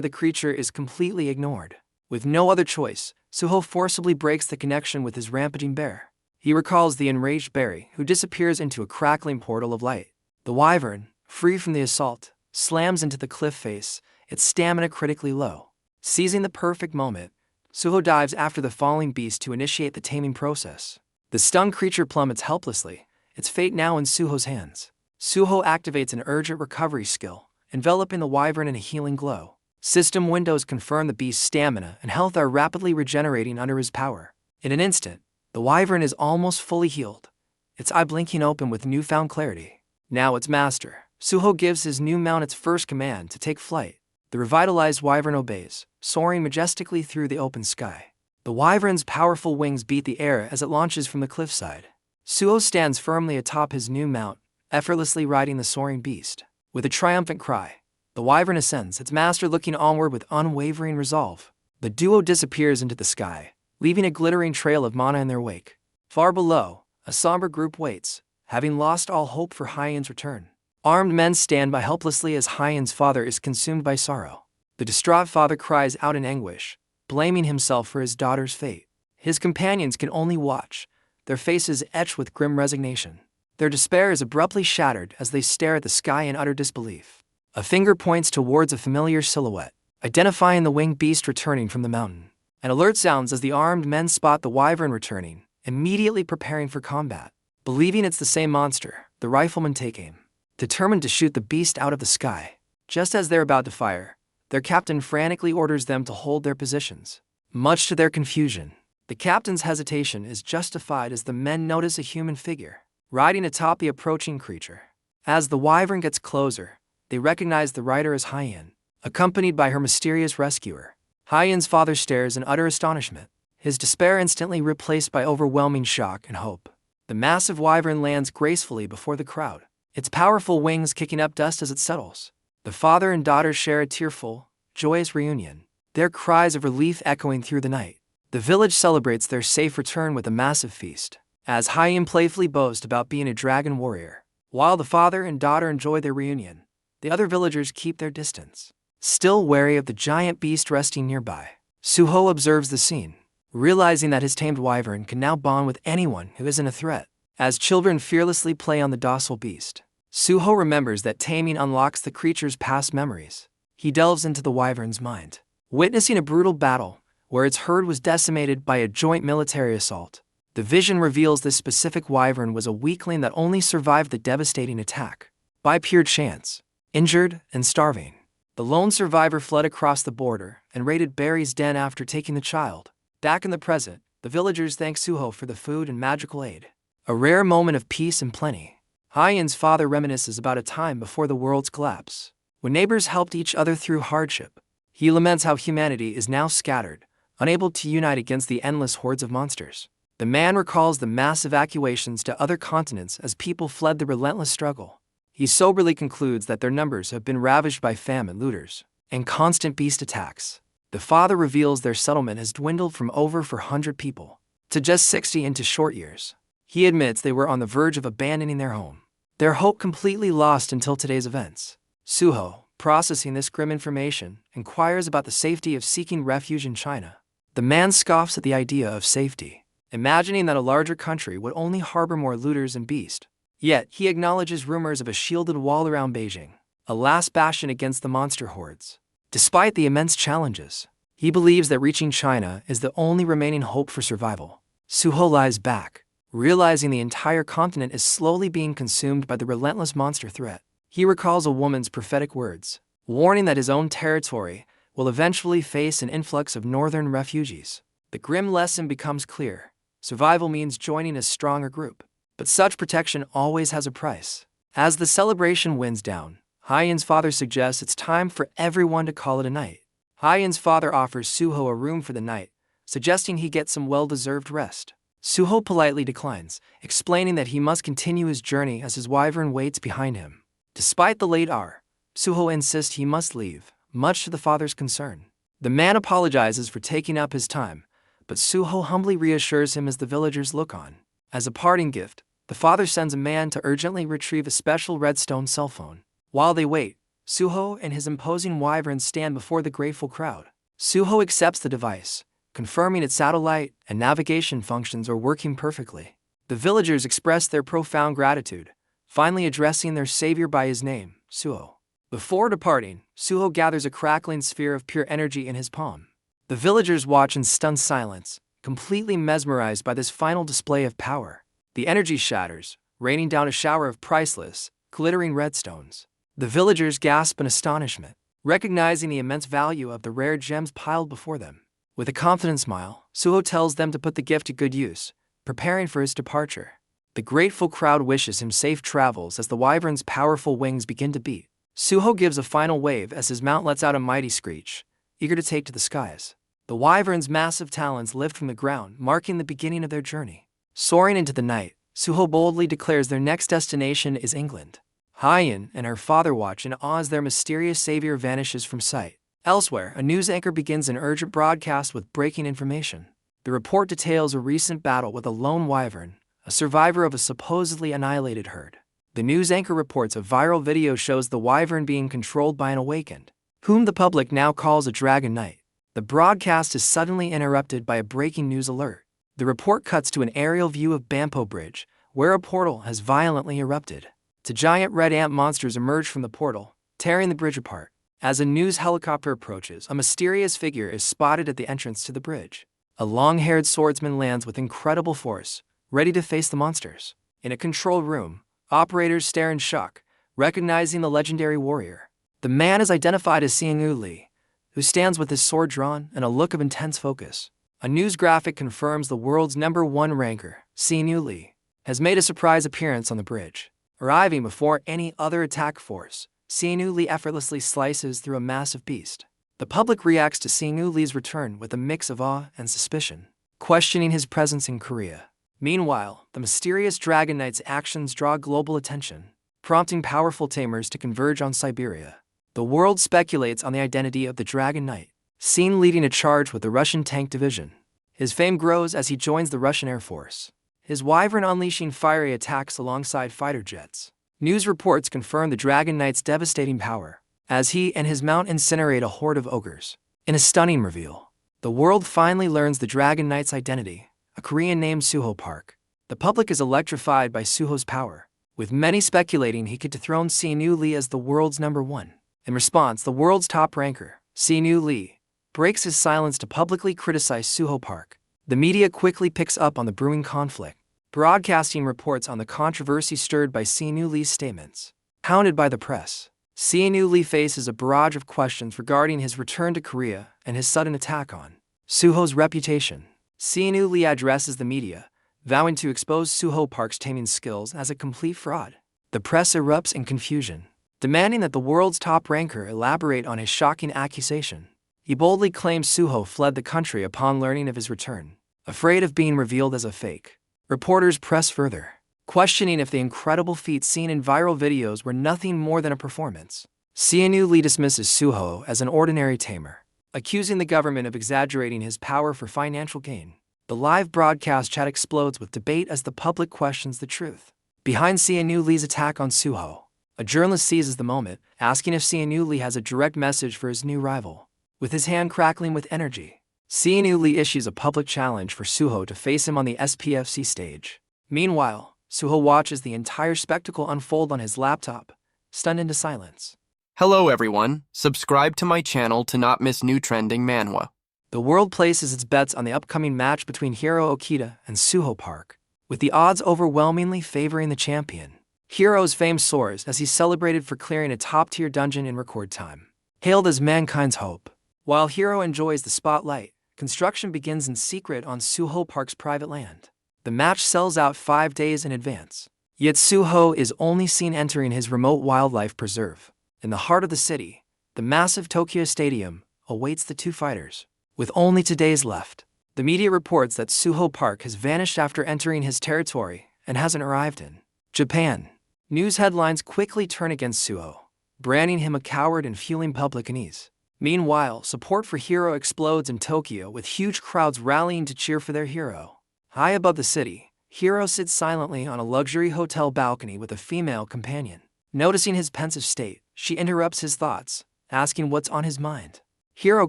the creature is completely ignored. With no other choice, Suho forcibly breaks the connection with his rampaging bear. He recalls the enraged Barry, who disappears into a crackling portal of light. The wyvern, free from the assault, slams into the cliff face, its stamina critically low. Seizing the perfect moment, Suho dives after the falling beast to initiate the taming process. The stung creature plummets helplessly, its fate now in Suho's hands. Suho activates an urgent recovery skill, enveloping the wyvern in a healing glow. System windows confirm the beast's stamina and health are rapidly regenerating under his power. In an instant, the wyvern is almost fully healed, its eye blinking open with newfound clarity. Now its master, Suho gives his new mount its first command to take flight. The revitalized wyvern obeys, soaring majestically through the open sky. The wyvern's powerful wings beat the air as it launches from the cliffside. Suho stands firmly atop his new mount, effortlessly riding the soaring beast. With a triumphant cry, the wyvern ascends, its master looking onward with unwavering resolve. The duo disappears into the sky, leaving a glittering trail of mana in their wake. Far below, a somber group waits, having lost all hope for Hyen's return. Armed men stand by helplessly as Hyen's father is consumed by sorrow. The distraught father cries out in anguish, blaming himself for his daughter's fate. His companions can only watch, their faces etched with grim resignation. Their despair is abruptly shattered as they stare at the sky in utter disbelief. A finger points towards a familiar silhouette, identifying the winged beast returning from the mountain. An alert sounds as the armed men spot the wyvern returning, immediately preparing for combat. Believing it's the same monster, the riflemen take aim, determined to shoot the beast out of the sky. Just as they're about to fire, their captain frantically orders them to hold their positions. Much to their confusion, the captain's hesitation is justified as the men notice a human figure, riding atop the approaching creature. As the wyvern gets closer, they recognize the rider as Hyen, accompanied by her mysterious rescuer. Hyen's father stares in utter astonishment, his despair instantly replaced by overwhelming shock and hope. The massive wyvern lands gracefully before the crowd, its powerful wings kicking up dust as it settles. The father and daughter share a tearful, joyous reunion, their cries of relief echoing through the night. The village celebrates their safe return with a massive feast, as Hyen playfully boasts about being a dragon warrior. While the father and daughter enjoy their reunion, the other villagers keep their distance, still wary of the giant beast resting nearby. Suho observes the scene, realizing that his tamed wyvern can now bond with anyone who isn't a threat. As children fearlessly play on the docile beast, Suho remembers that taming unlocks the creature's past memories. He delves into the wyvern's mind, witnessing a brutal battle where its herd was decimated by a joint military assault. The vision reveals this specific wyvern was a weakling that only survived the devastating attack. By pure chance, injured and starving, the lone survivor fled across the border and raided Barry's den after taking the child. Back in the present, the villagers thank Suho for the food and magical aid, a rare moment of peace and plenty. Hyen's father reminisces about a time before the world's collapse, when neighbors helped each other through hardship. He laments how humanity is now scattered, unable to unite against the endless hordes of monsters. The man recalls the mass evacuations to other continents as people fled the relentless struggle. He soberly concludes that their numbers have been ravaged by famine, looters, and constant beast attacks. The father reveals their settlement has dwindled from over 400 people to just 60 into short years. He admits they were on the verge of abandoning their home, their hope completely lost until today's events. Suho, processing this grim information, inquires about the safety of seeking refuge in China. The man scoffs at the idea of safety, imagining that a larger country would only harbor more looters and beasts. Yet, he acknowledges rumors of a shielded wall around Beijing, a last bastion against the monster hordes. Despite the immense challenges, he believes that reaching China is the only remaining hope for survival. Suho lies back, realizing the entire continent is slowly being consumed by the relentless monster threat. He recalls a woman's prophetic words, warning that his own territory will eventually face an influx of northern refugees. The grim lesson becomes clear. Survival means joining a stronger group, but such protection always has a price. As the celebration winds down, Hyen's father suggests it's time for everyone to call it a night. Hyen's father offers Suho a room for the night, suggesting he get some well-deserved rest. Suho politely declines, explaining that he must continue his journey as his wyvern waits behind him. Despite the late hour, Suho insists he must leave, much to the father's concern. The man apologizes for taking up his time, but Suho humbly reassures him as the villagers look on. As a parting gift, the father sends a man to urgently retrieve a special redstone cell phone. While they wait, Suho and his imposing wyvern stand before the grateful crowd. Suho accepts the device, confirming its satellite and navigation functions are working perfectly. The villagers express their profound gratitude, finally addressing their savior by his name, Suho. Before departing, Suho gathers a crackling sphere of pure energy in his palm. The villagers watch in stunned silence, completely mesmerized by this final display of power. The energy shatters, raining down a shower of priceless, glittering redstones. The villagers gasp in astonishment, recognizing the immense value of the rare gems piled before them. With a confident smile, Suho tells them to put the gift to good use, preparing for his departure. The grateful crowd wishes him safe travels as the wyvern's powerful wings begin to beat. Suho gives a final wave as his mount lets out a mighty screech, eager to take to the skies. The wyvern's massive talons lift from the ground, marking the beginning of their journey. Soaring into the night, Suho boldly declares their next destination is England. Hyen and her father watch in awe as their mysterious savior vanishes from sight. Elsewhere, a news anchor begins an urgent broadcast with breaking information. The report details a recent battle with a lone wyvern, a survivor of a supposedly annihilated herd. The news anchor reports a viral video shows the wyvern being controlled by an awakened, whom the public now calls a dragon knight. The broadcast is suddenly interrupted by a breaking news alert. The report cuts to an aerial view of Bampo Bridge, where a portal has violently erupted. Two giant red ant monsters emerge from the portal, tearing the bridge apart. As a news helicopter approaches, a mysterious figure is spotted at the entrance to the bridge. A long-haired swordsman lands with incredible force, ready to face the monsters. In a control room, operators stare in shock, recognizing the legendary warrior. The man is identified as Xiangyu Li, who stands with his sword drawn and a look of intense focus. A news graphic confirms the world's #1 ranker, Xiangyu Li, has made a surprise appearance on the bridge. Arriving before any other attack force, Xiangyu Li effortlessly slices through a massive beast. The public reacts to Xiangyu Li's return with a mix of awe and suspicion, questioning his presence in Korea. Meanwhile, the mysterious Dragon Knight's actions draw global attention, prompting powerful tamers to converge on Siberia. The world speculates on the identity of the Dragon Knight, seen leading a charge with the Russian tank division. His fame grows as he joins the Russian Air Force, his wyvern unleashing fiery attacks alongside fighter jets. News reports confirm the Dragon Knight's devastating power, as he and his mount incinerate a horde of ogres. In a stunning reveal, the world finally learns the Dragon Knight's identity, a Korean named Suho Park. The public is electrified by Suho's power, with many speculating he could dethrone Xiangyu Li as the world's #1. In response, the world's top ranker, Xiangyu Li, breaks his silence to publicly criticize Suho Park. The media quickly picks up on the brewing conflict, broadcasting reports on the controversy stirred by Xiangyu Li's statements. Hounded by the press, Xiangyu Li faces a barrage of questions regarding his return to Korea and his sudden attack on Suho's reputation. Xiangyu Li addresses the media, vowing to expose Suho Park's taming skills as a complete fraud. The press erupts in confusion, demanding that the world's top ranker elaborate on his shocking accusation. He boldly claims Suho fled the country upon learning of his return, afraid of being revealed as a fake. Reporters press further, questioning if the incredible feats seen in viral videos were nothing more than a performance. Sianu Lee dismisses Suho as an ordinary tamer, accusing the government of exaggerating his power for financial gain. The live broadcast chat explodes with debate as the public questions the truth behind Sianu Lee's attack on Suho. A journalist seizes the moment, asking if Sianu Lee has a direct message for his new rival. With his hand crackling with energy, Sianu Lee issues a public challenge for Suho to face him on the SPFC stage. Meanwhile, Suho watches the entire spectacle unfold on his laptop, stunned into silence. Hello everyone, subscribe to my channel to not miss new trending manhwa. The world places its bets on the upcoming match between Hiro Okita and Suho Park, with the odds overwhelmingly favoring the champion. Hiro's fame soars as he's celebrated for clearing a top-tier dungeon in record time. Hailed as mankind's hope. While Hiro enjoys the spotlight, construction begins in secret on Suho Park's private land. The match sells out 5 days in advance. Yet Suho is only seen entering his remote wildlife preserve. In the heart of the city, the massive Tokyo Stadium awaits the two fighters. With only 2 days left, the media reports that Suho Park has vanished after entering his territory and hasn't arrived in Japan. News headlines quickly turn against Suho, branding him a coward and fueling public unease. Meanwhile, support for Hiro explodes in Tokyo with huge crowds rallying to cheer for their hero. High above the city, Hiro sits silently on a luxury hotel balcony with a female companion. Noticing his pensive state, she interrupts his thoughts, asking what's on his mind. Hiro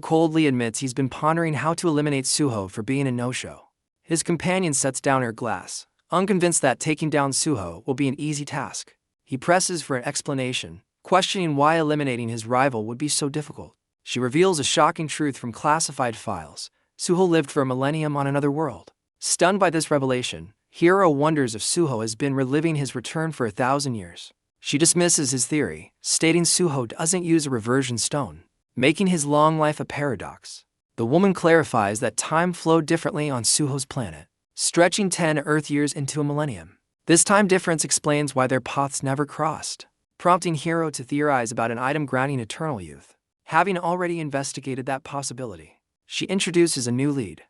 coldly admits he's been pondering how to eliminate Suho for being a no-show. His companion sets down her glass, unconvinced that taking down Suho will be an easy task. He presses for an explanation, questioning why eliminating his rival would be so difficult. She reveals a shocking truth from classified files. Suho lived for a millennium on another world. Stunned by this revelation, Hiro wonders if Suho has been reliving his return for 1,000 years. She dismisses his theory, stating Suho doesn't use a reversion stone, making his long life a paradox. The woman clarifies that time flowed differently on Suho's planet, stretching 10 Earth years into a millennium. This time difference explains why their paths never crossed, prompting Hiro to theorize about an item granting eternal youth. Having already investigated that possibility, she introduces a new lead,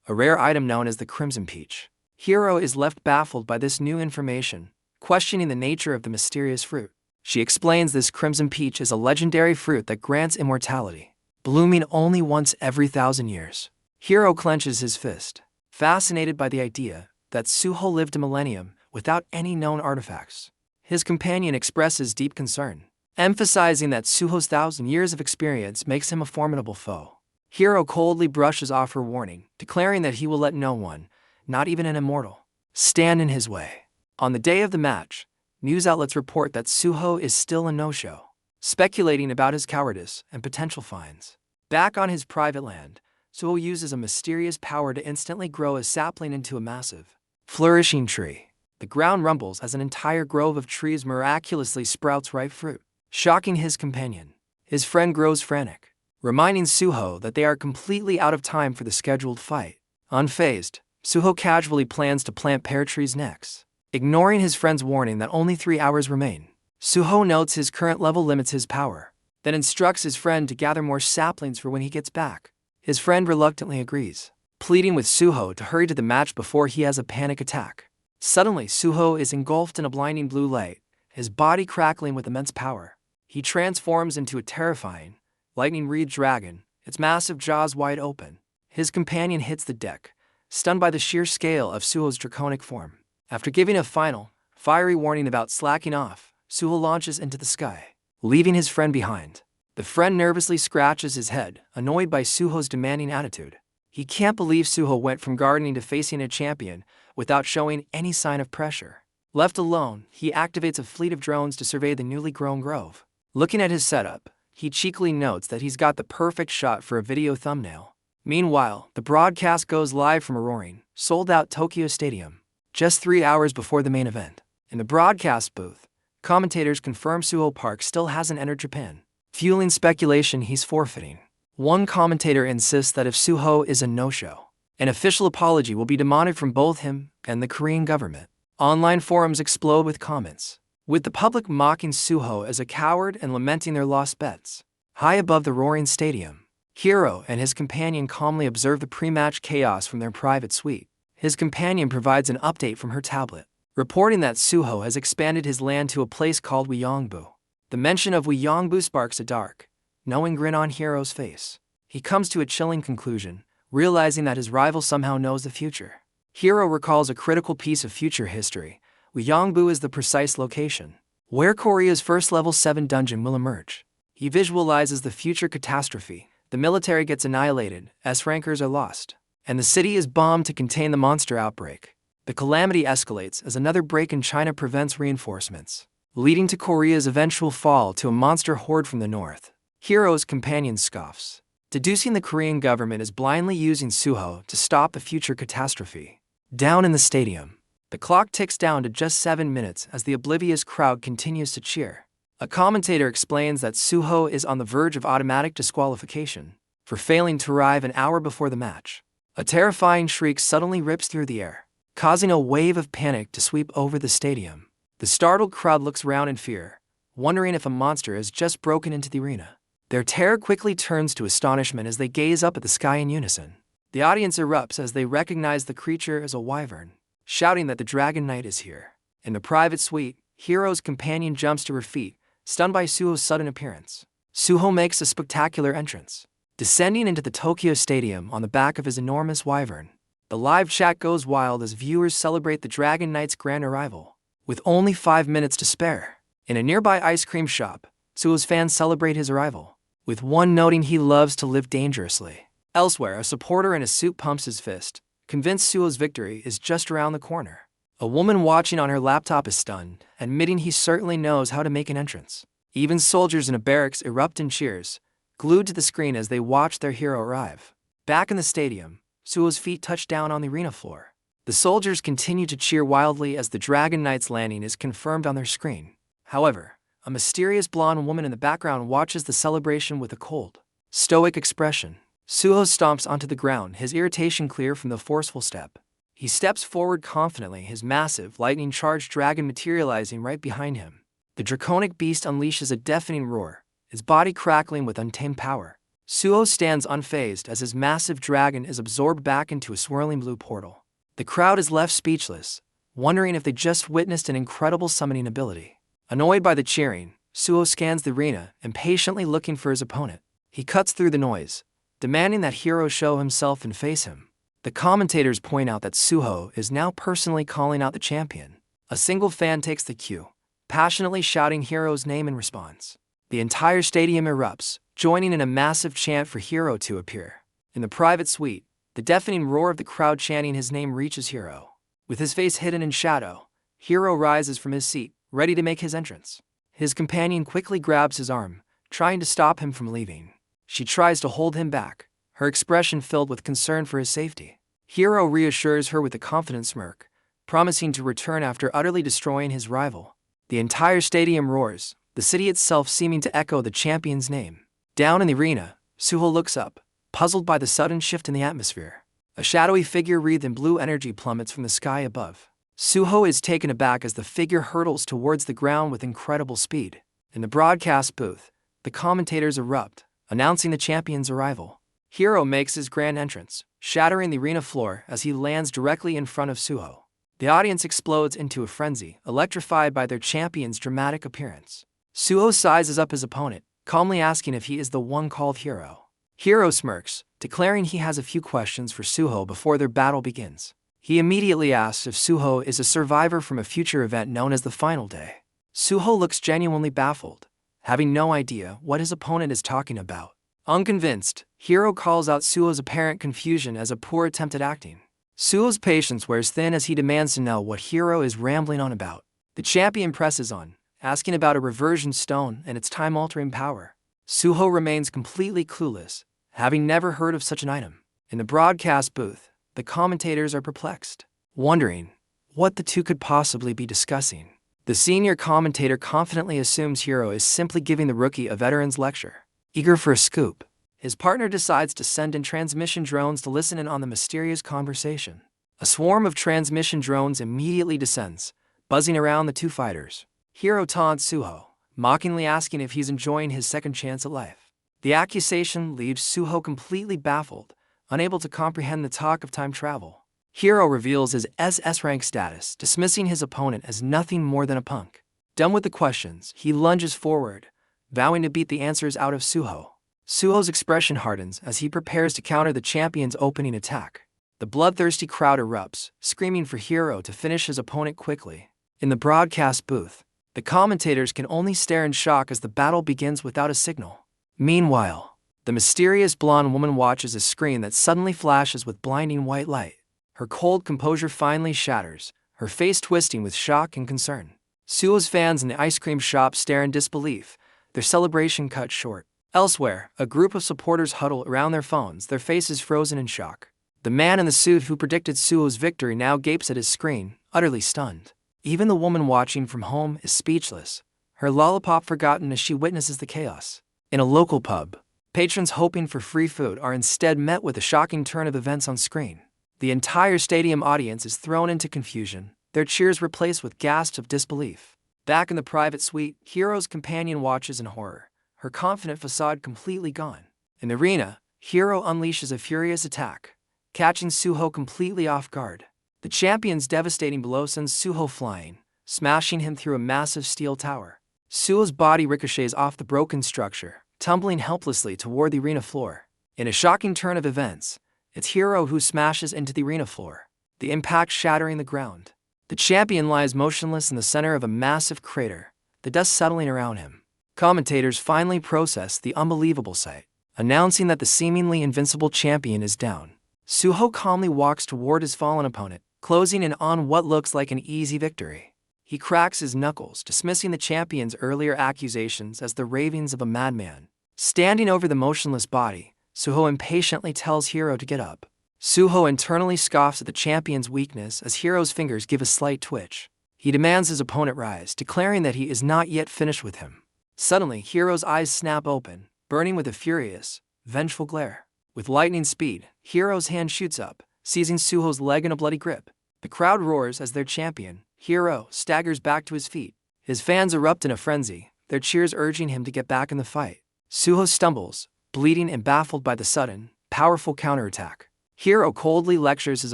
a rare item known as the Crimson Peach. Hiro is left baffled by this new information, questioning the nature of the mysterious fruit. She explains this Crimson Peach is a legendary fruit that grants immortality, blooming only once every 1,000 years. Hiro clenches his fist, fascinated by the idea that Suho lived a millennium without any known artifacts. His companion expresses deep concern, emphasizing that Suho's 1,000 years of experience makes him a formidable foe. Hiro coldly brushes off her warning, declaring that he will let no one, not even an immortal, stand in his way. On the day of the match, news outlets report that Suho is still a no-show, speculating about his cowardice and potential fines. Back on his private land, Suho uses a mysterious power to instantly grow a sapling into a massive, flourishing tree. The ground rumbles as an entire grove of trees miraculously sprouts ripe fruit, shocking his companion. His friend grows frantic, reminding Suho that they are completely out of time for the scheduled fight. Unfazed, Suho casually plans to plant pear trees next, ignoring his friend's warning that only 3 hours remain. Suho notes his current level limits his power, then instructs his friend to gather more saplings for when he gets back. His friend reluctantly agrees, pleading with Suho to hurry to the match before he has a panic attack. Suddenly, Suho is engulfed in a blinding blue light, his body crackling with immense power. He transforms into a terrifying, lightning-wreathed dragon, its massive jaws wide open. His companion hits the deck, stunned by the sheer scale of Suho's draconic form. After giving a final, fiery warning about slacking off, Suho launches into the sky, leaving his friend behind. The friend nervously scratches his head, annoyed by Suho's demanding attitude. He can't believe Suho went from gardening to facing a champion without showing any sign of pressure. Left alone, he activates a fleet of drones to survey the newly grown grove. Looking at his setup, he cheekily notes that he's got the perfect shot for a video thumbnail. Meanwhile, the broadcast goes live from a roaring, sold-out Tokyo Stadium, just 3 hours before the main event. In the broadcast booth, commentators confirm Suho Park still hasn't entered Japan, fueling speculation he's forfeiting. One commentator insists that if Suho is a no-show, an official apology will be demanded from both him and the Korean government. Online forums explode with comments, with the public mocking Suho as a coward and lamenting their lost bets. High above the roaring stadium, Hiro and his companion calmly observe the pre-match chaos from their private suite. His companion provides an update from her tablet, reporting that Suho has expanded his land to a place called Wyeongbu. The mention of Wyeongbu sparks a dark, knowing grin on Hiro's face. He comes to a chilling conclusion, realizing that his rival somehow knows the future. Hiro recalls a critical piece of future history. Wyeongbu is the precise location where Korea's first level 7 dungeon will emerge. He visualizes the future catastrophe. The military gets annihilated, S-rankers are lost, and the city is bombed to contain the monster outbreak. The calamity escalates as another break in China prevents reinforcements, leading to Korea's eventual fall to a monster horde from the north. Hiro's companion scoffs, deducing the Korean government is blindly using Suho to stop the future catastrophe. Down in the stadium, the clock ticks down to just 7 minutes as the oblivious crowd continues to cheer. A commentator explains that Suho is on the verge of automatic disqualification for failing to arrive an hour before the match. A terrifying shriek suddenly rips through the air, causing a wave of panic to sweep over the stadium. The startled crowd looks around in fear, wondering if a monster has just broken into the arena. Their terror quickly turns to astonishment as they gaze up at the sky in unison. The audience erupts as they recognize the creature as a wyvern, shouting that the Dragon Knight is here. In the private suite, Hiro's companion jumps to her feet, stunned by Suho's sudden appearance. Suho makes a spectacular entrance, descending into the Tokyo Stadium on the back of his enormous wyvern. The live chat goes wild as viewers celebrate the Dragon Knight's grand arrival. With only 5 minutes to spare, in a nearby ice cream shop, Suho's fans celebrate his arrival, with one noting he loves to live dangerously. Elsewhere, a supporter in a suit pumps his fist, convinced Suho's victory is just around the corner. A woman watching on her laptop is stunned, admitting he certainly knows how to make an entrance. Even soldiers in a barracks erupt in cheers, glued to the screen as they watch their hero arrive. Back in the stadium, Suho's feet touch down on the arena floor. The soldiers continue to cheer wildly as the Dragon Knight's landing is confirmed on their screen. However, a mysterious blonde woman in the background watches the celebration with a cold, stoic expression. Suho stomps onto the ground, his irritation clear from the forceful step. He steps forward confidently, his massive, lightning-charged dragon materializing right behind him. The draconic beast unleashes a deafening roar, his body crackling with untamed power. Suho stands unfazed as his massive dragon is absorbed back into a swirling blue portal. The crowd is left speechless, wondering if they just witnessed an incredible summoning ability. Annoyed by the cheering, Suho scans the arena, impatiently looking for his opponent. He cuts through the noise, demanding that Hiro show himself and face him. The commentators point out that Suho is now personally calling out the champion. A single fan takes the cue, passionately shouting Hiro's name in response. The entire stadium erupts, joining in a massive chant for Hiro to appear. In the private suite, the deafening roar of the crowd chanting his name reaches Hiro. With his face hidden in shadow, Hiro rises from his seat, ready to make his entrance. His companion quickly grabs his arm, trying to stop him from leaving. She tries to hold him back, her expression filled with concern for his safety. Hiro reassures her with a confident smirk, promising to return after utterly destroying his rival. The entire stadium roars, the city itself seeming to echo the champion's name. Down in the arena, Suho looks up, puzzled by the sudden shift in the atmosphere. A shadowy figure wreathed in blue energy plummets from the sky above. Suho is taken aback as the figure hurtles towards the ground with incredible speed. In the broadcast booth, the commentators erupt, announcing the champion's arrival. Hiro makes his grand entrance, shattering the arena floor as he lands directly in front of Suho. The audience explodes into a frenzy, electrified by their champion's dramatic appearance. Suho sizes up his opponent, calmly asking if he is the one called Hiro. Hiro smirks, declaring he has a few questions for Suho before their battle begins. He immediately asks if Suho is a survivor from a future event known as the Final Day. Suho looks genuinely baffled, having no idea what his opponent is talking about. Unconvinced, Hiro calls out Suho's apparent confusion as a poor attempt at acting. Suho's patience wears thin as he demands to know what Hiro is rambling on about. The champion presses on, asking about a reversion stone and its time-altering power. Suho remains completely clueless, having never heard of such an item. In the broadcast booth, the commentators are perplexed, wondering what the two could possibly be discussing. The senior commentator confidently assumes Hiro is simply giving the rookie a veteran's lecture. Eager for a scoop, his partner decides to send in transmission drones to listen in on the mysterious conversation. A swarm of transmission drones immediately descends, buzzing around the two fighters. Hiro taunts Suho, mockingly asking if he's enjoying his second chance at life. The accusation leaves Suho completely baffled, unable to comprehend the talk of time travel. Hiro reveals his SS rank status, dismissing his opponent as nothing more than a punk. Done with the questions, he lunges forward, vowing to beat the answers out of Suho. Suho's expression hardens as he prepares to counter the champion's opening attack. The bloodthirsty crowd erupts, screaming for Hiro to finish his opponent quickly. In the broadcast booth, the commentators can only stare in shock as the battle begins without a signal. Meanwhile, the mysterious blonde woman watches a screen that suddenly flashes with blinding white light. Her cold composure finally shatters, her face twisting with shock and concern. Suho's fans in the ice cream shop stare in disbelief, their celebration cut short. Elsewhere, a group of supporters huddle around their phones, their faces frozen in shock. The man in the suit who predicted Suho's victory now gapes at his screen, utterly stunned. Even the woman watching from home is speechless, her lollipop forgotten as she witnesses the chaos. In a local pub, patrons hoping for free food are instead met with a shocking turn of events on screen. The entire stadium audience is thrown into confusion, their cheers replaced with gasps of disbelief. Back in the private suite, Hiro's companion watches in horror, her confident facade completely gone. In the arena, Hiro unleashes a furious attack, catching Suho completely off guard. The champion's devastating blow sends Suho flying, smashing him through a massive steel tower. Suho's body ricochets off the broken structure, tumbling helplessly toward the arena floor. In a shocking turn of events, it's Hiro who smashes into the arena floor, the impact shattering the ground. The champion lies motionless in the center of a massive crater, the dust settling around him. Commentators finally process the unbelievable sight, announcing that the seemingly invincible champion is down. Suho calmly walks toward his fallen opponent, closing in on what looks like an easy victory. He cracks his knuckles, dismissing the champion's earlier accusations as the ravings of a madman. Standing over the motionless body, Suho impatiently tells Hiro to get up. Suho internally scoffs at the champion's weakness as Hiro's fingers give a slight twitch. He demands his opponent rise, declaring that he is not yet finished with him. Suddenly, Hiro's eyes snap open, burning with a furious, vengeful glare. With lightning speed, Hiro's hand shoots up, seizing Suho's leg in a bloody grip. The crowd roars as their champion, Hiro, staggers back to his feet. His fans erupt in a frenzy, their cheers urging him to get back in the fight. Suho stumbles, bleeding and baffled by the sudden, powerful counterattack. Hiro coldly lectures his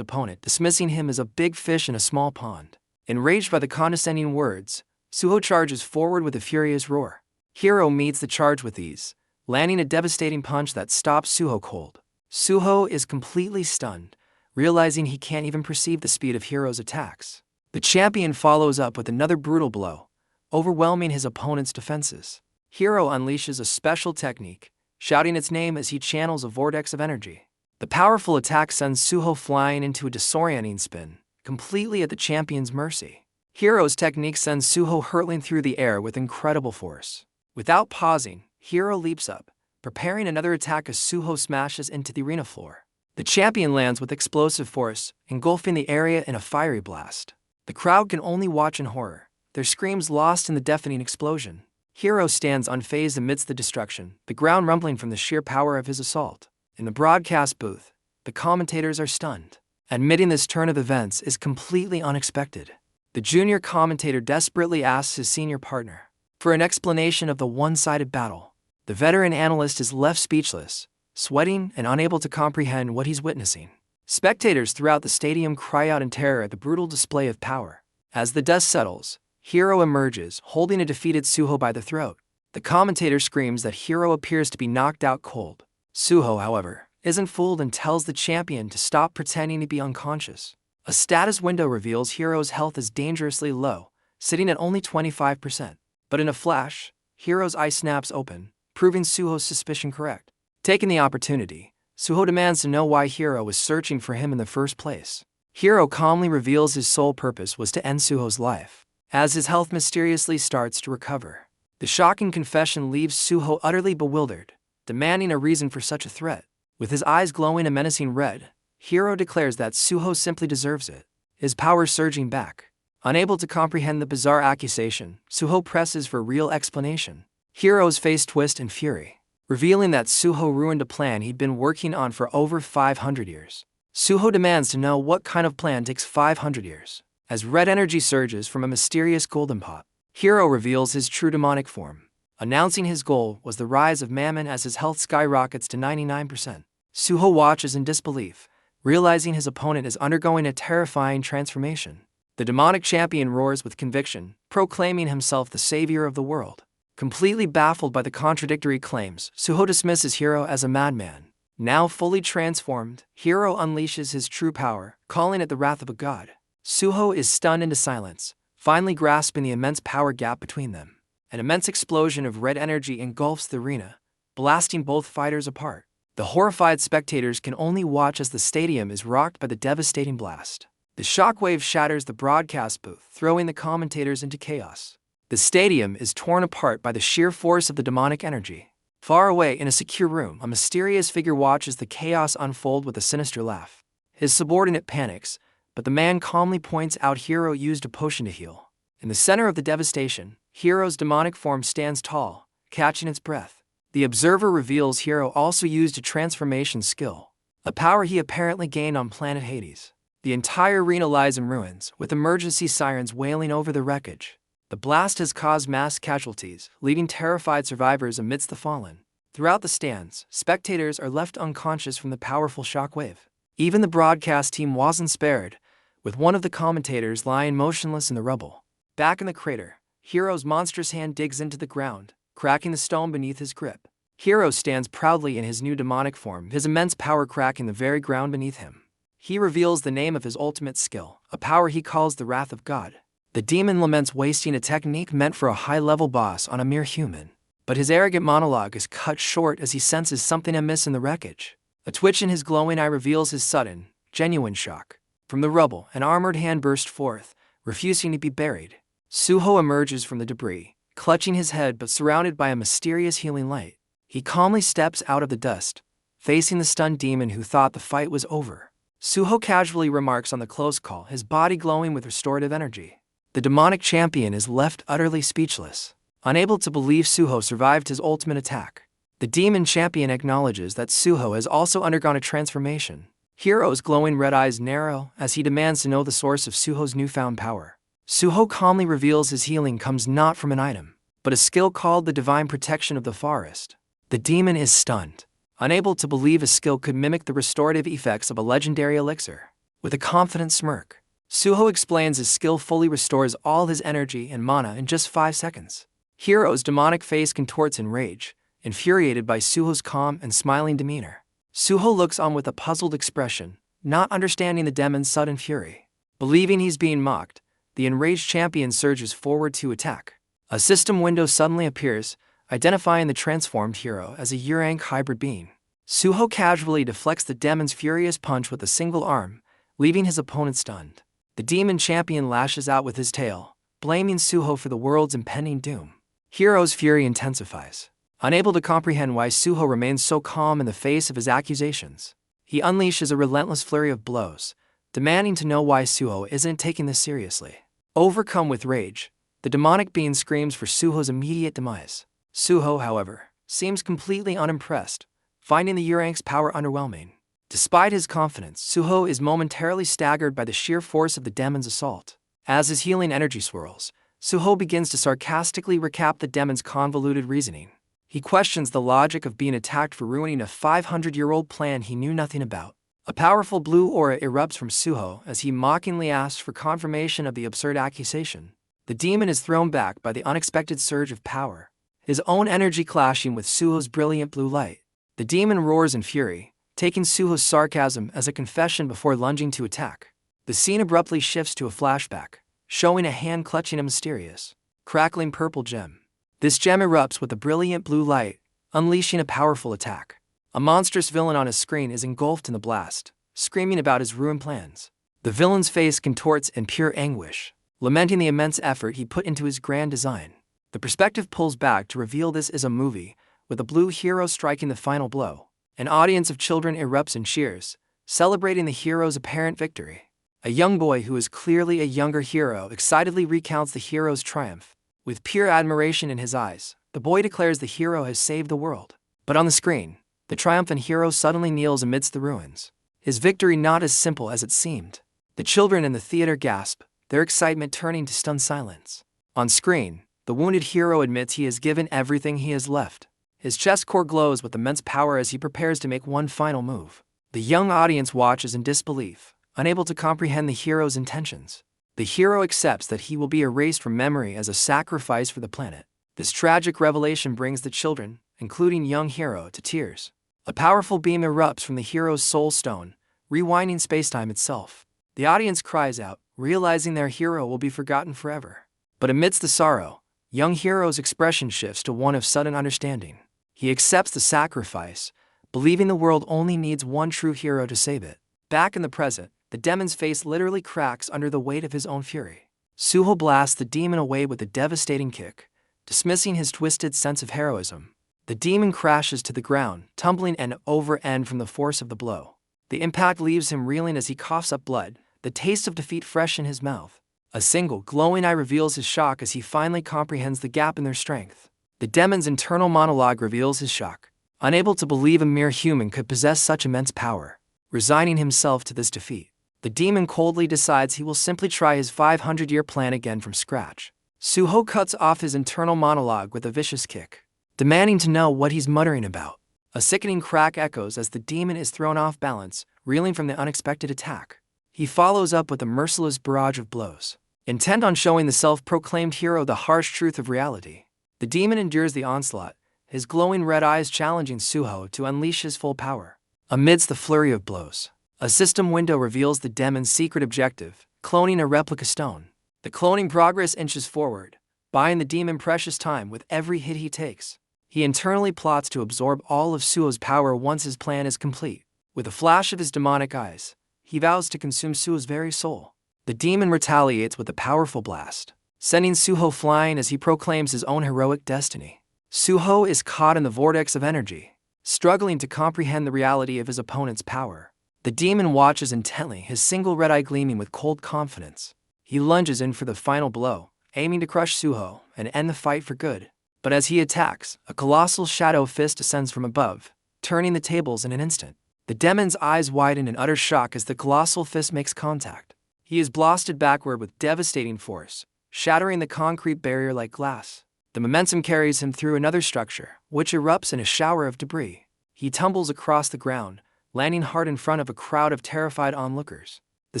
opponent, dismissing him as a big fish in a small pond. Enraged by the condescending words, Suho charges forward with a furious roar. Hiro meets the charge with ease, landing a devastating punch that stops Suho cold. Suho is completely stunned, realizing he can't even perceive the speed of Hiro's attacks. The champion follows up with another brutal blow, overwhelming his opponent's defenses. Hiro unleashes a special technique, shouting its name as he channels a vortex of energy. The powerful attack sends Suho flying into a disorienting spin, completely at the champion's mercy. Hiro's technique sends Suho hurtling through the air with incredible force. Without pausing, Hiro leaps up, preparing another attack as Suho smashes into the arena floor. The champion lands with explosive force, engulfing the area in a fiery blast. The crowd can only watch in horror, their screams lost in the deafening explosion. Hiro stands unfazed amidst the destruction, the ground rumbling from the sheer power of his assault. In the broadcast booth, the commentators are stunned. Admitting this turn of events is completely unexpected. The junior commentator desperately asks his senior partner for an explanation of the one-sided battle. The veteran analyst is left speechless, sweating and unable to comprehend what he's witnessing. Spectators throughout the stadium cry out in terror at the brutal display of power. As the dust settles, Hiro emerges, holding a defeated Suho by the throat. The commentator screams that Hiro appears to be knocked out cold. Suho, however, isn't fooled and tells the champion to stop pretending to be unconscious. A status window reveals Hiro's health is dangerously low, sitting at only 25%. But in a flash, Hiro's eye snaps open, proving Suho's suspicion correct. Taking the opportunity, Suho demands to know why Hiro was searching for him in the first place. Hiro calmly reveals his sole purpose was to end Suho's life. As his health mysteriously starts to recover, the shocking confession leaves Suho utterly bewildered, demanding a reason for such a threat. With his eyes glowing a menacing red, Hiro declares that Suho simply deserves it, his power surging back. Unable to comprehend the bizarre accusation, Suho presses for real explanation. Hiro's face twists in fury, revealing that Suho ruined a plan he'd been working on for over 500 years. Suho demands to know what kind of plan takes 500 years. As red energy surges from a mysterious golden pot, Hero reveals his true demonic form, announcing his goal was the rise of Mammon as his health skyrockets to 99%. Suho watches in disbelief, realizing his opponent is undergoing a terrifying transformation. The demonic champion roars with conviction, proclaiming himself the savior of the world. Completely baffled by the contradictory claims, Suho dismisses Hero as a madman. Now fully transformed, Hero unleashes his true power, calling it the wrath of a god. Suho is stunned into silence, finally grasping the immense power gap between them. An immense explosion of red energy engulfs the arena, blasting both fighters apart. The horrified spectators can only watch as the stadium is rocked by the devastating blast. The shockwave shatters the broadcast booth, throwing the commentators into chaos. The stadium is torn apart by the sheer force of the demonic energy. Far away in a secure room, a mysterious figure watches the chaos unfold with a sinister laugh. His subordinate panics, but the man calmly points out Hero used a potion to heal. In the center of the devastation, Hero's demonic form stands tall, catching its breath. The observer reveals Hero also used a transformation skill, a power he apparently gained on planet Hades. The entire arena lies in ruins, with emergency sirens wailing over the wreckage. The blast has caused mass casualties, leaving terrified survivors amidst the fallen. Throughout the stands, spectators are left unconscious from the powerful shockwave. Even the broadcast team wasn't spared, with one of the commentators lying motionless in the rubble. Back in the crater, Hero's monstrous hand digs into the ground, cracking the stone beneath his grip. Hero stands proudly in his new demonic form, his immense power cracking the very ground beneath him. He reveals the name of his ultimate skill, a power he calls the Wrath of God. The demon laments wasting a technique meant for a high-level boss on a mere human. But his arrogant monologue is cut short as he senses something amiss in the wreckage. A twitch in his glowing eye reveals his sudden, genuine shock. From the rubble, an armored hand burst forth, refusing to be buried. Suho emerges from the debris, clutching his head but surrounded by a mysterious healing light. He calmly steps out of the dust, facing the stunned demon who thought the fight was over. Suho casually remarks on the close call, his body glowing with restorative energy. The demonic champion is left utterly speechless, unable to believe Suho survived his ultimate attack. The demon champion acknowledges that Suho has also undergone a transformation. Hero's glowing red eyes narrow as he demands to know the source of Suho's newfound power. Suho calmly reveals his healing comes not from an item, but a skill called the divine protection of the forest. The demon is stunned, unable to believe a skill could mimic the restorative effects of a legendary elixir. With a confident smirk, Suho explains his skill fully restores all his energy and mana in just 5 seconds. Hero's demonic face contorts in rage, infuriated by Suho's calm and smiling demeanor. Suho looks on with a puzzled expression, not understanding the demon's sudden fury. Believing he's being mocked, the enraged champion surges forward to attack. A system window suddenly appears, identifying the transformed hero as a Urank hybrid being. Suho casually deflects the demon's furious punch with a single arm, leaving his opponent stunned. The demon champion lashes out with his tail, blaming Suho for the world's impending doom. Hero's fury intensifies. Unable to comprehend why Suho remains so calm in the face of his accusations, he unleashes a relentless flurry of blows, demanding to know why Suho isn't taking this seriously. Overcome with rage, the demonic being screams for Suho's immediate demise. Suho, however, seems completely unimpressed, finding the Urank's power underwhelming. Despite his confidence, Suho is momentarily staggered by the sheer force of the demon's assault. As his healing energy swirls, Suho begins to sarcastically recap the demon's convoluted reasoning. He questions the logic of being attacked for ruining a 500-year-old plan he knew nothing about. A powerful blue aura erupts from Suho as he mockingly asks for confirmation of the absurd accusation. The demon is thrown back by the unexpected surge of power, his own energy clashing with Suho's brilliant blue light. The demon roars in fury, taking Suho's sarcasm as a confession before lunging to attack. The scene abruptly shifts to a flashback, showing a hand clutching a mysterious, crackling purple gem. This gem erupts with a brilliant blue light, unleashing a powerful attack. A monstrous villain on his screen is engulfed in the blast, screaming about his ruined plans. The villain's face contorts in pure anguish, lamenting the immense effort he put into his grand design. The perspective pulls back to reveal this is a movie, with a blue hero striking the final blow. An audience of children erupts in cheers, celebrating the hero's apparent victory. A young boy who is clearly a younger hero excitedly recounts the hero's triumph. With pure admiration in his eyes, the boy declares the hero has saved the world. But on the screen, the triumphant hero suddenly kneels amidst the ruins. His victory not as simple as it seemed. The children in the theater gasp, their excitement turning to stunned silence. On screen, The wounded hero admits he has given everything he has left. His chest core glows with immense power as he prepares to make one final move. The young audience watches in disbelief, unable to comprehend the hero's intentions. The hero accepts that he will be erased from memory as a sacrifice for the planet. This tragic revelation brings the children, including young hero, to tears. A powerful beam erupts from the hero's soul stone, rewinding spacetime itself. The audience cries out, realizing their hero will be forgotten forever. But amidst the sorrow, young hero's expression shifts to one of sudden understanding. He accepts the sacrifice, believing the world only needs one true hero to save it. Back in the present, the demon's face literally cracks under the weight of his own fury. Suho blasts the demon away with a devastating kick, dismissing his twisted sense of heroism. The demon crashes to the ground, tumbling end over end from the force of the blow. The impact leaves him reeling as he coughs up blood, the taste of defeat fresh in his mouth. A single, glowing eye reveals his shock as he finally comprehends the gap in their strength. The demon's internal monologue reveals his shock, unable to believe a mere human could possess such immense power. Resigning himself to this defeat, the demon coldly decides he will simply try his 500-year plan again from scratch. Suho cuts off his internal monologue with a vicious kick, demanding to know what he's muttering about. A sickening crack echoes as the demon is thrown off balance, reeling from the unexpected attack. He follows up with a merciless barrage of blows, intent on showing the self-proclaimed hero the harsh truth of reality. The demon endures the onslaught, his glowing red eyes challenging Suho to unleash his full power. Amidst the flurry of blows, a system window reveals the demon's secret objective, cloning a replica stone. The cloning progress inches forward, buying the demon precious time with every hit he takes. He internally plots to absorb all of Suho's power once his plan is complete. With a flash of his demonic eyes, he vows to consume Suho's very soul. The demon retaliates with a powerful blast, sending Suho flying as he proclaims his own heroic destiny. Suho is caught in the vortex of energy, struggling to comprehend the reality of his opponent's power. The demon watches intently, his single red eye gleaming with cold confidence. He lunges in for the final blow, aiming to crush Suho and end the fight for good. But as he attacks, a colossal shadow fist descends from above, turning the tables in an instant. The demon's eyes widen in utter shock as the colossal fist makes contact. He is blasted backward with devastating force, shattering the concrete barrier like glass. The momentum carries him through another structure, which erupts in a shower of debris. He tumbles across the ground, landing hard in front of a crowd of terrified onlookers. The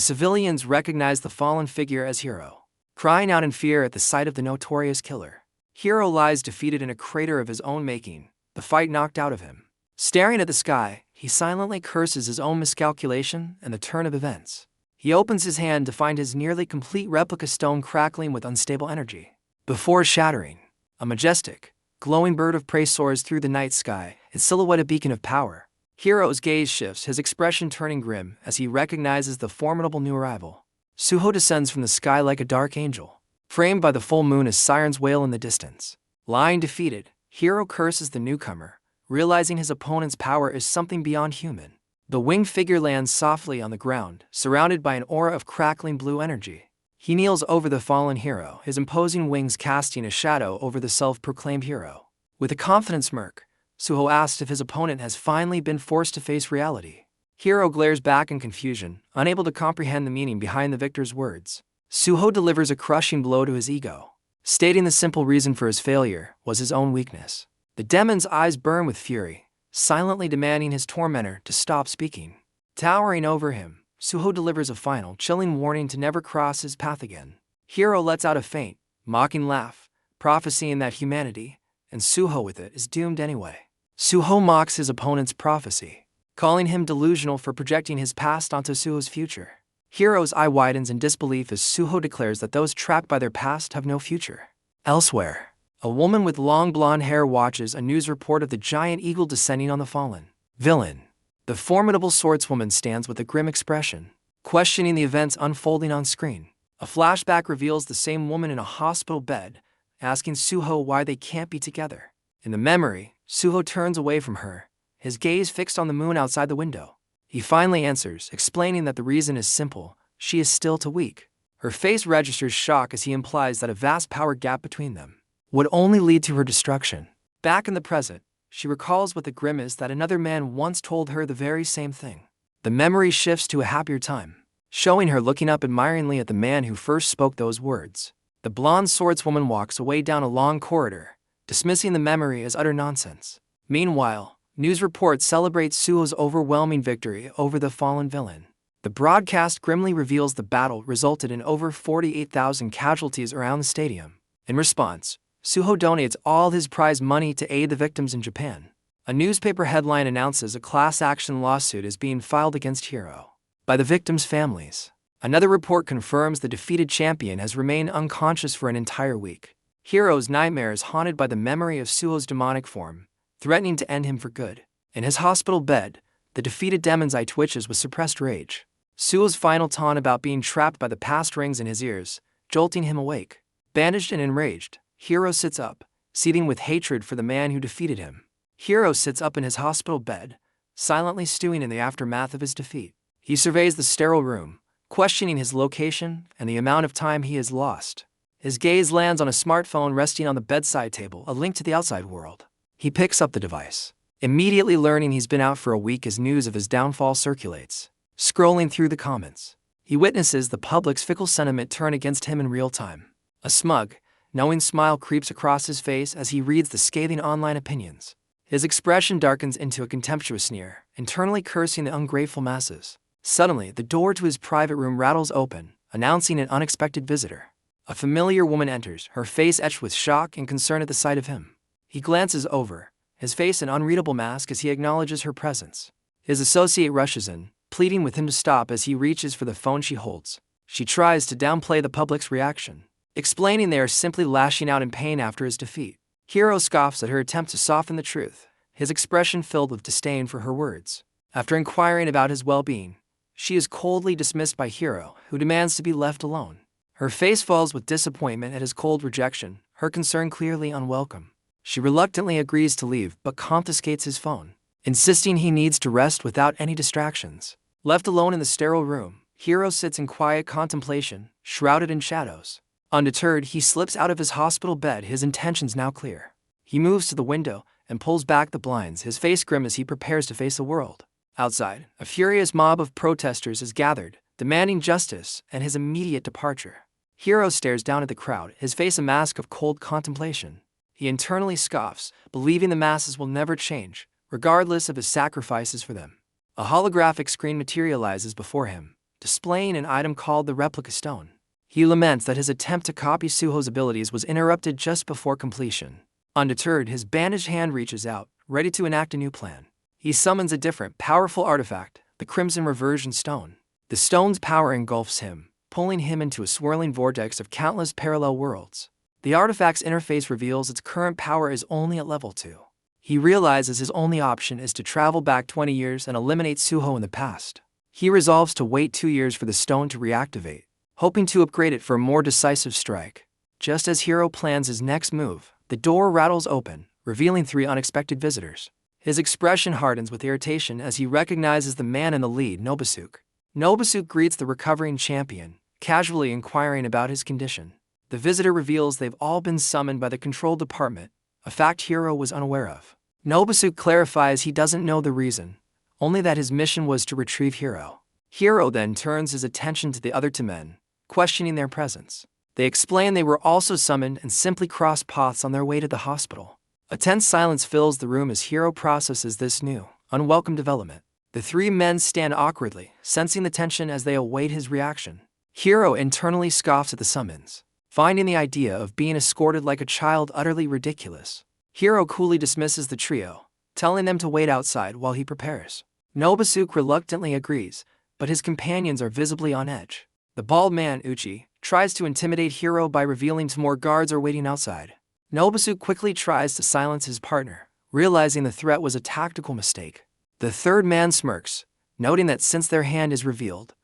civilians recognize the fallen figure as Hiro, crying out in fear at the sight of the notorious killer. Hiro lies defeated in a crater of his own making, the fight knocked out of him. Staring at the sky, he silently curses his own miscalculation and the turn of events. He opens his hand to find his nearly complete replica stone crackling with unstable energy. Before shattering, a majestic, glowing bird of prey soars through the night sky, its silhouette a beacon of power. Hiro's gaze shifts, his expression turning grim as he recognizes the formidable new arrival. Suho descends from the sky like a dark angel, framed by the full moon as sirens wail in the distance. Lying defeated, Hiro curses the newcomer, realizing his opponent's power is something beyond human. The winged figure lands softly on the ground, surrounded by an aura of crackling blue energy. He kneels over the fallen hero, his imposing wings casting a shadow over the self-proclaimed hero. With a confident smirk, Suho asks if his opponent has finally been forced to face reality. Hiro glares back in confusion, unable to comprehend the meaning behind the victor's words. Suho delivers a crushing blow to his ego, stating the simple reason for his failure was his own weakness. The demon's eyes burn with fury, silently demanding his tormentor to stop speaking. Towering over him, Suho delivers a final, chilling warning to never cross his path again. Hiro lets out a faint, mocking laugh, prophesying that humanity, and Suho with it, is doomed anyway. Suho mocks his opponent's prophecy, calling him delusional for projecting his past onto Suho's future. Hiro's eye widens in disbelief as Suho declares that those trapped by their past have no future. Elsewhere, a woman with long blonde hair watches a news report of the giant eagle descending on the fallen villain. The formidable swordswoman stands with a grim expression, questioning the events unfolding on screen. A flashback reveals the same woman in a hospital bed, asking Suho why they can't be together. In the memory, Suho turns away from her, his gaze fixed on the moon outside the window. He finally answers, explaining that the reason is simple: she is still too weak. Her face registers shock as he implies that a vast power gap between them would only lead to her destruction. Back in the present, she recalls with a grimace that another man once told her the very same thing. The memory shifts to a happier time, showing her looking up admiringly at the man who first spoke those words. The blonde swordswoman walks away down a long corridor, dismissing the memory as utter nonsense. Meanwhile, news reports celebrate Suho's overwhelming victory over the fallen villain. The broadcast grimly reveals the battle resulted in over 48,000 casualties around the stadium. In response, Suho donates all his prize money to aid the victims in Japan. A newspaper headline announces a class action lawsuit is being filed against Hiro by the victims' families. Another report confirms the defeated champion has remained unconscious for an entire week. Hiro's nightmare is haunted by the memory of Suho's demonic form, threatening to end him for good. In his hospital bed, the defeated demon's eye twitches with suppressed rage. Suho's final taunt about being trapped by the past rings in his ears, jolting him awake. Bandaged and enraged, Hiro sits up, seething with hatred for the man who defeated him. Hiro sits up in his hospital bed, silently stewing in the aftermath of his defeat. He surveys the sterile room, questioning his location and the amount of time he has lost. His gaze lands on a smartphone resting on the bedside table, a link to the outside world. He picks up the device, immediately learning he's been out for a week as news of his downfall circulates. Scrolling through the comments, he witnesses the public's fickle sentiment turn against him in real time. A smug, knowing smile creeps across his face as he reads the scathing online opinions. His expression darkens into a contemptuous sneer, internally cursing the ungrateful masses. Suddenly, the door to his private room rattles open, announcing an unexpected visitor. A familiar woman enters, her face etched with shock and concern at the sight of him. He glances over, his face an unreadable mask as he acknowledges her presence. His associate rushes in, pleading with him to stop as he reaches for the phone she holds. She tries to downplay the public's reaction, explaining they are simply lashing out in pain after his defeat. Hiro scoffs at her attempt to soften the truth, his expression filled with disdain for her words. After inquiring about his well-being, she is coldly dismissed by Hiro, who demands to be left alone. Her face falls with disappointment at his cold rejection, her concern clearly unwelcome. She reluctantly agrees to leave but confiscates his phone, insisting he needs to rest without any distractions. Left alone in the sterile room, Hiro sits in quiet contemplation, shrouded in shadows. Undeterred, he slips out of his hospital bed, his intentions now clear. He moves to the window and pulls back the blinds, his face grim as he prepares to face the world. Outside, a furious mob of protesters is gathered, demanding justice and his immediate departure. Hiro stares down at the crowd, his face a mask of cold contemplation. He internally scoffs, believing the masses will never change, regardless of his sacrifices for them. A holographic screen materializes before him, displaying an item called the replica stone. He laments that his attempt to copy Suho's abilities was interrupted just before completion. Undeterred, his bandaged hand reaches out, ready to enact a new plan. He summons a different, powerful artifact, the Crimson Reversion Stone. The stone's power engulfs him, pulling him into a swirling vortex of countless parallel worlds. The artifact's interface reveals its current power is only at level 2. He realizes his only option is to travel back 20 years and eliminate Suho in the past. He resolves to wait 2 years for the stone to reactivate, hoping to upgrade it for a more decisive strike. Just as Hiro plans his next move, the door rattles open, revealing 3 unexpected visitors. His expression hardens with irritation as he recognizes the man in the lead, Nobasuke. Nobasuke greets the recovering champion, casually inquiring about his condition. The visitor reveals they've all been summoned by the Control Department, a fact Hiro was unaware of. Nobasuke clarifies he doesn't know the reason, only that his mission was to retrieve Hiro. Hiro then turns his attention to the other 2 men, questioning their presence. They explain they were also summoned and simply crossed paths on their way to the hospital. A tense silence fills the room as Hiro processes this new, unwelcome development. The 3 men stand awkwardly, sensing the tension as they await his reaction. Hiro internally scoffs at the summons, finding the idea of being escorted like a child utterly ridiculous. Hiro coolly dismisses the trio, telling them to wait outside while he prepares. Nobasuke reluctantly agrees, but his companions are visibly on edge. The bald man, Uchi, tries to intimidate Hiro by revealing more guards are waiting outside. Nobasuke quickly tries to silence his partner, realizing the threat was a tactical mistake. The 3rd man smirks, noting that since their hand is revealed,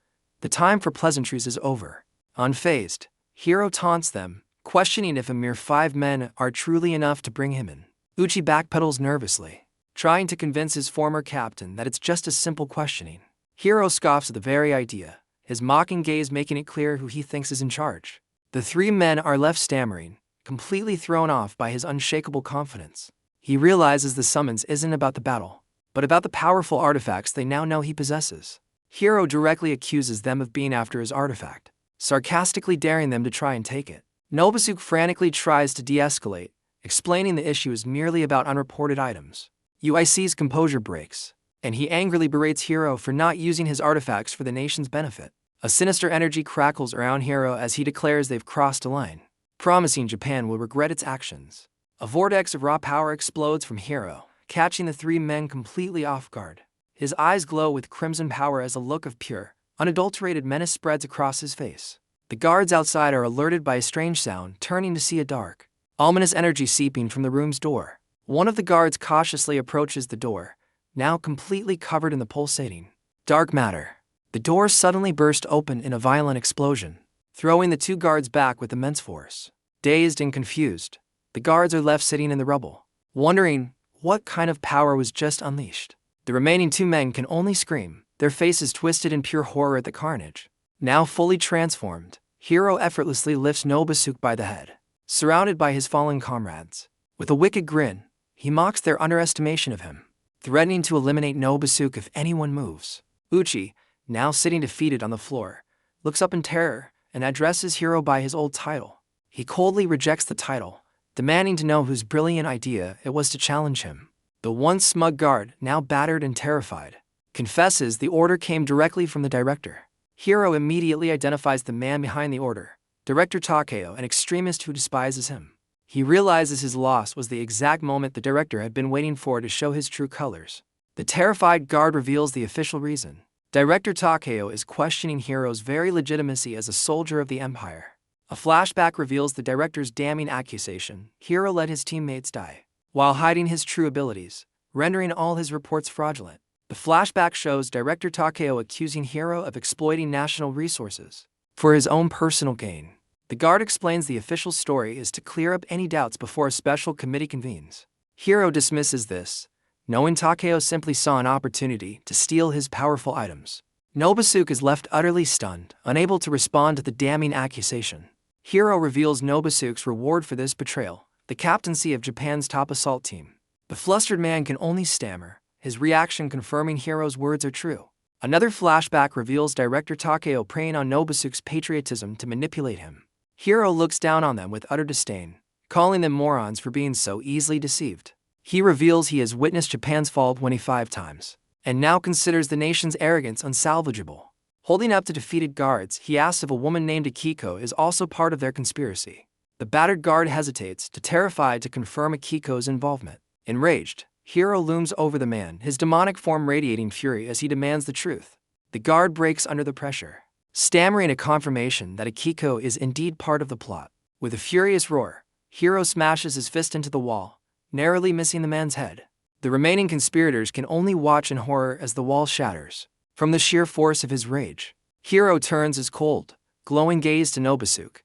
the time for pleasantries is over. Unfazed, Hiro taunts them, questioning if a mere 5 men are truly enough to bring him in. Uchi backpedals nervously, trying to convince his former captain that it's just a simple questioning. Hiro scoffs at the very idea, his mocking gaze making it clear who he thinks is in charge. The 3 men are left stammering, completely thrown off by his unshakable confidence. He realizes the summons isn't about the battle, but about the powerful artifacts they now know he possesses. Hiro directly accuses them of being after his artifact, sarcastically daring them to try and take it. Nobasuke frantically tries to de-escalate, explaining the issue is merely about unreported items. UIC's composure breaks, and he angrily berates Hiro for not using his artifacts for the nation's benefit. A sinister energy crackles around Hiro as he declares they've crossed a line, promising Japan will regret its actions. A vortex of raw power explodes from Hiro, catching the three men completely off guard. His eyes glow with crimson power as a look of pure, unadulterated menace spreads across his face. The guards outside are alerted by a strange sound, turning to see a dark, ominous energy seeping from the room's door. One of the guards cautiously approaches the door, now completely covered in the pulsating dark matter. The door suddenly burst open in a violent explosion, throwing the two guards back with immense force. Dazed and confused, the guards are left sitting in the rubble, wondering what kind of power was just unleashed. The remaining two men can only scream, their faces twisted in pure horror at the carnage. Now fully transformed, Hiro effortlessly lifts Nobasuke by the head, surrounded by his fallen comrades. With a wicked grin, he mocks their underestimation of him, threatening to eliminate Nobasuke if anyone moves. Uchi, now sitting defeated on the floor, looks up in terror and addresses Hiro by his old title. He coldly rejects the title, demanding to know whose brilliant idea it was to challenge him. The once smug guard, now battered and terrified, confesses the order came directly from the director. Hiro immediately identifies the man behind the order, Director Takeo, an extremist who despises him. He realizes his loss was the exact moment the director had been waiting for to show his true colors. The terrified guard reveals the official reason. Director Takeo is questioning Hiro's very legitimacy as a soldier of the Empire. A flashback reveals the director's damning accusation: Hiro let his teammates die, while hiding his true abilities, rendering all his reports fraudulent. The flashback shows Director Takeo accusing Hiro of exploiting national resources for his own personal gain. The guard explains the official story is to clear up any doubts before a special committee convenes. Hiro dismisses this, knowing Takeo simply saw an opportunity to steal his powerful items. Nobasuke is left utterly stunned, unable to respond to the damning accusation. Hiro reveals Nobasuke's reward for this betrayal: the captaincy of Japan's top assault team. The flustered man can only stammer, his reaction confirming Hiro's words are true. Another flashback reveals Director Takeo preying on Nobasuke's patriotism to manipulate him. Hiro looks down on them with utter disdain, calling them morons for being so easily deceived. He reveals he has witnessed Japan's fall 25 times, and now considers the nation's arrogance unsalvageable. Holding up to defeated guards, he asks if a woman named Akiko is also part of their conspiracy. The battered guard hesitates, too terrified to confirm Akiko's involvement. Enraged, Hiro looms over the man, his demonic form radiating fury as he demands the truth. The guard breaks under the pressure, stammering a confirmation that Akiko is indeed part of the plot. With a furious roar, Hiro smashes his fist into the wall, narrowly missing the man's head. The remaining conspirators can only watch in horror as the wall shatters. From the sheer force of his rage, Hiro turns his cold, glowing gaze to Nobasuke,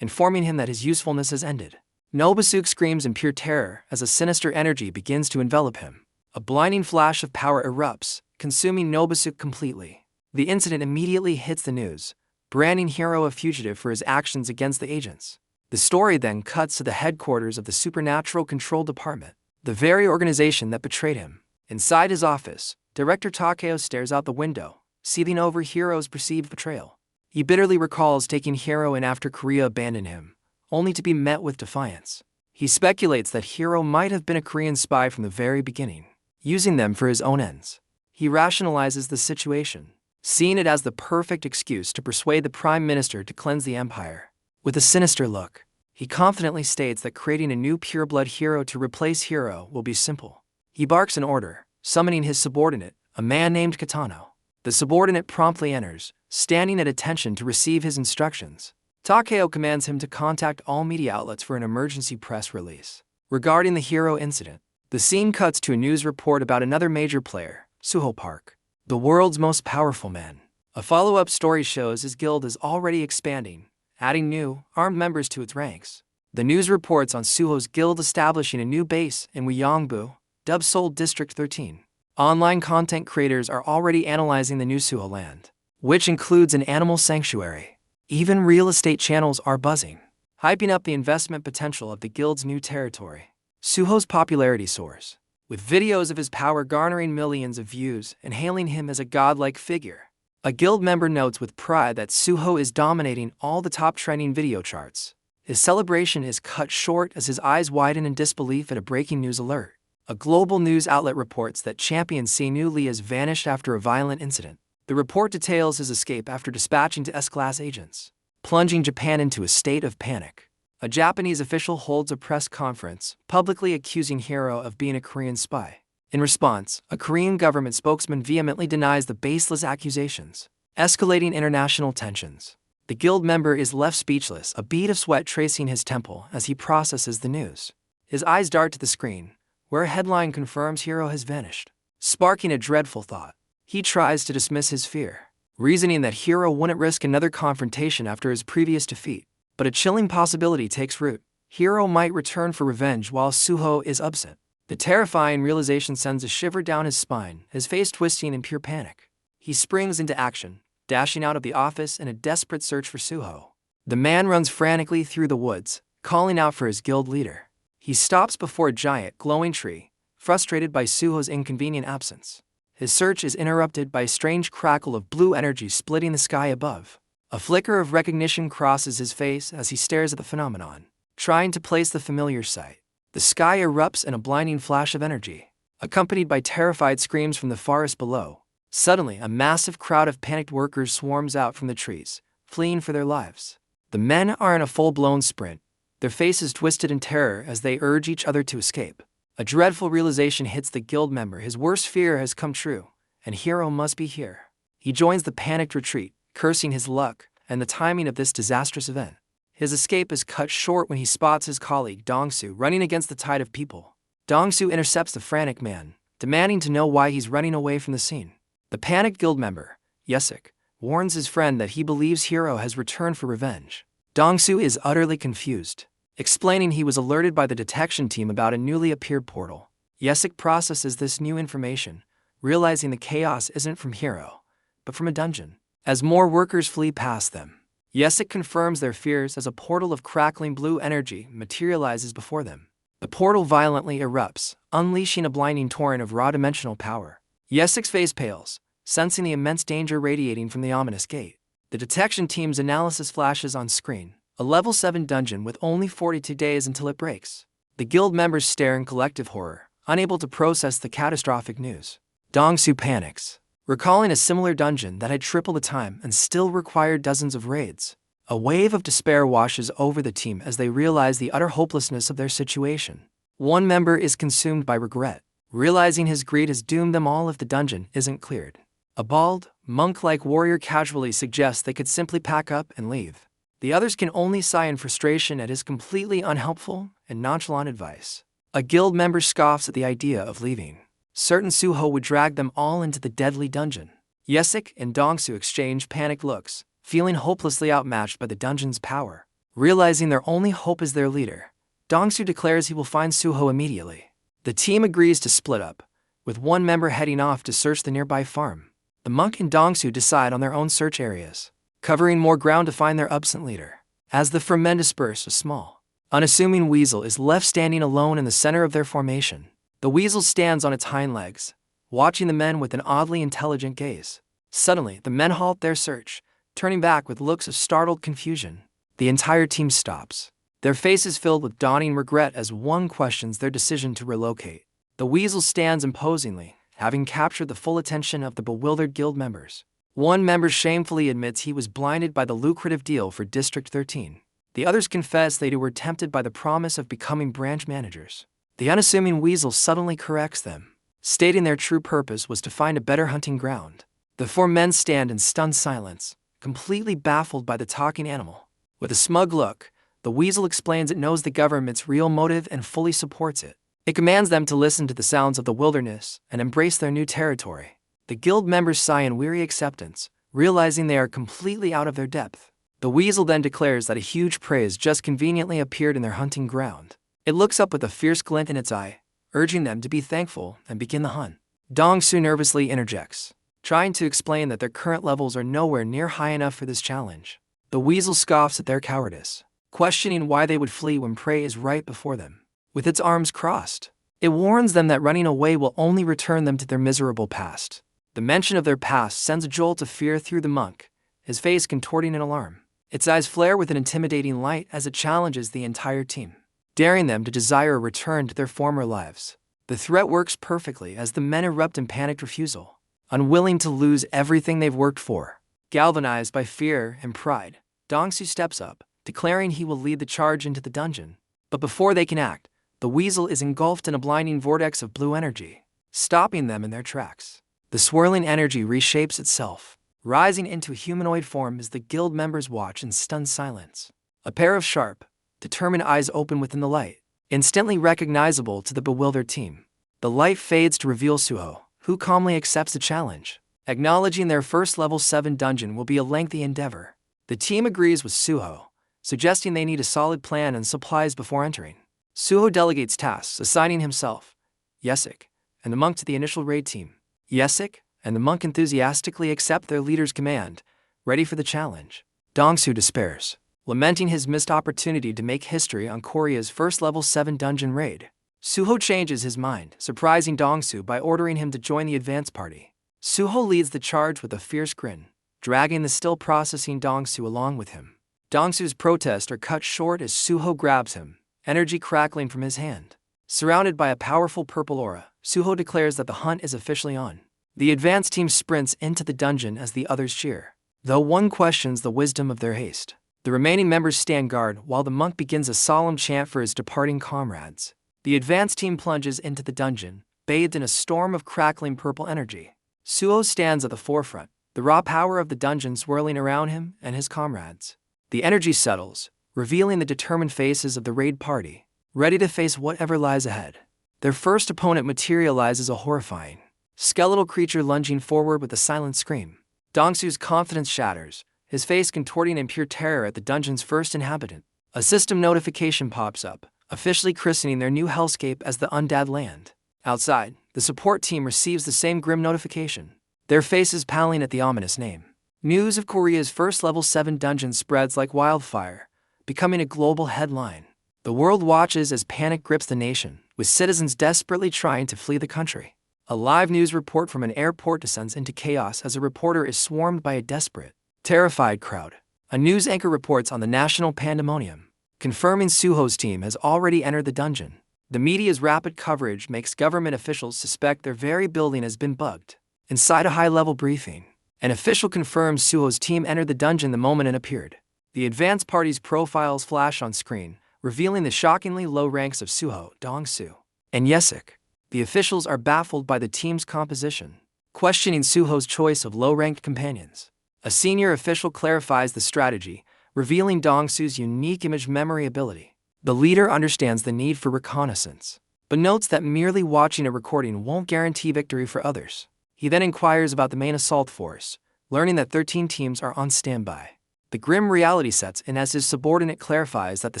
informing him that his usefulness has ended. Nobasuke screams in pure terror as a sinister energy begins to envelop him. A blinding flash of power erupts, consuming Nobasuke completely. The incident immediately hits the news, branding Hiro a fugitive for his actions against the agents. The story then cuts to the headquarters of the Supernatural Control Department, the very organization that betrayed him. Inside his office, Director Takeo stares out the window, seething over Hiro's perceived betrayal. He bitterly recalls taking Hiro in after Korea abandoned him, only to be met with defiance. He speculates that Hiro might have been a Korean spy from the very beginning, using them for his own ends. He rationalizes the situation, seeing it as the perfect excuse to persuade the Prime Minister to cleanse the empire. With a sinister look, he confidently states that creating a new pureblood hero to replace Hiro will be simple. He barks an order, summoning his subordinate, a man named Katano. The subordinate promptly enters, standing at attention to receive his instructions. Takeo commands him to contact all media outlets for an emergency press release regarding the Hiro incident. The scene cuts to a news report about another major player, Suho Park, the world's most powerful man. A follow-up story shows his guild is already expanding, adding new, armed members to its ranks. The news reports on Suho's guild establishing a new base in Wyeongbu, dubbed Seoul District 13. Online content creators are already analyzing the new Suho land, which includes an animal sanctuary. Even real estate channels are buzzing, hyping up the investment potential of the guild's new territory. Suho's popularity soars, with videos of his power garnering millions of views and hailing him as a godlike figure. A guild member notes with pride that Suho is dominating all the top trending video charts. His celebration is cut short as his eyes widen in disbelief at a breaking news alert. A global news outlet reports that champion Seanu Lee has vanished after a violent incident. The report details his escape after dispatching to S-class agents, plunging Japan into a state of panic. A Japanese official holds a press conference, publicly accusing Hiro of being a Korean spy. In response, a Korean government spokesman vehemently denies the baseless accusations, escalating international tensions. The guild member is left speechless, a bead of sweat tracing his temple as he processes the news. His eyes dart to the screen, where a headline confirms Hiro has vanished, sparking a dreadful thought. He tries to dismiss his fear, reasoning that Hiro wouldn't risk another confrontation after his previous defeat. But a chilling possibility takes root. Hiro might return for revenge while Suho is absent. The terrifying realization sends a shiver down his spine, his face twisting in pure panic. He springs into action, dashing out of the office in a desperate search for Suho. The man runs frantically through the woods, calling out for his guild leader. He stops before a giant, glowing tree, frustrated by Suho's inconvenient absence. His search is interrupted by a strange crackle of blue energy splitting the sky above. A flicker of recognition crosses his face as he stares at the phenomenon, trying to place the familiar sight. The sky erupts in a blinding flash of energy, accompanied by terrified screams from the forest below. Suddenly, a massive crowd of panicked workers swarms out from the trees, fleeing for their lives. The men are in a full-blown sprint, their faces twisted in terror as they urge each other to escape. A dreadful realization hits the guild member. His worst fear has come true, and Hiro must be here. He joins the panicked retreat, cursing his luck and the timing of this disastrous event. His escape is cut short when he spots his colleague Dongsu running against the tide of people. Dongsu intercepts the frantic man, demanding to know why he's running away from the scene. The panicked guild member, Yesik, warns his friend that he believes Hiro has returned for revenge. Dongsu is utterly confused, explaining he was alerted by the detection team about a newly appeared portal. Yesik processes this new information, realizing the chaos isn't from Hiro, but from a dungeon. As more workers flee past them, Yesik confirms their fears as a portal of crackling blue energy materializes before them. The portal violently erupts, unleashing a blinding torrent of raw-dimensional power. Yesik's face pales, sensing the immense danger radiating from the ominous gate. The detection team's analysis flashes on screen, a level 7 dungeon with only 42 days until it breaks. The guild members stare in collective horror, unable to process the catastrophic news. Dongsu panics, recalling a similar dungeon that had triple the time and still required dozens of raids. A wave of despair washes over the team as they realize the utter hopelessness of their situation. One member is consumed by regret, realizing his greed has doomed them all if the dungeon isn't cleared. A bald, monk-like warrior casually suggests they could simply pack up and leave. The others can only sigh in frustration at his completely unhelpful and nonchalant advice. A guild member scoffs at the idea of leaving, certain Suho would drag them all into the deadly dungeon. Yesik and Dongsu exchange panicked looks, feeling hopelessly outmatched by the dungeon's power. Realizing their only hope is their leader, Dongsu declares he will find Suho immediately. The team agrees to split up, with one member heading off to search the nearby farm. The monk and Dongsu decide on their own search areas, covering more ground to find their absent leader. As the four men disperse, a small, unassuming weasel is left standing alone in the center of their formation. The weasel stands on its hind legs, watching the men with an oddly intelligent gaze. Suddenly, the men halt their search, turning back with looks of startled confusion. The entire team stops, their faces filled with dawning regret as one questions their decision to relocate. The weasel stands imposingly, having captured the full attention of the bewildered guild members. One member shamefully admits he was blinded by the lucrative deal for District 13. The others confess they were tempted by the promise of becoming branch managers. The unassuming weasel suddenly corrects them, stating their true purpose was to find a better hunting ground. The four men stand in stunned silence, completely baffled by the talking animal. With a smug look, the weasel explains it knows the government's real motive and fully supports it. It commands them to listen to the sounds of the wilderness and embrace their new territory. The guild members sigh in weary acceptance, realizing they are completely out of their depth. The weasel then declares that a huge prey has just conveniently appeared in their hunting ground. It looks up with a fierce glint in its eye, urging them to be thankful and begin the hunt. Dongsu nervously interjects, trying to explain that their current levels are nowhere near high enough for this challenge. The weasel scoffs at their cowardice, questioning why they would flee when prey is right before them. With its arms crossed, it warns them that running away will only return them to their miserable past. The mention of their past sends a jolt of fear through the monk, his face contorting in alarm. Its eyes flare with an intimidating light as it challenges the entire team, daring them to desire a return to their former lives. The threat works perfectly as the men erupt in panicked refusal, unwilling to lose everything they've worked for. Galvanized by fear and pride, Dongsu steps up, declaring he will lead the charge into the dungeon. But before they can act, the weasel is engulfed in a blinding vortex of blue energy, stopping them in their tracks. The swirling energy reshapes itself, rising into a humanoid form as the guild members watch in stunned silence. A pair of sharp, determined eyes open within the light, instantly recognizable to the bewildered team. The light fades to reveal Suho, who calmly accepts the challenge, acknowledging their first level 7 dungeon will be a lengthy endeavor. The team agrees with Suho, suggesting they need a solid plan and supplies before entering. Suho delegates tasks, assigning himself, Yesik, and the monk to the initial raid team. Yesik and the monk enthusiastically accept their leader's command, ready for the challenge. Dongsu despairs, lamenting his missed opportunity to make history on Korea's first level 7 dungeon raid. Suho changes his mind, surprising Dongsu by ordering him to join the advance party. Suho leads the charge with a fierce grin, dragging the still processing Dongsu along with him. Dongsu's protests are cut short as Suho grabs him, energy crackling from his hand. Surrounded by a powerful purple aura, Suho declares that the hunt is officially on. The advance team sprints into the dungeon as the others cheer, though one questions the wisdom of their haste. The remaining members stand guard while the monk begins a solemn chant for his departing comrades. The advance team plunges into the dungeon, bathed in a storm of crackling purple energy. Suho stands at the forefront, the raw power of the dungeon swirling around him and his comrades. The energy settles, revealing the determined faces of the raid party, ready to face whatever lies ahead. Their first opponent materializes a horrifying, skeletal creature lunging forward with a silent scream. Dongsu's confidence shatters, his face contorting in pure terror at the dungeon's first inhabitant. A system notification pops up, officially christening their new hellscape as the Undead Land. Outside, the support team receives the same grim notification, their faces paling at the ominous name. News of Korea's first level 7 dungeon spreads like wildfire, becoming a global headline. The world watches as panic grips the nation, with citizens desperately trying to flee the country. A live news report from an airport descends into chaos as a reporter is swarmed by a desperate, terrified crowd. A news anchor reports on the national pandemonium, confirming Suho's team has already entered the dungeon. The media's rapid coverage makes government officials suspect their very building has been bugged. Inside a high-level briefing, an official confirms Suho's team entered the dungeon the moment it appeared. The advance party's profiles flash on screen, revealing the shockingly low ranks of Suho, Dongsu, and Yesik. The officials are baffled by the team's composition, questioning Suho's choice of low-ranked companions. A senior official clarifies the strategy, revealing Dongsu's unique image memory ability. The leader understands the need for reconnaissance, but notes that merely watching a recording won't guarantee victory for others. He then inquires about the main assault force, learning that 13 teams are on standby. The grim reality sets in as his subordinate clarifies that the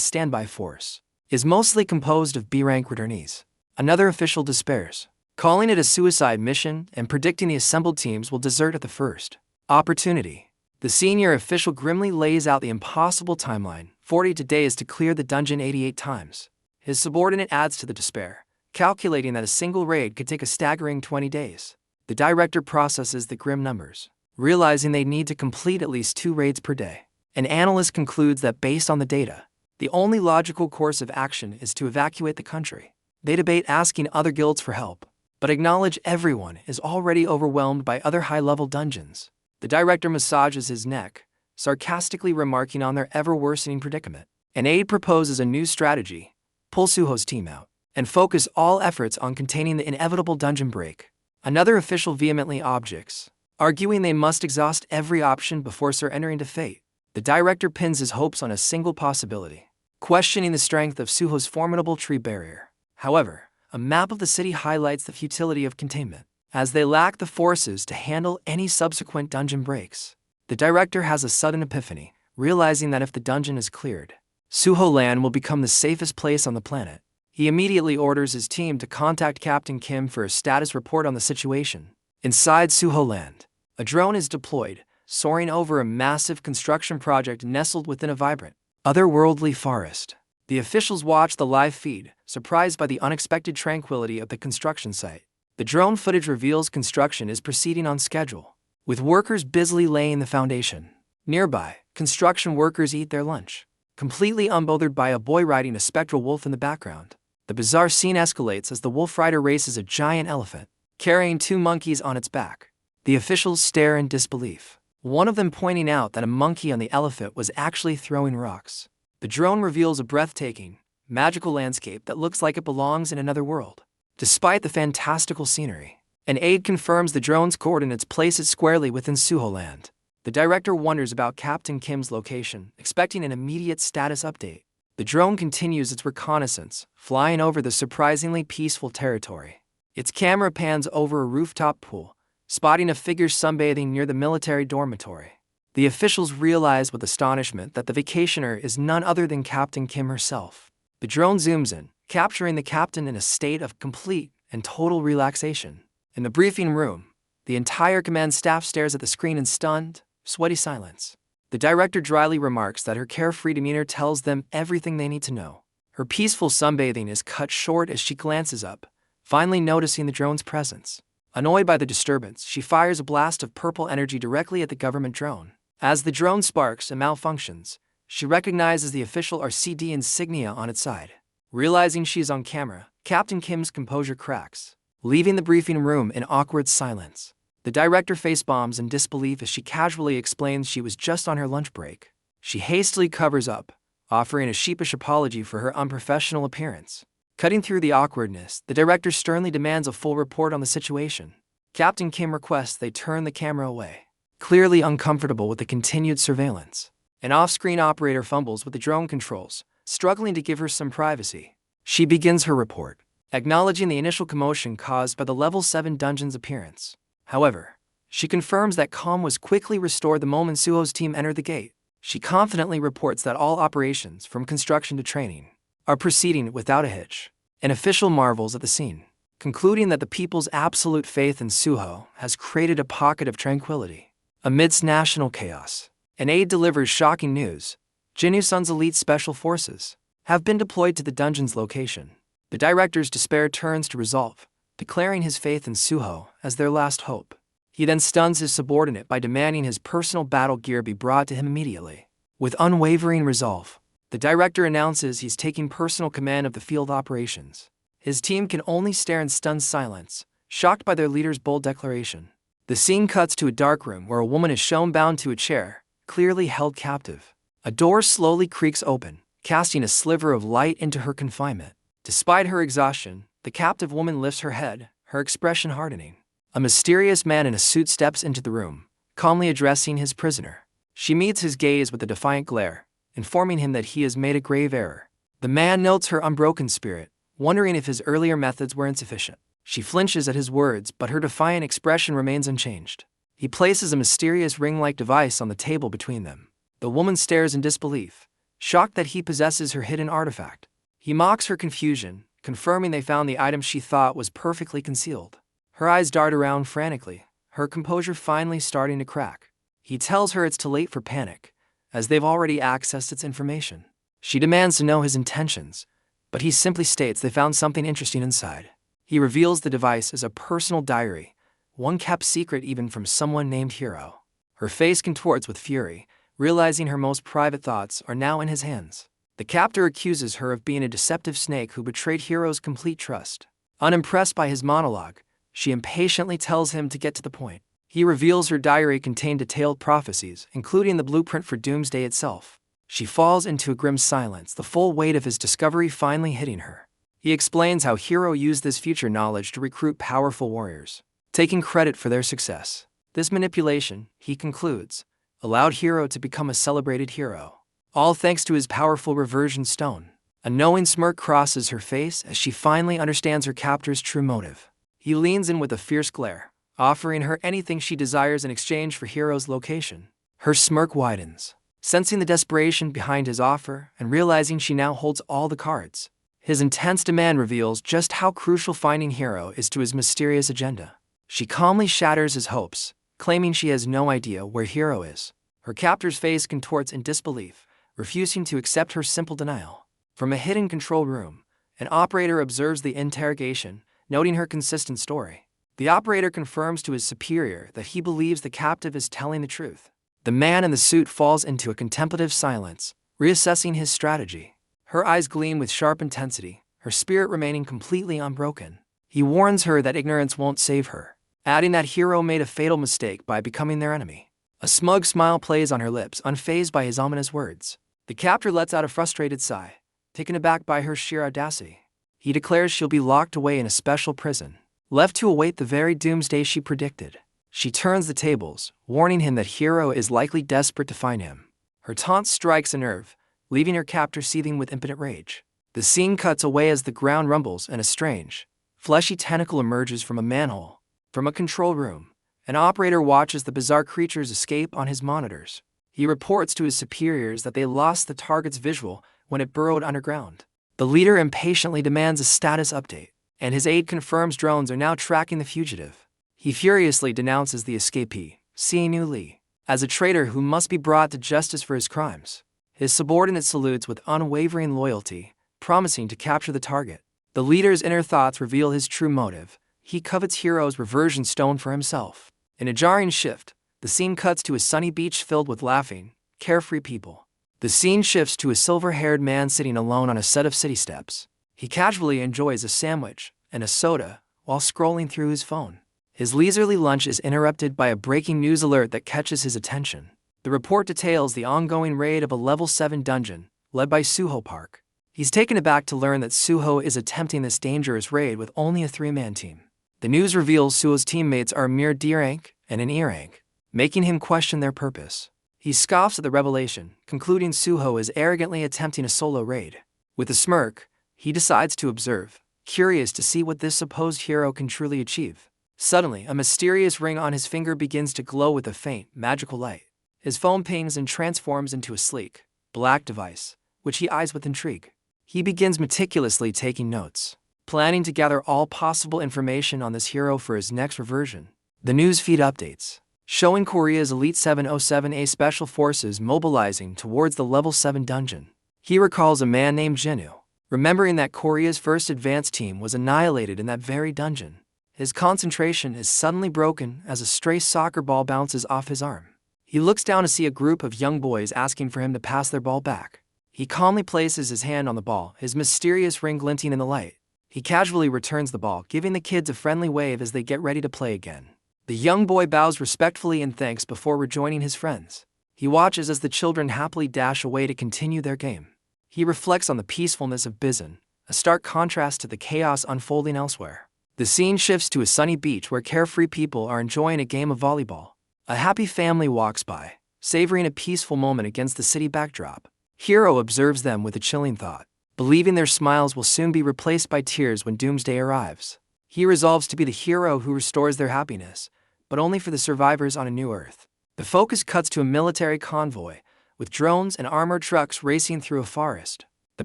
standby force is mostly composed of B-rank returnees. Another official despairs, calling it a suicide mission and predicting the assembled teams will desert at the first opportunity. The senior official grimly lays out the impossible timeline, 40 days to clear the dungeon 88 times. His subordinate adds to the despair, calculating that a single raid could take a staggering 20 days. The director processes the grim numbers, realizing they need to complete at least 2 raids per day. An analyst concludes that based on the data, the only logical course of action is to evacuate the country. They debate asking other guilds for help, but acknowledge everyone is already overwhelmed by other high-level dungeons. The director massages his neck, sarcastically remarking on their ever-worsening predicament. An aide proposes a new strategy: pull Suho's team out, and focus all efforts on containing the inevitable dungeon break. Another official vehemently objects, arguing they must exhaust every option before surrendering to fate. The director pins his hopes on a single possibility, questioning the strength of Suho's formidable tree barrier. However, a map of the city highlights the futility of containment, as they lack the forces to handle any subsequent dungeon breaks. The director has a sudden epiphany, realizing that if the dungeon is cleared, Suho Land will become the safest place on the planet. He immediately orders his team to contact Captain Kim for a status report on the situation. Inside Suho Land, a drone is deployed, soaring over a massive construction project nestled within a vibrant, otherworldly forest. The officials watch the live feed, surprised by the unexpected tranquility of the construction site. The drone footage reveals construction is proceeding on schedule, with workers busily laying the foundation. Nearby, Construction workers eat their lunch, completely unbothered by a boy riding a spectral wolf in the background. The bizarre scene escalates as the wolf rider races a giant elephant, carrying 2 monkeys on its back. The officials stare in disbelief, one of them pointing out that a monkey on the elephant was actually throwing rocks. The drone reveals a breathtaking, magical landscape that looks like it belongs in another world. Despite the fantastical scenery, an aide confirms the drone's coordinates place it squarely within Suho land. The director wonders about Captain Kim's location, expecting an immediate status update. The drone continues its reconnaissance, flying over the surprisingly peaceful territory. Its camera pans over a rooftop pool, spotting a figure sunbathing near the military dormitory. The officials realize with astonishment that the vacationer is none other than Captain Kim herself. The drone zooms in, capturing the captain in a state of complete and total relaxation. In the briefing room, the entire command staff stares at the screen in stunned, sweaty silence. The director dryly remarks that her carefree demeanor tells them everything they need to know. Her peaceful sunbathing is cut short as she glances up, finally noticing the drone's presence. Annoyed by the disturbance, she fires a blast of purple energy directly at the government drone. As the drone sparks and malfunctions, she recognizes the official RCD insignia on its side. Realizing she is on camera, Captain Kim's composure cracks, leaving the briefing room in awkward silence. The director face-bombs in disbelief as she casually explains she was just on her lunch break. She hastily covers up, offering a sheepish apology for her unprofessional appearance. Cutting through the awkwardness, the director sternly demands a full report on the situation. Captain Kim requests they turn the camera away, clearly uncomfortable with the continued surveillance. An off-screen operator fumbles with the drone controls, struggling to give her some privacy. She begins her report, acknowledging the initial commotion caused by the Level 7 dungeon's appearance. However, she confirms that calm was quickly restored the moment Suho's team entered the gate. She confidently reports that all operations, from construction to training, are proceeding without a hitch. An official marvels at the scene, concluding that the people's absolute faith in Suho has created a pocket of tranquility. Amidst national chaos, an aide delivers shocking news. Jinwoo-sun's elite special forces have been deployed to the dungeon's location. The director's despair turns to resolve, declaring his faith in Suho as their last hope. He then stuns his subordinate by demanding his personal battle gear be brought to him immediately. With unwavering resolve, the director announces he's taking personal command of the field operations. His team can only stare in stunned silence, shocked by their leader's bold declaration. The scene cuts to a dark room where a woman is shown bound to a chair, clearly held captive. A door slowly creaks open, casting a sliver of light into her confinement. Despite her exhaustion, the captive woman lifts her head, her expression hardening. A mysterious man in a suit steps into the room, calmly addressing his prisoner. She meets his gaze with a defiant glare, informing him that he has made a grave error. The man notes her unbroken spirit, wondering if his earlier methods were insufficient. She flinches at his words, but her defiant expression remains unchanged. He places a mysterious ring-like device on the table between them. The woman stares in disbelief, shocked that he possesses her hidden artifact. He mocks her confusion, confirming they found the item she thought was perfectly concealed. Her eyes dart around frantically, her composure finally starting to crack. He tells her it's too late for panic, as they've already accessed its information. She demands to know his intentions, but he simply states they found something interesting inside. He reveals the device as a personal diary, one kept secret even from someone named Hiro. Her face contorts with fury, realizing her most private thoughts are now in his hands. The captor accuses her of being a deceptive snake who betrayed Hiro's complete trust. Unimpressed by his monologue, she impatiently tells him to get to the point. He reveals her diary contained detailed prophecies, including the blueprint for Doomsday itself. She falls into a grim silence, the full weight of his discovery finally hitting her. He explains how Hiro used this future knowledge to recruit powerful warriors, taking credit for their success. This manipulation, he concludes, allowed Hiro to become a celebrated hero, all thanks to his powerful reversion stone. A knowing smirk crosses her face as she finally understands her captor's true motive. He leans in with a fierce glare, offering her anything she desires in exchange for Hiro's location. Her smirk widens, sensing the desperation behind his offer and realizing she now holds all the cards. His intense demand reveals just how crucial finding Hiro is to his mysterious agenda. She calmly shatters his hopes, claiming she has no idea where Hiro is. Her captor's face contorts in disbelief, refusing to accept her simple denial. From a hidden control room, an operator observes the interrogation, noting her consistent story. The operator confirms to his superior that he believes the captive is telling the truth. The man in the suit falls into a contemplative silence, reassessing his strategy. Her eyes gleam with sharp intensity, her spirit remaining completely unbroken. He warns her that ignorance won't save her, adding that Hero made a fatal mistake by becoming their enemy. A smug smile plays on her lips, unfazed by his ominous words. The captor lets out a frustrated sigh, taken aback by her sheer audacity. He declares she'll be locked away in a special prison, left to await the very doomsday she predicted. She turns the tables, warning him that Hero is likely desperate to find him. Her taunt strikes a nerve, leaving her captor seething with impotent rage. The scene cuts away as the ground rumbles and a strange, fleshy tentacle emerges from a manhole. From a control room, an operator watches the bizarre creatures escape on his monitors. He reports to his superiors that they lost the target's visual when it burrowed underground. The leader impatiently demands a status update, and his aide confirms drones are now tracking the fugitive. He furiously denounces the escapee, Sienu Lee, as a traitor who must be brought to justice for his crimes. His subordinate salutes with unwavering loyalty, promising to capture the target. The leader's inner thoughts reveal his true motive. He covets Hero's reversion stone for himself. In a jarring shift, the scene cuts to a sunny beach filled with laughing, carefree people. The scene shifts to a silver-haired man sitting alone on a set of city steps. He casually enjoys a sandwich and a soda while scrolling through his phone. His leisurely lunch is interrupted by a breaking news alert that catches his attention. The report details the ongoing raid of a level 7 dungeon, led by Suho Park. He's taken aback to learn that Suho is attempting this dangerous raid with only a 3-man team. The news reveals Suho's teammates are a mere D rank and an E rank, making him question their purpose. He scoffs at the revelation, concluding Suho is arrogantly attempting a solo raid. With a smirk, he decides to observe, curious to see what this supposed hero can truly achieve. Suddenly, a mysterious ring on his finger begins to glow with a faint, magical light. His phone pings and transforms into a sleek, black device, which he eyes with intrigue. He begins meticulously taking notes, planning to gather all possible information on this hero for his next reversion. The newsfeed updates, showing Korea's Elite 707A Special Forces mobilizing towards the Level 7 dungeon. He recalls a man named Jinu, remembering that Korea's first advanced team was annihilated in that very dungeon. His concentration is suddenly broken as a stray soccer ball bounces off his arm. He looks down to see a group of young boys asking for him to pass their ball back. He calmly places his hand on the ball, his mysterious ring glinting in the light. He casually returns the ball, giving the kids a friendly wave as they get ready to play again. The young boy bows respectfully in thanks before rejoining his friends. He watches as the children happily dash away to continue their game. He reflects on the peacefulness of Bizen, a stark contrast to the chaos unfolding elsewhere. The scene shifts to a sunny beach where carefree people are enjoying a game of volleyball. A happy family walks by, savoring a peaceful moment against the city backdrop. Hero observes them with a chilling thought, believing their smiles will soon be replaced by tears when doomsday arrives. He resolves to be the hero who restores their happiness, but only for the survivors on a new Earth. The focus cuts to a military convoy, with drones and armored trucks racing through a forest. The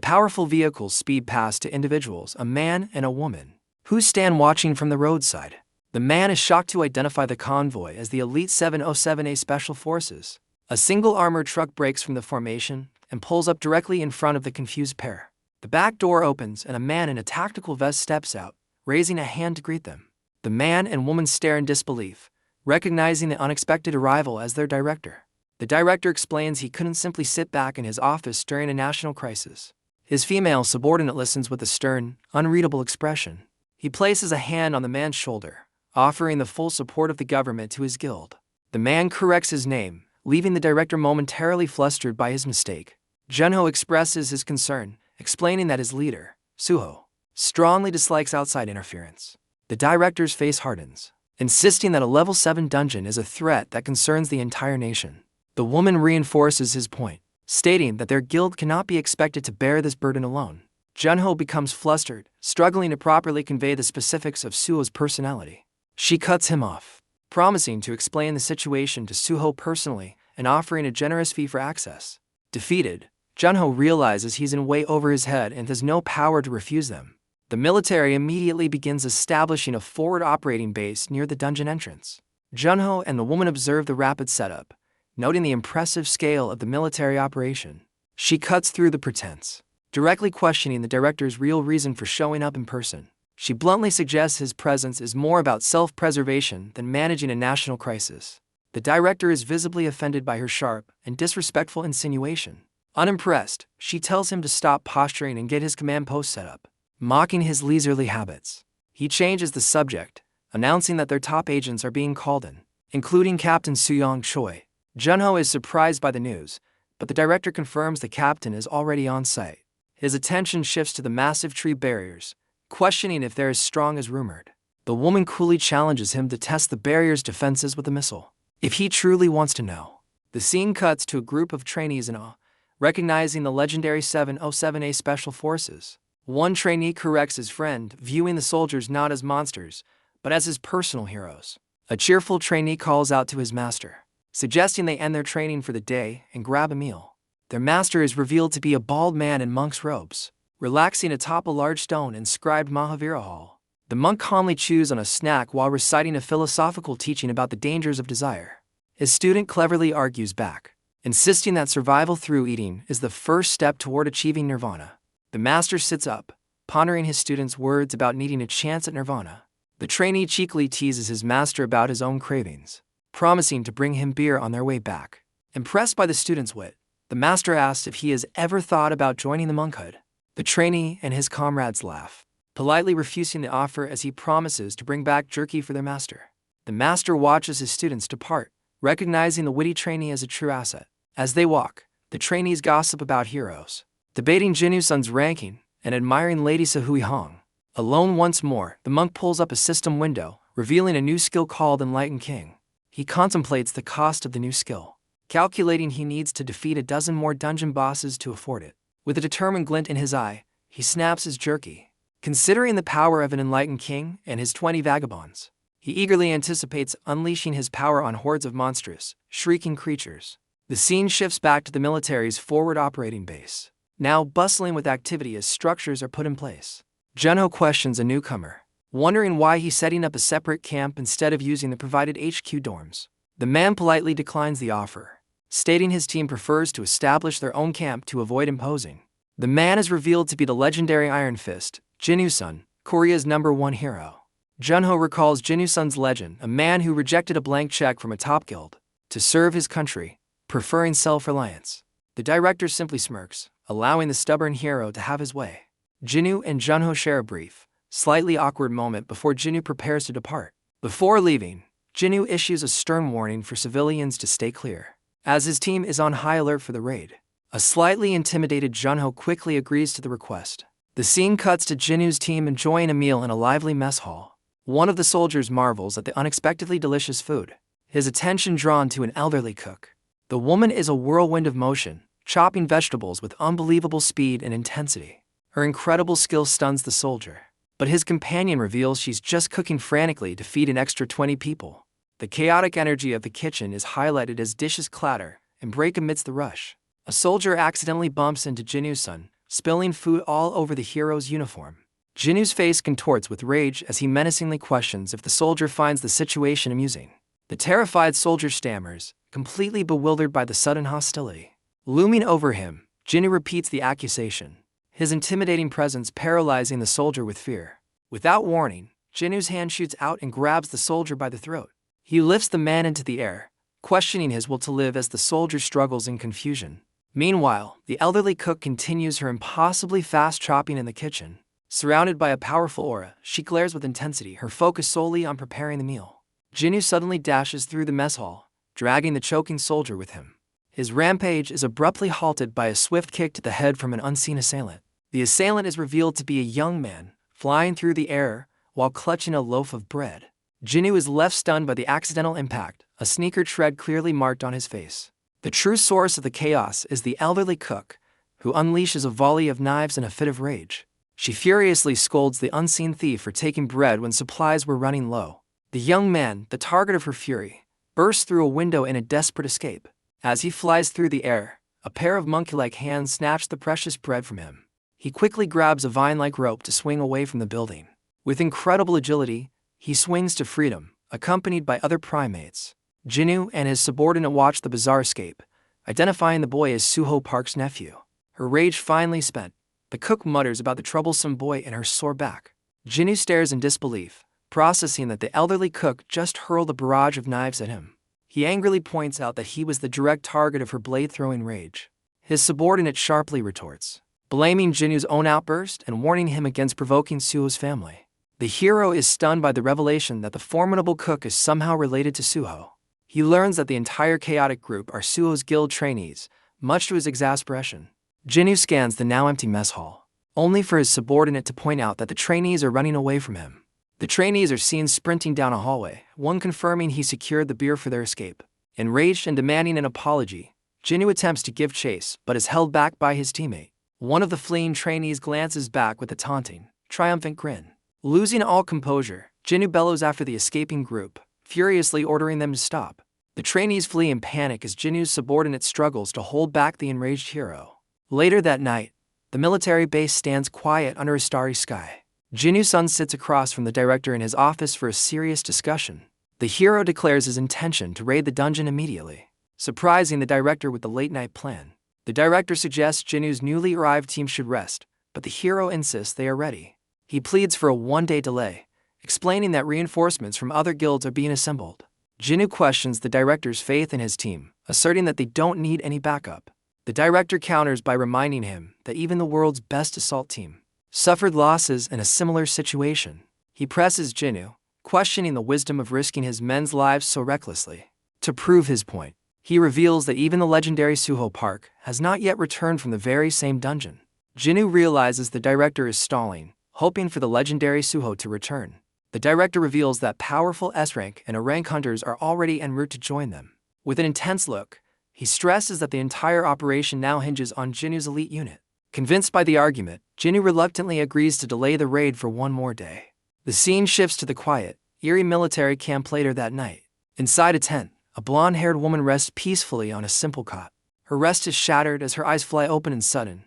powerful vehicles speed past to individuals, a man and a woman, who stand watching from the roadside. The man is shocked to identify the convoy as the Elite 707A Special Forces. A single armored truck breaks from the formation and pulls up directly in front of the confused pair. The back door opens and a man in a tactical vest steps out, raising a hand to greet them. The man and woman stare in disbelief, recognizing the unexpected arrival as their director. The director explains he couldn't simply sit back in his office during a national crisis. His female subordinate listens with a stern, unreadable expression. He places a hand on the man's shoulder, offering the full support of the government to his guild. The man corrects his name, leaving the director momentarily flustered by his mistake. Junho expresses his concern, explaining that his leader, Suho, strongly dislikes outside interference. The director's face hardens, insisting that a level 7 dungeon is a threat that concerns the entire nation. The woman reinforces his point, stating that their guild cannot be expected to bear this burden alone. Junho becomes flustered, struggling to properly convey the specifics of Suho's personality. She cuts him off, promising to explain the situation to Suho personally and offering a generous fee for access. Defeated, Junho realizes he's in way over his head and has no power to refuse them. The military immediately begins establishing a forward operating base near the dungeon entrance. Junho and the woman observe the rapid setup, noting the impressive scale of the military operation. She cuts through the pretense, directly questioning the director's real reason for showing up in person. She bluntly suggests his presence is more about self-preservation than managing a national crisis. The director is visibly offended by her sharp and disrespectful insinuation. Unimpressed, she tells him to stop posturing and get his command post set up, mocking his leisurely habits. He changes the subject, announcing that their top agents are being called in, including Captain Suyong Choi. Junho is surprised by the news, but the director confirms the captain is already on site. His attention shifts to the massive tree barriers, questioning if they're as strong as rumored. The woman coolly challenges him to test the barrier's defenses with a missile, if he truly wants to know. The scene cuts to a group of trainees in awe, recognizing the legendary 707A Special Forces. One trainee corrects his friend, viewing the soldiers not as monsters, but as his personal heroes. A cheerful trainee calls out to his master, suggesting they end their training for the day and grab a meal. Their master is revealed to be a bald man in monk's robes, relaxing atop a large stone inscribed Mahavira Hall. The monk calmly chews on a snack while reciting a philosophical teaching about the dangers of desire. His student cleverly argues back, insisting that survival through eating is the first step toward achieving nirvana. The master sits up, pondering his student's words about needing a chance at nirvana. The trainee cheekily teases his master about his own cravings, promising to bring him beer on their way back. Impressed by the student's wit, the master asks if he has ever thought about joining the monkhood. The trainee and his comrades laugh, politely refusing the offer as he promises to bring back jerky for their master. The master watches his students depart, recognizing the witty trainee as a true asset. As they walk, the trainees gossip about heroes, debating Jinwoo-sun's ranking and admiring Lady Sahui Hong. Alone once more, the monk pulls up a system window, revealing a new skill called Enlightened King. He contemplates the cost of the new skill, calculating he needs to defeat a dozen more dungeon bosses to afford it. With a determined glint in his eye, he snaps his jerky. Considering the power of an Enlightened King and his 20 vagabonds, he eagerly anticipates unleashing his power on hordes of monstrous, shrieking creatures. The scene shifts back to the military's forward operating base, now bustling with activity as structures are put in place. Junho questions a newcomer, wondering why he's setting up a separate camp instead of using the provided HQ dorms. The man politely declines the offer, stating his team prefers to establish their own camp to avoid imposing. The man is revealed to be the legendary Iron Fist, Jinwoo-sun, Korea's #1 hero. Junho recalls Jinwoo-sun's legend, a man who rejected a blank check from a top guild to serve his country, preferring self-reliance. The director simply smirks, allowing the stubborn hero to have his way. Jinwoo and Junho share a brief, slightly awkward moment before Jinwoo prepares to depart. Before leaving, Jinwoo issues a stern warning for civilians to stay clear, as his team is on high alert for the raid. A slightly intimidated Junho quickly agrees to the request. The scene cuts to Jinwoo's team enjoying a meal in a lively mess hall. One of the soldiers marvels at the unexpectedly delicious food, his attention drawn to an elderly cook. The woman is a whirlwind of motion, chopping vegetables with unbelievable speed and intensity. Her incredible skill stuns the soldier, but his companion reveals she's just cooking frantically to feed an extra 20 people. The chaotic energy of the kitchen is highlighted as dishes clatter and break amidst the rush. A soldier accidentally bumps into Jinwoo-sun, spilling food all over the hero's uniform. Jinwoo's face contorts with rage as he menacingly questions if the soldier finds the situation amusing. The terrified soldier stammers, completely bewildered by the sudden hostility. Looming over him, Jinwoo repeats the accusation, his intimidating presence paralyzing the soldier with fear. Without warning, Jinwoo's hand shoots out and grabs the soldier by the throat. He lifts the man into the air, questioning his will to live as the soldier struggles in confusion. Meanwhile, the elderly cook continues her impossibly fast chopping in the kitchen. Surrounded by a powerful aura, she glares with intensity, her focus solely on preparing the meal. Jinwoo suddenly dashes through the mess hall, dragging the choking soldier with him. His rampage is abruptly halted by a swift kick to the head from an unseen assailant. The assailant is revealed to be a young man, flying through the air while clutching a loaf of bread. Jinwoo is left stunned by the accidental impact, a sneaker tread clearly marked on his face. The true source of the chaos is the elderly cook, who unleashes a volley of knives in a fit of rage. She furiously scolds the unseen thief for taking bread when supplies were running low. The young man, the target of her fury, bursts through a window in a desperate escape. As he flies through the air, a pair of monkey-like hands snatch the precious bread from him. He quickly grabs a vine-like rope to swing away from the building. With incredible agility, he swings to freedom, accompanied by other primates. Jinwoo and his subordinate watch the bizarre escape, identifying the boy as Suho Park's nephew. Her rage finally spent, the cook mutters about the troublesome boy and her sore back. Jinwoo stares in disbelief, processing that the elderly cook just hurled a barrage of knives at him. He angrily points out that he was the direct target of her blade-throwing rage. His subordinate sharply retorts, blaming Jinu's own outburst and warning him against provoking Suho's family. The hero is stunned by the revelation that the formidable cook is somehow related to Suho. He learns that the entire chaotic group are Suho's guild trainees, much to his exasperation. Jinu scans the now empty mess hall, only for his subordinate to point out that the trainees are running away from him. The trainees are seen sprinting down a hallway, one confirming he secured the beer for their escape. Enraged and demanding an apology, Jinu attempts to give chase but is held back by his teammate. One of the fleeing trainees glances back with a taunting, triumphant grin. Losing all composure, Jinu bellows after the escaping group, furiously ordering them to stop. The trainees flee in panic as Jinu's subordinate struggles to hold back the enraged hero. Later that night, the military base stands quiet under a starry sky. Jinu-san sits across from the director in his office for a serious discussion. The hero declares his intention to raid the dungeon immediately, surprising the director with the late-night plan. The director suggests Jinu's newly arrived team should rest, but the hero insists they are ready. He pleads for a one-day delay, explaining that reinforcements from other guilds are being assembled. Jinu questions the director's faith in his team, asserting that they don't need any backup. The director counters by reminding him that even the world's best assault team suffered losses in a similar situation. He presses Jinu, questioning the wisdom of risking his men's lives so recklessly. To prove his point, he reveals that even the legendary Suho Park has not yet returned from the very same dungeon. Jinu realizes the director is stalling, hoping for the legendary Suho to return. The director reveals that powerful S-rank and A-rank hunters are already en route to join them. With an intense look, he stresses that the entire operation now hinges on Jinu's elite unit. Convinced by the argument, Jinu reluctantly agrees to delay the raid for one more day. The scene shifts to the quiet, eerie military camp later that night. Inside a tent, a blonde-haired woman rests peacefully on a simple cot. Her rest is shattered as her eyes fly open in sudden,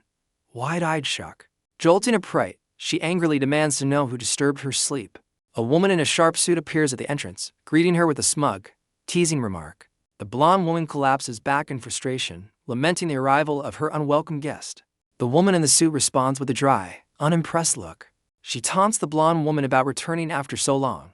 wide-eyed shock. Jolting upright, she angrily demands to know who disturbed her sleep. A woman in a sharp suit appears at the entrance, greeting her with a smug, teasing remark. The blonde woman collapses back in frustration, lamenting the arrival of her unwelcome guest. The woman in the suit responds with a dry, unimpressed look. She taunts the blonde woman about returning after so long,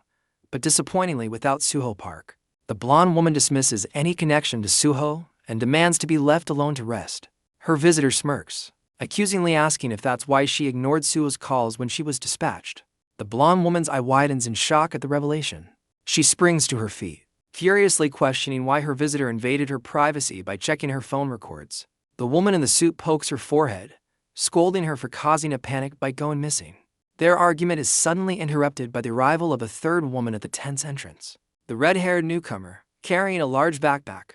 but disappointingly without Suho Park. The blonde woman dismisses any connection to Suho and demands to be left alone to rest. Her visitor smirks, accusingly asking if that's why she ignored Suho's calls when she was dispatched. The blonde woman's eye widens in shock at the revelation. She springs to her feet, furiously questioning why her visitor invaded her privacy by checking her phone records. The woman in the suit pokes her forehead, scolding her for causing a panic by going missing. Their argument is suddenly interrupted by the arrival of a third woman at the tent's entrance. The red-haired newcomer, carrying a large backpack,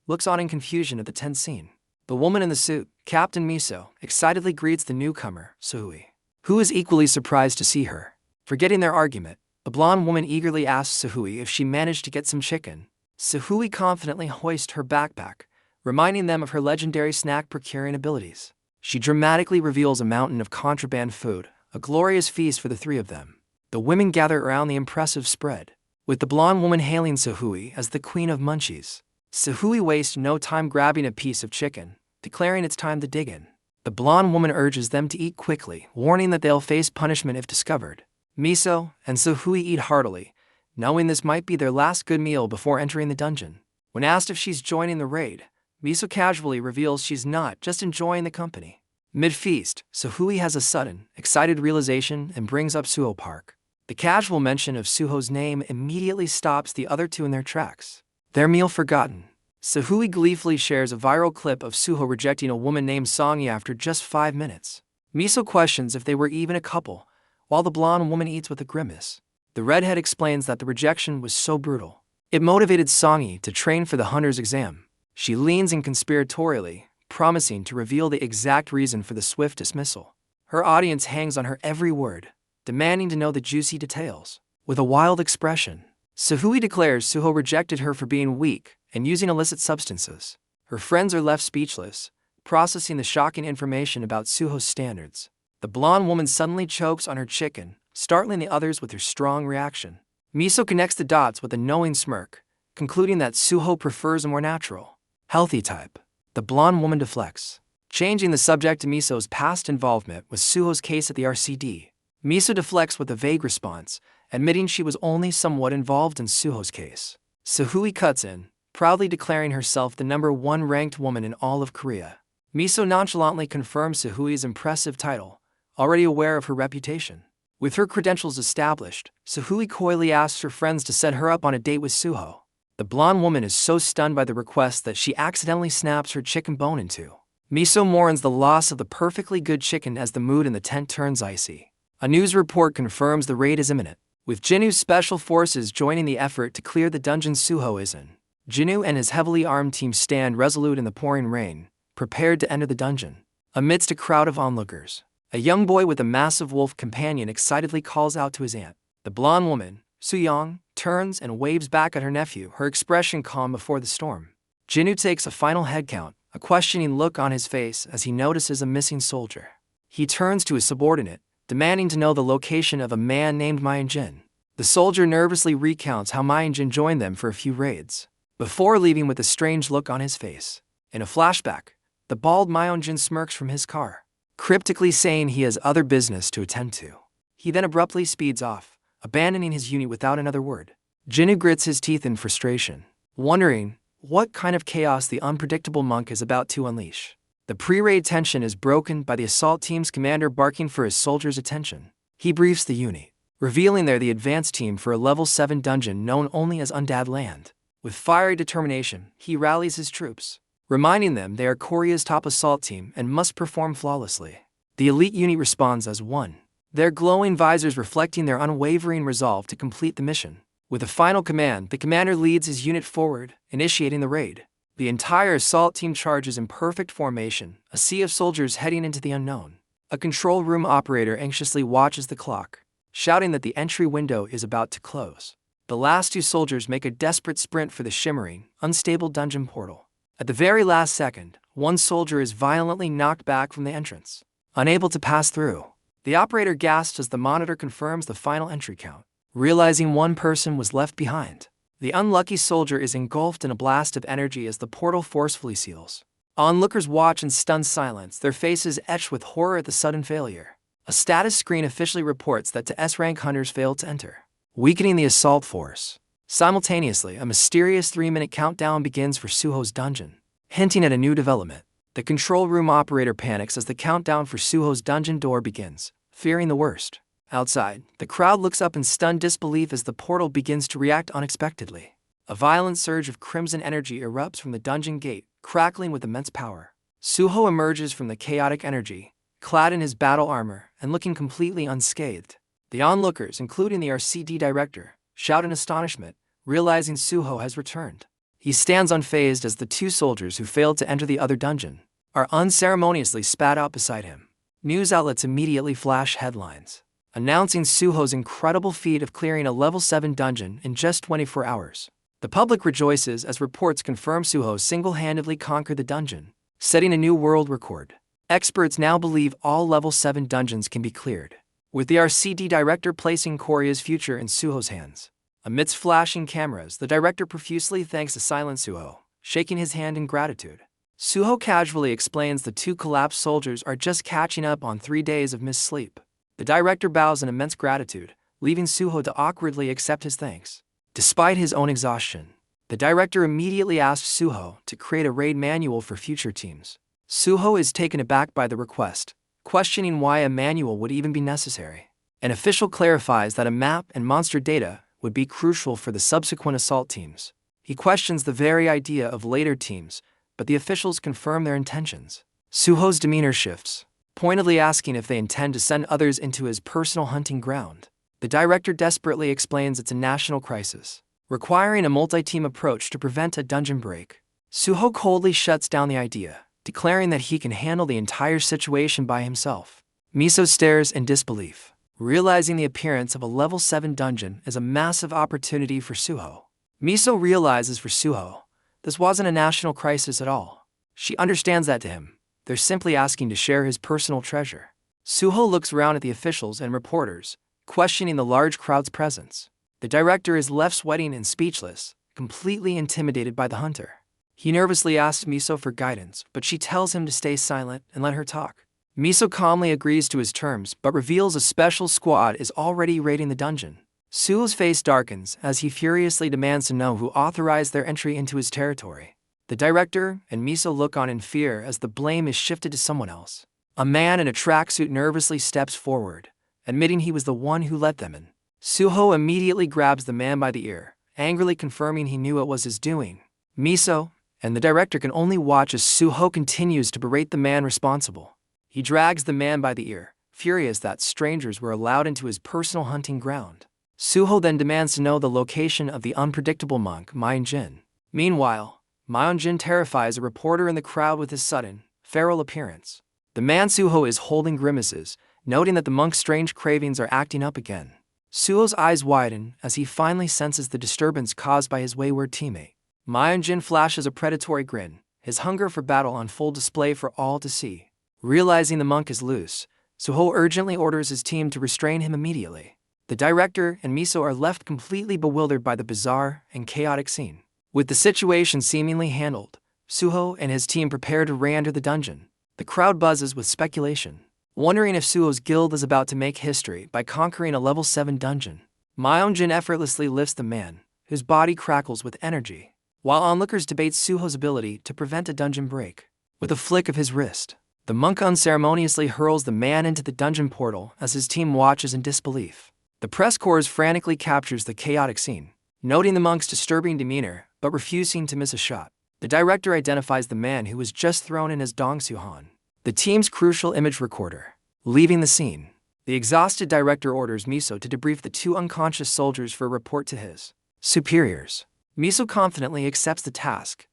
looks on in confusion at the tense scene. The woman in the suit, Captain Miso, excitedly greets the newcomer, Suhui, who is equally surprised to see her. Forgetting their argument, the blonde woman eagerly asks Suhui if she managed to get some chicken. Suhui confidently hoists her backpack, reminding them of her legendary snack-procuring abilities. She dramatically reveals a mountain of contraband food, a glorious feast for the three of them. The women gather around the impressive spread, with the blonde woman hailing Suhui as the queen of munchies. Suhui wastes no time grabbing a piece of chicken, declaring it's time to dig in. The blonde woman urges them to eat quickly, warning that they'll face punishment if discovered. Miso and Suhui eat heartily, knowing this might be their last good meal before entering the dungeon. When asked if she's joining the raid, Miso casually reveals she's not, just enjoying the company. Mid-feast, Suhui has a sudden, excited realization and brings up Suho Park. The casual mention of Suho's name immediately stops the other two in their tracks. Their meal forgotten, Suhui gleefully shares a viral clip of Suho rejecting a woman named Songi after just 5 minutes. Miso questions if they were even a couple, while the blonde woman eats with a grimace. The redhead explains that the rejection was so brutal, it motivated Songi to train for the hunter's exam. She leans in conspiratorially, promising to reveal the exact reason for the swift dismissal. Her audience hangs on her every word, demanding to know the juicy details. With a wild expression, Suhui declares Suho rejected her for being weak and using illicit substances. Her friends are left speechless, processing the shocking information about Suho's standards. The blonde woman suddenly chokes on her chicken, startling the others with her strong reaction. Miso connects the dots with a knowing smirk, concluding that Suho prefers a more natural, healthy type. The blonde woman deflects, changing the subject to Miso's past involvement with Suho's case at the RCD. Miso deflects with a vague response, admitting she was only somewhat involved in Suho's case. Suhui cuts in, proudly declaring herself the #1 ranked woman in all of Korea. Miso nonchalantly confirms Suhui's impressive title, already aware of her reputation. With her credentials established, Suhui coyly asks her friends to set her up on a date with Suho. The blonde woman is so stunned by the request that she accidentally snaps her chicken bone in two. Miso mourns the loss of the perfectly good chicken as the mood in the tent turns icy. A news report confirms the raid is imminent, with Jinu's special forces joining the effort to clear the dungeon Suho is in. Jinu and his heavily armed team stand resolute in the pouring rain, prepared to enter the dungeon. Amidst a crowd of onlookers, a young boy with a massive wolf companion excitedly calls out to his aunt. The blonde woman, Suyong, turns and waves back at her nephew, her expression calm before the storm. Jinu takes a final head count, a questioning look on his face as he notices a missing soldier. He turns to his subordinate, demanding to know the location of a man named Myung-jin. The soldier nervously recounts how Myung-jin joined them for a few raids, before leaving with a strange look on his face. In a flashback, the bald Myung-jin smirks from his car, cryptically saying he has other business to attend to. He then abruptly speeds off, abandoning his unit without another word. Jinu grits his teeth in frustration, wondering what kind of chaos the unpredictable monk is about to unleash. The pre-raid tension is broken by the assault team's commander barking for his soldiers' attention. He briefs the unit, revealing they're the advanced team for a level 7 dungeon known only as Undead Land. With fiery determination, he rallies his troops, reminding them they are Korea's top assault team and must perform flawlessly. The elite unit responds as one, their glowing visors reflecting their unwavering resolve to complete the mission. With a final command, the commander leads his unit forward, initiating the raid. The entire assault team charges in perfect formation, a sea of soldiers heading into the unknown. A control room operator anxiously watches the clock, shouting that the entry window is about to close. The last two soldiers make a desperate sprint for the shimmering, unstable dungeon portal. At the very last second, one soldier is violently knocked back from the entrance, unable to pass through. The operator gasps as the monitor confirms the final entry count, realizing one person was left behind. The unlucky soldier is engulfed in a blast of energy as the portal forcefully seals. Onlookers watch in stunned silence, their faces etched with horror at the sudden failure. A status screen officially reports that the S-rank hunters failed to enter, weakening the assault force. Simultaneously, a mysterious 3-minute countdown begins for Suho's dungeon, hinting at a new development. The control room operator panics as the countdown for Suho's dungeon door begins, fearing the worst. Outside, the crowd looks up in stunned disbelief as the portal begins to react unexpectedly. A violent surge of crimson energy erupts from the dungeon gate, crackling with immense power. Suho emerges from the chaotic energy, clad in his battle armor and looking completely unscathed. The onlookers, including the RCD director, shout in astonishment, realizing Suho has returned. He stands unfazed as the two soldiers who failed to enter the other dungeon are unceremoniously spat out beside him. News outlets immediately flash headlines, announcing Suho's incredible feat of clearing a level 7 dungeon in just 24 hours. The public rejoices as reports confirm Suho single-handedly conquered the dungeon, setting a new world record. Experts now believe all level 7 dungeons can be cleared, with the RCD director placing Korea's future in Suho's hands. Amidst flashing cameras, the director profusely thanks the silent Suho, shaking his hand in gratitude. Suho casually explains the two collapsed soldiers are just catching up on 3 days of missed sleep. The director bows in immense gratitude, leaving Suho to awkwardly accept his thanks. Despite his own exhaustion, the director immediately asks Suho to create a raid manual for future teams. Suho is taken aback by the request, questioning why a manual would even be necessary. An official clarifies that a map and monster data would be crucial for the subsequent assault teams. He questions the very idea of later teams, but the officials confirm their intentions. Suho's demeanor shifts, pointedly asking if they intend to send others into his personal hunting ground. The director desperately explains it's a national crisis, requiring a multi-team approach to prevent a dungeon break. Suho coldly shuts down the idea, declaring that he can handle the entire situation by himself. Miso stares in disbelief, realizing the appearance of a level 7 dungeon is a massive opportunity for Suho. Miso realizes for Suho, this wasn't a national crisis at all. She understands that to him, they're simply asking to share his personal treasure. Suho looks around at the officials and reporters, questioning the large crowd's presence. The director is left sweating and speechless, completely intimidated by the hunter. He nervously asks Miso for guidance, but she tells him to stay silent and let her talk. Miso calmly agrees to his terms but reveals a special squad is already raiding the dungeon. Suho's face darkens as he furiously demands to know who authorized their entry into his territory. The director and Miso look on in fear as the blame is shifted to someone else. A man in a tracksuit nervously steps forward, admitting he was the one who let them in. Suho immediately grabs the man by the ear, angrily confirming he knew it was his doing. Miso and the director can only watch as Suho continues to berate the man responsible. He drags the man by the ear, furious that strangers were allowed into his personal hunting ground. Suho then demands to know the location of the unpredictable monk Myung-jin. Meanwhile, Myung-jin terrifies a reporter in the crowd with his sudden, feral appearance. The man Suho is holding grimaces, noting that the monk's strange cravings are acting up again. Suho's eyes widen as he finally senses the disturbance caused by his wayward teammate. Myung-jin flashes a predatory grin, his hunger for battle on full display for all to see. Realizing the monk is loose, Suho urgently orders his team to restrain him immediately. The director and Miso are left completely bewildered by the bizarre and chaotic scene. With the situation seemingly handled, Suho and his team prepare to re-enter the dungeon. The crowd buzzes with speculation, wondering if Suho's guild is about to make history by conquering a level 7 dungeon. Myung-jin effortlessly lifts the man, whose body crackles with energy, while onlookers debate Suho's ability to prevent a dungeon break. With a flick of his wrist, the monk unceremoniously hurls the man into the dungeon portal as his team watches in disbelief. The press corps frantically captures the chaotic scene, noting the monk's disturbing demeanor but refusing to miss a shot. The director identifies the man who was just thrown in as Dong Soo-han, the team's crucial image recorder. Leaving the scene, the exhausted director orders Miso to debrief the 2 unconscious soldiers for a report to his superiors. Miso confidently accepts the task,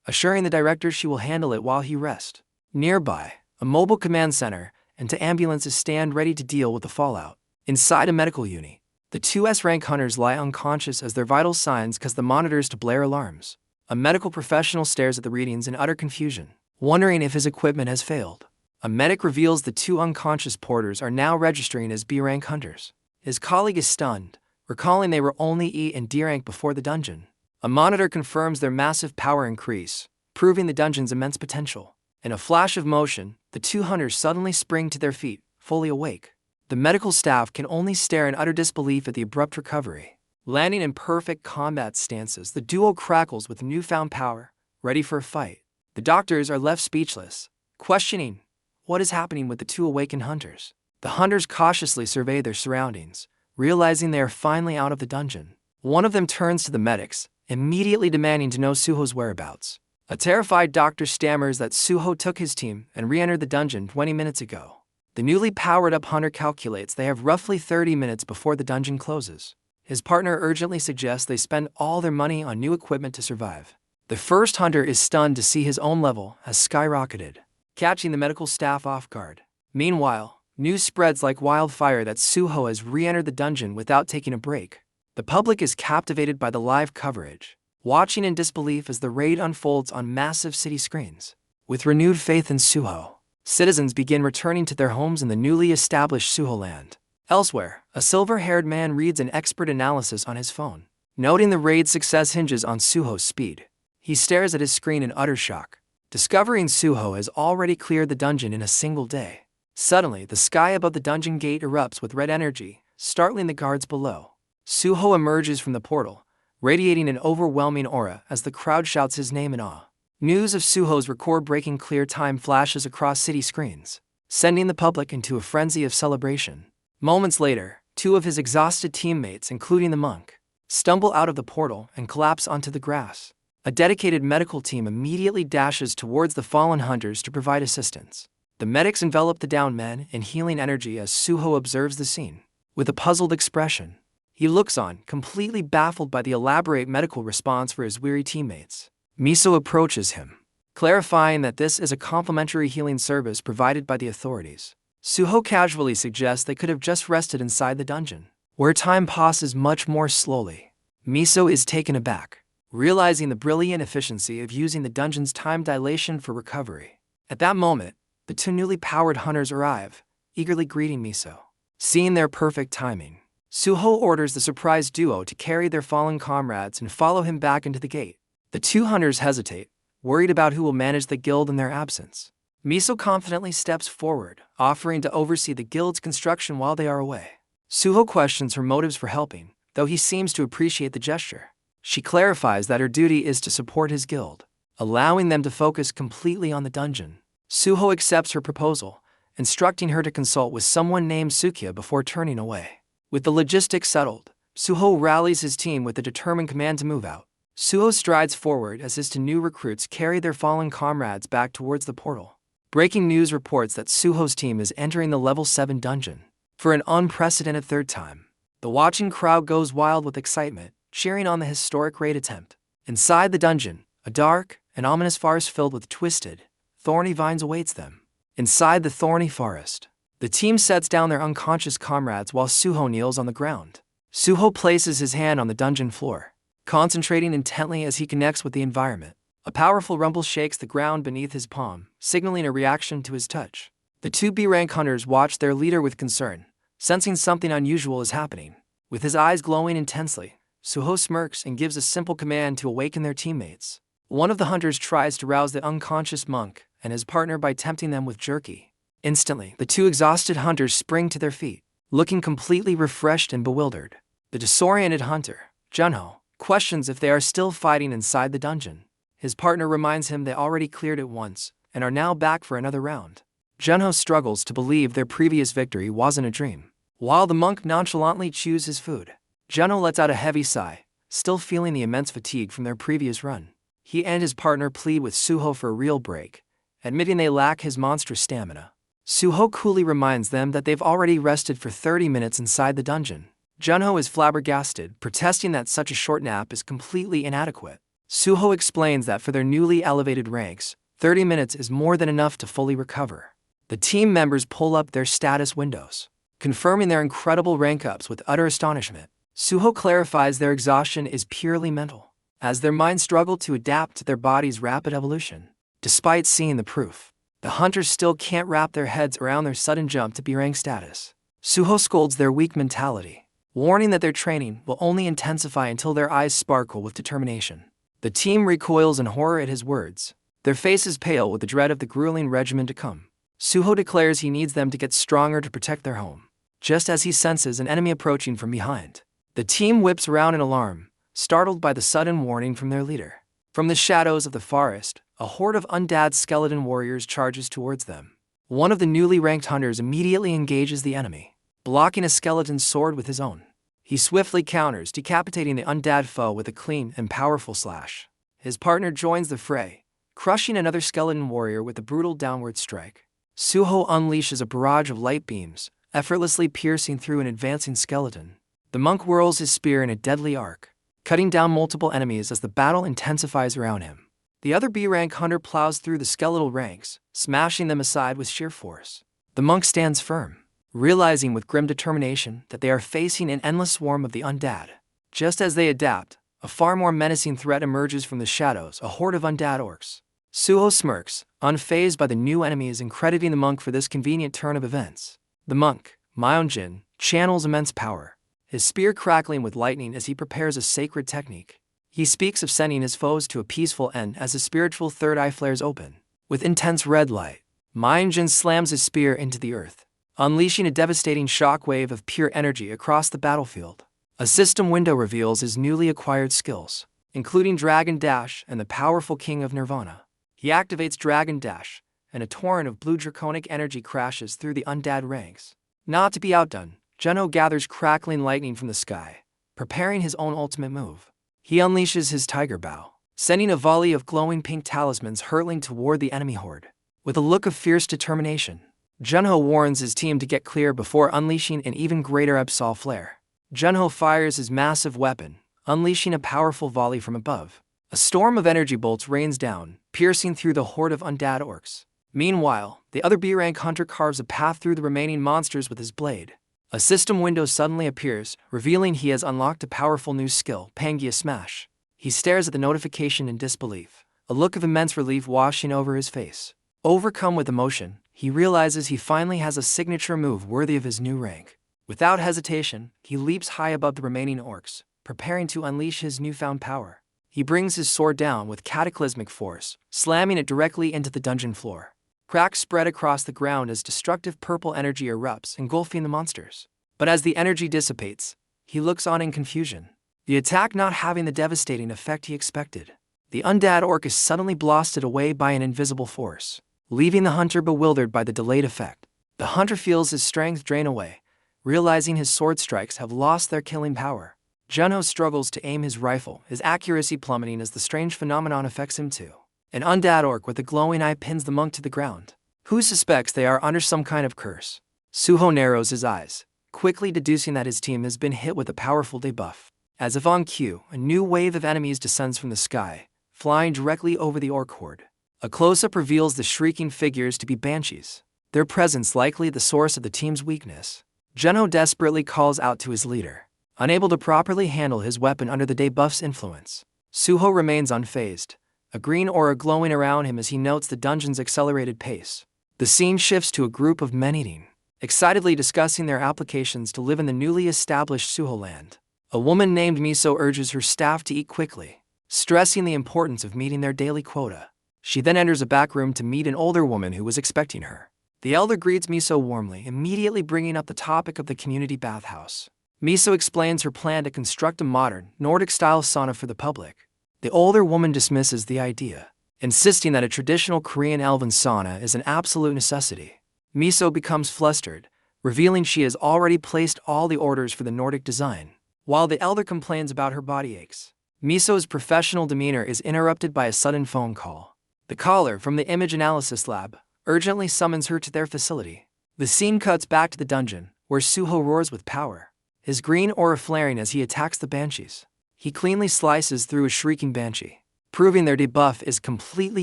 assuring the director she will handle it while he rests. Nearby, a mobile command center and 2 ambulances stand ready to deal with the fallout. Inside a medical unit, the 2 S-rank hunters lie unconscious as their vital signs cause the monitors to blare alarms. A medical professional stares at the readings in utter confusion, wondering if his equipment has failed. A medic reveals the 2 unconscious porters are now registering as B-rank hunters. His colleague is stunned, recalling they were only E and D-rank before the dungeon. A monitor confirms their massive power increase, proving the dungeon's immense potential. In a flash of motion, the 2 hunters suddenly spring to their feet, fully awake. The medical staff can only stare in utter disbelief at the abrupt recovery. Landing in perfect combat stances, the duo crackles with newfound power, ready for a fight. The doctors are left speechless, questioning what is happening with the 2 awakened hunters. The hunters cautiously survey their surroundings, realizing they are finally out of the dungeon. One of them turns to the medics, immediately demanding to know Suho's whereabouts. A terrified doctor stammers that Suho took his team and re-entered the dungeon 20 minutes ago. The newly powered-up hunter calculates they have roughly 30 minutes before the dungeon closes. His partner urgently suggests they spend all their money on new equipment to survive. The first hunter is stunned to see his own level has skyrocketed, catching the medical staff off guard. Meanwhile, news spreads like wildfire that Suho has re-entered the dungeon without taking a break. The public is captivated by the live coverage, watching in disbelief as the raid unfolds on massive city screens. With renewed faith in Suho, citizens begin returning to their homes in the newly established Suho land. Elsewhere, a silver-haired man reads an expert analysis on his phone. Noting the raid's success hinges on Suho's speed, he stares at his screen in utter shock, discovering Suho has already cleared the dungeon in a single day. Suddenly, the sky above the dungeon gate erupts with red energy, startling the guards below. Suho emerges from the portal, radiating an overwhelming aura as the crowd shouts his name in awe. News of Suho's record-breaking clear time flashes across city screens, sending the public into a frenzy of celebration. Moments later, 2 of his exhausted teammates, including the monk, stumble out of the portal and collapse onto the grass. A dedicated medical team immediately dashes towards the fallen hunters to provide assistance. The medics envelop the downed men in healing energy as Suho observes the scene. With a puzzled expression, he looks on, completely baffled by the elaborate medical response for his weary teammates. Miso approaches him, clarifying that this is a complimentary healing service provided by the authorities. Suho casually suggests they could have just rested inside the dungeon, where time passes much more slowly. Miso is taken aback, realizing the brilliant efficiency of using the dungeon's time dilation for recovery. At that moment, the 2 newly powered hunters arrive, eagerly greeting Miso. Seeing their perfect timing, Suho orders the surprised duo to carry their fallen comrades and follow him back into the gate. The 2 hunters hesitate, worried about who will manage the guild in their absence. Miso confidently steps forward, offering to oversee the guild's construction while they are away. Suho questions her motives for helping, though he seems to appreciate the gesture. She clarifies that her duty is to support his guild, allowing them to focus completely on the dungeon. Suho accepts her proposal, instructing her to consult with someone named Sukiya before turning away. With the logistics settled, Suho rallies his team with a determined command to move out. Suho strides forward as his two new recruits carry their fallen comrades back towards the portal. Breaking news reports that Suho's team is entering the level 7 dungeon for an unprecedented third time. The watching crowd goes wild with excitement, cheering on the historic raid attempt. Inside the dungeon, a dark and ominous forest filled with twisted, thorny vines awaits them. Inside the thorny forest, the team sets down their unconscious comrades while Suho kneels on the ground. Suho places his hand on the dungeon floor, concentrating intently as he connects with the environment. A powerful rumble shakes the ground beneath his palm, signaling a reaction to his touch. The two B-rank hunters watch their leader with concern, sensing something unusual is happening. With his eyes glowing intensely, Suho smirks and gives a simple command to awaken their teammates. One of the hunters tries to rouse the unconscious monk and his partner by tempting them with jerky. Instantly, the two exhausted hunters spring to their feet, looking completely refreshed and bewildered. The disoriented hunter, Junho, questions if they are still fighting inside the dungeon. His partner reminds him they already cleared it once and are now back for another round. Junho struggles to believe their previous victory wasn't a dream. While the monk nonchalantly chews his food, Junho lets out a heavy sigh, still feeling the immense fatigue from their previous run. He and his partner plead with Suho for a real break, admitting they lack his monstrous stamina. Suho coolly reminds them that they've already rested for 30 minutes inside the dungeon. Junho is flabbergasted, protesting that such a short nap is completely inadequate. Suho explains that for their newly elevated ranks, 30 minutes is more than enough to fully recover. The team members pull up their status windows, confirming their incredible rank ups with utter astonishment. Suho clarifies their exhaustion is purely mental, as their minds struggle to adapt to their body's rapid evolution. Despite seeing the proof, the hunters still can't wrap their heads around their sudden jump to B-rank status. Suho scolds their weak mentality, warning that their training will only intensify until their eyes sparkle with determination. The team recoils in horror at his words, their faces pale with the dread of the grueling regimen to come. Suho declares he needs them to get stronger to protect their home, just as he senses an enemy approaching from behind. The team whips around in alarm, startled by the sudden warning from their leader. From the shadows of the forest, a horde of undead skeleton warriors charges towards them. One of the newly ranked hunters immediately engages the enemy, blocking a skeleton sword with his own. He swiftly counters, decapitating the undead foe with a clean and powerful slash. His partner joins the fray, crushing another skeleton warrior with a brutal downward strike. Suho unleashes a barrage of light beams, effortlessly piercing through an advancing skeleton. The monk whirls his spear in a deadly arc, cutting down multiple enemies as the battle intensifies around him. The other B-rank hunter plows through the skeletal ranks, smashing them aside with sheer force. The monk stands firm, realizing with grim determination that they are facing an endless swarm of the undead. Just as they adapt, a far more menacing threat emerges from the shadows, a horde of undead orcs. Suho smirks, unfazed by the new enemies and crediting the monk for this convenient turn of events. The monk, Myeonjin, channels immense power, his spear crackling with lightning as he prepares a sacred technique. He speaks of sending his foes to a peaceful end as his spiritual third eye flares open. With intense red light, Myeonjin slams his spear into the earth, unleashing a devastating shockwave of pure energy across the battlefield. A system window reveals his newly acquired skills, including Dragon Dash and the powerful King of Nirvana. He activates Dragon Dash, and a torrent of blue draconic energy crashes through the undead ranks. Not to be outdone, Junho gathers crackling lightning from the sky, preparing his own ultimate move. He unleashes his Tiger Bow, sending a volley of glowing pink talismans hurtling toward the enemy horde. With a look of fierce determination, Junho warns his team to get clear before unleashing an even greater Absol flare. Junho fires his massive weapon, unleashing a powerful volley from above. A storm of energy bolts rains down, piercing through the horde of undead orcs. Meanwhile, the other B-rank hunter carves a path through the remaining monsters with his blade. A system window suddenly appears, revealing he has unlocked a powerful new skill, Pangia Smash. He stares at the notification in disbelief, a look of immense relief washing over his face. Overcome with emotion, he realizes he finally has a signature move worthy of his new rank. Without hesitation, he leaps high above the remaining orcs, preparing to unleash his newfound power. He brings his sword down with cataclysmic force, slamming it directly into the dungeon floor. Cracks spread across the ground as destructive purple energy erupts, engulfing the monsters. But as the energy dissipates, He looks on in confusion, the attack not having the devastating effect he expected. The undead orc is suddenly blasted away by an invisible force, leaving the hunter bewildered by the delayed effect. The hunter feels his strength drain away, realizing his sword strikes have lost their killing power. Junho struggles to aim his rifle, his accuracy plummeting as the strange phenomenon affects him too. An undead orc with a glowing eye pins the monk to the ground, who suspects they are under some kind of curse. Suho narrows his eyes, quickly deducing that his team has been hit with a powerful debuff. As if on cue, a new wave of enemies descends from the sky, flying directly over the orc horde. A close-up reveals the shrieking figures to be banshees, their presence likely the source of the team's weakness. Junho desperately calls out to his leader, unable to properly handle his weapon under the debuff's influence. Suho remains unfazed, a green aura glowing around him as he notes the dungeon's accelerated pace. The scene shifts to a group of men eating, excitedly discussing their applications to live in the newly established Suho land. A woman named Miso urges her staff to eat quickly, stressing the importance of meeting their daily quota. She then enters a back room to meet an older woman who was expecting her. The elder greets Miso warmly, immediately bringing up the topic of the community bathhouse. Miso explains her plan to construct a modern, Nordic-style sauna for the public. The older woman dismisses the idea, insisting that a traditional Korean elven sauna is an absolute necessity. Miso becomes flustered, revealing she has already placed all the orders for the Nordic design. While the elder complains about her body aches, Miso's professional demeanor is interrupted by a sudden phone call. The caller from the image analysis lab urgently summons her to their facility. The scene cuts back to the dungeon, where Suho roars with power, his green aura flaring as he attacks the banshees. He cleanly slices through a shrieking banshee, proving their debuff is completely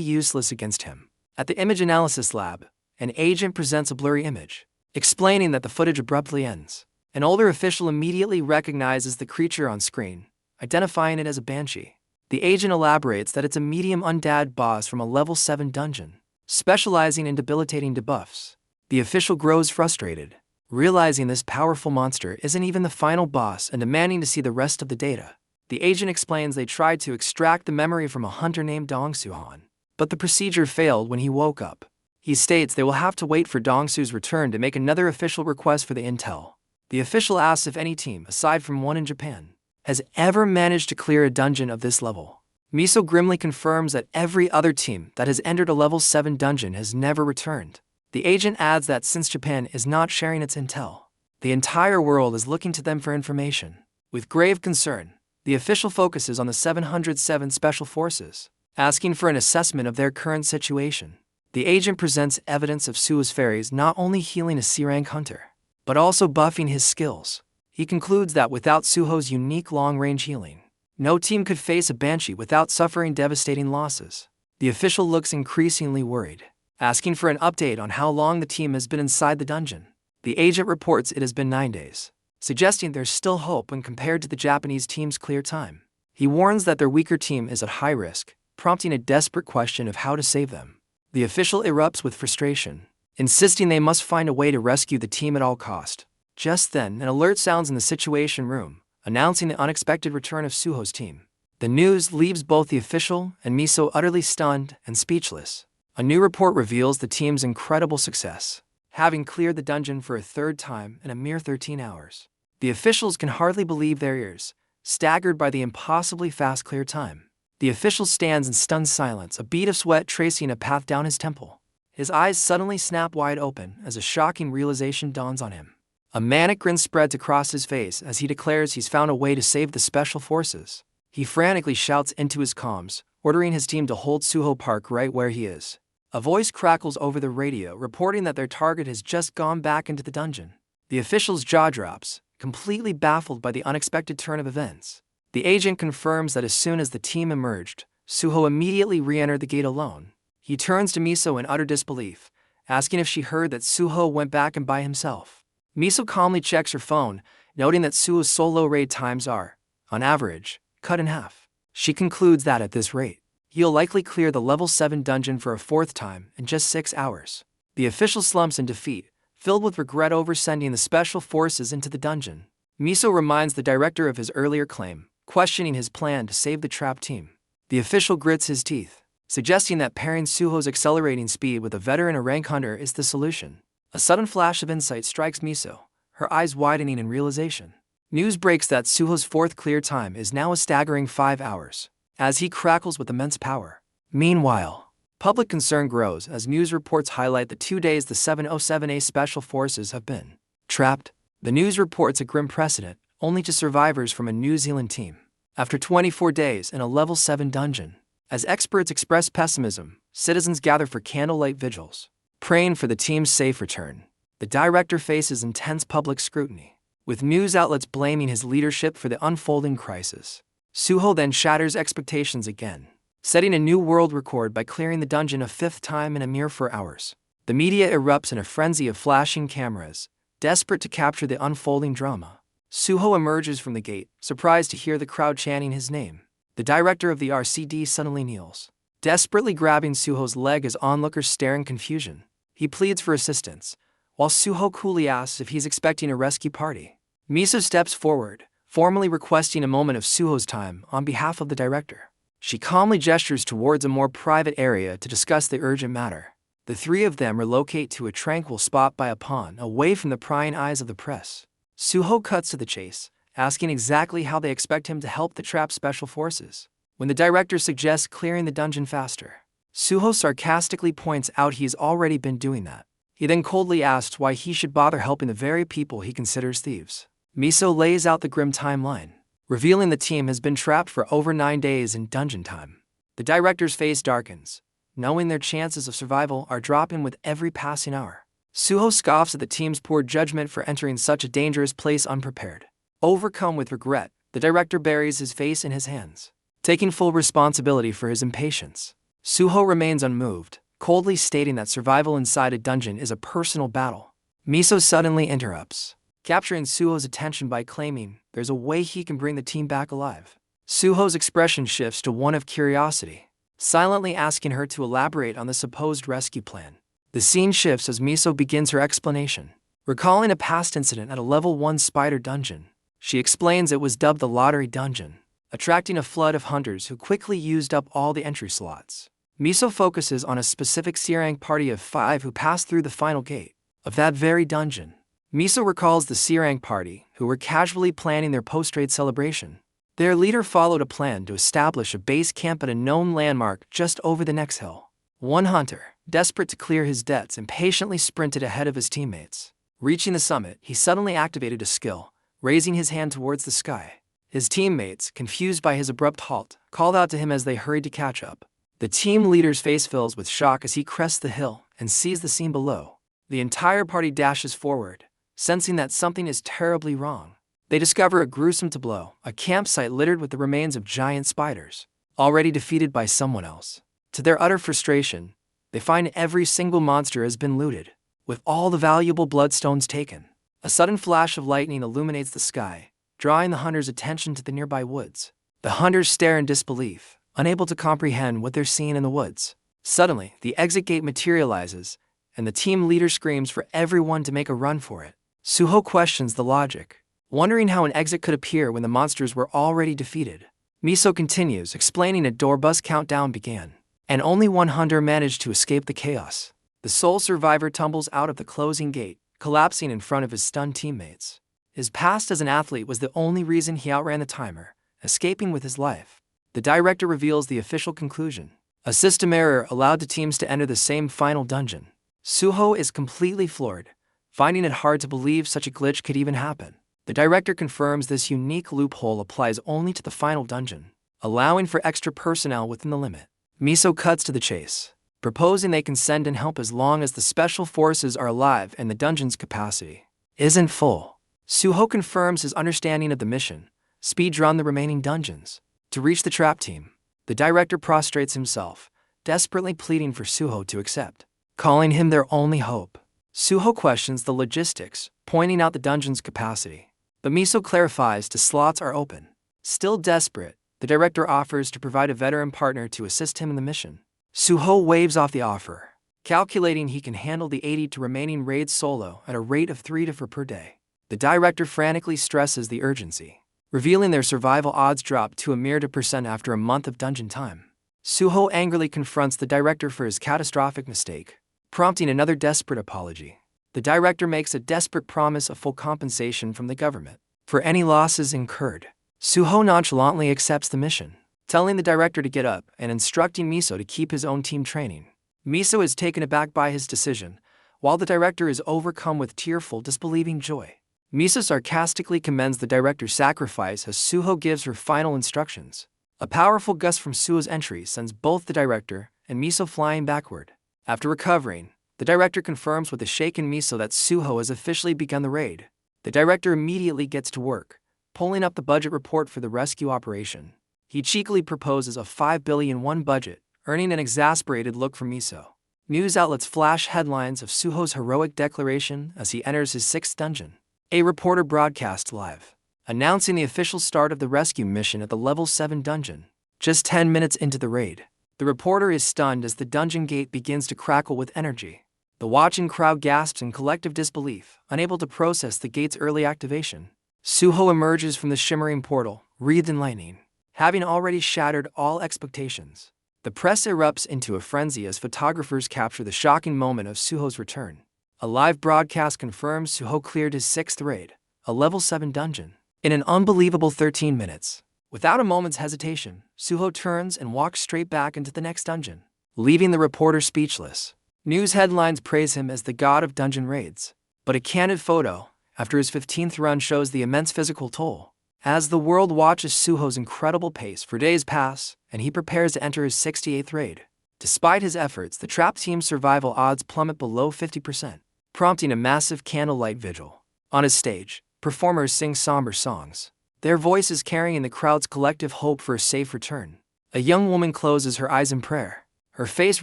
useless against him. At the image analysis lab, an agent presents a blurry image, explaining that the footage abruptly ends. An older official immediately recognizes the creature on screen, identifying it as a banshee. The agent elaborates that it's a medium undead boss from a level 7 dungeon, specializing in debilitating debuffs. The official grows frustrated, realizing this powerful monster isn't even the final boss and demanding to see the rest of the data. The agent explains they tried to extract the memory from a hunter named Dong Suhan, but the procedure failed when he woke up. He states they will have to wait for Dong Su's return to make another official request for the intel. The official asks if any team, aside from one in Japan, has ever managed to clear a dungeon of this level. Miso grimly confirms that every other team that has entered a level 7 dungeon has never returned. The agent adds that since Japan is not sharing its intel, the entire world is looking to them for information. With grave concern, the official focuses on the 707 Special Forces, asking for an assessment of their current situation. The agent presents evidence of Suo's fairies not only healing a C-rank hunter, but also buffing his skills. He concludes that without Suho's unique long-range healing, no team could face a banshee without suffering devastating losses. The official looks increasingly worried, asking for an update on how long the team has been inside the dungeon. The agent reports it has been 9 days, suggesting there's still hope when compared to the Japanese team's clear time. He warns that their weaker team is at high risk, prompting a desperate question of how to save them. The official erupts with frustration, insisting they must find a way to rescue the team at all cost. Just then, an alert sounds in the Situation Room, announcing the unexpected return of Suho's team. The news leaves both the official and Miso utterly stunned and speechless. A new report reveals the team's incredible success, having cleared the dungeon for a third time in a mere 13 hours. The officials can hardly believe their ears, staggered by the impossibly fast clear time. The official stands in stunned silence, a bead of sweat tracing a path down his temple. His eyes suddenly snap wide open as a shocking realization dawns on him. A manic grin spreads across his face as he declares he's found a way to save the Special Forces. He frantically shouts into his comms, ordering his team to hold Suho Park right where he is. A voice crackles over the radio, reporting that their target has just gone back into the dungeon. The official's jaw drops, completely baffled by the unexpected turn of events. The agent confirms that as soon as the team emerged, Suho immediately re-entered the gate alone. He turns to Miso in utter disbelief, asking if she heard that Suho went back and by himself. Miso calmly checks her phone, noting that Suho's solo raid times are, on average, cut in half. She concludes that at this rate, he'll likely clear the level 7 dungeon for a 4th time in just 6 hours. The official slumps in defeat, filled with regret over sending the Special Forces into the dungeon. Miso reminds the director of his earlier claim, questioning his plan to save the trapped team. The official grits his teeth, suggesting that pairing Suho's accelerating speed with a veteran or rank hunter is the solution. A sudden flash of insight strikes Miso, her eyes widening in realization. News breaks that Suho's fourth clear time is now a staggering 5 hours, as he crackles with immense power. Meanwhile, public concern grows as news reports highlight the 2 days the 707A Special Forces have been trapped. The news reports a grim precedent, only to survivors from a New Zealand team. After 24 days in a level 7 dungeon, as experts express pessimism, citizens gather for candlelight vigils, praying for the team's safe return. The director faces intense public scrutiny, with news outlets blaming his leadership for the unfolding crisis. Suho then shatters expectations again, setting a new world record by clearing the dungeon a 5th time in a mere 4 hours. The media erupts in a frenzy of flashing cameras, desperate to capture the unfolding drama. Suho emerges from the gate, surprised to hear the crowd chanting his name. The director of the RCD suddenly kneels, desperately grabbing Suho's leg as onlookers stare in confusion. He pleads for assistance, while Suho coolly asks if he's expecting a rescue party. Miso steps forward, formally requesting a moment of Suho's time on behalf of the director. She calmly gestures towards a more private area to discuss the urgent matter. The three of them relocate to a tranquil spot by a pond, away from the prying eyes of the press. Suho cuts to the chase, asking exactly how they expect him to help the trapped special forces. When the director suggests clearing the dungeon faster, Suho sarcastically points out he's already been doing that. He then coldly asks why he should bother helping the very people he considers thieves. Miso lays out the grim timeline, revealing the team has been trapped for over 9 days in dungeon time. The director's face darkens, knowing their chances of survival are dropping with every passing hour. Suho scoffs at the team's poor judgment for entering such a dangerous place unprepared. Overcome with regret, the director buries his face in his hands, taking full responsibility for his impatience. Suho remains unmoved, coldly stating that survival inside a dungeon is a personal battle. Miso suddenly interrupts, capturing Suho's attention by claiming there's a way he can bring the team back alive. Suho's expression shifts to one of curiosity, silently asking her to elaborate on the supposed rescue plan. The scene shifts as Miso begins her explanation, recalling a past incident at a level 1 spider dungeon. She explains it was dubbed the Lottery Dungeon, attracting a flood of hunters who quickly used up all the entry slots. Miso focuses on a specific C-rank party of 5 who passed through the final gate of that very dungeon. Miso recalls the C-rank party who were casually planning their post-raid celebration. Their leader followed a plan to establish a base camp at a known landmark just over the next hill. One hunter, desperate to clear his debts, impatiently sprinted ahead of his teammates. Reaching the summit, he suddenly activated a skill, raising his hand towards the sky. His teammates, confused by his abrupt halt, called out to him as they hurried to catch up. The team leader's face fills with shock as he crests the hill and sees the scene below. The entire party dashes forward, sensing that something is terribly wrong. They discover a gruesome tableau, a campsite littered with the remains of giant spiders, already defeated by someone else. To their utter frustration, they find every single monster has been looted, with all the valuable bloodstones taken. A sudden flash of lightning illuminates the sky, drawing the hunters' attention to the nearby woods. The hunters stare in disbelief, unable to comprehend what they're seeing in the woods. Suddenly, the exit gate materializes, and the team leader screams for everyone to make a run for it. Suho questions the logic, wondering how an exit could appear when the monsters were already defeated. Miso continues, explaining a doorbus countdown began, and only one hunter managed to escape the chaos. The sole survivor tumbles out of the closing gate, collapsing in front of his stunned teammates. His past as an athlete was the only reason he outran the timer, escaping with his life. The director reveals the official conclusion: a system error allowed the teams to enter the same final dungeon. Suho is completely floored, finding it hard to believe such a glitch could even happen. The director confirms this unique loophole applies only to the final dungeon, allowing for extra personnel within the limit. Miso cuts to the chase, proposing they can send in help as long as the special forces are alive and the dungeon's capacity isn't full. Suho confirms his understanding of the mission, speedrun the remaining dungeons. To reach the trap team, the director prostrates himself, desperately pleading for Suho to accept, calling him their only hope. Suho questions the logistics, pointing out the dungeon's capacity, but Miso clarifies the slots are open. Still desperate, the director offers to provide a veteran partner to assist him in the mission. Suho waves off the offer, calculating he can handle the 80 to remaining raids solo at a rate of 3 to 4 per day. The director frantically stresses the urgency, revealing their survival odds drop to a mere 2% after a month of dungeon time. Suho angrily confronts the director for his catastrophic mistake, prompting another desperate apology. The director makes a desperate promise of full compensation from the government. for any losses incurred. Suho nonchalantly accepts the mission, telling the director to get up and instructing Miso to keep his own team training. Miso is taken aback by his decision, while the director is overcome with tearful, disbelieving joy. Miso sarcastically commends the director's sacrifice as Suho gives her final instructions. A powerful gust from Suho's entry sends both the director and Miso flying backward. After recovering, the director confirms with a shaken Miso that Suho has officially begun the raid. The director immediately gets to work, pulling up the budget report for the rescue operation. He cheekily proposes a 5 billion won budget, earning an exasperated look from Miso. News outlets flash headlines of Suho's heroic declaration as he enters his 6th dungeon. A reporter broadcasts live, announcing the official start of the rescue mission at the level 7 dungeon. Just 10 minutes into the raid, the reporter is stunned as the dungeon gate begins to crackle with energy. The watching crowd gasps in collective disbelief, unable to process the gate's early activation. Suho emerges from the shimmering portal, wreathed in lightning, having already shattered all expectations. The press erupts into a frenzy as photographers capture the shocking moment of Suho's return. A live broadcast confirms Suho cleared his 6th raid, a level 7 dungeon, in an unbelievable 13 minutes. Without a moment's hesitation, Suho turns and walks straight back into the next dungeon, leaving the reporter speechless. News headlines praise him as the god of dungeon raids, but a candid photo, after his 15th run, shows the immense physical toll. As the world watches Suho's incredible pace for days pass, and he prepares to enter his 68th raid. Despite his efforts, the trap team's survival odds plummet below 50%. Prompting a massive candlelight vigil. On his stage, performers sing somber songs, their voices carrying the crowd's collective hope for a safe return. A young woman closes her eyes in prayer, her face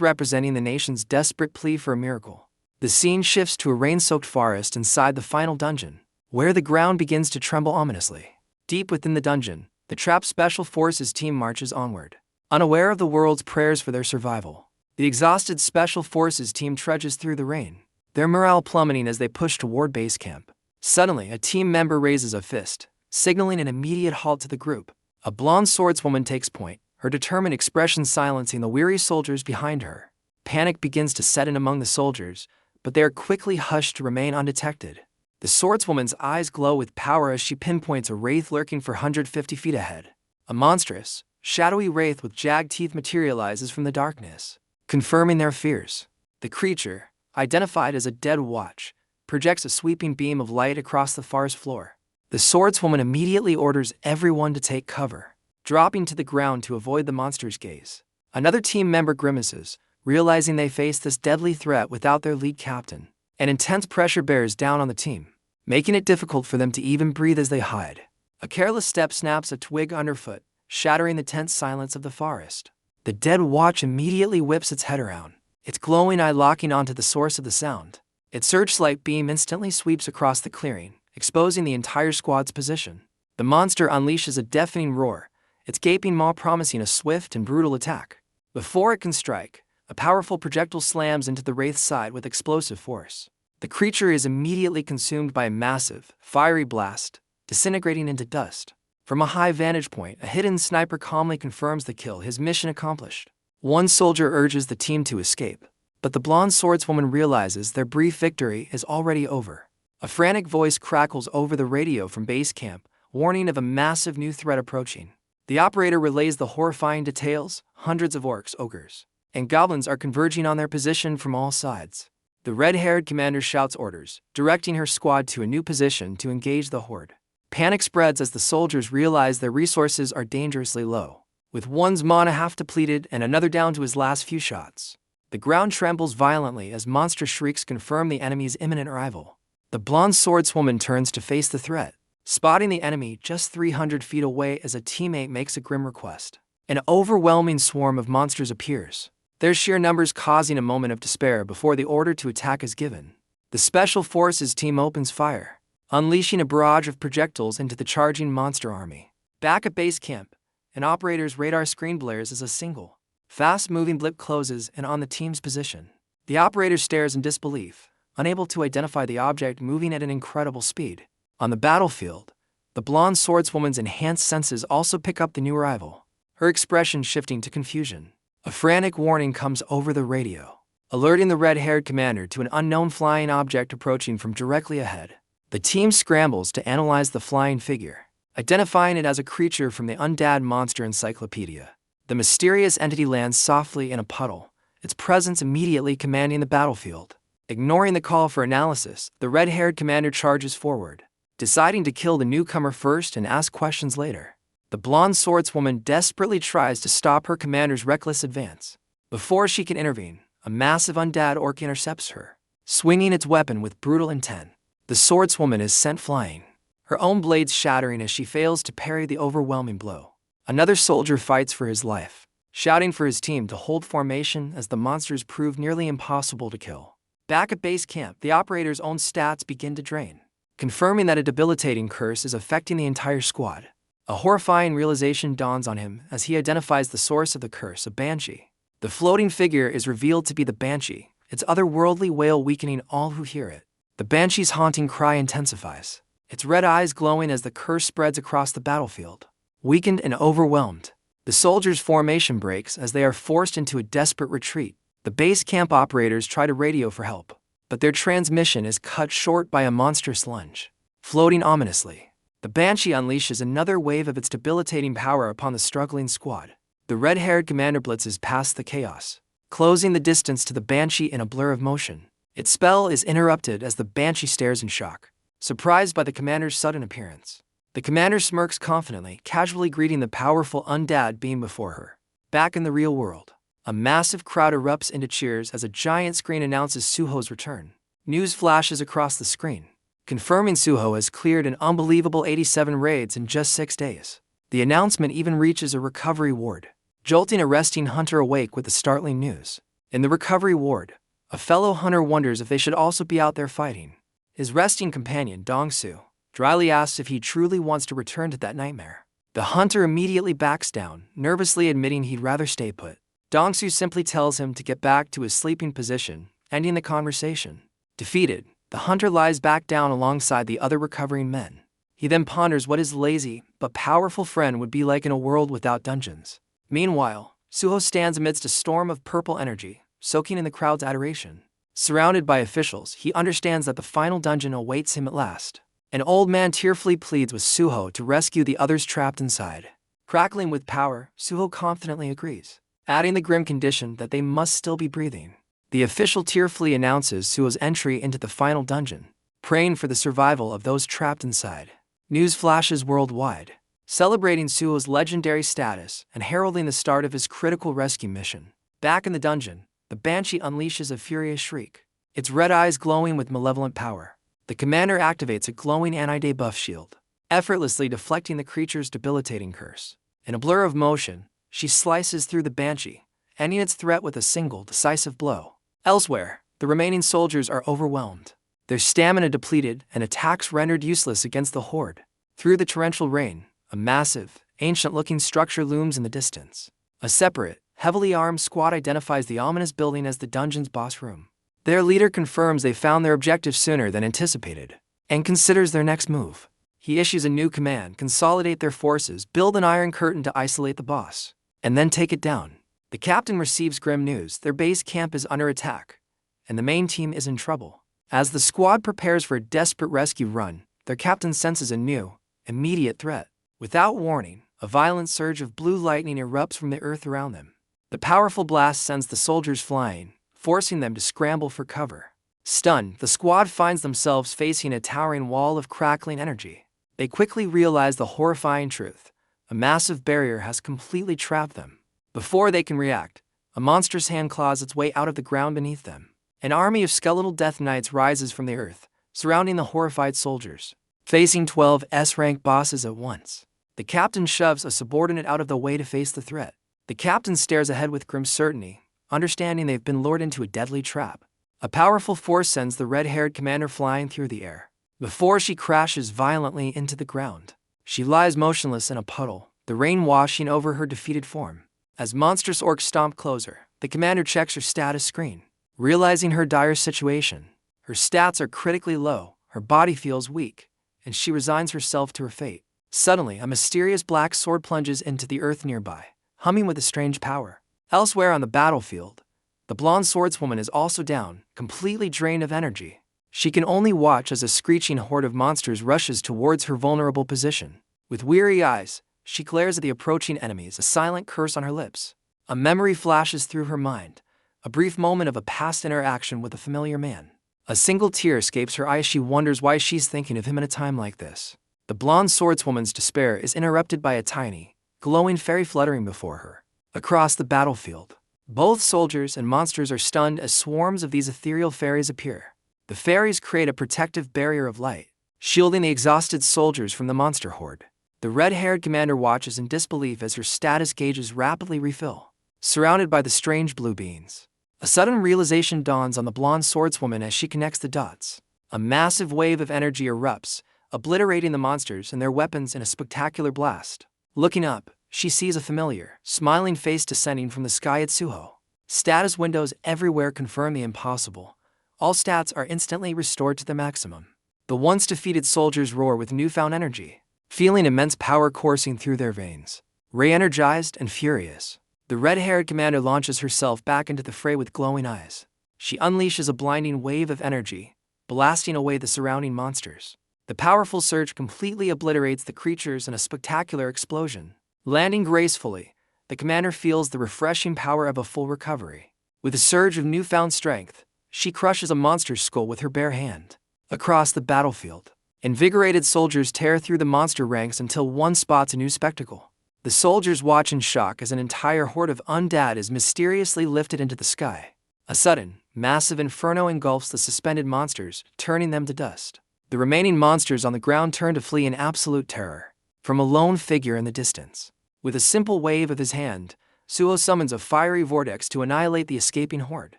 representing the nation's desperate plea for a miracle. The scene shifts to a rain-soaked forest inside the final dungeon, where the ground begins to tremble ominously. Deep within the dungeon, the Trap Special Forces team marches onward, unaware of the world's prayers for their survival. The exhausted Special Forces team trudges through the rain, their morale plummeting as they push toward base camp. Suddenly, a team member raises a fist, signaling an immediate halt to the group. A blonde swordswoman takes point, her determined expression silencing the weary soldiers behind her. Panic begins to set in among the soldiers, but they are quickly hushed to remain undetected. The swordswoman's eyes glow with power as she pinpoints a wraith lurking for 150 feet ahead. A monstrous, shadowy wraith with jagged teeth materializes from the darkness, confirming their fears. The creature, identified as a dead watch, projects a sweeping beam of light across the forest floor. The swordswoman immediately orders everyone to take cover, dropping to the ground to avoid the monster's gaze. Another team member grimaces, realizing they face this deadly threat without their lead captain. An intense pressure bears down on the team, making it difficult for them to even breathe as they hide. A careless step snaps a twig underfoot, shattering the tense silence of the forest. The dead watch immediately whips its head around, its glowing eye locking onto the source of the sound. Its searchlight beam instantly sweeps across the clearing, exposing the entire squad's position. The monster unleashes a deafening roar, its gaping maw promising a swift and brutal attack. Before it can strike, a powerful projectile slams into the wraith's side with explosive force. The creature is immediately consumed by a massive, fiery blast, disintegrating into dust. From a high vantage point, a hidden sniper calmly confirms the kill, his mission accomplished. One soldier urges the team to escape, but the blonde swordswoman realizes their brief victory is already over. A frantic voice crackles over the radio from base camp, warning of a massive new threat approaching. The operator relays the horrifying details. Hundreds of orcs, ogres, and goblins are converging on their position from all sides. The red-haired commander shouts orders, directing her squad to a new position to engage the horde. Panic spreads as the soldiers realize their resources are dangerously low, with one's mana half depleted and another down to his last few shots. The ground trembles violently as monster shrieks confirm the enemy's imminent arrival. The blonde swordswoman turns to face the threat, spotting the enemy just 300 feet away as a teammate makes a grim request. An overwhelming swarm of monsters appears, their sheer numbers causing a moment of despair before the order to attack is given. The Special Forces team opens fire, unleashing a barrage of projectiles into the charging monster army. Back at base camp, an operator's radar screen blares as a single, fast-moving blip closes and on the team's position. The operator stares in disbelief, unable to identify the object moving at an incredible speed. On the battlefield, the blonde swordswoman's enhanced senses also pick up the new arrival, her expression shifting to confusion. A frantic warning comes over the radio, alerting the red-haired commander to an unknown flying object approaching from directly ahead. The team scrambles to analyze the flying figure, identifying it as a creature from the Undead Monster Encyclopedia. The mysterious entity lands softly in a puddle, its presence immediately commanding the battlefield. Ignoring the call for analysis, the red-haired commander charges forward, deciding to kill the newcomer first and ask questions later. The blonde swordswoman desperately tries to stop her commander's reckless advance. Before she can intervene, a massive undead orc intercepts her, swinging its weapon with brutal intent. The swordswoman is sent flying, her own blades shattering as she fails to parry the overwhelming blow. Another soldier fights for his life, shouting for his team to hold formation as the monsters prove nearly impossible to kill. Back at base camp, the operator's own stats begin to drain, confirming that a debilitating curse is affecting the entire squad. A horrifying realization dawns on him as he identifies the source of the curse, a banshee. The floating figure is revealed to be the banshee, its otherworldly wail weakening all who hear it. The banshee's haunting cry intensifies, its red eyes glowing as the curse spreads across the battlefield. Weakened and overwhelmed, the soldiers' formation breaks as they are forced into a desperate retreat. The base camp operators try to radio for help, but their transmission is cut short by a monstrous lunge. Floating ominously, the banshee unleashes another wave of its debilitating power upon the struggling squad. The red-haired commander blitzes past the chaos, closing the distance to the banshee in a blur of motion. Its spell is interrupted as the banshee stares in shock, surprised by the commander's sudden appearance. The commander smirks confidently, casually greeting the powerful undead being before her. Back in the real world, a massive crowd erupts into cheers as a giant screen announces Suho's return. News flashes across the screen, confirming Suho has cleared an unbelievable 87 raids in just 6 days. The announcement even reaches a recovery ward, jolting a resting hunter awake with the startling news. In the recovery ward, a fellow hunter wonders if they should also be out there fighting. His resting companion, Dong-su, dryly asks if he truly wants to return to that nightmare. The hunter immediately backs down, nervously admitting he'd rather stay put. Dong-su simply tells him to get back to his sleeping position, ending the conversation. Defeated, the hunter lies back down alongside the other recovering men. He then ponders what his lazy but powerful friend would be like in a world without dungeons. Meanwhile, Suho stands amidst a storm of purple energy, soaking in the crowd's adoration. Surrounded by officials, he understands that the final dungeon awaits him at last. An old man tearfully pleads with Suho to rescue the others trapped inside. Crackling with power, Suho confidently agrees, adding the grim condition that they must still be breathing. The official tearfully announces Suho's entry into the final dungeon, praying for the survival of those trapped inside. News flashes worldwide, celebrating Suho's legendary status and heralding the start of his critical rescue mission. Back in the dungeon, the banshee unleashes a furious shriek, its red eyes glowing with malevolent power. The commander activates a glowing anti-debuff shield, effortlessly deflecting the creature's debilitating curse. In a blur of motion, she slices through the banshee, ending its threat with a single, decisive blow. Elsewhere, the remaining soldiers are overwhelmed, their stamina depleted and attacks rendered useless against the horde. Through the torrential rain, a massive, ancient-looking structure looms in the distance. A separate, heavily armed squad identifies the ominous building as the dungeon's boss room. Their leader confirms they found their objective sooner than anticipated, and considers their next move. He issues a new command: consolidate their forces, build an iron curtain to isolate the boss, and then take it down. The captain receives grim news: their base camp is under attack, and the main team is in trouble. As the squad prepares for a desperate rescue run, their captain senses a new, immediate threat. Without warning, a violent surge of blue lightning erupts from the earth around them. The powerful blast sends the soldiers flying, forcing them to scramble for cover. Stunned, the squad finds themselves facing a towering wall of crackling energy. They quickly realize the horrifying truth: a massive barrier has completely trapped them. Before they can react, a monstrous hand claws its way out of the ground beneath them. An army of skeletal death knights rises from the earth, surrounding the horrified soldiers. Facing 12 S-rank bosses at once, the captain shoves a subordinate out of the way to face the threat. The captain stares ahead with grim certainty, understanding they've been lured into a deadly trap. A powerful force sends the red-haired commander flying through the air. Before she crashes violently into the ground, she lies motionless in a puddle, the rain washing over her defeated form. As monstrous orcs stomp closer, the commander checks her status screen. Realizing her dire situation, her stats are critically low, her body feels weak, and she resigns herself to her fate. Suddenly, a mysterious black sword plunges into the earth nearby, humming with a strange power. Elsewhere on the battlefield, the blonde swordswoman is also down, completely drained of energy. She can only watch as a screeching horde of monsters rushes towards her vulnerable position. With weary eyes, she glares at the approaching enemies, a silent curse on her lips. A memory flashes through her mind, a brief moment of a past interaction with a familiar man. A single tear escapes her eye as she wonders why she's thinking of him in a time like this. The blonde swordswoman's despair is interrupted by a tiny, glowing fairy fluttering before her. Across the battlefield, both soldiers and monsters are stunned as swarms of these ethereal fairies appear. The fairies create a protective barrier of light, shielding the exhausted soldiers from the monster horde. The red-haired commander watches in disbelief as her status gauges rapidly refill, surrounded by the strange blue beings. A sudden realization dawns on the blonde swordswoman as she connects the dots. A massive wave of energy erupts, obliterating the monsters and their weapons in a spectacular blast. Looking up, she sees a familiar, smiling face descending from the sky at Suho. Status windows everywhere confirm the impossible. All stats are instantly restored to their maximum. The once defeated soldiers roar with newfound energy, feeling immense power coursing through their veins. Re-energized and furious, the red-haired commander launches herself back into the fray with glowing eyes. She unleashes a blinding wave of energy, blasting away the surrounding monsters. The powerful surge completely obliterates the creatures in a spectacular explosion. Landing gracefully, the commander feels the refreshing power of a full recovery. With a surge of newfound strength, she crushes a monster's skull with her bare hand. Across the battlefield, invigorated soldiers tear through the monster ranks until one spots a new spectacle. The soldiers watch in shock as an entire horde of undead is mysteriously lifted into the sky. A sudden, massive inferno engulfs the suspended monsters, turning them to dust. The remaining monsters on the ground turn to flee in absolute terror from a lone figure in the distance. With a simple wave of his hand, Suho summons a fiery vortex to annihilate the escaping horde.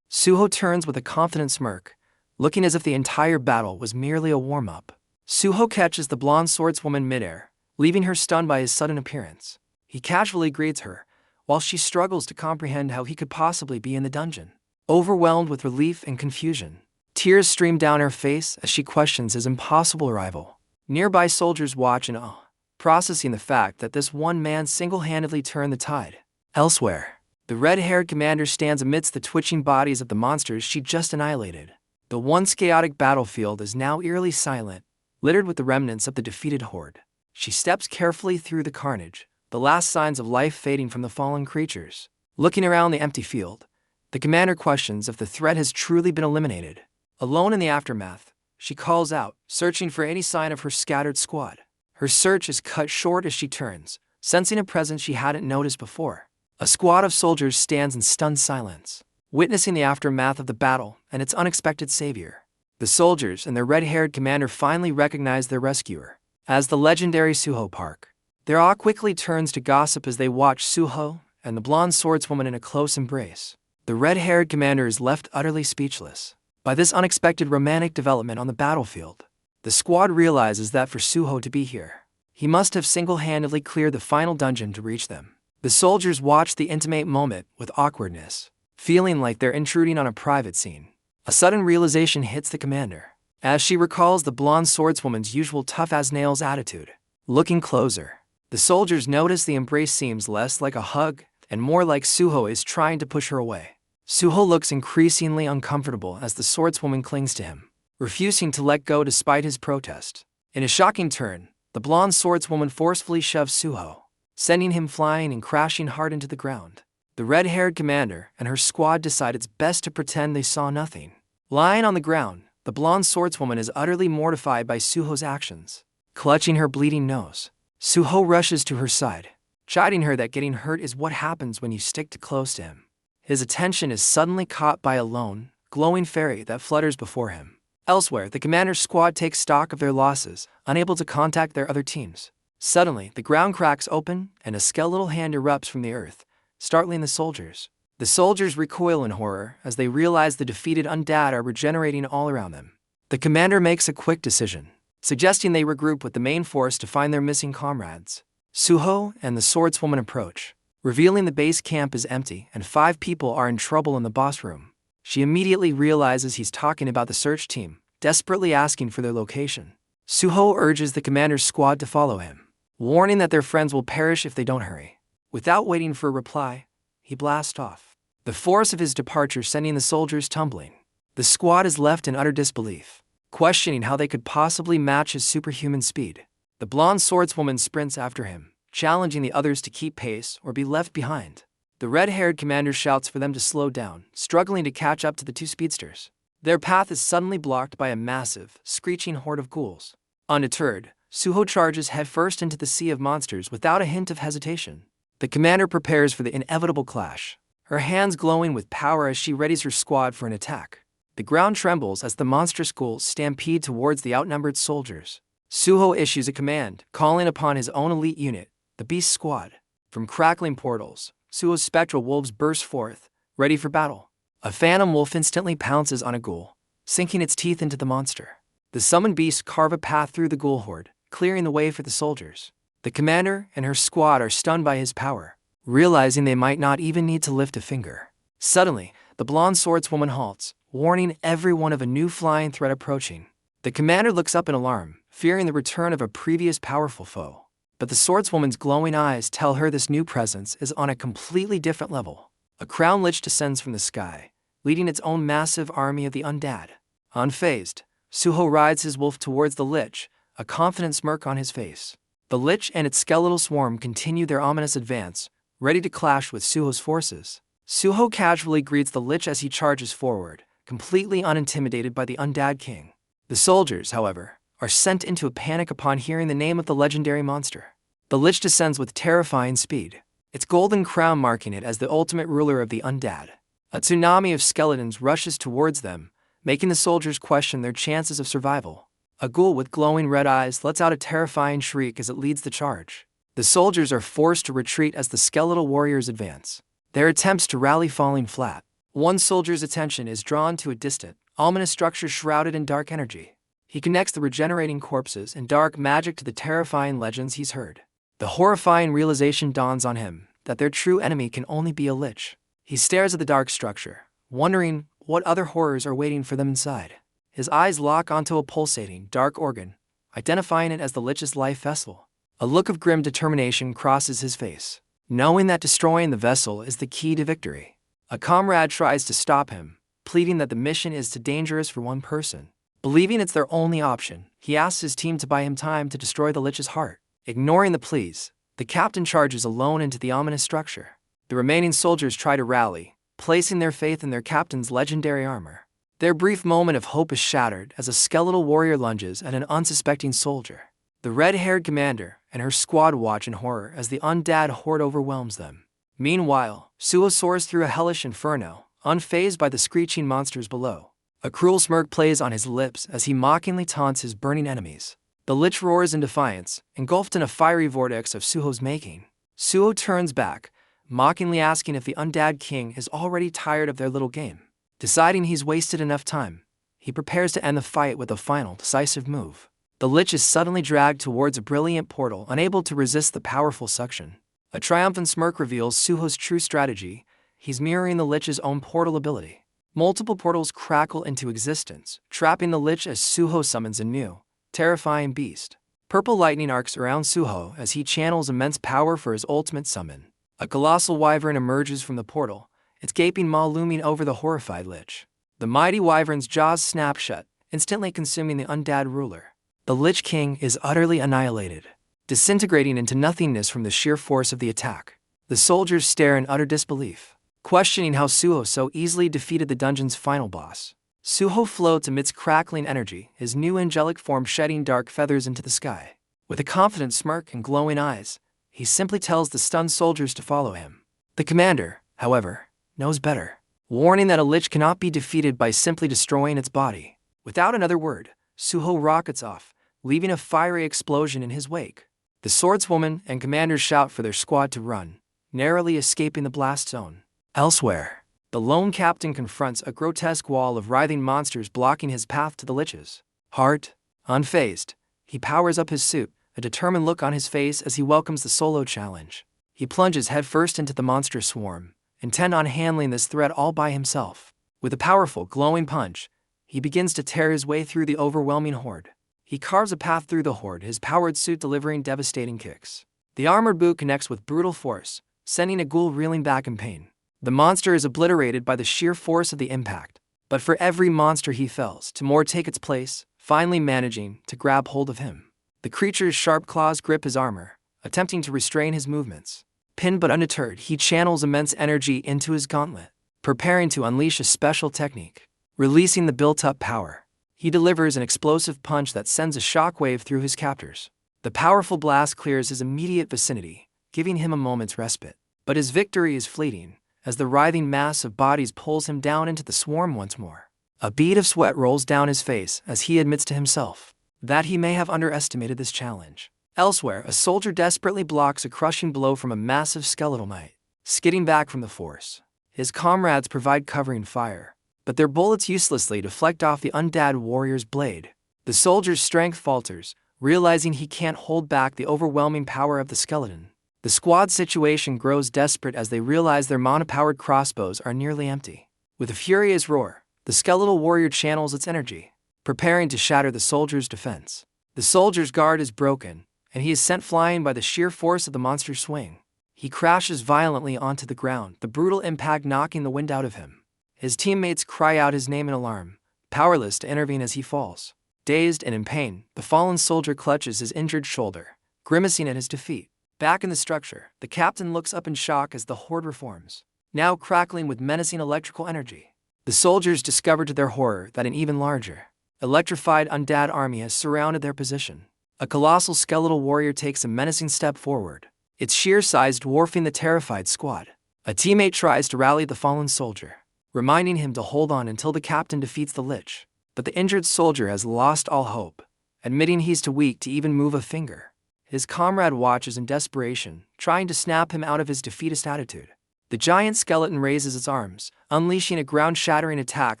Suho turns with a confident smirk, looking as if the entire battle was merely a warm-up. Suho catches the blonde swordswoman midair, leaving her stunned by his sudden appearance. He casually greets her, while she struggles to comprehend how he could possibly be in the dungeon. Overwhelmed with relief and confusion, tears stream down her face as she questions his impossible arrival. Nearby soldiers watch in awe, processing the fact that this one man single-handedly turned the tide. Elsewhere, the red-haired commander stands amidst the twitching bodies of the monsters she just annihilated. The once chaotic battlefield is now eerily silent, littered with the remnants of the defeated horde. She steps carefully through the carnage, the last signs of life fading from the fallen creatures. Looking around the empty field, the commander questions if the threat has truly been eliminated. Alone in the aftermath, she calls out, searching for any sign of her scattered squad. Her search is cut short as she turns, sensing a presence she hadn't noticed before. A squad of soldiers stands in stunned silence, witnessing the aftermath of the battle and its unexpected savior. The soldiers and their red-haired commander finally recognize their rescuer as the legendary Suho Park. Their awe quickly turns to gossip as they watch Suho and the blonde swordswoman in a close embrace. The red-haired commander is left utterly speechless by this unexpected romantic development on the battlefield. The squad realizes that for Suho to be here, he must have single-handedly cleared the final dungeon to reach them. The soldiers watch the intimate moment with awkwardness, feeling like they're intruding on a private scene. A sudden realization hits the commander, as she recalls the blonde swordswoman's usual tough-as-nails attitude. Looking closer, the soldiers notice the embrace seems less like a hug and more like Suho is trying to push her away. Suho looks increasingly uncomfortable as the swordswoman clings to him, refusing to let go despite his protest. In a shocking turn, the blonde swordswoman forcefully shoves Suho, sending him flying and crashing hard into the ground. The red-haired commander and her squad decide it's best to pretend they saw nothing. Lying on the ground, the blonde swordswoman is utterly mortified by Suho's actions. Clutching her bleeding nose, Suho rushes to her side, chiding her that getting hurt is what happens when you stick too close to him. His attention is suddenly caught by a lone, glowing fairy that flutters before him. Elsewhere, the commander's squad takes stock of their losses, unable to contact their other teams. Suddenly, the ground cracks open and a skeletal hand erupts from the earth, startling the soldiers. The soldiers recoil in horror as they realize the defeated undead are regenerating all around them. The commander makes a quick decision, suggesting they regroup with the main force to find their missing comrades. Suho and the swordswoman approach, revealing the base camp is empty and 5 people are in trouble in the boss room. She immediately realizes he's talking about the search team, desperately asking for their location. Suho urges the commander's squad to follow him, warning that their friends will perish if they don't hurry. Without waiting for a reply, he blasts off, the force of his departure sending the soldiers tumbling. The squad is left in utter disbelief, questioning how they could possibly match his superhuman speed. The blonde swordswoman sprints after him, challenging the others to keep pace or be left behind. The red-haired commander shouts for them to slow down, struggling to catch up to the two speedsters. Their path is suddenly blocked by a massive, screeching horde of ghouls. Undeterred, Suho charges headfirst into the sea of monsters without a hint of hesitation. The commander prepares for the inevitable clash, her hands glowing with power as she readies her squad for an attack. The ground trembles as the monstrous ghouls stampede towards the outnumbered soldiers. Suho issues a command, calling upon his own elite unit, the Beast Squad. From crackling portals, Suho's spectral wolves burst forth, ready for battle. A phantom wolf instantly pounces on a ghoul, sinking its teeth into the monster. The summoned beasts carve a path through the ghoul horde, clearing the way for the soldiers. The commander and her squad are stunned by his power, realizing they might not even need to lift a finger. Suddenly, the blonde swordswoman halts, warning everyone of a new flying threat approaching. The commander looks up in alarm, fearing the return of a previous powerful foe. But the swordswoman's glowing eyes tell her this new presence is on a completely different level. A crown lich descends from the sky, leading its own massive army of the undead. Unfazed, Suho rides his wolf towards the lich, a confident smirk on his face. The lich and its skeletal swarm continue their ominous advance, ready to clash with Suho's forces. Suho casually greets the lich as he charges forward, completely unintimidated by the undead king. The soldiers, however, are sent into a panic upon hearing the name of the legendary monster. The lich descends with terrifying speed, its golden crown marking it as the ultimate ruler of the undead. A tsunami of skeletons rushes towards them, making the soldiers question their chances of survival. A ghoul with glowing red eyes lets out a terrifying shriek as it leads the charge. The soldiers are forced to retreat as the skeletal warriors advance, their attempts to rally falling flat. One soldier's attention is drawn to a distant, ominous structure shrouded in dark energy. He connects the regenerating corpses and dark magic to the terrifying legends he's heard. The horrifying realization dawns on him that their true enemy can only be a lich. He stares at the dark structure, wondering what other horrors are waiting for them inside. His eyes lock onto a pulsating, dark organ, identifying it as the lich's life vessel. A look of grim determination crosses his face, knowing that destroying the vessel is the key to victory. A comrade tries to stop him, pleading that the mission is too dangerous for one person. Believing it's their only option, he asks his team to buy him time to destroy the lich's heart. Ignoring the pleas, the captain charges alone into the ominous structure. The remaining soldiers try to rally, placing their faith in their captain's legendary armor. Their brief moment of hope is shattered as a skeletal warrior lunges at an unsuspecting soldier. The red-haired commander and her squad watch in horror as the undead horde overwhelms them. Meanwhile, Suho soars through a hellish inferno, unfazed by the screeching monsters below. A cruel smirk plays on his lips as he mockingly taunts his burning enemies. The lich roars in defiance, engulfed in a fiery vortex of Suho's making. Suho turns back, mockingly asking if the undead king is already tired of their little game. Deciding he's wasted enough time, he prepares to end the fight with a final, decisive move. The lich is suddenly dragged towards a brilliant portal, unable to resist the powerful suction. A triumphant smirk reveals Suho's true strategy. He's mirroring the lich's own portal ability. Multiple portals crackle into existence, trapping the lich as Suho summons a new, terrifying beast. Purple lightning arcs around Suho as he channels immense power for his ultimate summon. A colossal wyvern emerges from the portal, its gaping maw looming over the horrified lich. The mighty wyvern's jaws snap shut, instantly consuming the undead ruler. The Lich King is utterly annihilated, disintegrating into nothingness from the sheer force of the attack. The soldiers stare in utter disbelief, questioning how Suho so easily defeated the dungeon's final boss. Suho floats amidst crackling energy, his new angelic form shedding dark feathers into the sky. With a confident smirk and glowing eyes, he simply tells the stunned soldiers to follow him. The commander, however, knows better, warning that a lich cannot be defeated by simply destroying its body. Without another word, Suho rockets off, leaving a fiery explosion in his wake. The swordswoman and commanders shout for their squad to run, narrowly escaping the blast zone. Elsewhere, the lone captain confronts a grotesque wall of writhing monsters blocking his path to the liches. Heart, unfazed, he powers up his suit, a determined look on his face as he welcomes the solo challenge. He plunges headfirst into the monstrous swarm, intent on handling this threat all by himself. With a powerful, glowing punch, he begins to tear his way through the overwhelming horde. He carves a path through the horde, his powered suit delivering devastating kicks. The armored boot connects with brutal force, sending a ghoul reeling back in pain. The monster is obliterated by the sheer force of the impact, but for every monster he fells, two more take its place, finally managing to grab hold of him. The creature's sharp claws grip his armor, attempting to restrain his movements. Pinned but undeterred, he channels immense energy into his gauntlet, preparing to unleash a special technique. Releasing the built-up power, he delivers an explosive punch that sends a shockwave through his captors. The powerful blast clears his immediate vicinity, giving him a moment's respite. But his victory is fleeting, as the writhing mass of bodies pulls him down into the swarm once more. A bead of sweat rolls down his face as he admits to himself that he may have underestimated this challenge. Elsewhere, a soldier desperately blocks a crushing blow from a massive skeletal knight, skidding back from the force. His comrades provide covering fire, but their bullets uselessly deflect off the undead warrior's blade. The soldier's strength falters, realizing he can't hold back the overwhelming power of the skeleton. The squad's situation grows desperate as they realize their mana-powered crossbows are nearly empty. With a furious roar, the skeletal warrior channels its energy, preparing to shatter the soldier's defense. The soldier's guard is broken, and he is sent flying by the sheer force of the monster's swing. He crashes violently onto the ground, the brutal impact knocking the wind out of him. His teammates cry out his name in alarm, powerless to intervene as he falls. Dazed and in pain, the fallen soldier clutches his injured shoulder, grimacing at his defeat. Back in the structure, the captain looks up in shock as the horde reforms, now crackling with menacing electrical energy. The soldiers discover to their horror that an even larger, electrified undead army has surrounded their position. A colossal skeletal warrior takes a menacing step forward, its sheer size dwarfing the terrified squad. A teammate tries to rally the fallen soldier, reminding him to hold on until the captain defeats the lich. But the injured soldier has lost all hope, admitting he's too weak to even move a finger. His comrade watches in desperation, trying to snap him out of his defeatist attitude. The giant skeleton raises its arms, unleashing a ground-shattering attack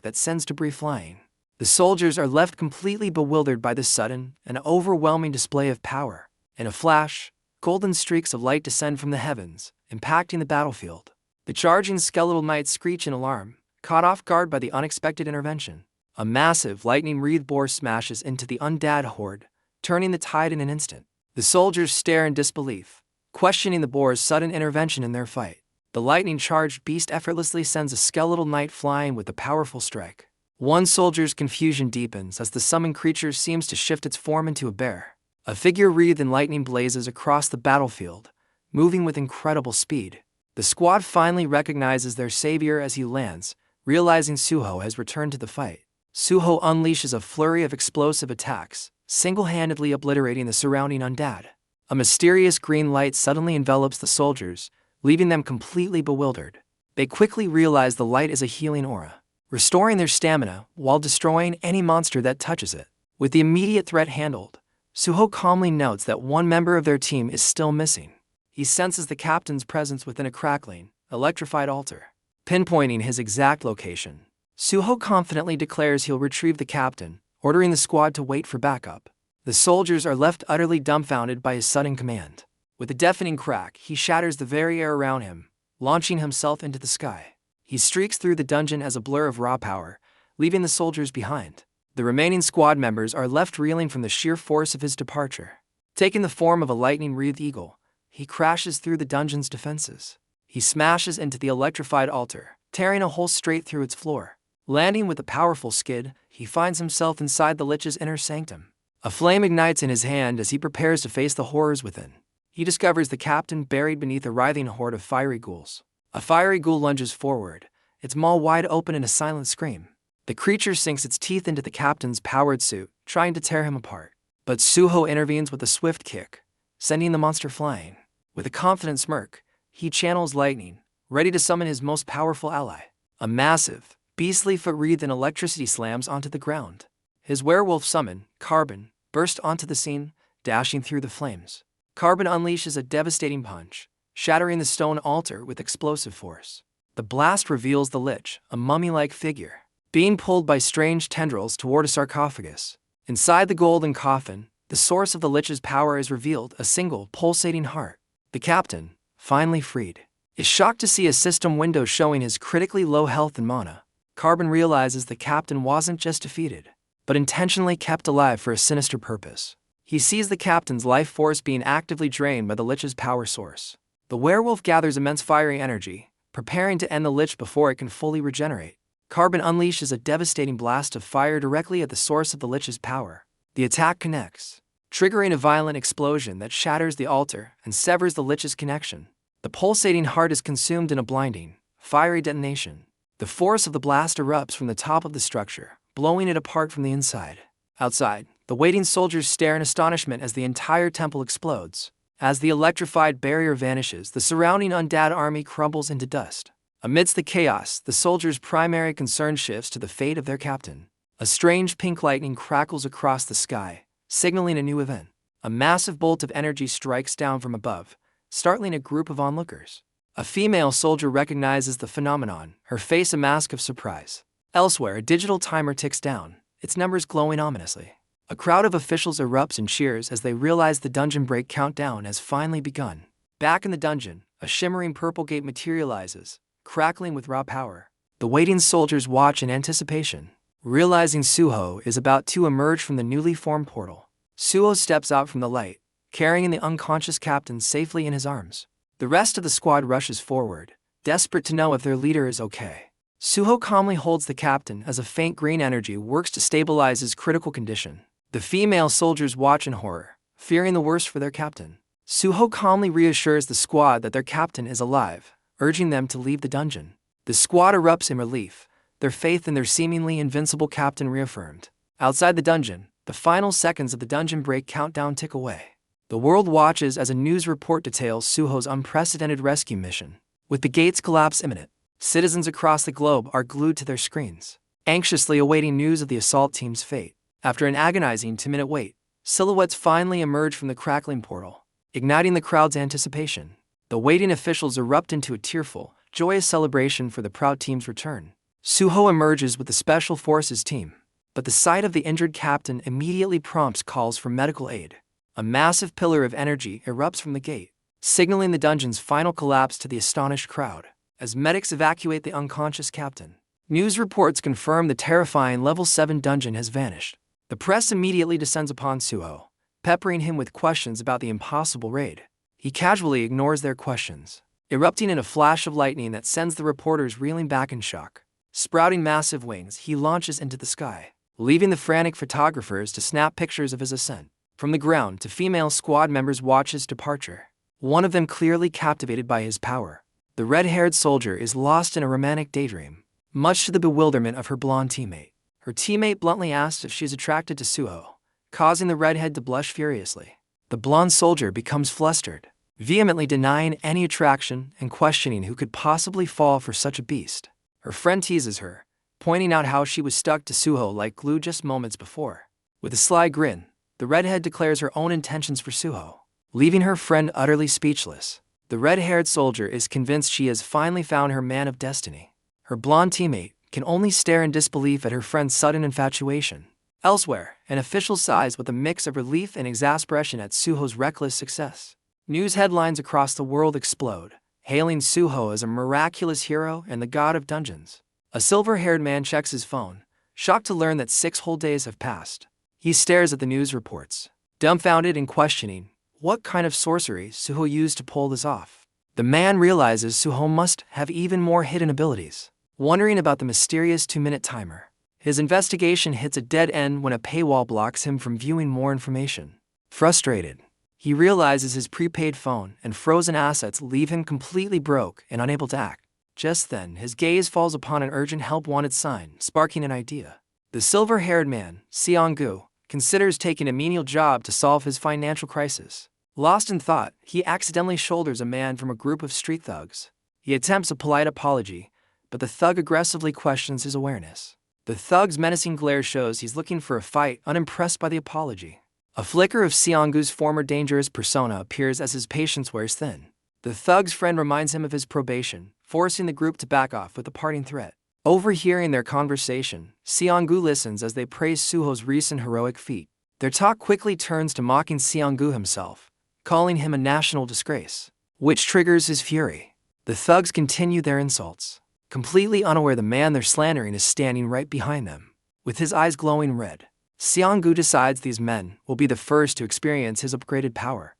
that sends debris flying. The soldiers are left completely bewildered by this sudden and overwhelming display of power. In a flash, golden streaks of light descend from the heavens, impacting the battlefield. The charging skeletal knights screech in alarm, caught off guard by the unexpected intervention. A massive lightning-wreathed boar smashes into the undead horde, turning the tide in an instant. The soldiers stare in disbelief, questioning the boar's sudden intervention in their fight. The lightning-charged beast effortlessly sends a skeletal knight flying with a powerful strike. One soldier's confusion deepens as the summoned creature seems to shift its form into a bear. A figure wreathed in lightning blazes across the battlefield, moving with incredible speed. The squad finally recognizes their savior as he lands, realizing Suho has returned to the fight. Suho unleashes a flurry of explosive attacks, single-handedly obliterating the surrounding undead. A mysterious green light suddenly envelops the soldiers, leaving them completely bewildered. They quickly realize the light is a healing aura, restoring their stamina while destroying any monster that touches it. With the immediate threat handled, Suho calmly notes that one member of their team is still missing. He senses the captain's presence within a crackling, electrified altar. Pinpointing his exact location, Suho confidently declares he'll retrieve the captain, ordering the squad to wait for backup. The soldiers are left utterly dumbfounded by his sudden command. With a deafening crack, he shatters the very air around him, launching himself into the sky. He streaks through the dungeon as a blur of raw power, leaving the soldiers behind. The remaining squad members are left reeling from the sheer force of his departure. Taking the form of a lightning-wreathed eagle, he crashes through the dungeon's defenses. He smashes into the electrified altar, tearing a hole straight through its floor. Landing with a powerful skid, he finds himself inside the lich's inner sanctum. A flame ignites in his hand as he prepares to face the horrors within. He discovers the captain buried beneath a writhing horde of fiery ghouls. A fiery ghoul lunges forward, its maw wide open in a silent scream. The creature sinks its teeth into the captain's powered suit, trying to tear him apart. But Suho intervenes with a swift kick, sending the monster flying. With a confident smirk, he channels lightning, ready to summon his most powerful ally. A massive, beastly foot wreathed in electricity slams onto the ground. His werewolf summon, Carbon, burst onto the scene, dashing through the flames. Carbon unleashes a devastating punch, shattering the stone altar with explosive force. The blast reveals the lich, a mummy-like figure, being pulled by strange tendrils toward a sarcophagus. Inside the golden coffin, the source of the lich's power is revealed, a single, pulsating heart. The captain, finally freed, is shocked to see a system window showing his critically low health and mana. Carbon realizes the captain wasn't just defeated, but intentionally kept alive for a sinister purpose. He sees the captain's life force being actively drained by the lich's power source. The werewolf gathers immense fiery energy, preparing to end the lich before it can fully regenerate. Carbon unleashes a devastating blast of fire directly at the source of the Lich's power. The attack connects, triggering a violent explosion that shatters the altar and severs the Lich's connection. The pulsating heart is consumed in a blinding, fiery detonation. The force of the blast erupts from the top of the structure, blowing it apart from the inside. Outside, the waiting soldiers stare in astonishment as the entire temple explodes. As the electrified barrier vanishes, the surrounding undead army crumbles into dust. Amidst the chaos, the soldiers' primary concern shifts to the fate of their captain. A strange pink lightning crackles across the sky, signaling a new event. A massive bolt of energy strikes down from above, startling a group of onlookers. A female soldier recognizes the phenomenon, her face a mask of surprise. Elsewhere, a digital timer ticks down, its numbers glowing ominously. A crowd of officials erupts in cheers as they realize the dungeon break countdown has finally begun. Back in the dungeon, a shimmering purple gate materializes, crackling with raw power. The waiting soldiers watch in anticipation, realizing Suho is about to emerge from the newly formed portal. Suho steps out from the light, carrying the unconscious captain safely in his arms. The rest of the squad rushes forward, desperate to know if their leader is okay. Suho calmly holds the captain as a faint green energy works to stabilize his critical condition. The female soldiers watch in horror, fearing the worst for their captain. Suho calmly reassures the squad that their captain is alive, urging them to leave the dungeon. The squad erupts in relief, their faith in their seemingly invincible captain reaffirmed. Outside the dungeon, the final seconds of the dungeon break countdown tick away. The world watches as a news report details Suho's unprecedented rescue mission. With the gate's collapse imminent, citizens across the globe are glued to their screens, anxiously awaiting news of the assault team's fate. After an agonizing 2-minute wait, silhouettes finally emerge from the crackling portal, igniting the crowd's anticipation. The waiting officials erupt into a tearful, joyous celebration for the proud team's return. Suho emerges with the Special Forces team, but the sight of the injured captain immediately prompts calls for medical aid. A massive pillar of energy erupts from the gate, signaling the dungeon's final collapse to the astonished crowd. As medics evacuate the unconscious captain, news reports confirm the terrifying Level 7 dungeon has vanished. The press immediately descends upon Suho, peppering him with questions about the impossible raid. He casually ignores their questions, erupting in a flash of lightning that sends the reporters reeling back in shock. Sprouting massive wings, he launches into the sky, leaving the frantic photographers to snap pictures of his ascent. From the ground, two female squad members watch his departure, one of them clearly captivated by his power. The red-haired soldier is lost in a romantic daydream, much to the bewilderment of her blonde teammate. Her teammate bluntly asks if she is attracted to Suho, causing the redhead to blush furiously. The blonde soldier becomes flustered, vehemently denying any attraction and questioning who could possibly fall for such a beast. Her friend teases her, pointing out how she was stuck to Suho like glue just moments before. With a sly grin, the redhead declares her own intentions for Suho, leaving her friend utterly speechless. The red-haired soldier is convinced she has finally found her man of destiny. Her blonde teammate can only stare in disbelief at her friend's sudden infatuation. Elsewhere, an official sighs with a mix of relief and exasperation at Suho's reckless success. News headlines across the world explode, hailing Suho as a miraculous hero and the god of dungeons. A silver-haired man checks his phone, shocked to learn that 6 whole days have passed. He stares at the news reports, dumbfounded and questioning what kind of sorcery Suho used to pull this off. The man realizes Suho must have even more hidden abilities. Wondering about the mysterious 2-minute timer, his investigation hits a dead end when a paywall blocks him from viewing more information. Frustrated, he realizes his prepaid phone and frozen assets leave him completely broke and unable to act. Just then, his gaze falls upon an urgent help-wanted sign, sparking an idea. The silver-haired man, Seong-gu, considers taking a menial job to solve his financial crisis. Lost in thought, he accidentally shoulders a man from a group of street thugs. He attempts a polite apology, but the thug aggressively questions his awareness. The thug's menacing glare shows he's looking for a fight, unimpressed by the apology. A flicker of Seong-gu's former dangerous persona appears as his patience wears thin. The thug's friend reminds him of his probation, forcing the group to back off with a parting threat. Overhearing their conversation, Seong-gu listens as they praise Suho's recent heroic feat. Their talk quickly turns to mocking Seong-gu himself, calling him a national disgrace, which triggers his fury. The thugs continue their insults, completely unaware the man they're slandering is standing right behind them. With his eyes glowing red, Seong-gu decides these men will be the first to experience his upgraded power.